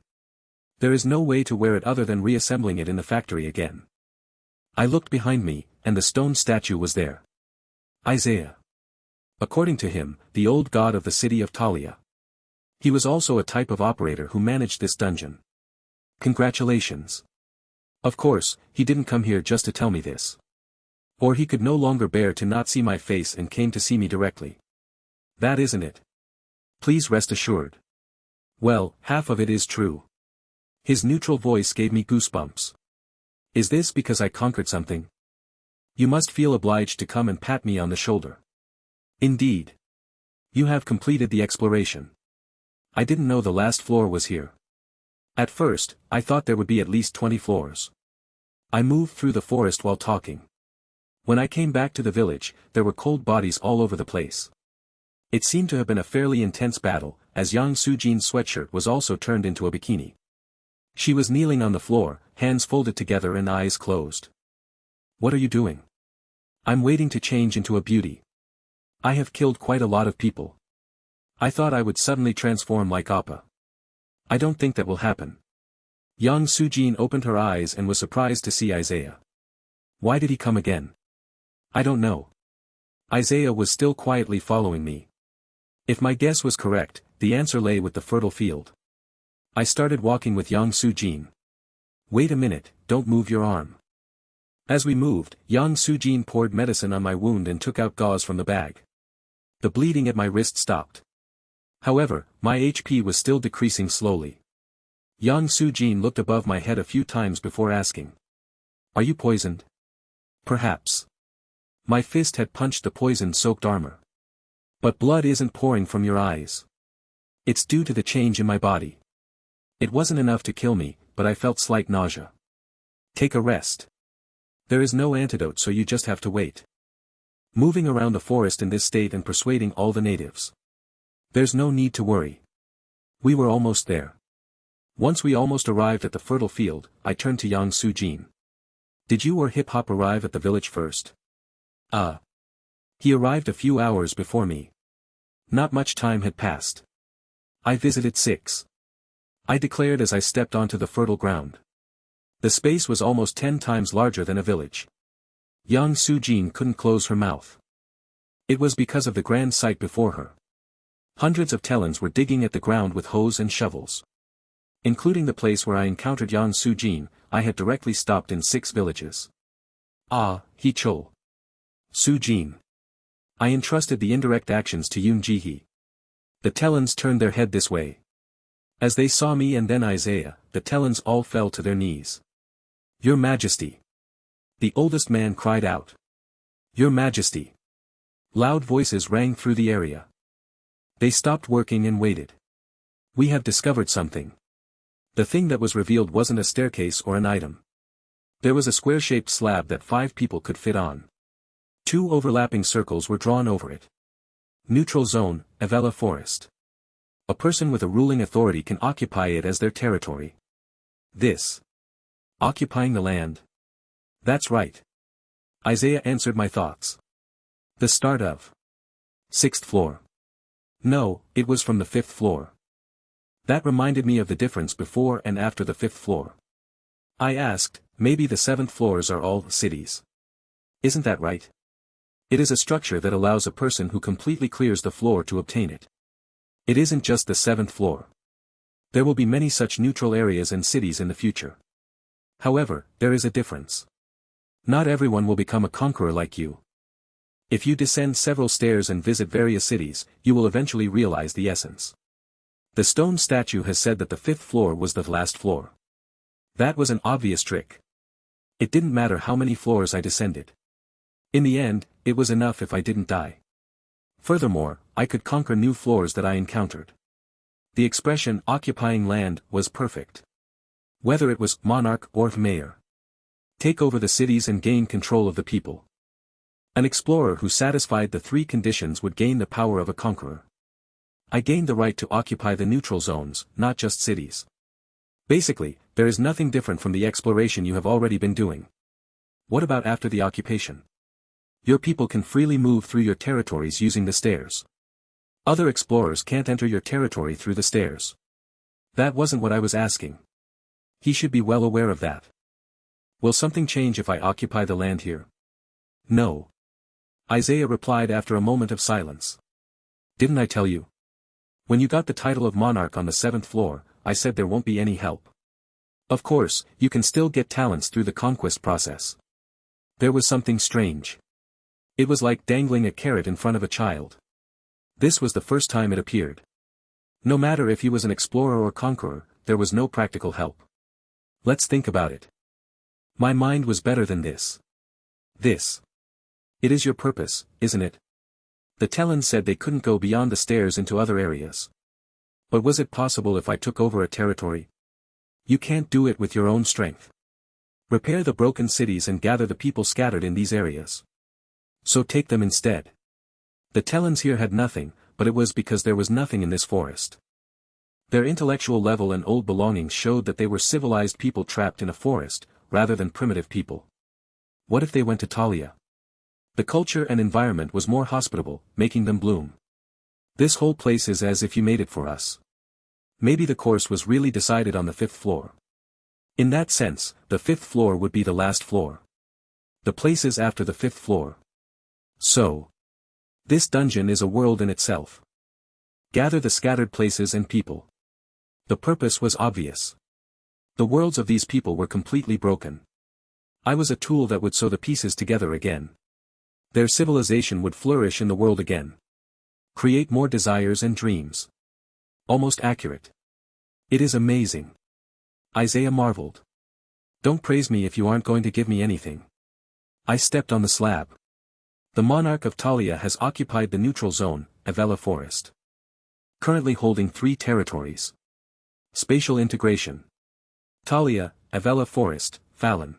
There is no way to wear it other than reassembling it in the factory again. I looked behind me, and the stone statue was there. Isaiah. According to him, the old god of the city of Talia. He was also a type of operator who managed this dungeon. Congratulations. Of course, he didn't come here just to tell me this. Or he could no longer bear to not see my face and came to see me directly. That isn't it. Please rest assured. Well, half of it is true. His neutral voice gave me goosebumps. Is this because I conquered something? You must feel obliged to come and pat me on the shoulder. Indeed. You have completed the exploration. I didn't know the last floor was here. At first, I thought there would be at least 20 floors. I moved through the forest while talking. When I came back to the village, there were cold bodies all over the place. It seemed to have been a fairly intense battle, as Yang Soo-jin's sweatshirt was also turned into a bikini. She was kneeling on the floor, hands folded together and eyes closed. What are you doing? I'm waiting to change into a beauty. I have killed quite a lot of people. I thought I would suddenly transform like Appa. I don't think that will happen. Yang Soo-jin opened her eyes and was surprised to see Isaiah. Why did he come again? I don't know. Isaiah was still quietly following me. If my guess was correct, the answer lay with the fertile field. I started walking with Yang Soo-jin. Wait a minute, don't move your arm. As we moved, Yang Soo-jin poured medicine on my wound and took out gauze from the bag. The bleeding at my wrist stopped. However, my HP was still decreasing slowly. Yang Soo-jin looked above my head a few times before asking. Are you poisoned? Perhaps. My fist had punched the poison-soaked armor. But blood isn't pouring from your eyes. It's due to the change in my body. It wasn't enough to kill me, but I felt slight nausea. Take a rest. There is no antidote, so you just have to wait. Moving around the forest in this state and persuading all the natives. There's no need to worry. We were almost there. Once we almost arrived at the fertile field, I turned to Yang Soo-jin. Did you or Hip Hop arrive at the village first? He arrived a few hours before me. Not much time had passed. I visited 6. I declared as I stepped onto the fertile ground. The space was almost 10 times larger than a village. Yang Soo-jin couldn't close her mouth. It was because of the grand sight before her. Hundreds of Telans were digging at the ground with hoes and shovels. Including the place where I encountered Yang Soo-jin, I had directly stopped in 6 villages. He Chol. Soo-jin. I entrusted the indirect actions to Yoon Ji-hee. The Telans turned their head this way. As they saw me and then Isaiah, the Telans all fell to their knees. Your Majesty. The oldest man cried out. Your Majesty. Loud voices rang through the area. They stopped working and waited. We have discovered something. The thing that was revealed wasn't a staircase or an item. There was a square-shaped slab that 5 people could fit on. 2 overlapping circles were drawn over it. Neutral zone, Avella Forest. A person with a ruling authority can occupy it as their territory. This. Occupying the land. That's right. Isaiah answered my thoughts. The start of 6th floor. No, it was from the 5th floor. That reminded me of the difference before and after the 5th floor. I asked, maybe the 7th floors are all cities. Isn't that right? It is a structure that allows a person who completely clears the floor to obtain it. It isn't just the 7th floor. There will be many such neutral areas and cities in the future. However, there is a difference. Not everyone will become a conqueror like you. If you descend several stairs and visit various cities, you will eventually realize the essence. The stone statue has said that the 5th floor was the last floor. That was an obvious trick. It didn't matter how many floors I descended. In the end, it was enough if I didn't die. Furthermore, I could conquer new floors that I encountered. The expression occupying land was perfect. Whether it was monarch or mayor. Take over the cities and gain control of the people. An explorer who satisfied the 3 conditions would gain the power of a conqueror. I gained the right to occupy the neutral zones, not just cities. Basically, there is nothing different from the exploration you have already been doing. What about after the occupation? Your people can freely move through your territories using the stairs. Other explorers can't enter your territory through the stairs. That wasn't what I was asking. He should be well aware of that. Will something change if I occupy the land here? No. Isaiah replied after a moment of silence. Didn't I tell you? When you got the title of monarch on the 7th floor, I said there won't be any help. Of course, you can still get talents through the conquest process. There was something strange. It was like dangling a carrot in front of a child. This was the first time it appeared. No matter if he was an explorer or conqueror, there was no practical help. Let's think about it. My mind was better than this. This. It is your purpose, isn't it? The Tellans said they couldn't go beyond the stairs into other areas. But was it possible if I took over a territory? You can't do it with your own strength. Repair the broken cities and gather the people scattered in these areas. So take them instead. The Tellans here had nothing, but it was because there was nothing in this forest. Their intellectual level and old belongings showed that they were civilized people trapped in a forest, rather than primitive people. What if they went to Talia? The culture and environment was more hospitable, making them bloom. This whole place is as if you made it for us. Maybe the course was really decided on the 5th floor. In that sense, the 5th floor would be the last floor. The places after the 5th floor. So. This dungeon is a world in itself. Gather the scattered places and people. The purpose was obvious. The worlds of these people were completely broken. I was a tool that would sew the pieces together again. Their civilization would flourish in the world again. Create more desires and dreams. Almost accurate. It is amazing. Isaiah marveled. Don't praise me if you aren't going to give me anything. I stepped on the slab. The monarch of Talia has occupied the neutral zone, Avella Forest. Currently holding 3 territories. Spatial integration. Talia, Avella Forest, Fallon.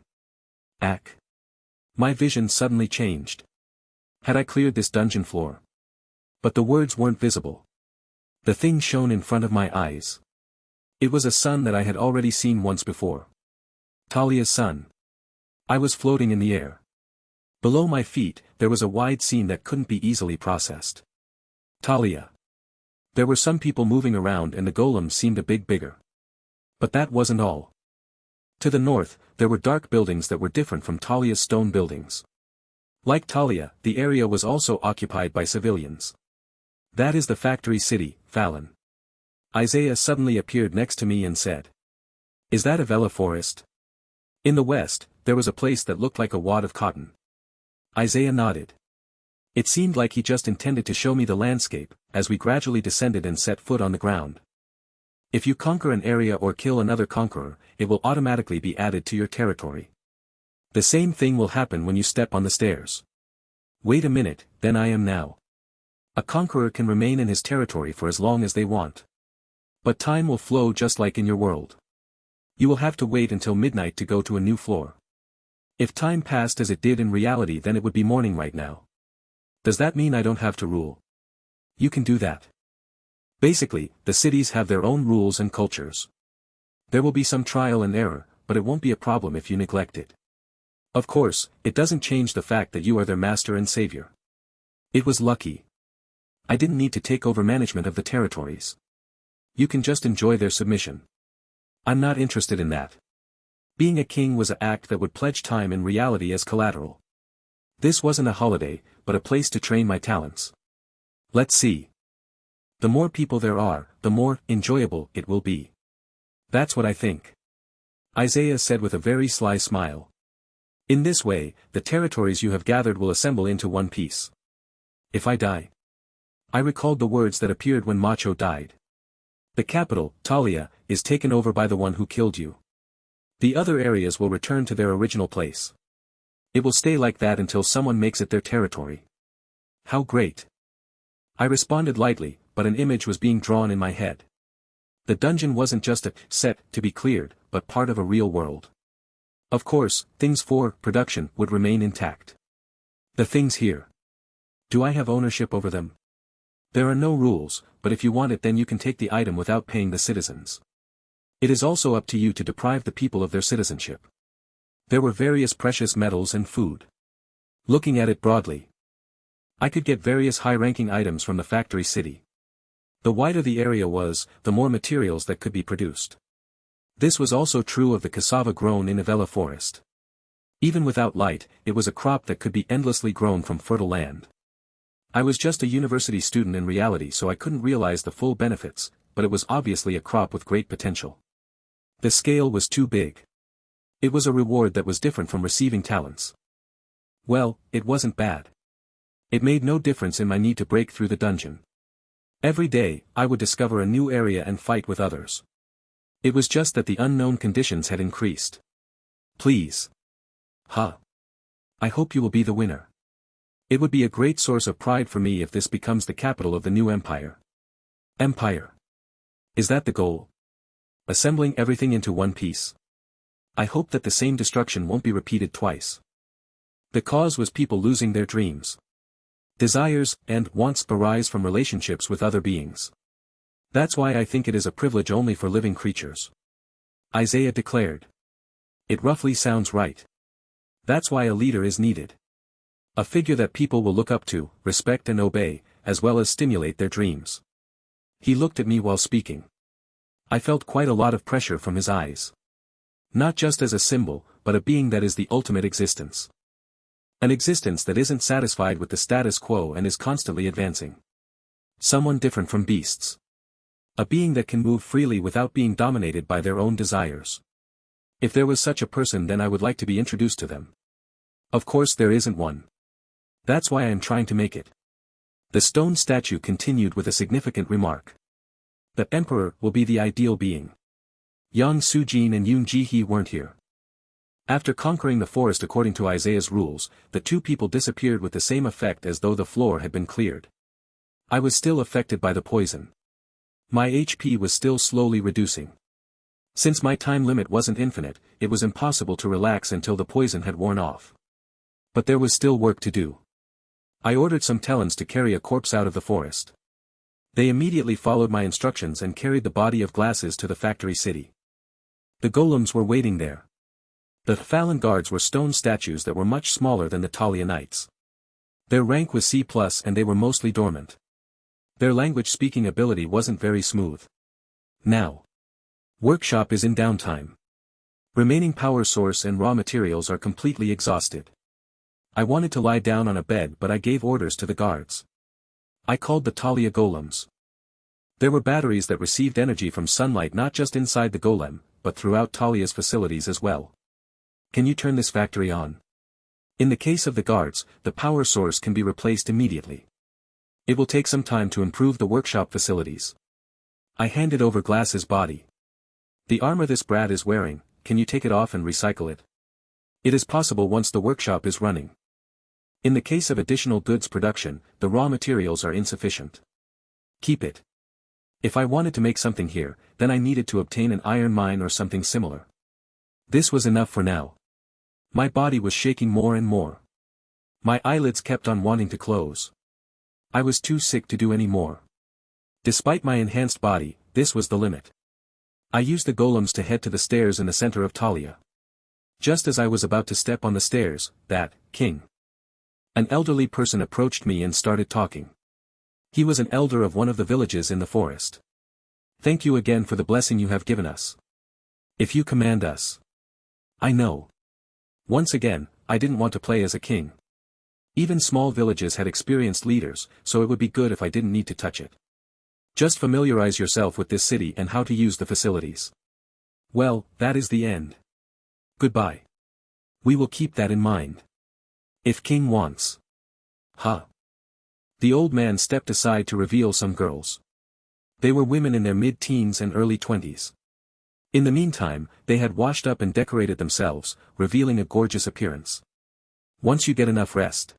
Ak. My vision suddenly changed. Had I cleared this dungeon floor? But the words weren't visible. The thing shone in front of my eyes. It was a sun that I had already seen once before. Talia's sun. I was floating in the air. Below my feet, there was a wide scene that couldn't be easily processed. Talia. There were some people moving around and the golem seemed a bit bigger. But that wasn't all. To the north, there were dark buildings that were different from Talia's stone buildings. Like Talia, the area was also occupied by civilians. That is the factory city, Fallon. Isaiah suddenly appeared next to me and said. Is that Avella Forest? In the west, there was a place that looked like a wad of cotton. Isaiah nodded. It seemed like he just intended to show me the landscape, as we gradually descended and set foot on the ground. If you conquer an area or kill another conqueror, it will automatically be added to your territory. The same thing will happen when you step on the stairs. Wait a minute, then I am now. A conqueror can remain in his territory for as long as they want. But time will flow just like in your world. You will have to wait until midnight to go to a new floor. If time passed as it did in reality, then it would be morning right now. Does that mean I don't have to rule? You can do that. Basically, the cities have their own rules and cultures. There will be some trial and error, but it won't be a problem if you neglect it. Of course, it doesn't change the fact that you are their master and savior. It was lucky. I didn't need to take over management of the territories. You can just enjoy their submission. I'm not interested in that. Being a king was an act that would pledge time and reality as collateral. This wasn't a holiday, but a place to train my talents. Let's see. The more people there are, the more enjoyable it will be. That's what I think. Isaiah said with a very sly smile. In this way, the territories you have gathered will assemble into one piece. If I die. I recalled the words that appeared when Macho died. The capital, Talia, is taken over by the one who killed you. The other areas will return to their original place. It will stay like that until someone makes it their territory. How great. I responded lightly, but an image was being drawn in my head. The dungeon wasn't just a set to be cleared, but part of a real world. Of course, things for production would remain intact. The things here. Do I have ownership over them? There are no rules, but if you want it then you can take the item without paying the citizens. It is also up to you to deprive the people of their citizenship. There were various precious metals and food. Looking at it broadly, I could get various high-ranking items from the factory city. The wider the area was, the more materials that could be produced. This was also true of the cassava grown in Avella forest. Even without light, it was a crop that could be endlessly grown from fertile land. I was just a university student in reality, so I couldn't realize the full benefits, but it was obviously a crop with great potential. The scale was too big. It was a reward that was different from receiving talents. Well, it wasn't bad. It made no difference in my need to break through the dungeon. Every day, I would discover a new area and fight with others. It was just that the unknown conditions had increased. Please. I hope you will be the winner. It would be a great source of pride for me if this becomes the capital of the new empire. Empire. Is that the goal? Assembling everything into one piece? I hope that the same destruction won't be repeated twice. The cause was people losing their dreams. Desires and wants arise from relationships with other beings. That's why I think it is a privilege only for living creatures. Isaiah declared. It roughly sounds right. That's why a leader is needed. A figure that people will look up to, respect and obey, as well as stimulate their dreams. He looked at me while speaking. I felt quite a lot of pressure from his eyes. Not just as a symbol, but a being that is the ultimate existence. An existence that isn't satisfied with the status quo and is constantly advancing. Someone different from beasts. A being that can move freely without being dominated by their own desires. If there was such a person, then I would like to be introduced to them. Of course there isn't one. That's why I am trying to make it. The stone statue continued with a significant remark. The emperor will be the ideal being. Yang Sujin and Yoon Ji-hee weren't here. After conquering the forest according to Isaiah's rules, the two people disappeared with the same effect as though the floor had been cleared. I was still affected by the poison. My HP was still slowly reducing. Since my time limit wasn't infinite, it was impossible to relax until the poison had worn off. But there was still work to do. I ordered some talons to carry a corpse out of the forest. They immediately followed my instructions and carried the body of glasses to the factory city. The golems were waiting there. The Phalon guards were stone statues that were much smaller than the Talia knights. Their rank was C+, and they were mostly dormant. Their language-speaking ability wasn't very smooth. Now. Workshop is in downtime. Remaining power source and raw materials are completely exhausted. I wanted to lie down on a bed, but I gave orders to the guards. I called the Talia golems. There were batteries that received energy from sunlight not just inside the golem, but throughout Talia's facilities as well. Can you turn this factory on? In the case of the guards, the power source can be replaced immediately. It will take some time to improve the workshop facilities. I handed over Glass's body. The armor this brat is wearing, can you take it off and recycle it? It is possible once the workshop is running. In the case of additional goods production, the raw materials are insufficient. Keep it. If I wanted to make something here, then I needed to obtain an iron mine or something similar. This was enough for now. My body was shaking more and more. My eyelids kept on wanting to close. I was too sick to do any more. Despite my enhanced body, this was the limit. I used the golems to head to the stairs in the center of Talia. Just as I was about to step on the stairs, king. An elderly person approached me and started talking. He was an elder of one of the villages in the forest. Thank you again for the blessing you have given us. If you command us. I know. Once again, I didn't want to play as a king. Even small villages had experienced leaders, so it would be good if I didn't need to touch it. Just familiarize yourself with this city and how to use the facilities. Well, that is the end. Goodbye. We will keep that in mind. If King wants. Huh. The old man stepped aside to reveal some girls. They were women in their mid-teens and early 20s. In the meantime, they had washed up and decorated themselves, revealing a gorgeous appearance. Once you get enough rest.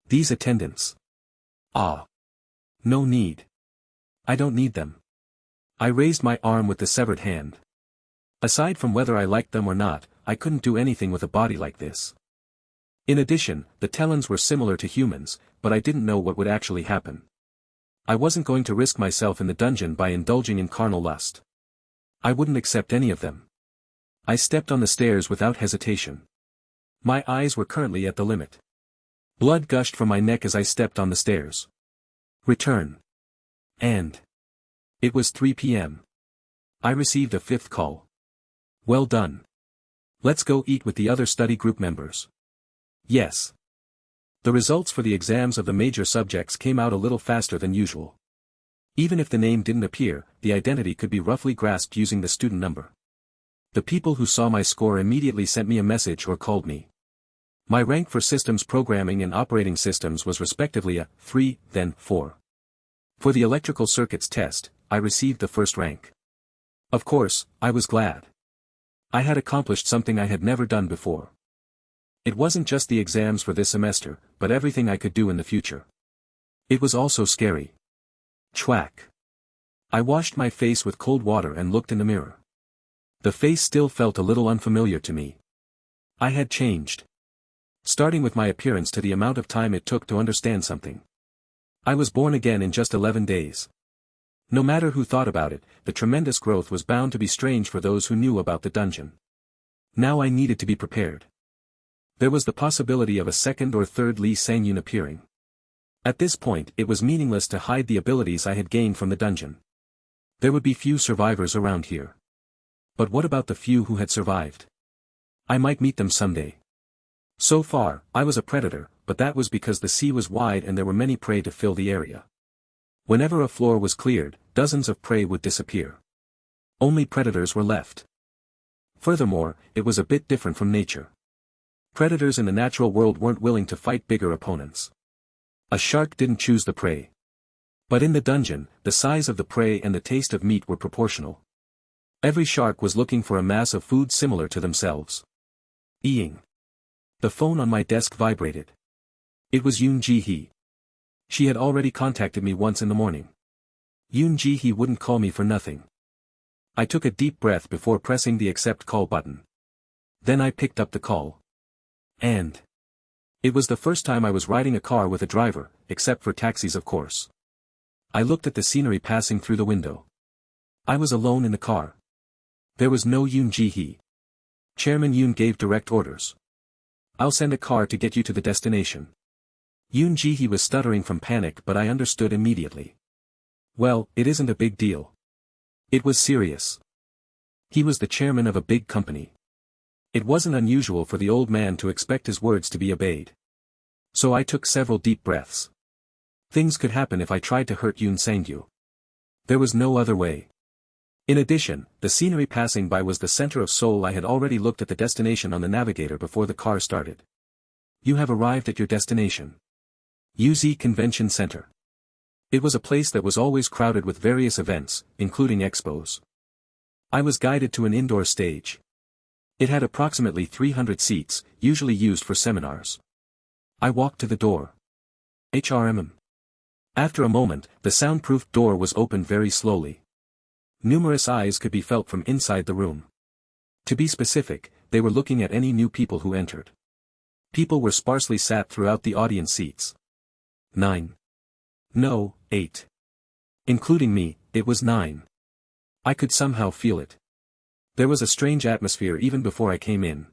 These attendants. Ah. No need. I don't need them. I raised my arm with the severed hand. Aside from whether I liked them or not, I couldn't do anything with a body like this. In addition, the Talons were similar to humans, but I didn't know what would actually happen. I wasn't going to risk myself in the dungeon by indulging in carnal lust. I wouldn't accept any of them. I stepped on the stairs without hesitation. My eyes were currently at the limit. Blood gushed from my neck as I stepped on the stairs. Return. And. It was 3 p.m. I received a 5th call. Well done. Let's go eat with the other study group members. Yes. The results for the exams of the major subjects came out a little faster than usual. Even if the name didn't appear, the identity could be roughly grasped using the student number. The people who saw my score immediately sent me a message or called me. My rank for systems programming and operating systems was respectively a 3, then 4. For the electrical circuits test, I received the first rank. Of course, I was glad. I had accomplished something I had never done before. It wasn't just the exams for this semester, but everything I could do in the future. It was also scary. Chwack. I washed my face with cold water and looked in the mirror. The face still felt a little unfamiliar to me. I had changed. Starting with my appearance to the amount of time it took to understand something. I was born again in just 11 days. No matter who thought about it, the tremendous growth was bound to be strange for those who knew about the dungeon. Now I needed to be prepared. There was the possibility of a second or third Lee Sang-yoon appearing. At this point it was meaningless to hide the abilities I had gained from the dungeon. There would be few survivors around here. But what about the few who had survived? I might meet them someday. So far, I was a predator, but that was because the sea was wide and there were many prey to fill the area. Whenever a floor was cleared, dozens of prey would disappear. Only predators were left. Furthermore, it was a bit different from nature. Predators in the natural world weren't willing to fight bigger opponents. A shark didn't choose the prey. But in the dungeon, the size of the prey and the taste of meat were proportional. Every shark was looking for a mass of food similar to themselves. Eeing. The phone on my desk vibrated. It was Yoon Ji-hee. She had already contacted me once in the morning. Yoon Ji-hee wouldn't call me for nothing. I took a deep breath before pressing the accept call button. Then I picked up the call. And. It was the first time I was riding a car with a driver, except for taxis of course. I looked at the scenery passing through the window. I was alone in the car. There was no Yoon Ji-hee. Chairman Yoon gave direct orders. I'll send a car to get you to the destination. Yoon Ji-hee was stuttering from panic, but I understood immediately. Well, it isn't a big deal. It was serious. He was the chairman of a big company. It wasn't unusual for the old man to expect his words to be obeyed. So I took several deep breaths. Things could happen if I tried to hurt Yoon Sang-gyu. There was no other way. In addition, the scenery passing by was the center of Seoul. I had already looked at the destination on the navigator before the car started. You have arrived at your destination. UZ Convention Center. It was a place that was always crowded with various events, including expos. I was guided to an indoor stage. It had approximately 300 seats, usually used for seminars. I walked to the door. HRMM. After a moment, the soundproofed door was opened very slowly. Numerous eyes could be felt from inside the room. To be specific, they were looking at any new people who entered. People were sparsely sat throughout the audience seats. 9. No, 8. Including me, it was 9. I could somehow feel it. There was a strange atmosphere even before I came in.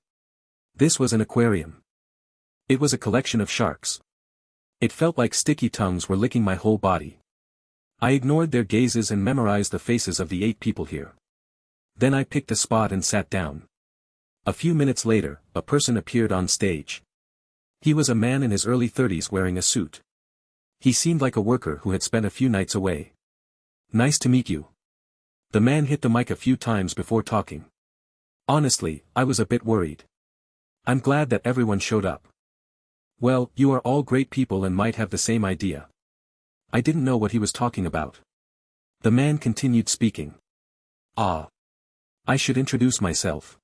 This was an aquarium. It was a collection of sharks. It felt like sticky tongues were licking my whole body. I ignored their gazes and memorized the faces of the 8 people here. Then I picked a spot and sat down. A few minutes later, a person appeared on stage. He was a man in his early 30s wearing a suit. He seemed like a worker who had spent a few nights away. Nice to meet you. The man hit the mic a few times before talking. Honestly, I was a bit worried. I'm glad that everyone showed up. Well, you are all great people and might have the same idea. I didn't know what he was talking about. The man continued speaking. I should introduce myself.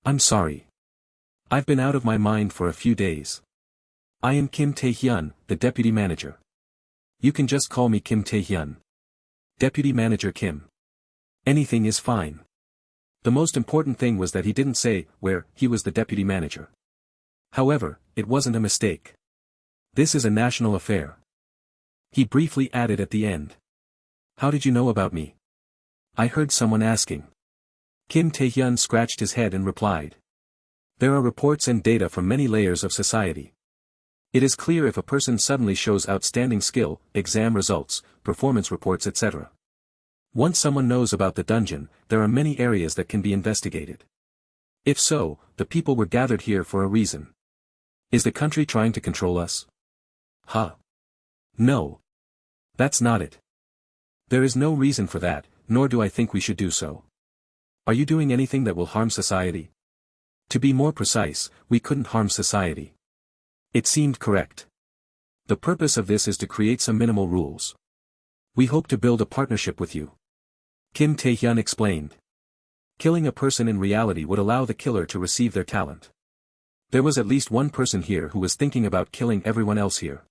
I'm sorry. I've been out of my mind for a few days. I am Kim Tae-hyun, the deputy manager. You can just call me Kim Tae-hyun. Deputy Manager Kim. Anything is fine. The most important thing was that he didn't say where he was the deputy manager. However, it wasn't a mistake. This is a national affair. He briefly added at the end. How did you know about me? I heard someone asking. Kim Tae-hyun scratched his head and replied. There are reports and data from many layers of society. It is clear if a person suddenly shows outstanding skill, exam results, performance reports etc. Once someone knows about the dungeon, there are many areas that can be investigated. If so, the people were gathered here for a reason. Is the country trying to control us? No. That's not it. There is no reason for that, nor do I think we should do so. Are you doing anything that will harm society? To be more precise, we couldn't harm society. It seemed correct. The purpose of this is to create some minimal rules. We hope to build a partnership with you. Kim Tae-hyun explained. Killing a person in reality would allow the killer to receive their talent. There was at least one person here who was thinking about killing everyone else here.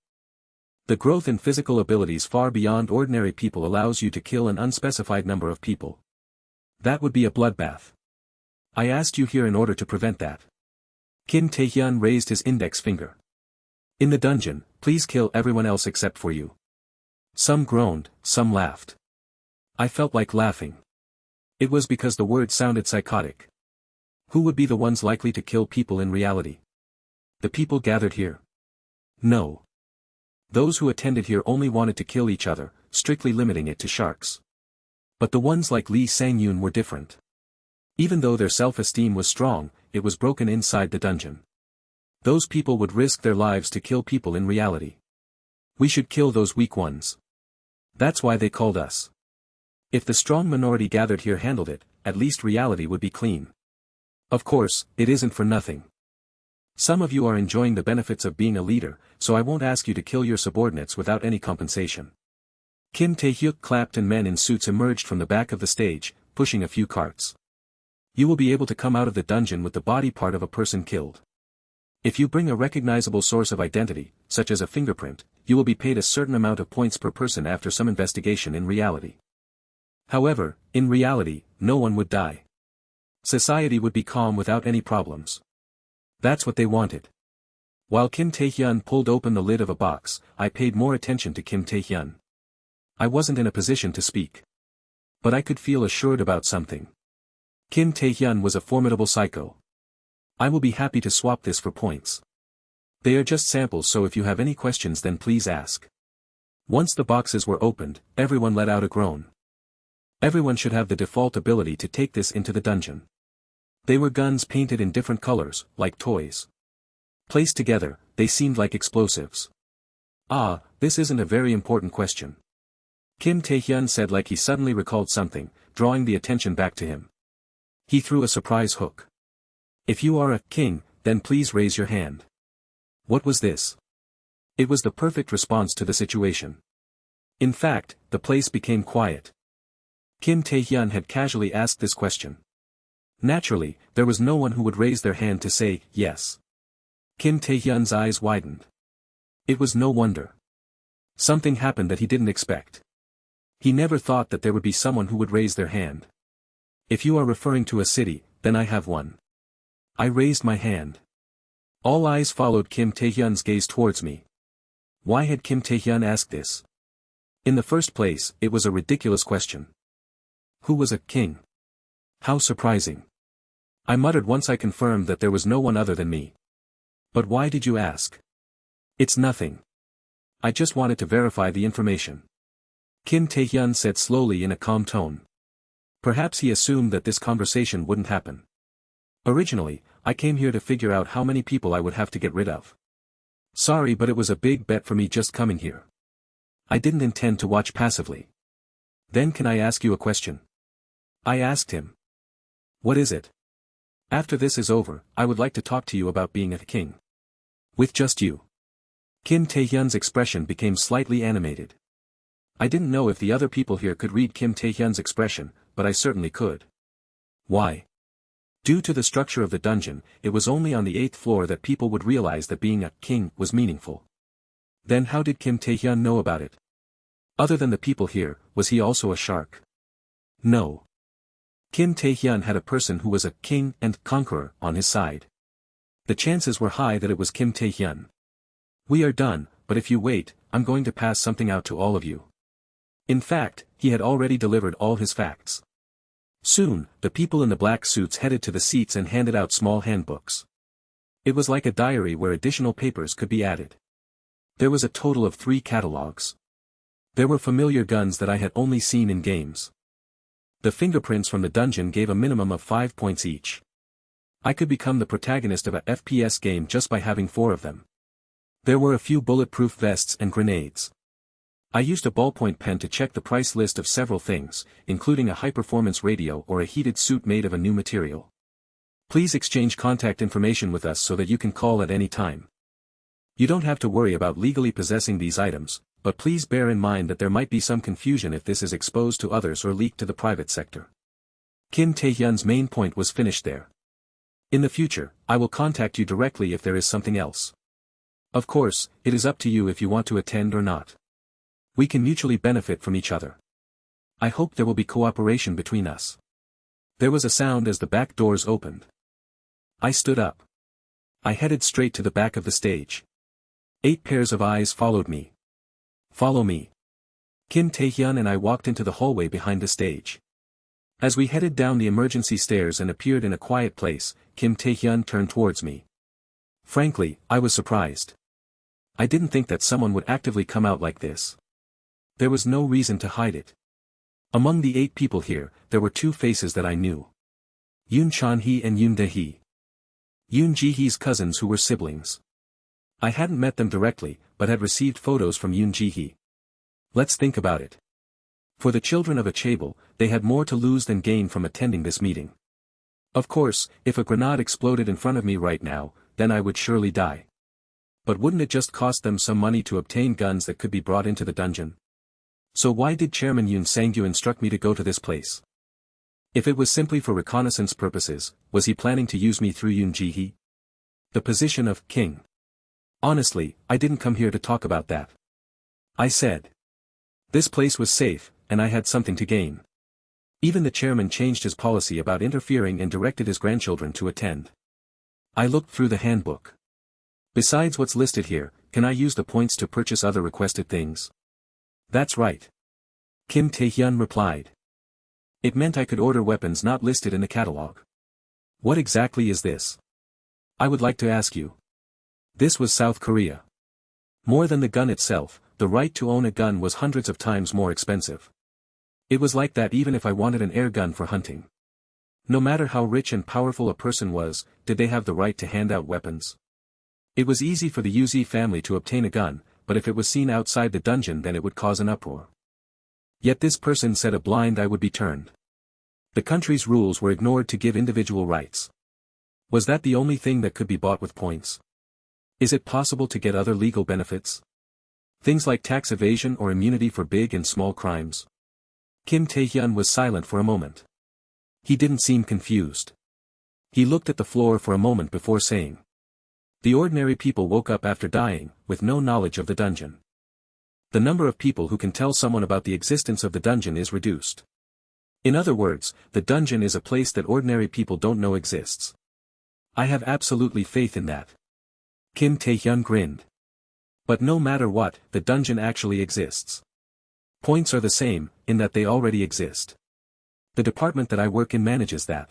The growth in physical abilities far beyond ordinary people allows you to kill an unspecified number of people. That would be a bloodbath. I asked you here in order to prevent that. Kim Tae-hyun raised his index finger. In the dungeon, please kill everyone else except for you. Some groaned, some laughed. I felt like laughing. It was because the word sounded psychotic. Who would be the ones likely to kill people in reality? The people gathered here? No. Those who attended here only wanted to kill each other, strictly limiting it to sharks. But the ones like Lee Sang-yoon were different. Even though their self-esteem was strong, it was broken inside the dungeon. Those people would risk their lives to kill people in reality. We should kill those weak ones. That's why they called us. If the strong minority gathered here handled it, at least reality would be clean. Of course, it isn't for nothing. Some of you are enjoying the benefits of being a leader, so I won't ask you to kill your subordinates without any compensation. Kim Tae-hyuk clapped and men in suits emerged from the back of the stage, pushing a few carts. You will be able to come out of the dungeon with the body part of a person killed. If you bring a recognizable source of identity, such as a fingerprint, you will be paid a certain amount of points per person after some investigation in reality. However, in reality, no one would die. Society would be calm without any problems. That's what they wanted. While Kim Tae-hyun pulled open the lid of a box, I paid more attention to Kim Tae-hyun. I wasn't in a position to speak. But I could feel assured about something. Kim Tae-hyun was a formidable psycho. I will be happy to swap this for points. They are just samples, so if you have any questions then please ask. Once the boxes were opened, everyone let out a groan. Everyone should have the default ability to take this into the dungeon. They were guns painted in different colors, like toys. Placed together, they seemed like explosives. This isn't a very important question. Kim Tae-hyun said like he suddenly recalled something, drawing the attention back to him. He threw a surprise hook. If you are a king, then please raise your hand. What was this? It was the perfect response to the situation. In fact, the place became quiet. Kim Tae-hyun had casually asked this question. Naturally, there was no one who would raise their hand to say, yes. Kim Tae-hyun's eyes widened. It was no wonder. Something happened that he didn't expect. He never thought that there would be someone who would raise their hand. If you are referring to a city, then I have one. I raised my hand. All eyes followed Kim Tae-hyun's gaze towards me. Why had Kim Tae-hyun asked this? In the first place, it was a ridiculous question. Who was a king? How surprising. I muttered once I confirmed that there was no one other than me. But why did you ask? It's nothing. I just wanted to verify the information. Kim Tae-hyun said slowly in a calm tone. Perhaps he assumed that this conversation wouldn't happen. Originally, I came here to figure out how many people I would have to get rid of. Sorry, but it was a big bet for me just coming here. I didn't intend to watch passively. Then can I ask you a question? I asked him. What is it? After this is over, I would like to talk to you about being a king. With just you. Kim Tae-hyun's expression became slightly animated. I didn't know if the other people here could read Kim Tae-hyun's expression, but I certainly could. Why? Due to the structure of the dungeon, it was only on the 8th floor that people would realize that being a king was meaningful. Then how did Kim Tae-hyun know about it? Other than the people here, was he also a shark? No. Kim Tae-hyun had a person who was a king and conqueror on his side. The chances were high that it was Kim Tae-hyun. We are done, but if you wait, I'm going to pass something out to all of you. In fact, he had already delivered all his facts. Soon, the people in the black suits headed to the seats and handed out small handbooks. It was like a diary where additional papers could be added. There was a total of 3 catalogs. There were familiar guns that I had only seen in games. The fingerprints from the dungeon gave a minimum of 5 points each. I could become the protagonist of a FPS game just by having 4 of them. There were a few bulletproof vests and grenades. I used a ballpoint pen to check the price list of several things, including a high-performance radio or a heated suit made of a new material. Please exchange contact information with us so that you can call at any time. You don't have to worry about legally possessing these items, but please bear in mind that there might be some confusion if this is exposed to others or leaked to the private sector. Kim Tae-hyun's main point was finished there. In the future, I will contact you directly if there is something else. Of course, it is up to you if you want to attend or not. We can mutually benefit from each other. I hope there will be cooperation between us. There was a sound as the back doors opened. I stood up. I headed straight to the back of the stage. 8 pairs of eyes followed me. Follow me. Kim Tae-hyun and I walked into the hallway behind the stage. As we headed down the emergency stairs and appeared in a quiet place, Kim Tae-hyun turned towards me. Frankly, I was surprised. I didn't think that someone would actively come out like this. There was no reason to hide it. Among the 8 people here, there were 2 faces that I knew. Yoon Chan-hee and Yoon Dae-hee. Yoon Ji-hee's cousins who were siblings. I hadn't met them directly, but had received photos from Yoon Ji-hee. Let's think about it. For the children of a chaebol, they had more to lose than gain from attending this meeting. Of course, if a grenade exploded in front of me right now, then I would surely die. But wouldn't it just cost them some money to obtain guns that could be brought into the dungeon? So why did Chairman Yoon Sang-gyu instruct me to go to this place? If it was simply for reconnaissance purposes, was he planning to use me through Yoon Ji-hee? The position of king. Honestly, I didn't come here to talk about that. I said. This place was safe, and I had something to gain. Even the chairman changed his policy about interfering and directed his grandchildren to attend. I looked through the handbook. Besides what's listed here, can I use the points to purchase other requested things? That's right. Kim Tae-hyun replied. It meant I could order weapons not listed in the catalog. What exactly is this? I would like to ask you. This was South Korea. More than the gun itself, the right to own a gun was hundreds of times more expensive. It was like that even if I wanted an air gun for hunting. No matter how rich and powerful a person was, did they have the right to hand out weapons? It was easy for the Uzi family to obtain a gun, but if it was seen outside the dungeon then it would cause an uproar. Yet this person said a blind eye would be turned. The country's rules were ignored to give individual rights. Was that the only thing that could be bought with points? Is it possible to get other legal benefits? Things like tax evasion or immunity for big and small crimes? Kim Tae-hyun was silent for a moment. He didn't seem confused. He looked at the floor for a moment before saying. The ordinary people woke up after dying, with no knowledge of the dungeon. The number of people who can tell someone about the existence of the dungeon is reduced. In other words, the dungeon is a place that ordinary people don't know exists. I have absolutely faith in that. Kim Tae-hyun grinned. But no matter what, the dungeon actually exists. Points are the same, in that they already exist. The department that I work in manages that.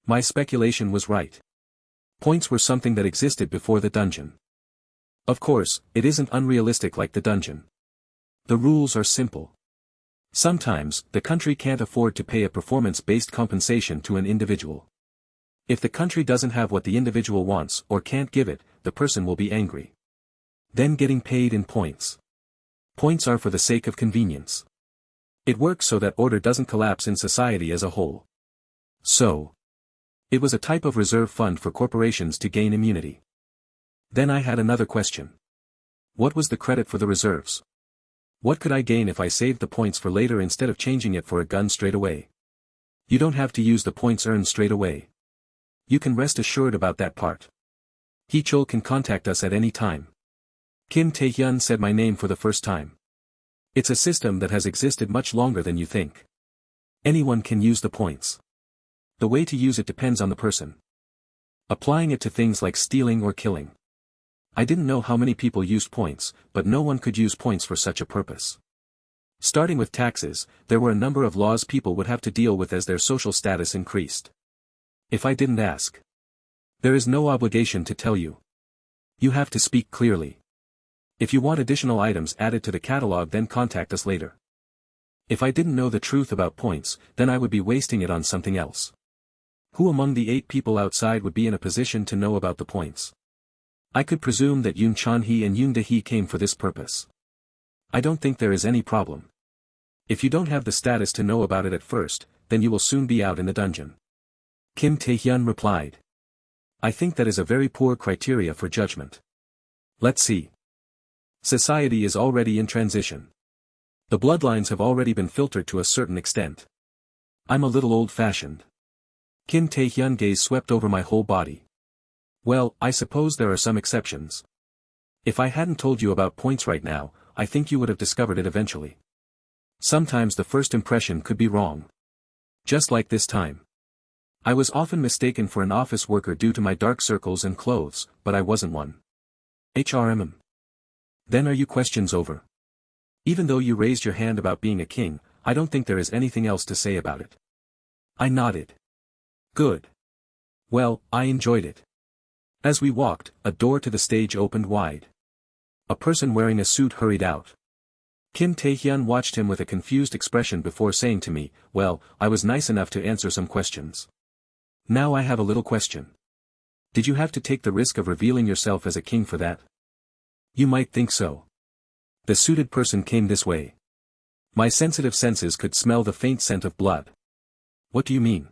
My speculation was right. Points were something that existed before the dungeon. Of course, it isn't unrealistic like the dungeon. The rules are simple. Sometimes, the country can't afford to pay a performance-based compensation to an individual. If the country doesn't have what the individual wants or can't give it, the person will be angry. Then getting paid in points. Points are for the sake of convenience. It works so that order doesn't collapse in society as a whole. So, it was a type of reserve fund for corporations to gain immunity. Then I had another question. What was the credit for the reserves? What could I gain if I saved the points for later instead of changing it for a gun straight away? You don't have to use the points earned straight away. You can rest assured about that part. Hee-chul can contact us at any time. Kim Tae-hyun said my name for the first time. It's a system that has existed much longer than you think. Anyone can use the points. The way to use it depends on the person. Applying it to things like stealing or killing. I didn't know how many people used points, but no one could use points for such a purpose. Starting with taxes, there were a number of laws people would have to deal with as their social status increased. If I didn't ask, there is no obligation to tell you. You have to speak clearly. If you want additional items added to the catalog, then contact us later. If I didn't know the truth about points, then I would be wasting it on something else. Who among the 8 people outside would be in a position to know about the points? I could presume that Yoon Chan-hee and Yoon Da-hee came for this purpose. I don't think there is any problem. If you don't have the status to know about it at first, then you will soon be out in the dungeon. Kim Tae-hyun replied. I think that is a very poor criteria for judgment. Let's see. Society is already in transition. The bloodlines have already been filtered to a certain extent. I'm a little old-fashioned. Kim Tae-hyun gaze swept over my whole body. Well, I suppose there are some exceptions. If I hadn't told you about points right now, I think you would have discovered it eventually. Sometimes the first impression could be wrong. Just like this time. I was often mistaken for an office worker due to my dark circles and clothes, but I wasn't one. HRMM. Then are you questions over? Even though you raised your hand about being a king, I don't think there is anything else to say about it. I nodded. Good. Well, I enjoyed it. As we walked, a door to the stage opened wide. A person wearing a suit hurried out. Kim Tae-hyun watched him with a confused expression before saying to me, well, I was nice enough to answer some questions. Now I have a little question. Did you have to take the risk of revealing yourself as a king for that? You might think so. The suited person came this way. My sensitive senses could smell the faint scent of blood. What do you mean?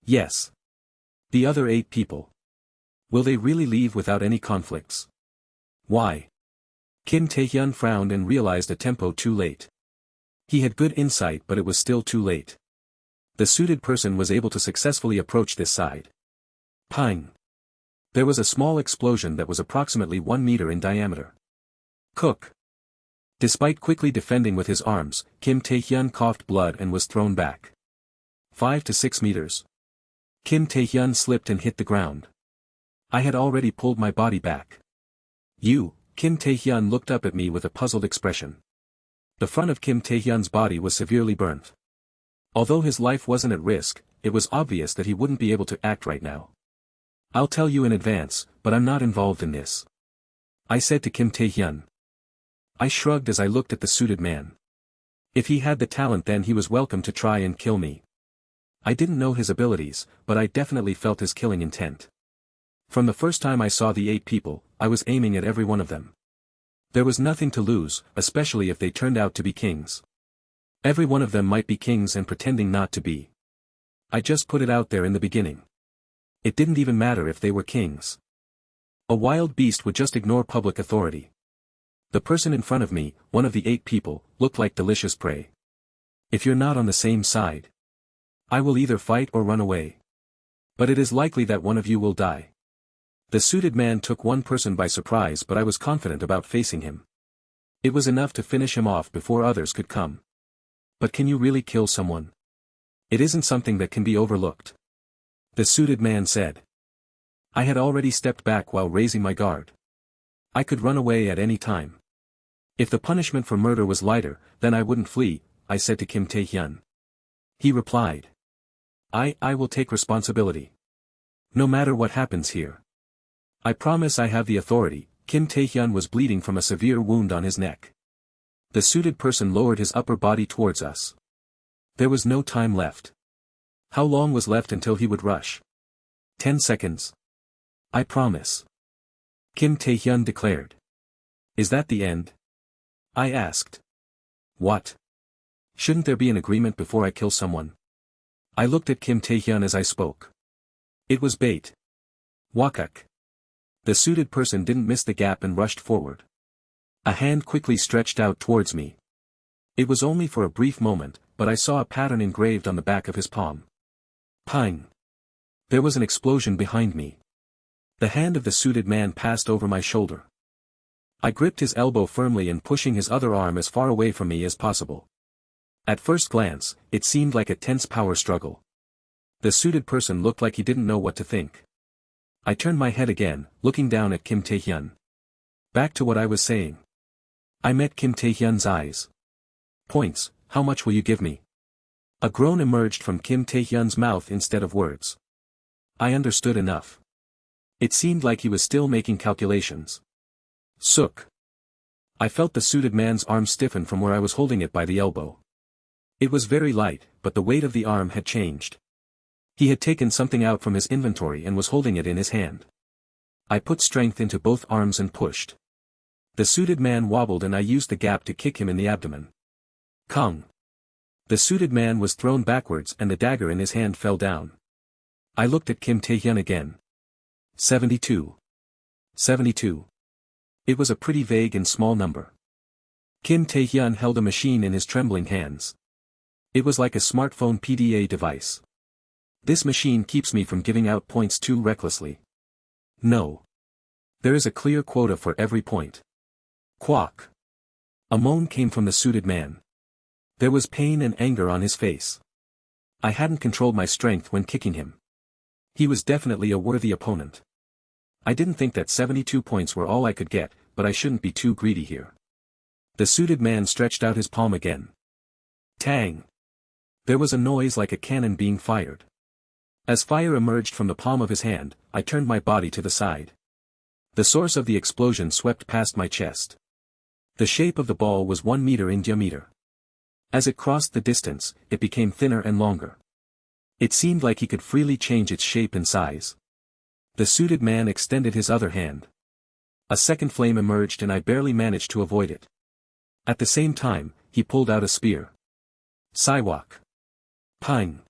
Yes. The other 8 people. Will they really leave without any conflicts? Why? Kim Tae-hyun frowned and realized a tempo too late. He had good insight, but it was still too late. The suited person was able to successfully approach this side. Pang! There was a small explosion that was approximately 1 meter in diameter. Cook! Despite quickly defending with his arms, Kim Tae-hyun coughed blood and was thrown back. 5 to 6 meters. Kim Tae-hyun slipped and hit the ground. I had already pulled my body back. You, Kim Tae-hyun looked up at me with a puzzled expression. The front of Kim Tae-hyun's body was severely burnt. Although his life wasn't at risk, it was obvious that he wouldn't be able to act right now. I'll tell you in advance, but I'm not involved in this. I said to Kim Tae-hyun. I shrugged as I looked at the suited man. If he had the talent, then he was welcome to try and kill me. I didn't know his abilities, but I definitely felt his killing intent. From the first time I saw the 8 people, I was aiming at every one of them. There was nothing to lose, especially if they turned out to be kings. Every one of them might be kings and pretending not to be. I just put it out there in the beginning. It didn't even matter if they were kings. A wild beast would just ignore public authority. The person in front of me, one of the 8 people, looked like delicious prey. If you're not on the same side, I will either fight or run away. But it is likely that one of you will die. The suited man took one person by surprise, but I was confident about facing him. It was enough to finish him off before others could come. But can you really kill someone? It isn't something that can be overlooked. The suited man said. I had already stepped back while raising my guard. I could run away at any time. If the punishment for murder was lighter, then I wouldn't flee, I said to Kim Tae-hyun. He replied. I will take responsibility. No matter what happens here. I promise I have the authority. Kim Tae-hyun was bleeding from a severe wound on his neck. The suited person lowered his upper body towards us. There was no time left. How long was left until he would rush? 10 seconds. I promise. Kim Tae-hyun declared. Is that the end? I asked. What? Shouldn't there be an agreement before I kill someone? I looked at Kim Tae-hyun as I spoke. It was bait. Wakak. The suited person didn't miss the gap and rushed forward. A hand quickly stretched out towards me. It was only for a brief moment, but I saw a pattern engraved on the back of his palm. Pang. There was an explosion behind me. The hand of the suited man passed over my shoulder. I gripped his elbow firmly and pushing his other arm as far away from me as possible. At first glance, it seemed like a tense power struggle. The suited person looked like he didn't know what to think. I turned my head again, looking down at Kim Tae-hyun. Back to what I was saying. I met Kim Tae-hyun's eyes. Points, how much will you give me? A groan emerged from Kim Tae-hyun's mouth instead of words. I understood enough. It seemed like he was still making calculations. Sook. I felt the suited man's arm stiffen from where I was holding it by the elbow. It was very light, but the weight of the arm had changed. He had taken something out from his inventory and was holding it in his hand. I put strength into both arms and pushed. The suited man wobbled and I used the gap to kick him in the abdomen. Kong. The suited man was thrown backwards and the dagger in his hand fell down. I looked at Kim Tae-hyun again. 72. 72. It was a pretty vague and small number. Kim Tae-hyun held a machine in his trembling hands. It was like a smartphone PDA device. This machine keeps me from giving out points too recklessly. No. There is a clear quota for every point. Quack. A moan came from the suited man. There was pain and anger on his face. I hadn't controlled my strength when kicking him. He was definitely a worthy opponent. I didn't think that 72 points were all I could get, but I shouldn't be too greedy here. The suited man stretched out his palm again. Tang. There was a noise like a cannon being fired. As fire emerged from the palm of his hand, I turned my body to the side. The source of the explosion swept past my chest. The shape of the ball was 1 meter in diameter. As it crossed the distance, it became thinner and longer. It seemed like he could freely change its shape and size. The suited man extended his other hand. A second flame emerged and I barely managed to avoid it. At the same time, he pulled out a spear. Siwak. Pang.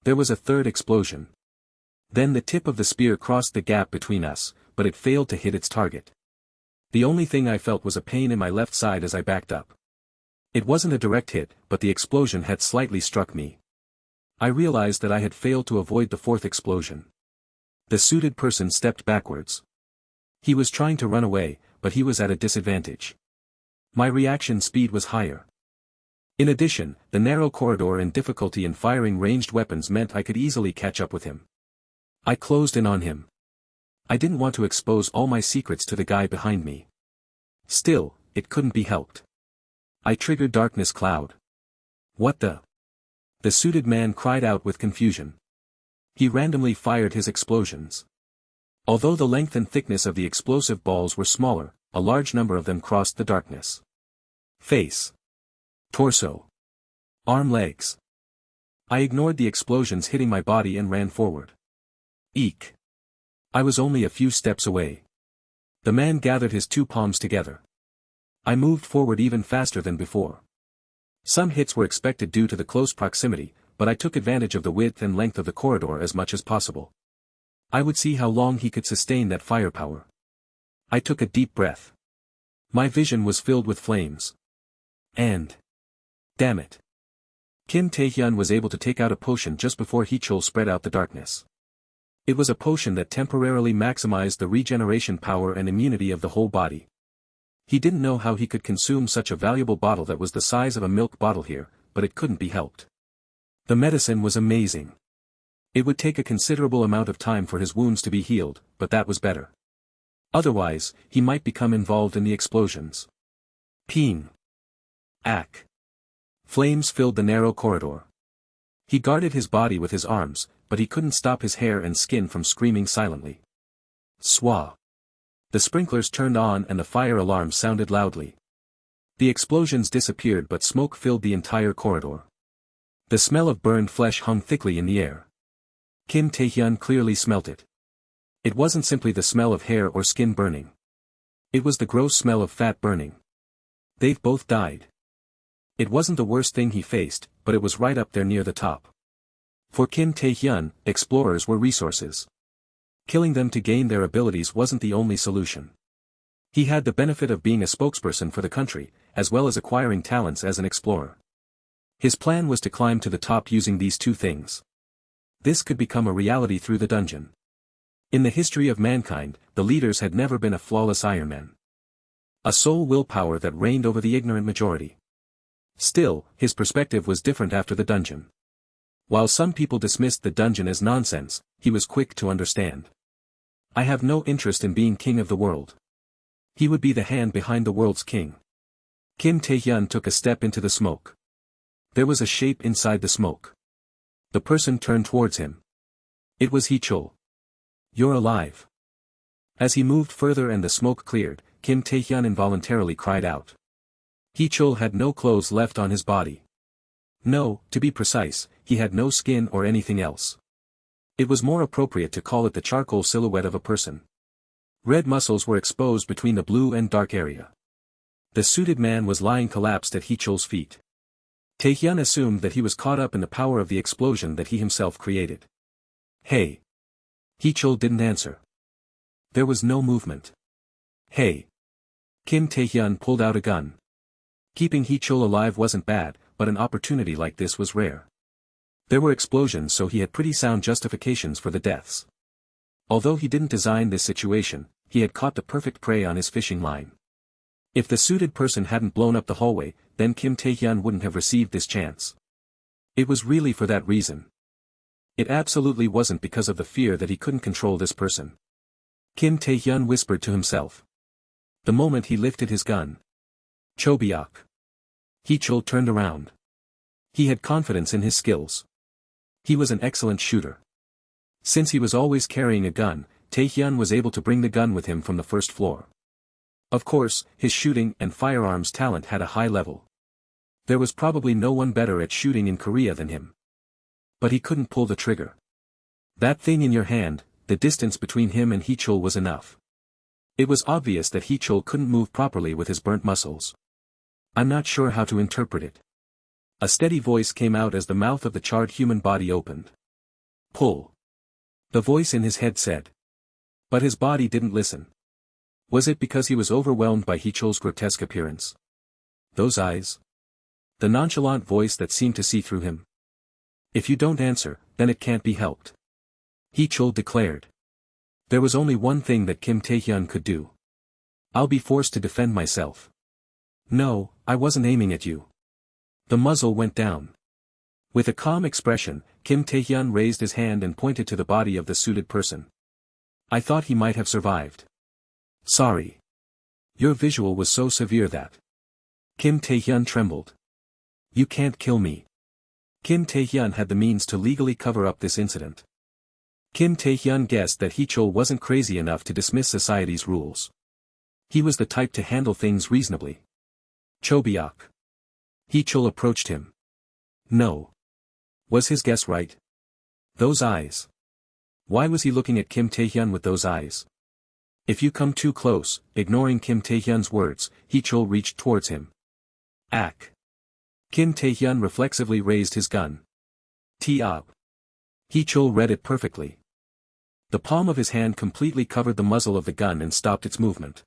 There was a third explosion. Then the tip of the spear crossed the gap between us, but it failed to hit its target. The only thing I felt was a pain in my left side as I backed up. It wasn't a direct hit, but the explosion had slightly struck me. I realized that I had failed to avoid the fourth explosion. The suited person stepped backwards. He was trying to run away, but he was at a disadvantage. My reaction speed was higher. In addition, the narrow corridor and difficulty in firing ranged weapons meant I could easily catch up with him. I closed in on him. I didn't want to expose all my secrets to the guy behind me. Still, it couldn't be helped. I triggered Darkness Cloud. What the? The suited man cried out with confusion. He randomly fired his explosions. Although the length and thickness of the explosive balls were smaller, a large number of them crossed the darkness. Face. Torso. Arm, legs. I ignored the explosions hitting my body and ran forward. Eek. I was only a few steps away. The man gathered his two palms together. I moved forward even faster than before. Some hits were expected due to the close proximity, but I took advantage of the width and length of the corridor as much as possible. I would see how long he could sustain that firepower. I took a deep breath. My vision was filled with flames. And... damn it. Kim Tae-hyun was able to take out a potion just before Heechul spread out the darkness. It was a potion that temporarily maximized the regeneration power and immunity of the whole body. He didn't know how he could consume such a valuable bottle that was the size of a milk bottle here, but it couldn't be helped. The medicine was amazing. It would take a considerable amount of time for his wounds to be healed, but that was better. Otherwise, he might become involved in the explosions. Peen. Ack. Flames filled the narrow corridor. He guarded his body with his arms, but he couldn't stop his hair and skin from screaming silently. Swa. The sprinklers turned on and the fire alarm sounded loudly. The explosions disappeared but smoke filled the entire corridor. The smell of burned flesh hung thickly in the air. Kim Tae-hyun clearly smelt it. It wasn't simply the smell of hair or skin burning. It was the gross smell of fat burning. They've both died. It wasn't the worst thing he faced, but it was right up there near the top. For Kim Tae-hyun, explorers were resources. Killing them to gain their abilities wasn't the only solution. He had the benefit of being a spokesperson for the country, as well as acquiring talents as an explorer. His plan was to climb to the top using these two things. This could become a reality through the dungeon. In the history of mankind, the leaders had never been a flawless Ironman. A sole willpower that reigned over the ignorant majority. Still, his perspective was different after the dungeon. While some people dismissed the dungeon as nonsense, he was quick to understand. I have no interest in being king of the world. He would be the hand behind the world's king. Kim Tae-hyun took a step into the smoke. There was a shape inside the smoke. The person turned towards him. It was Hee-chul. You're alive. As he moved further and the smoke cleared, Kim Tae-hyun involuntarily cried out. Hee-chul had no clothes left on his body. No, to be precise, he had no skin or anything else. It was more appropriate to call it the charcoal silhouette of a person. Red muscles were exposed between the blue and dark area. The suited man was lying collapsed at Hee-chul's feet. Tae-hyun assumed that he was caught up in the power of the explosion that he himself created. Hey! Hee-chul didn't answer. There was no movement. Hey! Kim Tae-hyun pulled out a gun. Keeping Hee-chul alive wasn't bad, but an opportunity like this was rare. There were explosions, so he had pretty sound justifications for the deaths. Although he didn't design this situation, he had caught the perfect prey on his fishing line. If the suited person hadn't blown up the hallway, then Kim Tae-hyun wouldn't have received this chance. It was really for that reason. It absolutely wasn't because of the fear that he couldn't control this person. Kim Tae-hyun whispered to himself. The moment he lifted his gun. Chobiak. Hee-chul turned around. He had confidence in his skills. He was an excellent shooter. Since he was always carrying a gun, Tae-hyun was able to bring the gun with him from the first floor. Of course, his shooting and firearms talent had a high level. There was probably no one better at shooting in Korea than him. But he couldn't pull the trigger. That thing in your hand, the distance between him and Hee-chul was enough. It was obvious that Hee-chul couldn't move properly with his burnt muscles. I'm not sure how to interpret it. A steady voice came out as the mouth of the charred human body opened. Pull. The voice in his head said. But his body didn't listen. Was it because he was overwhelmed by Hee-chul's grotesque appearance? Those eyes? The nonchalant voice that seemed to see through him? If you don't answer, then it can't be helped. Hee-chul declared. There was only one thing that Kim Tae-hyun could do. I'll be forced to defend myself. No, I wasn't aiming at you. The muzzle went down. With a calm expression, Kim Tae-hyun raised his hand and pointed to the body of the suited person. I thought he might have survived. Sorry. Your visual was so severe that. Kim Tae-hyun trembled. You can't kill me. Kim Tae-hyun had the means to legally cover up this incident. Kim Tae-hyun guessed that Hee-chul wasn't crazy enough to dismiss society's rules. He was the type to handle things reasonably. Chobiak. Hee-chul approached him. No. Was his guess right? Those eyes. Why was he looking at Kim Tae-hyun with those eyes? If you come too close, ignoring Kim Tae-hyun's words, Hee-chul reached towards him. Ack. Kim Tae-hyun reflexively raised his gun. T-up. Hee-chul read it perfectly. The palm of his hand completely covered the muzzle of the gun and stopped its movement.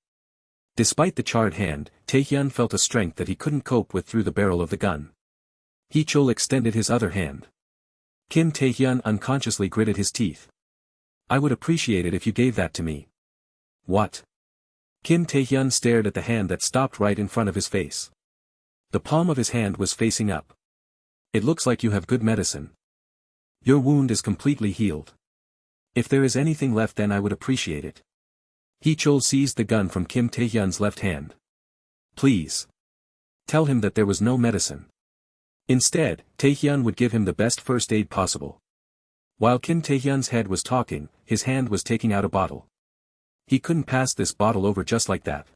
Despite the charred hand, Tae-hyun felt a strength that he couldn't cope with through the barrel of the gun. Hee-chul extended his other hand. Kim Tae-hyun unconsciously gritted his teeth. I would appreciate it if you gave that to me. What? Kim Tae-hyun stared at the hand that stopped right in front of his face. The palm of his hand was facing up. It looks like you have good medicine. Your wound is completely healed. If there is anything left, then I would appreciate it. Hee-chul seized the gun from Kim Tae-hyun's left hand. Please. Tell him that there was no medicine. Instead, Tae-hyun would give him the best first aid possible. While Kim Tae-hyun's head was talking, his hand was taking out a bottle. He couldn't pass this bottle over just like that.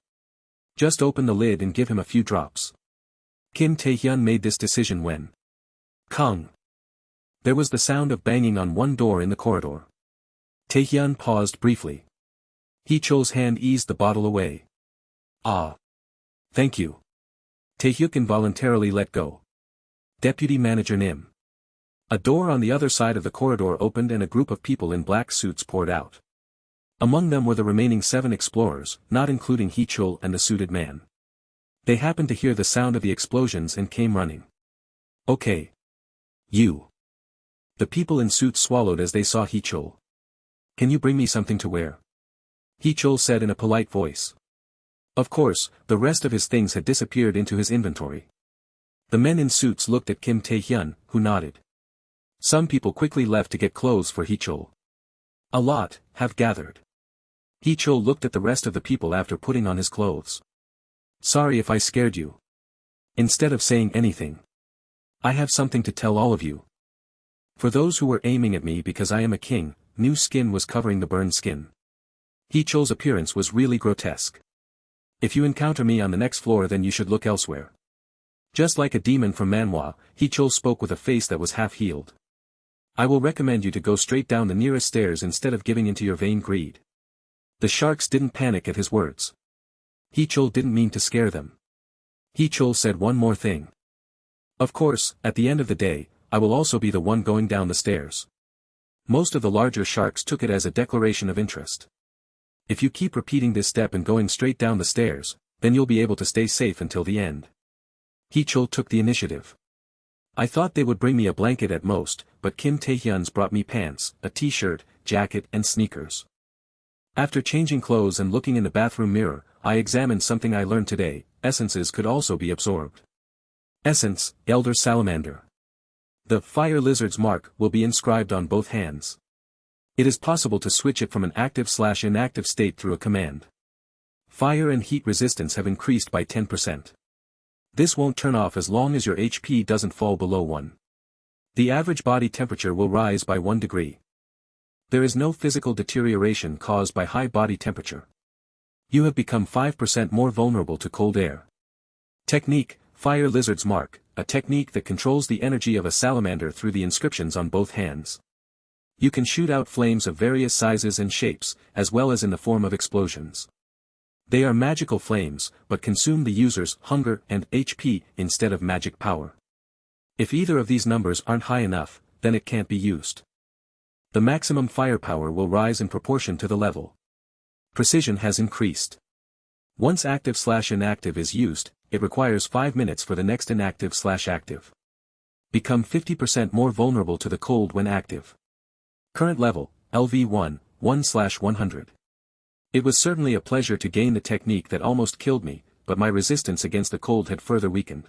Just open the lid and give him a few drops. Kim Tae-hyun made this decision when. Kung. There was the sound of banging on one door in the corridor. Tae-hyun paused briefly. Hee-chul's hand eased the bottle away. Ah. Thank you. Taehyuk involuntarily let go. Deputy Manager Nim. A door on the other side of the corridor opened and a group of people in black suits poured out. Among them were the remaining 7 explorers, not including Hee-chul and the suited man. They happened to hear the sound of the explosions and came running. Okay. You. The people in suits swallowed as they saw Hee-chul. Can you bring me something to wear? Hee-chul said in a polite voice. Of course, the rest of his things had disappeared into his inventory. The men in suits looked at Kim Tae-hyun, who nodded. Some people quickly left to get clothes for Hee-chul. A lot have gathered. Hee-chul looked at the rest of the people after putting on his clothes. Sorry if I scared you. Instead of saying anything, I have something to tell all of you. For those who were aiming at me because I am a king, new skin was covering the burned skin. Hee-chul's appearance was really grotesque. If you encounter me on the next floor, then you should look elsewhere. Just like a demon from manhwa, Hee-chul spoke with a face that was half-healed. I will recommend you to go straight down the nearest stairs instead of giving into your vain greed. The sharks didn't panic at his words. Hee-chul didn't mean to scare them. Hee-chul said one more thing. Of course, at the end of the day, I will also be the one going down the stairs. Most of the larger sharks took it as a declaration of interest. If you keep repeating this step and going straight down the stairs, then you'll be able to stay safe until the end. Hee-chul took the initiative. I thought they would bring me a blanket at most, but Kim Tae-hyun's brought me pants, a t-shirt, jacket and sneakers. After changing clothes and looking in the bathroom mirror, I examined something I learned today: essences could also be absorbed. Essence, Elder Salamander. The fire lizard's mark will be inscribed on both hands. It is possible to switch it from an active/inactive state through a command. Fire and heat resistance have increased by 10%. This won't turn off as long as your HP doesn't fall below 1. The average body temperature will rise by 1 degree. There is no physical deterioration caused by high body temperature. You have become 5% more vulnerable to cold air. Technique, Fire Lizard's Mark, a technique that controls the energy of a salamander through the inscriptions on both hands. You can shoot out flames of various sizes and shapes, as well as in the form of explosions. They are magical flames, but consume the user's hunger and HP instead of magic power. If either of these numbers aren't high enough, then it can't be used. The maximum firepower will rise in proportion to the level. Precision has increased. Once active/inactive is used, it requires 5 minutes for the next inactive/active. Become 50% more vulnerable to the cold when active. Current level, LV1, 1/100. It was certainly a pleasure to gain the technique that almost killed me, but my resistance against the cold had further weakened.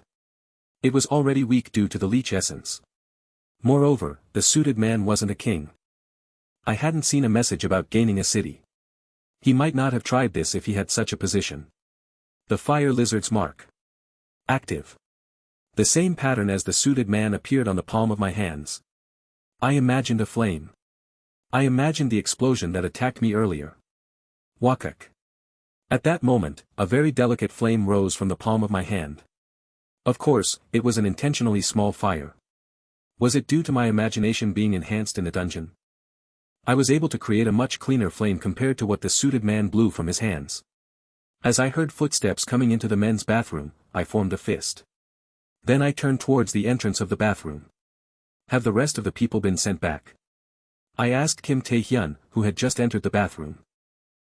It was already weak due to the leech essence. Moreover, the suited man wasn't a king. I hadn't seen a message about gaining a city. He might not have tried this if he had such a position. The fire lizard's mark. Active. The same pattern as the suited man appeared on the palm of my hands. I imagined a flame. I imagined the explosion that attacked me earlier. Wakak. At that moment, a very delicate flame rose from the palm of my hand. Of course, it was an intentionally small fire. Was it due to my imagination being enhanced in the dungeon? I was able to create a much cleaner flame compared to what the suited man blew from his hands. As I heard footsteps coming into the men's bathroom, I formed a fist. Then I turned towards the entrance of the bathroom. Have the rest of the people been sent back? I asked Kim Tae-hyun, who had just entered the bathroom.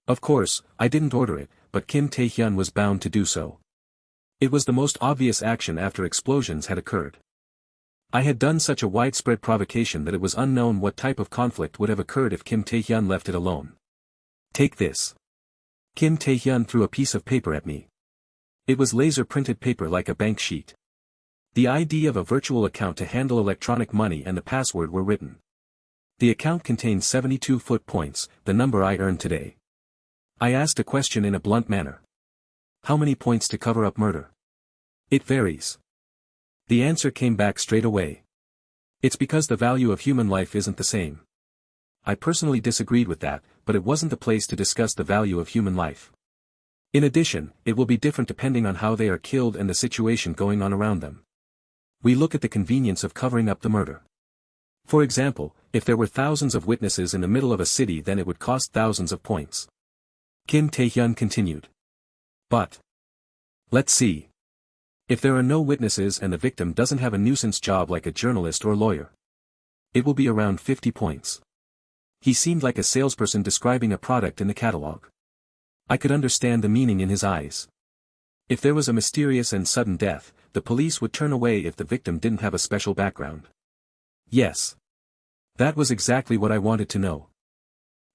Of course, I didn't order it, but Kim Tae-hyun was bound to do so. It was the most obvious action after explosions had occurred. I had done such a widespread provocation that it was unknown what type of conflict would have occurred if Kim Tae-hyun left it alone. Take this. Kim Tae-hyun threw a piece of paper at me. It was laser-printed paper like a bank sheet. The ID of a virtual account to handle electronic money and the password were written. The account contained 72 foot points, the number I earned today. I asked a question in a blunt manner. How many points to cover up murder? It varies. The answer came back straight away. It's because the value of human life isn't the same. I personally disagreed with that, but it wasn't the place to discuss the value of human life. In addition, it will be different depending on how they are killed and the situation going on around them. We look at the convenience of covering up the murder. For example, if there were thousands of witnesses in the middle of a city, then it would cost thousands of points. Kim Tae-hyun continued. But Let's see. If there are no witnesses and the victim doesn't have a nuisance job like a journalist or lawyer, it will be around 50 points. He seemed like a salesperson describing a product in the catalog. I could understand the meaning in his eyes. If there was a mysterious and sudden death, the police would turn away if the victim didn't have a special background. Yes. That was exactly what I wanted to know.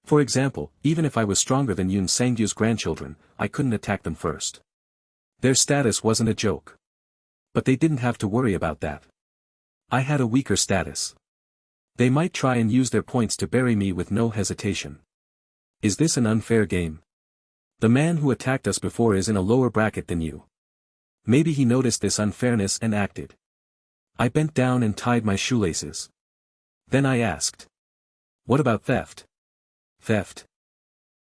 For example, even if I was stronger than Yoon Sang-gyu's grandchildren, I couldn't attack them first. Their status wasn't a joke. But they didn't have to worry about that. I had a weaker status. They might try and use their points to bury me with no hesitation. Is this an unfair game? The man who attacked us before is in a lower bracket than you. Maybe he noticed this unfairness and acted. I bent down and tied my shoelaces. Then I asked. What about theft? Theft.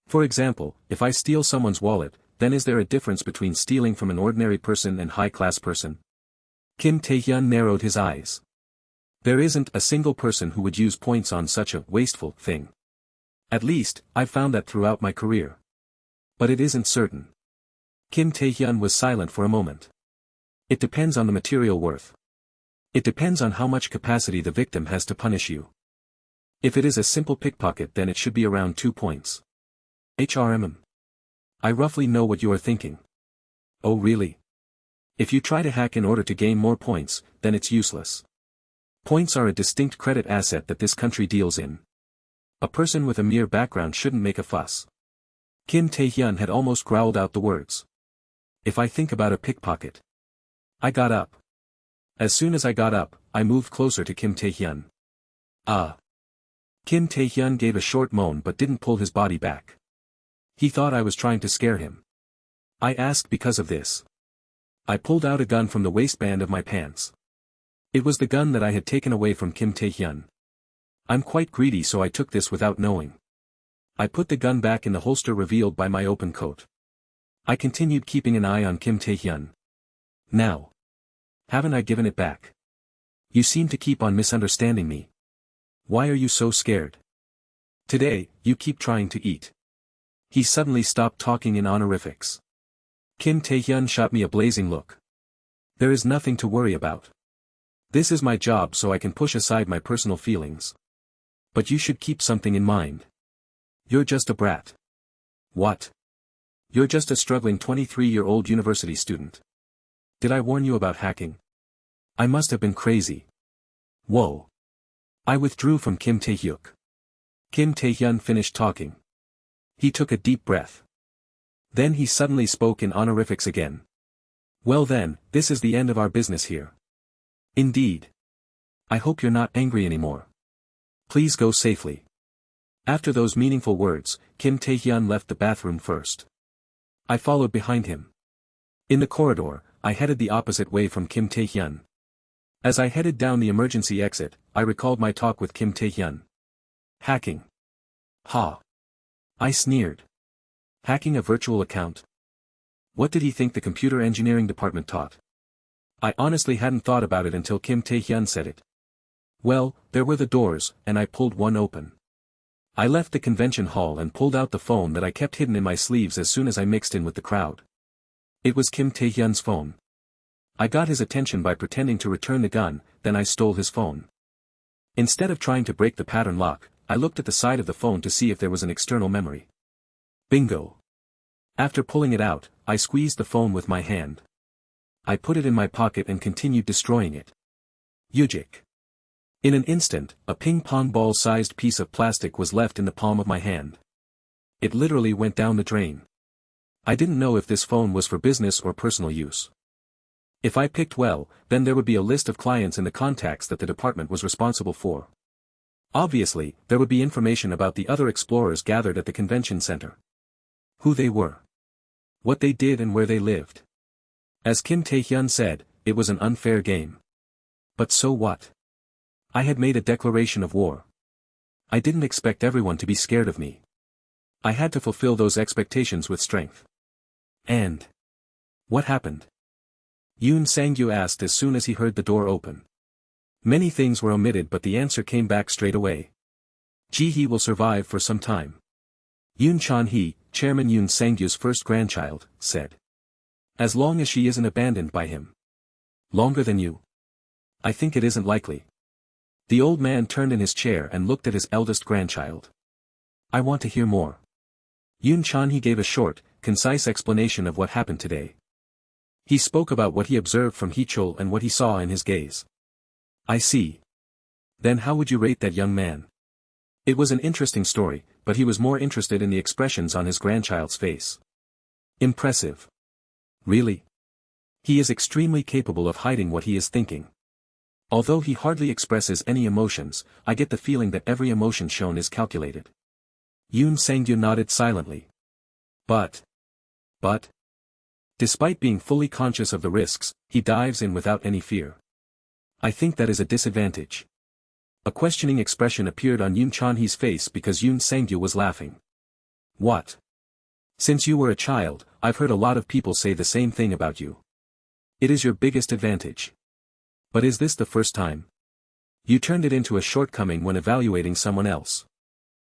For example, if I steal someone's wallet, then is there a difference between stealing from an ordinary person and high-class person? Kim Tae-hyun narrowed his eyes. There isn't a single person who would use points on such a wasteful thing. At least, I've found that throughout my career. But it isn't certain. Kim Tae-hyun was silent for a moment. It depends on the material worth. It depends on how much capacity the victim has to punish you. If it is a simple pickpocket, then it should be around 2 points. I roughly know what you are thinking. Oh really? If you try to hack in order to gain more points, then it's useless. Points are a distinct credit asset that this country deals in. A person with a mere background shouldn't make a fuss. Kim Tae-hyun had almost growled out the words. If I think about a pickpocket. I got up. As soon as I got up, I moved closer to Kim Tae-hyun. Ah. Kim Tae-hyun gave a short moan but didn't pull his body back. He thought I was trying to scare him. I asked because of this. I pulled out a gun from the waistband of my pants. It was the gun that I had taken away from Kim Tae-hyun. I'm quite greedy, so I took this without knowing. I put the gun back in the holster revealed by my open coat. I continued keeping an eye on Kim Tae-hyun. Now. Haven't I given it back? You seem to keep on misunderstanding me. Why are you so scared? Today, you keep trying to eat. He suddenly stopped talking in honorifics. Kim Tae-hyun shot me a blazing look. There is nothing to worry about. This is my job, so I can push aside my personal feelings. But you should keep something in mind. You're just a brat. What? You're just a struggling 23-year-old university student. Did I warn you about hacking? I must have been crazy. Whoa. I withdrew from Kim Tae-hyuk. Kim Tae-hyun finished talking. He took a deep breath. Then he suddenly spoke in honorifics again. Well then, this is the end of our business here. Indeed. I hope you're not angry anymore. Please go safely. After those meaningful words, Kim Tae-hyun left the bathroom first. I followed behind him. In the corridor, I headed the opposite way from Kim Tae-hyun. As I headed down the emergency exit, I recalled my talk with Kim Tae-hyun. Hacking. Ha. I sneered. Hacking a virtual account? What did he think the computer engineering department taught? I honestly hadn't thought about it until Kim Tae-hyun said it. Well, there were the doors, and I pulled one open. I left the convention hall and pulled out the phone that I kept hidden in my sleeves as soon as I mixed in with the crowd. It was Kim Tae-hyun's phone. I got his attention by pretending to return the gun, then I stole his phone. Instead of trying to break the pattern lock, I looked at the side of the phone to see if there was an external memory. Bingo. After pulling it out, I squeezed the phone with my hand. I put it in my pocket and continued destroying it. Yujik. In an instant, a ping-pong ball-sized piece of plastic was left in the palm of my hand. It literally went down the drain. I didn't know if this phone was for business or personal use. If I picked well, then there would be a list of clients in the contacts that the department was responsible for. Obviously, there would be information about the other explorers gathered at the convention center. Who they were. What they did and where they lived. As Kim Tae-hyun said, it was an unfair game. But so what? I had made a declaration of war. I didn't expect everyone to be scared of me. I had to fulfill those expectations with strength. And what happened? Yoon Sang-gyu asked as soon as he heard the door open. Many things were omitted, but the answer came back straight away. Ji-hee will survive for some time. Yoon Chan-hee, Chairman Yoon Sang-gyu's first grandchild, said. As long as she isn't abandoned by him. Longer than you? I think it isn't likely. The old man turned in his chair and looked at his eldest grandchild. I want to hear more. Yun Chanhe gave a short, concise explanation of what happened today. He spoke about what he observed from Hichol and what he saw in his gaze. I see. Then how would you rate that young man? It was an interesting story, but he was more interested in the expressions on his grandchild's face. Impressive. Really? He is extremely capable of hiding what he is thinking. Although he hardly expresses any emotions, I get the feeling that every emotion shown is calculated. Yoon Sang-gyu nodded silently. But. Despite being fully conscious of the risks, he dives in without any fear. I think that is a disadvantage. A questioning expression appeared on Yoon Chanhe's face because Yoon Sang-gyu was laughing. What? Since you were a child, I've heard a lot of people say the same thing about you. It is your biggest advantage. But is this the first time? You turned it into a shortcoming when evaluating someone else.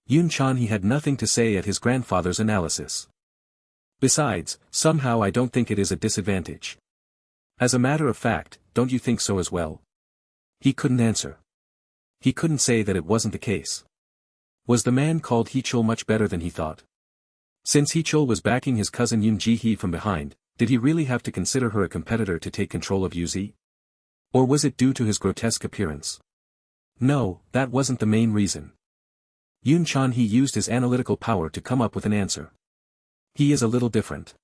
Yoon Chanhe had nothing to say at his grandfather's analysis. Besides, somehow I don't think it is a disadvantage. As a matter of fact, don't you think so as well? He couldn't answer. He couldn't say that it wasn't the case. Was the man called Hichol much better than he thought? Since Hichol was backing his cousin Yoon Ji-hee from behind, did he really have to consider her a competitor to take control of Yuzi? Or was it due to his grotesque appearance? No, that wasn't the main reason. Yoon Chanhe used his analytical power to come up with an answer. He is a little different.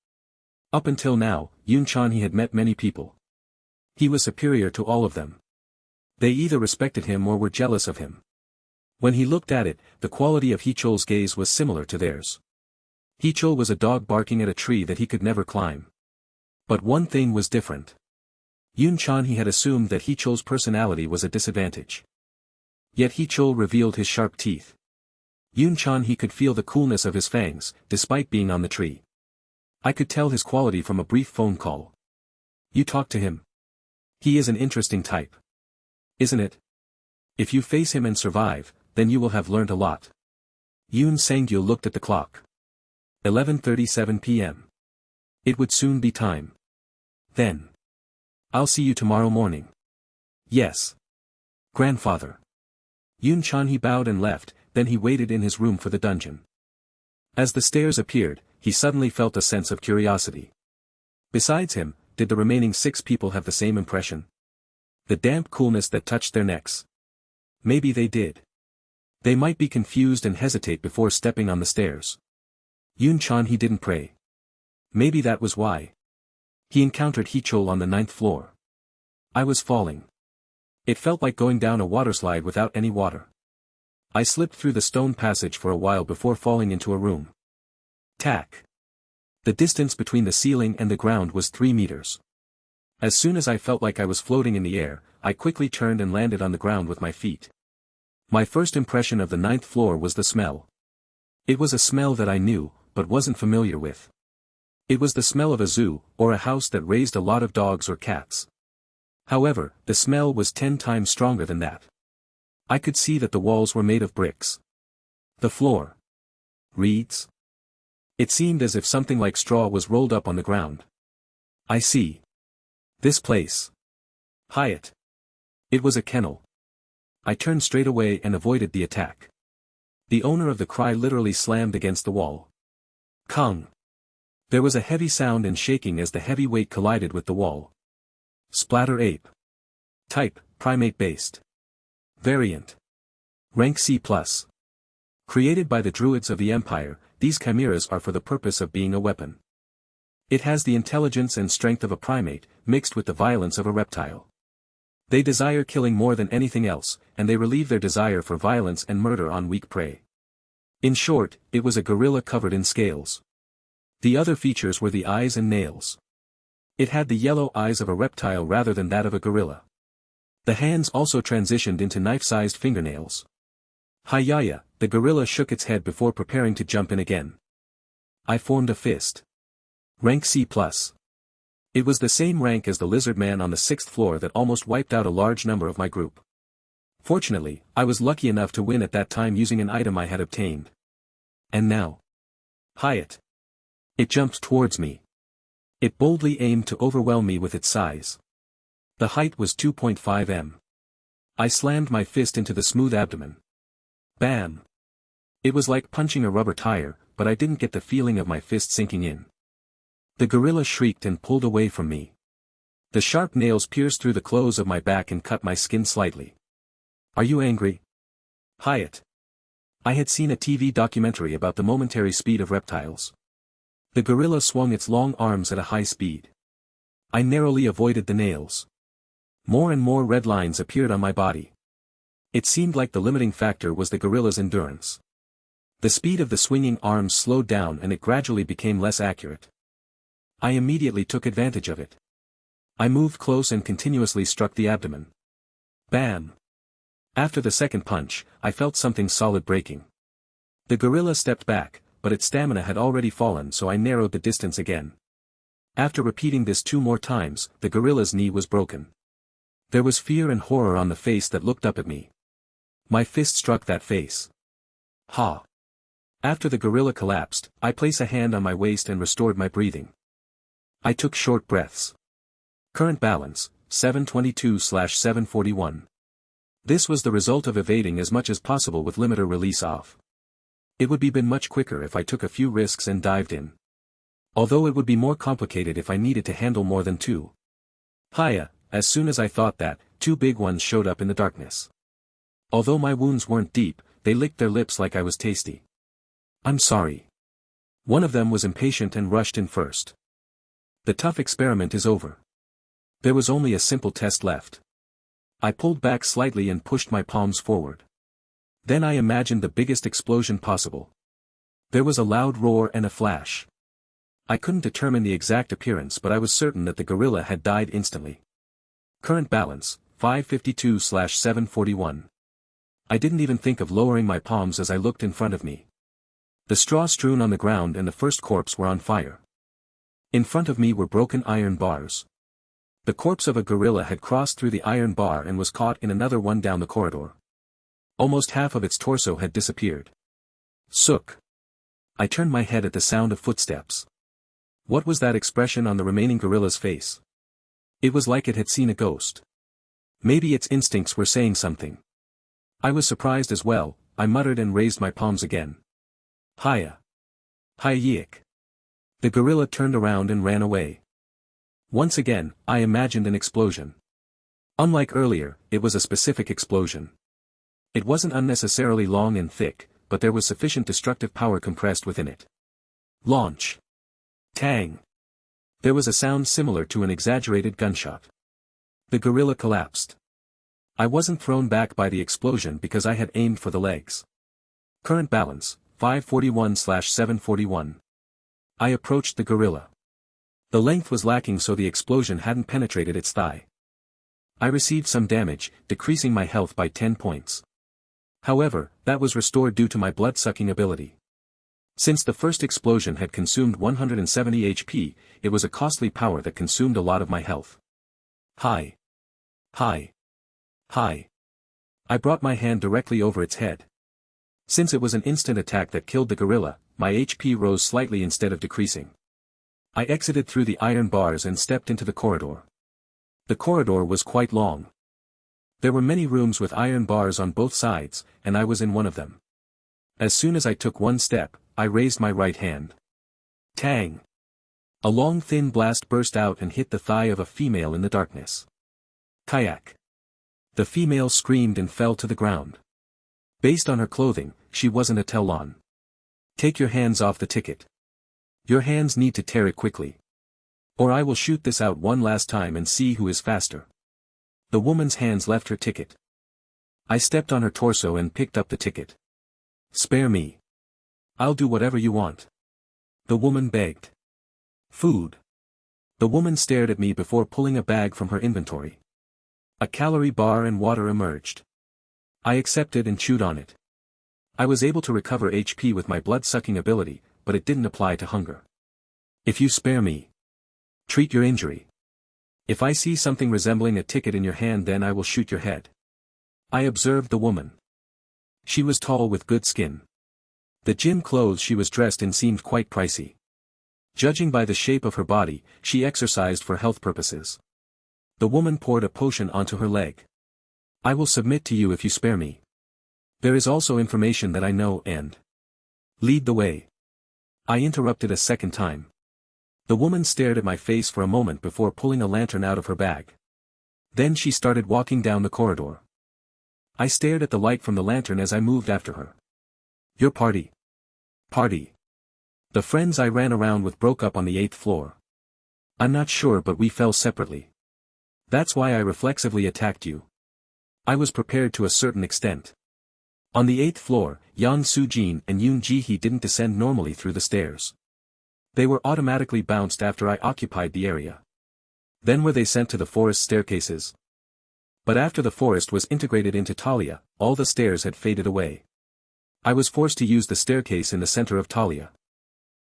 Up until now, Yoon Chanhe had met many people. He was superior to all of them. They either respected him or were jealous of him. When he looked at it, the quality of Hichol's gaze was similar to theirs. Hichol was a dog barking at a tree that he could never climb. But one thing was different. Yoon Chanhe had assumed that Hichol's personality was a disadvantage. Yet Hichol revealed his sharp teeth. Yoon Chanhe could feel the coolness of his fangs, despite being on the tree. I could tell his quality from a brief phone call. You talked to him? He is an interesting type. Isn't it? If you face him and survive, then you will have learned a lot. Yoon Sang-gyu looked at the clock. 11:37 p.m. It would soon be time. Then. I'll see you tomorrow morning. Yes. Grandfather. Yoon Chanhe bowed and left, then he waited in his room for the dungeon. As the stairs appeared, he suddenly felt a sense of curiosity. Besides him, did the remaining 6 people have the same impression? The damp coolness that touched their necks. Maybe they did. They might be confused and hesitate before stepping on the stairs. Yoon Chanhe didn't pray. Maybe that was why. He encountered Hichol on the 9th floor. I was falling. It felt like going down a waterslide without any water. I slipped through the stone passage for a while before falling into a room. Tack. The distance between the ceiling and the ground was 3 meters. As soon as I felt like I was floating in the air, I quickly turned and landed on the ground with my feet. My first impression of the 9th floor was the smell. It was a smell that I knew, but wasn't familiar with. It was the smell of a zoo, or a house that raised a lot of dogs or cats. However, the smell was 10 times stronger than that. I could see that the walls were made of bricks. The floor. Reeds? It seemed as if something like straw was rolled up on the ground. I see. This place. Hyatt. It was a kennel. I turned straight away and avoided the attack. The owner of the cry literally slammed against the wall. Kong. There was a heavy sound and shaking as the heavy weight collided with the wall. Splatter ape. Type, primate-based. Variant. Rank C+. Created by the druids of the Empire, these chimeras are for the purpose of being a weapon. It has the intelligence and strength of a primate, mixed with the violence of a reptile. They desire killing more than anything else, and they relieve their desire for violence and murder on weak prey. In short, it was a gorilla covered in scales. The other features were the eyes and nails. It had the yellow eyes of a reptile rather than that of a gorilla. The hands also transitioned into knife-sized fingernails. Hi-ya-ya, the gorilla shook its head before preparing to jump in again. I formed a fist. Rank C+. It was the same rank as the lizard man on the 6th floor that almost wiped out a large number of my group. Fortunately, I was lucky enough to win at that time using an item I had obtained. And now. Hyatt. It jumped towards me. It boldly aimed to overwhelm me with its size. The height was 2.5 m. I slammed my fist into the smooth abdomen. Bam! It was like punching a rubber tire, but I didn't get the feeling of my fist sinking in. The gorilla shrieked and pulled away from me. The sharp nails pierced through the clothes of my back and cut my skin slightly. Are you angry? Hyatt. I had seen a TV documentary about the momentary speed of reptiles. The gorilla swung its long arms at a high speed. I narrowly avoided the nails. More and more red lines appeared on my body. It seemed like the limiting factor was the gorilla's endurance. The speed of the swinging arms slowed down and it gradually became less accurate. I immediately took advantage of it. I moved close and continuously struck the abdomen. Bam! After the second punch, I felt something solid breaking. The gorilla stepped back, but its stamina had already fallen, so I narrowed the distance again. After repeating this 2 more times, the gorilla's knee was broken. There was fear and horror on the face that looked up at me. My fist struck that face. Ha! After the gorilla collapsed, I placed a hand on my waist and restored my breathing. I took short breaths. Current balance, 722/741. This was the result of evading as much as possible with limiter release off. It would be been much quicker if I took a few risks and dived in. Although it would be more complicated if I needed to handle more than 2. Hiya, as soon as I thought that, 2 big ones showed up in the darkness. Although my wounds weren't deep, they licked their lips like I was tasty. I'm sorry. One of them was impatient and rushed in first. The tough experiment is over. There was only a simple test left. I pulled back slightly and pushed my palms forward. Then I imagined the biggest explosion possible. There was a loud roar and a flash. I couldn't determine the exact appearance, but I was certain that the gorilla had died instantly. Current balance, 552/741. I didn't even think of lowering my palms as I looked in front of me. The straw strewn on the ground and the first corpse were on fire. In front of me were broken iron bars. The corpse of a gorilla had crossed through the iron bar and was caught in another one down the corridor. Almost half of its torso had disappeared. Sook. I turned my head at the sound of footsteps. What was that expression on the remaining gorilla's face? It was like it had seen a ghost. Maybe its instincts were saying something. I was surprised as well. I muttered and raised my palms again. Hiya. Hiya. The gorilla turned around and ran away. Once again, I imagined an explosion. Unlike earlier, it was a specific explosion. It wasn't unnecessarily long and thick, but there was sufficient destructive power compressed within it. Launch. Tang. There was a sound similar to an exaggerated gunshot. The gorilla collapsed. I wasn't thrown back by the explosion because I had aimed for the legs. Current balance, 541/741. I approached the gorilla. The length was lacking, so the explosion hadn't penetrated its thigh. I received some damage, decreasing my health by 10 points. However, that was restored due to my blood-sucking ability. Since the first explosion had consumed 170 HP, it was a costly power that consumed a lot of my health. Hi. Hi. Hi. I brought my hand directly over its head. Since it was an instant attack that killed the gorilla, my HP rose slightly instead of decreasing. I exited through the iron bars and stepped into the corridor. The corridor was quite long. There were many rooms with iron bars on both sides, and I was in one of them. As soon as I took one step, I raised my right hand. Tang! A long thin blast burst out and hit the thigh of a female in the darkness. Kayak! The female screamed and fell to the ground. Based on her clothing, she wasn't a Telon. Take your hands off the ticket. Your hands need to tear it quickly. Or I will shoot this out one last time and see who is faster. The woman's hands left her ticket. I stepped on her torso and picked up the ticket. Spare me. I'll do whatever you want. The woman begged. Food. The woman stared at me before pulling a bag from her inventory. A calorie bar and water emerged. I accepted and chewed on it. I was able to recover HP with my blood-sucking ability, but it didn't apply to hunger. If you spare me, treat your injury. If I see something resembling a ticket in your hand, then I will shoot your head. I observed the woman. She was tall with good skin. The gym clothes she was dressed in seemed quite pricey. Judging by the shape of her body, she exercised for health purposes. The woman poured a potion onto her leg. I will submit to you if you spare me. There is also information that I know and lead the way. I interrupted a second time. The woman stared at my face for a moment before pulling a lantern out of her bag. Then she started walking down the corridor. I stared at the light from the lantern as I moved after her. Your party. Party. The friends I ran around with broke up on the 8th floor. I'm not sure, but we fell separately. That's why I reflexively attacked you. I was prepared to a certain extent. On the 8th floor, Yang Soo-jin and Yoon Ji-hee didn't descend normally through the stairs. They were automatically bounced after I occupied the area. Then were they sent to the forest staircases. But after the forest was integrated into Talia, all the stairs had faded away. I was forced to use the staircase in the center of Talia.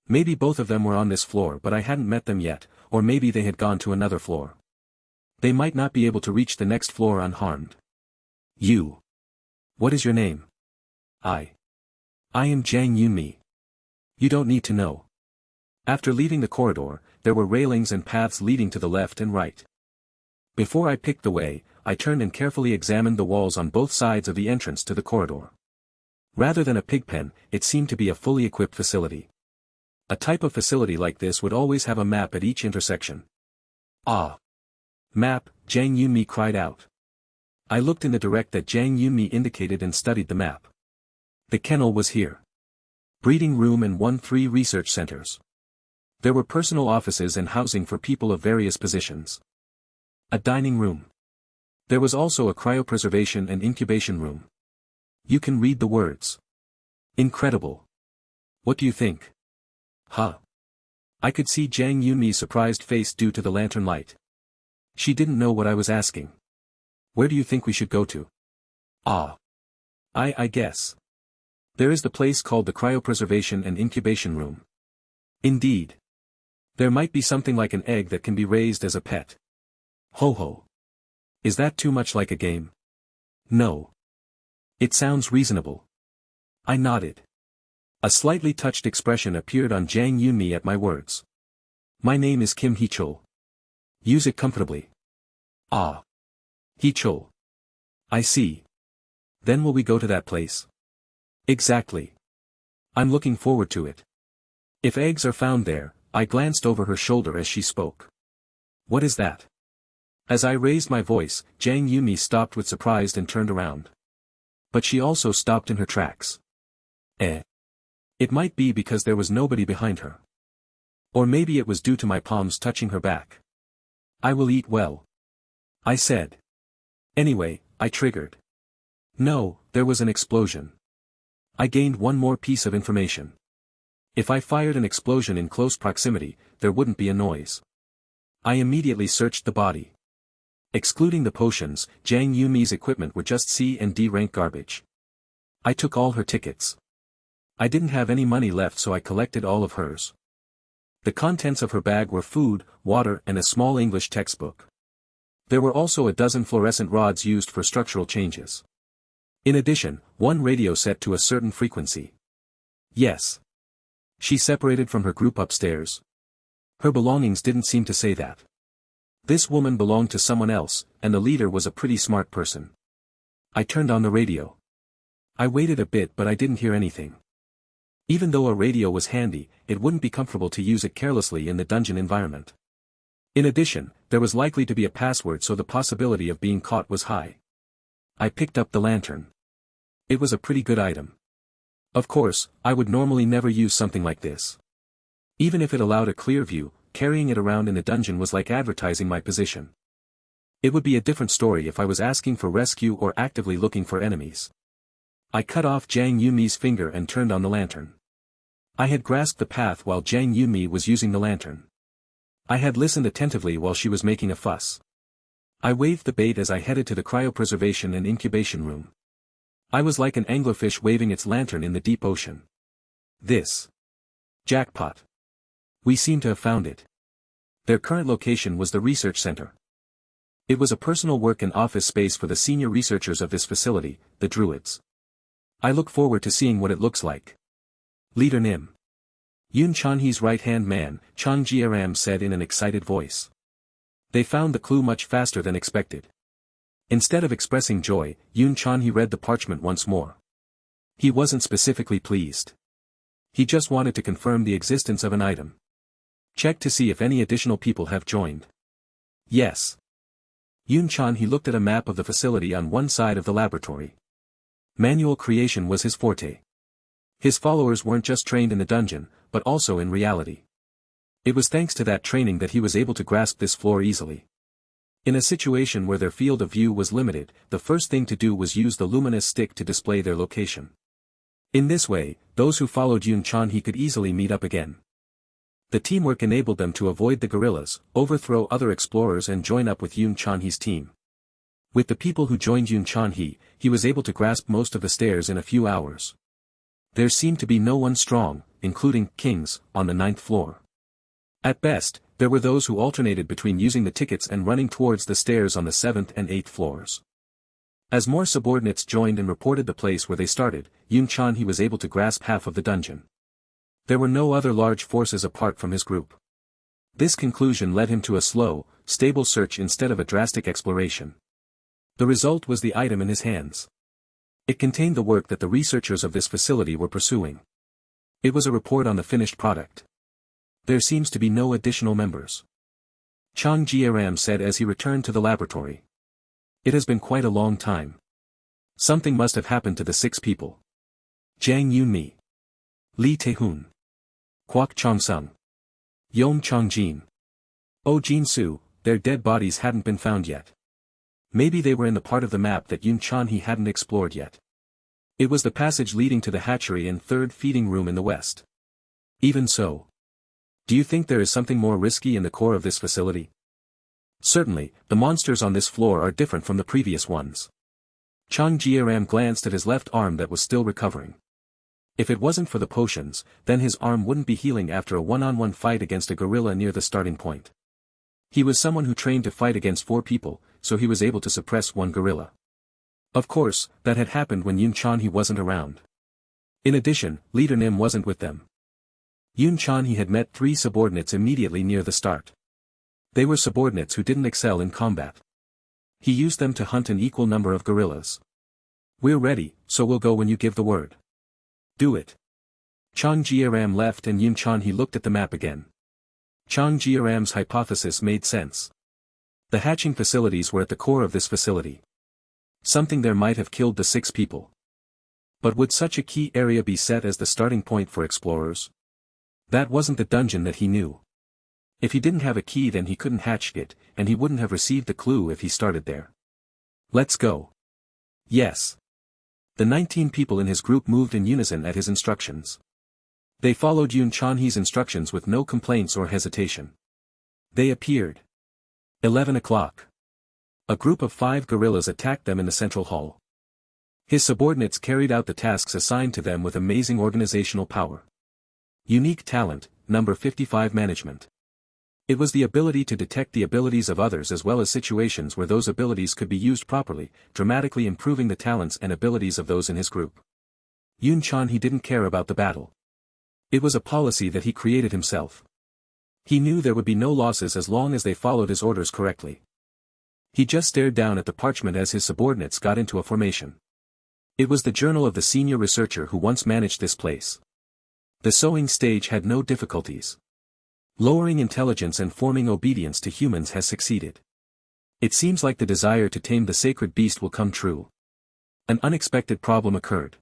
Maybe both of them were on this floor, but I hadn't met them yet, or maybe they had gone to another floor. They might not be able to reach the next floor unharmed. You. What is your name? I am Jang Yoonmi. You don't need to know. After leaving the corridor, there were railings and paths leading to the left and right. Before I picked the way, I turned and carefully examined the walls on both sides of the entrance to the corridor. Rather than a pig pen, it seemed to be a fully equipped facility. A type of facility like this would always have a map at each intersection. Ah! Map, Jang Yoonmi cried out. I looked in the direction that Jang Yoonmi indicated and studied the map. The kennel was here. Breeding room and 1-3 research centers. There were personal offices and housing for people of various positions. A dining room. There was also a cryopreservation and incubation room. You can read the words. Incredible. What do you think? Huh? I could see Jang Yoonmi's surprised face due to the lantern light. She didn't know what I was asking. Where do you think we should go to? Ah. I guess. There is the place called the cryopreservation and incubation room. Indeed. There might be something like an egg that can be raised as a pet. Ho ho. Is that too much like a game? No. It sounds reasonable. I nodded. A slightly touched expression appeared on Jang Yoonmi at my words. My name is Kim Hee-chul. Use it comfortably. Ah. Hee-chul. I see. Then will we go to that place? Exactly. I'm looking forward to it. If eggs are found there, I glanced over her shoulder as she spoke. What is that? As I raised my voice, Jang Yoonmi stopped with surprise and turned around. But she also stopped in her tracks. It might be because there was nobody behind her. Or maybe it was due to my palms touching her back. I will eat well. I said. Anyway, I triggered. No, there was an explosion. I gained one more piece of information. If I fired an explosion in close proximity, there wouldn't be a noise. I immediately searched the body. Excluding the potions, Jang Yoonmi's equipment were just C and D rank garbage. I took all her tickets. I didn't have any money left, so I collected all of hers. The contents of her bag were food, water and a small English textbook. There were also a dozen fluorescent rods used for structural changes. In addition, one radio set to a certain frequency. Yes. She separated from her group upstairs. Her belongings didn't seem to say that. This woman belonged to someone else, and the leader was a pretty smart person. I turned on the radio. I waited a bit, but I didn't hear anything. Even though a radio was handy, it wouldn't be comfortable to use it carelessly in the dungeon environment. In addition, there was likely to be a password, so the possibility of being caught was high. I picked up the lantern. It was a pretty good item. Of course, I would normally never use something like this. Even if it allowed a clear view, carrying it around in the dungeon was like advertising my position. It would be a different story if I was asking for rescue or actively looking for enemies. I cut off Jang Yoonmi's finger and turned on the lantern. I had grasped the path while Jang Yoonmi was using the lantern. I had listened attentively while she was making a fuss. I waved the bait as I headed to the cryopreservation and incubation room. I was like an anglerfish waving its lantern in the deep ocean. This. Jackpot. We seem to have found it. Their current location was the research center. It was a personal work and office space for the senior researchers of this facility, the Druids. I look forward to seeing what it looks like. Leader Nim. Yoon Chanhe's right-hand man, Chang Jieram said in an excited voice. They found the clue much faster than expected. Instead of expressing joy, Yoon Chanhe read the parchment once more. He wasn't specifically pleased. He just wanted to confirm the existence of an item. Check to see if any additional people have joined. Yes. Yoon Chanhe looked at a map of the facility on one side of the laboratory. Manual creation was his forte. His followers weren't just trained in the dungeon, but also in reality. It was thanks to that training that he was able to grasp this floor easily. In a situation where their field of view was limited, the first thing to do was use the luminous stick to display their location. In this way, those who followed Yoon Chanhe could easily meet up again. The teamwork enabled them to avoid the guerrillas, overthrow other explorers and join up with Yoon Chanhe's team. With the people who joined Yoon Chanhe, he was able to grasp most of the stairs in a few hours. There seemed to be no one strong, including kings, on the 9th floor. At best, there were those who alternated between using the tickets and running towards the stairs on the 7th and 8th floors. As more subordinates joined and reported the place where they started, Yoon Chanhe was able to grasp half of the dungeon. There were no other large forces apart from his group. This conclusion led him to a slow, stable search instead of a drastic exploration. The result was the item in his hands. It contained the work that the researchers of this facility were pursuing. It was a report on the finished product. There seems to be no additional members. Chang Jieram said as he returned to the laboratory. It has been quite a long time. Something must have happened to the 6 people. Jang Yunmi, Lee Tae-hoon, Kwak Chong-sung, Yeom Chong-jin, Oh Jin-soo, their dead bodies hadn't been found yet. Maybe they were in the part of the map that Yoon Chanhe hadn't explored yet. It was the passage leading to the hatchery and 3rd feeding room in the west. Even so. Do you think there is something more risky in the core of this facility? Certainly, the monsters on this floor are different from the previous ones. Chang Jieram glanced at his left arm that was still recovering. If it wasn't for the potions, then his arm wouldn't be healing after a one-on-one fight against a gorilla near the starting point. He was someone who trained to fight against 4 people, so he was able to suppress 1 gorilla. Of course, that had happened when Yoon Chanhe wasn't around. In addition, Leader Nim wasn't with them. Yoon Chanhe had met 3 subordinates immediately near the start. They were subordinates who didn't excel in combat. He used them to hunt an equal number of gorillas. We're ready, so we'll go when you give the word. Do it. Chang Jieram left and Yoon Chanhe looked at the map again. Chang Jieram's hypothesis made sense. The hatching facilities were at the core of this facility. Something there might have killed the 6 people. But would such a key area be set as the starting point for explorers? That wasn't the dungeon that he knew. If he didn't have a key then he couldn't hatch it, and he wouldn't have received the clue if he started there. Let's go. Yes. The 19 people in his group moved in unison at his instructions. They followed Yoon Chanhe's instructions with no complaints or hesitation. They appeared. 11 o'clock. A group of 5 gorillas attacked them in the central hall. His subordinates carried out the tasks assigned to them with amazing organizational power. Unique talent, number 55 management. It was the ability to detect the abilities of others as well as situations where those abilities could be used properly, dramatically improving the talents and abilities of those in his group. Yoon Chanhe didn't care about the battle. It was a policy that he created himself. He knew there would be no losses as long as they followed his orders correctly. He just stared down at the parchment as his subordinates got into a formation. It was the journal of the senior researcher who once managed this place. The sowing stage had no difficulties. Lowering intelligence and forming obedience to humans has succeeded. It seems like the desire to tame the sacred beast will come true. An unexpected problem occurred.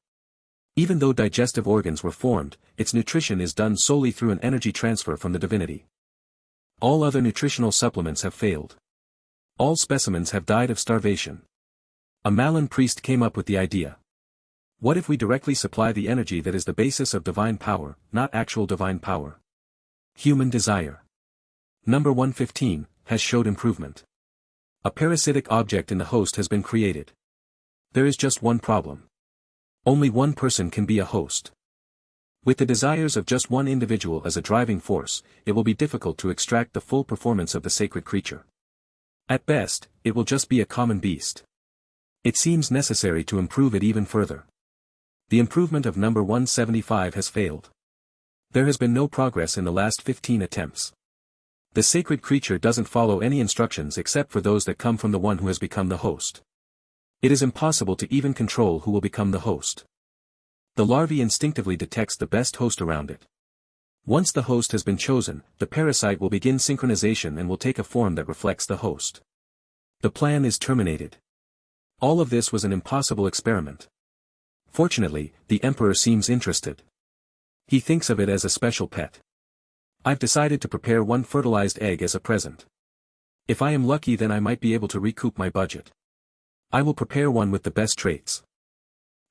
Even though digestive organs were formed, its nutrition is done solely through an energy transfer from the divinity. All other nutritional supplements have failed. All specimens have died of starvation. A Malin priest came up with the idea. What if we directly supply the energy that is the basis of divine power, not actual divine power? Human desire. Number 115, has showed improvement. A parasitic object in the host has been created. There is just one problem. Only one person can be a host. With the desires of just one individual as a driving force, it will be difficult to extract the full performance of the sacred creature. At best, it will just be a common beast. It seems necessary to improve it even further. The improvement of number 175 has failed. There has been no progress in the last 15 attempts. The sacred creature doesn't follow any instructions except for those that come from the one who has become the host. It is impossible to even control who will become the host. The larvae instinctively detects the best host around it. Once the host has been chosen, the parasite will begin synchronization and will take a form that reflects the host. The plan is terminated. All of this was an impossible experiment. Fortunately, the Emperor seems interested. He thinks of it as a special pet. I've decided to prepare one fertilized egg as a present. If I am lucky, then I might be able to recoup my budget. I will prepare one with the best traits.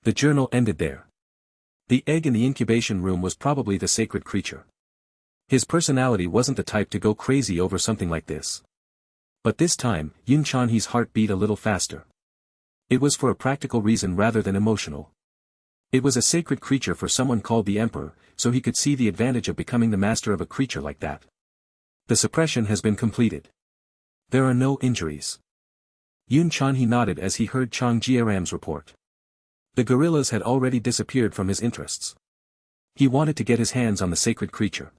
The journal ended there. The egg in the incubation room was probably the sacred creature. His personality wasn't the type to go crazy over something like this. But this time, Yun Chanhe's heart beat a little faster. It was for a practical reason rather than emotional. It was a sacred creature for someone called the Emperor, so he could see the advantage of becoming the master of a creature like that. The suppression has been completed. There are no injuries. Yun Chanhe nodded as he heard Chang Jieram's report. The gorillas had already disappeared from his interests. He wanted to get his hands on the sacred creature.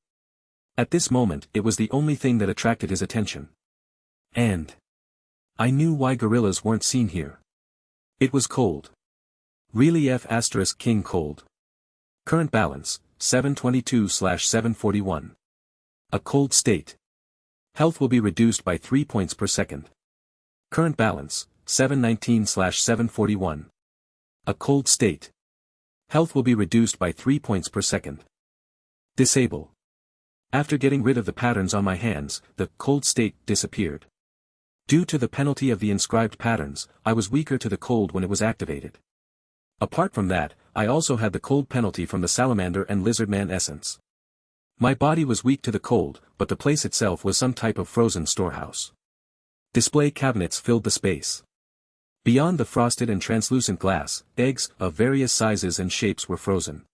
At this moment, it was the only thing that attracted his attention. And I knew why gorillas weren't seen here. It was cold. Really King cold. Current balance, 722/741. A cold state. Health will be reduced by 3 points per second. Current balance, 719/741. A cold state. Health will be reduced by 3 points per second. Disable. After getting rid of the patterns on my hands, the cold state disappeared. Due to the penalty of the inscribed patterns, I was weaker to the cold when it was activated. Apart from that, I also had the cold penalty from the salamander and lizardman essence. My body was weak to the cold, but the place itself was some type of frozen storehouse. Display cabinets filled the space. Beyond the frosted and translucent glass, eggs of various sizes and shapes were frozen.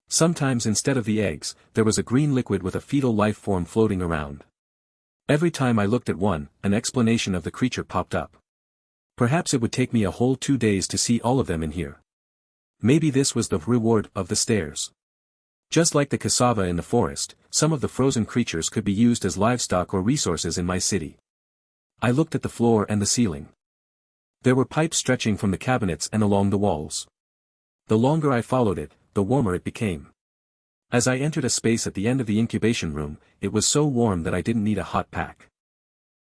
Sometimes instead of the eggs, there was a green liquid with a fetal life form floating around. Every time I looked at one, an explanation of the creature popped up. Perhaps it would take me a whole 2 days to see all of them in here. Maybe this was the reward of the stairs. Just like the cassava in the forest, some of the frozen creatures could be used as livestock or resources in my city. I looked at the floor and the ceiling. There were pipes stretching from the cabinets and along the walls. The longer I followed it, the warmer it became. As I entered a space at the end of the incubation room, it was so warm that I didn't need a hot pack.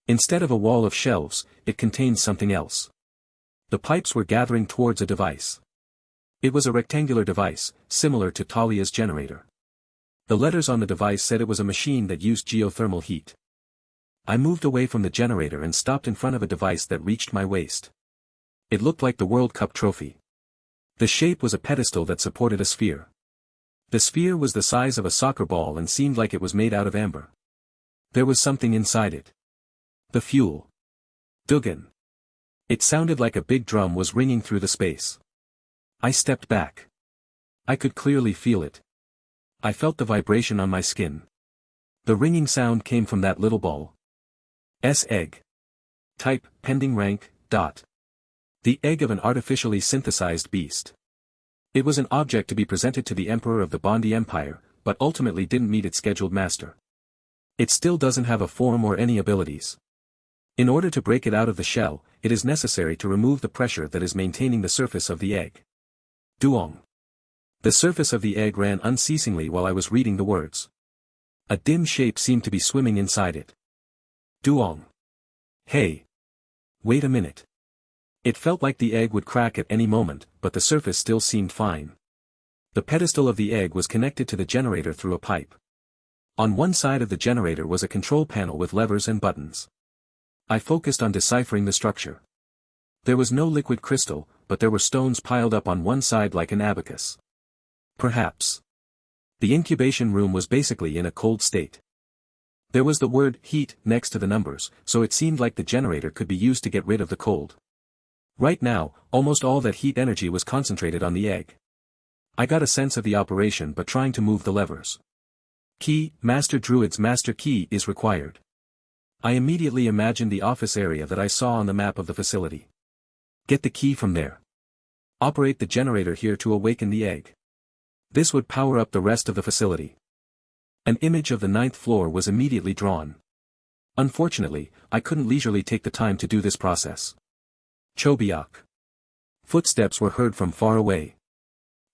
Instead of a wall of shelves, it contained something else. The pipes were gathering towards a device. It was a rectangular device, similar to Talia's generator. The letters on the device said it was a machine that used geothermal heat. I moved away from the generator and stopped in front of a device that reached my waist. It looked like the World Cup trophy. The shape was a pedestal that supported a sphere. The sphere was the size of a soccer ball and seemed like it was made out of amber. There was something inside it. The fuel. Dugan. It sounded like a big drum was ringing through the space. I stepped back. I could clearly feel it. I felt the vibration on my skin. The ringing sound came from that little ball. Egg. Type, pending rank, dot. The egg of an artificially synthesized beast. It was an object to be presented to the Emperor of the Bondi Empire, but ultimately didn't meet its scheduled master. It still doesn't have a form or any abilities. In order to break it out of the shell, it is necessary to remove the pressure that is maintaining the surface of the egg. Duong. The surface of the egg ran unceasingly while I was reading the words. A dim shape seemed to be swimming inside it. Duong. Hey. Wait a minute. It felt like the egg would crack at any moment, but the surface still seemed fine. The pedestal of the egg was connected to the generator through a pipe. On one side of the generator was a control panel with levers and buttons. I focused on deciphering the structure. There was no liquid crystal, but there were stones piled up on one side like an abacus. Perhaps. The incubation room was basically in a cold state. There was the word heat next to the numbers, so it seemed like the generator could be used to get rid of the cold. Right now, almost all that heat energy was concentrated on the egg. I got a sense of the operation but trying to move the levers. Key, Master Druid's master key is required. I immediately imagined the office area that I saw on the map of the facility. Get the key from there. Operate the generator here to awaken the egg. This would power up the rest of the facility. An image of the 9th floor was immediately drawn. Unfortunately, I couldn't leisurely take the time to do this process. Chobiak. Footsteps were heard from far away.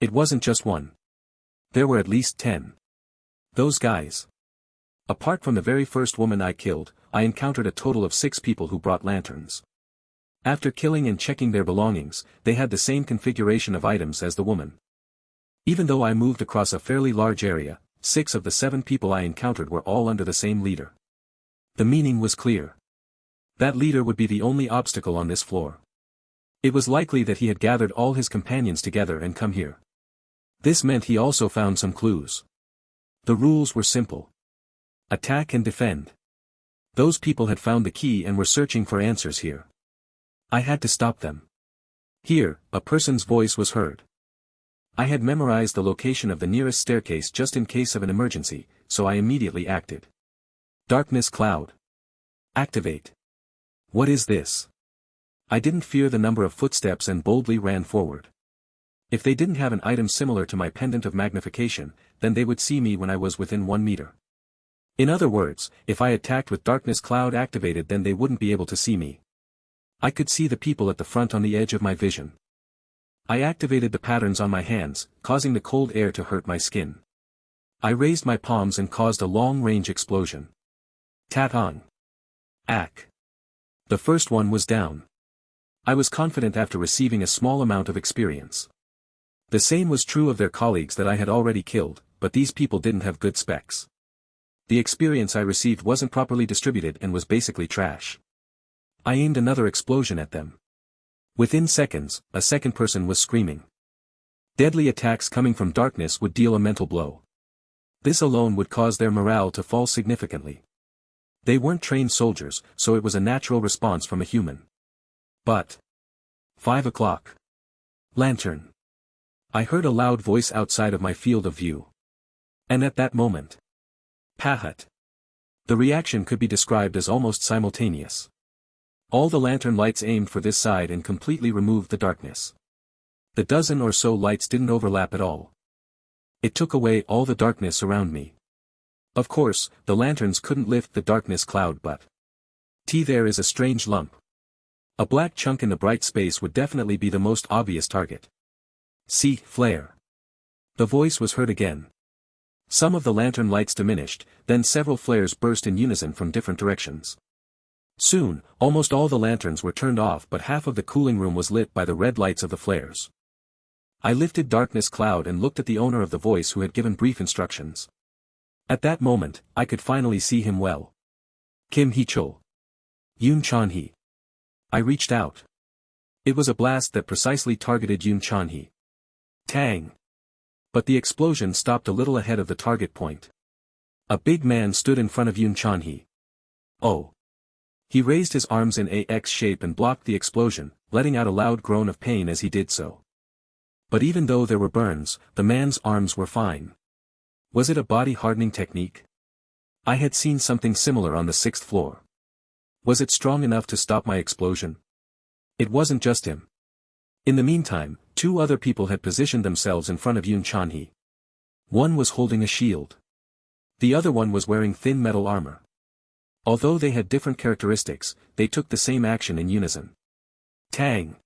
It wasn't just one. There were at least 10. Those guys. Apart from the very first woman I killed, I encountered a total of 6 people who brought lanterns. After killing and checking their belongings, they had the same configuration of items as the woman. Even though I moved across a fairly large area, 6 of the 7 people I encountered were all under the same leader. The meaning was clear. That leader would be the only obstacle on this floor. It was likely that he had gathered all his companions together and come here. This meant he also found some clues. The rules were simple. Attack and defend. Those people had found the key and were searching for answers here. I had to stop them. Here, a person's voice was heard. I had memorized the location of the nearest staircase just in case of an emergency, so I immediately acted. Darkness cloud. Activate. What is this? I didn't fear the number of footsteps and boldly ran forward. If they didn't have an item similar to my pendant of magnification, then they would see me when I was within 1 meter. In other words, if I attacked with darkness cloud activated, then they wouldn't be able to see me. I could see the people at the front on the edge of my vision. I activated the patterns on my hands, causing the cold air to hurt my skin. I raised my palms and caused a long-range explosion. Tat-on. Ack. The first one was down. I was confident after receiving a small amount of experience. The same was true of their colleagues that I had already killed, but these people didn't have good specs. The experience I received wasn't properly distributed and was basically trash. I aimed another explosion at them. Within seconds, a second person was screaming. Deadly attacks coming from darkness would deal a mental blow. This alone would cause their morale to fall significantly. They weren't trained soldiers, so it was a natural response from a human. But 5 o'clock. Lantern. I heard a loud voice outside of my field of view. And at that moment. Pahat. The reaction could be described as almost simultaneous. All the lantern lights aimed for this side and completely removed the darkness. The dozen or so lights didn't overlap at all. It took away all the darkness around me. Of course, the lanterns couldn't lift the darkness cloud, but there is a strange lump. A black chunk in the bright space would definitely be the most obvious target. See, flare. The voice was heard again. Some of the lantern lights diminished, then several flares burst in unison from different directions. Soon, almost all the lanterns were turned off, but half of the cooling room was lit by the red lights of the flares. I lifted darkness cloud and looked at the owner of the voice who had given brief instructions. At that moment, I could finally see him well. Kim Hee-chul. Yoon Chan-hee. I reached out. It was a blast that precisely targeted Yoon Chan-hee. Tang. But the explosion stopped a little ahead of the target point. A big man stood in front of Yoon Chan-hee. Oh. He raised his arms in a X shape and blocked the explosion, letting out a loud groan of pain as he did so. But even though there were burns, the man's arms were fine. Was it a body-hardening technique? I had seen something similar on the 6th floor. Was it strong enough to stop my explosion? It wasn't just him. In the meantime, 2 other people had positioned themselves in front of Yoon Chan-hee. One was holding a shield. The other one was wearing thin metal armor. Although they had different characteristics, they took the same action in unison. Tang!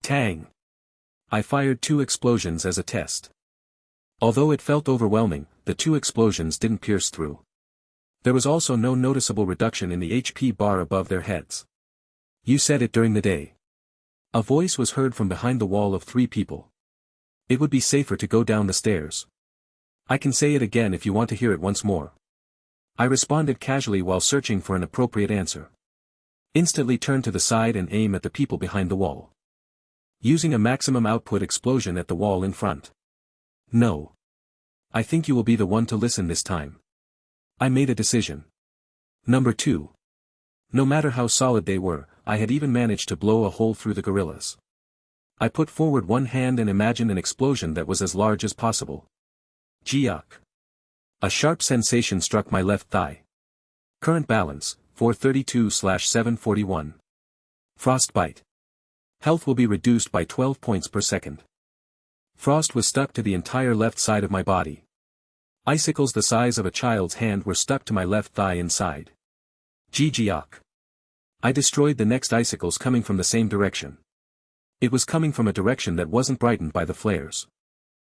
Tang! I fired 2 explosions as a test. Although it felt overwhelming, the 2 explosions didn't pierce through. There was also no noticeable reduction in the HP bar above their heads. You said it during the day. A voice was heard from behind the wall of 3 people. It would be safer to go down the stairs. I can say it again if you want to hear it once more. I responded casually while searching for an appropriate answer. Instantly turn to the side and aim at the people behind the wall. Using a maximum output explosion at the wall in front. No. I think you will be the one to listen this time. I made a decision. Number 2. No matter how solid they were, I had even managed to blow a hole through the gorillas. I put forward one hand and imagined an explosion that was as large as possible. Jiak. A sharp sensation struck my left thigh. Current balance, 432/741. Frostbite. Health will be reduced by 12 points per second. Frost was stuck to the entire left side of my body. Icicles the size of a child's hand were stuck to my left thigh inside. Gigiok. I destroyed the next icicles coming from the same direction. It was coming from a direction that wasn't brightened by the flares.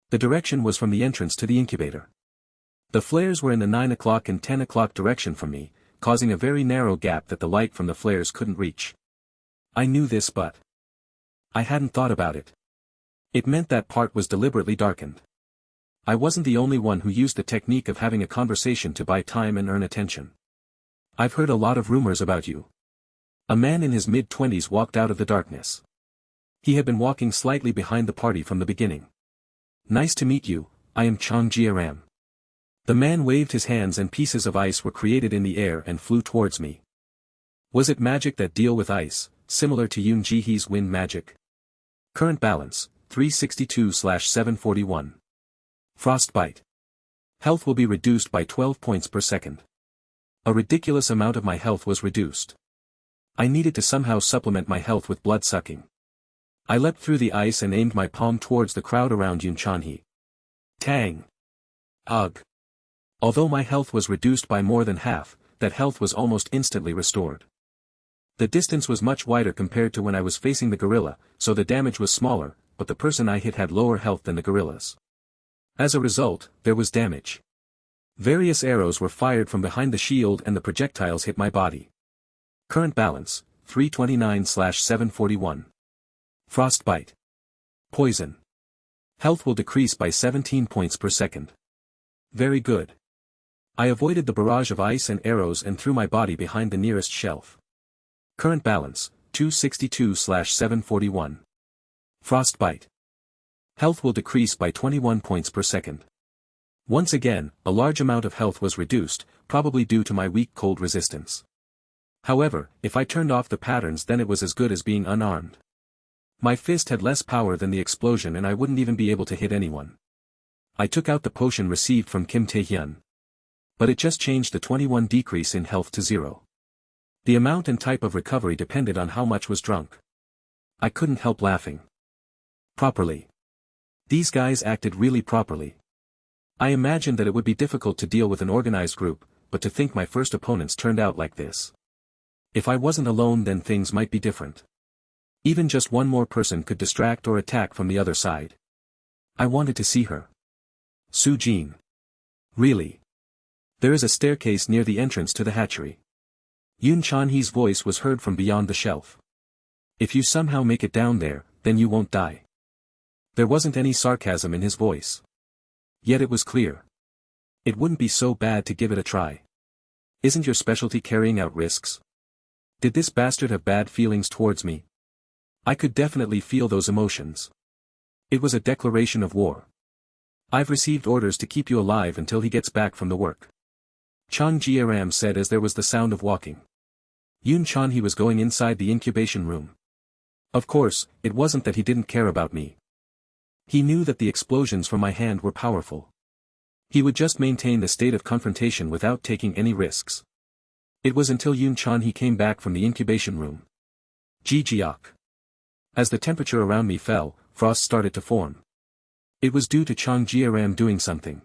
The direction was from the entrance to the incubator. The flares were in the 9 o'clock and 10 o'clock direction from me, causing a very narrow gap that the light from the flares couldn't reach. I knew this, but I hadn't thought about it. It meant that part was deliberately darkened. I wasn't the only one who used the technique of having a conversation to buy time and earn attention. I've heard a lot of rumors about you. A man in his mid-20s walked out of the darkness. He had been walking slightly behind the party from the beginning. Nice to meet you, I am Chang Jiaram. The man waved his hands and pieces of ice were created in the air and flew towards me. Was it magic that deal with ice, similar to Yoon Ji-hee's wind magic? Current balance, 362/741. Frostbite. Health will be reduced by 12 points per second. A ridiculous amount of my health was reduced. I needed to somehow supplement my health with blood-sucking. I leapt through the ice and aimed my palm towards the crowd around Yoon Chan-hee. Tang! Ugh! Although my health was reduced by more than half, that health was almost instantly restored. The distance was much wider compared to when I was facing the gorilla, so the damage was smaller, but the person I hit had lower health than the gorillas. As a result, there was damage. Various arrows were fired from behind the shield and the projectiles hit my body. Current balance, 329/741. Frostbite. Poison. Health will decrease by 17 points per second. Very good. I avoided the barrage of ice and arrows and threw my body behind the nearest shelf. Current balance, 262/741. Frostbite. Health will decrease by 21 points per second. Once again, a large amount of health was reduced, probably due to my weak cold resistance. However, if I turned off the patterns then it was as good as being unarmed. My fist had less power than the explosion and I wouldn't even be able to hit anyone. I took out the potion received from Kim Tae-hyun. But it just changed the 21 decrease in health to 0. The amount and type of recovery depended on how much was drunk. I couldn't help laughing. Properly. These guys acted really properly. I imagined that it would be difficult to deal with an organized group, but to think my first opponents turned out like this. If I wasn't alone then things might be different. Even just one more person could distract or attack from the other side. I wanted to see her. Su-jin. Really? There is a staircase near the entrance to the hatchery. Yoon Chan-hee's voice was heard from beyond the shelf. If you somehow make it down there, then you won't die. There wasn't any sarcasm in his voice. Yet it was clear. It wouldn't be so bad to give it a try. Isn't your specialty carrying out risks? Did this bastard have bad feelings towards me? I could definitely feel those emotions. It was a declaration of war. I've received orders to keep you alive until he gets back from the work. Chang Jiaram said as there was the sound of walking. Yoon Chan-hee was going inside the incubation room. Of course, it wasn't that he didn't care about me. He knew that the explosions from my hand were powerful. He would just maintain the state of confrontation without taking any risks. It was until Yoon Chan-hee came back from the incubation room. Gigiok. As the temperature around me fell, frost started to form. It was due to Chang Jiaram doing something.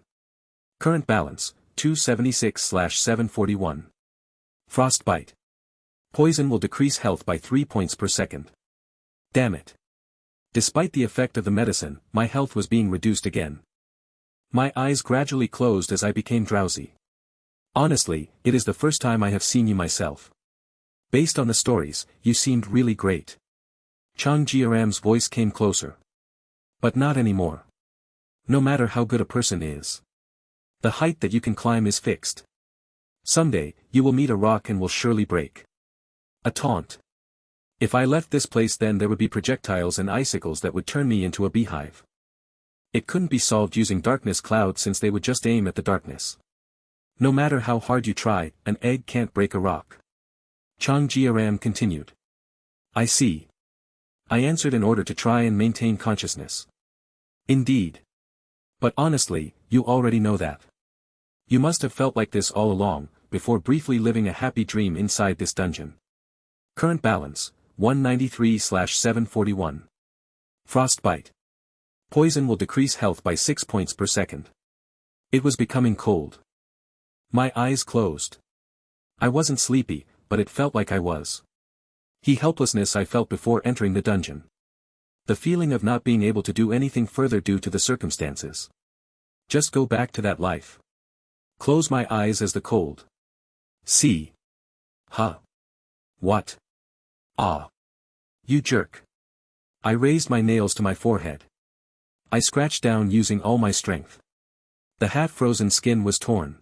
Current balance, 276/741. Frostbite. Poison will decrease health by 3 points per second. Damn it. Despite the effect of the medicine, my health was being reduced again. My eyes gradually closed as I became drowsy. Honestly, it is the first time I have seen you myself. Based on the stories, you seemed really great. Chang Jiaram's voice came closer. But not anymore. No matter how good a person is. The height that you can climb is fixed. Someday, you will meet a rock and will surely break. A taunt. If I left this place then there would be projectiles and icicles that would turn me into a beehive. It couldn't be solved using darkness clouds since they would just aim at the darkness. No matter how hard you try, an egg can't break a rock. Chang Jiaram continued. I see. I answered in order to try and maintain consciousness. Indeed. But honestly, you already know that. You must have felt like this all along, before briefly living a happy dream inside this dungeon. Current balance, 193/741. Frostbite. Poison will decrease health by 6 points per second. It was becoming cold. My eyes closed. I wasn't sleepy, but it felt like I was. The helplessness I felt before entering the dungeon. The feeling of not being able to do anything further due to the circumstances. Just go back to that life. Close my eyes as the cold. See. Huh. What? Ah. You jerk. I raised my nails to my forehead. I scratched down using all my strength. The half-frozen skin was torn.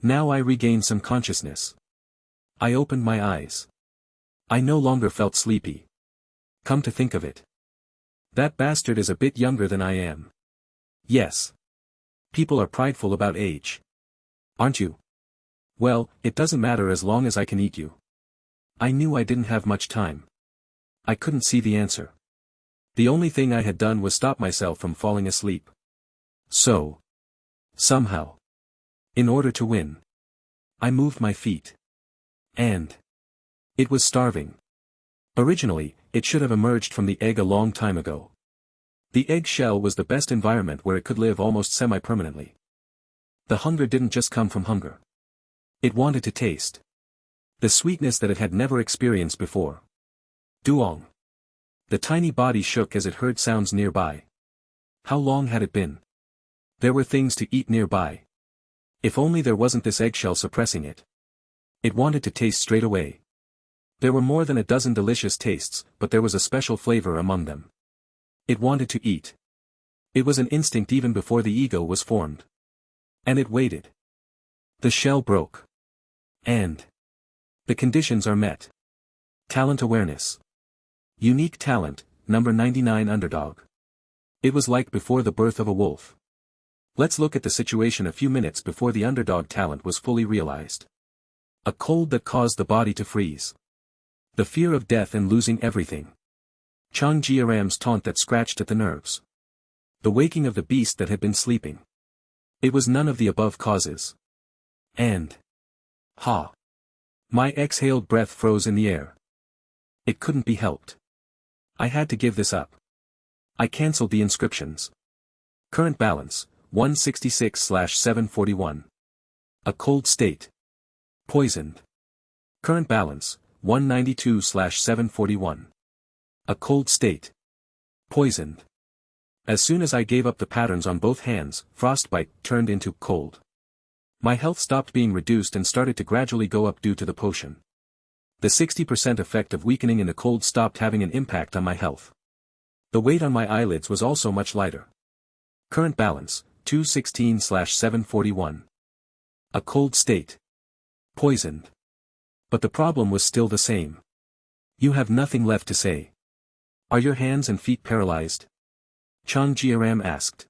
Now I regained some consciousness. I opened my eyes. I no longer felt sleepy. Come to think of it. That bastard is a bit younger than I am. Yes. People are prideful about age. Aren't you? Well, it doesn't matter as long as I can eat you. I knew I didn't have much time. I couldn't see the answer. The only thing I had done was stop myself from falling asleep. So. Somehow. In order to win. I moved my feet. And. It was starving. Originally, it should have emerged from the egg a long time ago. The egg shell was the best environment where it could live almost semi-permanently. The hunger didn't just come from hunger. It wanted to taste. The sweetness that it had never experienced before. Duong. The tiny body shook as it heard sounds nearby. How long had it been? There were things to eat nearby. If only there wasn't this eggshell suppressing it. It wanted to taste straight away. There were more than a dozen delicious tastes, but there was a special flavor among them. It wanted to eat. It was an instinct even before the ego was formed. And it waited. The shell broke. And. The conditions are met. Talent awareness. Unique talent, number 99 underdog. It was like before the birth of a wolf. Let's look at the situation a few minutes before the underdog talent was fully realized. A cold that caused the body to freeze. The fear of death and losing everything. Chang Jiaram's taunt that scratched at the nerves. The waking of the beast that had been sleeping. It was none of the above causes. And. Ha. My exhaled breath froze in the air. It couldn't be helped. I had to give this up. I cancelled the inscriptions. Current balance, 166/741. A cold state. Poisoned. Current balance, 192/741. A cold state. Poisoned. As soon as I gave up the patterns on both hands, frostbite turned into cold. My health stopped being reduced and started to gradually go up due to the potion. The 60% effect of weakening in the cold stopped having an impact on my health. The weight on my eyelids was also much lighter. Current balance, 216/741. A cold state. Poisoned. But the problem was still the same. You have nothing left to say. Are your hands and feet paralyzed? Chang Jiaram asked.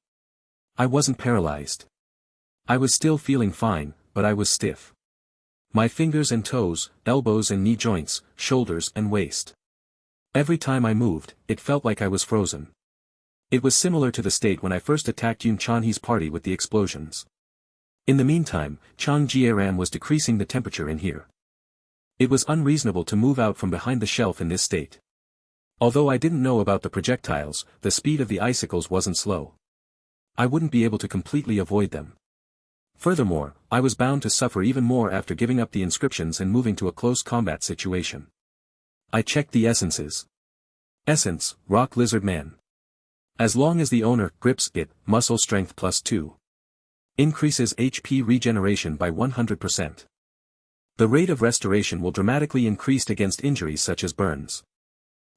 I wasn't paralyzed. I was still feeling fine, but I was stiff. My fingers and toes, elbows and knee joints, shoulders and waist. Every time I moved, it felt like I was frozen. It was similar to the state when I first attacked Yun Chanhe's party with the explosions. In the meantime, Chang Jiaram was decreasing the temperature in here. It was unreasonable to move out from behind the shelf in this state. Although I didn't know about the projectiles, the speed of the icicles wasn't slow. I wouldn't be able to completely avoid them. Furthermore, I was bound to suffer even more after giving up the inscriptions and moving to a close combat situation. I checked the essences. Essence, Rock Lizard Man. As long as the owner grips it, muscle strength +2. Increases HP regeneration by 100%. The rate of restoration will dramatically increase against injuries such as burns.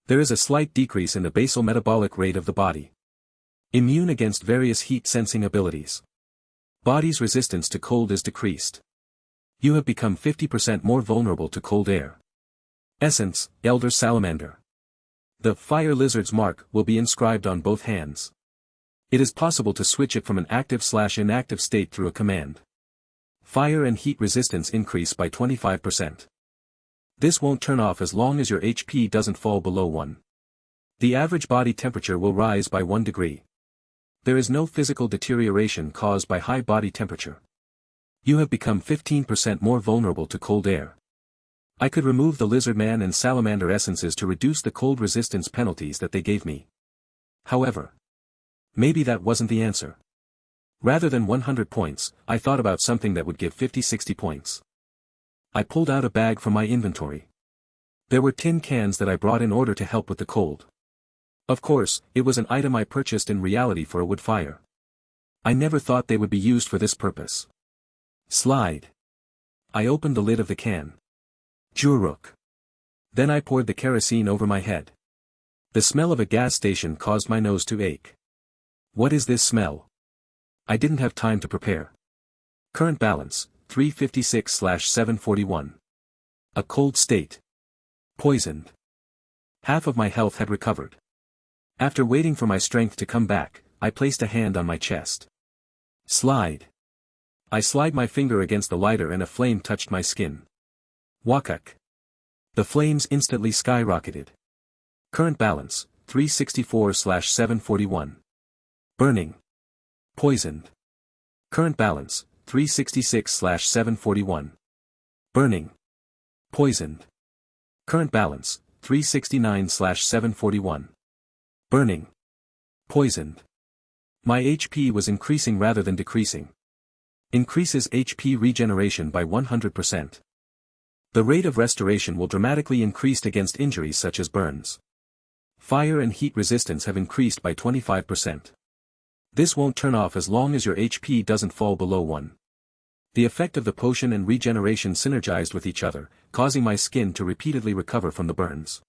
There is a slight decrease in the basal metabolic rate of the body. Immune against various heat-sensing abilities. Body's resistance to cold is decreased. You have become 50% more vulnerable to cold air. Essence, Elder Salamander. The Fire Lizard's mark will be inscribed on both hands. It is possible to switch it from an active/inactive state through a command. Fire and heat resistance increase by 25%. This won't turn off as long as your HP doesn't fall below 1. The average body temperature will rise by 1 degree. There is no physical deterioration caused by high body temperature. You have become 15% more vulnerable to cold air. I could remove the Lizardman and Salamander essences to reduce the cold resistance penalties that they gave me. However, maybe that wasn't the answer. Rather than 100 points, I thought about something that would give 50-60 points. I pulled out a bag from my inventory. There were tin cans that I brought in order to help with the cold. Of course, it was an item I purchased in reality for a wood fire. I never thought they would be used for this purpose. Slide. I opened the lid of the can. Juruk. Then I poured the kerosene over my head. The smell of a gas station caused my nose to ache. What is this smell? I didn't have time to prepare. Current balance, 356/741. A cold state. Poisoned. Half of my health had recovered. After waiting for my strength to come back, I placed a hand on my chest. Slide. I slid my finger against the lighter and a flame touched my skin. Wakak. The flames instantly skyrocketed. Current balance, 364/741. Burning. Poisoned. Current balance, 366/741. Burning. Poisoned. Current balance, 369/741. Burning. Poisoned. My HP was increasing rather than decreasing. Increases HP regeneration by 100%. The rate of restoration will dramatically increase against injuries such as burns. Fire and heat resistance have increased by 25%. This won't turn off as long as your HP doesn't fall below 1. The effect of the potion and regeneration synergized with each other, causing my skin to repeatedly recover from the burns.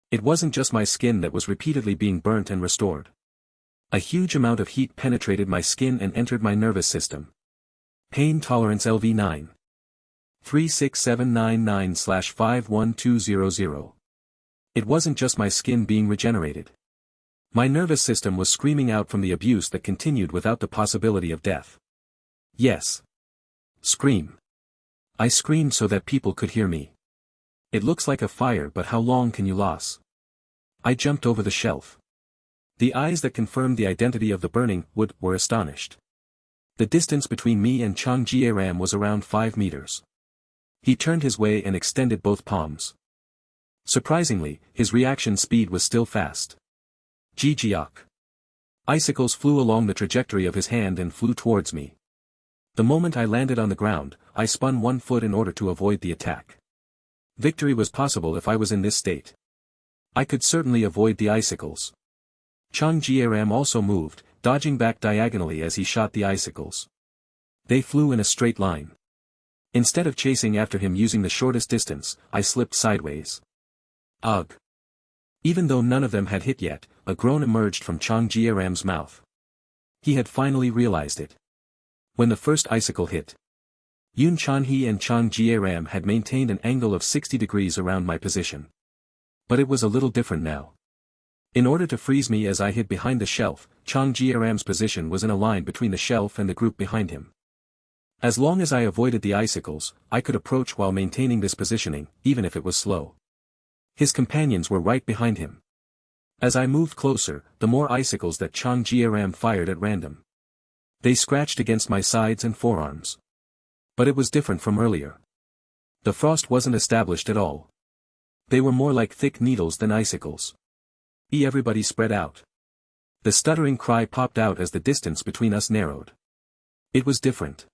It wasn't just my skin that was repeatedly being burnt and restored. A huge amount of heat penetrated my skin and entered my nervous system. Pain tolerance LV9. 36799/51200. It wasn't just my skin being regenerated. My nervous system was screaming out from the abuse that continued without the possibility of death. Yes. Scream. I screamed so that people could hear me. It looks like a fire, but how long can you last? I jumped over the shelf. The eyes that confirmed the identity of the burning wood were astonished. The distance between me and Chang Jieram was around 5 meters. He turned his way and extended both palms. Surprisingly, his reaction speed was still fast. Jijiak. Icicles flew along the trajectory of his hand and flew towards me. The moment I landed on the ground, I spun one foot in order to avoid the attack. Victory was possible if I was in this state. I could certainly avoid the icicles. Chang Jieram also moved, dodging back diagonally as he shot the icicles. They flew in a straight line. Instead of chasing after him using the shortest distance, I slipped sideways. Ugh. Even though none of them had hit yet, a groan emerged from Chang Jieram's mouth. He had finally realized it. When the first icicle hit, Yun Chanhe and Chang Jieram had maintained an angle of 60 degrees around my position. But it was a little different now. In order to freeze me as I hid behind the shelf, Chang Jieram's position was in a line between the shelf and the group behind him. As long as I avoided the icicles, I could approach while maintaining this positioning, even if it was slow. His companions were right behind him. As I moved closer, the more icicles that Chang Jieram fired at random. They scratched against my sides and forearms. But it was different from earlier. The frost wasn't established at all. They were more like thick needles than icicles. Everybody spread out. The stuttering cry popped out as the distance between us narrowed. It was different.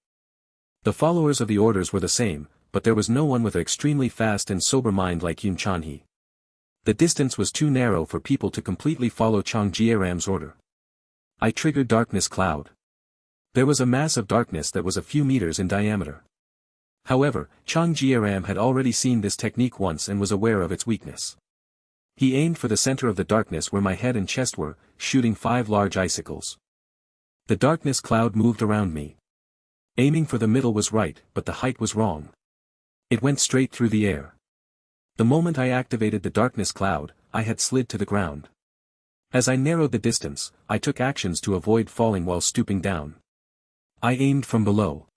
The followers of the orders were the same, but there was no one with an extremely fast and sober mind like Yun Chanhe. The distance was too narrow for people to completely follow Chang Jieram's order. I triggered Darkness Cloud. There was a mass of darkness that was a few meters in diameter. However, Chang Jieram had already seen this technique once and was aware of its weakness. He aimed for the center of the darkness where my head and chest were, shooting 5 large icicles. The darkness cloud moved around me. Aiming for the middle was right, but the height was wrong. It went straight through the air. The moment I activated the darkness cloud, I had slid to the ground. As I narrowed the distance, I took actions to avoid falling while stooping down. I aimed from below.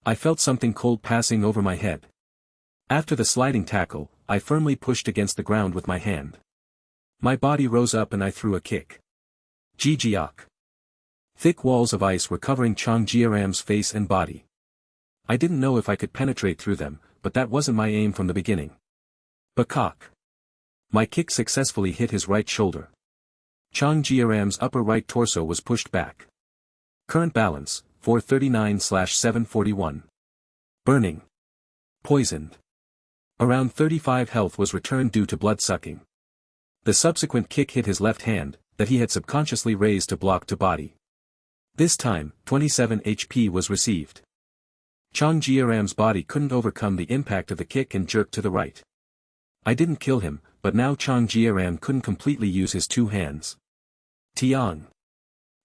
I felt something cold passing over my head. After the sliding tackle, I firmly pushed against the ground with my hand. My body rose up and I threw a kick. Jijiak. Thick walls of ice were covering Chang Jieram's face and body. I didn't know if I could penetrate through them, but that wasn't my aim from the beginning. Bakak. My kick successfully hit his right shoulder. Chang Jieram's upper right torso was pushed back. Current balance, 439/741. Burning. Poisoned. Around 35 health was returned due to blood sucking. The subsequent kick hit his left hand, that he had subconsciously raised to block to body. This time, 27 HP was received. Chang Jieram's body couldn't overcome the impact of the kick and jerked to the right. I didn't kill him, but now Chang Jieram couldn't completely use his two hands. Tiang.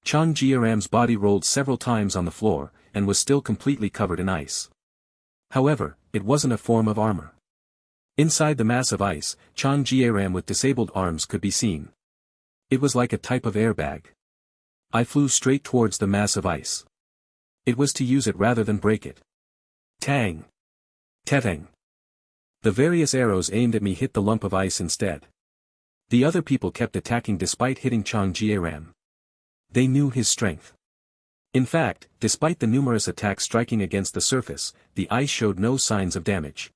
Chang Jieram's body rolled several times on the floor, and was still completely covered in ice. However, it wasn't a form of armor. Inside the mass of ice, Chang Jieram with disabled arms could be seen. It was like a type of airbag. I flew straight towards the mass of ice. It was to use it rather than break it. Tang. Tetang. The various arrows aimed at me hit the lump of ice instead. The other people kept attacking despite hitting Chang Jieram. They knew his strength. In fact, despite the numerous attacks striking against the surface, the ice showed no signs of damage.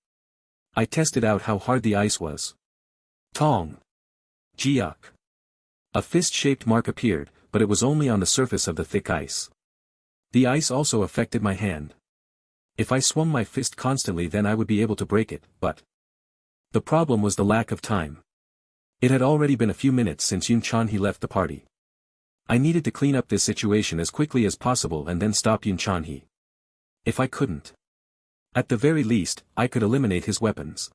I tested out how hard the ice was. Tong. Jiak. A fist-shaped mark appeared, but it was only on the surface of the thick ice. The ice also affected my hand. If I swung my fist constantly then I would be able to break it, but the problem was the lack of time. It had already been a few minutes since Yun Chanhe left the party. I needed to clean up this situation as quickly as possible and then stop Yun Chanhe. If I couldn't, at the very least, I could eliminate his weapons.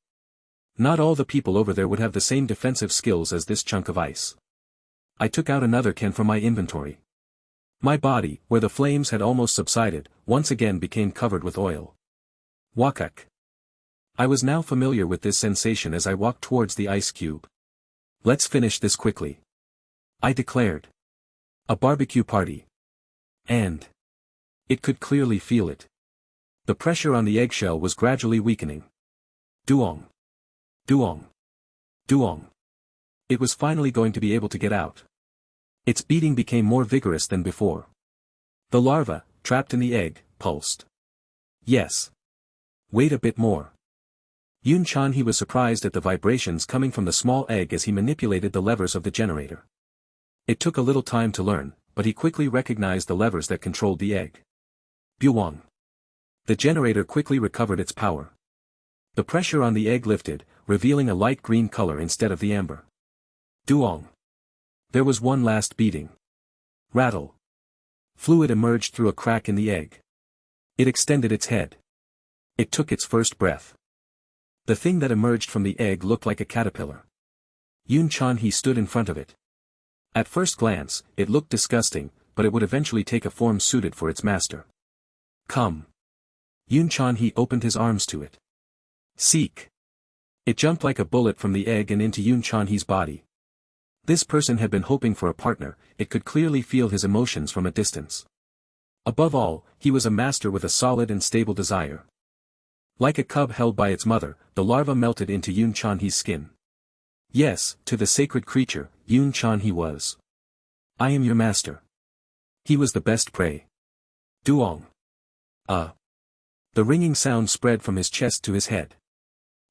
Not all the people over there would have the same defensive skills as this chunk of ice. I took out another can from my inventory. My body, where the flames had almost subsided, once again became covered with oil. Wakak. I was now familiar with this sensation as I walked towards the ice cube. Let's finish this quickly, I declared. A barbecue party. And it could clearly feel it. The pressure on the eggshell was gradually weakening. Duong. Duong. Duong. It was finally going to be able to get out. Its beating became more vigorous than before. The larva, trapped in the egg, pulsed. Yes. Wait a bit more. Yun Chanhe was surprised at the vibrations coming from the small egg as he manipulated the levers of the generator. It took a little time to learn, but he quickly recognized the levers that controlled the egg. Buwang. The generator quickly recovered its power. The pressure on the egg lifted, revealing a light green color instead of the amber. Duong. There was one last beating. Rattle. Fluid emerged through a crack in the egg. It extended its head. It took its first breath. The thing that emerged from the egg looked like a caterpillar. Yun Chanhe stood in front of it. At first glance, it looked disgusting, but it would eventually take a form suited for its master. Come. Yun Chanhe opened his arms to it. Seek. It jumped like a bullet from the egg and into Yun Chanhe's body. This person had been hoping for a partner, it could clearly feel his emotions from a distance. Above all, he was a master with a solid and stable desire. Like a cub held by its mother, the larva melted into Yun Chanhe's skin. Yes, to the sacred creature, Yun Chanhe was. I am your master. He was the best prey. Duong. The ringing sound spread from his chest to his head.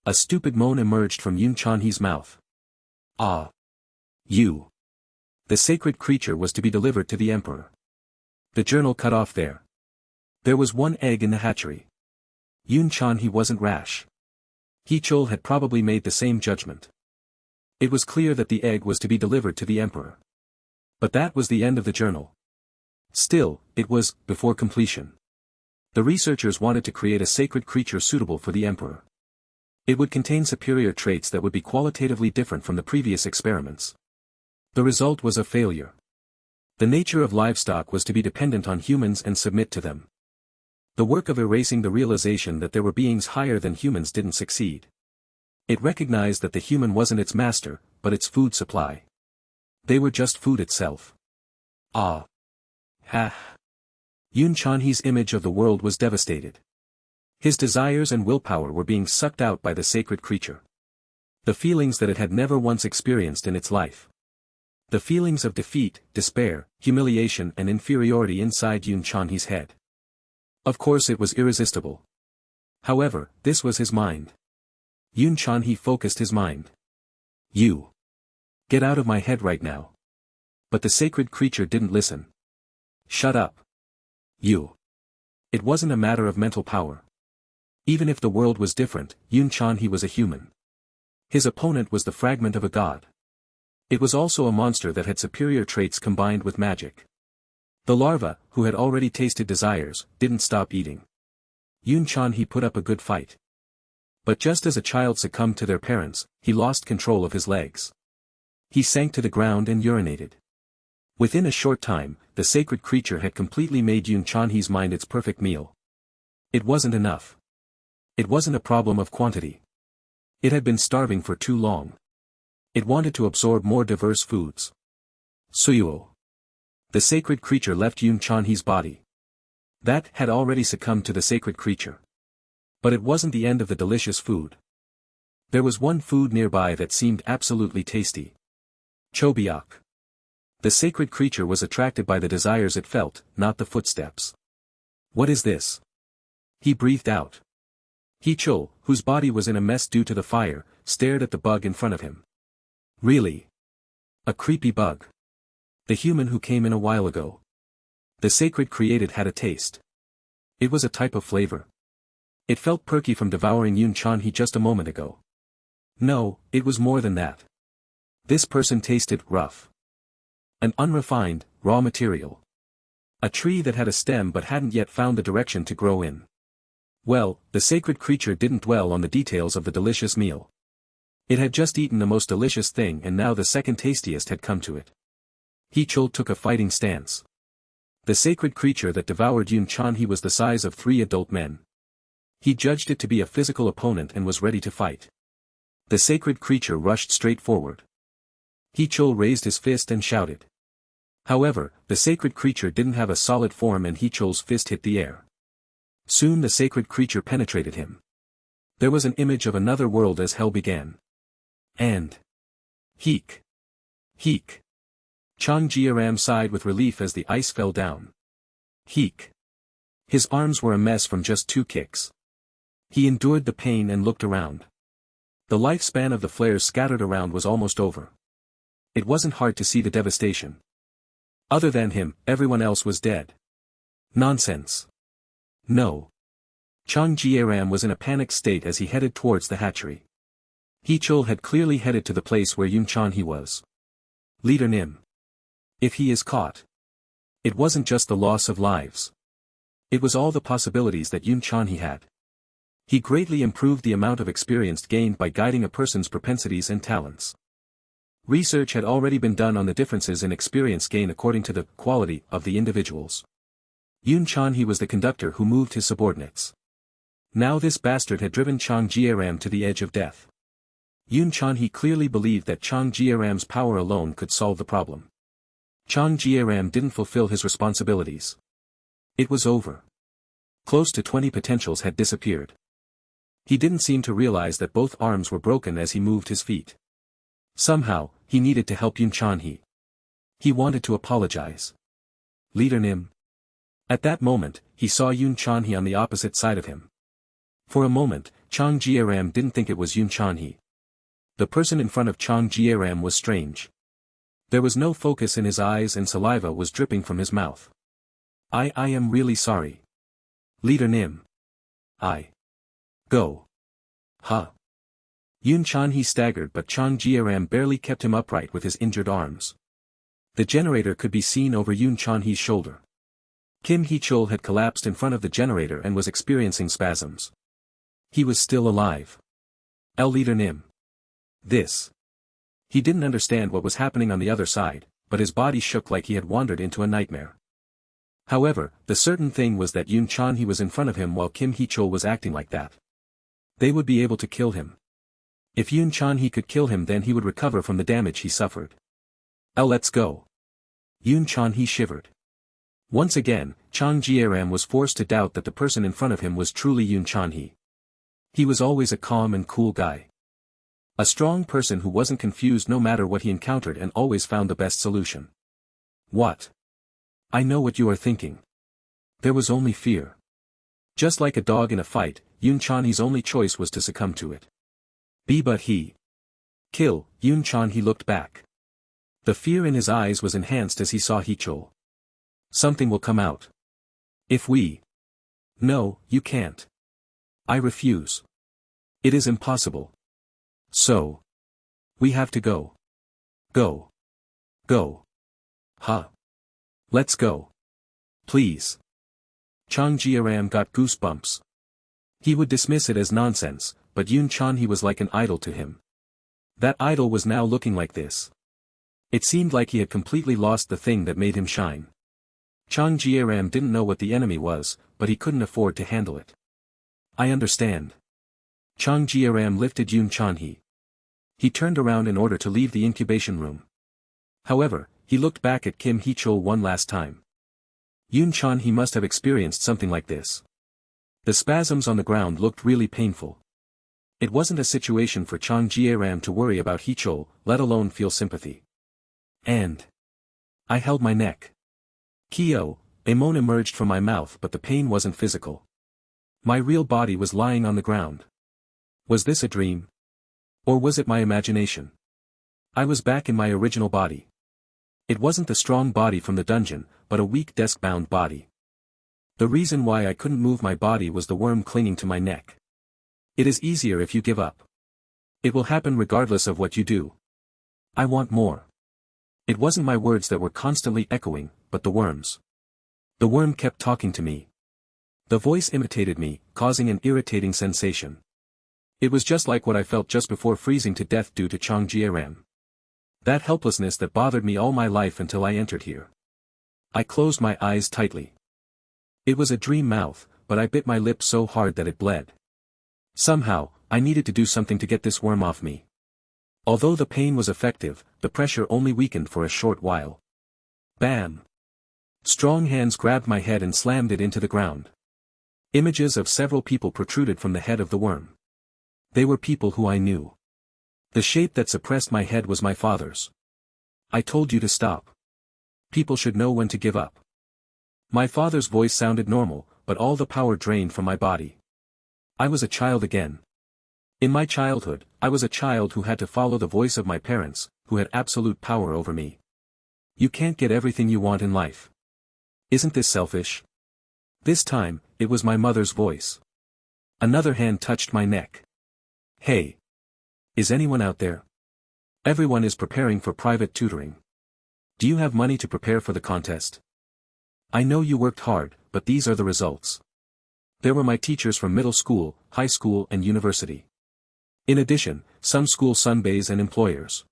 A stupid moan emerged from Yun Chanhe's mouth. Ah. You. The sacred creature was to be delivered to the emperor. The journal cut off there. There was one egg in the hatchery. Yun Chanhe wasn't rash. He-chol had probably made the same judgment. It was clear that the egg was to be delivered to the emperor. But that was the end of the journal. Still, it was, before completion. The researchers wanted to create a sacred creature suitable for the emperor. It would contain superior traits that would be qualitatively different from the previous experiments. The result was a failure. The nature of livestock was to be dependent on humans and submit to them. The work of erasing the realization that there were beings higher than humans didn't succeed. It recognized that the human wasn't its master, but its food supply. They were just food itself. Ah. Ha. Yun Chanhe's image of the world was devastated. His desires and willpower were being sucked out by the sacred creature. The feelings that it had never once experienced in its life. The feelings of defeat, despair, humiliation and inferiority inside Yun Chanhe's head. Of course it was irresistible. However, this was his mind. Yun Chanhe focused his mind. You. Get out of my head right now. But the sacred creature didn't listen. Shut up. You. It wasn't a matter of mental power. Even if the world was different, Yun Chanhe was a human. His opponent was the fragment of a god. It was also a monster that had superior traits combined with magic. The larva, who had already tasted desires, didn't stop eating. Yun Chanhe put up a good fight. But just as a child succumbed to their parents, he lost control of his legs. He sank to the ground and urinated. Within a short time, the sacred creature had completely made Yun Chanhe's mind its perfect meal. It wasn't enough. It wasn't a problem of quantity. It had been starving for too long. It wanted to absorb more diverse foods. Suyuo. The sacred creature left Yun Chanhe's body. That had already succumbed to the sacred creature. But it wasn't the end of the delicious food. There was one food nearby that seemed absolutely tasty. Chobiak. The sacred creature was attracted by the desires it felt, not the footsteps. What is this? He breathed out. Hichul, whose body was in a mess due to the fire, stared at the bug in front of him. Really? A creepy bug. The human who came in a while ago. The sacred created had a taste. It was a type of flavor. It felt perky from devouring Yun Chanhe just a moment ago. No, it was more than that. This person tasted rough. An unrefined, raw material. A tree that had a stem but hadn't yet found the direction to grow in. Well, the sacred creature didn't dwell on the details of the delicious meal. It had just eaten the most delicious thing and now the second tastiest had come to it. Hichul took a fighting stance. The sacred creature that devoured Yun Chanhe was the size of 3 adult men. He judged it to be a physical opponent and was ready to fight. The sacred creature rushed straight forward. Hichul raised his fist and shouted. However, the sacred creature didn't have a solid form and Hichul's fist hit the air. Soon the sacred creature penetrated him. There was an image of another world as hell began. And... Heek. Heek. Chang Jiaram sighed with relief as the ice fell down. Heek. His arms were a mess from just 2 kicks. He endured the pain and looked around. The lifespan of the flares scattered around was almost over. It wasn't hard to see the devastation. Other than him, everyone else was dead. Nonsense. No. Chang Jiaram was in a panicked state as he headed towards the hatchery. Hichul had clearly headed to the place where Yun Chanhe was. Leader Nim. If he is caught. It wasn't just the loss of lives. It was all the possibilities that Yun Chanhe had. He greatly improved the amount of experience gained by guiding a person's propensities and talents. Research had already been done on the differences in experience gain according to the quality of the individuals. Yun Chanhe was the conductor who moved his subordinates. Now this bastard had driven Chang Jiaram to the edge of death. Yun Chanhe clearly believed that Chang Jiaram's power alone could solve the problem. Chang Jiaram didn't fulfill his responsibilities. It was over. Close to 20 potentials had disappeared. He didn't seem to realize that both arms were broken as he moved his feet. Somehow, he needed to help Yun Chanhe. He wanted to apologize. Leader Nim. At that moment, he saw Yun Chanhe on the opposite side of him. For a moment, Chang Jiaram didn't think it was Yun Chanhe. The person in front of Chang Jiaram was strange. There was no focus in his eyes and saliva was dripping from his mouth. I am really sorry. Leader Nim. Go. Huh. Yun Chanhe staggered but Chang Jiaram barely kept him upright with his injured arms. The generator could be seen over Yun Chanhe's shoulder. Kim Hichul had collapsed in front of the generator and was experiencing spasms. He was still alive. Leader Nim. This. He didn't understand what was happening on the other side, but his body shook like he had wandered into a nightmare. However, the certain thing was that Yun Chanhe was in front of him while Kim Hichul was acting like that. They would be able to kill him. If Yun Chanhe could kill him then he would recover from the damage he suffered. Let's go. Yun Chanhe shivered. Once again, Chang Jiaram was forced to doubt that the person in front of him was truly Yun Chanhe. He was always a calm and cool guy. A strong person who wasn't confused no matter what he encountered and always found the best solution. What? I know what you are thinking. There was only fear. Just like a dog in a fight, Yun Chanhe's only choice was to succumb to it. But he. Kill, Yun Chanhe looked back. The fear in his eyes was enhanced as he saw Hichul. Something will come out. If we... No, you can't. I refuse. It is impossible. So. We have to go. Go. Go. Huh. Let's go. Please. Chang Jiaram got goosebumps. He would dismiss it as nonsense, but Yun Chan he was like an idol to him. That idol was now looking like this. It seemed like he had completely lost the thing that made him shine. Chang Jiaram didn't know what the enemy was, but he couldn't afford to handle it. I understand. Chang Jiaram lifted Yun Chan he. He turned around in order to leave the incubation room. However, he looked back at Kim Hee-chul one last time. Yun Chan he must have experienced something like this. The spasms on the ground looked really painful. It wasn't a situation for Chang Jiaram to worry about Hee-chul, let alone feel sympathy. And I held my neck. Kyo, a moan emerged from my mouth, but the pain wasn't physical. My real body was lying on the ground. Was this a dream? Or was it my imagination? I was back in my original body. It wasn't the strong body from the dungeon, but a weak desk-bound body. The reason why I couldn't move my body was the worm clinging to my neck. It is easier if you give up. It will happen regardless of what you do. I want more. It wasn't my words that were constantly echoing, but the worm's. The worm kept talking to me. The voice imitated me, causing an irritating sensation. It was just like what I felt just before freezing to death due to Chang Jiaram. That helplessness that bothered me all my life until I entered here. I closed my eyes tightly. It was a dream mouth, but I bit my lip so hard that it bled. Somehow, I needed to do something to get this worm off me. Although the pain was effective, the pressure only weakened for a short while. Bam! Strong hands grabbed my head and slammed it into the ground. Images of several people protruded from the head of the worm. They were people who I knew. The shape that suppressed my head was my father's. I told you to stop. People should know when to give up. My father's voice sounded normal, but all the power drained from my body. I was a child again. In my childhood, I was a child who had to follow the voice of my parents, who had absolute power over me. You can't get everything you want in life. Isn't this selfish? This time, it was my mother's voice. Another hand touched my neck. Hey! Is anyone out there? Everyone is preparing for private tutoring. Do you have money to prepare for the contest? I know you worked hard, but these are the results. There were my teachers from middle school, high school and university. In addition, some school sunbays and employers.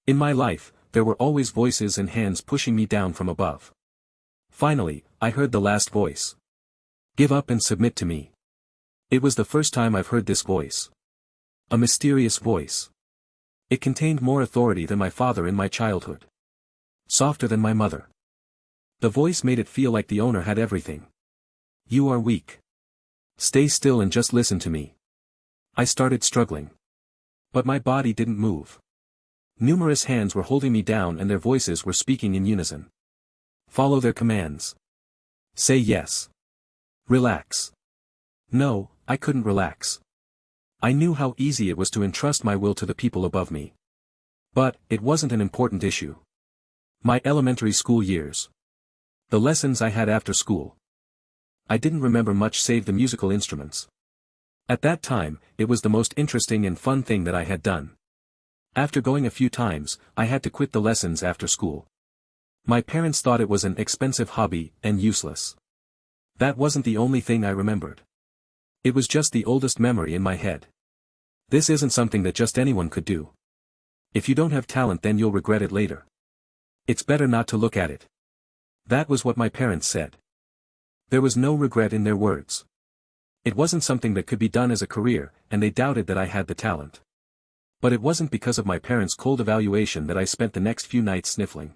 In my life, there were always voices and hands pushing me down from above. Finally, I heard the last voice. Give up and submit to me. It was the first time I've heard this voice. A mysterious voice. It contained more authority than my father in my childhood. Softer than my mother. The voice made it feel like the owner had everything. You are weak. Stay still and just listen to me. I started struggling. But my body didn't move. Numerous hands were holding me down and their voices were speaking in unison. Follow their commands. Say yes. Relax. No, I couldn't relax. I knew how easy it was to entrust my will to the people above me. But, it wasn't an important issue. My elementary school years. The lessons I had after school. I didn't remember much save the musical instruments. At that time, it was the most interesting and fun thing that I had done. After going a few times, I had to quit the lessons after school. My parents thought it was an expensive hobby, and useless. That wasn't the only thing I remembered. It was just the oldest memory in my head. This isn't something that just anyone could do. If you don't have talent then you'll regret it later. It's better not to look at it. That was what my parents said. There was no regret in their words. It wasn't something that could be done as a career, and they doubted that I had the talent. But it wasn't because of my parents' cold evaluation that I spent the next few nights sniffling.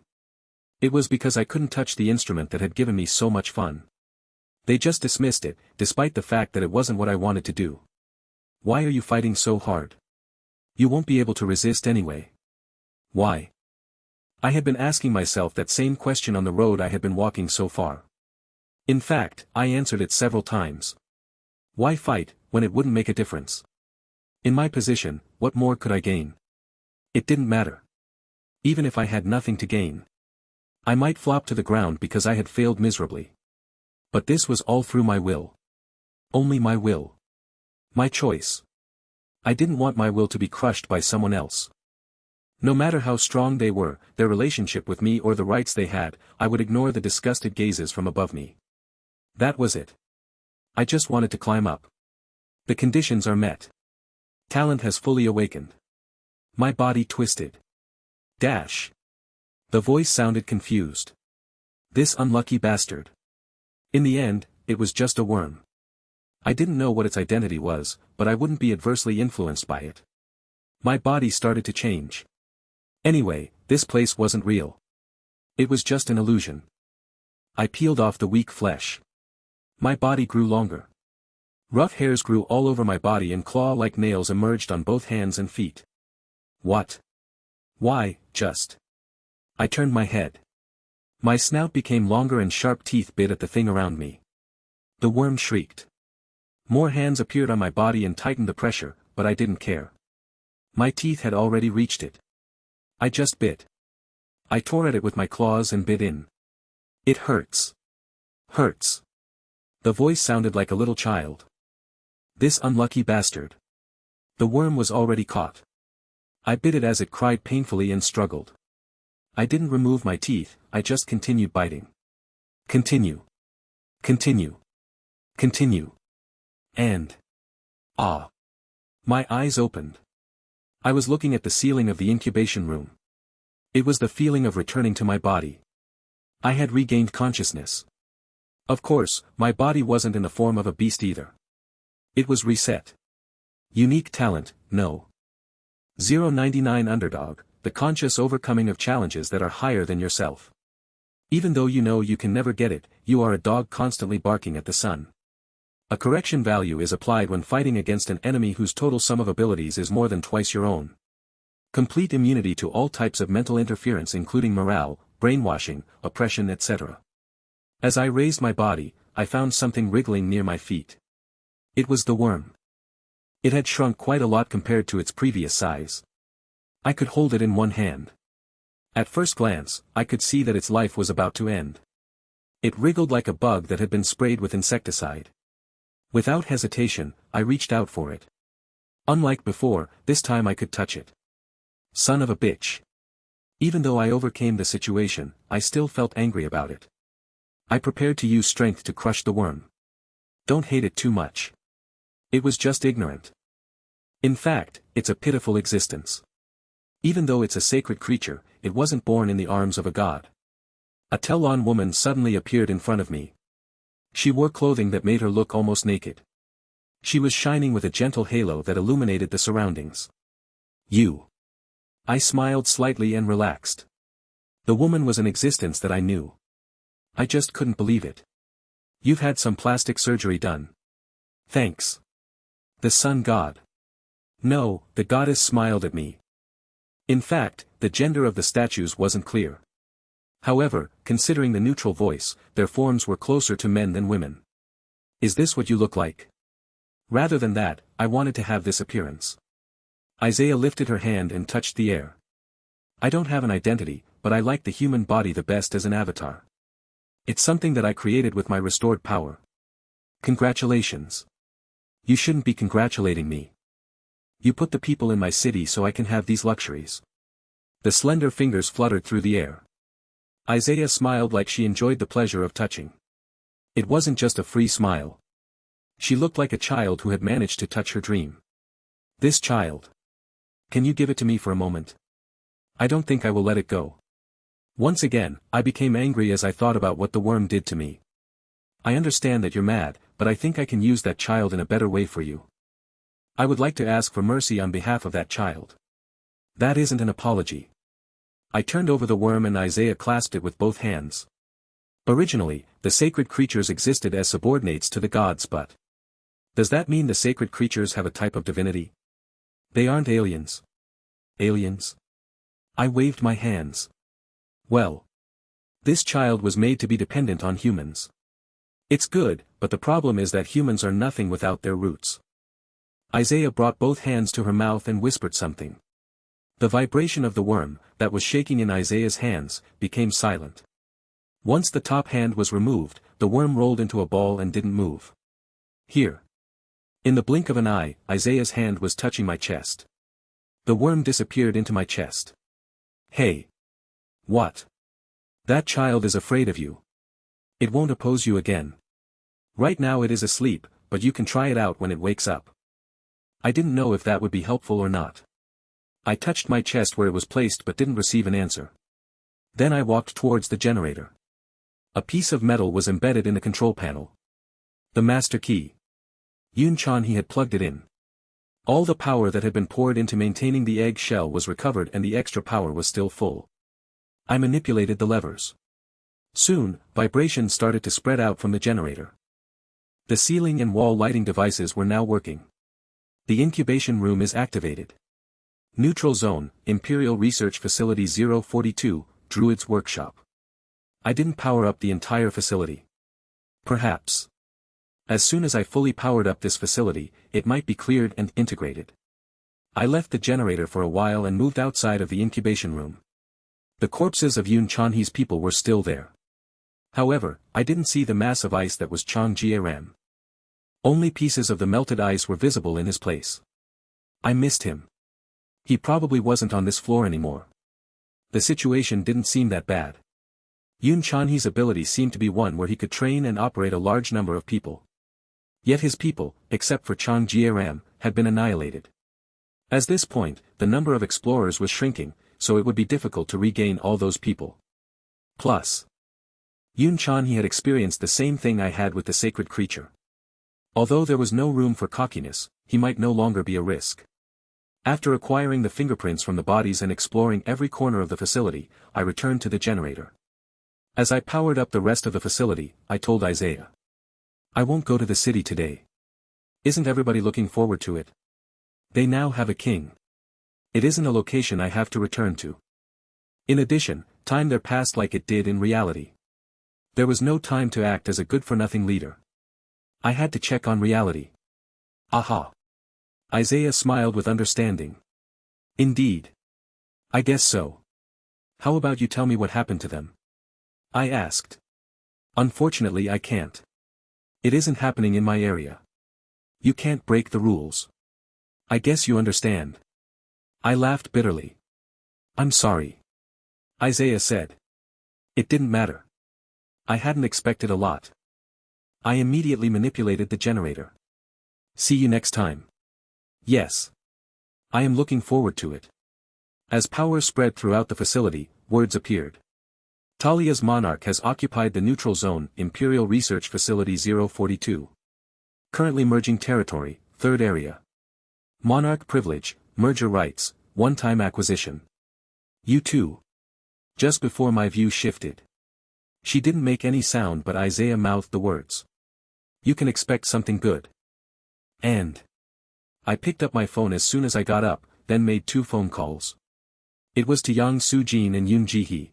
It was because I couldn't touch the instrument that had given me so much fun. They just dismissed it, despite the fact that it wasn't what I wanted to do. Why are you fighting so hard? You won't be able to resist anyway. Why? I had been asking myself that same question on the road I had been walking so far. In fact, I answered it several times. Why fight, when it wouldn't make a difference? In my position, what more could I gain? It didn't matter. Even if I had nothing to gain. I might flop to the ground because I had failed miserably. But this was all through my will. Only my will. My choice. I didn't want my will to be crushed by someone else. No matter how strong they were, their relationship with me or the rights they had, I would ignore the disgusted gazes from above me. That was it. I just wanted to climb up. The conditions are met. Talent has fully awakened. My body twisted. Dash. The voice sounded confused. This unlucky bastard. In the end, it was just a worm. I didn't know what its identity was, but I wouldn't be adversely influenced by it. My body started to change. Anyway, this place wasn't real. It was just an illusion. I peeled off the weak flesh. My body grew longer. Rough hairs grew all over my body and claw-like nails emerged on both hands and feet. What? Why, just. I turned my head. My snout became longer and sharp teeth bit at the thing around me. The worm shrieked. More hands appeared on my body and tightened the pressure, but I didn't care. My teeth had already reached it. I just bit. I tore at it with my claws and bit in. It hurts. Hurts. The voice sounded like a little child. This unlucky bastard. The worm was already caught. I bit it as it cried painfully and struggled. I didn't remove my teeth, I just continued biting. Continue. Continue. Continue. And. Ah. My eyes opened. I was looking at the ceiling of the incubation room. It was the feeling of returning to my body. I had regained consciousness. Of course, my body wasn't in the form of a beast either. It was reset. Unique talent, no. 099 underdog, the conscious overcoming of challenges that are higher than yourself. Even though you know you can never get it, you are a dog constantly barking at the sun. A correction value is applied when fighting against an enemy whose total sum of abilities is more than twice your own. Complete immunity to all types of mental interference including morale, brainwashing, oppression etc. As I raised my body, I found something wriggling near my feet. It was the worm. It had shrunk quite a lot compared to its previous size. I could hold it in one hand. At first glance, I could see that its life was about to end. It wriggled like a bug that had been sprayed with insecticide. Without hesitation, I reached out for it. Unlike before, this time I could touch it. Son of a bitch. Even though I overcame the situation, I still felt angry about it. I prepared to use strength to crush the worm. Don't hate it too much. It was just ignorant. In fact, it's a pitiful existence. Even though it's a sacred creature, it wasn't born in the arms of a god. A Telon woman suddenly appeared in front of me. She wore clothing that made her look almost naked. She was shining with a gentle halo that illuminated the surroundings. You. I smiled slightly and relaxed. The woman was an existence that I knew. I just couldn't believe it. You've had some plastic surgery done. Thanks. The sun god. No, the goddess smiled at me. In fact, the gender of the statues wasn't clear. However, considering the neutral voice, their forms were closer to men than women. Is this what you look like? Rather than that, I wanted to have this appearance. Isaiah lifted her hand and touched the air. I don't have an identity, but I like the human body the best as an avatar. It's something that I created with my restored power. Congratulations. You shouldn't be congratulating me. You put the people in my city so I can have these luxuries. The slender fingers fluttered through the air. Isaiah smiled like she enjoyed the pleasure of touching. It wasn't just a free smile. She looked like a child who had managed to touch her dream. This child. Can you give it to me for a moment? I don't think I will let it go. Once again, I became angry as I thought about what the worm did to me. I understand that you're mad, but I think I can use that child in a better way for you. I would like to ask for mercy on behalf of that child. That isn't an apology. I turned over the worm and Isaiah clasped it with both hands. Originally, the sacred creatures existed as subordinates to the gods but. Does that mean the sacred creatures have a type of divinity? They aren't aliens. Aliens? I waved my hands. Well. This child was made to be dependent on humans. It's good, but the problem is that humans are nothing without their roots. Isaiah brought both hands to her mouth and whispered something. The vibration of the worm, that was shaking in Isaiah's hands, became silent. Once the top hand was removed, the worm rolled into a ball and didn't move. Here. In the blink of an eye, Isaiah's hand was touching my chest. The worm disappeared into my chest. Hey. What? That child is afraid of you. It won't oppose you again. Right now it is asleep, but you can try it out when it wakes up. I didn't know if that would be helpful or not. I touched my chest where it was placed but didn't receive an answer. Then I walked towards the generator. A piece of metal was embedded in the control panel. The master key. Yun-chan he had plugged it in. All the power that had been poured into maintaining the egg shell was recovered and the extra power was still full. I manipulated the levers. Soon, vibrations started to spread out from the generator. The ceiling and wall lighting devices were now working. The incubation room is activated. Neutral Zone, Imperial Research Facility 042, Druid's Workshop. I didn't power up the entire facility. Perhaps. As soon as I fully powered up this facility, it might be cleared and integrated. I left the generator for a while and moved outside of the incubation room. The corpses of Yun-Chanhe's people were still there. However, I didn't see the mass of ice that was Chang Jieran. Only pieces of the melted ice were visible in his place. I missed him. He probably wasn't on this floor anymore. The situation didn't seem that bad. Yun-Chanhe's ability seemed to be one where he could train and operate a large number of people. Yet his people, except for Chang Jieran, had been annihilated. At this point, the number of explorers was shrinking, so it would be difficult to regain all those people. Plus, Yun-Chanhe had experienced the same thing I had with the sacred creature. Although there was no room for cockiness, he might no longer be a risk. After acquiring the fingerprints from the bodies and exploring every corner of the facility, I returned to the generator. As I powered up the rest of the facility, I told Isaiah. I won't go to the city today. Isn't everybody looking forward to it? They now have a king. It isn't a location I have to return to. In addition, time there passed like it did in reality. There was no time to act as a good-for-nothing leader. I had to check on reality. Aha. Isaiah smiled with understanding. Indeed. I guess so. How about you tell me what happened to them? I asked. Unfortunately I can't. It isn't happening in my area. You can't break the rules. I guess you understand. I laughed bitterly. I'm sorry. Isaiah said. It didn't matter. I hadn't expected a lot. I immediately manipulated the generator. See you next time. Yes. I am looking forward to it. As power spread throughout the facility, words appeared. Talia's monarch has occupied the neutral zone, Imperial Research Facility 042. Currently merging territory, 3rd area. Monarch privilege, merger rights, one-time acquisition. You too. Just before my view shifted. She didn't make any sound but Isaiah mouthed the words. You can expect something good. And I picked up my phone as soon as I got up, then made 2 phone calls. It was to Yang Soo-jin and Yoon Ji-hee.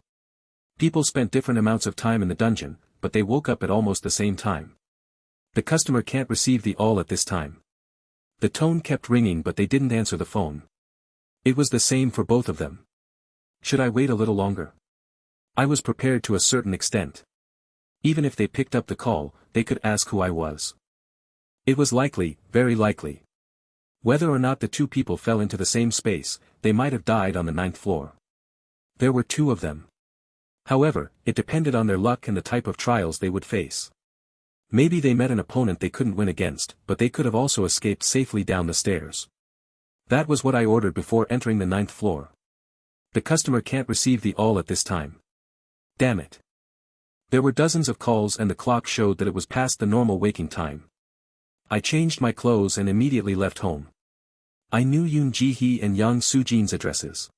People spent different amounts of time in the dungeon, but they woke up at almost the same time. The customer can't receive the all at this time. The tone kept ringing but they didn't answer the phone. It was the same for both of them. Should I wait a little longer? I was prepared to a certain extent. Even if they picked up the call, they could ask who I was. It was likely, very likely. Whether or not the 2 people fell into the same space, they might have died on the 9th floor. There were 2 of them. However, it depended on their luck and the type of trials they would face. Maybe they met an opponent they couldn't win against, but they could have also escaped safely down the stairs. That was what I ordered before entering the 9th floor. The customer can't receive the all at this time. Damn it. There were dozens of calls and the clock showed that it was past the normal waking time. I changed my clothes and immediately left home. I knew Yoon Ji-hee and Yang Soo-jin's addresses.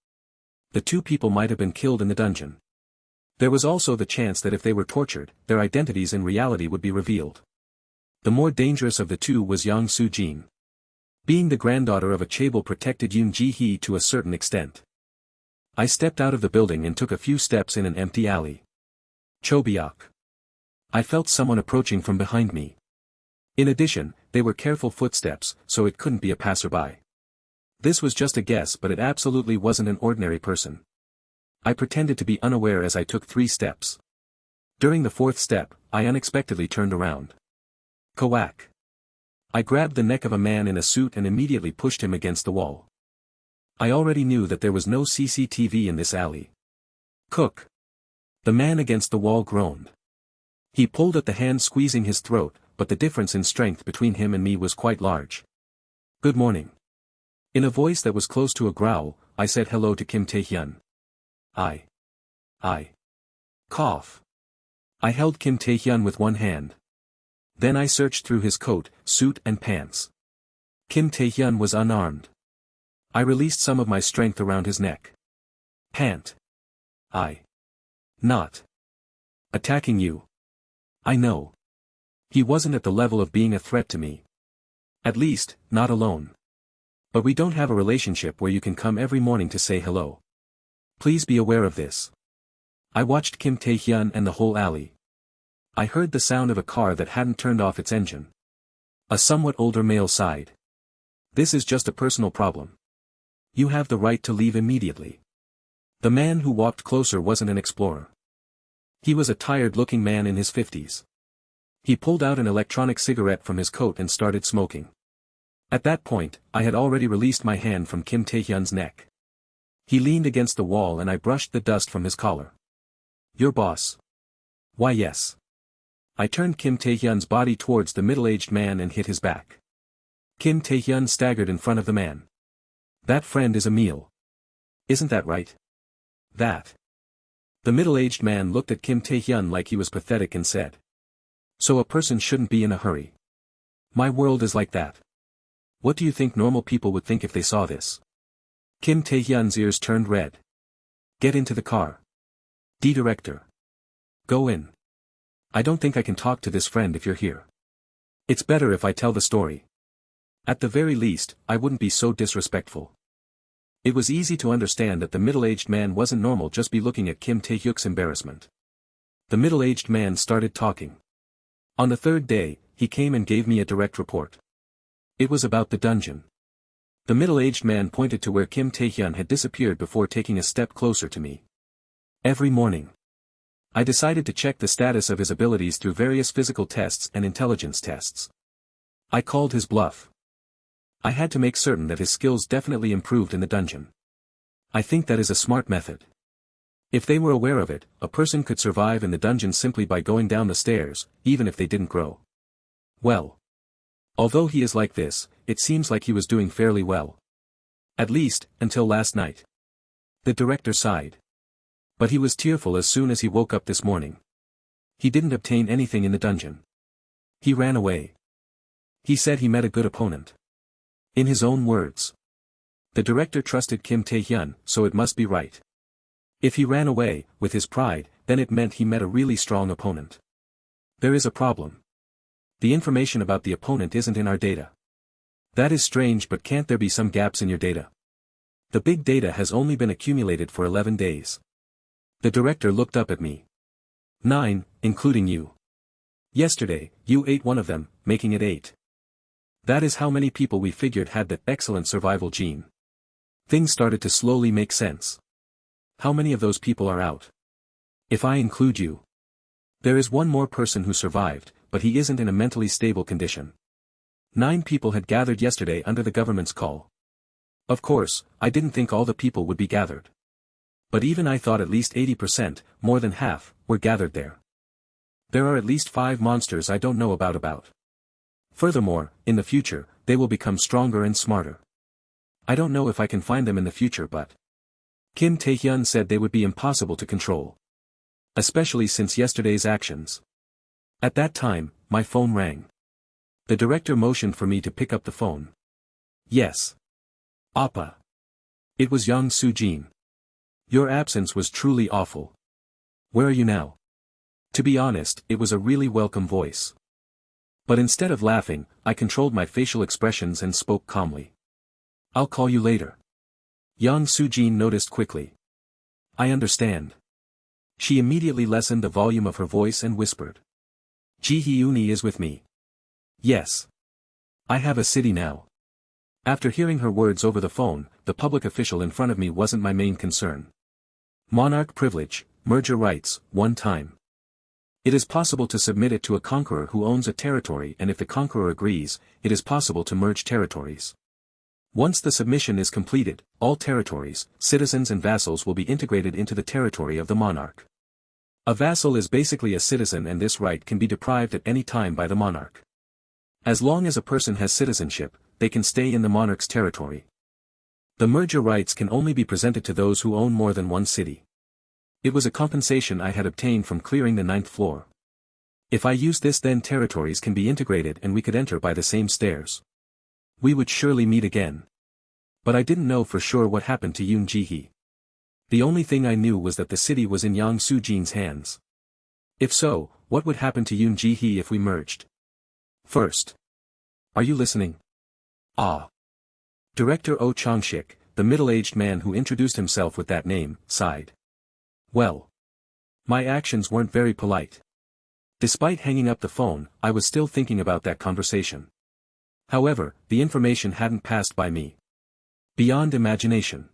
The 2 people might have been killed in the dungeon. There was also the chance that if they were tortured, their identities in reality would be revealed. The more dangerous of the 2 was Yang Soo-jin. Being the granddaughter of a chaebol protected Yoon Ji-hee to a certain extent. I stepped out of the building and took a few steps in an empty alley. Chobiak. I felt someone approaching from behind me. In addition, they were careful footsteps, so it couldn't be a passerby. This was just a guess but it absolutely wasn't an ordinary person. I pretended to be unaware as I took 3 steps. During the fourth step, I unexpectedly turned around. Kawak. I grabbed the neck of a man in a suit and immediately pushed him against the wall. I already knew that there was no CCTV in this alley. Cook. The man against the wall groaned. He pulled at the hand squeezing his throat, but the difference in strength between him and me was quite large. Good morning. In a voice that was close to a growl, I said hello to Kim Tae-hyun. I cough. I held Kim Tae-hyun with one hand. Then I searched through his coat, suit and pants. Kim Tae-hyun was unarmed. I released some of my strength around his neck. Pant. Not attacking you. I know. He wasn't at the level of being a threat to me. At least, not alone. But we don't have a relationship where you can come every morning to say hello. Please be aware of this. I watched Kim Tae-hyun and the whole alley. I heard the sound of a car that hadn't turned off its engine. A somewhat older male sighed. This is just a personal problem. You have the right to leave immediately. The man who walked closer wasn't an explorer. He was a tired-looking man in his 50s. He pulled out an electronic cigarette from his coat and started smoking. At that point, I had already released my hand from Kim Tae-hyun's neck. He leaned against the wall and I brushed the dust from his collar. Your boss? Why yes. I turned Kim Tae-hyun's body towards the middle-aged man and hit his back. Kim Tae-hyun staggered in front of the man. That friend is Emil. Isn't that right? That. The middle-aged man looked at Kim Tae-hyun like he was pathetic and said. So a person shouldn't be in a hurry. My world is like that. What do you think normal people would think if they saw this? Kim Tae-hyun's ears turned red. Get into the car. Director. Go in. I don't think I can talk to this friend if you're here. It's better if I tell the story. At the very least, I wouldn't be so disrespectful. It was easy to understand that the middle-aged man wasn't normal just by looking at Kim Tae-hyun's embarrassment. The middle-aged man started talking. On the third day, he came and gave me a direct report. It was about the dungeon. The middle-aged man pointed to where Kim Tae-hyun had disappeared before taking a step closer to me. Every morning. I decided to check the status of his abilities through various physical tests and intelligence tests. I called his bluff. I had to make certain that his skills definitely improved in the dungeon. I think that is a smart method. If they were aware of it, a person could survive in the dungeon simply by going down the stairs, even if they didn't grow. Well. Although he is like this, it seems like he was doing fairly well. At least, until last night. The director sighed. But he was tearful as soon as he woke up this morning. He didn't obtain anything in the dungeon. He ran away. He said he met a good opponent. In his own words. The director trusted Kim Tae-hyun, so it must be right. If he ran away, with his pride, then it meant he met a really strong opponent. There is a problem. The information about the opponent isn't in our data. That is strange, but can't there be some gaps in your data? The big data has only been accumulated for 11 days. The director looked up at me. 9, including you. Yesterday, you ate one of them, making it 8. That is how many people we figured had that excellent survival gene. Things started to slowly make sense. How many of those people are out? If I include you. There is one more person who survived, but he isn't in a mentally stable condition. 9 people had gathered yesterday under the government's call. Of course, I didn't think all the people would be gathered. But even I thought at least 80%, more than half, were gathered there. There are at least 5 monsters I don't know about. Furthermore, in the future, they will become stronger and smarter. I don't know if I can find them in the future, but Kim Tae-hyun said they would be impossible to control. Especially since yesterday's actions. At that time, my phone rang. The director motioned for me to pick up the phone. Yes. Appa. It was Young Soo-jin. Your absence was truly awful. Where are you now? To be honest, it was a really welcome voice. But instead of laughing, I controlled my facial expressions and spoke calmly. I'll call you later. Young Soo-jin noticed quickly. I understand. She immediately lessened the volume of her voice and whispered. Ji-hyuni is with me. Yes. I have a city now. After hearing her words over the phone, the public official in front of me wasn't my main concern. Monarch privilege, merger rights, one time. It is possible to submit it to a conqueror who owns a territory, and if the conqueror agrees, it is possible to merge territories. Once the submission is completed, all territories, citizens and vassals will be integrated into the territory of the monarch. A vassal is basically a citizen, and this right can be deprived at any time by the monarch. As long as a person has citizenship, they can stay in the monarch's territory. The merger rights can only be presented to those who own more than one city. It was a compensation I had obtained from clearing the 9th floor. If I use this, then territories can be integrated and we could enter by the same stairs. We would surely meet again. But I didn't know for sure what happened to Yoon Ji-hee. The only thing I knew was that the city was in Yang Soo-jin's hands. If so, what would happen to Yoon Ji-hee if we merged? First. Are you listening? Ah. Director Oh Chang-shik, the middle-aged man who introduced himself with that name, sighed. Well. My actions weren't very polite. Despite hanging up the phone, I was still thinking about that conversation. However, the information hadn't passed by me. Beyond imagination.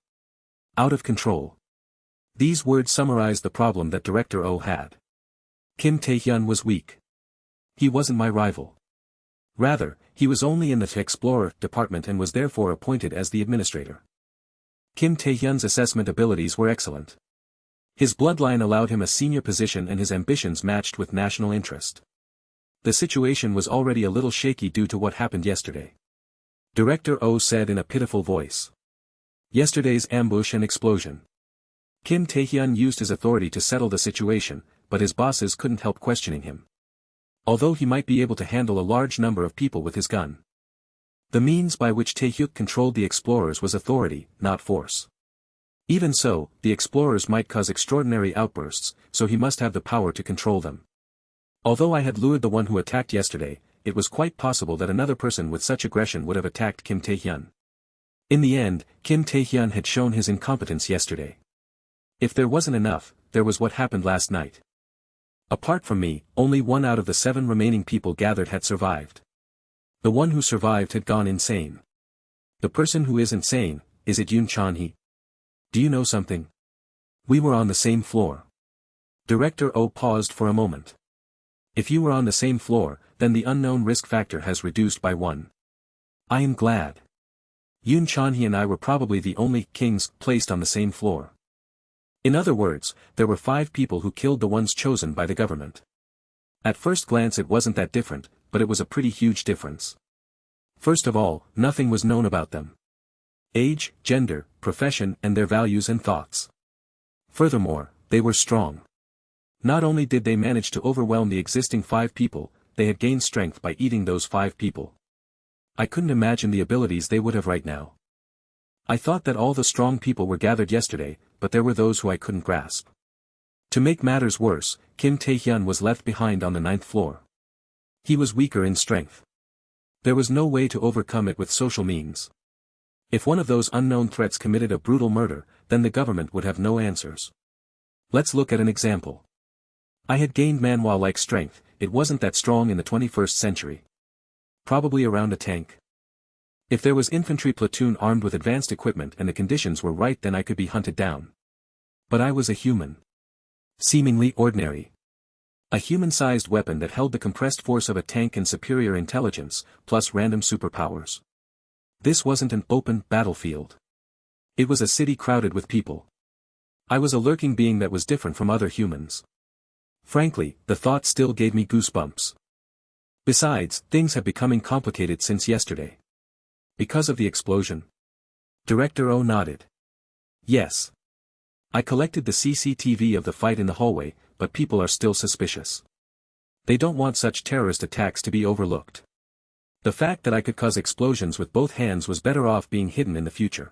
Out of control. These words summarized the problem that Director Oh had. Kim Tae-hyun was weak. He wasn't my rival. Rather, he was only in the Explorer department and was therefore appointed as the administrator. Kim Tae-hyun's assessment abilities were excellent. His bloodline allowed him a senior position and his ambitions matched with national interest. The situation was already a little shaky due to what happened yesterday. Director Oh said in a pitiful voice. Yesterday's ambush and explosion. Kim Tae-hyun used his authority to settle the situation, but his bosses couldn't help questioning him. Although he might be able to handle a large number of people with his gun. The means by which Tae-hyuk controlled the explorers was authority, not force. Even so, the explorers might cause extraordinary outbursts, so he must have the power to control them. Although I had lured the one who attacked yesterday, it was quite possible that another person with such aggression would have attacked Kim Tae-hyun. In the end, Kim Tae-hyun had shown his incompetence yesterday. If there wasn't enough, there was what happened last night. Apart from me, only 1 out of the 7 remaining people gathered had survived. The one who survived had gone insane. The person who isn't sane, is it Yoon Chan-hee? Do you know something? We were on the same floor. Director Oh paused for a moment. If you were on the same floor, then the unknown risk factor has reduced by 1. I am glad. Yoon Chan-hee and I were probably the only kings placed on the same floor. In other words, there were 5 people who killed the ones chosen by the government. At first glance it wasn't that different, but it was a pretty huge difference. First of all, nothing was known about them. Age, gender, profession, and their values and thoughts. Furthermore, they were strong. Not only did they manage to overwhelm the existing 5 people, they had gained strength by eating those 5 people. I couldn't imagine the abilities they would have right now. I thought that all the strong people were gathered yesterday, but there were those who I couldn't grasp. To make matters worse, Kim Tae-hyun was left behind on the 9th floor. He was weaker in strength. There was no way to overcome it with social means. If one of those unknown threats committed a brutal murder, then the government would have no answers. Let's look at an example. I had gained manhwa-like strength, it wasn't that strong in the 21st century. Probably around a tank. If there was infantry platoon armed with advanced equipment and the conditions were right, then I could be hunted down. But I was a human. Seemingly ordinary. A human-sized weapon that held the compressed force of a tank and superior intelligence, plus random superpowers. This wasn't an open battlefield. It was a city crowded with people. I was a lurking being that was different from other humans. Frankly, the thought still gave me goosebumps. Besides, things have becoming complicated since yesterday. Because of the explosion? Director Oh nodded. Yes. I collected the CCTV of the fight in the hallway, but people are still suspicious. They don't want such terrorist attacks to be overlooked. The fact that I could cause explosions with both hands was better off being hidden in the future.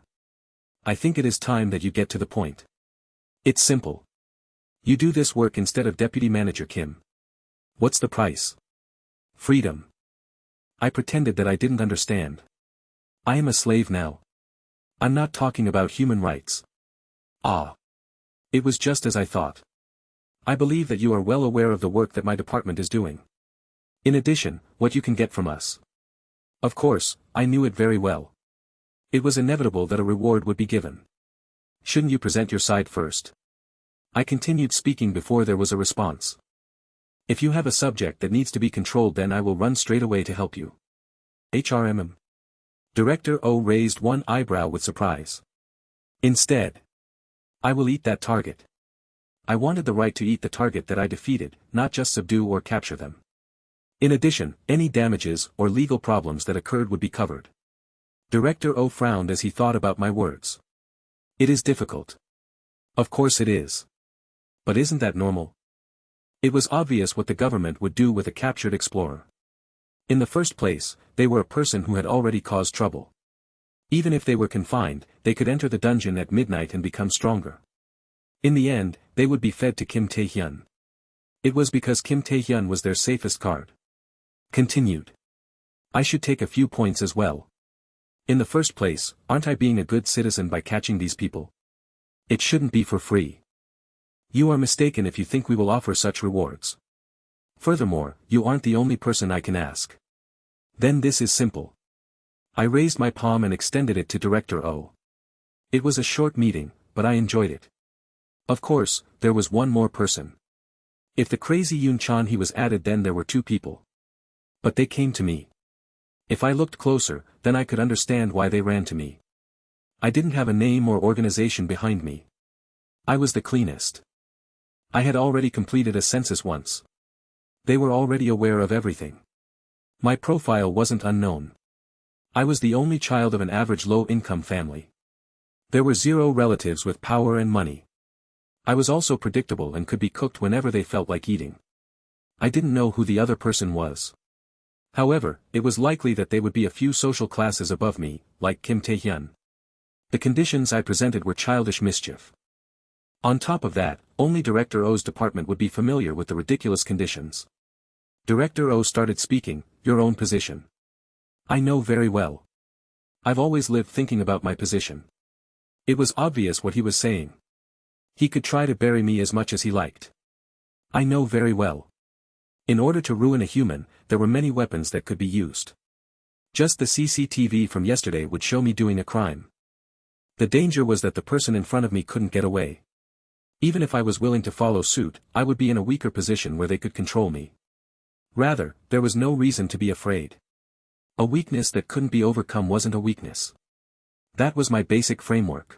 I think it is time that you get to the point. It's simple. You do this work instead of Deputy Manager Kim. What's the price? Freedom. I pretended that I didn't understand. I am a slave now. I'm not talking about human rights. Ah. It was just as I thought. I believe that you are well aware of the work that my department is doing. In addition, what you can get from us. Of course, I knew it very well. It was inevitable that a reward would be given. Shouldn't you present your side first? I continued speaking before there was a response. If you have a subject that needs to be controlled, then I will run straight away to help you. HRMM. Director O raised one eyebrow with surprise. Instead, I will eat that target. I wanted the right to eat the target that I defeated, not just subdue or capture them. In addition, any damages or legal problems that occurred would be covered. Director O frowned as he thought about my words. It is difficult. Of course it is. But isn't that normal? It was obvious what the government would do with a captured explorer. In the first place, they were a person who had already caused trouble. Even if they were confined, they could enter the dungeon at midnight and become stronger. In the end, they would be fed to Kim Tae-hyun. It was because Kim Tae-hyun was their safest card. Continued. I should take a few points as well. In the first place, aren't I being a good citizen by catching these people? It shouldn't be for free. You are mistaken if you think we will offer such rewards. Furthermore, you aren't the only person I can ask. Then this is simple. I raised my palm and extended it to Director O. It was a short meeting, but I enjoyed it. Of course, there was one more person. If the crazy Yoon-chan he was added, then there were two people. But they came to me. If I looked closer, then I could understand why they ran to me. I didn't have a name or organization behind me. I was the cleanest. I had already completed a census once. They were already aware of everything. My profile wasn't unknown. I was the only child of an average low-income family. There were 0 relatives with power and money. I was also predictable and could be cooked whenever they felt like eating. I didn't know who the other person was. However, it was likely that they would be a few social classes above me, like Kim Tae-hyun. The conditions I presented were childish mischief. On top of that, only Director O's department would be familiar with the ridiculous conditions. Director O started speaking, your own position. I know very well. I've always lived thinking about my position. It was obvious what he was saying. He could try to bury me as much as he liked. I know very well. In order to ruin a human, there were many weapons that could be used. Just the CCTV from yesterday would show me doing a crime. The danger was that the person in front of me couldn't get away. Even if I was willing to follow suit, I would be in a weaker position where they could control me. Rather, there was no reason to be afraid. A weakness that couldn't be overcome wasn't a weakness. That was my basic framework.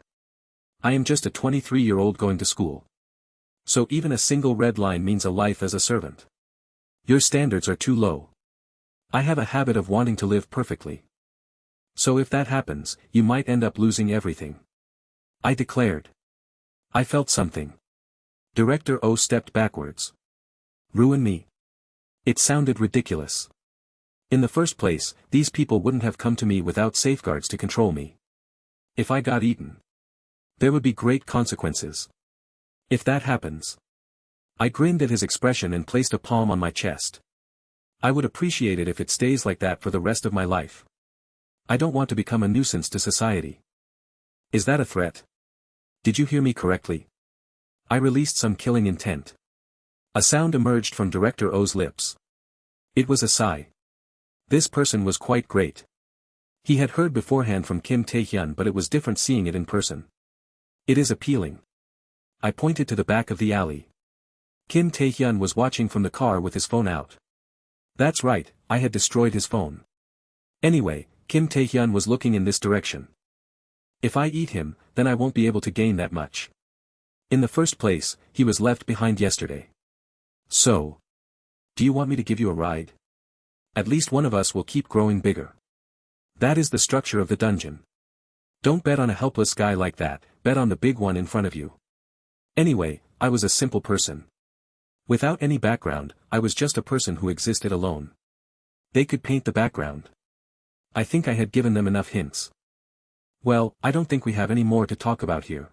I am just a 23-year-old going to school. So even a single red line means a life as a servant. Your standards are too low. I have a habit of wanting to live perfectly. So if that happens, you might end up losing everything. I declared. I felt something. Director O stepped backwards. Ruin me? It sounded ridiculous. In the first place, these people wouldn't have come to me without safeguards to control me. If I got eaten, there would be great consequences. If that happens. I grinned at his expression and placed a palm on my chest. I would appreciate it if it stays like that for the rest of my life. I don't want to become a nuisance to society. Is that a threat? Did you hear me correctly? I released some killing intent. A sound emerged from Director O's lips. It was a sigh. This person was quite great. He had heard beforehand from Kim Tae-hyun, but it was different seeing it in person. It is appealing. I pointed to the back of the alley. Kim Tae-hyun was watching from the car with his phone out. That's right, I had destroyed his phone. Anyway, Kim Tae-hyun was looking in this direction. If I eat him, then I won't be able to gain that much. In the first place, he was left behind yesterday. So, do you want me to give you a ride? At least one of us will keep growing bigger. That is the structure of the dungeon. Don't bet on a helpless guy like that, bet on the big one in front of you. Anyway, I was a simple person. Without any background, I was just a person who existed alone. They could paint the background. I think I had given them enough hints. Well, I don't think we have any more to talk about here.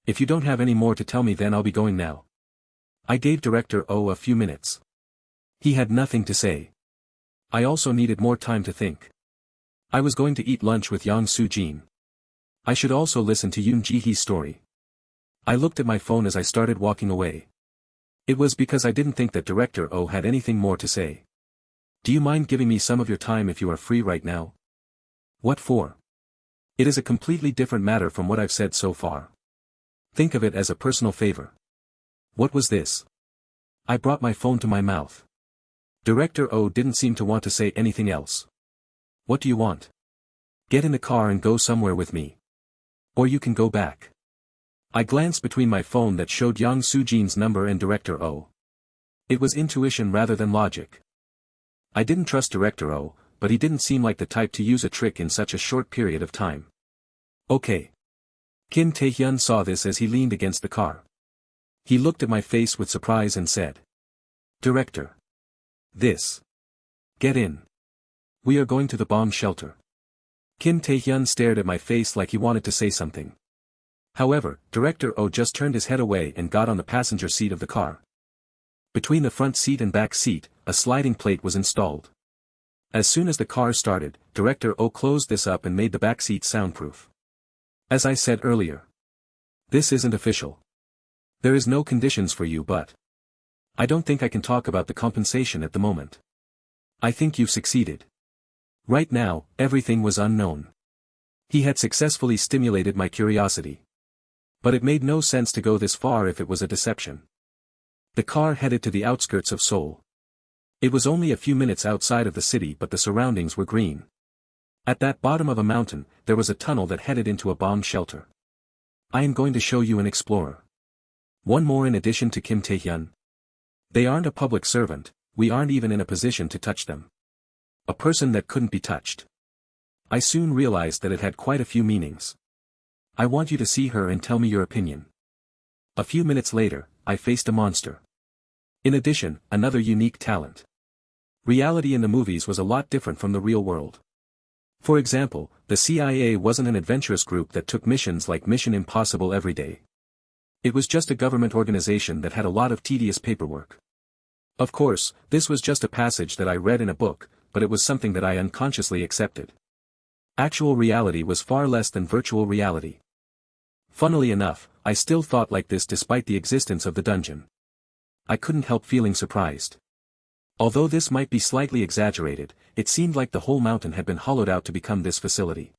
If you don't have any more to tell me, then I'll be going now. I gave Director O a few minutes. He had nothing to say. I also needed more time to think. I was going to eat lunch with Yang Soo-jin. I should also listen to Yoon Ji-hee's story. I looked at my phone as I started walking away. It was because I didn't think that Director O had anything more to say. Do you mind giving me some of your time if you are free right now? What for? It is a completely different matter from what I've said so far. Think of it as a personal favor. What was this? I brought my phone to my mouth. Director O didn't seem to want to say anything else. What do you want? Get in the car and go somewhere with me. Or you can go back. I glanced between my phone that showed Yang Sujin's number and Director O. It was intuition rather than logic. I didn't trust Director O, but he didn't seem like the type to use a trick in such a short period of time. Okay. Kim Tae-hyun saw this as he leaned against the car. He looked at my face with surprise and said. Director. This. Get in. We are going to the bomb shelter. Kim Tae-hyun stared at my face like he wanted to say something. However, Director O just turned his head away and got on the passenger seat of the car. Between the front seat and back seat, a sliding plate was installed. As soon as the car started, Director O closed this up and made the back seat soundproof. As I said earlier. This isn't official. There is no conditions for you but. I don't think I can talk about the compensation at the moment. I think you've succeeded. Right now, everything was unknown. He had successfully stimulated my curiosity. But it made no sense to go this far if it was a deception. The car headed to the outskirts of Seoul. It was only a few minutes outside of the city but the surroundings were green. At that bottom of a mountain, there was a tunnel that headed into a bomb shelter. I am going to show you an explorer. One more in addition to Kim Tae-hyun. They aren't a public servant, we aren't even in a position to touch them. A person that couldn't be touched. I soon realized that it had quite a few meanings. I want you to see her and tell me your opinion. A few minutes later, I faced a monster. In addition, another unique talent. Reality in the movies was a lot different from the real world. For example, the CIA wasn't an adventurous group that took missions like Mission Impossible every day. It was just a government organization that had a lot of tedious paperwork. Of course, this was just a passage that I read in a book, but it was something that I unconsciously accepted. Actual reality was far less than virtual reality. Funnily enough, I still thought like this despite the existence of the dungeon. I couldn't help feeling surprised. Although this might be slightly exaggerated, it seemed like the whole mountain had been hollowed out to become this facility.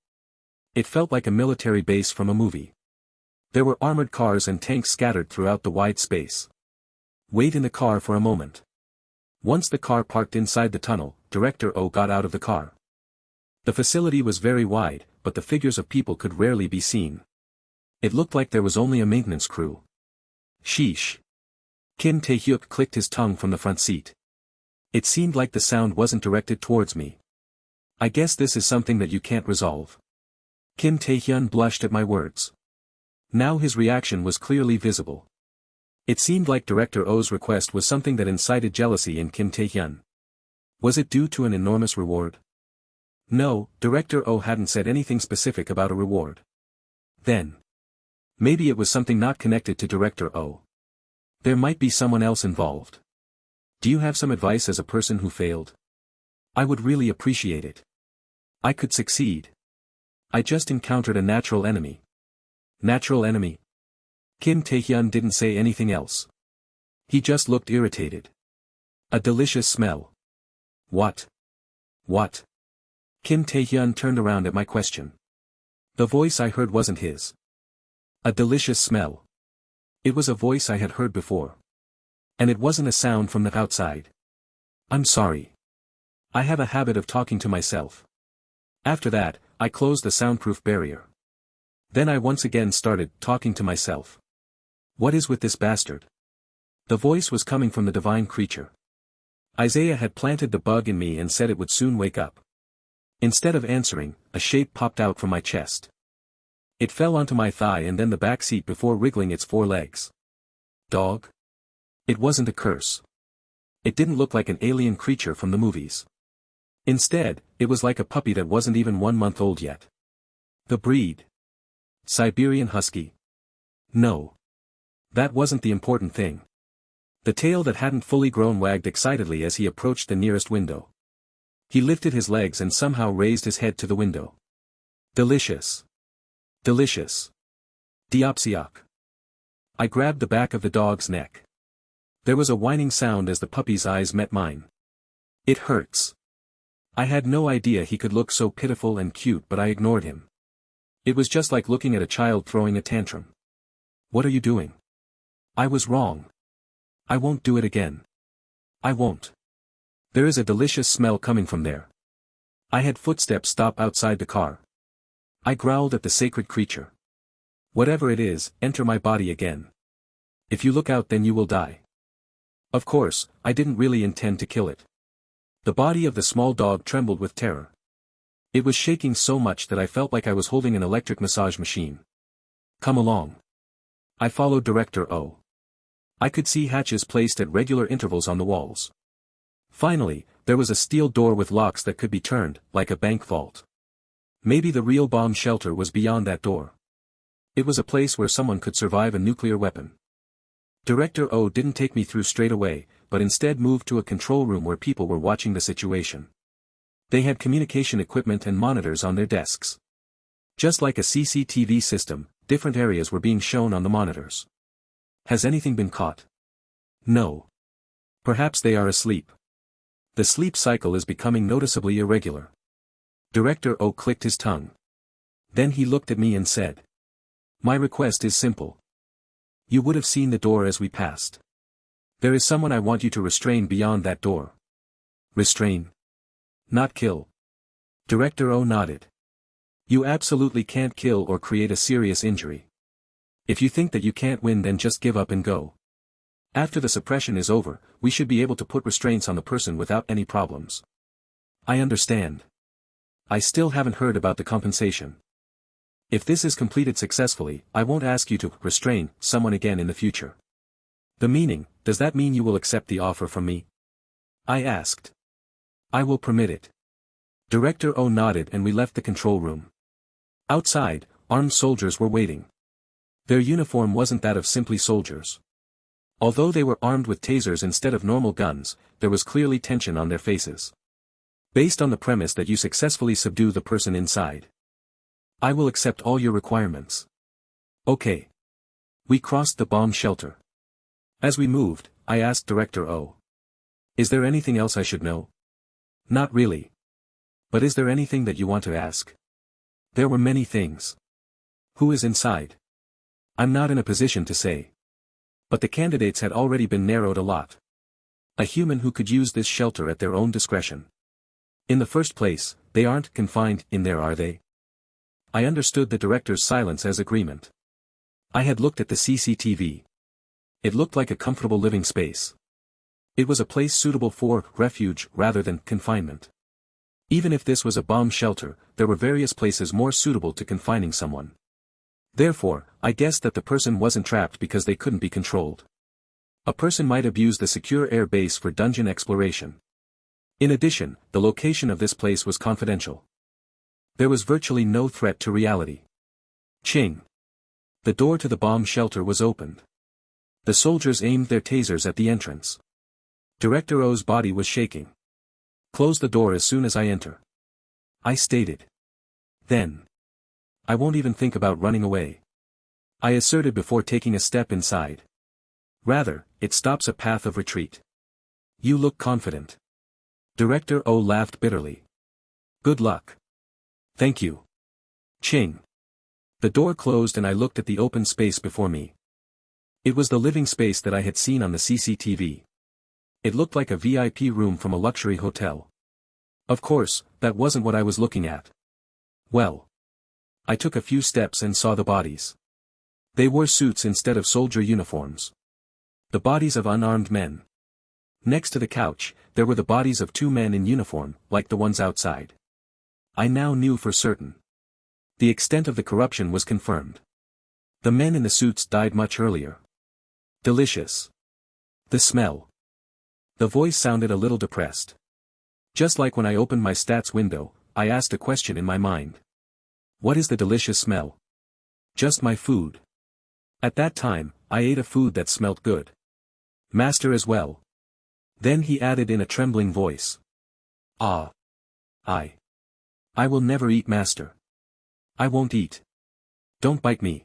It felt like a military base from a movie. There were armored cars and tanks scattered throughout the wide space. Wait in the car for a moment. Once the car parked inside the tunnel, Director O got out of the car. The facility was very wide, but the figures of people could rarely be seen. It looked like there was only a maintenance crew. Sheesh. Kim Tae-hyuk clicked his tongue from the front seat. It seemed like the sound wasn't directed towards me. I guess this is something that you can't resolve. Kim Tae-hyun blushed at my words. Now his reaction was clearly visible. It seemed like Director O's request was something that incited jealousy in Kim Tae-hyun. Was it due to an enormous reward? No, Director O hadn't said anything specific about a reward. Then. Maybe it was something not connected to Director O. There might be someone else involved. Do you have some advice as a person who failed? I would really appreciate it. I could succeed. I just encountered a natural enemy. Natural enemy? Kim Tae-hyun didn't say anything else. He just looked irritated. A delicious smell. What? What? Kim Tae-hyun turned around at my question. The voice I heard wasn't his. A delicious smell. It was a voice I had heard before. And it wasn't a sound from the outside. I'm sorry. I have a habit of talking to myself. After that, I closed the soundproof barrier. Then I once again started talking to myself. What is with this bastard? The voice was coming from the divine creature. Isaiah had planted the bug in me and said it would soon wake up. Instead of answering, a shape popped out from my chest. It fell onto my thigh and then the back seat before wriggling its 4 legs. Dog? It wasn't a curse. It didn't look like an alien creature from the movies. Instead, it was like a puppy that wasn't even 1 month old yet. The breed. Siberian Husky. No. That wasn't the important thing. The tail that hadn't fully grown wagged excitedly as he approached the nearest window. He lifted his legs and somehow raised his head to the window. Delicious. Delicious. Diopsiak. I grabbed the back of the dog's neck. There was a whining sound as the puppy's eyes met mine. It hurts. I had no idea he could look so pitiful and cute but I ignored him. It was just like looking at a child throwing a tantrum. What are you doing? I was wrong. I won't do it again. I won't. There is a delicious smell coming from there. I had footsteps stop outside the car. I growled at the sacred creature. Whatever it is, enter my body again. If you look out then you will die. Of course, I didn't really intend to kill it. The body of the small dog trembled with terror. It was shaking so much that I felt like I was holding an electric massage machine. Come along. I followed Director O. I could see hatches placed at regular intervals on the walls. Finally, there was a steel door with locks that could be turned, like a bank vault. Maybe the real bomb shelter was beyond that door. It was a place where someone could survive a nuclear weapon. Director O didn't take me through straight away, but instead moved to a control room where people were watching the situation. They had communication equipment and monitors on their desks. Just like a CCTV system, different areas were being shown on the monitors. Has anything been caught? No. Perhaps they are asleep. The sleep cycle is becoming noticeably irregular. Director O clicked his tongue. Then he looked at me and said. My request is simple. You would have seen the door as we passed. There is someone I want you to restrain beyond that door. Restrain? Not kill. Director O nodded. You absolutely can't kill or create a serious injury. If you think that you can't win then just give up and go. After the suppression is over, we should be able to put restraints on the person without any problems. I understand. I still haven't heard about the compensation. If this is completed successfully, I won't ask you to restrain someone again in the future. The meaning, does that mean you will accept the offer from me? I asked. I will permit it. Director O nodded and we left the control room. Outside, armed soldiers were waiting. Their uniform wasn't that of simply soldiers. Although they were armed with tasers instead of normal guns, there was clearly tension on their faces. Based on the premise that you successfully subdue the person inside. I will accept all your requirements. Okay. We crossed the bomb shelter. As we moved, I asked Director O. Is there anything else I should know? Not really. But is there anything that you want to ask? There were many things. Who is inside? I'm not in a position to say. But the candidates had already been narrowed a lot. A human who could use this shelter at their own discretion. In the first place, they aren't confined in there, are they? I understood the director's silence as agreement. I had looked at the CCTV. It looked like a comfortable living space. It was a place suitable for refuge rather than confinement. Even if this was a bomb shelter, there were various places more suitable to confining someone. Therefore, I guessed that the person wasn't trapped because they couldn't be controlled. A person might abuse the secure air base for dungeon exploration. In addition, the location of this place was confidential. There was virtually no threat to reality. Ching. The door to the bomb shelter was opened. The soldiers aimed their tasers at the entrance. Director O's body was shaking. Close the door as soon as I enter. I stated. Then. I won't even think about running away. I asserted before taking a step inside. Rather, it stops a path of retreat. You look confident. Director O laughed bitterly. Good luck. Thank you. Ching. The door closed and I looked at the open space before me. It was the living space that I had seen on the CCTV. It looked like a VIP room from a luxury hotel. Of course, that wasn't what I was looking at. Well. I took a few steps and saw the bodies. They wore suits instead of soldier uniforms. The bodies of unarmed men. Next to the couch, there were the bodies of two men in uniform, like the ones outside. I now knew for certain. The extent of the corruption was confirmed. The men in the suits died much earlier. Delicious. The smell. The voice sounded a little depressed. Just like when I opened my stats window, I asked a question in my mind. What is the delicious smell? Just my food. At that time, I ate a food that smelt good. Master as well. Then he added in a trembling voice. Ah. I will never eat, Master. I won't eat. Don't bite me.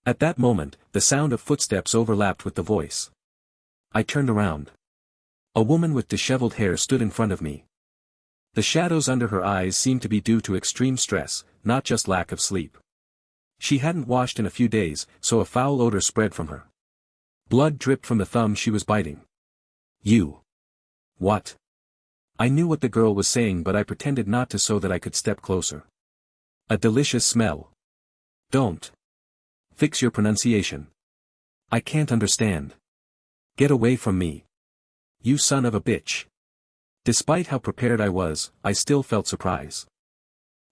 At that moment, the sound of footsteps overlapped with the voice. I turned around. A woman with disheveled hair stood in front of me. The shadows under her eyes seemed to be due to extreme stress, not just lack of sleep. She hadn't washed in a few days, so a foul odor spread from her. Blood dripped from the thumb she was biting. You. What? I knew what the girl was saying, but I pretended not to so that I could step closer. A delicious smell. Don't. Fix your pronunciation. I can't understand. Get away from me. You son of a bitch. Despite how prepared I was, I still felt surprise.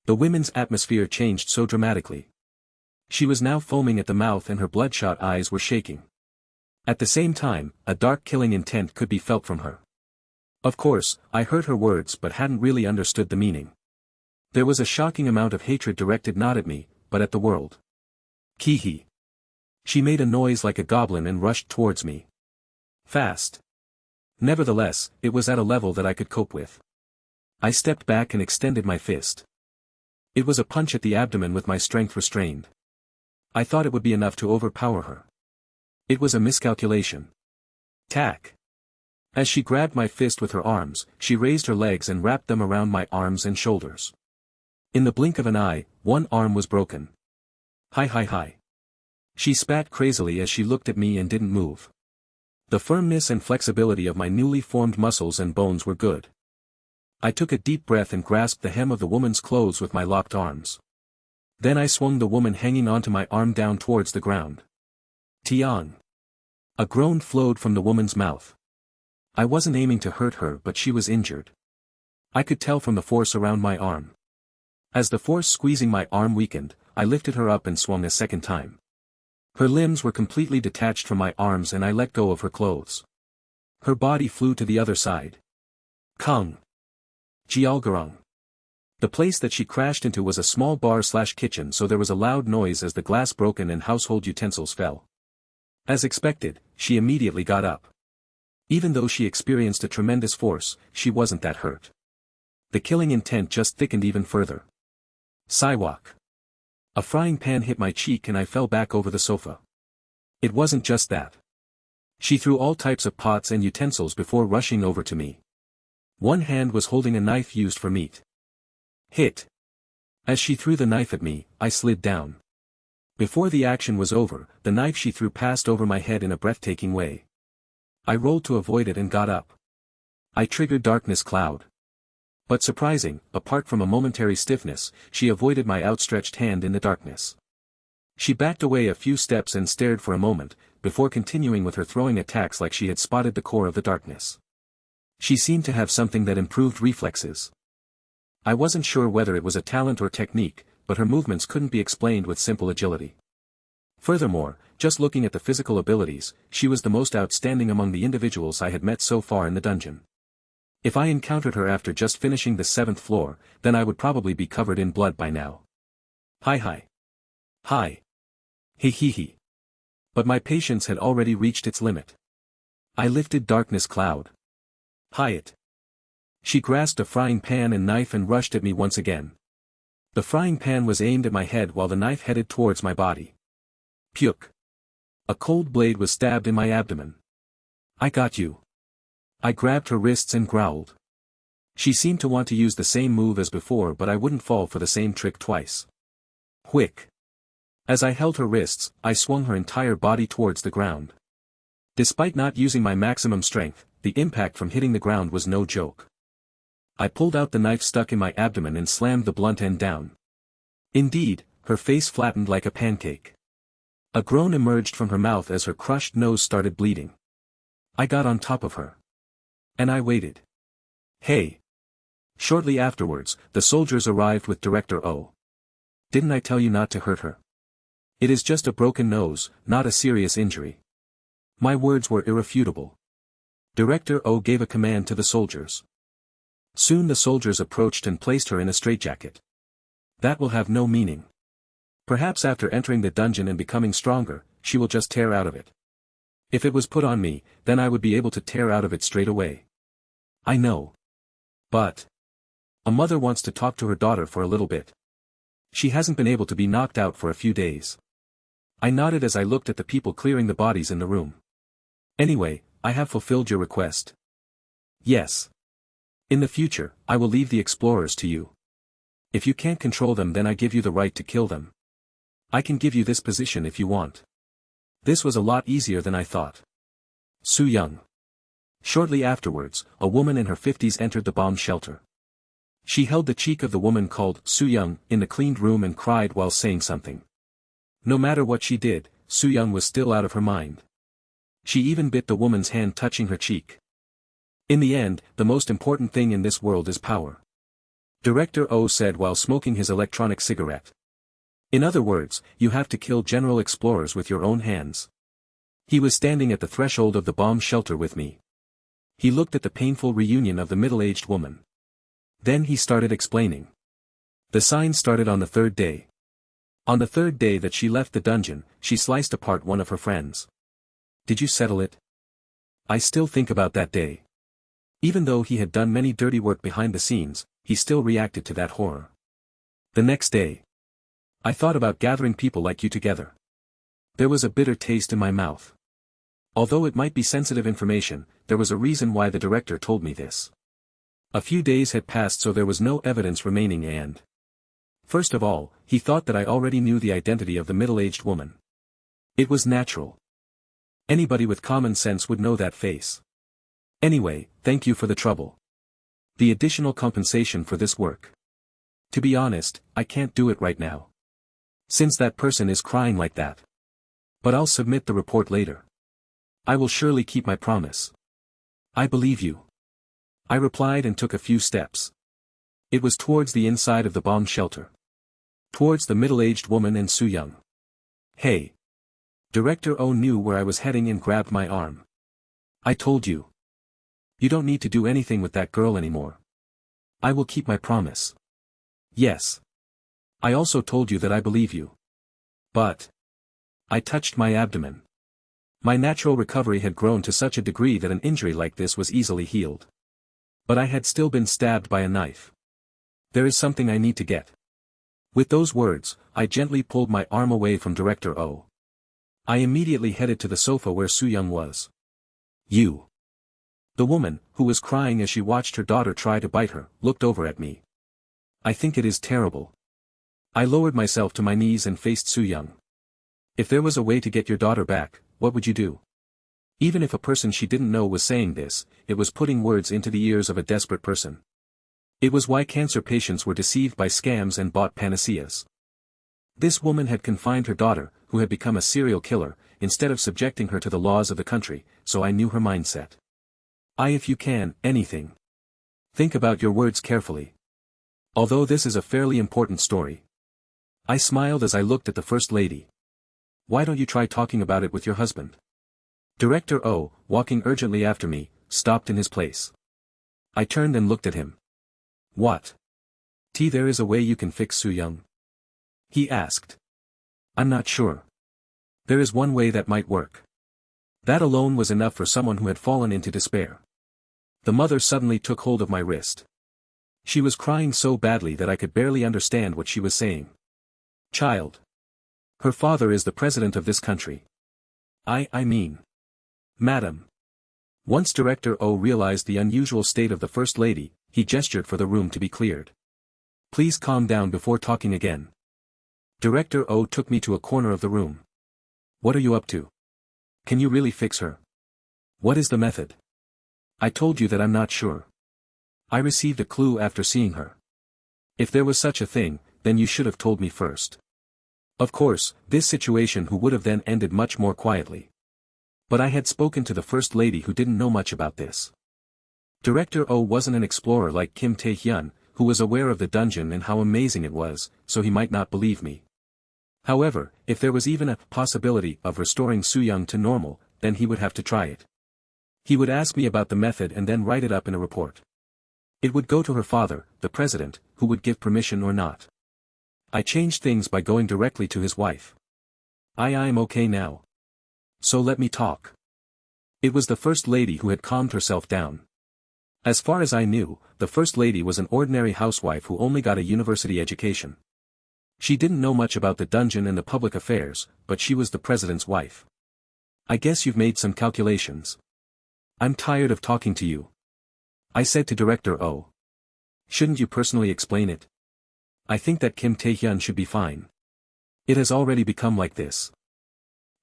The women's atmosphere changed so dramatically. She was now foaming at the mouth and her bloodshot eyes were shaking. At the same time, a dark killing intent could be felt from her. Of course, I heard her words but hadn't really understood the meaning. There was a shocking amount of hatred directed not at me, but at the world. Kihi. She made a noise like a goblin and rushed towards me. Fast. Nevertheless, it was at a level that I could cope with. I stepped back and extended my fist. It was a punch at the abdomen with my strength restrained. I thought it would be enough to overpower her. It was a miscalculation. Tack. As she grabbed my fist with her arms, she raised her legs and wrapped them around my arms and shoulders. In the blink of an eye, one arm was broken. Hi. She spat crazily as she looked at me and didn't move. The firmness and flexibility of my newly formed muscles and bones were good. I took a deep breath and grasped the hem of the woman's clothes with my locked arms. Then I swung the woman hanging onto my arm down towards the ground. Tiang. A groan flowed from the woman's mouth. I wasn't aiming to hurt her, but she was injured. I could tell from the force around my arm. As the force squeezing my arm weakened, I lifted her up and swung a second time. Her limbs were completely detached from my arms and I let go of her clothes. Her body flew to the other side. Kung. Jialgarong. The place that she crashed into was a small bar/kitchen, so there was a loud noise as the glass broken and household utensils fell. As expected, she immediately got up. Even though she experienced a tremendous force, she wasn't that hurt. The killing intent just thickened even further. Siwak. A frying pan hit my cheek and I fell back over the sofa. It wasn't just that. She threw all types of pots and utensils before rushing over to me. One hand was holding a knife used for meat. Hit. As she threw the knife at me, I slid down. Before the action was over, the knife she threw passed over my head in a breathtaking way. I rolled to avoid it and got up. I triggered Darkness Cloud. But surprising, apart from a momentary stiffness, she avoided my outstretched hand in the darkness. She backed away a few steps and stared for a moment, before continuing with her throwing attacks like she had spotted the core of the darkness. She seemed to have something that improved reflexes. I wasn't sure whether it was a talent or technique, but her movements couldn't be explained with simple agility. Furthermore, just looking at the physical abilities, she was the most outstanding among the individuals I had met so far in the dungeon. If I encountered her after just finishing the 7th floor, then I would probably be covered in blood by now. Hi. He. But my patience had already reached its limit. I lifted Darkness Cloud. Hyatt. She grasped a frying pan and knife and rushed at me once again. The frying pan was aimed at my head while the knife headed towards my body. Puke. A cold blade was stabbed in my abdomen. I got you. I grabbed her wrists and growled. She seemed to want to use the same move as before, but I wouldn't fall for the same trick twice. Whick. As I held her wrists, I swung her entire body towards the ground. Despite not using my maximum strength, the impact from hitting the ground was no joke. I pulled out the knife stuck in my abdomen and slammed the blunt end down. Indeed, her face flattened like a pancake. A groan emerged from her mouth as her crushed nose started bleeding. I got on top of her. And I waited. Hey. Shortly afterwards, the soldiers arrived with Director O. Didn't I tell you not to hurt her? It is just a broken nose, not a serious injury. My words were irrefutable. Director O gave a command to the soldiers. Soon the soldiers approached and placed her in a straitjacket. That will have no meaning. Perhaps after entering the dungeon and becoming stronger, she will just tear out of it. If it was put on me, then I would be able to tear out of it straight away. I know. But a mother wants to talk to her daughter for a little bit. She hasn't been able to be knocked out for a few days. I nodded as I looked at the people clearing the bodies in the room. Anyway, I have fulfilled your request. Yes. In the future, I will leave the explorers to you. If you can't control them, then I give you the right to kill them. I can give you this position if you want. This was a lot easier than I thought. Su-young. Shortly afterwards, a woman in her 50s entered the bomb shelter. She held the cheek of the woman called Su-young in the cleaned room and cried while saying something. No matter what she did, Su-young was still out of her mind. She even bit the woman's hand touching her cheek. In the end, the most important thing in this world is power. Director O said while smoking his electronic cigarette. In other words, you have to kill general explorers with your own hands. He was standing at the threshold of the bomb shelter with me. He looked at the painful reunion of the middle-aged woman. Then he started explaining. The sign started on the third day. On the third day that she left the dungeon, she sliced apart one of her friends. Did you settle it? I still think about that day. Even though he had done many dirty work behind the scenes, he still reacted to that horror. The next day. I thought about gathering people like you together. There was a bitter taste in my mouth. Although it might be sensitive information, there was a reason why the director told me this. A few days had passed, so there was no evidence remaining, and first of all, he thought that I already knew the identity of the middle-aged woman. It was natural. Anybody with common sense would know that face. Anyway, thank you for the trouble. The additional compensation for this work. To be honest, I can't do it right now. Since that person is crying like that. But I'll submit the report later. I will surely keep my promise. I believe you. I replied and took a few steps. It was towards the inside of the bomb shelter. Towards the middle-aged woman and Su-young. Hey. Director O knew where I was heading and grabbed my arm. I told you. You don't need to do anything with that girl anymore. I will keep my promise. Yes. I also told you that I believe you. But I touched my abdomen. My natural recovery had grown to such a degree that an injury like this was easily healed. But I had still been stabbed by a knife. There is something I need to get. With those words, I gently pulled my arm away from Director O. I immediately headed to the sofa where Su-young was. You. The woman, who was crying as she watched her daughter try to bite her, looked over at me. I think it is terrible. I lowered myself to my knees and faced Su-young. If there was a way to get your daughter back, what would you do? Even if a person she didn't know was saying this, it was putting words into the ears of a desperate person. It was why cancer patients were deceived by scams and bought panaceas. This woman had confined her daughter, who had become a serial killer, instead of subjecting her to the laws of the country, so I knew her mindset. If you can, anything. Think about your words carefully. Although this is a fairly important story. I smiled as I looked at the First Lady. Why don't you try talking about it with your husband? Director O, walking urgently after me, stopped in his place. I turned and looked at him. What? There is a way you can fix Su-young? He asked. I'm not sure. There is one way that might work. That alone was enough for someone who had fallen into despair. The mother suddenly took hold of my wrist. She was crying so badly that I could barely understand what she was saying. Child. Her father is the president of this country. I mean. Madam. Once Director O realized the unusual state of the First Lady, he gestured for the room to be cleared. Please calm down before talking again. Director O took me to a corner of the room. What are you up to? Can you really fix her? What is the method? I told you that I'm not sure. I received a clue after seeing her. If there was such a thing, then you should have told me first. Of course, this situation would have then ended much more quietly. But I had spoken to the First Lady who didn't know much about this. Director O wasn't an explorer like Kim Tae-hyun, who was aware of the dungeon and how amazing it was, so he might not believe me. However, if there was even a possibility of restoring Su-young to normal, then he would have to try it. He would ask me about the method and then write it up in a report. It would go to her father, the president, who would give permission or not. I changed things by going directly to his wife. I'm okay now. So let me talk. It was the First Lady who had calmed herself down. As far as I knew, the First Lady was an ordinary housewife who only got a university education. She didn't know much about the dungeon and the public affairs, but she was the president's wife. I guess you've made some calculations. I'm tired of talking to you. I said to Director O. Shouldn't you personally explain it? I think that Kim Tae-hyun should be fine. It has already become like this.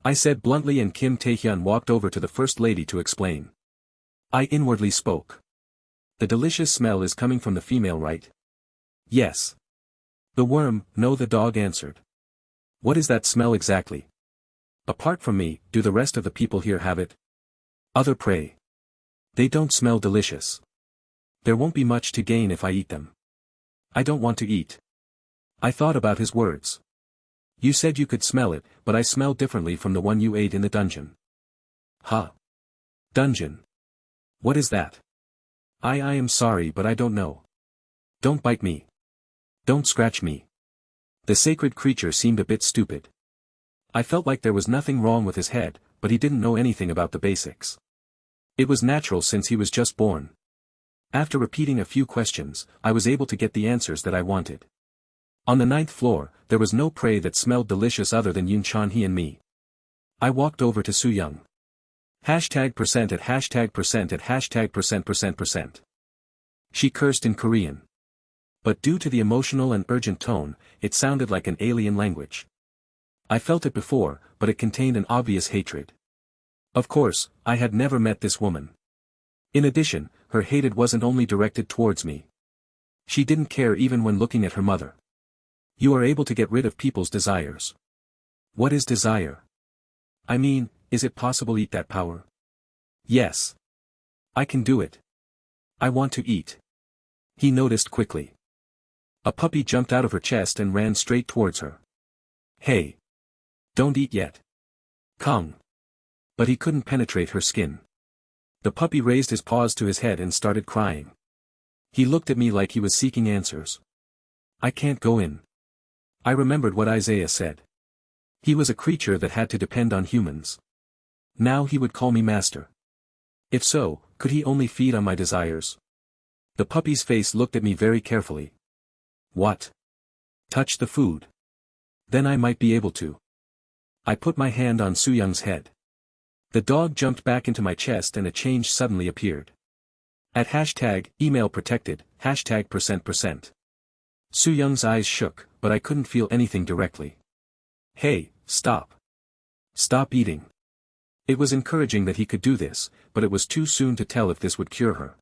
I said bluntly, and Kim Taehyun walked over to the First Lady to explain. I inwardly spoke. The delicious smell is coming from the female, right? Yes. The worm, no, the dog answered. What is that smell exactly? Apart from me, do the rest of the people here have it? Other prey. They don't smell delicious. There won't be much to gain if I eat them. I don't want to eat. I thought about his words. You said you could smell it, but I smell differently from the one you ate in the dungeon. Huh? Dungeon? What is that? I am sorry, but I don't know. Don't bite me. Don't scratch me. The sacred creature seemed a bit stupid. I felt like there was nothing wrong with his head, but he didn't know anything about the basics. It was natural since he was just born. After repeating a few questions, I was able to get the answers that I wanted. On the 9th floor, there was no prey that smelled delicious other than Yoon Chan-hee and me. I walked over to Soo-young. #% at #% at #%%%. She cursed in Korean. But due to the emotional and urgent tone, it sounded like an alien language. I felt it before, but it contained an obvious hatred. Of course, I had never met this woman. In addition, her hatred wasn't only directed towards me. She didn't care even when looking at her mother. You are able to get rid of people's desires. What is desire? I mean, is it possible to eat that power? Yes. I can do it. I want to eat. He noticed quickly. A puppy jumped out of her chest and ran straight towards her. Hey! Don't eat yet. Kong. But he couldn't penetrate her skin. The puppy raised his paws to his head and started crying. He looked at me like he was seeking answers. I can't go in. I remembered what Isaiah said. He was a creature that had to depend on humans. Now he would call me master. If so, could he only feed on my desires? The puppy's face looked at me very carefully. What? Touch the food. Then I might be able to. I put my hand on Soo-young's head. The dog jumped back into my chest and a change suddenly appeared. At #email protected, #%%. Soo-young's eyes shook, but I couldn't feel anything directly. Hey, stop. Stop eating. It was encouraging that he could do this, but it was too soon to tell if this would cure her.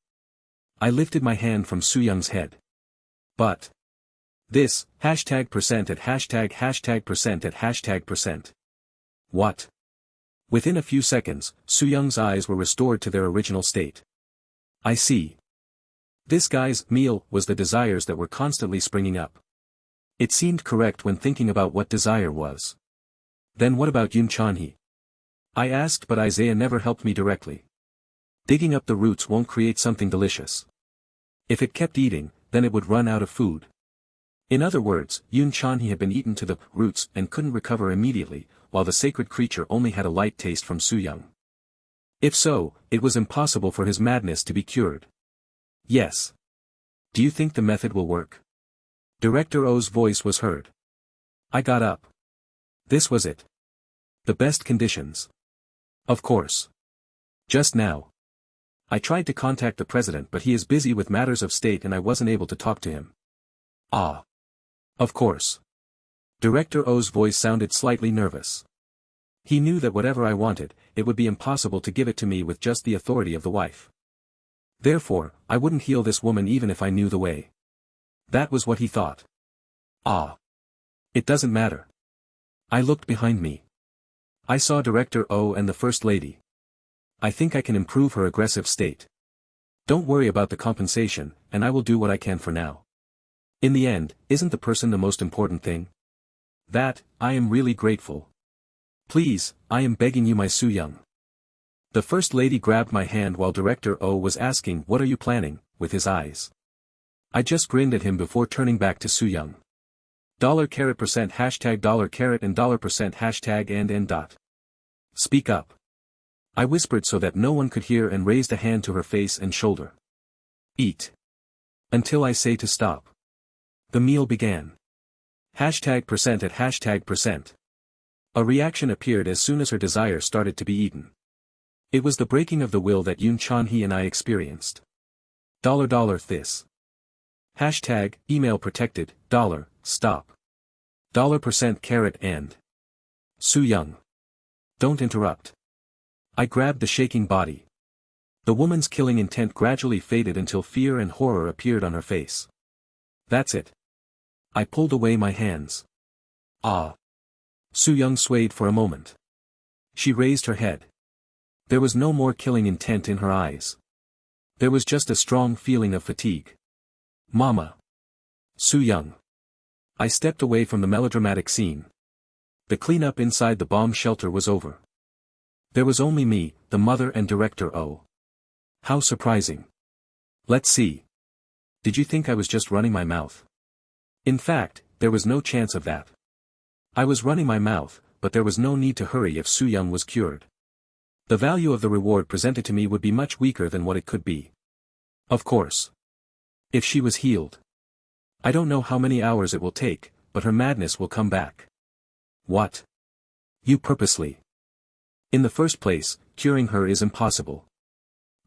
I lifted my hand from Soo-young's head. But. This, #% at #% at #%. What? Within a few seconds, Soo-young's eyes were restored to their original state. I see. This guy's meal was the desires that were constantly springing up. It seemed correct when thinking about what desire was. Then what about Yoon Chan-hee? I asked, but Isaiah never helped me directly. Digging up the roots won't create something delicious. If it kept eating, then it would run out of food. In other words, Yoon Chan-hee had been eaten to the roots and couldn't recover immediately, while the sacred creature only had a light taste from Soo-young. If so, it was impossible for his madness to be cured. Yes. Do you think the method will work? Director O's voice was heard. I got up. This was it. The best conditions. Of course. Just now. I tried to contact the president, but he is busy with matters of state and I wasn't able to talk to him. Ah. Of course. Director O's voice sounded slightly nervous. He knew that whatever I wanted, it would be impossible to give it to me with just the authority of the wife. Therefore, I wouldn't heal this woman even if I knew the way. That was what he thought. Ah. It doesn't matter. I looked behind me. I saw Director O and the First Lady. I think I can improve her aggressive state. Don't worry about the compensation, and I will do what I can for now. In the end, isn't the person the most important thing? That, I am really grateful. Please, I am begging you, my Soo-young. The First Lady grabbed my hand while Director O was asking, what are you planning, with his eyes. I just grinned at him before turning back to Soo-young. $% $$ and $% and dot. Speak up. I whispered so that no one could hear and raised a hand to her face and shoulder. Eat. Until I say to stop. The meal began. $% at $%. A reaction appeared as soon as her desire started to be eaten. It was the breaking of the will that Yoon Chan-hee and I experienced. $this. #email protected, $, stop. $% and. Soo-young. Don't interrupt. I grabbed the shaking body. The woman's killing intent gradually faded until fear and horror appeared on her face. That's it. I pulled away my hands. Ah. Su-young swayed for a moment. She raised her head. There was no more killing intent in her eyes. There was just a strong feeling of fatigue. Mama. Su-young. I stepped away from the melodramatic scene. The cleanup inside the bomb shelter was over. There was only me, the mother and Director O. How surprising. Let's see. Did you think I was just running my mouth? In fact, there was no chance of that. I was running my mouth, but there was no need to hurry if Su-young was cured. The value of the reward presented to me would be much weaker than what it could be. Of course. If she was healed. I don't know how many hours it will take, but her madness will come back. What? You purposely. In the first place, curing her is impossible.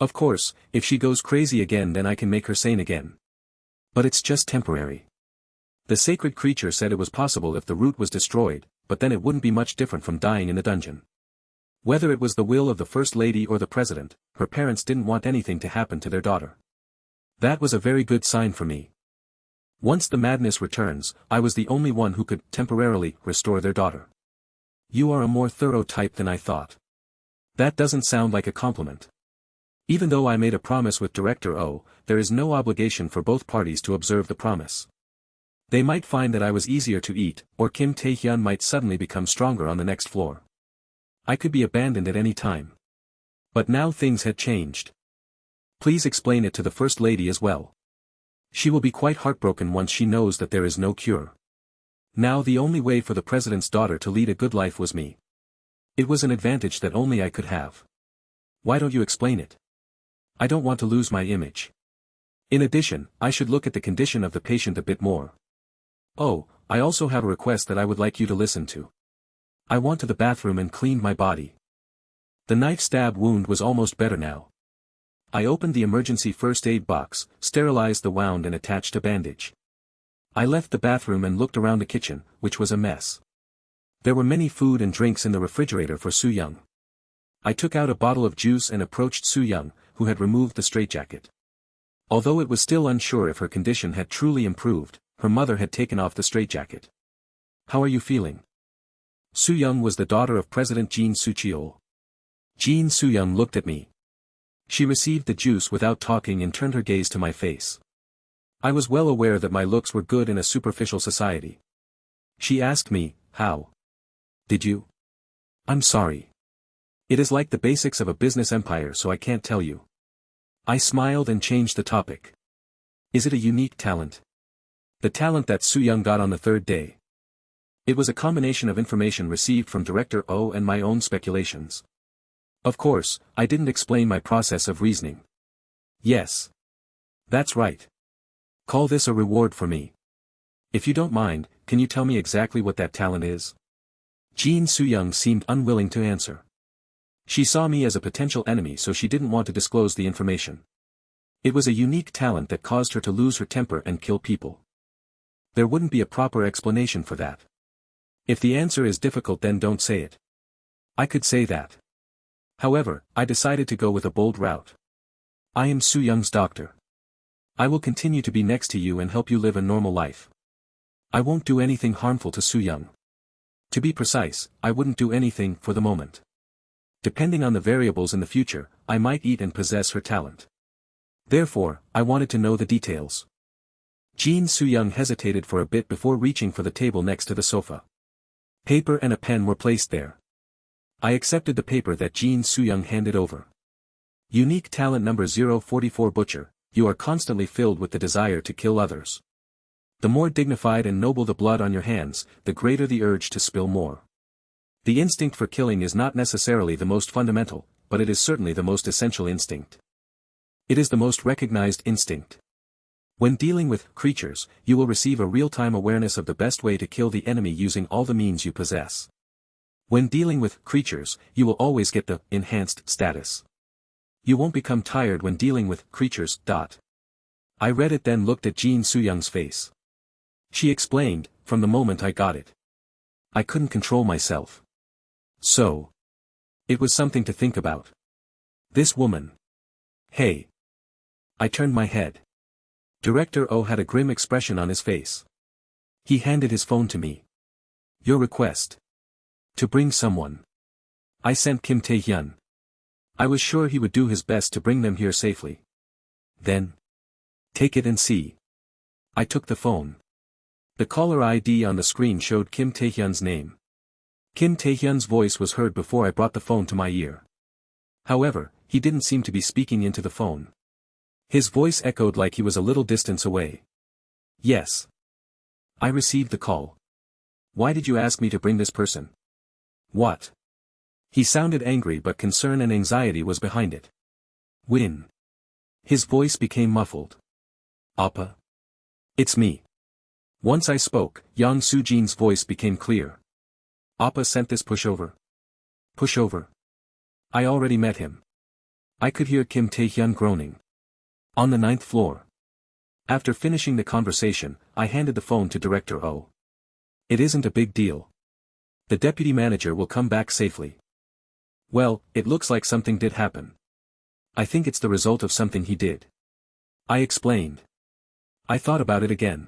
Of course, if she goes crazy again then I can make her sane again. But it's just temporary. The sacred creature said it was possible if the root was destroyed, but then it wouldn't be much different from dying in the dungeon. Whether it was the will of the First Lady or the President, her parents didn't want anything to happen to their daughter. That was a very good sign for me. Once the madness returns, I was the only one who could, temporarily, restore their daughter. You are a more thorough type than I thought. That doesn't sound like a compliment. Even though I made a promise with Director O, there is no obligation for both parties to observe the promise. They might find that I was easier to eat, or Kim Tae-hyun might suddenly become stronger on the next floor. I could be abandoned at any time. But now things had changed. Please explain it to the First Lady as well. She will be quite heartbroken once she knows that there is no cure. Now the only way for the President's daughter to lead a good life was me. It was an advantage that only I could have. Why don't you explain it? I don't want to lose my image. In addition, I should look at the condition of the patient a bit more. Oh, I also have a request that I would like you to listen to. I went to the bathroom and cleaned my body. The knife stab wound was almost better now. I opened the emergency first aid box, sterilized the wound and attached a bandage. I left the bathroom and looked around the kitchen, which was a mess. There were many food and drinks in the refrigerator for Su-young. I took out a bottle of juice and approached Su-young, who had removed the straitjacket. Although it was still unsure if her condition had truly improved, her mother had taken off the straitjacket. How are you feeling? Su-young was the daughter of President Jin Su-cheol. Jin Su-young looked at me. She received the juice without talking and turned her gaze to my face. I was well aware that my looks were good in a superficial society. She asked me, how? Did you? I'm sorry. It is like the basics of a business empire so I can't tell you. I smiled and changed the topic. Is it a unique talent? The talent that Su-young got on the third day. It was a combination of information received from Director O and my own speculations. Of course, I didn't explain my process of reasoning. Yes. That's right. Call this a reward for me. If you don't mind, can you tell me exactly what that talent is? Jin Su-young seemed unwilling to answer. She saw me as a potential enemy so she didn't want to disclose the information. It was a unique talent that caused her to lose her temper and kill people. There wouldn't be a proper explanation for that. If the answer is difficult then don't say it. I could say that. However, I decided to go with a bold route. I am Su-young's doctor. I will continue to be next to you and help you live a normal life. I won't do anything harmful to Su-young. To be precise, I wouldn't do anything for the moment. Depending on the variables in the future, I might eat and possess her talent. Therefore, I wanted to know the details. Jin Su-young hesitated for a bit before reaching for the table next to the sofa. Paper and a pen were placed there. I accepted the paper that Jin Su-young handed over. Unique talent number 044 Butcher, you are constantly filled with the desire to kill others. The more dignified and noble the blood on your hands, the greater the urge to spill more. The instinct for killing is not necessarily the most fundamental, but it is certainly the most essential instinct. It is the most recognized instinct. When dealing with creatures, you will receive a real-time awareness of the best way to kill the enemy using all the means you possess. When dealing with creatures, you will always get the enhanced status. You won't become tired when dealing with creatures. I read it then looked at Jin Su-young's face. She explained, from the moment I got it. I couldn't control myself. So. It was something to think about. This woman. Hey. I turned my head. Director O had a grim expression on his face. He handed his phone to me. Your request. To bring someone. I sent Kim Tae-hyun. I was sure he would do his best to bring them here safely. Then. Take it and see. I took the phone. The caller ID on the screen showed Kim Tae-hyun's name. Kim Tae-hyun's voice was heard before I brought the phone to my ear. However, he didn't seem to be speaking into the phone. His voice echoed like he was a little distance away. Yes. I received the call. Why did you ask me to bring this person? What? He sounded angry, but concern and anxiety was behind it. Win. His voice became muffled. Appa? It's me. Once I spoke, Yang Soo-jin's voice became clear. Appa sent this pushover. Pushover? I already met him. I could hear Kim Tae-hyun groaning. On the 9th floor. After finishing the conversation, I handed the phone to Director O. It isn't a big deal. The deputy manager will come back safely. Well, it looks like something did happen. I think it's the result of something he did. I explained. I thought about it again.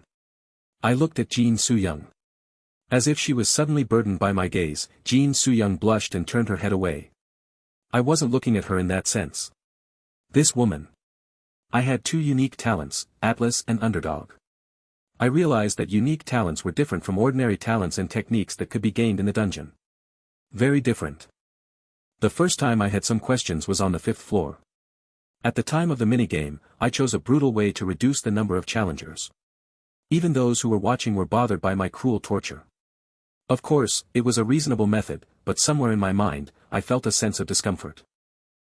I looked at Jin Soo-young. As if she was suddenly burdened by my gaze, Jin Soo-young blushed and turned her head away. I wasn't looking at her in that sense. This woman. I had two unique talents, Atlas and Underdog. I realized that unique talents were different from ordinary talents and techniques that could be gained in the dungeon. Very different. The first time I had some questions was on the 5th floor. At the time of the minigame, I chose a brutal way to reduce the number of challengers. Even those who were watching were bothered by my cruel torture. Of course, it was a reasonable method, but somewhere in my mind, I felt a sense of discomfort.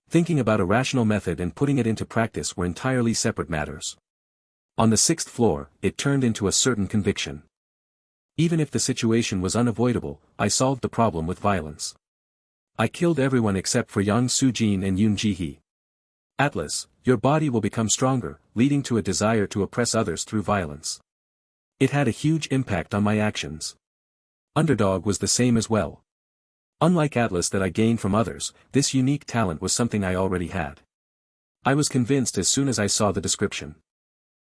Thinking about a rational method and putting it into practice were entirely separate matters. On the 6th floor, it turned into a certain conviction. Even if the situation was unavoidable, I solved the problem with violence. I killed everyone except for Yang Soo-jin and Yoon Ji-hee. Atlas, your body will become stronger, leading to a desire to oppress others through violence. It had a huge impact on my actions. Underdog was the same as well. Unlike Atlas that I gained from others, this unique talent was something I already had. I was convinced as soon as I saw the description.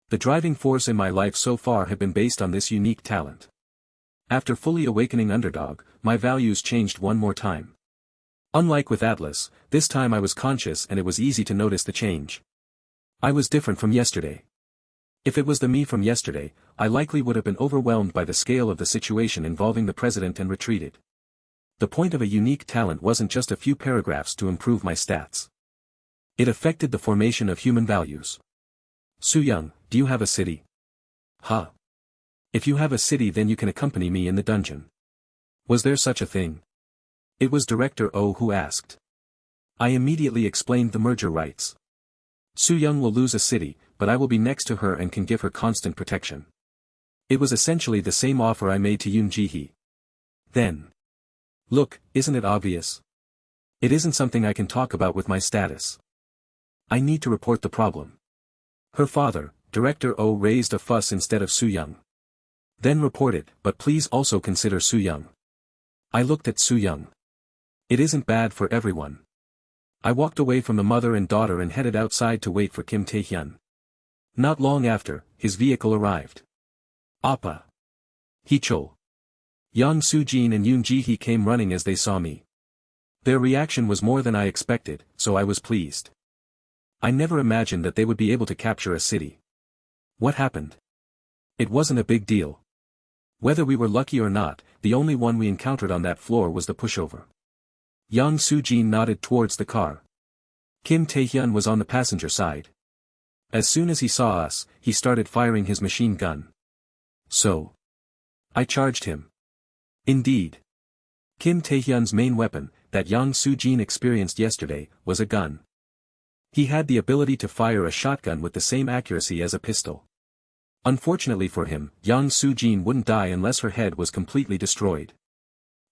The driving force in my life so far had been based on this unique talent. After fully awakening Underdog, my values changed one more time. Unlike with Atlas, this time I was conscious and it was easy to notice the change. I was different from yesterday. If it was the me from yesterday, I likely would have been overwhelmed by the scale of the situation involving the president and retreated. The point of a unique talent wasn't just a few paragraphs to improve my stats. It affected the formation of human values. Soo-young, do you have a city? Huh. If you have a city then you can accompany me in the dungeon. Was there such a thing? It was Director O who asked. I immediately explained the merger rights. Soo-young will lose a city, but I will be next to her and can give her constant protection. It was essentially the same offer I made to Yoon Ji-hee. Then. Look, isn't it obvious? It isn't something I can talk about with my status. I need to report the problem. Her father, Director O, raised a fuss instead of Soo-young. Then report it, but please also consider Soo-young. I looked at Soo-young. It isn't bad for everyone. I walked away from the mother and daughter and headed outside to wait for Kim Tae-hyun. Not long after, his vehicle arrived. Appa. Hichol. Yang Soo-jin and Yoon Ji-hee came running as they saw me. Their reaction was more than I expected, so I was pleased. I never imagined that they would be able to capture a city. What happened? It wasn't a big deal. Whether we were lucky or not, the only one we encountered on that floor was the pushover. Yang Soo-jin nodded towards the car. Kim Tae-hyun was on the passenger side. As soon as he saw us, he started firing his machine gun. So. I charged him. Indeed. Kim Tae-hyun's main weapon, that Yang Soo-jin experienced yesterday, was a gun. He had the ability to fire a shotgun with the same accuracy as a pistol. Unfortunately for him, Yang Soo-jin wouldn't die unless her head was completely destroyed.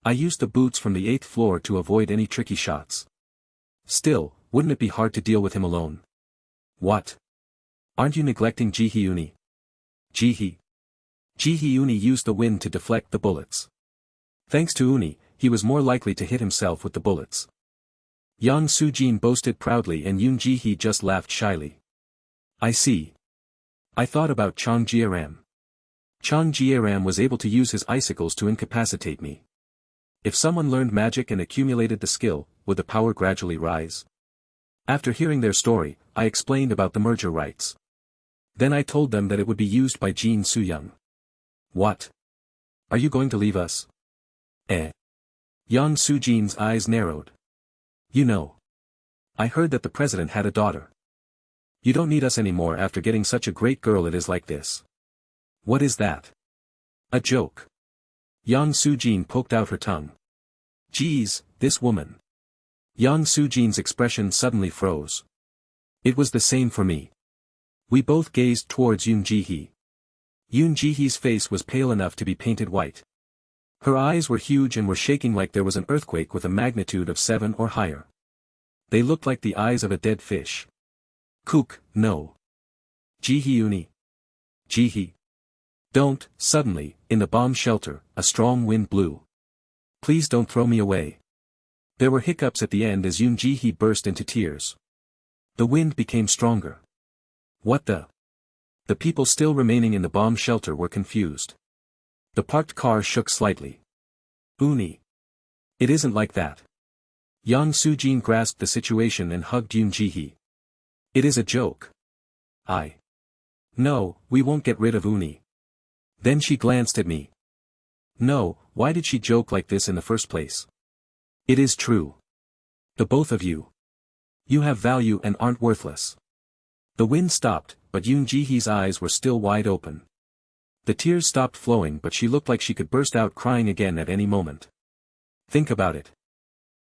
I used the boots from the 8th floor to avoid any tricky shots. Still, wouldn't it be hard to deal with him alone? What? Aren't you neglecting Ji-hee-uni? Ji-hee. Ji-hee-uni used the wind to deflect the bullets. Thanks to Uni, he was more likely to hit himself with the bullets. Yang Sujin boasted proudly and Yoon Ji-hee just laughed shyly. I see. I thought about Chang Jieram. Chang Jieram was able to use his icicles to incapacitate me. If someone learned magic and accumulated the skill, would the power gradually rise? After hearing their story, I explained about the merger rights. Then I told them that it would be used by Jin Soo-young. What? Are you going to leave us? Yang Soo-jin's eyes narrowed. You know. I heard that the president had a daughter. You don't need us anymore after getting such a great girl. It is like this. What is that? A joke. Yang Soo-jin poked out her tongue. Geez, this woman. Yang Soo-jin's expression suddenly froze. It was the same for me. We both gazed towards Yoon Ji-hee. Yoon Ji-hee's face was pale enough to be painted white. Her eyes were huge and were shaking like there was an earthquake with a magnitude of 7 or higher. They looked like the eyes of a dead fish. Kook, no. Ji-hee Uni. Ji-hee. Don't. Suddenly, in the bomb shelter, a strong wind blew. Please don't throw me away. There were hiccups at the end as Yoon Ji-hee burst into tears. The wind became stronger. What the? The people still remaining in the bomb shelter were confused. The parked car shook slightly. Uni. It isn't like that. Yang Soo-jin grasped the situation and hugged Yoon Ji-hee. It is a joke. No, we won't get rid of Uni. Then she glanced at me. No, why did she joke like this in the first place? It is true. The both of you. You have value and aren't worthless. The wind stopped, but Yoon Ji-hee's eyes were still wide open. The tears stopped flowing, but she looked like she could burst out crying again at any moment. Think about it.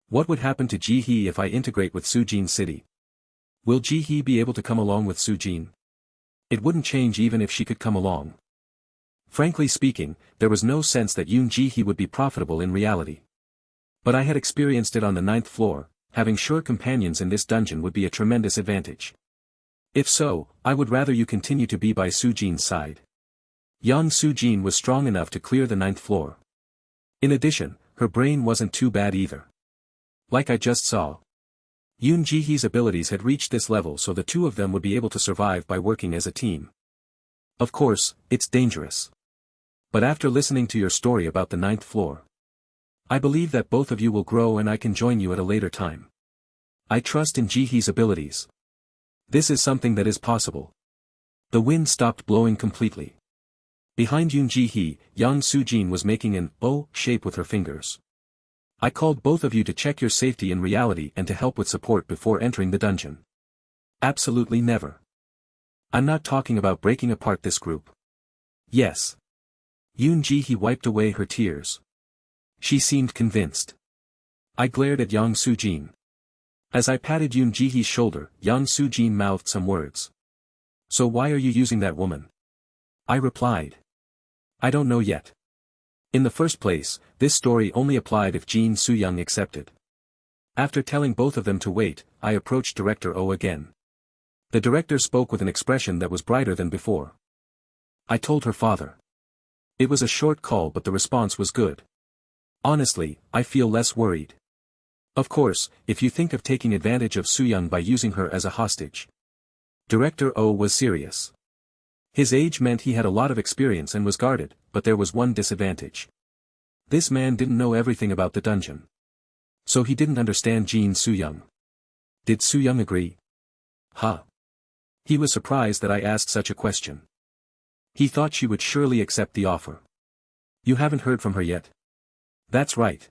What would happen to Ji-hee if I integrate with Sujin City? Will Ji-hee be able to come along with Sujin? It wouldn't change even if she could come along. Frankly speaking, there was no sense that Yoon Ji-hee would be profitable in reality. But I had experienced it on the 9th floor, having sure companions in this dungeon would be a tremendous advantage. If so, I would rather you continue to be by Sujin's side. Yang Soo-jin was strong enough to clear the 9th floor. In addition, her brain wasn't too bad either. Like I just saw. Yoon Ji-hee's abilities had reached this level, so the two of them would be able to survive by working as a team. Of course, it's dangerous. But after listening to your story about the 9th floor, I believe that both of you will grow and I can join you at a later time. I trust in Ji-hee's abilities. This is something that is possible. The wind stopped blowing completely. Behind Yoon Ji-hee, Yang Soo-jin was making an O shape with her fingers. I called both of you to check your safety in reality and to help with support before entering the dungeon. Absolutely never. I'm not talking about breaking apart this group. Yes. Yoon Ji-hee wiped away her tears. She seemed convinced. I glared at Yang Soo-jin. As I patted Yoon Ji-hee's shoulder, Yang Soo-jin mouthed some words. So why are you using that woman? I replied. I don't know yet. In the first place, this story only applied if Jin Soo-young accepted. After telling both of them to wait, I approached Director O again. The director spoke with an expression that was brighter than before. I told her father. It was a short call, but the response was good. Honestly, I feel less worried. Of course, if you think of taking advantage of Soo-young by using her as a hostage. Director O was serious. His age meant he had a lot of experience and was guarded, but there was one disadvantage. This man didn't know everything about the dungeon. So he didn't understand Jin Soo-young. Did Soo-young agree? He was surprised that I asked such a question. He thought she would surely accept the offer. You haven't heard from her yet? That's right.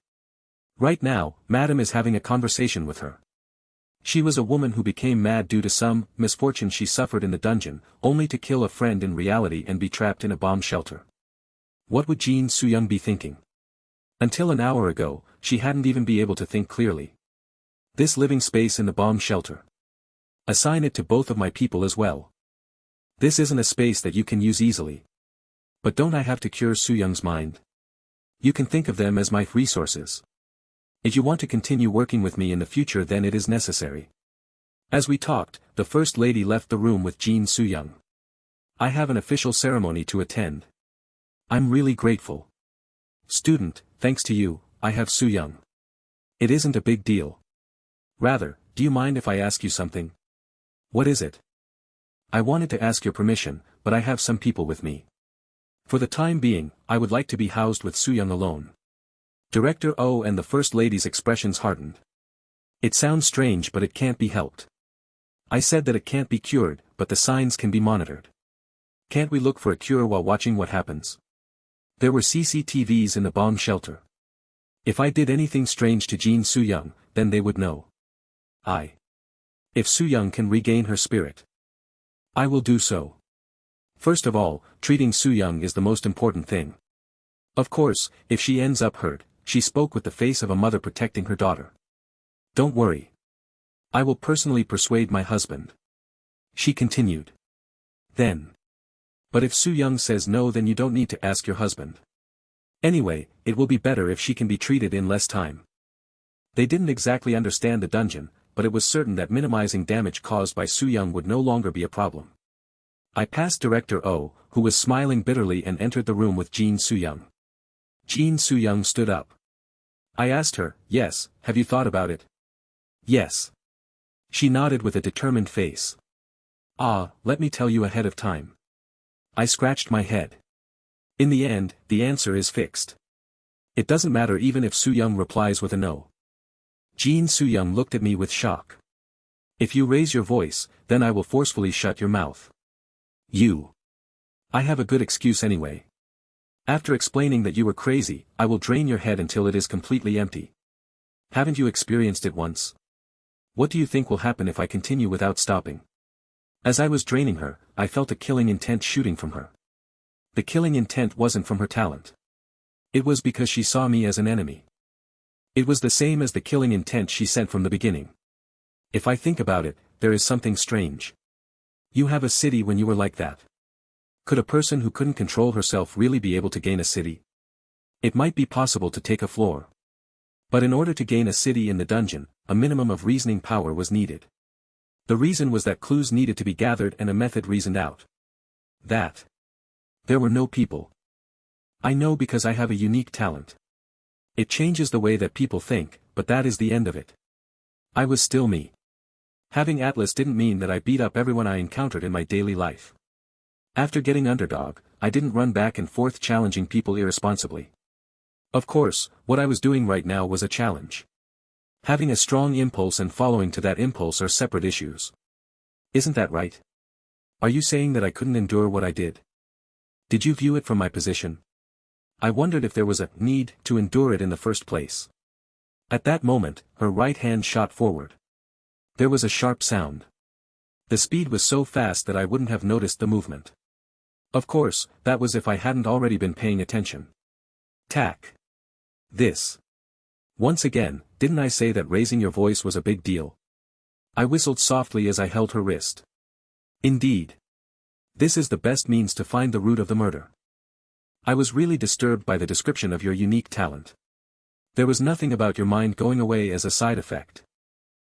Right now, Madam is having a conversation with her. She was a woman who became mad due to some misfortune she suffered in the dungeon, only to kill a friend in reality and be trapped in a bomb shelter. What would Jin Soo-young be thinking? Until an hour ago, she hadn't even been able to think clearly. This living space in the bomb shelter. Assign it to both of my people as well. This isn't a space that you can use easily. But don't I have to cure Soo-young's mind? You can think of them as my resources. If you want to continue working with me in the future, then it is necessary. As we talked, the First Lady left the room with Jin Soo-young. I have an official ceremony to attend. I'm really grateful. Student, thanks to you, I have Soo-young. It isn't a big deal. Rather, do you mind if I ask you something? What is it? I wanted to ask your permission, but I have some people with me. For the time being, I would like to be housed with Soo-young alone. Director O and the First Lady's expressions hardened. It sounds strange, but it can't be helped. I said that it can't be cured, but the signs can be monitored. Can't we look for a cure while watching what happens? There were CCTVs in the bomb shelter. If I did anything strange to Jean Soo-young, then they would know. If Soo-young can regain her spirit, I will do so. First of all, treating Soo-young is the most important thing. Of course, if she ends up hurt, she spoke with the face of a mother protecting her daughter. Don't worry. I will personally persuade my husband. She continued. Then. But if Soo-young says no, then you don't need to ask your husband. Anyway, it will be better if she can be treated in less time. They didn't exactly understand the dungeon, but it was certain that minimizing damage caused by Soo-young would no longer be a problem. I passed Director O, who was smiling bitterly, and entered the room with Jean Soo-young. Jean Soo-young stood up. I asked her, yes, have you thought about it? Yes. She nodded with a determined face. Let me tell you ahead of time. I scratched my head. In the end, the answer is fixed. It doesn't matter even if Soo-young replies with a no. Jean Soo-young looked at me with shock. If you raise your voice, then I will forcefully shut your mouth. I have a good excuse anyway. After explaining that you were crazy, I will drain your head until it is completely empty. Haven't you experienced it once? What do you think will happen if I continue without stopping? As I was draining her, I felt a killing intent shooting from her. The killing intent wasn't from her talent. It was because she saw me as an enemy. It was the same as the killing intent she sent from the beginning. If I think about it, there is something strange. You have a city when you were like that. Could a person who couldn't control herself really be able to gain a city? It might be possible to take a floor. But in order to gain a city in the dungeon, a minimum of reasoning power was needed. The reason was that clues needed to be gathered and a method reasoned out. There were no people. I know because I have a unique talent. It changes the way that people think, but that is the end of it. I was still me. Having Atlas didn't mean that I beat up everyone I encountered in my daily life. After getting underdog, I didn't run back and forth challenging people irresponsibly. Of course, what I was doing right now was a challenge. Having a strong impulse and following to that impulse are separate issues. Isn't that right? Are you saying that I couldn't endure what I did? Did you view it from my position? I wondered if there was a need to endure it in the first place. At that moment, her right hand shot forward. There was a sharp sound. The speed was so fast that I wouldn't have noticed the movement. Of course, that was if I hadn't already been paying attention. Tack. This. Once again, didn't I say that raising your voice was a big deal? I whistled softly as I held her wrist. Indeed. This is the best means to find the root of the murder. I was really disturbed by the description of your unique talent. There was nothing about your mind going away as a side effect.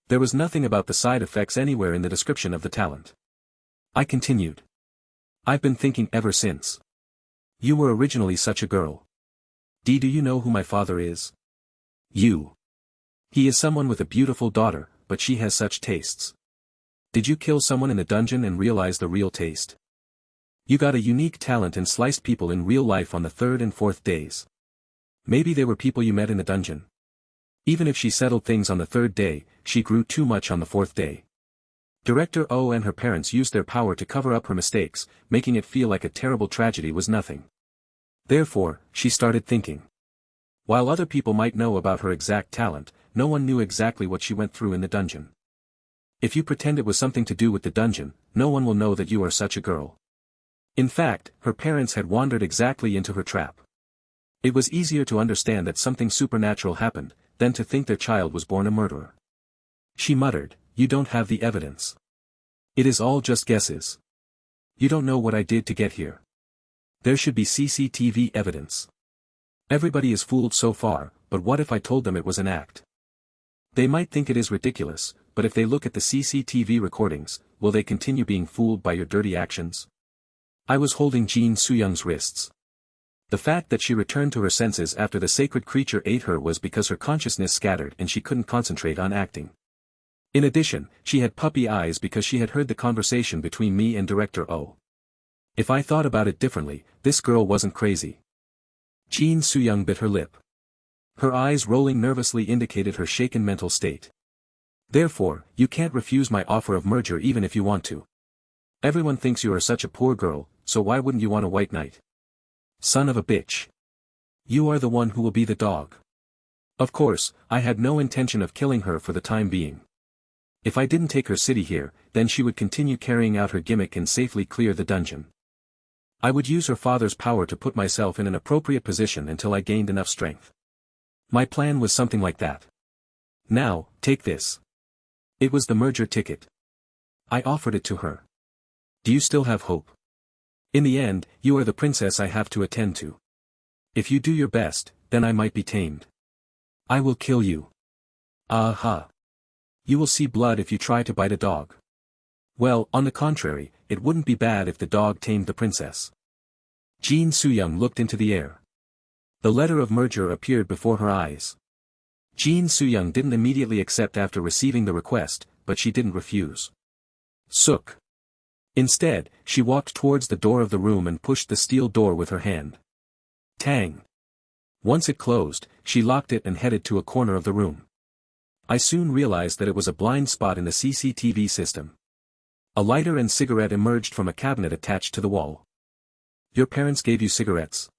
There was nothing about the side effects anywhere in the description of the talent. I continued. I've been thinking ever since. You were originally such a girl. Do you know who my father is? He is someone with a beautiful daughter, but she has such tastes. Did you kill someone in the dungeon and realize the real taste? You got a unique talent and sliced people in real life on the third and fourth days. Maybe they were people you met in the dungeon. Even if she settled things on the third day, she grew too much on the fourth day. Director O and her parents used their power to cover up her mistakes, making it feel like a terrible tragedy was nothing. Therefore, she started thinking. While other people might know about her exact talent, no one knew exactly what she went through in the dungeon. If you pretend it was something to do with the dungeon, no one will know that you are such a girl. In fact, her parents had wandered exactly into her trap. It was easier to understand that something supernatural happened, than to think their child was born a murderer. She muttered, "You don't have the evidence. It is all just guesses. You don't know what I did to get here. There should be CCTV evidence. Everybody is fooled so far, but what if I told them it was an act? They might think it is ridiculous, but if they look at the CCTV recordings, will they continue being fooled by your dirty actions?" I was holding Jean Soo-young's wrists. The fact that she returned to her senses after the sacred creature ate her was because her consciousness scattered and she couldn't concentrate on acting. In addition, she had puppy eyes because she had heard the conversation between me and Director O. If I thought about it differently, this girl wasn't crazy. Jin Soo-young bit her lip. Her eyes rolling nervously indicated her shaken mental state. Therefore, you can't refuse my offer of merger even if you want to. Everyone thinks you are such a poor girl, so why wouldn't you want a white knight? Son of a bitch. You are the one who will be the dog. Of course, I had no intention of killing her for the time being. If I didn't take her city here, then she would continue carrying out her gimmick and safely clear the dungeon. I would use her father's power to put myself in an appropriate position until I gained enough strength. My plan was something like that. Now, take this. It was the merger ticket. I offered it to her. Do you still have hope? In the end, you are the princess I have to attend to. If you do your best, then I might be tamed. I will kill you. Aha. You will see blood if you try to bite a dog. Well, on the contrary, it wouldn't be bad if the dog tamed the princess. Jin Soo-young looked into the air. The letter of merger appeared before her eyes. Jin Soo-young didn't immediately accept after receiving the request, but she didn't refuse. Sook. Instead, she walked towards the door of the room and pushed the steel door with her hand. Tang. Once it closed, she locked it and headed to a corner of the room. I soon realized that it was a blind spot in the CCTV system. A lighter and cigarette emerged from a cabinet attached to the wall. Your parents gave you cigarettes.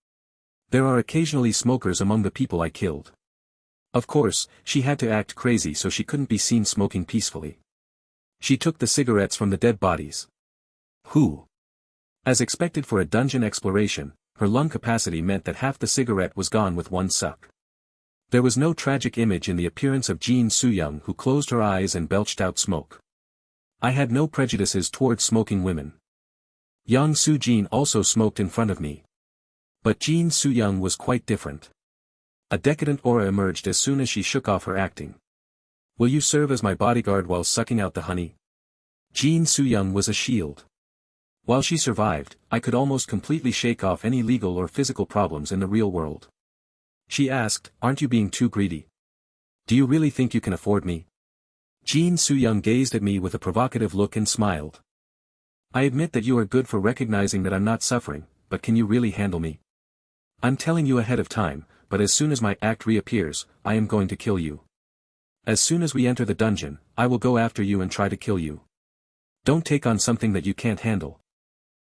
There are occasionally smokers among the people I killed. Of course, she had to act crazy so she couldn't be seen smoking peacefully. She took the cigarettes from the dead bodies. Who? As expected for a dungeon exploration, her lung capacity meant that half the cigarette was gone with one suck. There was no tragic image in the appearance of Jin Soo-young, who closed her eyes and belched out smoke. I had no prejudices towards smoking women. Young Soo-jin also smoked in front of me. But Jin Soo-young was quite different. A decadent aura emerged as soon as she shook off her acting. Will you serve as my bodyguard while sucking out the honey? Jin Soo-young was a shield. While she survived, I could almost completely shake off any legal or physical problems in the real world. She asked, aren't you being too greedy? Do you really think you can afford me? Jin Soo-young gazed at me with a provocative look and smiled. I admit that you are good for recognizing that I'm not suffering, but can you really handle me? I'm telling you ahead of time, but as soon as my act reappears, I am going to kill you. As soon as we enter the dungeon, I will go after you and try to kill you. Don't take on something that you can't handle.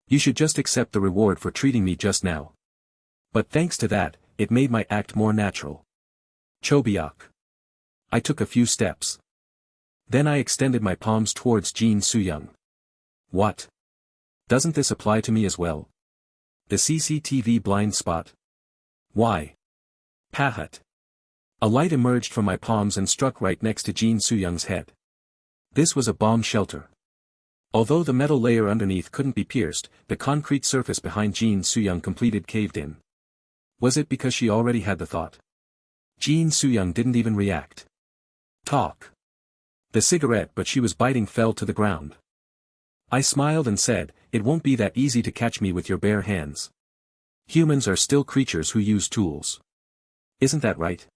You should just accept the reward for treating me just now. But thanks to that, it made my act more natural. Chobiak. I took a few steps. Then I extended my palms towards Jin Soo-young. What? Doesn't this apply to me as well? The CCTV blind spot? Why? Pahat. A light emerged from my palms and struck right next to Jin Soo-young's head. This was a bomb shelter. Although the metal layer underneath couldn't be pierced, the concrete surface behind Jin Soo-young completed caved in. Was it because she already had the thought? Jin Soo-young didn't even react. Talk. The cigarette but she was biting fell to the ground. I smiled and said, it won't be that easy to catch me with your bare hands. Humans are still creatures who use tools. Isn't that right?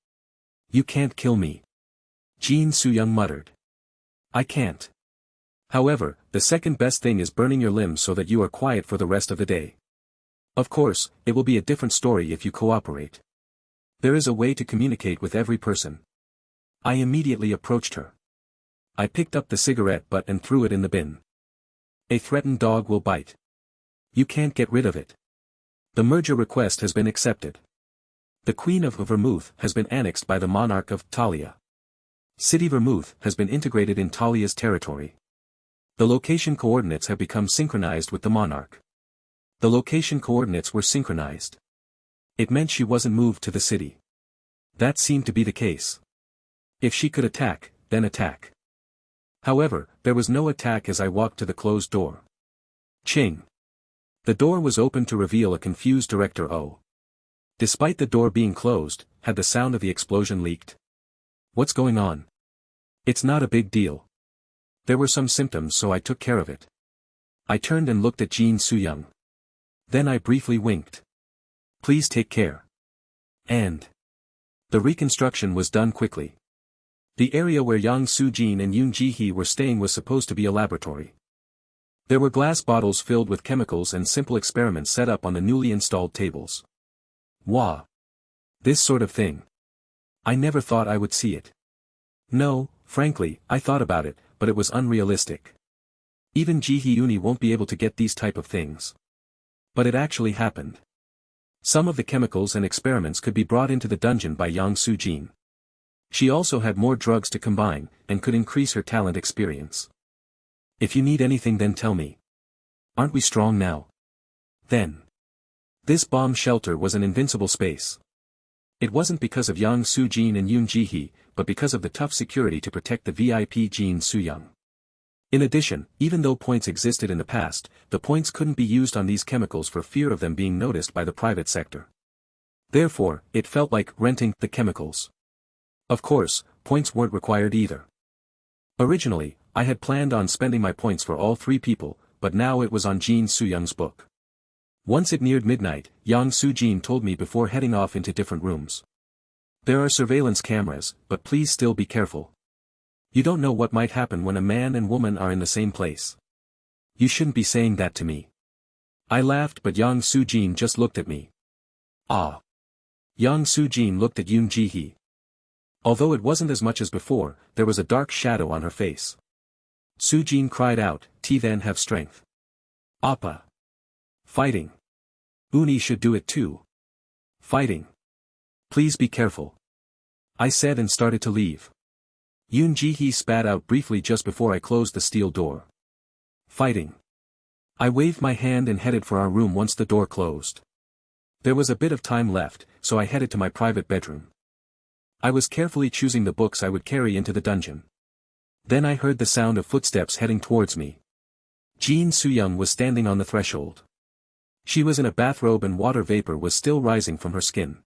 You can't kill me. Jin Soo-young muttered. I can't. However, the second best thing is burning your limbs so that you are quiet for the rest of the day. Of course, it will be a different story if you cooperate. There is a way to communicate with every person. I immediately approached her. I picked up the cigarette butt and threw it in the bin. A threatened dog will bite. You can't get rid of it. The merger request has been accepted. The Queen of Vermouth has been annexed by the monarch of Talia. City Vermouth has been integrated in Talia's territory. The location coordinates have become synchronized with the monarch. The location coordinates were synchronized. It meant she wasn't moved to the city. That seemed to be the case. If she could attack, then attack. However, there was no attack as I walked to the closed door. Ching. The door was opened to reveal a confused Director O. Despite the door being closed, had the sound of the explosion leaked? What's going on? It's not a big deal. There were some symptoms so I took care of it. I turned and looked at Jin Soo-young. Then I briefly winked. Please take care. And the reconstruction was done quickly. The area where Yang Soo-jin and Yoon Ji-hee were staying was supposed to be a laboratory. There were glass bottles filled with chemicals and simple experiments set up on the newly installed tables. Wow! This sort of thing. I never thought I would see it. No, frankly, I thought about it, but it was unrealistic. Even Ji-hee Uni won't be able to get these type of things. But it actually happened. Some of the chemicals and experiments could be brought into the dungeon by Yang Soo-jin. She also had more drugs to combine, and could increase her talent experience. If you need anything then tell me. Aren't we strong now? Then. This bomb shelter was an invincible space. It wasn't because of Yang Soo-jin and Yoon Ji-hee, but because of the tough security to protect the VIP Jin Soo-young. In addition, even though points existed in the past, the points couldn't be used on these chemicals for fear of them being noticed by the private sector. Therefore, it felt like renting the chemicals. Of course, points weren't required either. Originally, I had planned on spending my points for all 3 people, but now it was on Jin Soo-young's book. Once it neared midnight, Yang Soo-jin told me before heading off into different rooms. There are surveillance cameras, but please still be careful. You don't know what might happen when a man and woman are in the same place. You shouldn't be saying that to me. I laughed but Yang Soo-jin just looked at me. Ah. Yang Soo-jin looked at Yoon Ji-hee. Although it wasn't as much as before, there was a dark shadow on her face. Soo-jin cried out, then have strength. Appa. Fighting. Uni should do it too. Fighting. Please be careful. I said and started to leave. Yoon Ji-hee spat out briefly just before I closed the steel door. Fighting. I waved my hand and headed for our room once the door closed. There was a bit of time left, so I headed to my private bedroom. I was carefully choosing the books I would carry into the dungeon. Then I heard the sound of footsteps heading towards me. Jin Soo-young was standing on the threshold. She was in a bathrobe and water vapor was still rising from her skin.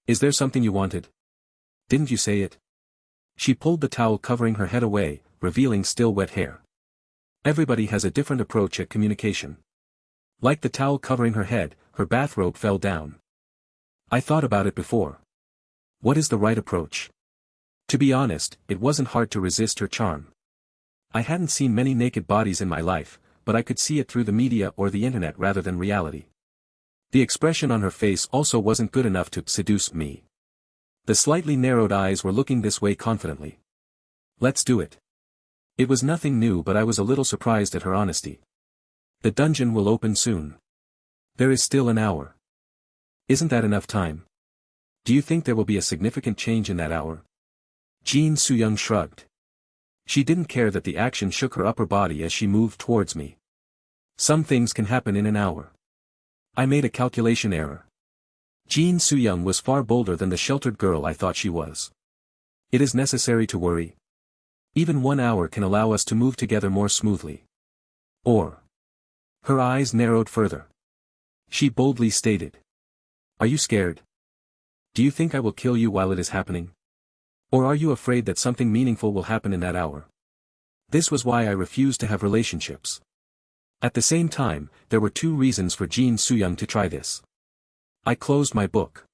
Is there something you wanted? Didn't you say it? She pulled the towel covering her head away, revealing still wet hair. Everybody has a different approach at communication. Like the towel covering her head, her bathrobe fell down. I thought about it before. What is the right approach? To be honest, it wasn't hard to resist her charm. I hadn't seen many naked bodies in my life, but I could see it through the media or the internet rather than reality. The expression on her face also wasn't good enough to seduce me. The slightly narrowed eyes were looking this way confidently. Let's do it. It was nothing new but I was a little surprised at her honesty. The dungeon will open soon. There is still an hour. Isn't that enough time? Do you think there will be a significant change in that hour? Jin Soo-young shrugged. She didn't care that the action shook her upper body as she moved towards me. Some things can happen in an hour. I made a calculation error. Jin Soo-young was far bolder than the sheltered girl I thought she was. It is necessary to worry. Even 1 hour can allow us to move together more smoothly. Or. Her eyes narrowed further. She boldly stated. Are you scared? Do you think I will kill you while it is happening? Or are you afraid that something meaningful will happen in that hour? This was why I refused to have relationships. At the same time, there were 2 reasons for Jin Soo-young to try this. I closed my book.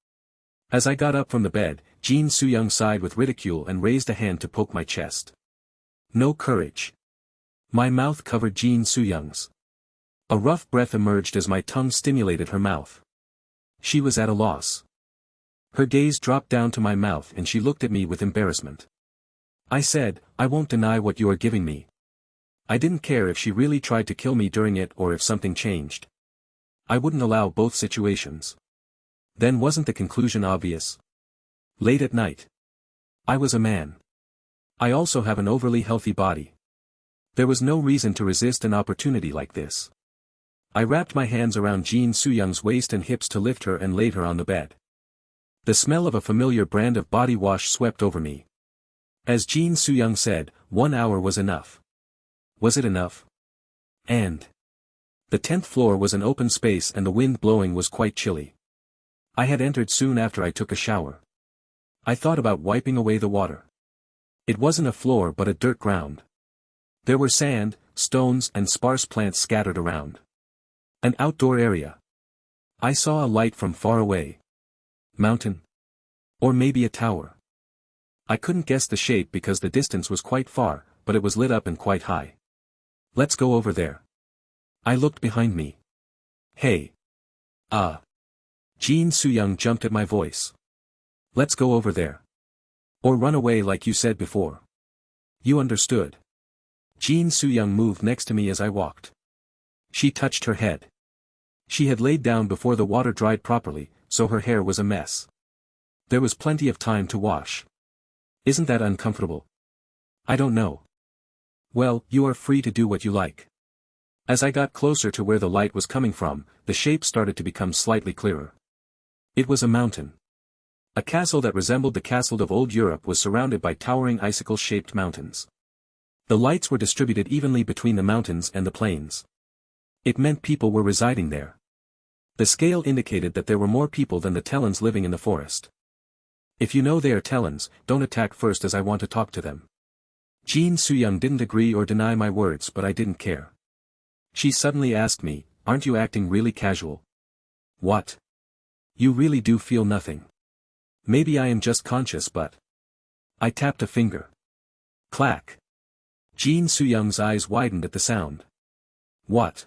As I got up from the bed, Jin Soo-young sighed with ridicule and raised a hand to poke my chest. No courage. My mouth covered Jin Soo-young's. A rough breath emerged as my tongue stimulated her mouth. She was at a loss. Her gaze dropped down to my mouth and she looked at me with embarrassment. I said, I won't deny what you are giving me. I didn't care if she really tried to kill me during it or if something changed. I wouldn't allow both situations. Then wasn't the conclusion obvious? Late at night. I was a man. I also have an overly healthy body. There was no reason to resist an opportunity like this. I wrapped my hands around Jin Soo-young's waist and hips to lift her and laid her on the bed. The smell of a familiar brand of body wash swept over me. As Jin Soo-young said, 1 hour was enough. Was it enough? And the 10th floor was an open space and the wind blowing was quite chilly. I had entered soon after I took a shower. I thought about wiping away the water. It wasn't a floor but a dirt ground. There were sand, stones and sparse plants scattered around. An outdoor area. I saw a light from far away. Mountain? Or maybe a tower. I couldn't guess the shape because the distance was quite far, but it was lit up and quite high. Let's go over there. I looked behind me. Hey. Jin Soo-young jumped at my voice. Let's go over there. Or run away like you said before. You understood. Jin Soo-young moved next to me as I walked. She touched her head. She had laid down before the water dried properly, so her hair was a mess. There was plenty of time to wash. Isn't that uncomfortable? I don't know. Well, you are free to do what you like. As I got closer to where the light was coming from, the shape started to become slightly clearer. It was a mountain. A castle that resembled the castle of old Europe was surrounded by towering icicle-shaped mountains. The lights were distributed evenly between the mountains and the plains. It meant people were residing there. The scale indicated that there were more people than the Talons living in the forest. If you know they are Talons, don't attack first as I want to talk to them. Jin Soo-young didn't agree or deny my words, but I didn't care. She suddenly asked me, aren't you acting really casual? What? You really do feel nothing. Maybe I am just conscious but... I tapped a finger. Clack. Jin Soo-young's eyes widened at the sound. What?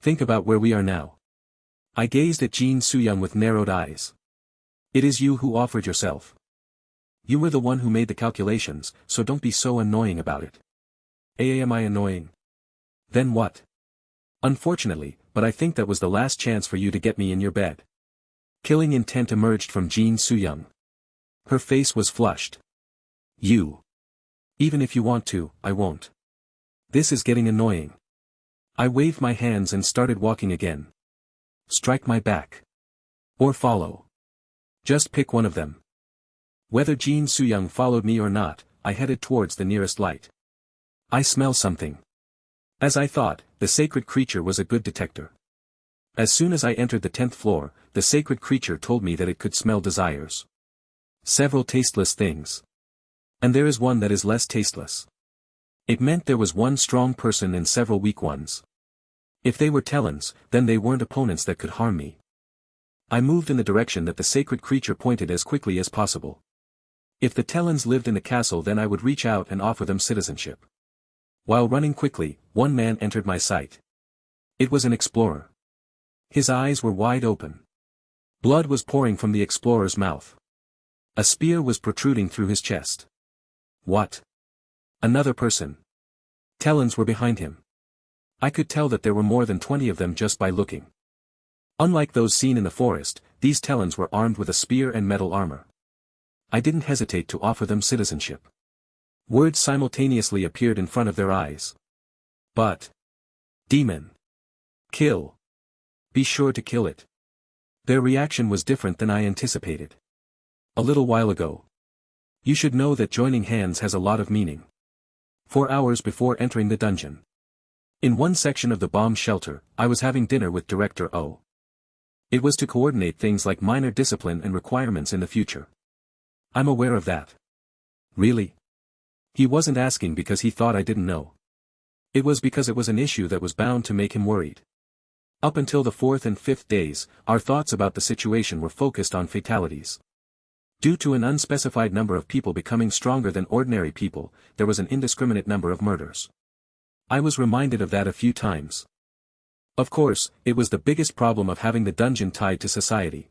Think about where we are now. I gazed at Jin Soo-young with narrowed eyes. It is you who offered yourself. You were the one who made the calculations, so don't be so annoying about it. Am I annoying? Then what? Unfortunately, but I think that was the last chance for you to get me in your bed. Killing intent emerged from Jin Soo-young. Her face was flushed. You. Even if you want to, I won't. This is getting annoying. I waved my hands and started walking again. Strike my back. Or follow. Just pick one of them. Whether Jin Soo-young followed me or not, I headed towards the nearest light. I smell something. As I thought, the sacred creature was a good detector. As soon as I entered the 10th floor, the sacred creature told me that it could smell desires. Several tasteless things. And there is one that is less tasteless. It meant there was one strong person and several weak ones. If they were Talons, then they weren't opponents that could harm me. I moved in the direction that the sacred creature pointed as quickly as possible. If the Talons lived in the castle, then I would reach out and offer them citizenship. While running quickly, one man entered my sight. It was an explorer. His eyes were wide open. Blood was pouring from the explorer's mouth. A spear was protruding through his chest. What? Another person. Talons were behind him. I could tell that there were more than 20 of them just by looking. Unlike those seen in the forest, these Talons were armed with a spear and metal armor. I didn't hesitate to offer them citizenship. Words simultaneously appeared in front of their eyes. But. Demon. Kill. Be sure to kill it. Their reaction was different than I anticipated. A little while ago. You should know that joining hands has a lot of meaning. 4 hours before entering the dungeon. In one section of the bomb shelter, I was having dinner with Director O. It was to coordinate things like minor discipline and requirements in the future. I'm aware of that. Really? He wasn't asking because he thought I didn't know. It was because it was an issue that was bound to make him worried. Up until the 4th and 5th days, our thoughts about the situation were focused on fatalities. Due to an unspecified number of people becoming stronger than ordinary people, there was an indiscriminate number of murders. I was reminded of that a few times. Of course, it was the biggest problem of having the dungeon tied to society.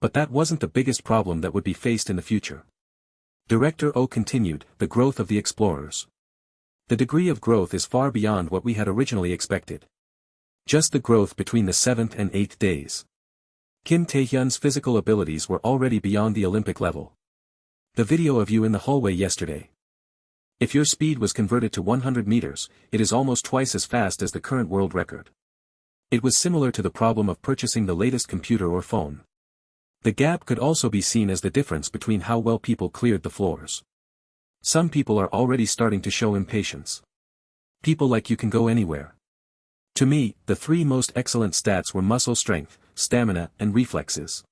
But that wasn't the biggest problem that would be faced in the future. Director O continued, the growth of the explorers. The degree of growth is far beyond what we had originally expected. Just the growth between the 7th and 8th days. Kim Taehyun's physical abilities were already beyond the Olympic level. The video of you in the hallway yesterday. If your speed was converted to 100 meters, it is almost twice as fast as the current world record. It was similar to the problem of purchasing the latest computer or phone. The gap could also be seen as the difference between how well people cleared the floors. Some people are already starting to show impatience. People like you can go anywhere. To me, the 3 most excellent stats were muscle strength, stamina, and reflexes.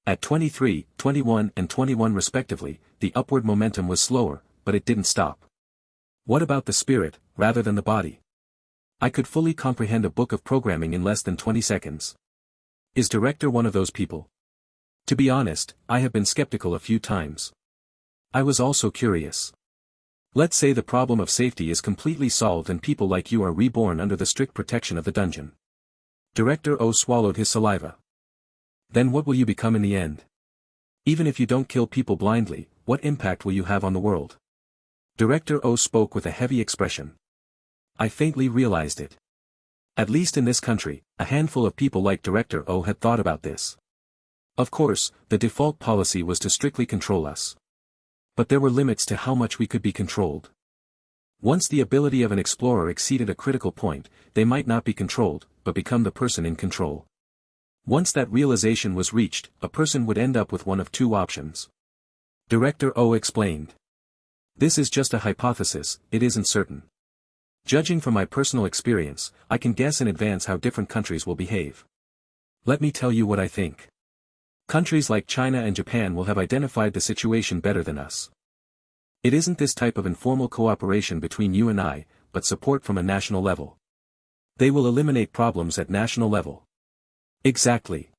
At 23, 21 and 21 respectively, the upward momentum was slower, but it didn't stop. What about the spirit, rather than the body? I could fully comprehend a book of programming in less than 20 seconds. Is Director one of those people? To be honest, I have been skeptical a few times. I was also curious. Let's say the problem of safety is completely solved and people like you are reborn under the strict protection of the dungeon. Director O swallowed his saliva. Then what will you become in the end? Even if you don't kill people blindly, what impact will you have on the world? Director O spoke with a heavy expression. I faintly realized it. At least in this country, a handful of people like Director O had thought about this. Of course, the default policy was to strictly control us. But there were limits to how much we could be controlled. Once the ability of an explorer exceeded a critical point, they might not be controlled, but become the person in control. Once that realization was reached, a person would end up with one of two options. Director O explained. This is just a hypothesis, it isn't certain. Judging from my personal experience, I can guess in advance how different countries will behave. Let me tell you what I think. Countries like China and Japan will have identified the situation better than us. It isn't this type of informal cooperation between you and I, but support from a national level. They will eliminate problems at national level. Exactly.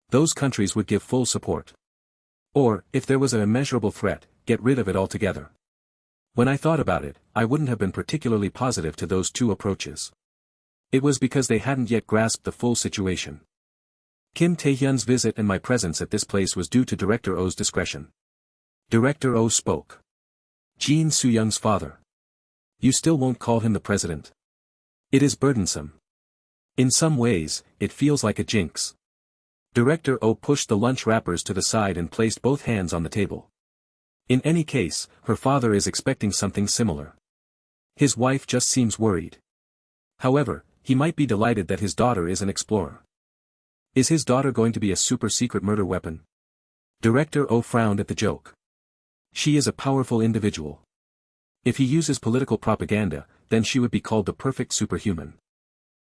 Those countries would give full support. Or, if there was an immeasurable threat, get rid of it altogether. When I thought about it, I wouldn't have been particularly positive to those two approaches. It was because they hadn't yet grasped the full situation. Kim Taehyun's visit and my presence at this place was due to Director O's discretion. Director O spoke. Jin Soo-young's father. You still won't call him the president? It is burdensome. In some ways, it feels like a jinx. Director O pushed the lunch wrappers to the side and placed both hands on the table. In any case, her father is expecting something similar. His wife just seems worried. However, he might be delighted that his daughter is an explorer. Is his daughter going to be a super-secret murder weapon? Director O frowned at the joke. She is a powerful individual. If he uses political propaganda, then she would be called the perfect superhuman.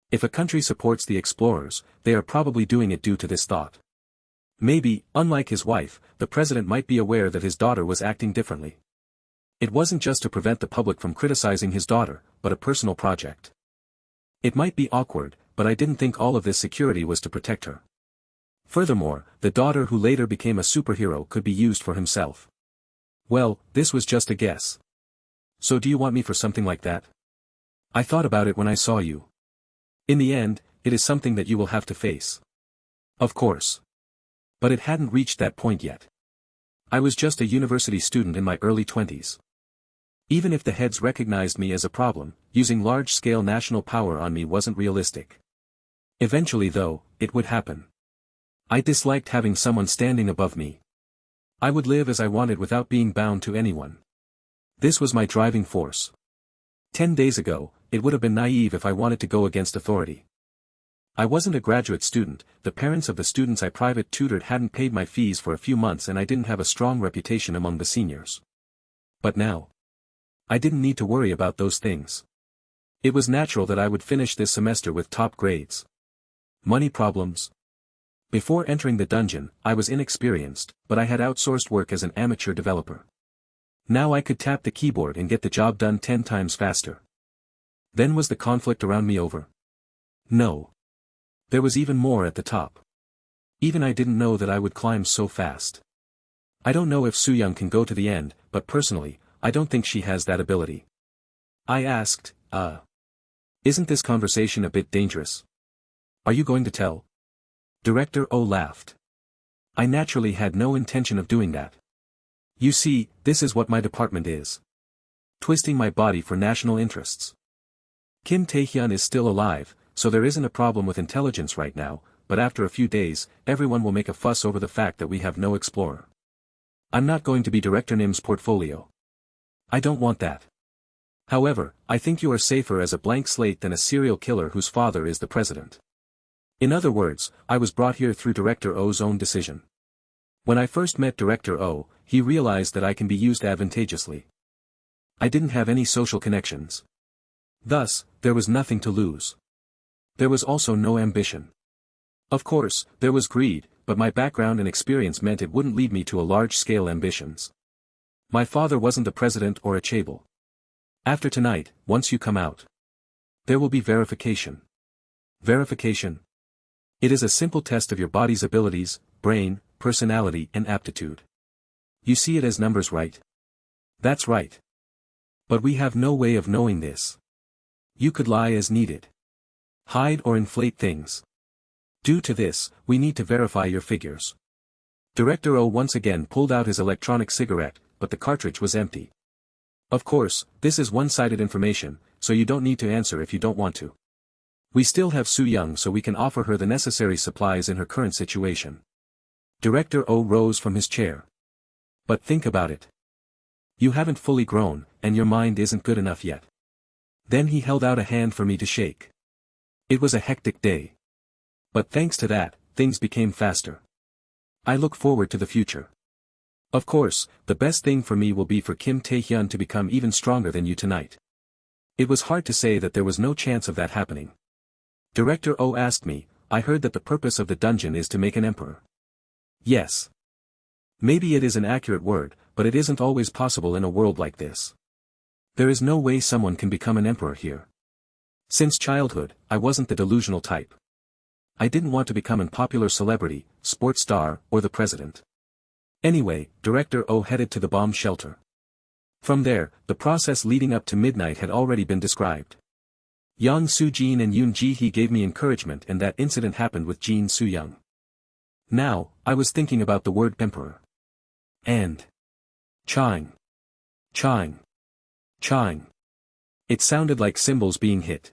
If a country supports the explorers, they are probably doing it due to this thought. Maybe, unlike his wife, the president might be aware that his daughter was acting differently. It wasn't just to prevent the public from criticizing his daughter, but a personal project. It might be awkward, but I didn't think all of this security was to protect her. Furthermore, the daughter who later became a superhero could be used for himself. Well, this was just a guess. So do you want me for something like that? I thought about it when I saw you. In the end, it is something that you will have to face. Of course. But it hadn't reached that point yet. I was just a university student in my early 20s. Even if the heads recognized me as a problem, using large-scale national power on me wasn't realistic. Eventually though, it would happen. I disliked having someone standing above me. I would live as I wanted without being bound to anyone. This was my driving force. 10 days ago, it would have been naive if I wanted to go against authority. I wasn't a graduate student, the parents of the students I private tutored hadn't paid my fees for a few months and I didn't have a strong reputation among the seniors. But now, I didn't need to worry about those things. It was natural that I would finish this semester with top grades. Money problems. Before entering the dungeon, I was inexperienced, but I had outsourced work as an amateur developer. Now I could tap the keyboard and get the job done 10 times faster. Then was the conflict around me over? No. There was even more at the top. Even I didn't know that I would climb so fast. I don't know if Soo-young can go to the end, but personally, I don't think she has that ability. I asked, isn't this conversation a bit dangerous? Are you going to tell? Director O laughed. I naturally had no intention of doing that. You see, this is what my department is. Twisting my body for national interests. Kim Taehyun is still alive, so there isn't a problem with intelligence right now, but after a few days, everyone will make a fuss over the fact that we have no explorer. I'm not going to be Director Nim's portfolio. I don't want that. However, I think you are safer as a blank slate than a serial killer whose father is the president. In other words, I was brought here through Director O's own decision. When I first met Director O, he realized that I can be used advantageously. I didn't have any social connections. Thus, there was nothing to lose. There was also no ambition. Of course, there was greed, but my background and experience meant it wouldn't lead me to a large-scale ambitions. My father wasn't the president or a chaebol. After tonight, once you come out, there will be verification. Verification? It is a simple test of your body's abilities, brain, personality and aptitude. You see it as numbers, right? That's right. But we have no way of knowing this. You could lie as needed. Hide or inflate things. Due to this, we need to verify your figures. Director O once again pulled out his electronic cigarette, but the cartridge was empty. Of course, this is one-sided information, so you don't need to answer if you don't want to. We still have Su Young, so we can offer her the necessary supplies in her current situation. Director O rose from his chair. But think about it. You haven't fully grown, and your mind isn't good enough yet. Then he held out a hand for me to shake. It was a hectic day. But thanks to that, things became faster. I look forward to the future. Of course, the best thing for me will be for Kim Tae-hyun to become even stronger than you tonight. It was hard to say that there was no chance of that happening. Director O asked me, I heard that the purpose of the dungeon is to make an emperor. Yes. Maybe it is an accurate word, but it isn't always possible in a world like this. There is no way someone can become an emperor here. Since childhood, I wasn't the delusional type. I didn't want to become an popular celebrity, sports star, or the president. Anyway, Director O headed to the bomb shelter. From there, the process leading up to midnight had already been described. Yang Soo-jin and Yoon Ji-hee gave me encouragement, and that incident happened with Jin Soo-young. Now, I was thinking about the word emperor. And chime. Chime. Chime. It sounded like cymbals being hit.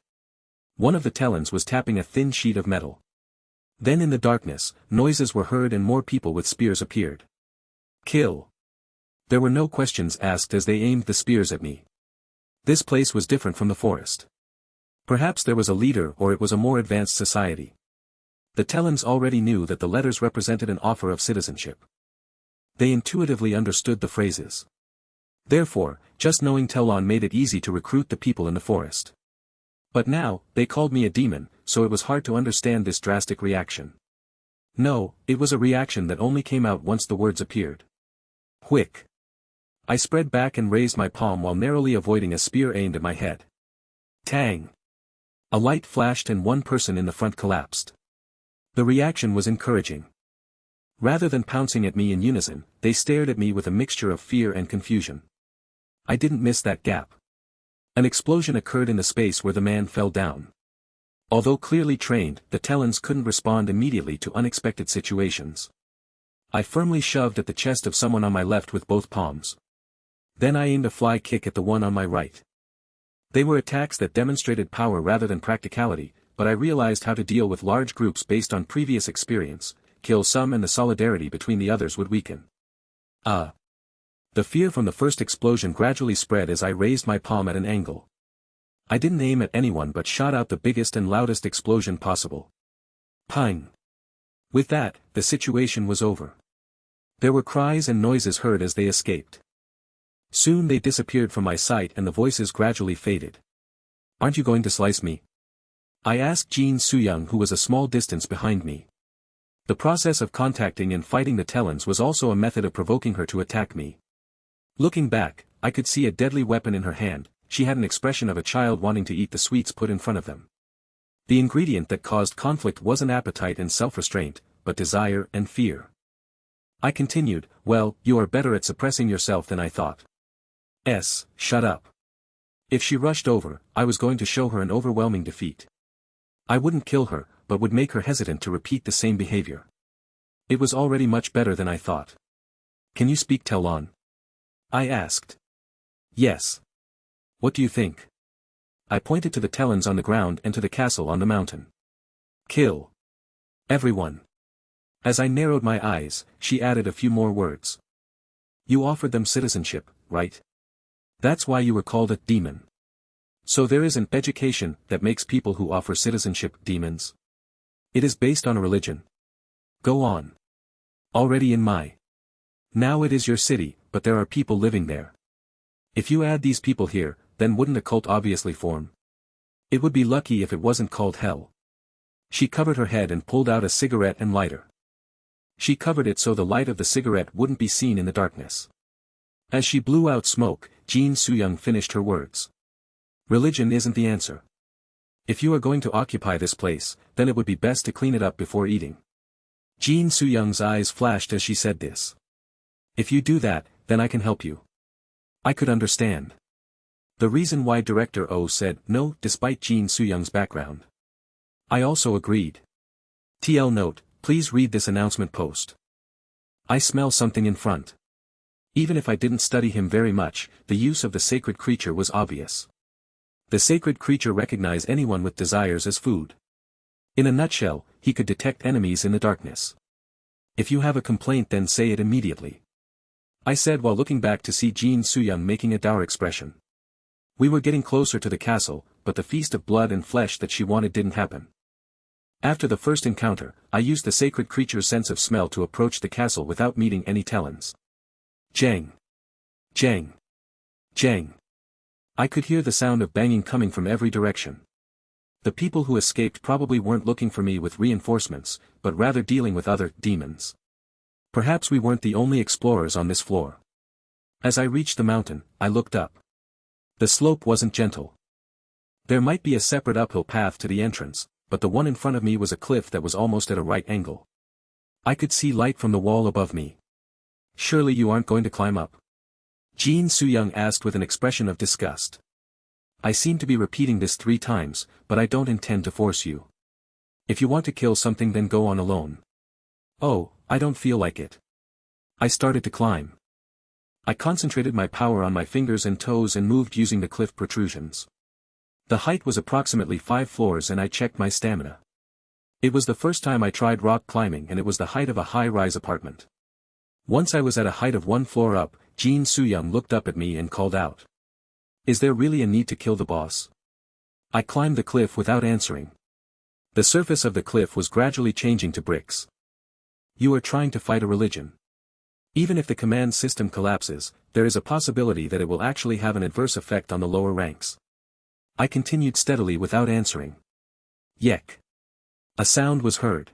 One of the talons was tapping a thin sheet of metal. Then in the darkness, noises were heard and more people with spears appeared. Kill. There were no questions asked as they aimed the spears at me. This place was different from the forest. Perhaps there was a leader, or it was a more advanced society. The Telons already knew that the letters represented an offer of citizenship. They intuitively understood the phrases. Therefore, just knowing Telon made it easy to recruit the people in the forest. But now, they called me a demon, so it was hard to understand this drastic reaction. No, it was a reaction that only came out once the words appeared. Whick. I spread back and raised my palm while narrowly avoiding a spear aimed at my head. Tang. A light flashed and one person in the front collapsed. The reaction was encouraging. Rather than pouncing at me in unison, they stared at me with a mixture of fear and confusion. I didn't miss that gap. An explosion occurred in the space where the man fell down. Although clearly trained, the Telons couldn't respond immediately to unexpected situations. I firmly shoved at the chest of someone on my left with both palms. Then I aimed a fly kick at the one on my right. They were attacks that demonstrated power rather than practicality, but I realized how to deal with large groups based on previous experience, kill some and the solidarity between the others would weaken. The fear from the first explosion gradually spread as I raised my palm at an angle. I didn't aim at anyone but shot out the biggest and loudest explosion possible. Ping. With that, the situation was over. There were cries and noises heard as they escaped. Soon they disappeared from my sight and the voices gradually faded. Aren't you going to slice me? I asked Jin Soo-young, who was a small distance behind me. The process of contacting and fighting the Telons was also a method of provoking her to attack me. Looking back, I could see a deadly weapon in her hand. She had an expression of a child wanting to eat the sweets put in front of them. The ingredient that caused conflict wasn't appetite and self-restraint, but desire and fear. I continued, well, you are better at suppressing yourself than I thought. Shut up. If she rushed over, I was going to show her an overwhelming defeat. I wouldn't kill her, but would make her hesitant to repeat the same behavior. It was already much better than I thought. Can you speak Telon? I asked. Yes. What do you think? I pointed to the Telons on the ground and to the castle on the mountain. Kill everyone. As I narrowed my eyes, she added a few more words. You offered them citizenship, right? That's why you were called a demon. So there is an education that makes people who offer citizenship demons. It is based on a religion. Go on. Already in my. Now it is your city, but there are people living there. If you add these people here, then wouldn't a cult obviously form? It would be lucky if it wasn't called hell. She covered her head and pulled out a cigarette and lighter. She covered it so the light of the cigarette wouldn't be seen in the darkness. As she blew out smoke, Jin Soo-young finished her words. Religion isn't the answer. If you are going to occupy this place, then it would be best to clean it up before eating. Jin Soo-young's eyes flashed as she said this. If you do that, then I can help you. I could understand the reason why Director O said no despite Jin Soo-young's background. I also agreed. TL note, please read this announcement post. I smell something in front. Even if I didn't study him very much, the use of the sacred creature was obvious. The sacred creature recognized anyone with desires as food. In a nutshell, he could detect enemies in the darkness. If you have a complaint, then say it immediately, I said while looking back to see Jin Soo-young making a dour expression. We were getting closer to the castle, but the feast of blood and flesh that she wanted didn't happen. After the first encounter, I used the sacred creature's sense of smell to approach the castle without meeting any talons. Jang. Jang. Jang. I could hear the sound of banging coming from every direction. The people who escaped probably weren't looking for me with reinforcements, but rather dealing with other demons. Perhaps we weren't the only explorers on this floor. As I reached the mountain, I looked up. The slope wasn't gentle. There might be a separate uphill path to the entrance, but the one in front of me was a cliff that was almost at a right angle. I could see light from the wall above me. Surely you aren't going to climb up? Jin Soo-young asked with an expression of disgust. I seem to be repeating this 3 times, but I don't intend to force you. If you want to kill something, then go on alone. Oh, I don't feel like it. I started to climb. I concentrated my power on my fingers and toes and moved using the cliff protrusions. The height was approximately 5 floors and I checked my stamina. It was the first time I tried rock climbing and it was the height of a high-rise apartment. Once I was at a height of 1 floor up, Jin Soo-young looked up at me and called out. Is there really a need to kill the boss? I climbed the cliff without answering. The surface of the cliff was gradually changing to bricks. You are trying to fight a religion. Even if the command system collapses, there is a possibility that it will actually have an adverse effect on the lower ranks. I continued steadily without answering. Yek. A sound was heard.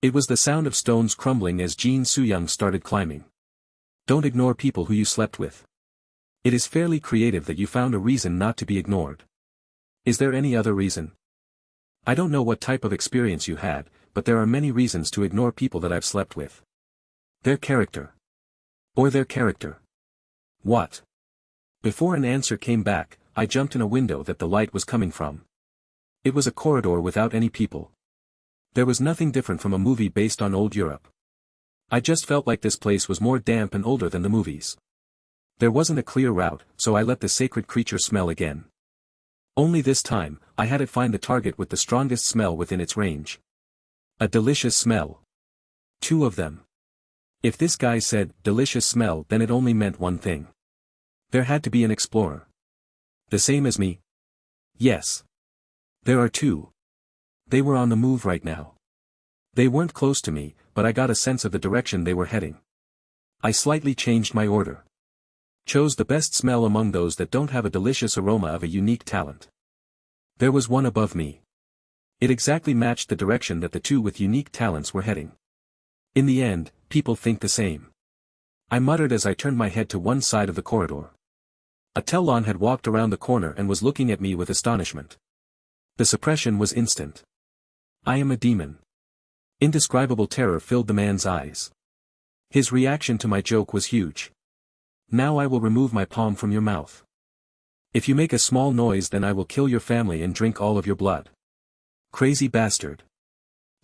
It was the sound of stones crumbling as Jin Soo-young started climbing. Don't ignore people who you slept with. It is fairly creative that you found a reason not to be ignored. Is there any other reason? I don't know what type of experience you had, but there are many reasons to ignore people that I've slept with. Their character. Or their character. What? Before an answer came back, I jumped in a window that the light was coming from. It was a corridor without any people. There was nothing different from a movie based on old Europe. I just felt like this place was more damp and older than the movies. There wasn't a clear route, so I let the sacred creature smell again. Only this time, I had it find the target with the strongest smell within its range. A delicious smell. 2 of them. If this guy said, delicious smell, then it only meant one thing. There had to be an explorer. The same as me? Yes. There are 2. They were on the move right now. They weren't close to me, but I got a sense of the direction they were heading. I slightly changed my order. Chose the best smell among those that don't have a delicious aroma of a unique talent. There was one above me. It exactly matched the direction that the 2 with unique talents were heading. In the end, people think the same. I muttered as I turned my head to one side of the corridor. A Telon had walked around the corner and was looking at me with astonishment. The suppression was instant. I am a demon. Indescribable terror filled the man's eyes. His reaction to my joke was huge. Now I will remove my palm from your mouth. If you make a small noise, then I will kill your family and drink all of your blood. Crazy bastard.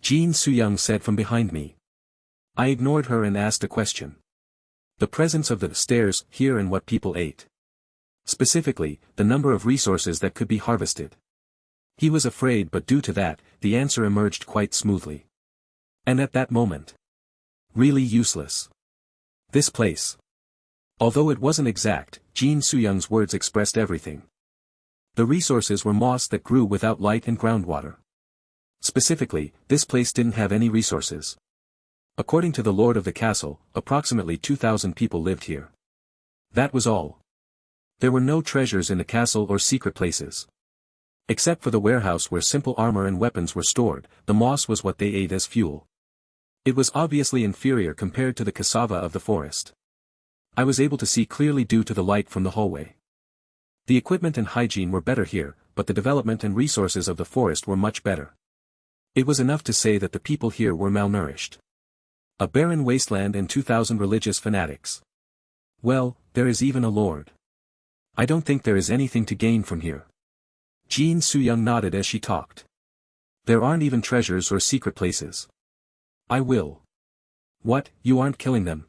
Jin Soo-young said from behind me. I ignored her and asked a question. The presence of the stairs here and what people ate. Specifically, the number of resources that could be harvested. He was afraid, but due to that, the answer emerged quite smoothly. And at that moment. Really useless. This place. Although it wasn't exact, Jin Soo-young's words expressed everything. The resources were moss that grew without light and groundwater. Specifically, this place didn't have any resources. According to the lord of the castle, approximately 2,000 people lived here. That was all. There were no treasures in the castle or secret places. Except for the warehouse where simple armor and weapons were stored, the moss was what they ate as fuel. It was obviously inferior compared to the cassava of the forest. I was able to see clearly due to the light from the hallway. The equipment and hygiene were better here, but the development and resources of the forest were much better. It was enough to say that the people here were malnourished. A barren wasteland and 2,000 religious fanatics. Well, there is even a lord. I don't think there is anything to gain from here. Jin Soo-young nodded as she talked. There aren't even treasures or secret places. I will. What, you aren't killing them?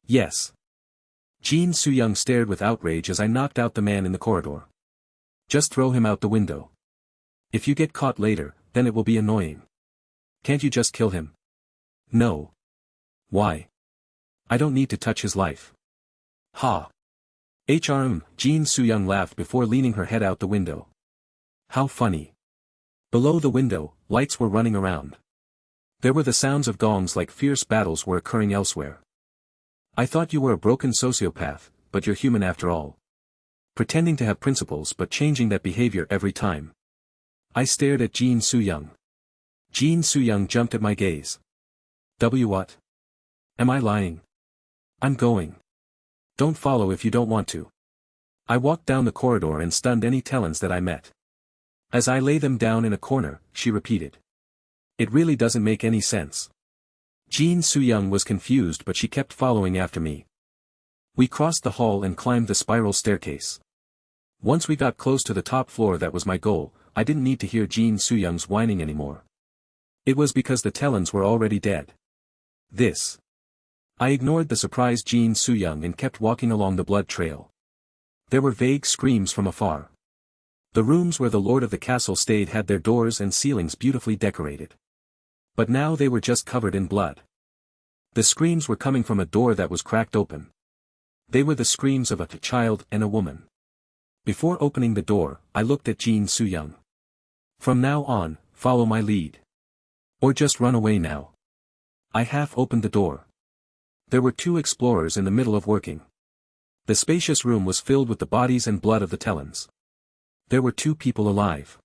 Yes. Jin Soo-young stared with outrage as I knocked out the man in the corridor. Just throw him out the window. If you get caught later, then it will be annoying. Can't you just kill him? No. Why? I don't need to touch his life. Ha. Jin Soo-young laughed before leaning her head out the window. How funny. Below the window, lights were running around. There were the sounds of gongs like fierce battles were occurring elsewhere. I thought you were a broken sociopath, but you're human after all. Pretending to have principles but changing that behavior every time. I stared at Jin Soo-young. Jin Soo-young jumped at my gaze. What? Am I lying? I'm going. Don't follow if you don't want to. I walked down the corridor and stunned any talents that I met. As I lay them down in a corner, she repeated. It really doesn't make any sense. Jin Soo-young was confused but she kept following after me. We crossed the hall and climbed the spiral staircase. Once we got close to the top floor that was my goal, I didn't need to hear Jin Soo-young's whining anymore. It was because the talons were already dead. I ignored the surprised Jin Soo-young and kept walking along the blood trail. There were vague screams from afar. The rooms where the lord of the castle stayed had their doors and ceilings beautifully decorated. But now they were just covered in blood. The screams were coming from a door that was cracked open. They were the screams of a child and a woman. Before opening the door, I looked at Jin Soo-young. From now on, follow my lead. Or just run away now. I half opened the door. There were 2 explorers in the middle of working. The spacious room was filled with the bodies and blood of the talons. There were 2 people alive.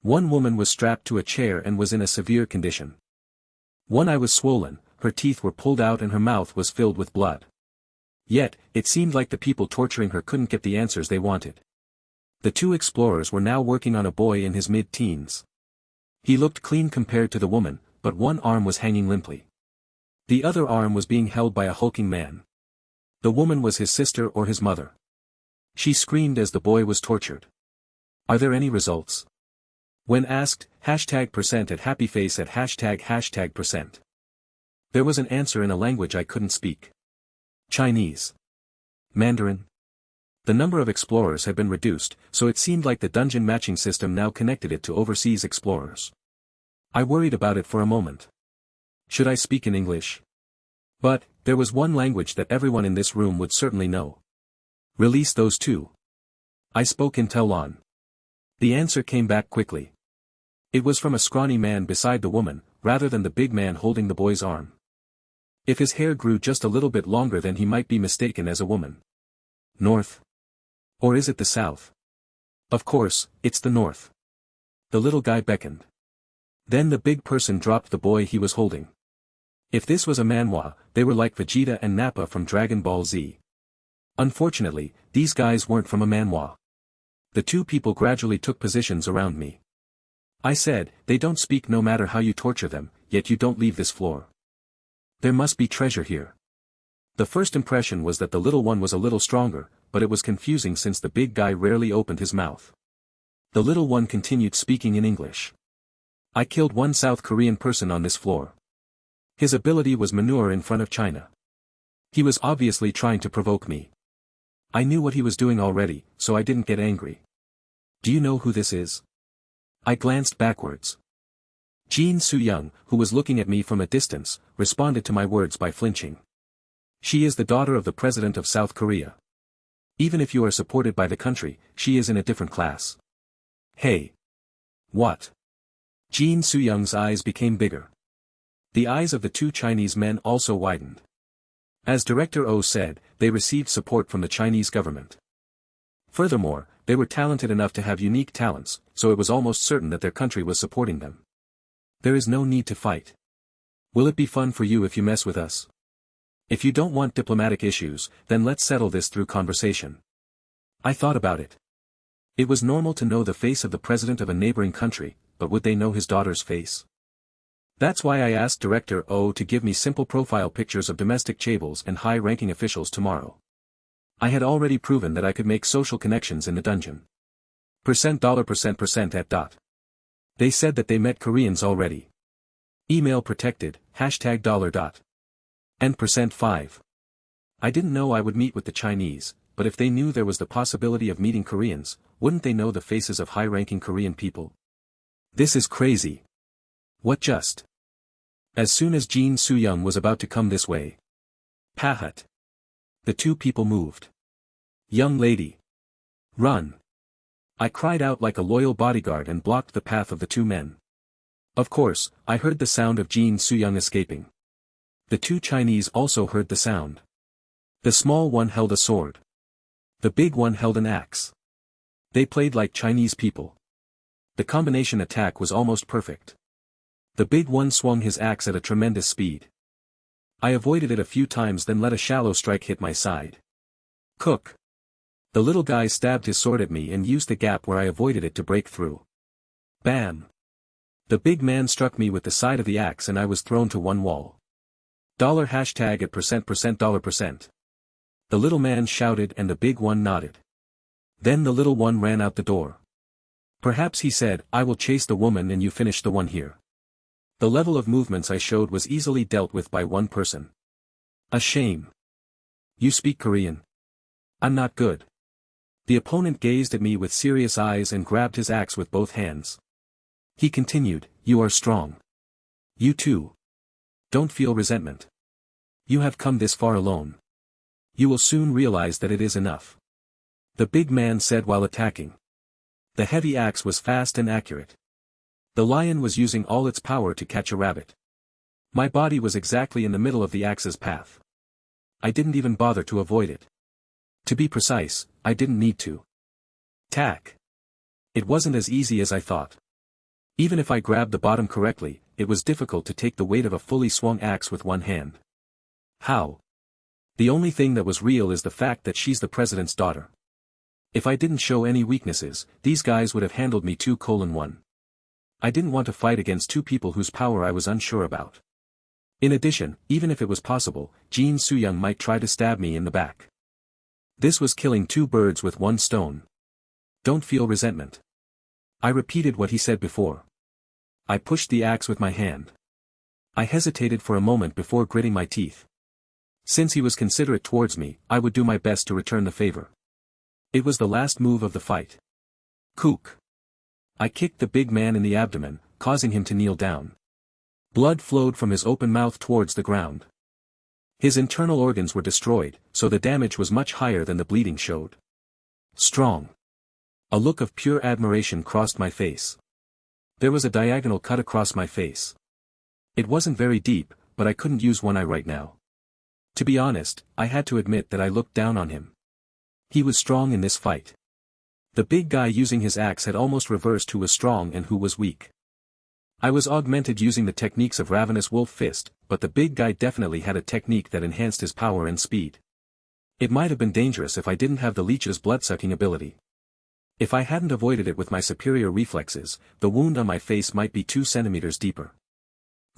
One woman was strapped to a chair and was in a severe condition. One eye was swollen, her teeth were pulled out and her mouth was filled with blood. Yet, it seemed like the people torturing her couldn't get the answers they wanted. The 2 explorers were now working on a boy in his mid-teens. He looked clean compared to the woman, but one arm was hanging limply. The other arm was being held by a hulking man. The woman was his sister or his mother. She screamed as the boy was tortured. Are there any results? When asked, #% at happyface at #%. There was an answer in a language I couldn't speak. Chinese. Mandarin. The number of explorers had been reduced, so it seemed like the dungeon matching system now connected it to overseas explorers. I worried about it for a moment. Should I speak in English? But, there was one language that everyone in this room would certainly know. Release those 2. I spoke in Telon. The answer came back quickly. It was from a scrawny man beside the woman, rather than the big man holding the boy's arm. If his hair grew just a little bit longer then he might be mistaken as a woman. North? Or is it the south? Of course, it's the north. The little guy beckoned. Then the big person dropped the boy he was holding. If this was a manhwa, they were like Vegeta and Nappa from Dragon Ball Z. Unfortunately, these guys weren't from a manhwa. The 2 people gradually took positions around me. I said, they don't speak no matter how you torture them, yet you don't leave this floor. There must be treasure here. The first impression was that the little one was a little stronger, but it was confusing since the big guy rarely opened his mouth. The little one continued speaking in English. I killed 1 South Korean person on this floor. His ability was manure in front of China. He was obviously trying to provoke me. I knew what he was doing already, so I didn't get angry. Do you know who this is? I glanced backwards. Jin Soo-young, who was looking at me from a distance, responded to my words by flinching. She is the daughter of the president of South Korea. Even if you are supported by the country, she is in a different class. Hey. What? Jin Soo-young's eyes became bigger. The eyes of the 2 Chinese men also widened. As Director O said, they received support from the Chinese government. Furthermore, they were talented enough to have unique talents, so it was almost certain that their country was supporting them. There is no need to fight. Will it be fun for you if you mess with us? If you don't want diplomatic issues, then let's settle this through conversation. I thought about it. It was normal to know the face of the president of a neighboring country, but would they know his daughter's face? That's why I asked Director O to give me simple profile pictures of domestic chaebols and high-ranking officials tomorrow. I had already proven that I could make social connections in the dungeon. %% at dot. They said that they met Koreans already. Email protected, $. Dot. And %5. I didn't know I would meet with the Chinese, but if they knew there was the possibility of meeting Koreans, wouldn't they know the faces of high-ranking Korean people? This is crazy. What just? As soon as Jin Soo-young was about to come this way. Pahat. The two people moved. Young lady. Run. I cried out like a loyal bodyguard and blocked the path of the two men. Of course, I heard the sound of Jin Soo-young escaping. The two Chinese also heard the sound. The small one held a sword. The big one held an axe. They played like Chinese people. The combination attack was almost perfect. The big one swung his axe at a tremendous speed. I avoided it a few times, then let a shallow strike hit my side. Cook. The little guy stabbed his sword at me and used the gap where I avoided it to break through. Bam. The big man struck me with the side of the axe and I was thrown to one wall. $# at %%. The little man shouted and the big one nodded. Then the little one ran out the door. Perhaps he said, I will chase the woman and you finish the one here. The level of movements I showed was easily dealt with by one person. A shame. You speak Korean? I'm not good. The opponent gazed at me with serious eyes and grabbed his axe with both hands. He continued, you are strong. You too. Don't feel resentment. You have come this far alone. You will soon realize that it is enough. The big man said while attacking. The heavy axe was fast and accurate. The lion was using all its power to catch a rabbit. My body was exactly in the middle of the axe's path. I didn't even bother to avoid it. To be precise, I didn't need to. Tack. It wasn't as easy as I thought. Even if I grabbed the bottom correctly, it was difficult to take the weight of a fully swung axe with one hand. How? The only thing that was real is the fact that she's the president's daughter. If I didn't show any weaknesses, these guys would have handled me 2:1. I didn't want to fight against two people whose power I was unsure about. In addition, even if it was possible, Jin Soo-young might try to stab me in the back. This was killing two birds with one stone. Don't feel resentment. I repeated what he said before. I pushed the axe with my hand. I hesitated for a moment before gritting my teeth. Since he was considerate towards me, I would do my best to return the favor. It was the last move of the fight. Kook. I kicked the big man in the abdomen, causing him to kneel down. Blood flowed from his open mouth towards the ground. His internal organs were destroyed, so the damage was much higher than the bleeding showed. Strong. A look of pure admiration crossed my face. There was a diagonal cut across my face. It wasn't very deep, but I couldn't use one eye right now. To be honest, I had to admit that I looked down on him. He was strong in this fight. The big guy using his axe had almost reversed who was strong and who was weak. I was augmented using the techniques of Ravenous Wolf Fist, but the big guy definitely had a technique that enhanced his power and speed. It might have been dangerous if I didn't have the leech's blood-sucking ability. If I hadn't avoided it with my superior reflexes, the wound on my face might be 2 centimeters deeper.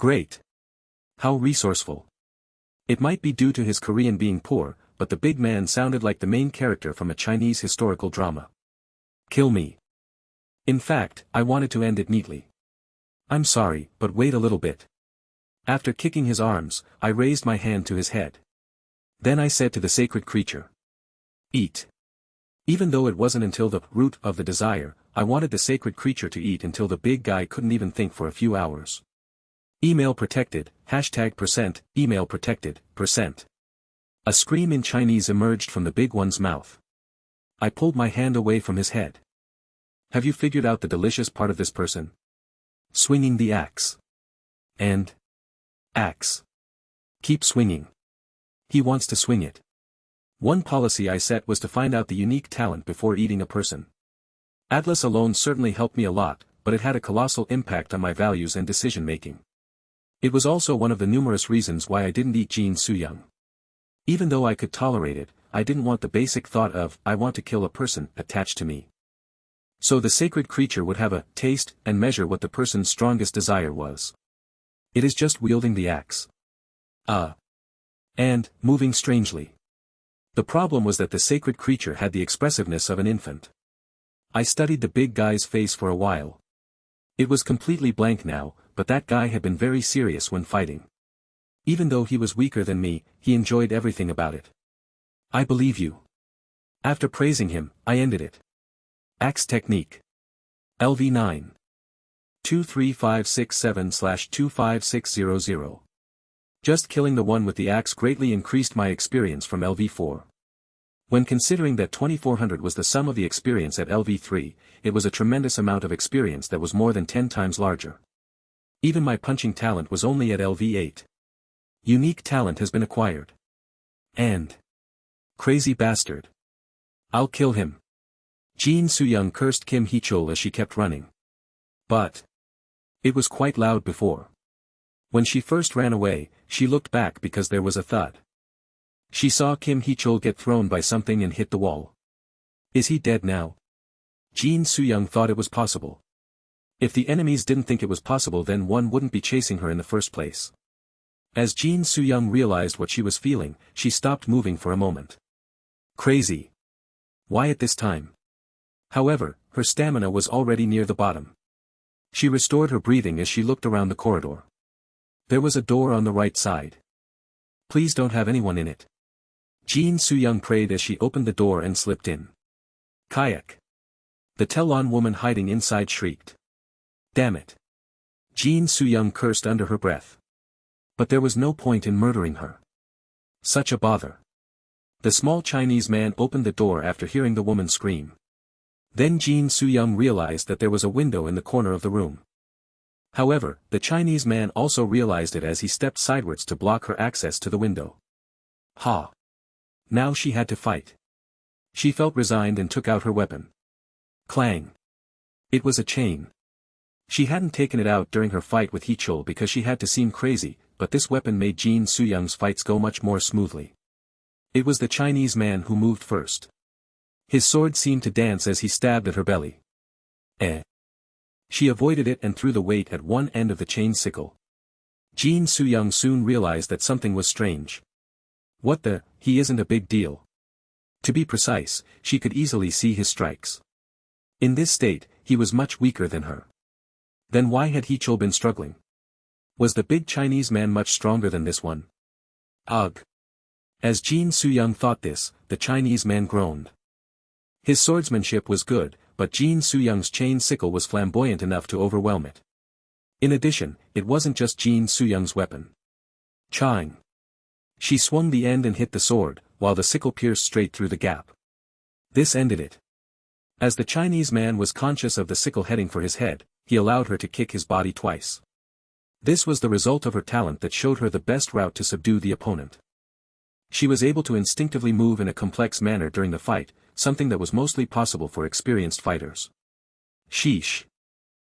Great. How resourceful. It might be due to his Korean being poor, but the big man sounded like the main character from a Chinese historical drama. Kill me. In fact, I wanted to end it neatly. I'm sorry, but wait a little bit. After kicking his arms, I raised my hand to his head. Then I said to the sacred creature. Eat. Even though it wasn't until the root of the desire, I wanted the sacred creature to eat until the big guy couldn't even think for a few hours. Email protected, %, email protected, %. A scream in Chinese emerged from the big one's mouth. I pulled my hand away from his head. Have you figured out the delicious part of this person? Swinging the axe. And? Axe. Keep swinging. He wants to swing it. One policy I set was to find out the unique talent before eating a person. Atlas alone certainly helped me a lot, but it had a colossal impact on my values and decision-making. It was also one of the numerous reasons why I didn't eat Jin Soo-young. Even though I could tolerate it, I didn't want the basic thought of, I want to kill a person, attached to me. So the sacred creature would have a taste and measure what the person's strongest desire was. It is just wielding the axe. And, moving strangely. The problem was that the sacred creature had the expressiveness of an infant. I studied the big guy's face for a while. It was completely blank now, but that guy had been very serious when fighting. Even though he was weaker than me, he enjoyed everything about it. I believe you. After praising him, I ended it. Axe technique. LV9. 23567/25600. Just killing the one with the axe greatly increased my experience from LV4. When considering that 2400 was the sum of the experience at LV3, it was a tremendous amount of experience that was more than 10 times larger. Even my punching talent was only at LV8. Unique talent has been acquired. And crazy bastard. I'll kill him. Jin Soo-young cursed Kim Hee-chul as she kept running. But it was quite loud before. When she first ran away, she looked back because there was a thud. She saw Kim Hee-chul get thrown by something and hit the wall. Is he dead now? Jin Soo-young thought it was possible. If the enemies didn't think it was possible, then one wouldn't be chasing her in the first place. As Jin Soo-young realized what she was feeling, she stopped moving for a moment. Crazy. Why at this time? However, her stamina was already near the bottom. She restored her breathing as she looked around the corridor. There was a door on the right side. Please don't have anyone in it. Jin Soo-young prayed as she opened the door and slipped in. Kayak. The Telon woman hiding inside shrieked. Damn it. Jin Soo-young cursed under her breath. But there was no point in murdering her. Such a bother. The small Chinese man opened the door after hearing the woman scream. Then Jin Soo-young realized that there was a window in the corner of the room. However, the Chinese man also realized it as he stepped sideways to block her access to the window. Ha! Now she had to fight. She felt resigned and took out her weapon. Clang! It was a chain. She hadn't taken it out during her fight with Hee-chul because she had to seem crazy, but this weapon made Jin Soo-young's fights go much more smoothly. It was the Chinese man who moved first. His sword seemed to dance as he stabbed at her belly. She avoided it and threw the weight at one end of the chain sickle. Jin Soo-young soon realized that something was strange. What the, he isn't a big deal. To be precise, she could easily see his strikes. In this state, he was much weaker than her. Then why had Hee-chul been struggling? Was the big Chinese man much stronger than this one? Ugh. As Jin Soo-young thought this, the Chinese man groaned. His swordsmanship was good, but Jin Soo-young's chain sickle was flamboyant enough to overwhelm it. In addition, it wasn't just Jin Soo-young's weapon. Chang. She swung the end and hit the sword, while the sickle pierced straight through the gap. This ended it. As the Chinese man was conscious of the sickle heading for his head, he allowed her to kick his body twice. This was the result of her talent that showed her the best route to subdue the opponent. She was able to instinctively move in a complex manner during the fight, something that was mostly possible for experienced fighters. Sheesh.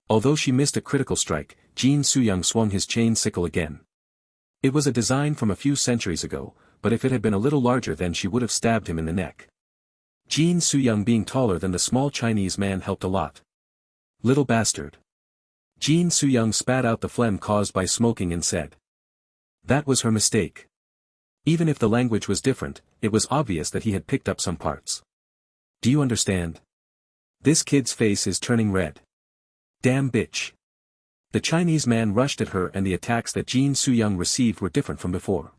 Although she missed a critical strike, Jin Soo-young swung his chain sickle again. It was a design from a few centuries ago, but if it had been a little larger then she would have stabbed him in the neck. Jin Soo-young being taller than the small Chinese man helped a lot. Little bastard. Jin Soo-young spat out the phlegm caused by smoking and said. That was her mistake. Even if the language was different, it was obvious that he had picked up some parts. Do you understand? This kid's face is turning red. Damn bitch. The Chinese man rushed at her and the attacks that Jin Soo-young received were different from before.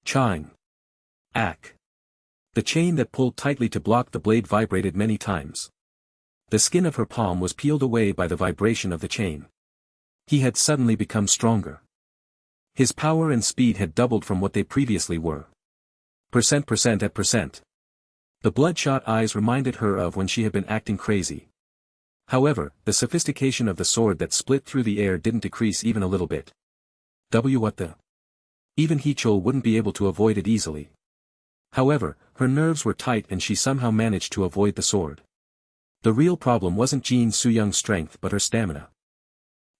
Chang. Ack. The chain that pulled tightly to block the blade vibrated many times. The skin of her palm was peeled away by the vibration of the chain. He had suddenly become stronger. His power and speed had doubled from what they previously were. Percent. The bloodshot eyes reminded her of when she had been acting crazy. However, the sophistication of the sword that split through the air didn't decrease even a little bit. What the? Even Hee-chul wouldn't be able to avoid it easily. However, her nerves were tight and she somehow managed to avoid the sword. The real problem wasn't Jin Soo-young's strength but her stamina.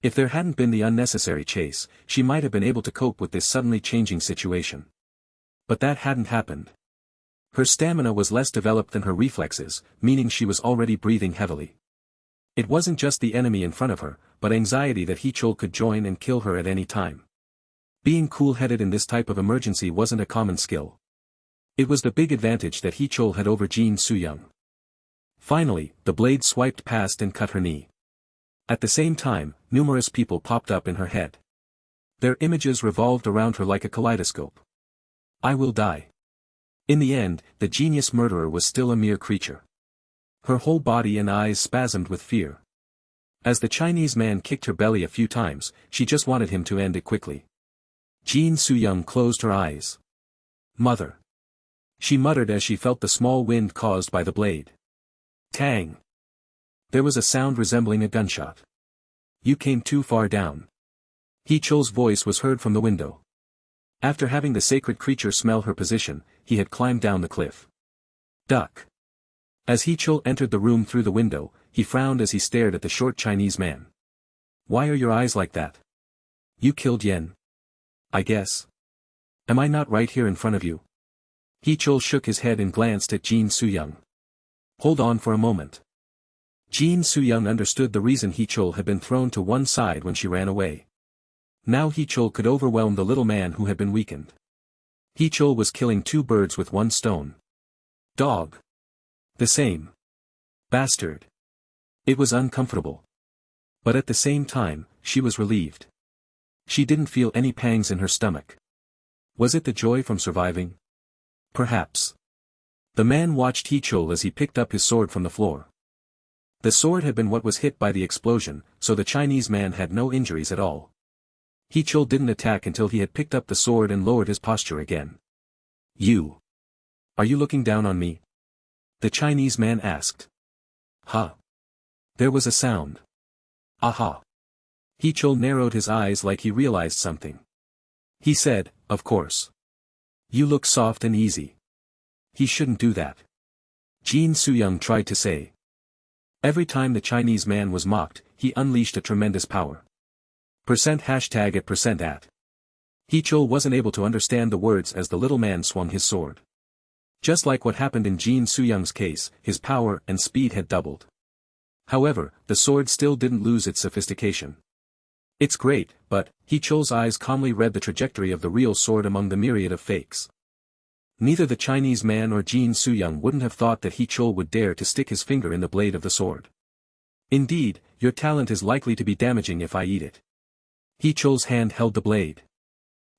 If there hadn't been the unnecessary chase, she might have been able to cope with this suddenly changing situation. But that hadn't happened. Her stamina was less developed than her reflexes, meaning she was already breathing heavily. It wasn't just the enemy in front of her, but anxiety that Hee-chul could join and kill her at any time. Being cool-headed in this type of emergency wasn't a common skill. It was the big advantage that He-Chol had over Jin Soo-young. Finally, the blade swiped past and cut her knee. At the same time, numerous people popped up in her head. Their images revolved around her like a kaleidoscope. I will die. In the end, the genius murderer was still a mere creature. Her whole body and eyes spasmed with fear. As the Chinese man kicked her belly a few times, she just wanted him to end it quickly. Jin Soo-young closed her eyes. Mother. She muttered as she felt the small wind caused by the blade. Tang. There was a sound resembling a gunshot. You came too far down. He-Chol's voice was heard from the window. After having the sacred creature smell her position, he had climbed down the cliff. Duck. As He-Chol entered the room through the window, he frowned as he stared at the short Chinese man. Why are your eyes like that? You killed Yen. I guess. Am I not right here in front of you? He-Chol shook his head and glanced at Jin Soo-young. Hold on for a moment. Jin Soo-young understood the reason He-Chol had been thrown to one side when she ran away. Now He-Chol could overwhelm the little man who had been weakened. He-Chol was killing two birds with one stone. Dog. The same. Bastard. It was uncomfortable. But at the same time, she was relieved. She didn't feel any pangs in her stomach. Was it the joy from surviving? Perhaps. The man watched He-Chol as he picked up his sword from the floor. The sword had been what was hit by the explosion, so the Chinese man had no injuries at all. He-Chol didn't attack until he had picked up the sword and lowered his posture again. You. Are you looking down on me? The Chinese man asked. Huh. There was a sound. Aha. He-Chol narrowed his eyes like he realized something. He said, of course. You look soft and easy. He shouldn't do that. Jin Soo-young tried to say. Every time the Chinese man was mocked, he unleashed a tremendous power. #@. He-Chol wasn't able to understand the words as the little man swung his sword. Just like what happened in Jin Soo-young's case, his power and speed had doubled. However, the sword still didn't lose its sophistication. It's great, but, He-Chol's eyes calmly read the trajectory of the real sword among the myriad of fakes. Neither the Chinese man or Jin Soo-young wouldn't have thought that He-Chol would dare to stick his finger in the blade of the sword. Indeed, your talent is likely to be damaging if I eat it. He-Chol's hand held the blade.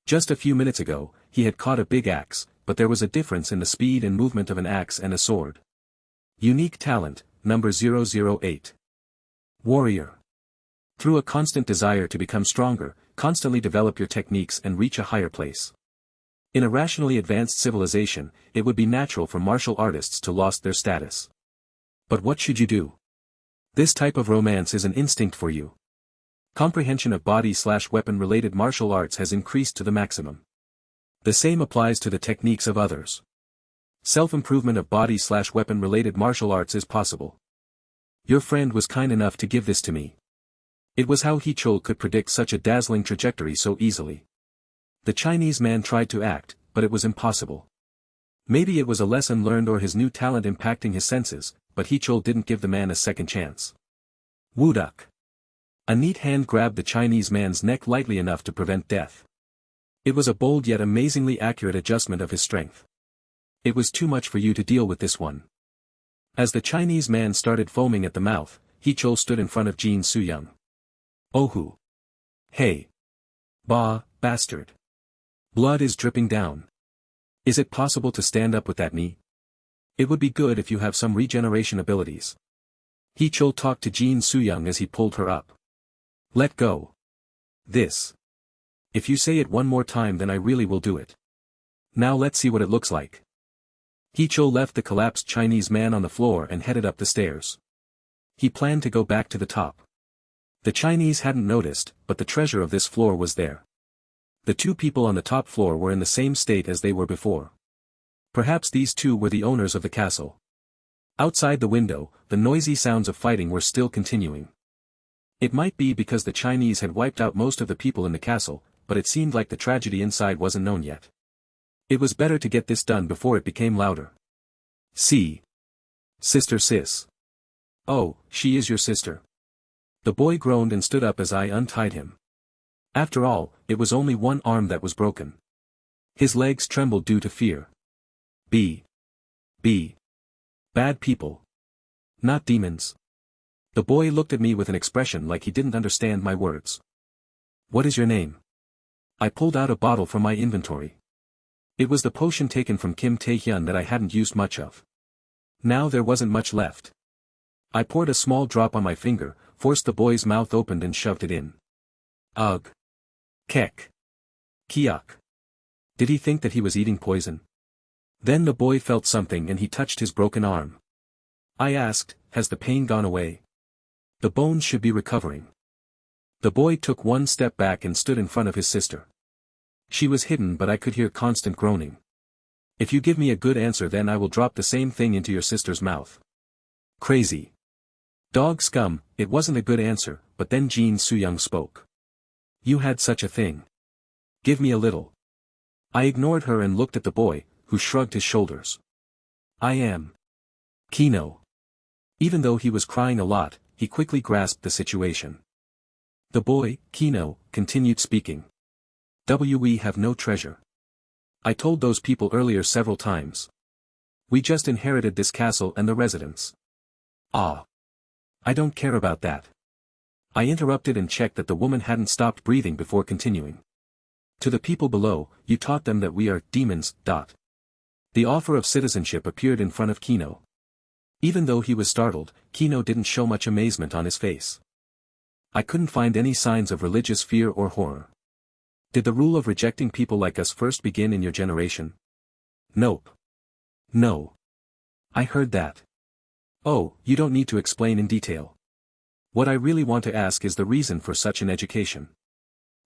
Just a few minutes ago, he had caught a big axe, but there was a difference in the speed and movement of an axe and a sword. Unique talent, number 008. Warrior. Through a constant desire to become stronger, constantly develop your techniques and reach a higher place. In a rationally advanced civilization, it would be natural for martial artists to lose their status. But what should you do? This type of romance is an instinct for you. Comprehension of body/weapon related martial arts has increased to the maximum. The same applies to the techniques of others. Self-improvement of body/weapon related martial arts is possible. Your friend was kind enough to give this to me. It was how He-Chol could predict such a dazzling trajectory so easily. The Chinese man tried to act, but it was impossible. Maybe it was a lesson learned or his new talent impacting his senses, but He-Chol didn't give the man a second chance. Woo-duck. A neat hand grabbed the Chinese man's neck lightly enough to prevent death. It was a bold yet amazingly accurate adjustment of his strength. It was too much for you to deal with this one. As the Chinese man started foaming at the mouth, He-Chol stood in front of Jin Soo-young. Ohu. Hey. Bah, bastard. Blood is dripping down. Is it possible to stand up with that knee? It would be good if you have some regeneration abilities. He-Chol talked to Jin Soo-young as he pulled her up. Let go. This. If you say it one more time then I really will do it. Now let's see what it looks like. He-Chol left the collapsed Chinese man on the floor and headed up the stairs. He planned to go back to the top. The Chinese hadn't noticed, but the treasure of this floor was there. The two people on the top floor were in the same state as they were before. Perhaps these two were the owners of the castle. Outside the window, the noisy sounds of fighting were still continuing. It might be because the Chinese had wiped out most of the people in the castle, but it seemed like the tragedy inside wasn't known yet. It was better to get this done before it became louder. See. Sister sis. Oh, she is your sister. The boy groaned and stood up as I untied him. After all, it was only one arm that was broken. His legs trembled due to fear. Be. Bad people. Not demons. The boy looked at me with an expression like he didn't understand my words. What is your name? I pulled out a bottle from my inventory. It was the potion taken from Kim Tae-hyun that I hadn't used much of. Now there wasn't much left. I poured a small drop on my finger, forced the boy's mouth open and shoved it in. Ugh. Kek. Kiak. Did he think that he was eating poison? Then the boy felt something and he touched his broken arm. I asked, has the pain gone away? The bones should be recovering. The boy took one step back and stood in front of his sister. She was hidden but I could hear constant groaning. If you give me a good answer then I will drop the same thing into your sister's mouth. Crazy. Dog scum, it wasn't a good answer, but then Jin Soo-young spoke. You had such a thing. Give me a little. I ignored her and looked at the boy, who shrugged his shoulders. I am. Kino. Even though he was crying a lot, he quickly grasped the situation. The boy, Kino, continued speaking. We have no treasure. I told those people earlier several times. We just inherited this castle and the residence. Ah. I don't care about that. I interrupted and checked that the woman hadn't stopped breathing before continuing. To the people below, you taught them that we are demons. The offer of citizenship appeared in front of Kino. Even though he was startled, Kino didn't show much amazement on his face. I couldn't find any signs of religious fear or horror. Did the rule of rejecting people like us first begin in your generation? Nope. No. I heard that. Oh, you don't need to explain in detail. What I really want to ask is the reason for such an education.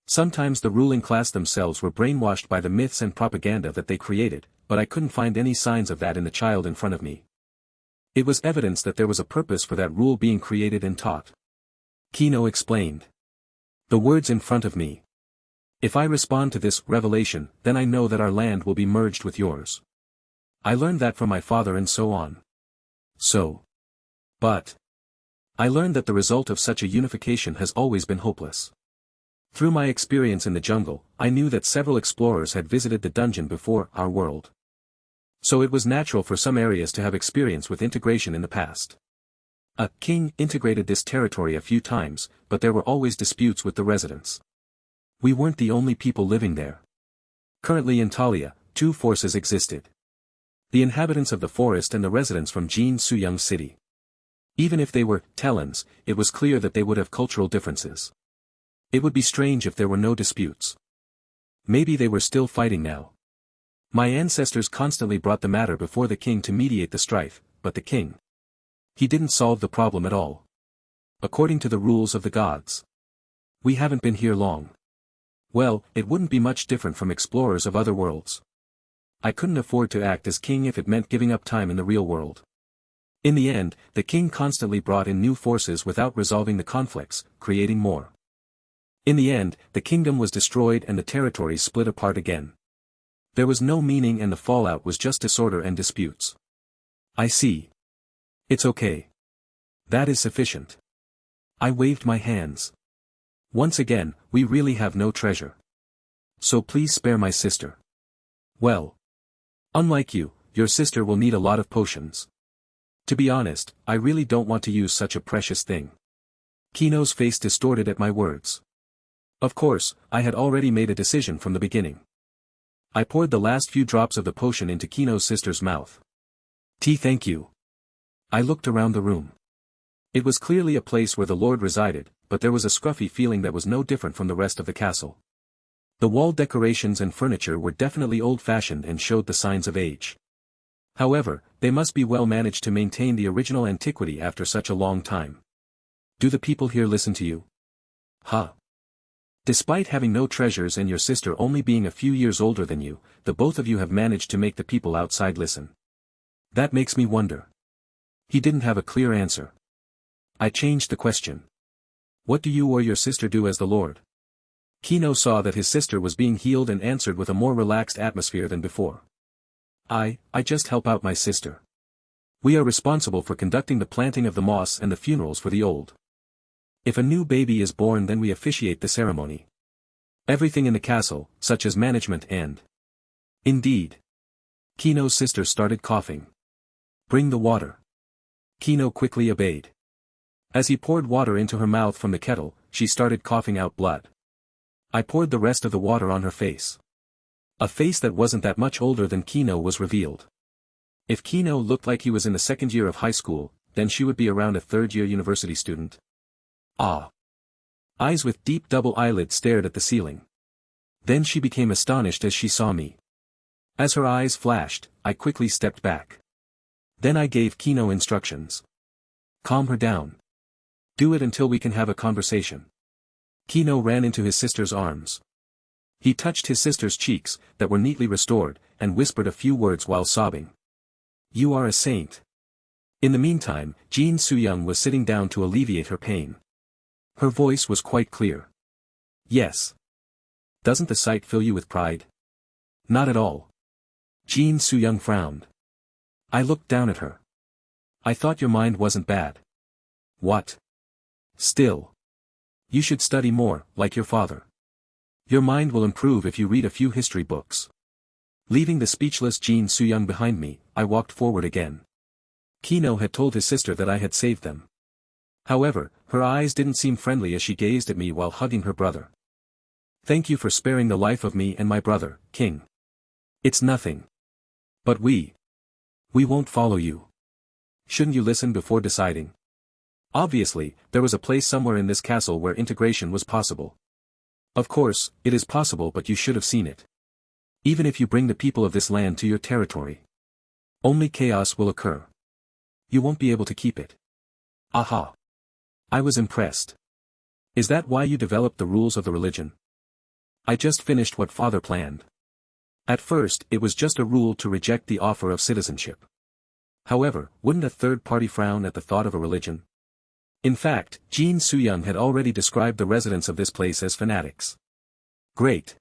Sometimes the ruling class themselves were brainwashed by the myths and propaganda that they created, but I couldn't find any signs of that in the child in front of me. It was evidence that there was a purpose for that rule being created and taught. Kino explained. The words in front of me. If I respond to this revelation, then I know that our land will be merged with yours. I learned that from my father and so on. But I learned that the result of such a unification has always been hopeless. Through my experience in the jungle, I knew that several explorers had visited the dungeon before our world. So it was natural for some areas to have experience with integration in the past. A king integrated this territory a few times, but there were always disputes with the residents. We weren't the only people living there. Currently in Talia, two forces existed. The inhabitants of the forest and the residents from Jin Soo-young city. Even if they were Talons, it was clear that they would have cultural differences. It would be strange if there were no disputes. Maybe they were still fighting now. My ancestors constantly brought the matter before the king to mediate the strife, but the king. He didn't solve the problem at all. According to the rules of the gods. We haven't been here long. Well, it wouldn't be much different from explorers of other worlds. I couldn't afford to act as king if it meant giving up time in the real world. In the end, the king constantly brought in new forces without resolving the conflicts, creating more. In the end, the kingdom was destroyed and the territories split apart again. There was no meaning and the fallout was just disorder and disputes. I see. It's okay. That is sufficient. I waved my hands. Once again, we really have no treasure. So please spare my sister. Well. Unlike you, your sister will need a lot of potions. To be honest, I really don't want to use such a precious thing. Kino's face distorted at my words. Of course, I had already made a decision from the beginning. I poured the last few drops of the potion into Kino's sister's mouth. Thank you. I looked around the room. It was clearly a place where the Lord resided, but there was a scruffy feeling that was no different from the rest of the castle. The wall decorations and furniture were definitely old-fashioned and showed the signs of age. However, they must be well managed to maintain the original antiquity after such a long time. Do the people here listen to you? Huh. Despite having no treasures and your sister only being a few years older than you, the both of you have managed to make the people outside listen. That makes me wonder. He didn't have a clear answer. I changed the question. What do you or your sister do as the Lord? Kino saw that his sister was being healed and answered with a more relaxed atmosphere than before. I just help out my sister. We are responsible for conducting the planting of the moss and the funerals for the old. If a new baby is born then we officiate the ceremony. Everything in the castle, such as management and... Indeed. Kino's sister started coughing. "Bring the water." Kino quickly obeyed. As he poured water into her mouth from the kettle, she started coughing out blood. I poured the rest of the water on her face. A face that wasn't that much older than Kino was revealed. If Kino looked like he was in the second year of high school, then she would be around a third-year university student. Ah! Eyes with deep double eyelids stared at the ceiling. Then she became astonished as she saw me. As her eyes flashed, I quickly stepped back. Then I gave Kino instructions. "Calm her down. Do it until we can have a conversation." Kino ran into his sister's arms. He touched his sister's cheeks, that were neatly restored, and whispered a few words while sobbing. "You are a saint." In the meantime, Jin Soo-young was sitting down to alleviate her pain. Her voice was quite clear. "Yes. Doesn't the sight fill you with pride?" "Not at all." Jin Soo-young frowned. I looked down at her. "I thought your mind wasn't bad." "What? Still. You should study more, like your father. Your mind will improve if you read a few history books." Leaving the speechless Jin Soo-young behind me, I walked forward again. Kino had told his sister that I had saved them. However, her eyes didn't seem friendly as she gazed at me while hugging her brother. "Thank you for sparing the life of me and my brother, King. It's nothing. But we won't follow you. Shouldn't you listen before deciding?" Obviously, there was a place somewhere in this castle where integration was possible. Of course, it is possible, but you should have seen it. Even if you bring the people of this land to your territory, only chaos will occur. You won't be able to keep it. Aha! I was impressed. Is that why you developed the rules of the religion? I just finished what father planned. At first, it was just a rule to reject the offer of citizenship. However, wouldn't a third party frown at the thought of a religion? In fact, Jin Soo-young had already described the residents of this place as fanatics. Great.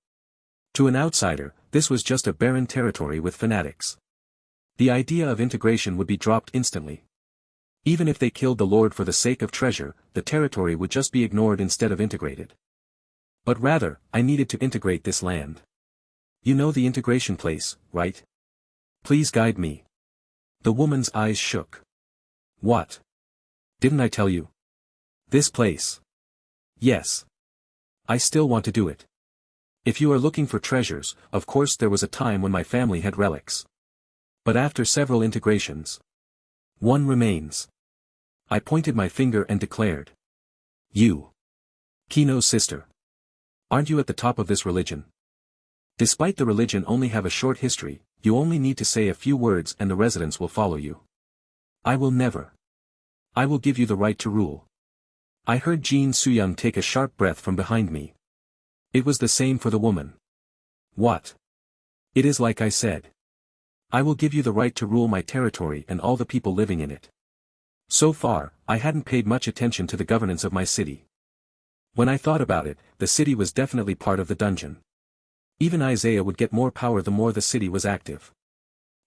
To an outsider, this was just a barren territory with fanatics. The idea of integration would be dropped instantly. Even if they killed the lord for the sake of treasure, the territory would just be ignored instead of integrated. But rather, I needed to integrate this land. You know the integration place, right? Please guide me. The woman's eyes shook. What? Didn't I tell you? This place. Yes. I still want to do it. If you are looking for treasures, of course there was a time when my family had relics. But after several integrations, one remains. I pointed my finger and declared. You. Kino's sister. Aren't you at the top of this religion? Despite the religion only have a short history, you only need to say a few words and the residents will follow you. I will never. I will give you the right to rule. I heard Jin Soo-young take a sharp breath from behind me. It was the same for the woman. What? It is like I said. I will give you the right to rule my territory and all the people living in it. So far, I hadn't paid much attention to the governance of my city. When I thought about it, the city was definitely part of the dungeon. Even Isaiah would get more power the more the city was active.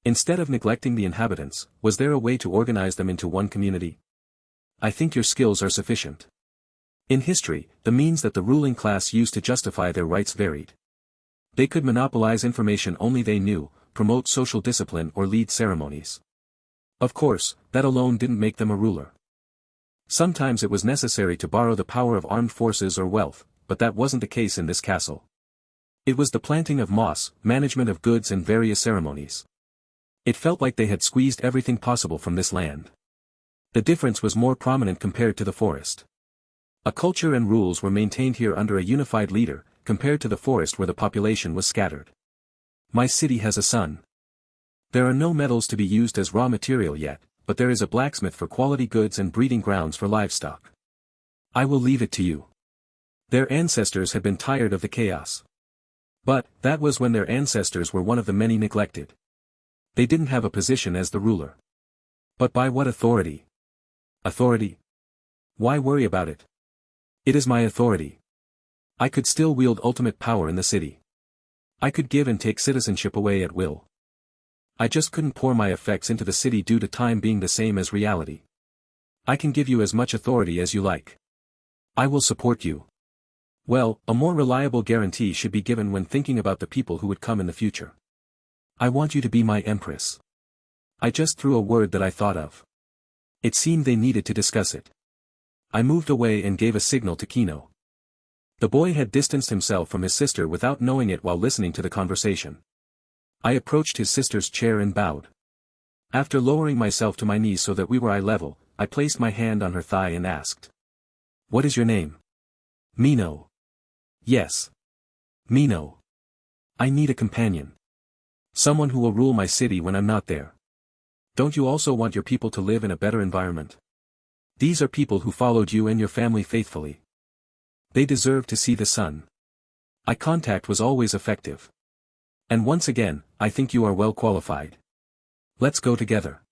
Instead of neglecting the inhabitants, was there a way to organize them into one community? I think your skills are sufficient. In history, the means that the ruling class used to justify their rights varied. They could monopolize information only they knew, promote social discipline or lead ceremonies. Of course, that alone didn't make them a ruler. Sometimes it was necessary to borrow the power of armed forces or wealth, but that wasn't the case in this castle. It was the planting of moss, management of goods and various ceremonies. It felt like they had squeezed everything possible from this land. The difference was more prominent compared to the forest. A culture and rules were maintained here under a unified leader, compared to the forest where the population was scattered. My city has a son. There are no metals to be used as raw material yet, but there is a blacksmith for quality goods and breeding grounds for livestock. I will leave it to you. Their ancestors had been tired of the chaos. But, that was when their ancestors were one of the many neglected. They didn't have a position as the ruler. But by what authority? Authority? Why worry about it? It is my authority. I could still wield ultimate power in the city. I could give and take citizenship away at will. I just couldn't pour my effects into the city due to time being the same as reality. I can give you as much authority as you like. I will support you. Well, a more reliable guarantee should be given when thinking about the people who would come in the future. I want you to be my empress. I just threw a word that I thought of. It seemed they needed to discuss it. I moved away and gave a signal to Kino. The boy had distanced himself from his sister without knowing it while listening to the conversation. I approached his sister's chair and bowed. After lowering myself to my knees so that we were eye level, I placed my hand on her thigh and asked. What is your name? Mino. Yes. Mino. I need a companion. Someone who will rule my city when I'm not there. Don't you also want your people to live in a better environment? These are people who followed you and your family faithfully. They deserve to see the sun. Eye contact was always effective. And once again, I think you are well qualified. Let's go together.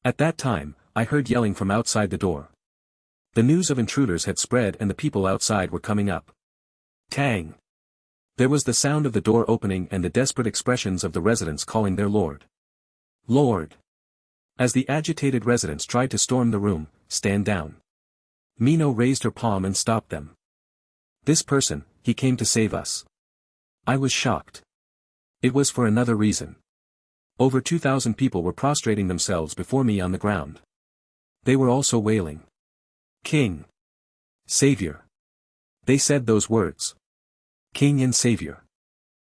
At that time, I heard yelling from outside the door. The news of intruders had spread and the people outside were coming up. Tang! There was the sound of the door opening and the desperate expressions of the residents calling their lord. Lord! As the agitated residents tried to storm the room, stand down. Mino raised her palm and stopped them. This person, he came to save us. I was shocked. It was for another reason. Over 2,000 people were prostrating themselves before me on the ground. They were also wailing. King. Savior. They said those words. King and Savior.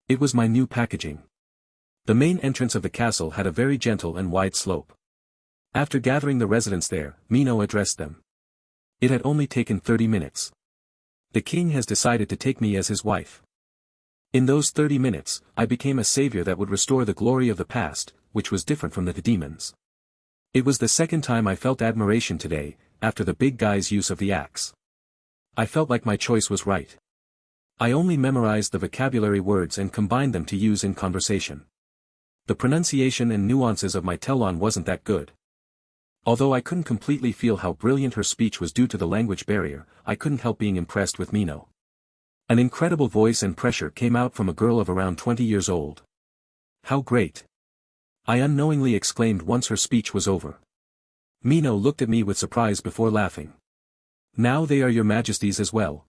It was my new packaging. The main entrance of the castle had a very gentle and wide slope. After gathering the residents there, Mino addressed them. It had only taken 30 minutes. The king has decided to take me as his wife. In those 30 minutes, I became a savior that would restore the glory of the past, which was different from the demons. It was the second time I felt admiration today, after the big guy's use of the axe. I felt like my choice was right. I only memorized the vocabulary words and combined them to use in conversation. The pronunciation and nuances of my Telon wasn't that good. Although I couldn't completely feel how brilliant her speech was due to the language barrier, I couldn't help being impressed with Mino. An incredible voice and pressure came out from a girl of around 20 years old. How great! I unknowingly exclaimed once her speech was over. Mino looked at me with surprise before laughing. Now they are your majesties as well.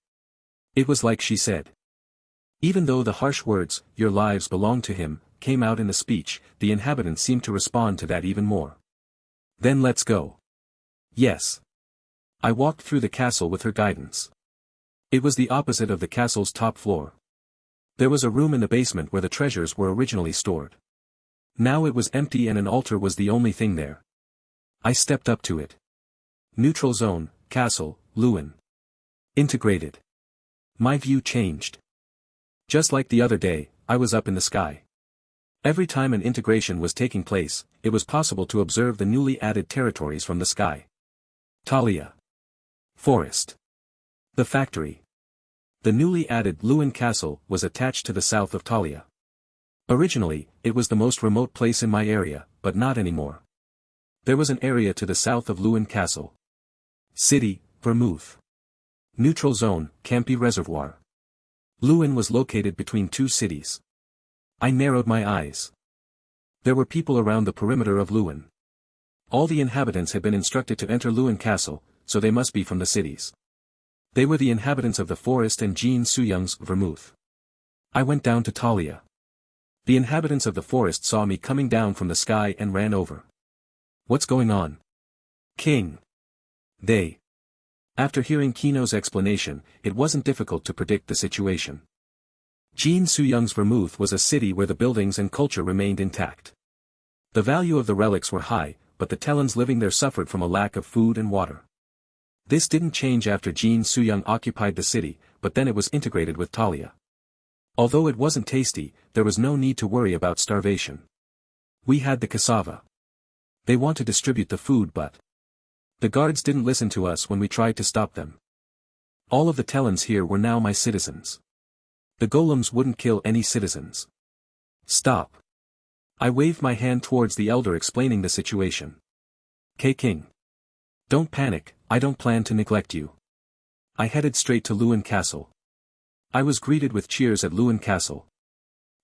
It was like she said. Even though the harsh words, your lives belong to him, came out in the speech, the inhabitants seemed to respond to that even more. Then let's go. Yes. I walked through the castle with her guidance. It was the opposite of the castle's top floor. There was a room in the basement where the treasures were originally stored. Now it was empty and an altar was the only thing there. I stepped up to it. Neutral zone, castle, Lewin. Integrated. My view changed. Just like the other day, I was up in the sky. Every time an integration was taking place, it was possible to observe the newly added territories from the sky. Talia. Forest. The factory. The newly added Lewin Castle was attached to the south of Talia. Originally, it was the most remote place in my area, but not anymore. There was an area to the south of Lewin Castle. City, Vermouth. Neutral zone, Campi Reservoir. Lewin was located between two cities. I narrowed my eyes. There were people around the perimeter of Lewin. All the inhabitants had been instructed to enter Lewin Castle, so they must be from the cities. They were the inhabitants of the forest and Jean Suyung's Vermouth. I went down to Talia. The inhabitants of the forest saw me coming down from the sky and ran over. What's going on? King. They. After hearing Kino's explanation, it wasn't difficult to predict the situation. Jean Suyung's Vermouth was a city where the buildings and culture remained intact. The value of the relics were high, but the Telans living there suffered from a lack of food and water. This didn't change after Jean Suyung occupied the city, but then it was integrated with Talia. Although it wasn't tasty, there was no need to worry about starvation. We had the cassava. They want to distribute the food but the guards didn't listen to us when we tried to stop them. All of the Telans here were now my citizens. The golems wouldn't kill any citizens. Stop. I waved my hand towards the elder explaining the situation. King. Don't panic, I don't plan to neglect you. I headed straight to Lewin Castle. I was greeted with cheers at Lewin Castle.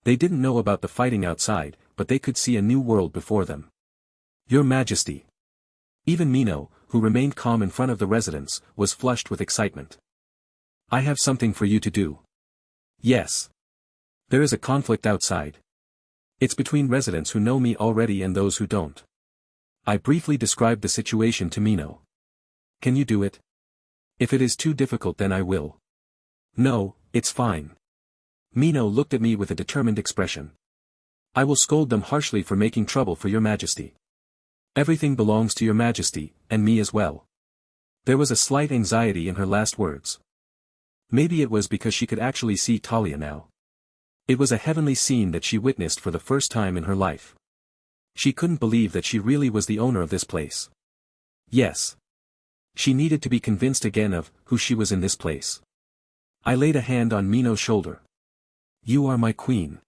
They didn't know about the fighting outside, but they could see a new world before them. Your Majesty. Even Mino, who remained calm in front of the residents, was flushed with excitement. I have something for you to do. Yes. There is a conflict outside. It's between residents who know me already and those who don't. I briefly described the situation to Mino. Can you do it? If it is too difficult then I will. No, it's fine. Mino looked at me with a determined expression. I will scold them harshly for making trouble for your majesty. Everything belongs to your majesty, and me as well. There was a slight anxiety in her last words. Maybe it was because she could actually see Talia now. It was a heavenly scene that she witnessed for the first time in her life. She couldn't believe that she really was the owner of this place. Yes. She needed to be convinced again of who she was in this place. I laid a hand on Mino's shoulder. You are my queen.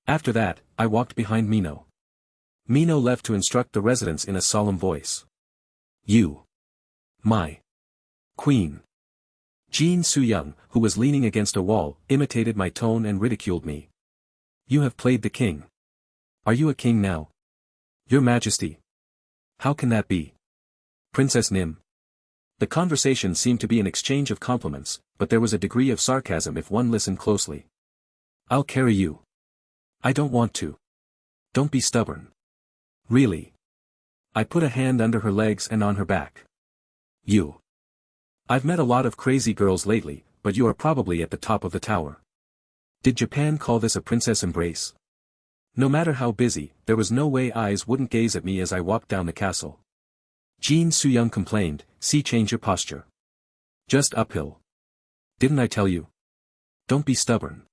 After that, I walked behind Mino. Mino left to instruct the residents in a solemn voice. You. My. Queen. Jin Soo-young, who was leaning against a wall, imitated my tone and ridiculed me. You have played the king. Are you a king now? Your Majesty. How can that be? Princess Nim. The conversation seemed to be an exchange of compliments, but there was a degree of sarcasm if one listened closely. I'll carry you. I don't want to. Don't be stubborn. Really. I put a hand under her legs and on her back. You. I've met a lot of crazy girls lately, but you are probably at the top of the tower. Did Japan call this a princess embrace? No matter how busy, there was no way eyes wouldn't gaze at me as I walked down the castle. Jin Soo-young complained, see, change your posture. Just uphill. Didn't I tell you? Don't be stubborn.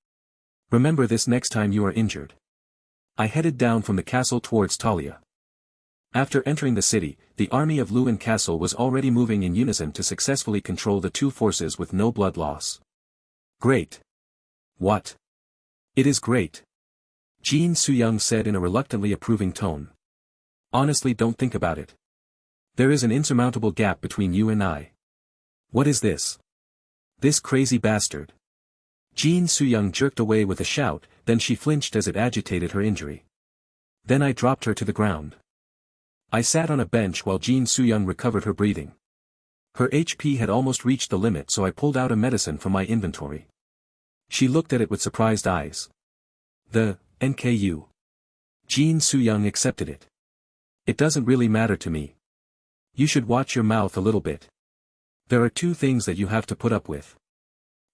Remember this next time you are injured. I headed down from the castle towards Talia. After entering the city, the army of Luan Castle was already moving in unison to successfully control the two forces with no blood loss. Great. What? It is great. Jin Soo-young said in a reluctantly approving tone. Honestly, don't think about it. There is an insurmountable gap between you and I. What is this? This crazy bastard. Jin Soo-young jerked away with a shout, then she flinched as it agitated her injury. Then I dropped her to the ground. I sat on a bench while Jin Soo-young recovered her breathing. Her HP had almost reached the limit, so I pulled out a medicine from my inventory. She looked at it with surprised eyes. The NKU. Jin Soo-young accepted it. It doesn't really matter to me. You should watch your mouth a little bit. There are two things that you have to put up with.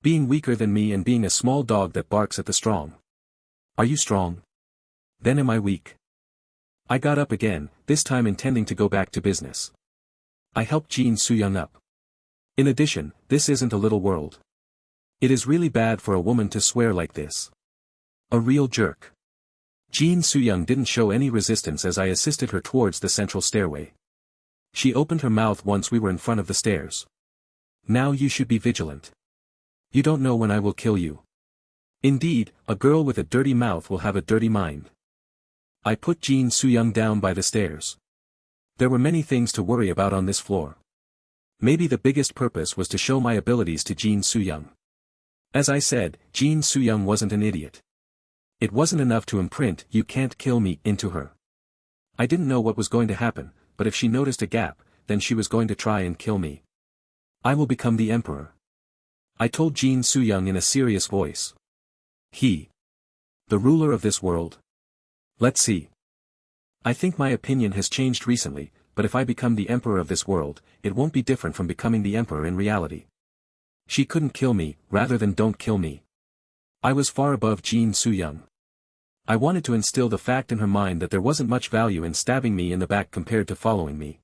Being weaker than me and being a small dog that barks at the strong. Are you strong? Then am I weak? I got up again, this time intending to go back to business. I helped Jin Soo-young up. In addition, this isn't a little world. It is really bad for a woman to swear like this. A real jerk. Jin Soo-young didn't show any resistance as I assisted her towards the central stairway. She opened her mouth once we were in front of the stairs. Now you should be vigilant. You don't know when I will kill you. Indeed, a girl with a dirty mouth will have a dirty mind. I put Jin Soo-young down by the stairs. There were many things to worry about on this floor. Maybe the biggest purpose was to show my abilities to Jin Soo-young. As I said, Jin Soo-young wasn't an idiot. It wasn't enough to imprint "you can't kill me" into her. I didn't know what was going to happen, but if she noticed a gap, then she was going to try and kill me. I will become the emperor. I told Jin Soo-young in a serious voice. The ruler of this world? Let's see. I think my opinion has changed recently, but if I become the emperor of this world, it won't be different from becoming the emperor in reality. She couldn't kill me, rather than don't kill me. I was far above Jin Soo-young. I wanted to instill the fact in her mind that there wasn't much value in stabbing me in the back compared to following me.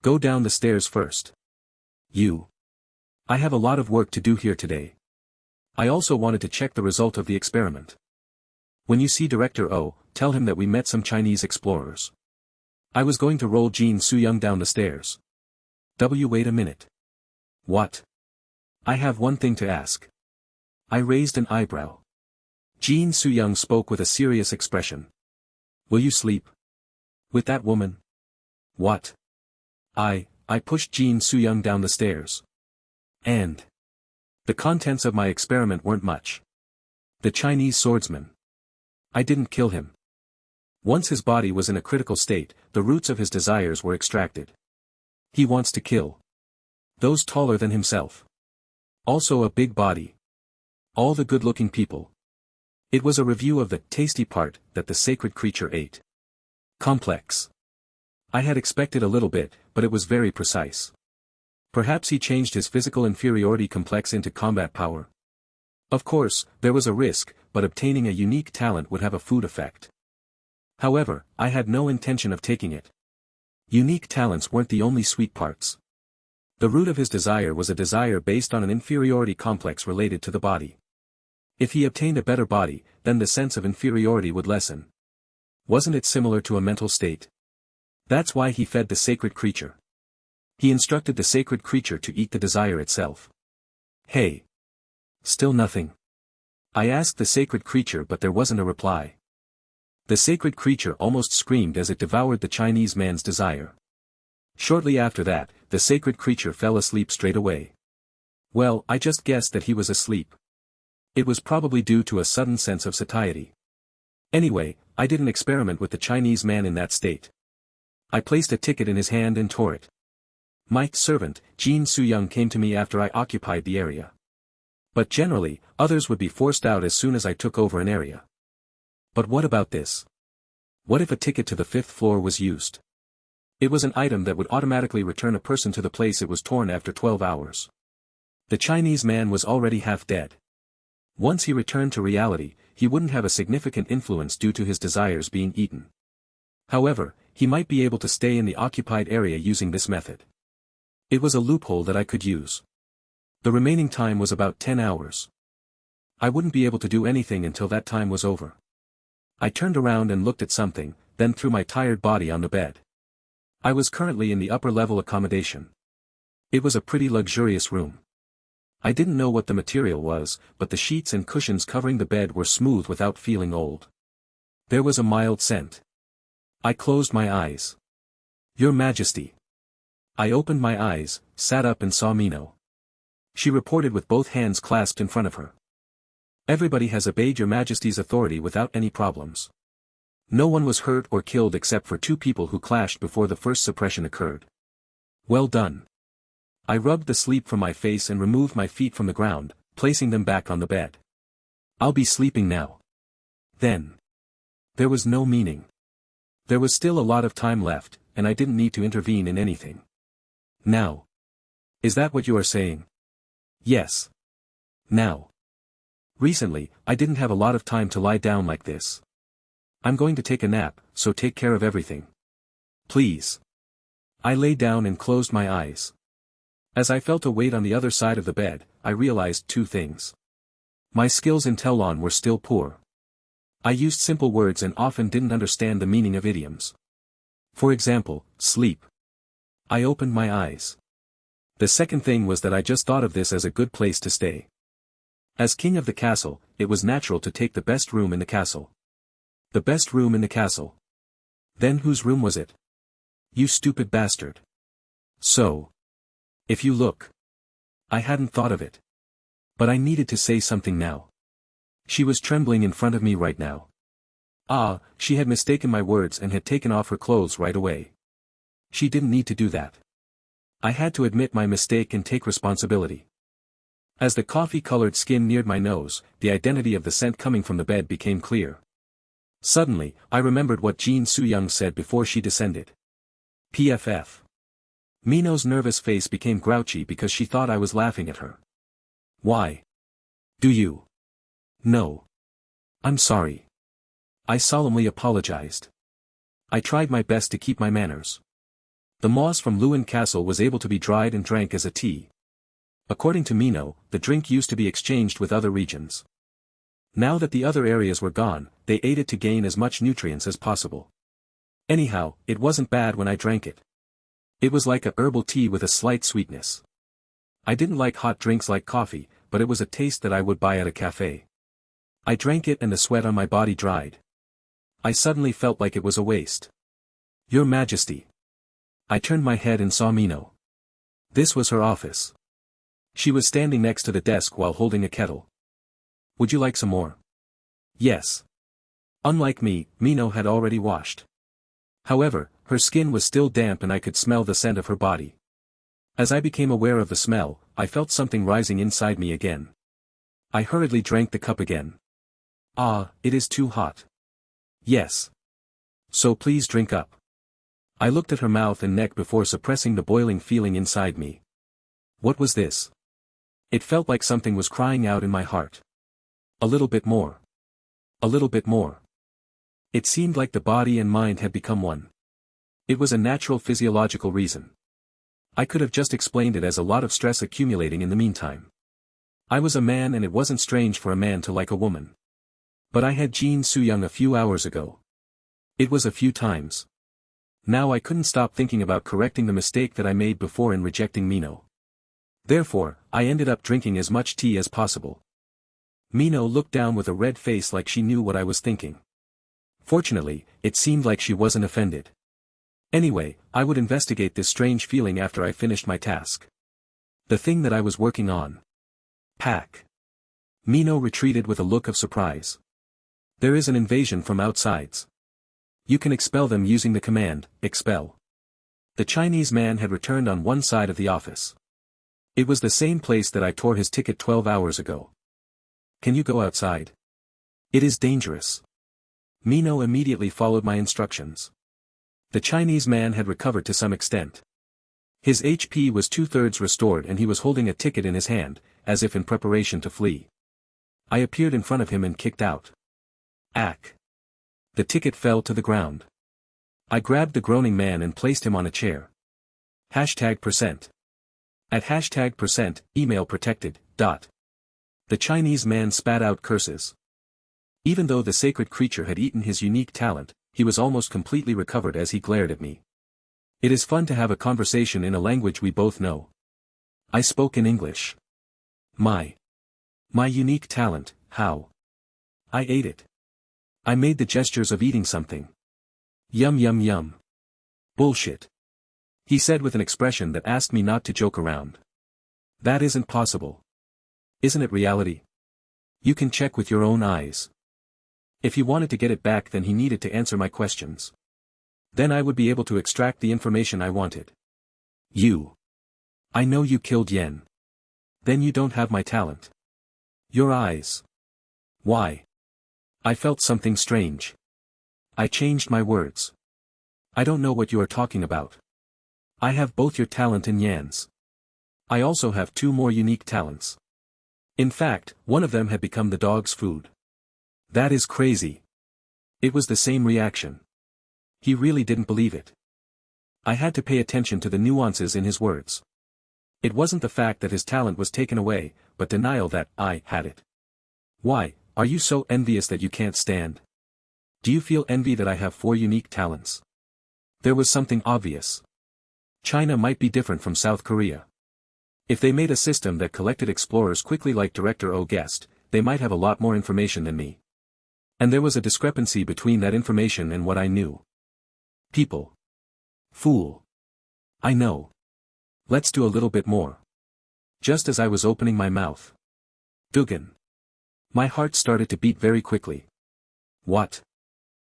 Go down the stairs first. I have a lot of work to do here today. I also wanted to check the result of the experiment. When you see Director O, tell him that we met some Chinese explorers. I was going to roll Jin Soo-young down the stairs. Wait a minute. What? I have one thing to ask. I raised an eyebrow. Jin Soo-young spoke with a serious expression. Will you sleep with that woman? What? I pushed Jin Soo-young down the stairs. And the contents of my experiment weren't much. The Chinese swordsman. I didn't kill him. Once his body was in a critical state, the roots of his desires were extracted. He wants to kill those taller than himself. Also a big body. All the good-looking people. It was a review of the tasty part that the sacred creature ate. Complex. I had expected a little bit, but it was very precise. Perhaps he changed his physical inferiority complex into combat power. Of course, there was a risk, but obtaining a unique talent would have a food effect. However, I had no intention of taking it. Unique talents weren't the only sweet parts. The root of his desire was a desire based on an inferiority complex related to the body. If he obtained a better body, then the sense of inferiority would lessen. Wasn't it similar to a mental state? That's why he fed the sacred creature. He instructed the sacred creature to eat the desire itself. Hey! Still nothing. I asked the sacred creature, but there wasn't a reply. The sacred creature almost screamed as it devoured the Chinese man's desire. Shortly after that, the sacred creature fell asleep straight away. Well, I just guessed that he was asleep. It was probably due to a sudden sense of satiety. Anyway, I didn't experiment with the Chinese man in that state. I placed a ticket in his hand and tore it. My servant, Jin Soo-young, came to me after I occupied the area. But generally, others would be forced out as soon as I took over an area. But what about this? What if a ticket to the 5th floor was used? It was an item that would automatically return a person to the place it was torn after 12 hours. The Chinese man was already half dead. Once he returned to reality, he wouldn't have a significant influence due to his desires being eaten. However, he might be able to stay in the occupied area using this method. It was a loophole that I could use. The remaining time was about 10 hours. I wouldn't be able to do anything until that time was over. I turned around and looked at something, then threw my tired body on the bed. I was currently in the upper-level accommodation. It was a pretty luxurious room. I didn't know what the material was, but the sheets and cushions covering the bed were smooth without feeling old. There was a mild scent. I closed my eyes. Your Majesty. I opened my eyes, sat up and saw Mino. She reported with both hands clasped in front of her. Everybody has obeyed Your Majesty's authority without any problems. No one was hurt or killed except for 2 people who clashed before the first suppression occurred. Well done. I rubbed the sleep from my face and removed my feet from the ground, placing them back on the bed. I'll be sleeping now. Then. There was no meaning. There was still a lot of time left, and I didn't need to intervene in anything. Now. Is that what you are saying? Yes. Now. Recently, I didn't have a lot of time to lie down like this. I'm going to take a nap, so take care of everything. Please. I lay down and closed my eyes. As I felt a weight on the other side of the bed, I realized 2 things. My skills in Telon were still poor. I used simple words and often didn't understand the meaning of idioms. For example, sleep. I opened my eyes. The second thing was that I just thought of this as a good place to stay. As king of the castle, it was natural to take the best room in the castle. The best room in the castle. Then whose room was it? You stupid bastard. So. If you look. I hadn't thought of it. But I needed to say something now. She was trembling in front of me right now. Ah, she had mistaken my words and had taken off her clothes right away. She didn't need to do that. I had to admit my mistake and take responsibility. As the coffee-colored skin neared my nose, the identity of the scent coming from the bed became clear. Suddenly, I remembered what Jin Soo-young said before she descended. PFF. Mino's nervous face became grouchy because she thought I was laughing at her. Why? Do you? No. I'm sorry. I solemnly apologized. I tried my best to keep my manners. The moss from Lewin Castle was able to be dried and drank as a tea. According to Mino, the drink used to be exchanged with other regions. Now that the other areas were gone, they ate it to gain as much nutrients as possible. Anyhow, it wasn't bad when I drank it. It was like a herbal tea with a slight sweetness. I didn't like hot drinks like coffee, but it was a taste that I would buy at a cafe. I drank it and the sweat on my body dried. I suddenly felt like it was a waste. Your Majesty. I turned my head and saw Mino. This was her office. She was standing next to the desk while holding a kettle. Would you like some more? Yes. Unlike me, Mino had already washed. However, her skin was still damp and I could smell the scent of her body. As I became aware of the smell, I felt something rising inside me again. I hurriedly drank the cup again. Ah, it is too hot. Yes. So please drink up. I looked at her mouth and neck before suppressing the boiling feeling inside me. What was this? It felt like something was crying out in my heart. A little bit more. A little bit more. It seemed like the body and mind had become one. It was a natural physiological reason. I could have just explained it as a lot of stress accumulating in the meantime. I was a man and it wasn't strange for a man to like a woman. But I had Jin Soo-young a few hours ago. It was a few times. Now I couldn't stop thinking about correcting the mistake that I made before in rejecting Mino. Therefore, I ended up drinking as much tea as possible. Mino looked down with a red face like she knew what I was thinking. Fortunately, it seemed like she wasn't offended. Anyway, I would investigate this strange feeling after I finished my task. The thing that I was working on. Pack. Mino retreated with a look of surprise. There is an invasion from outsides. You can expel them using the command, expel. The Chinese man had returned on one side of the office. It was the same place that I tore his ticket 12 hours ago. Can you go outside? It is dangerous. Mino immediately followed my instructions. The Chinese man had recovered to some extent. His HP was 2/3 restored and he was holding a ticket in his hand, as if in preparation to flee. I appeared in front of him and kicked out. Ack. The ticket fell to the ground. I grabbed the groaning man and placed him on a chair. #%. At #%, email protected, . The Chinese man spat out curses. Even though the sacred creature had eaten his unique talent, he was almost completely recovered as he glared at me. It is fun to have a conversation in a language we both know. I spoke in English. My unique talent, how? I ate it. I made the gestures of eating something. Yum yum yum. Bullshit. He said with an expression that asked me not to joke around. That isn't possible. Isn't it reality? You can check with your own eyes. If he wanted to get it back then he needed to answer my questions. Then I would be able to extract the information I wanted. I know you killed Yen. Then you don't have my talent. Your eyes. Why? I felt something strange. I changed my words. I don't know what you are talking about. I have both your talent and Yan's. I also have 2 more unique talents. In fact, one of them had become the dog's food. That is crazy. It was the same reaction. He really didn't believe it. I had to pay attention to the nuances in his words. It wasn't the fact that his talent was taken away, but denial that I had it. Why, are you so envious that you can't stand? Do you feel envy that I have 4 unique talents? There was something obvious. China might be different from South Korea. If they made a system that collected explorers quickly like Director O guessed, they might have a lot more information than me. And there was a discrepancy between that information and what I knew. People. Fool. I know. Let's do a little bit more. Just as I was opening my mouth. Dugan. My heart started to beat very quickly. What?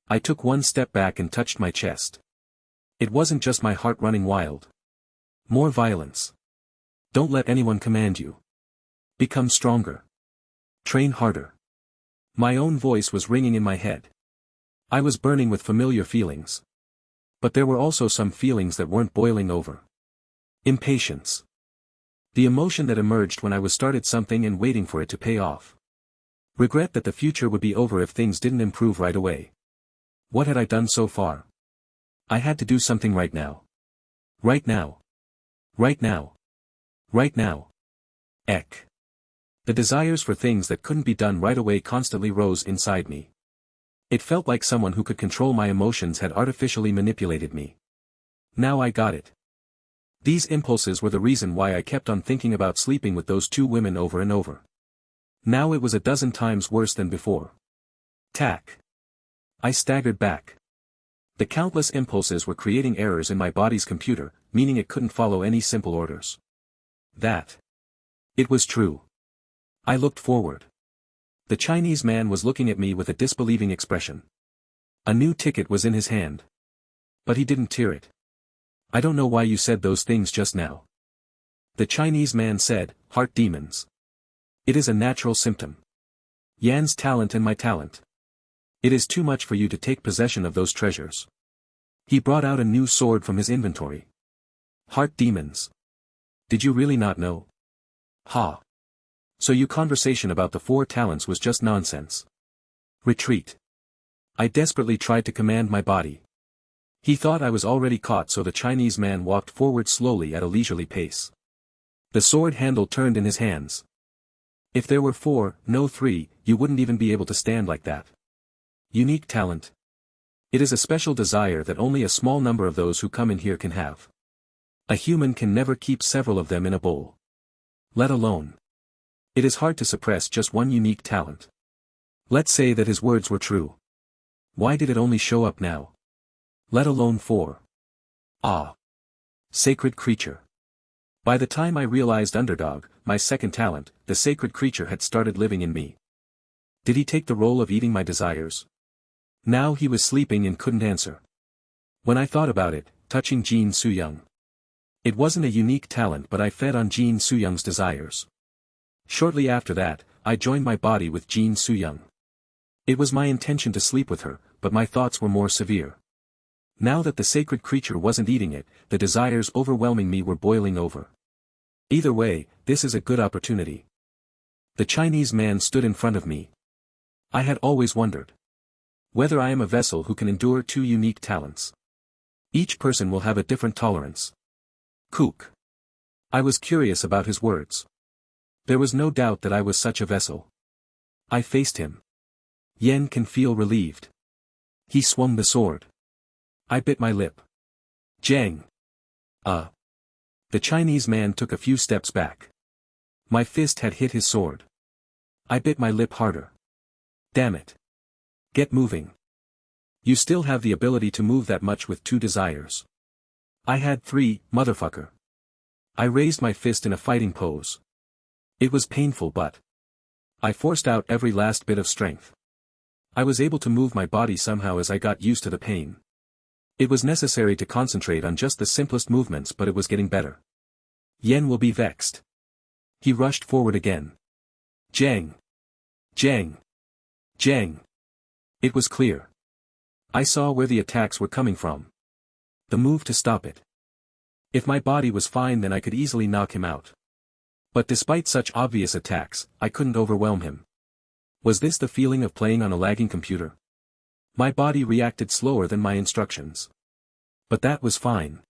I took one step back and touched my chest. It wasn't just my heart running wild. More violence. Don't let anyone command you. Become stronger. Train harder. My own voice was ringing in my head. I was burning with familiar feelings. But there were also some feelings that weren't boiling over. Impatience. The emotion that emerged when I was started something and waiting for it to pay off. Regret that the future would be over if things didn't improve right away. What had I done so far? I had to do something right now. Right now. Right now. Right now. Eck. The desires for things that couldn't be done right away constantly rose inside me. It felt like someone who could control my emotions had artificially manipulated me. Now I got it. These impulses were the reason why I kept on thinking about sleeping with those 2 women over and over. Now it was a dozen times worse than before. Tack. I staggered back. The countless impulses were creating errors in my body's computer, meaning it couldn't follow any simple orders. It was true. I looked forward. The Chinese man was looking at me with a disbelieving expression. A new ticket was in his hand. But he didn't tear it. I don't know why you said those things just now. The Chinese man said, heart demons. It is a natural symptom. Yan's talent and my talent. It is too much for you to take possession of those treasures. He brought out a new sword from his inventory. Heart demons. Did you really not know? Ha. So your conversation about the 4 talents was just nonsense. Retreat. I desperately tried to command my body. He thought I was already caught, so the Chinese man walked forward slowly at a leisurely pace. The sword handle turned in his hands. If there were 4, no 3, you wouldn't even be able to stand like that. Unique talent. It is a special desire that only a small number of those who come in here can have. A human can never keep several of them in a bowl. Let alone. It is hard to suppress just one unique talent. Let's say that his words were true. Why did it only show up now? Let alone 4. Ah. Sacred creature. By the time I realized underdog, my second talent, the sacred creature had started living in me. Did he take the role of eating my desires? Now he was sleeping and couldn't answer. When I thought about it, touching Jin Soo-young. It wasn't a unique talent, but I fed on Jin Soo-young's desires. Shortly after that, I joined my body with Jin Soo-young. It was my intention to sleep with her, but my thoughts were more severe. Now that the sacred creature wasn't eating it, the desires overwhelming me were boiling over. Either way, this is a good opportunity. The Chinese man stood in front of me. I had always wondered whether I am a vessel who can endure 2 unique talents. Each person will have a different tolerance. Kook. I was curious about his words. There was no doubt that I was such a vessel. I faced him. Yen can feel relieved. He swung the sword. I bit my lip. Jang. The Chinese man took a few steps back. My fist had hit his sword. I bit my lip harder. Damn it. Get moving. You still have the ability to move that much with 2 desires. I had 3, motherfucker. I raised my fist in a fighting pose. It was painful, but I forced out every last bit of strength. I was able to move my body somehow as I got used to the pain. It was necessary to concentrate on just the simplest movements, but it was getting better. Yen will be vexed. He rushed forward again. Jang. Jang. Jang. It was clear. I saw where the attacks were coming from. The move to stop it. If my body was fine, then I could easily knock him out. But despite such obvious attacks, I couldn't overwhelm him. Was this the feeling of playing on a lagging computer? My body reacted slower than my instructions. But that was fine.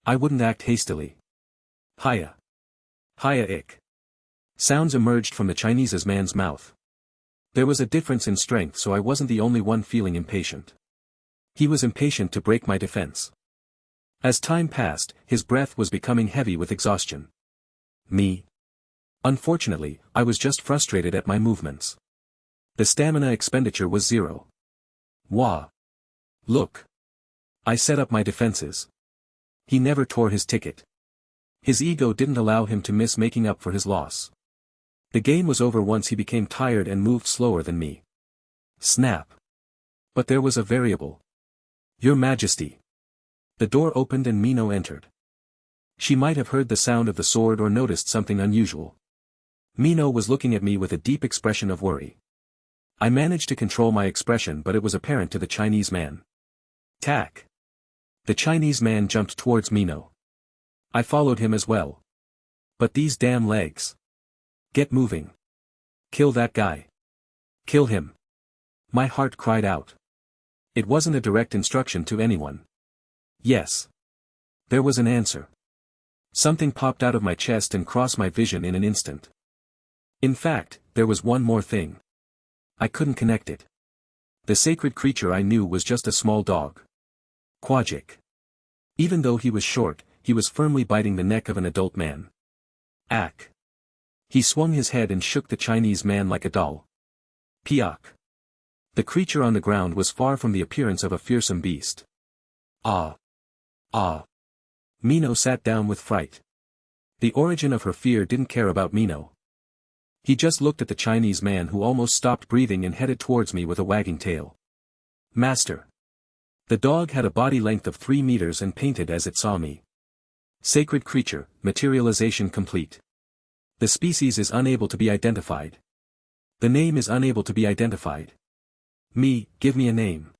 I wouldn't act hastily. Hiya. Hiya ik. Sounds emerged from the Chinese man's mouth. There was a difference in strength, so I wasn't the only one feeling impatient. He was impatient to break my defense. As time passed, his breath was becoming heavy with exhaustion. Me. Unfortunately, I was just frustrated at my movements. The stamina expenditure was 0. Wah. Look. I set up my defenses. He never tore his ticket. His ego didn't allow him to miss making up for his loss. The game was over once he became tired and moved slower than me. Snap. But there was a variable. Your Majesty. The door opened and Mino entered. She might have heard the sound of the sword or noticed something unusual. Mino was looking at me with a deep expression of worry. I managed to control my expression, but it was apparent to the Chinese man. Tack. The Chinese man jumped towards Mino. I followed him as well. But these damn legs. Get moving. Kill that guy. Kill him. My heart cried out. It wasn't a direct instruction to anyone. Yes. There was an answer. Something popped out of my chest and crossed my vision in an instant. In fact, there was one more thing. I couldn't connect it. The sacred creature I knew was just a small dog. Kwajik. Even though he was short, he was firmly biting the neck of an adult man. Ack. He swung his head and shook the Chinese man like a doll. Piak. The creature on the ground was far from the appearance of a fearsome beast. Ah. Ah. Mino sat down with fright. The origin of her fear didn't care about Mino. He just looked at the Chinese man, who almost stopped breathing and headed towards me with a wagging tail. Master. The dog had a body length of 3 meters and painted as it saw me. Sacred creature, materialization complete. The species is unable to be identified. The name is unable to be identified. Me, give me a name.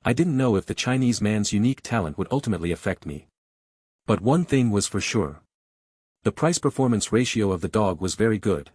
I didn't know if the Chinese man's unique talent would ultimately affect me. But one thing was for sure. The price-performance ratio of the dog was very good.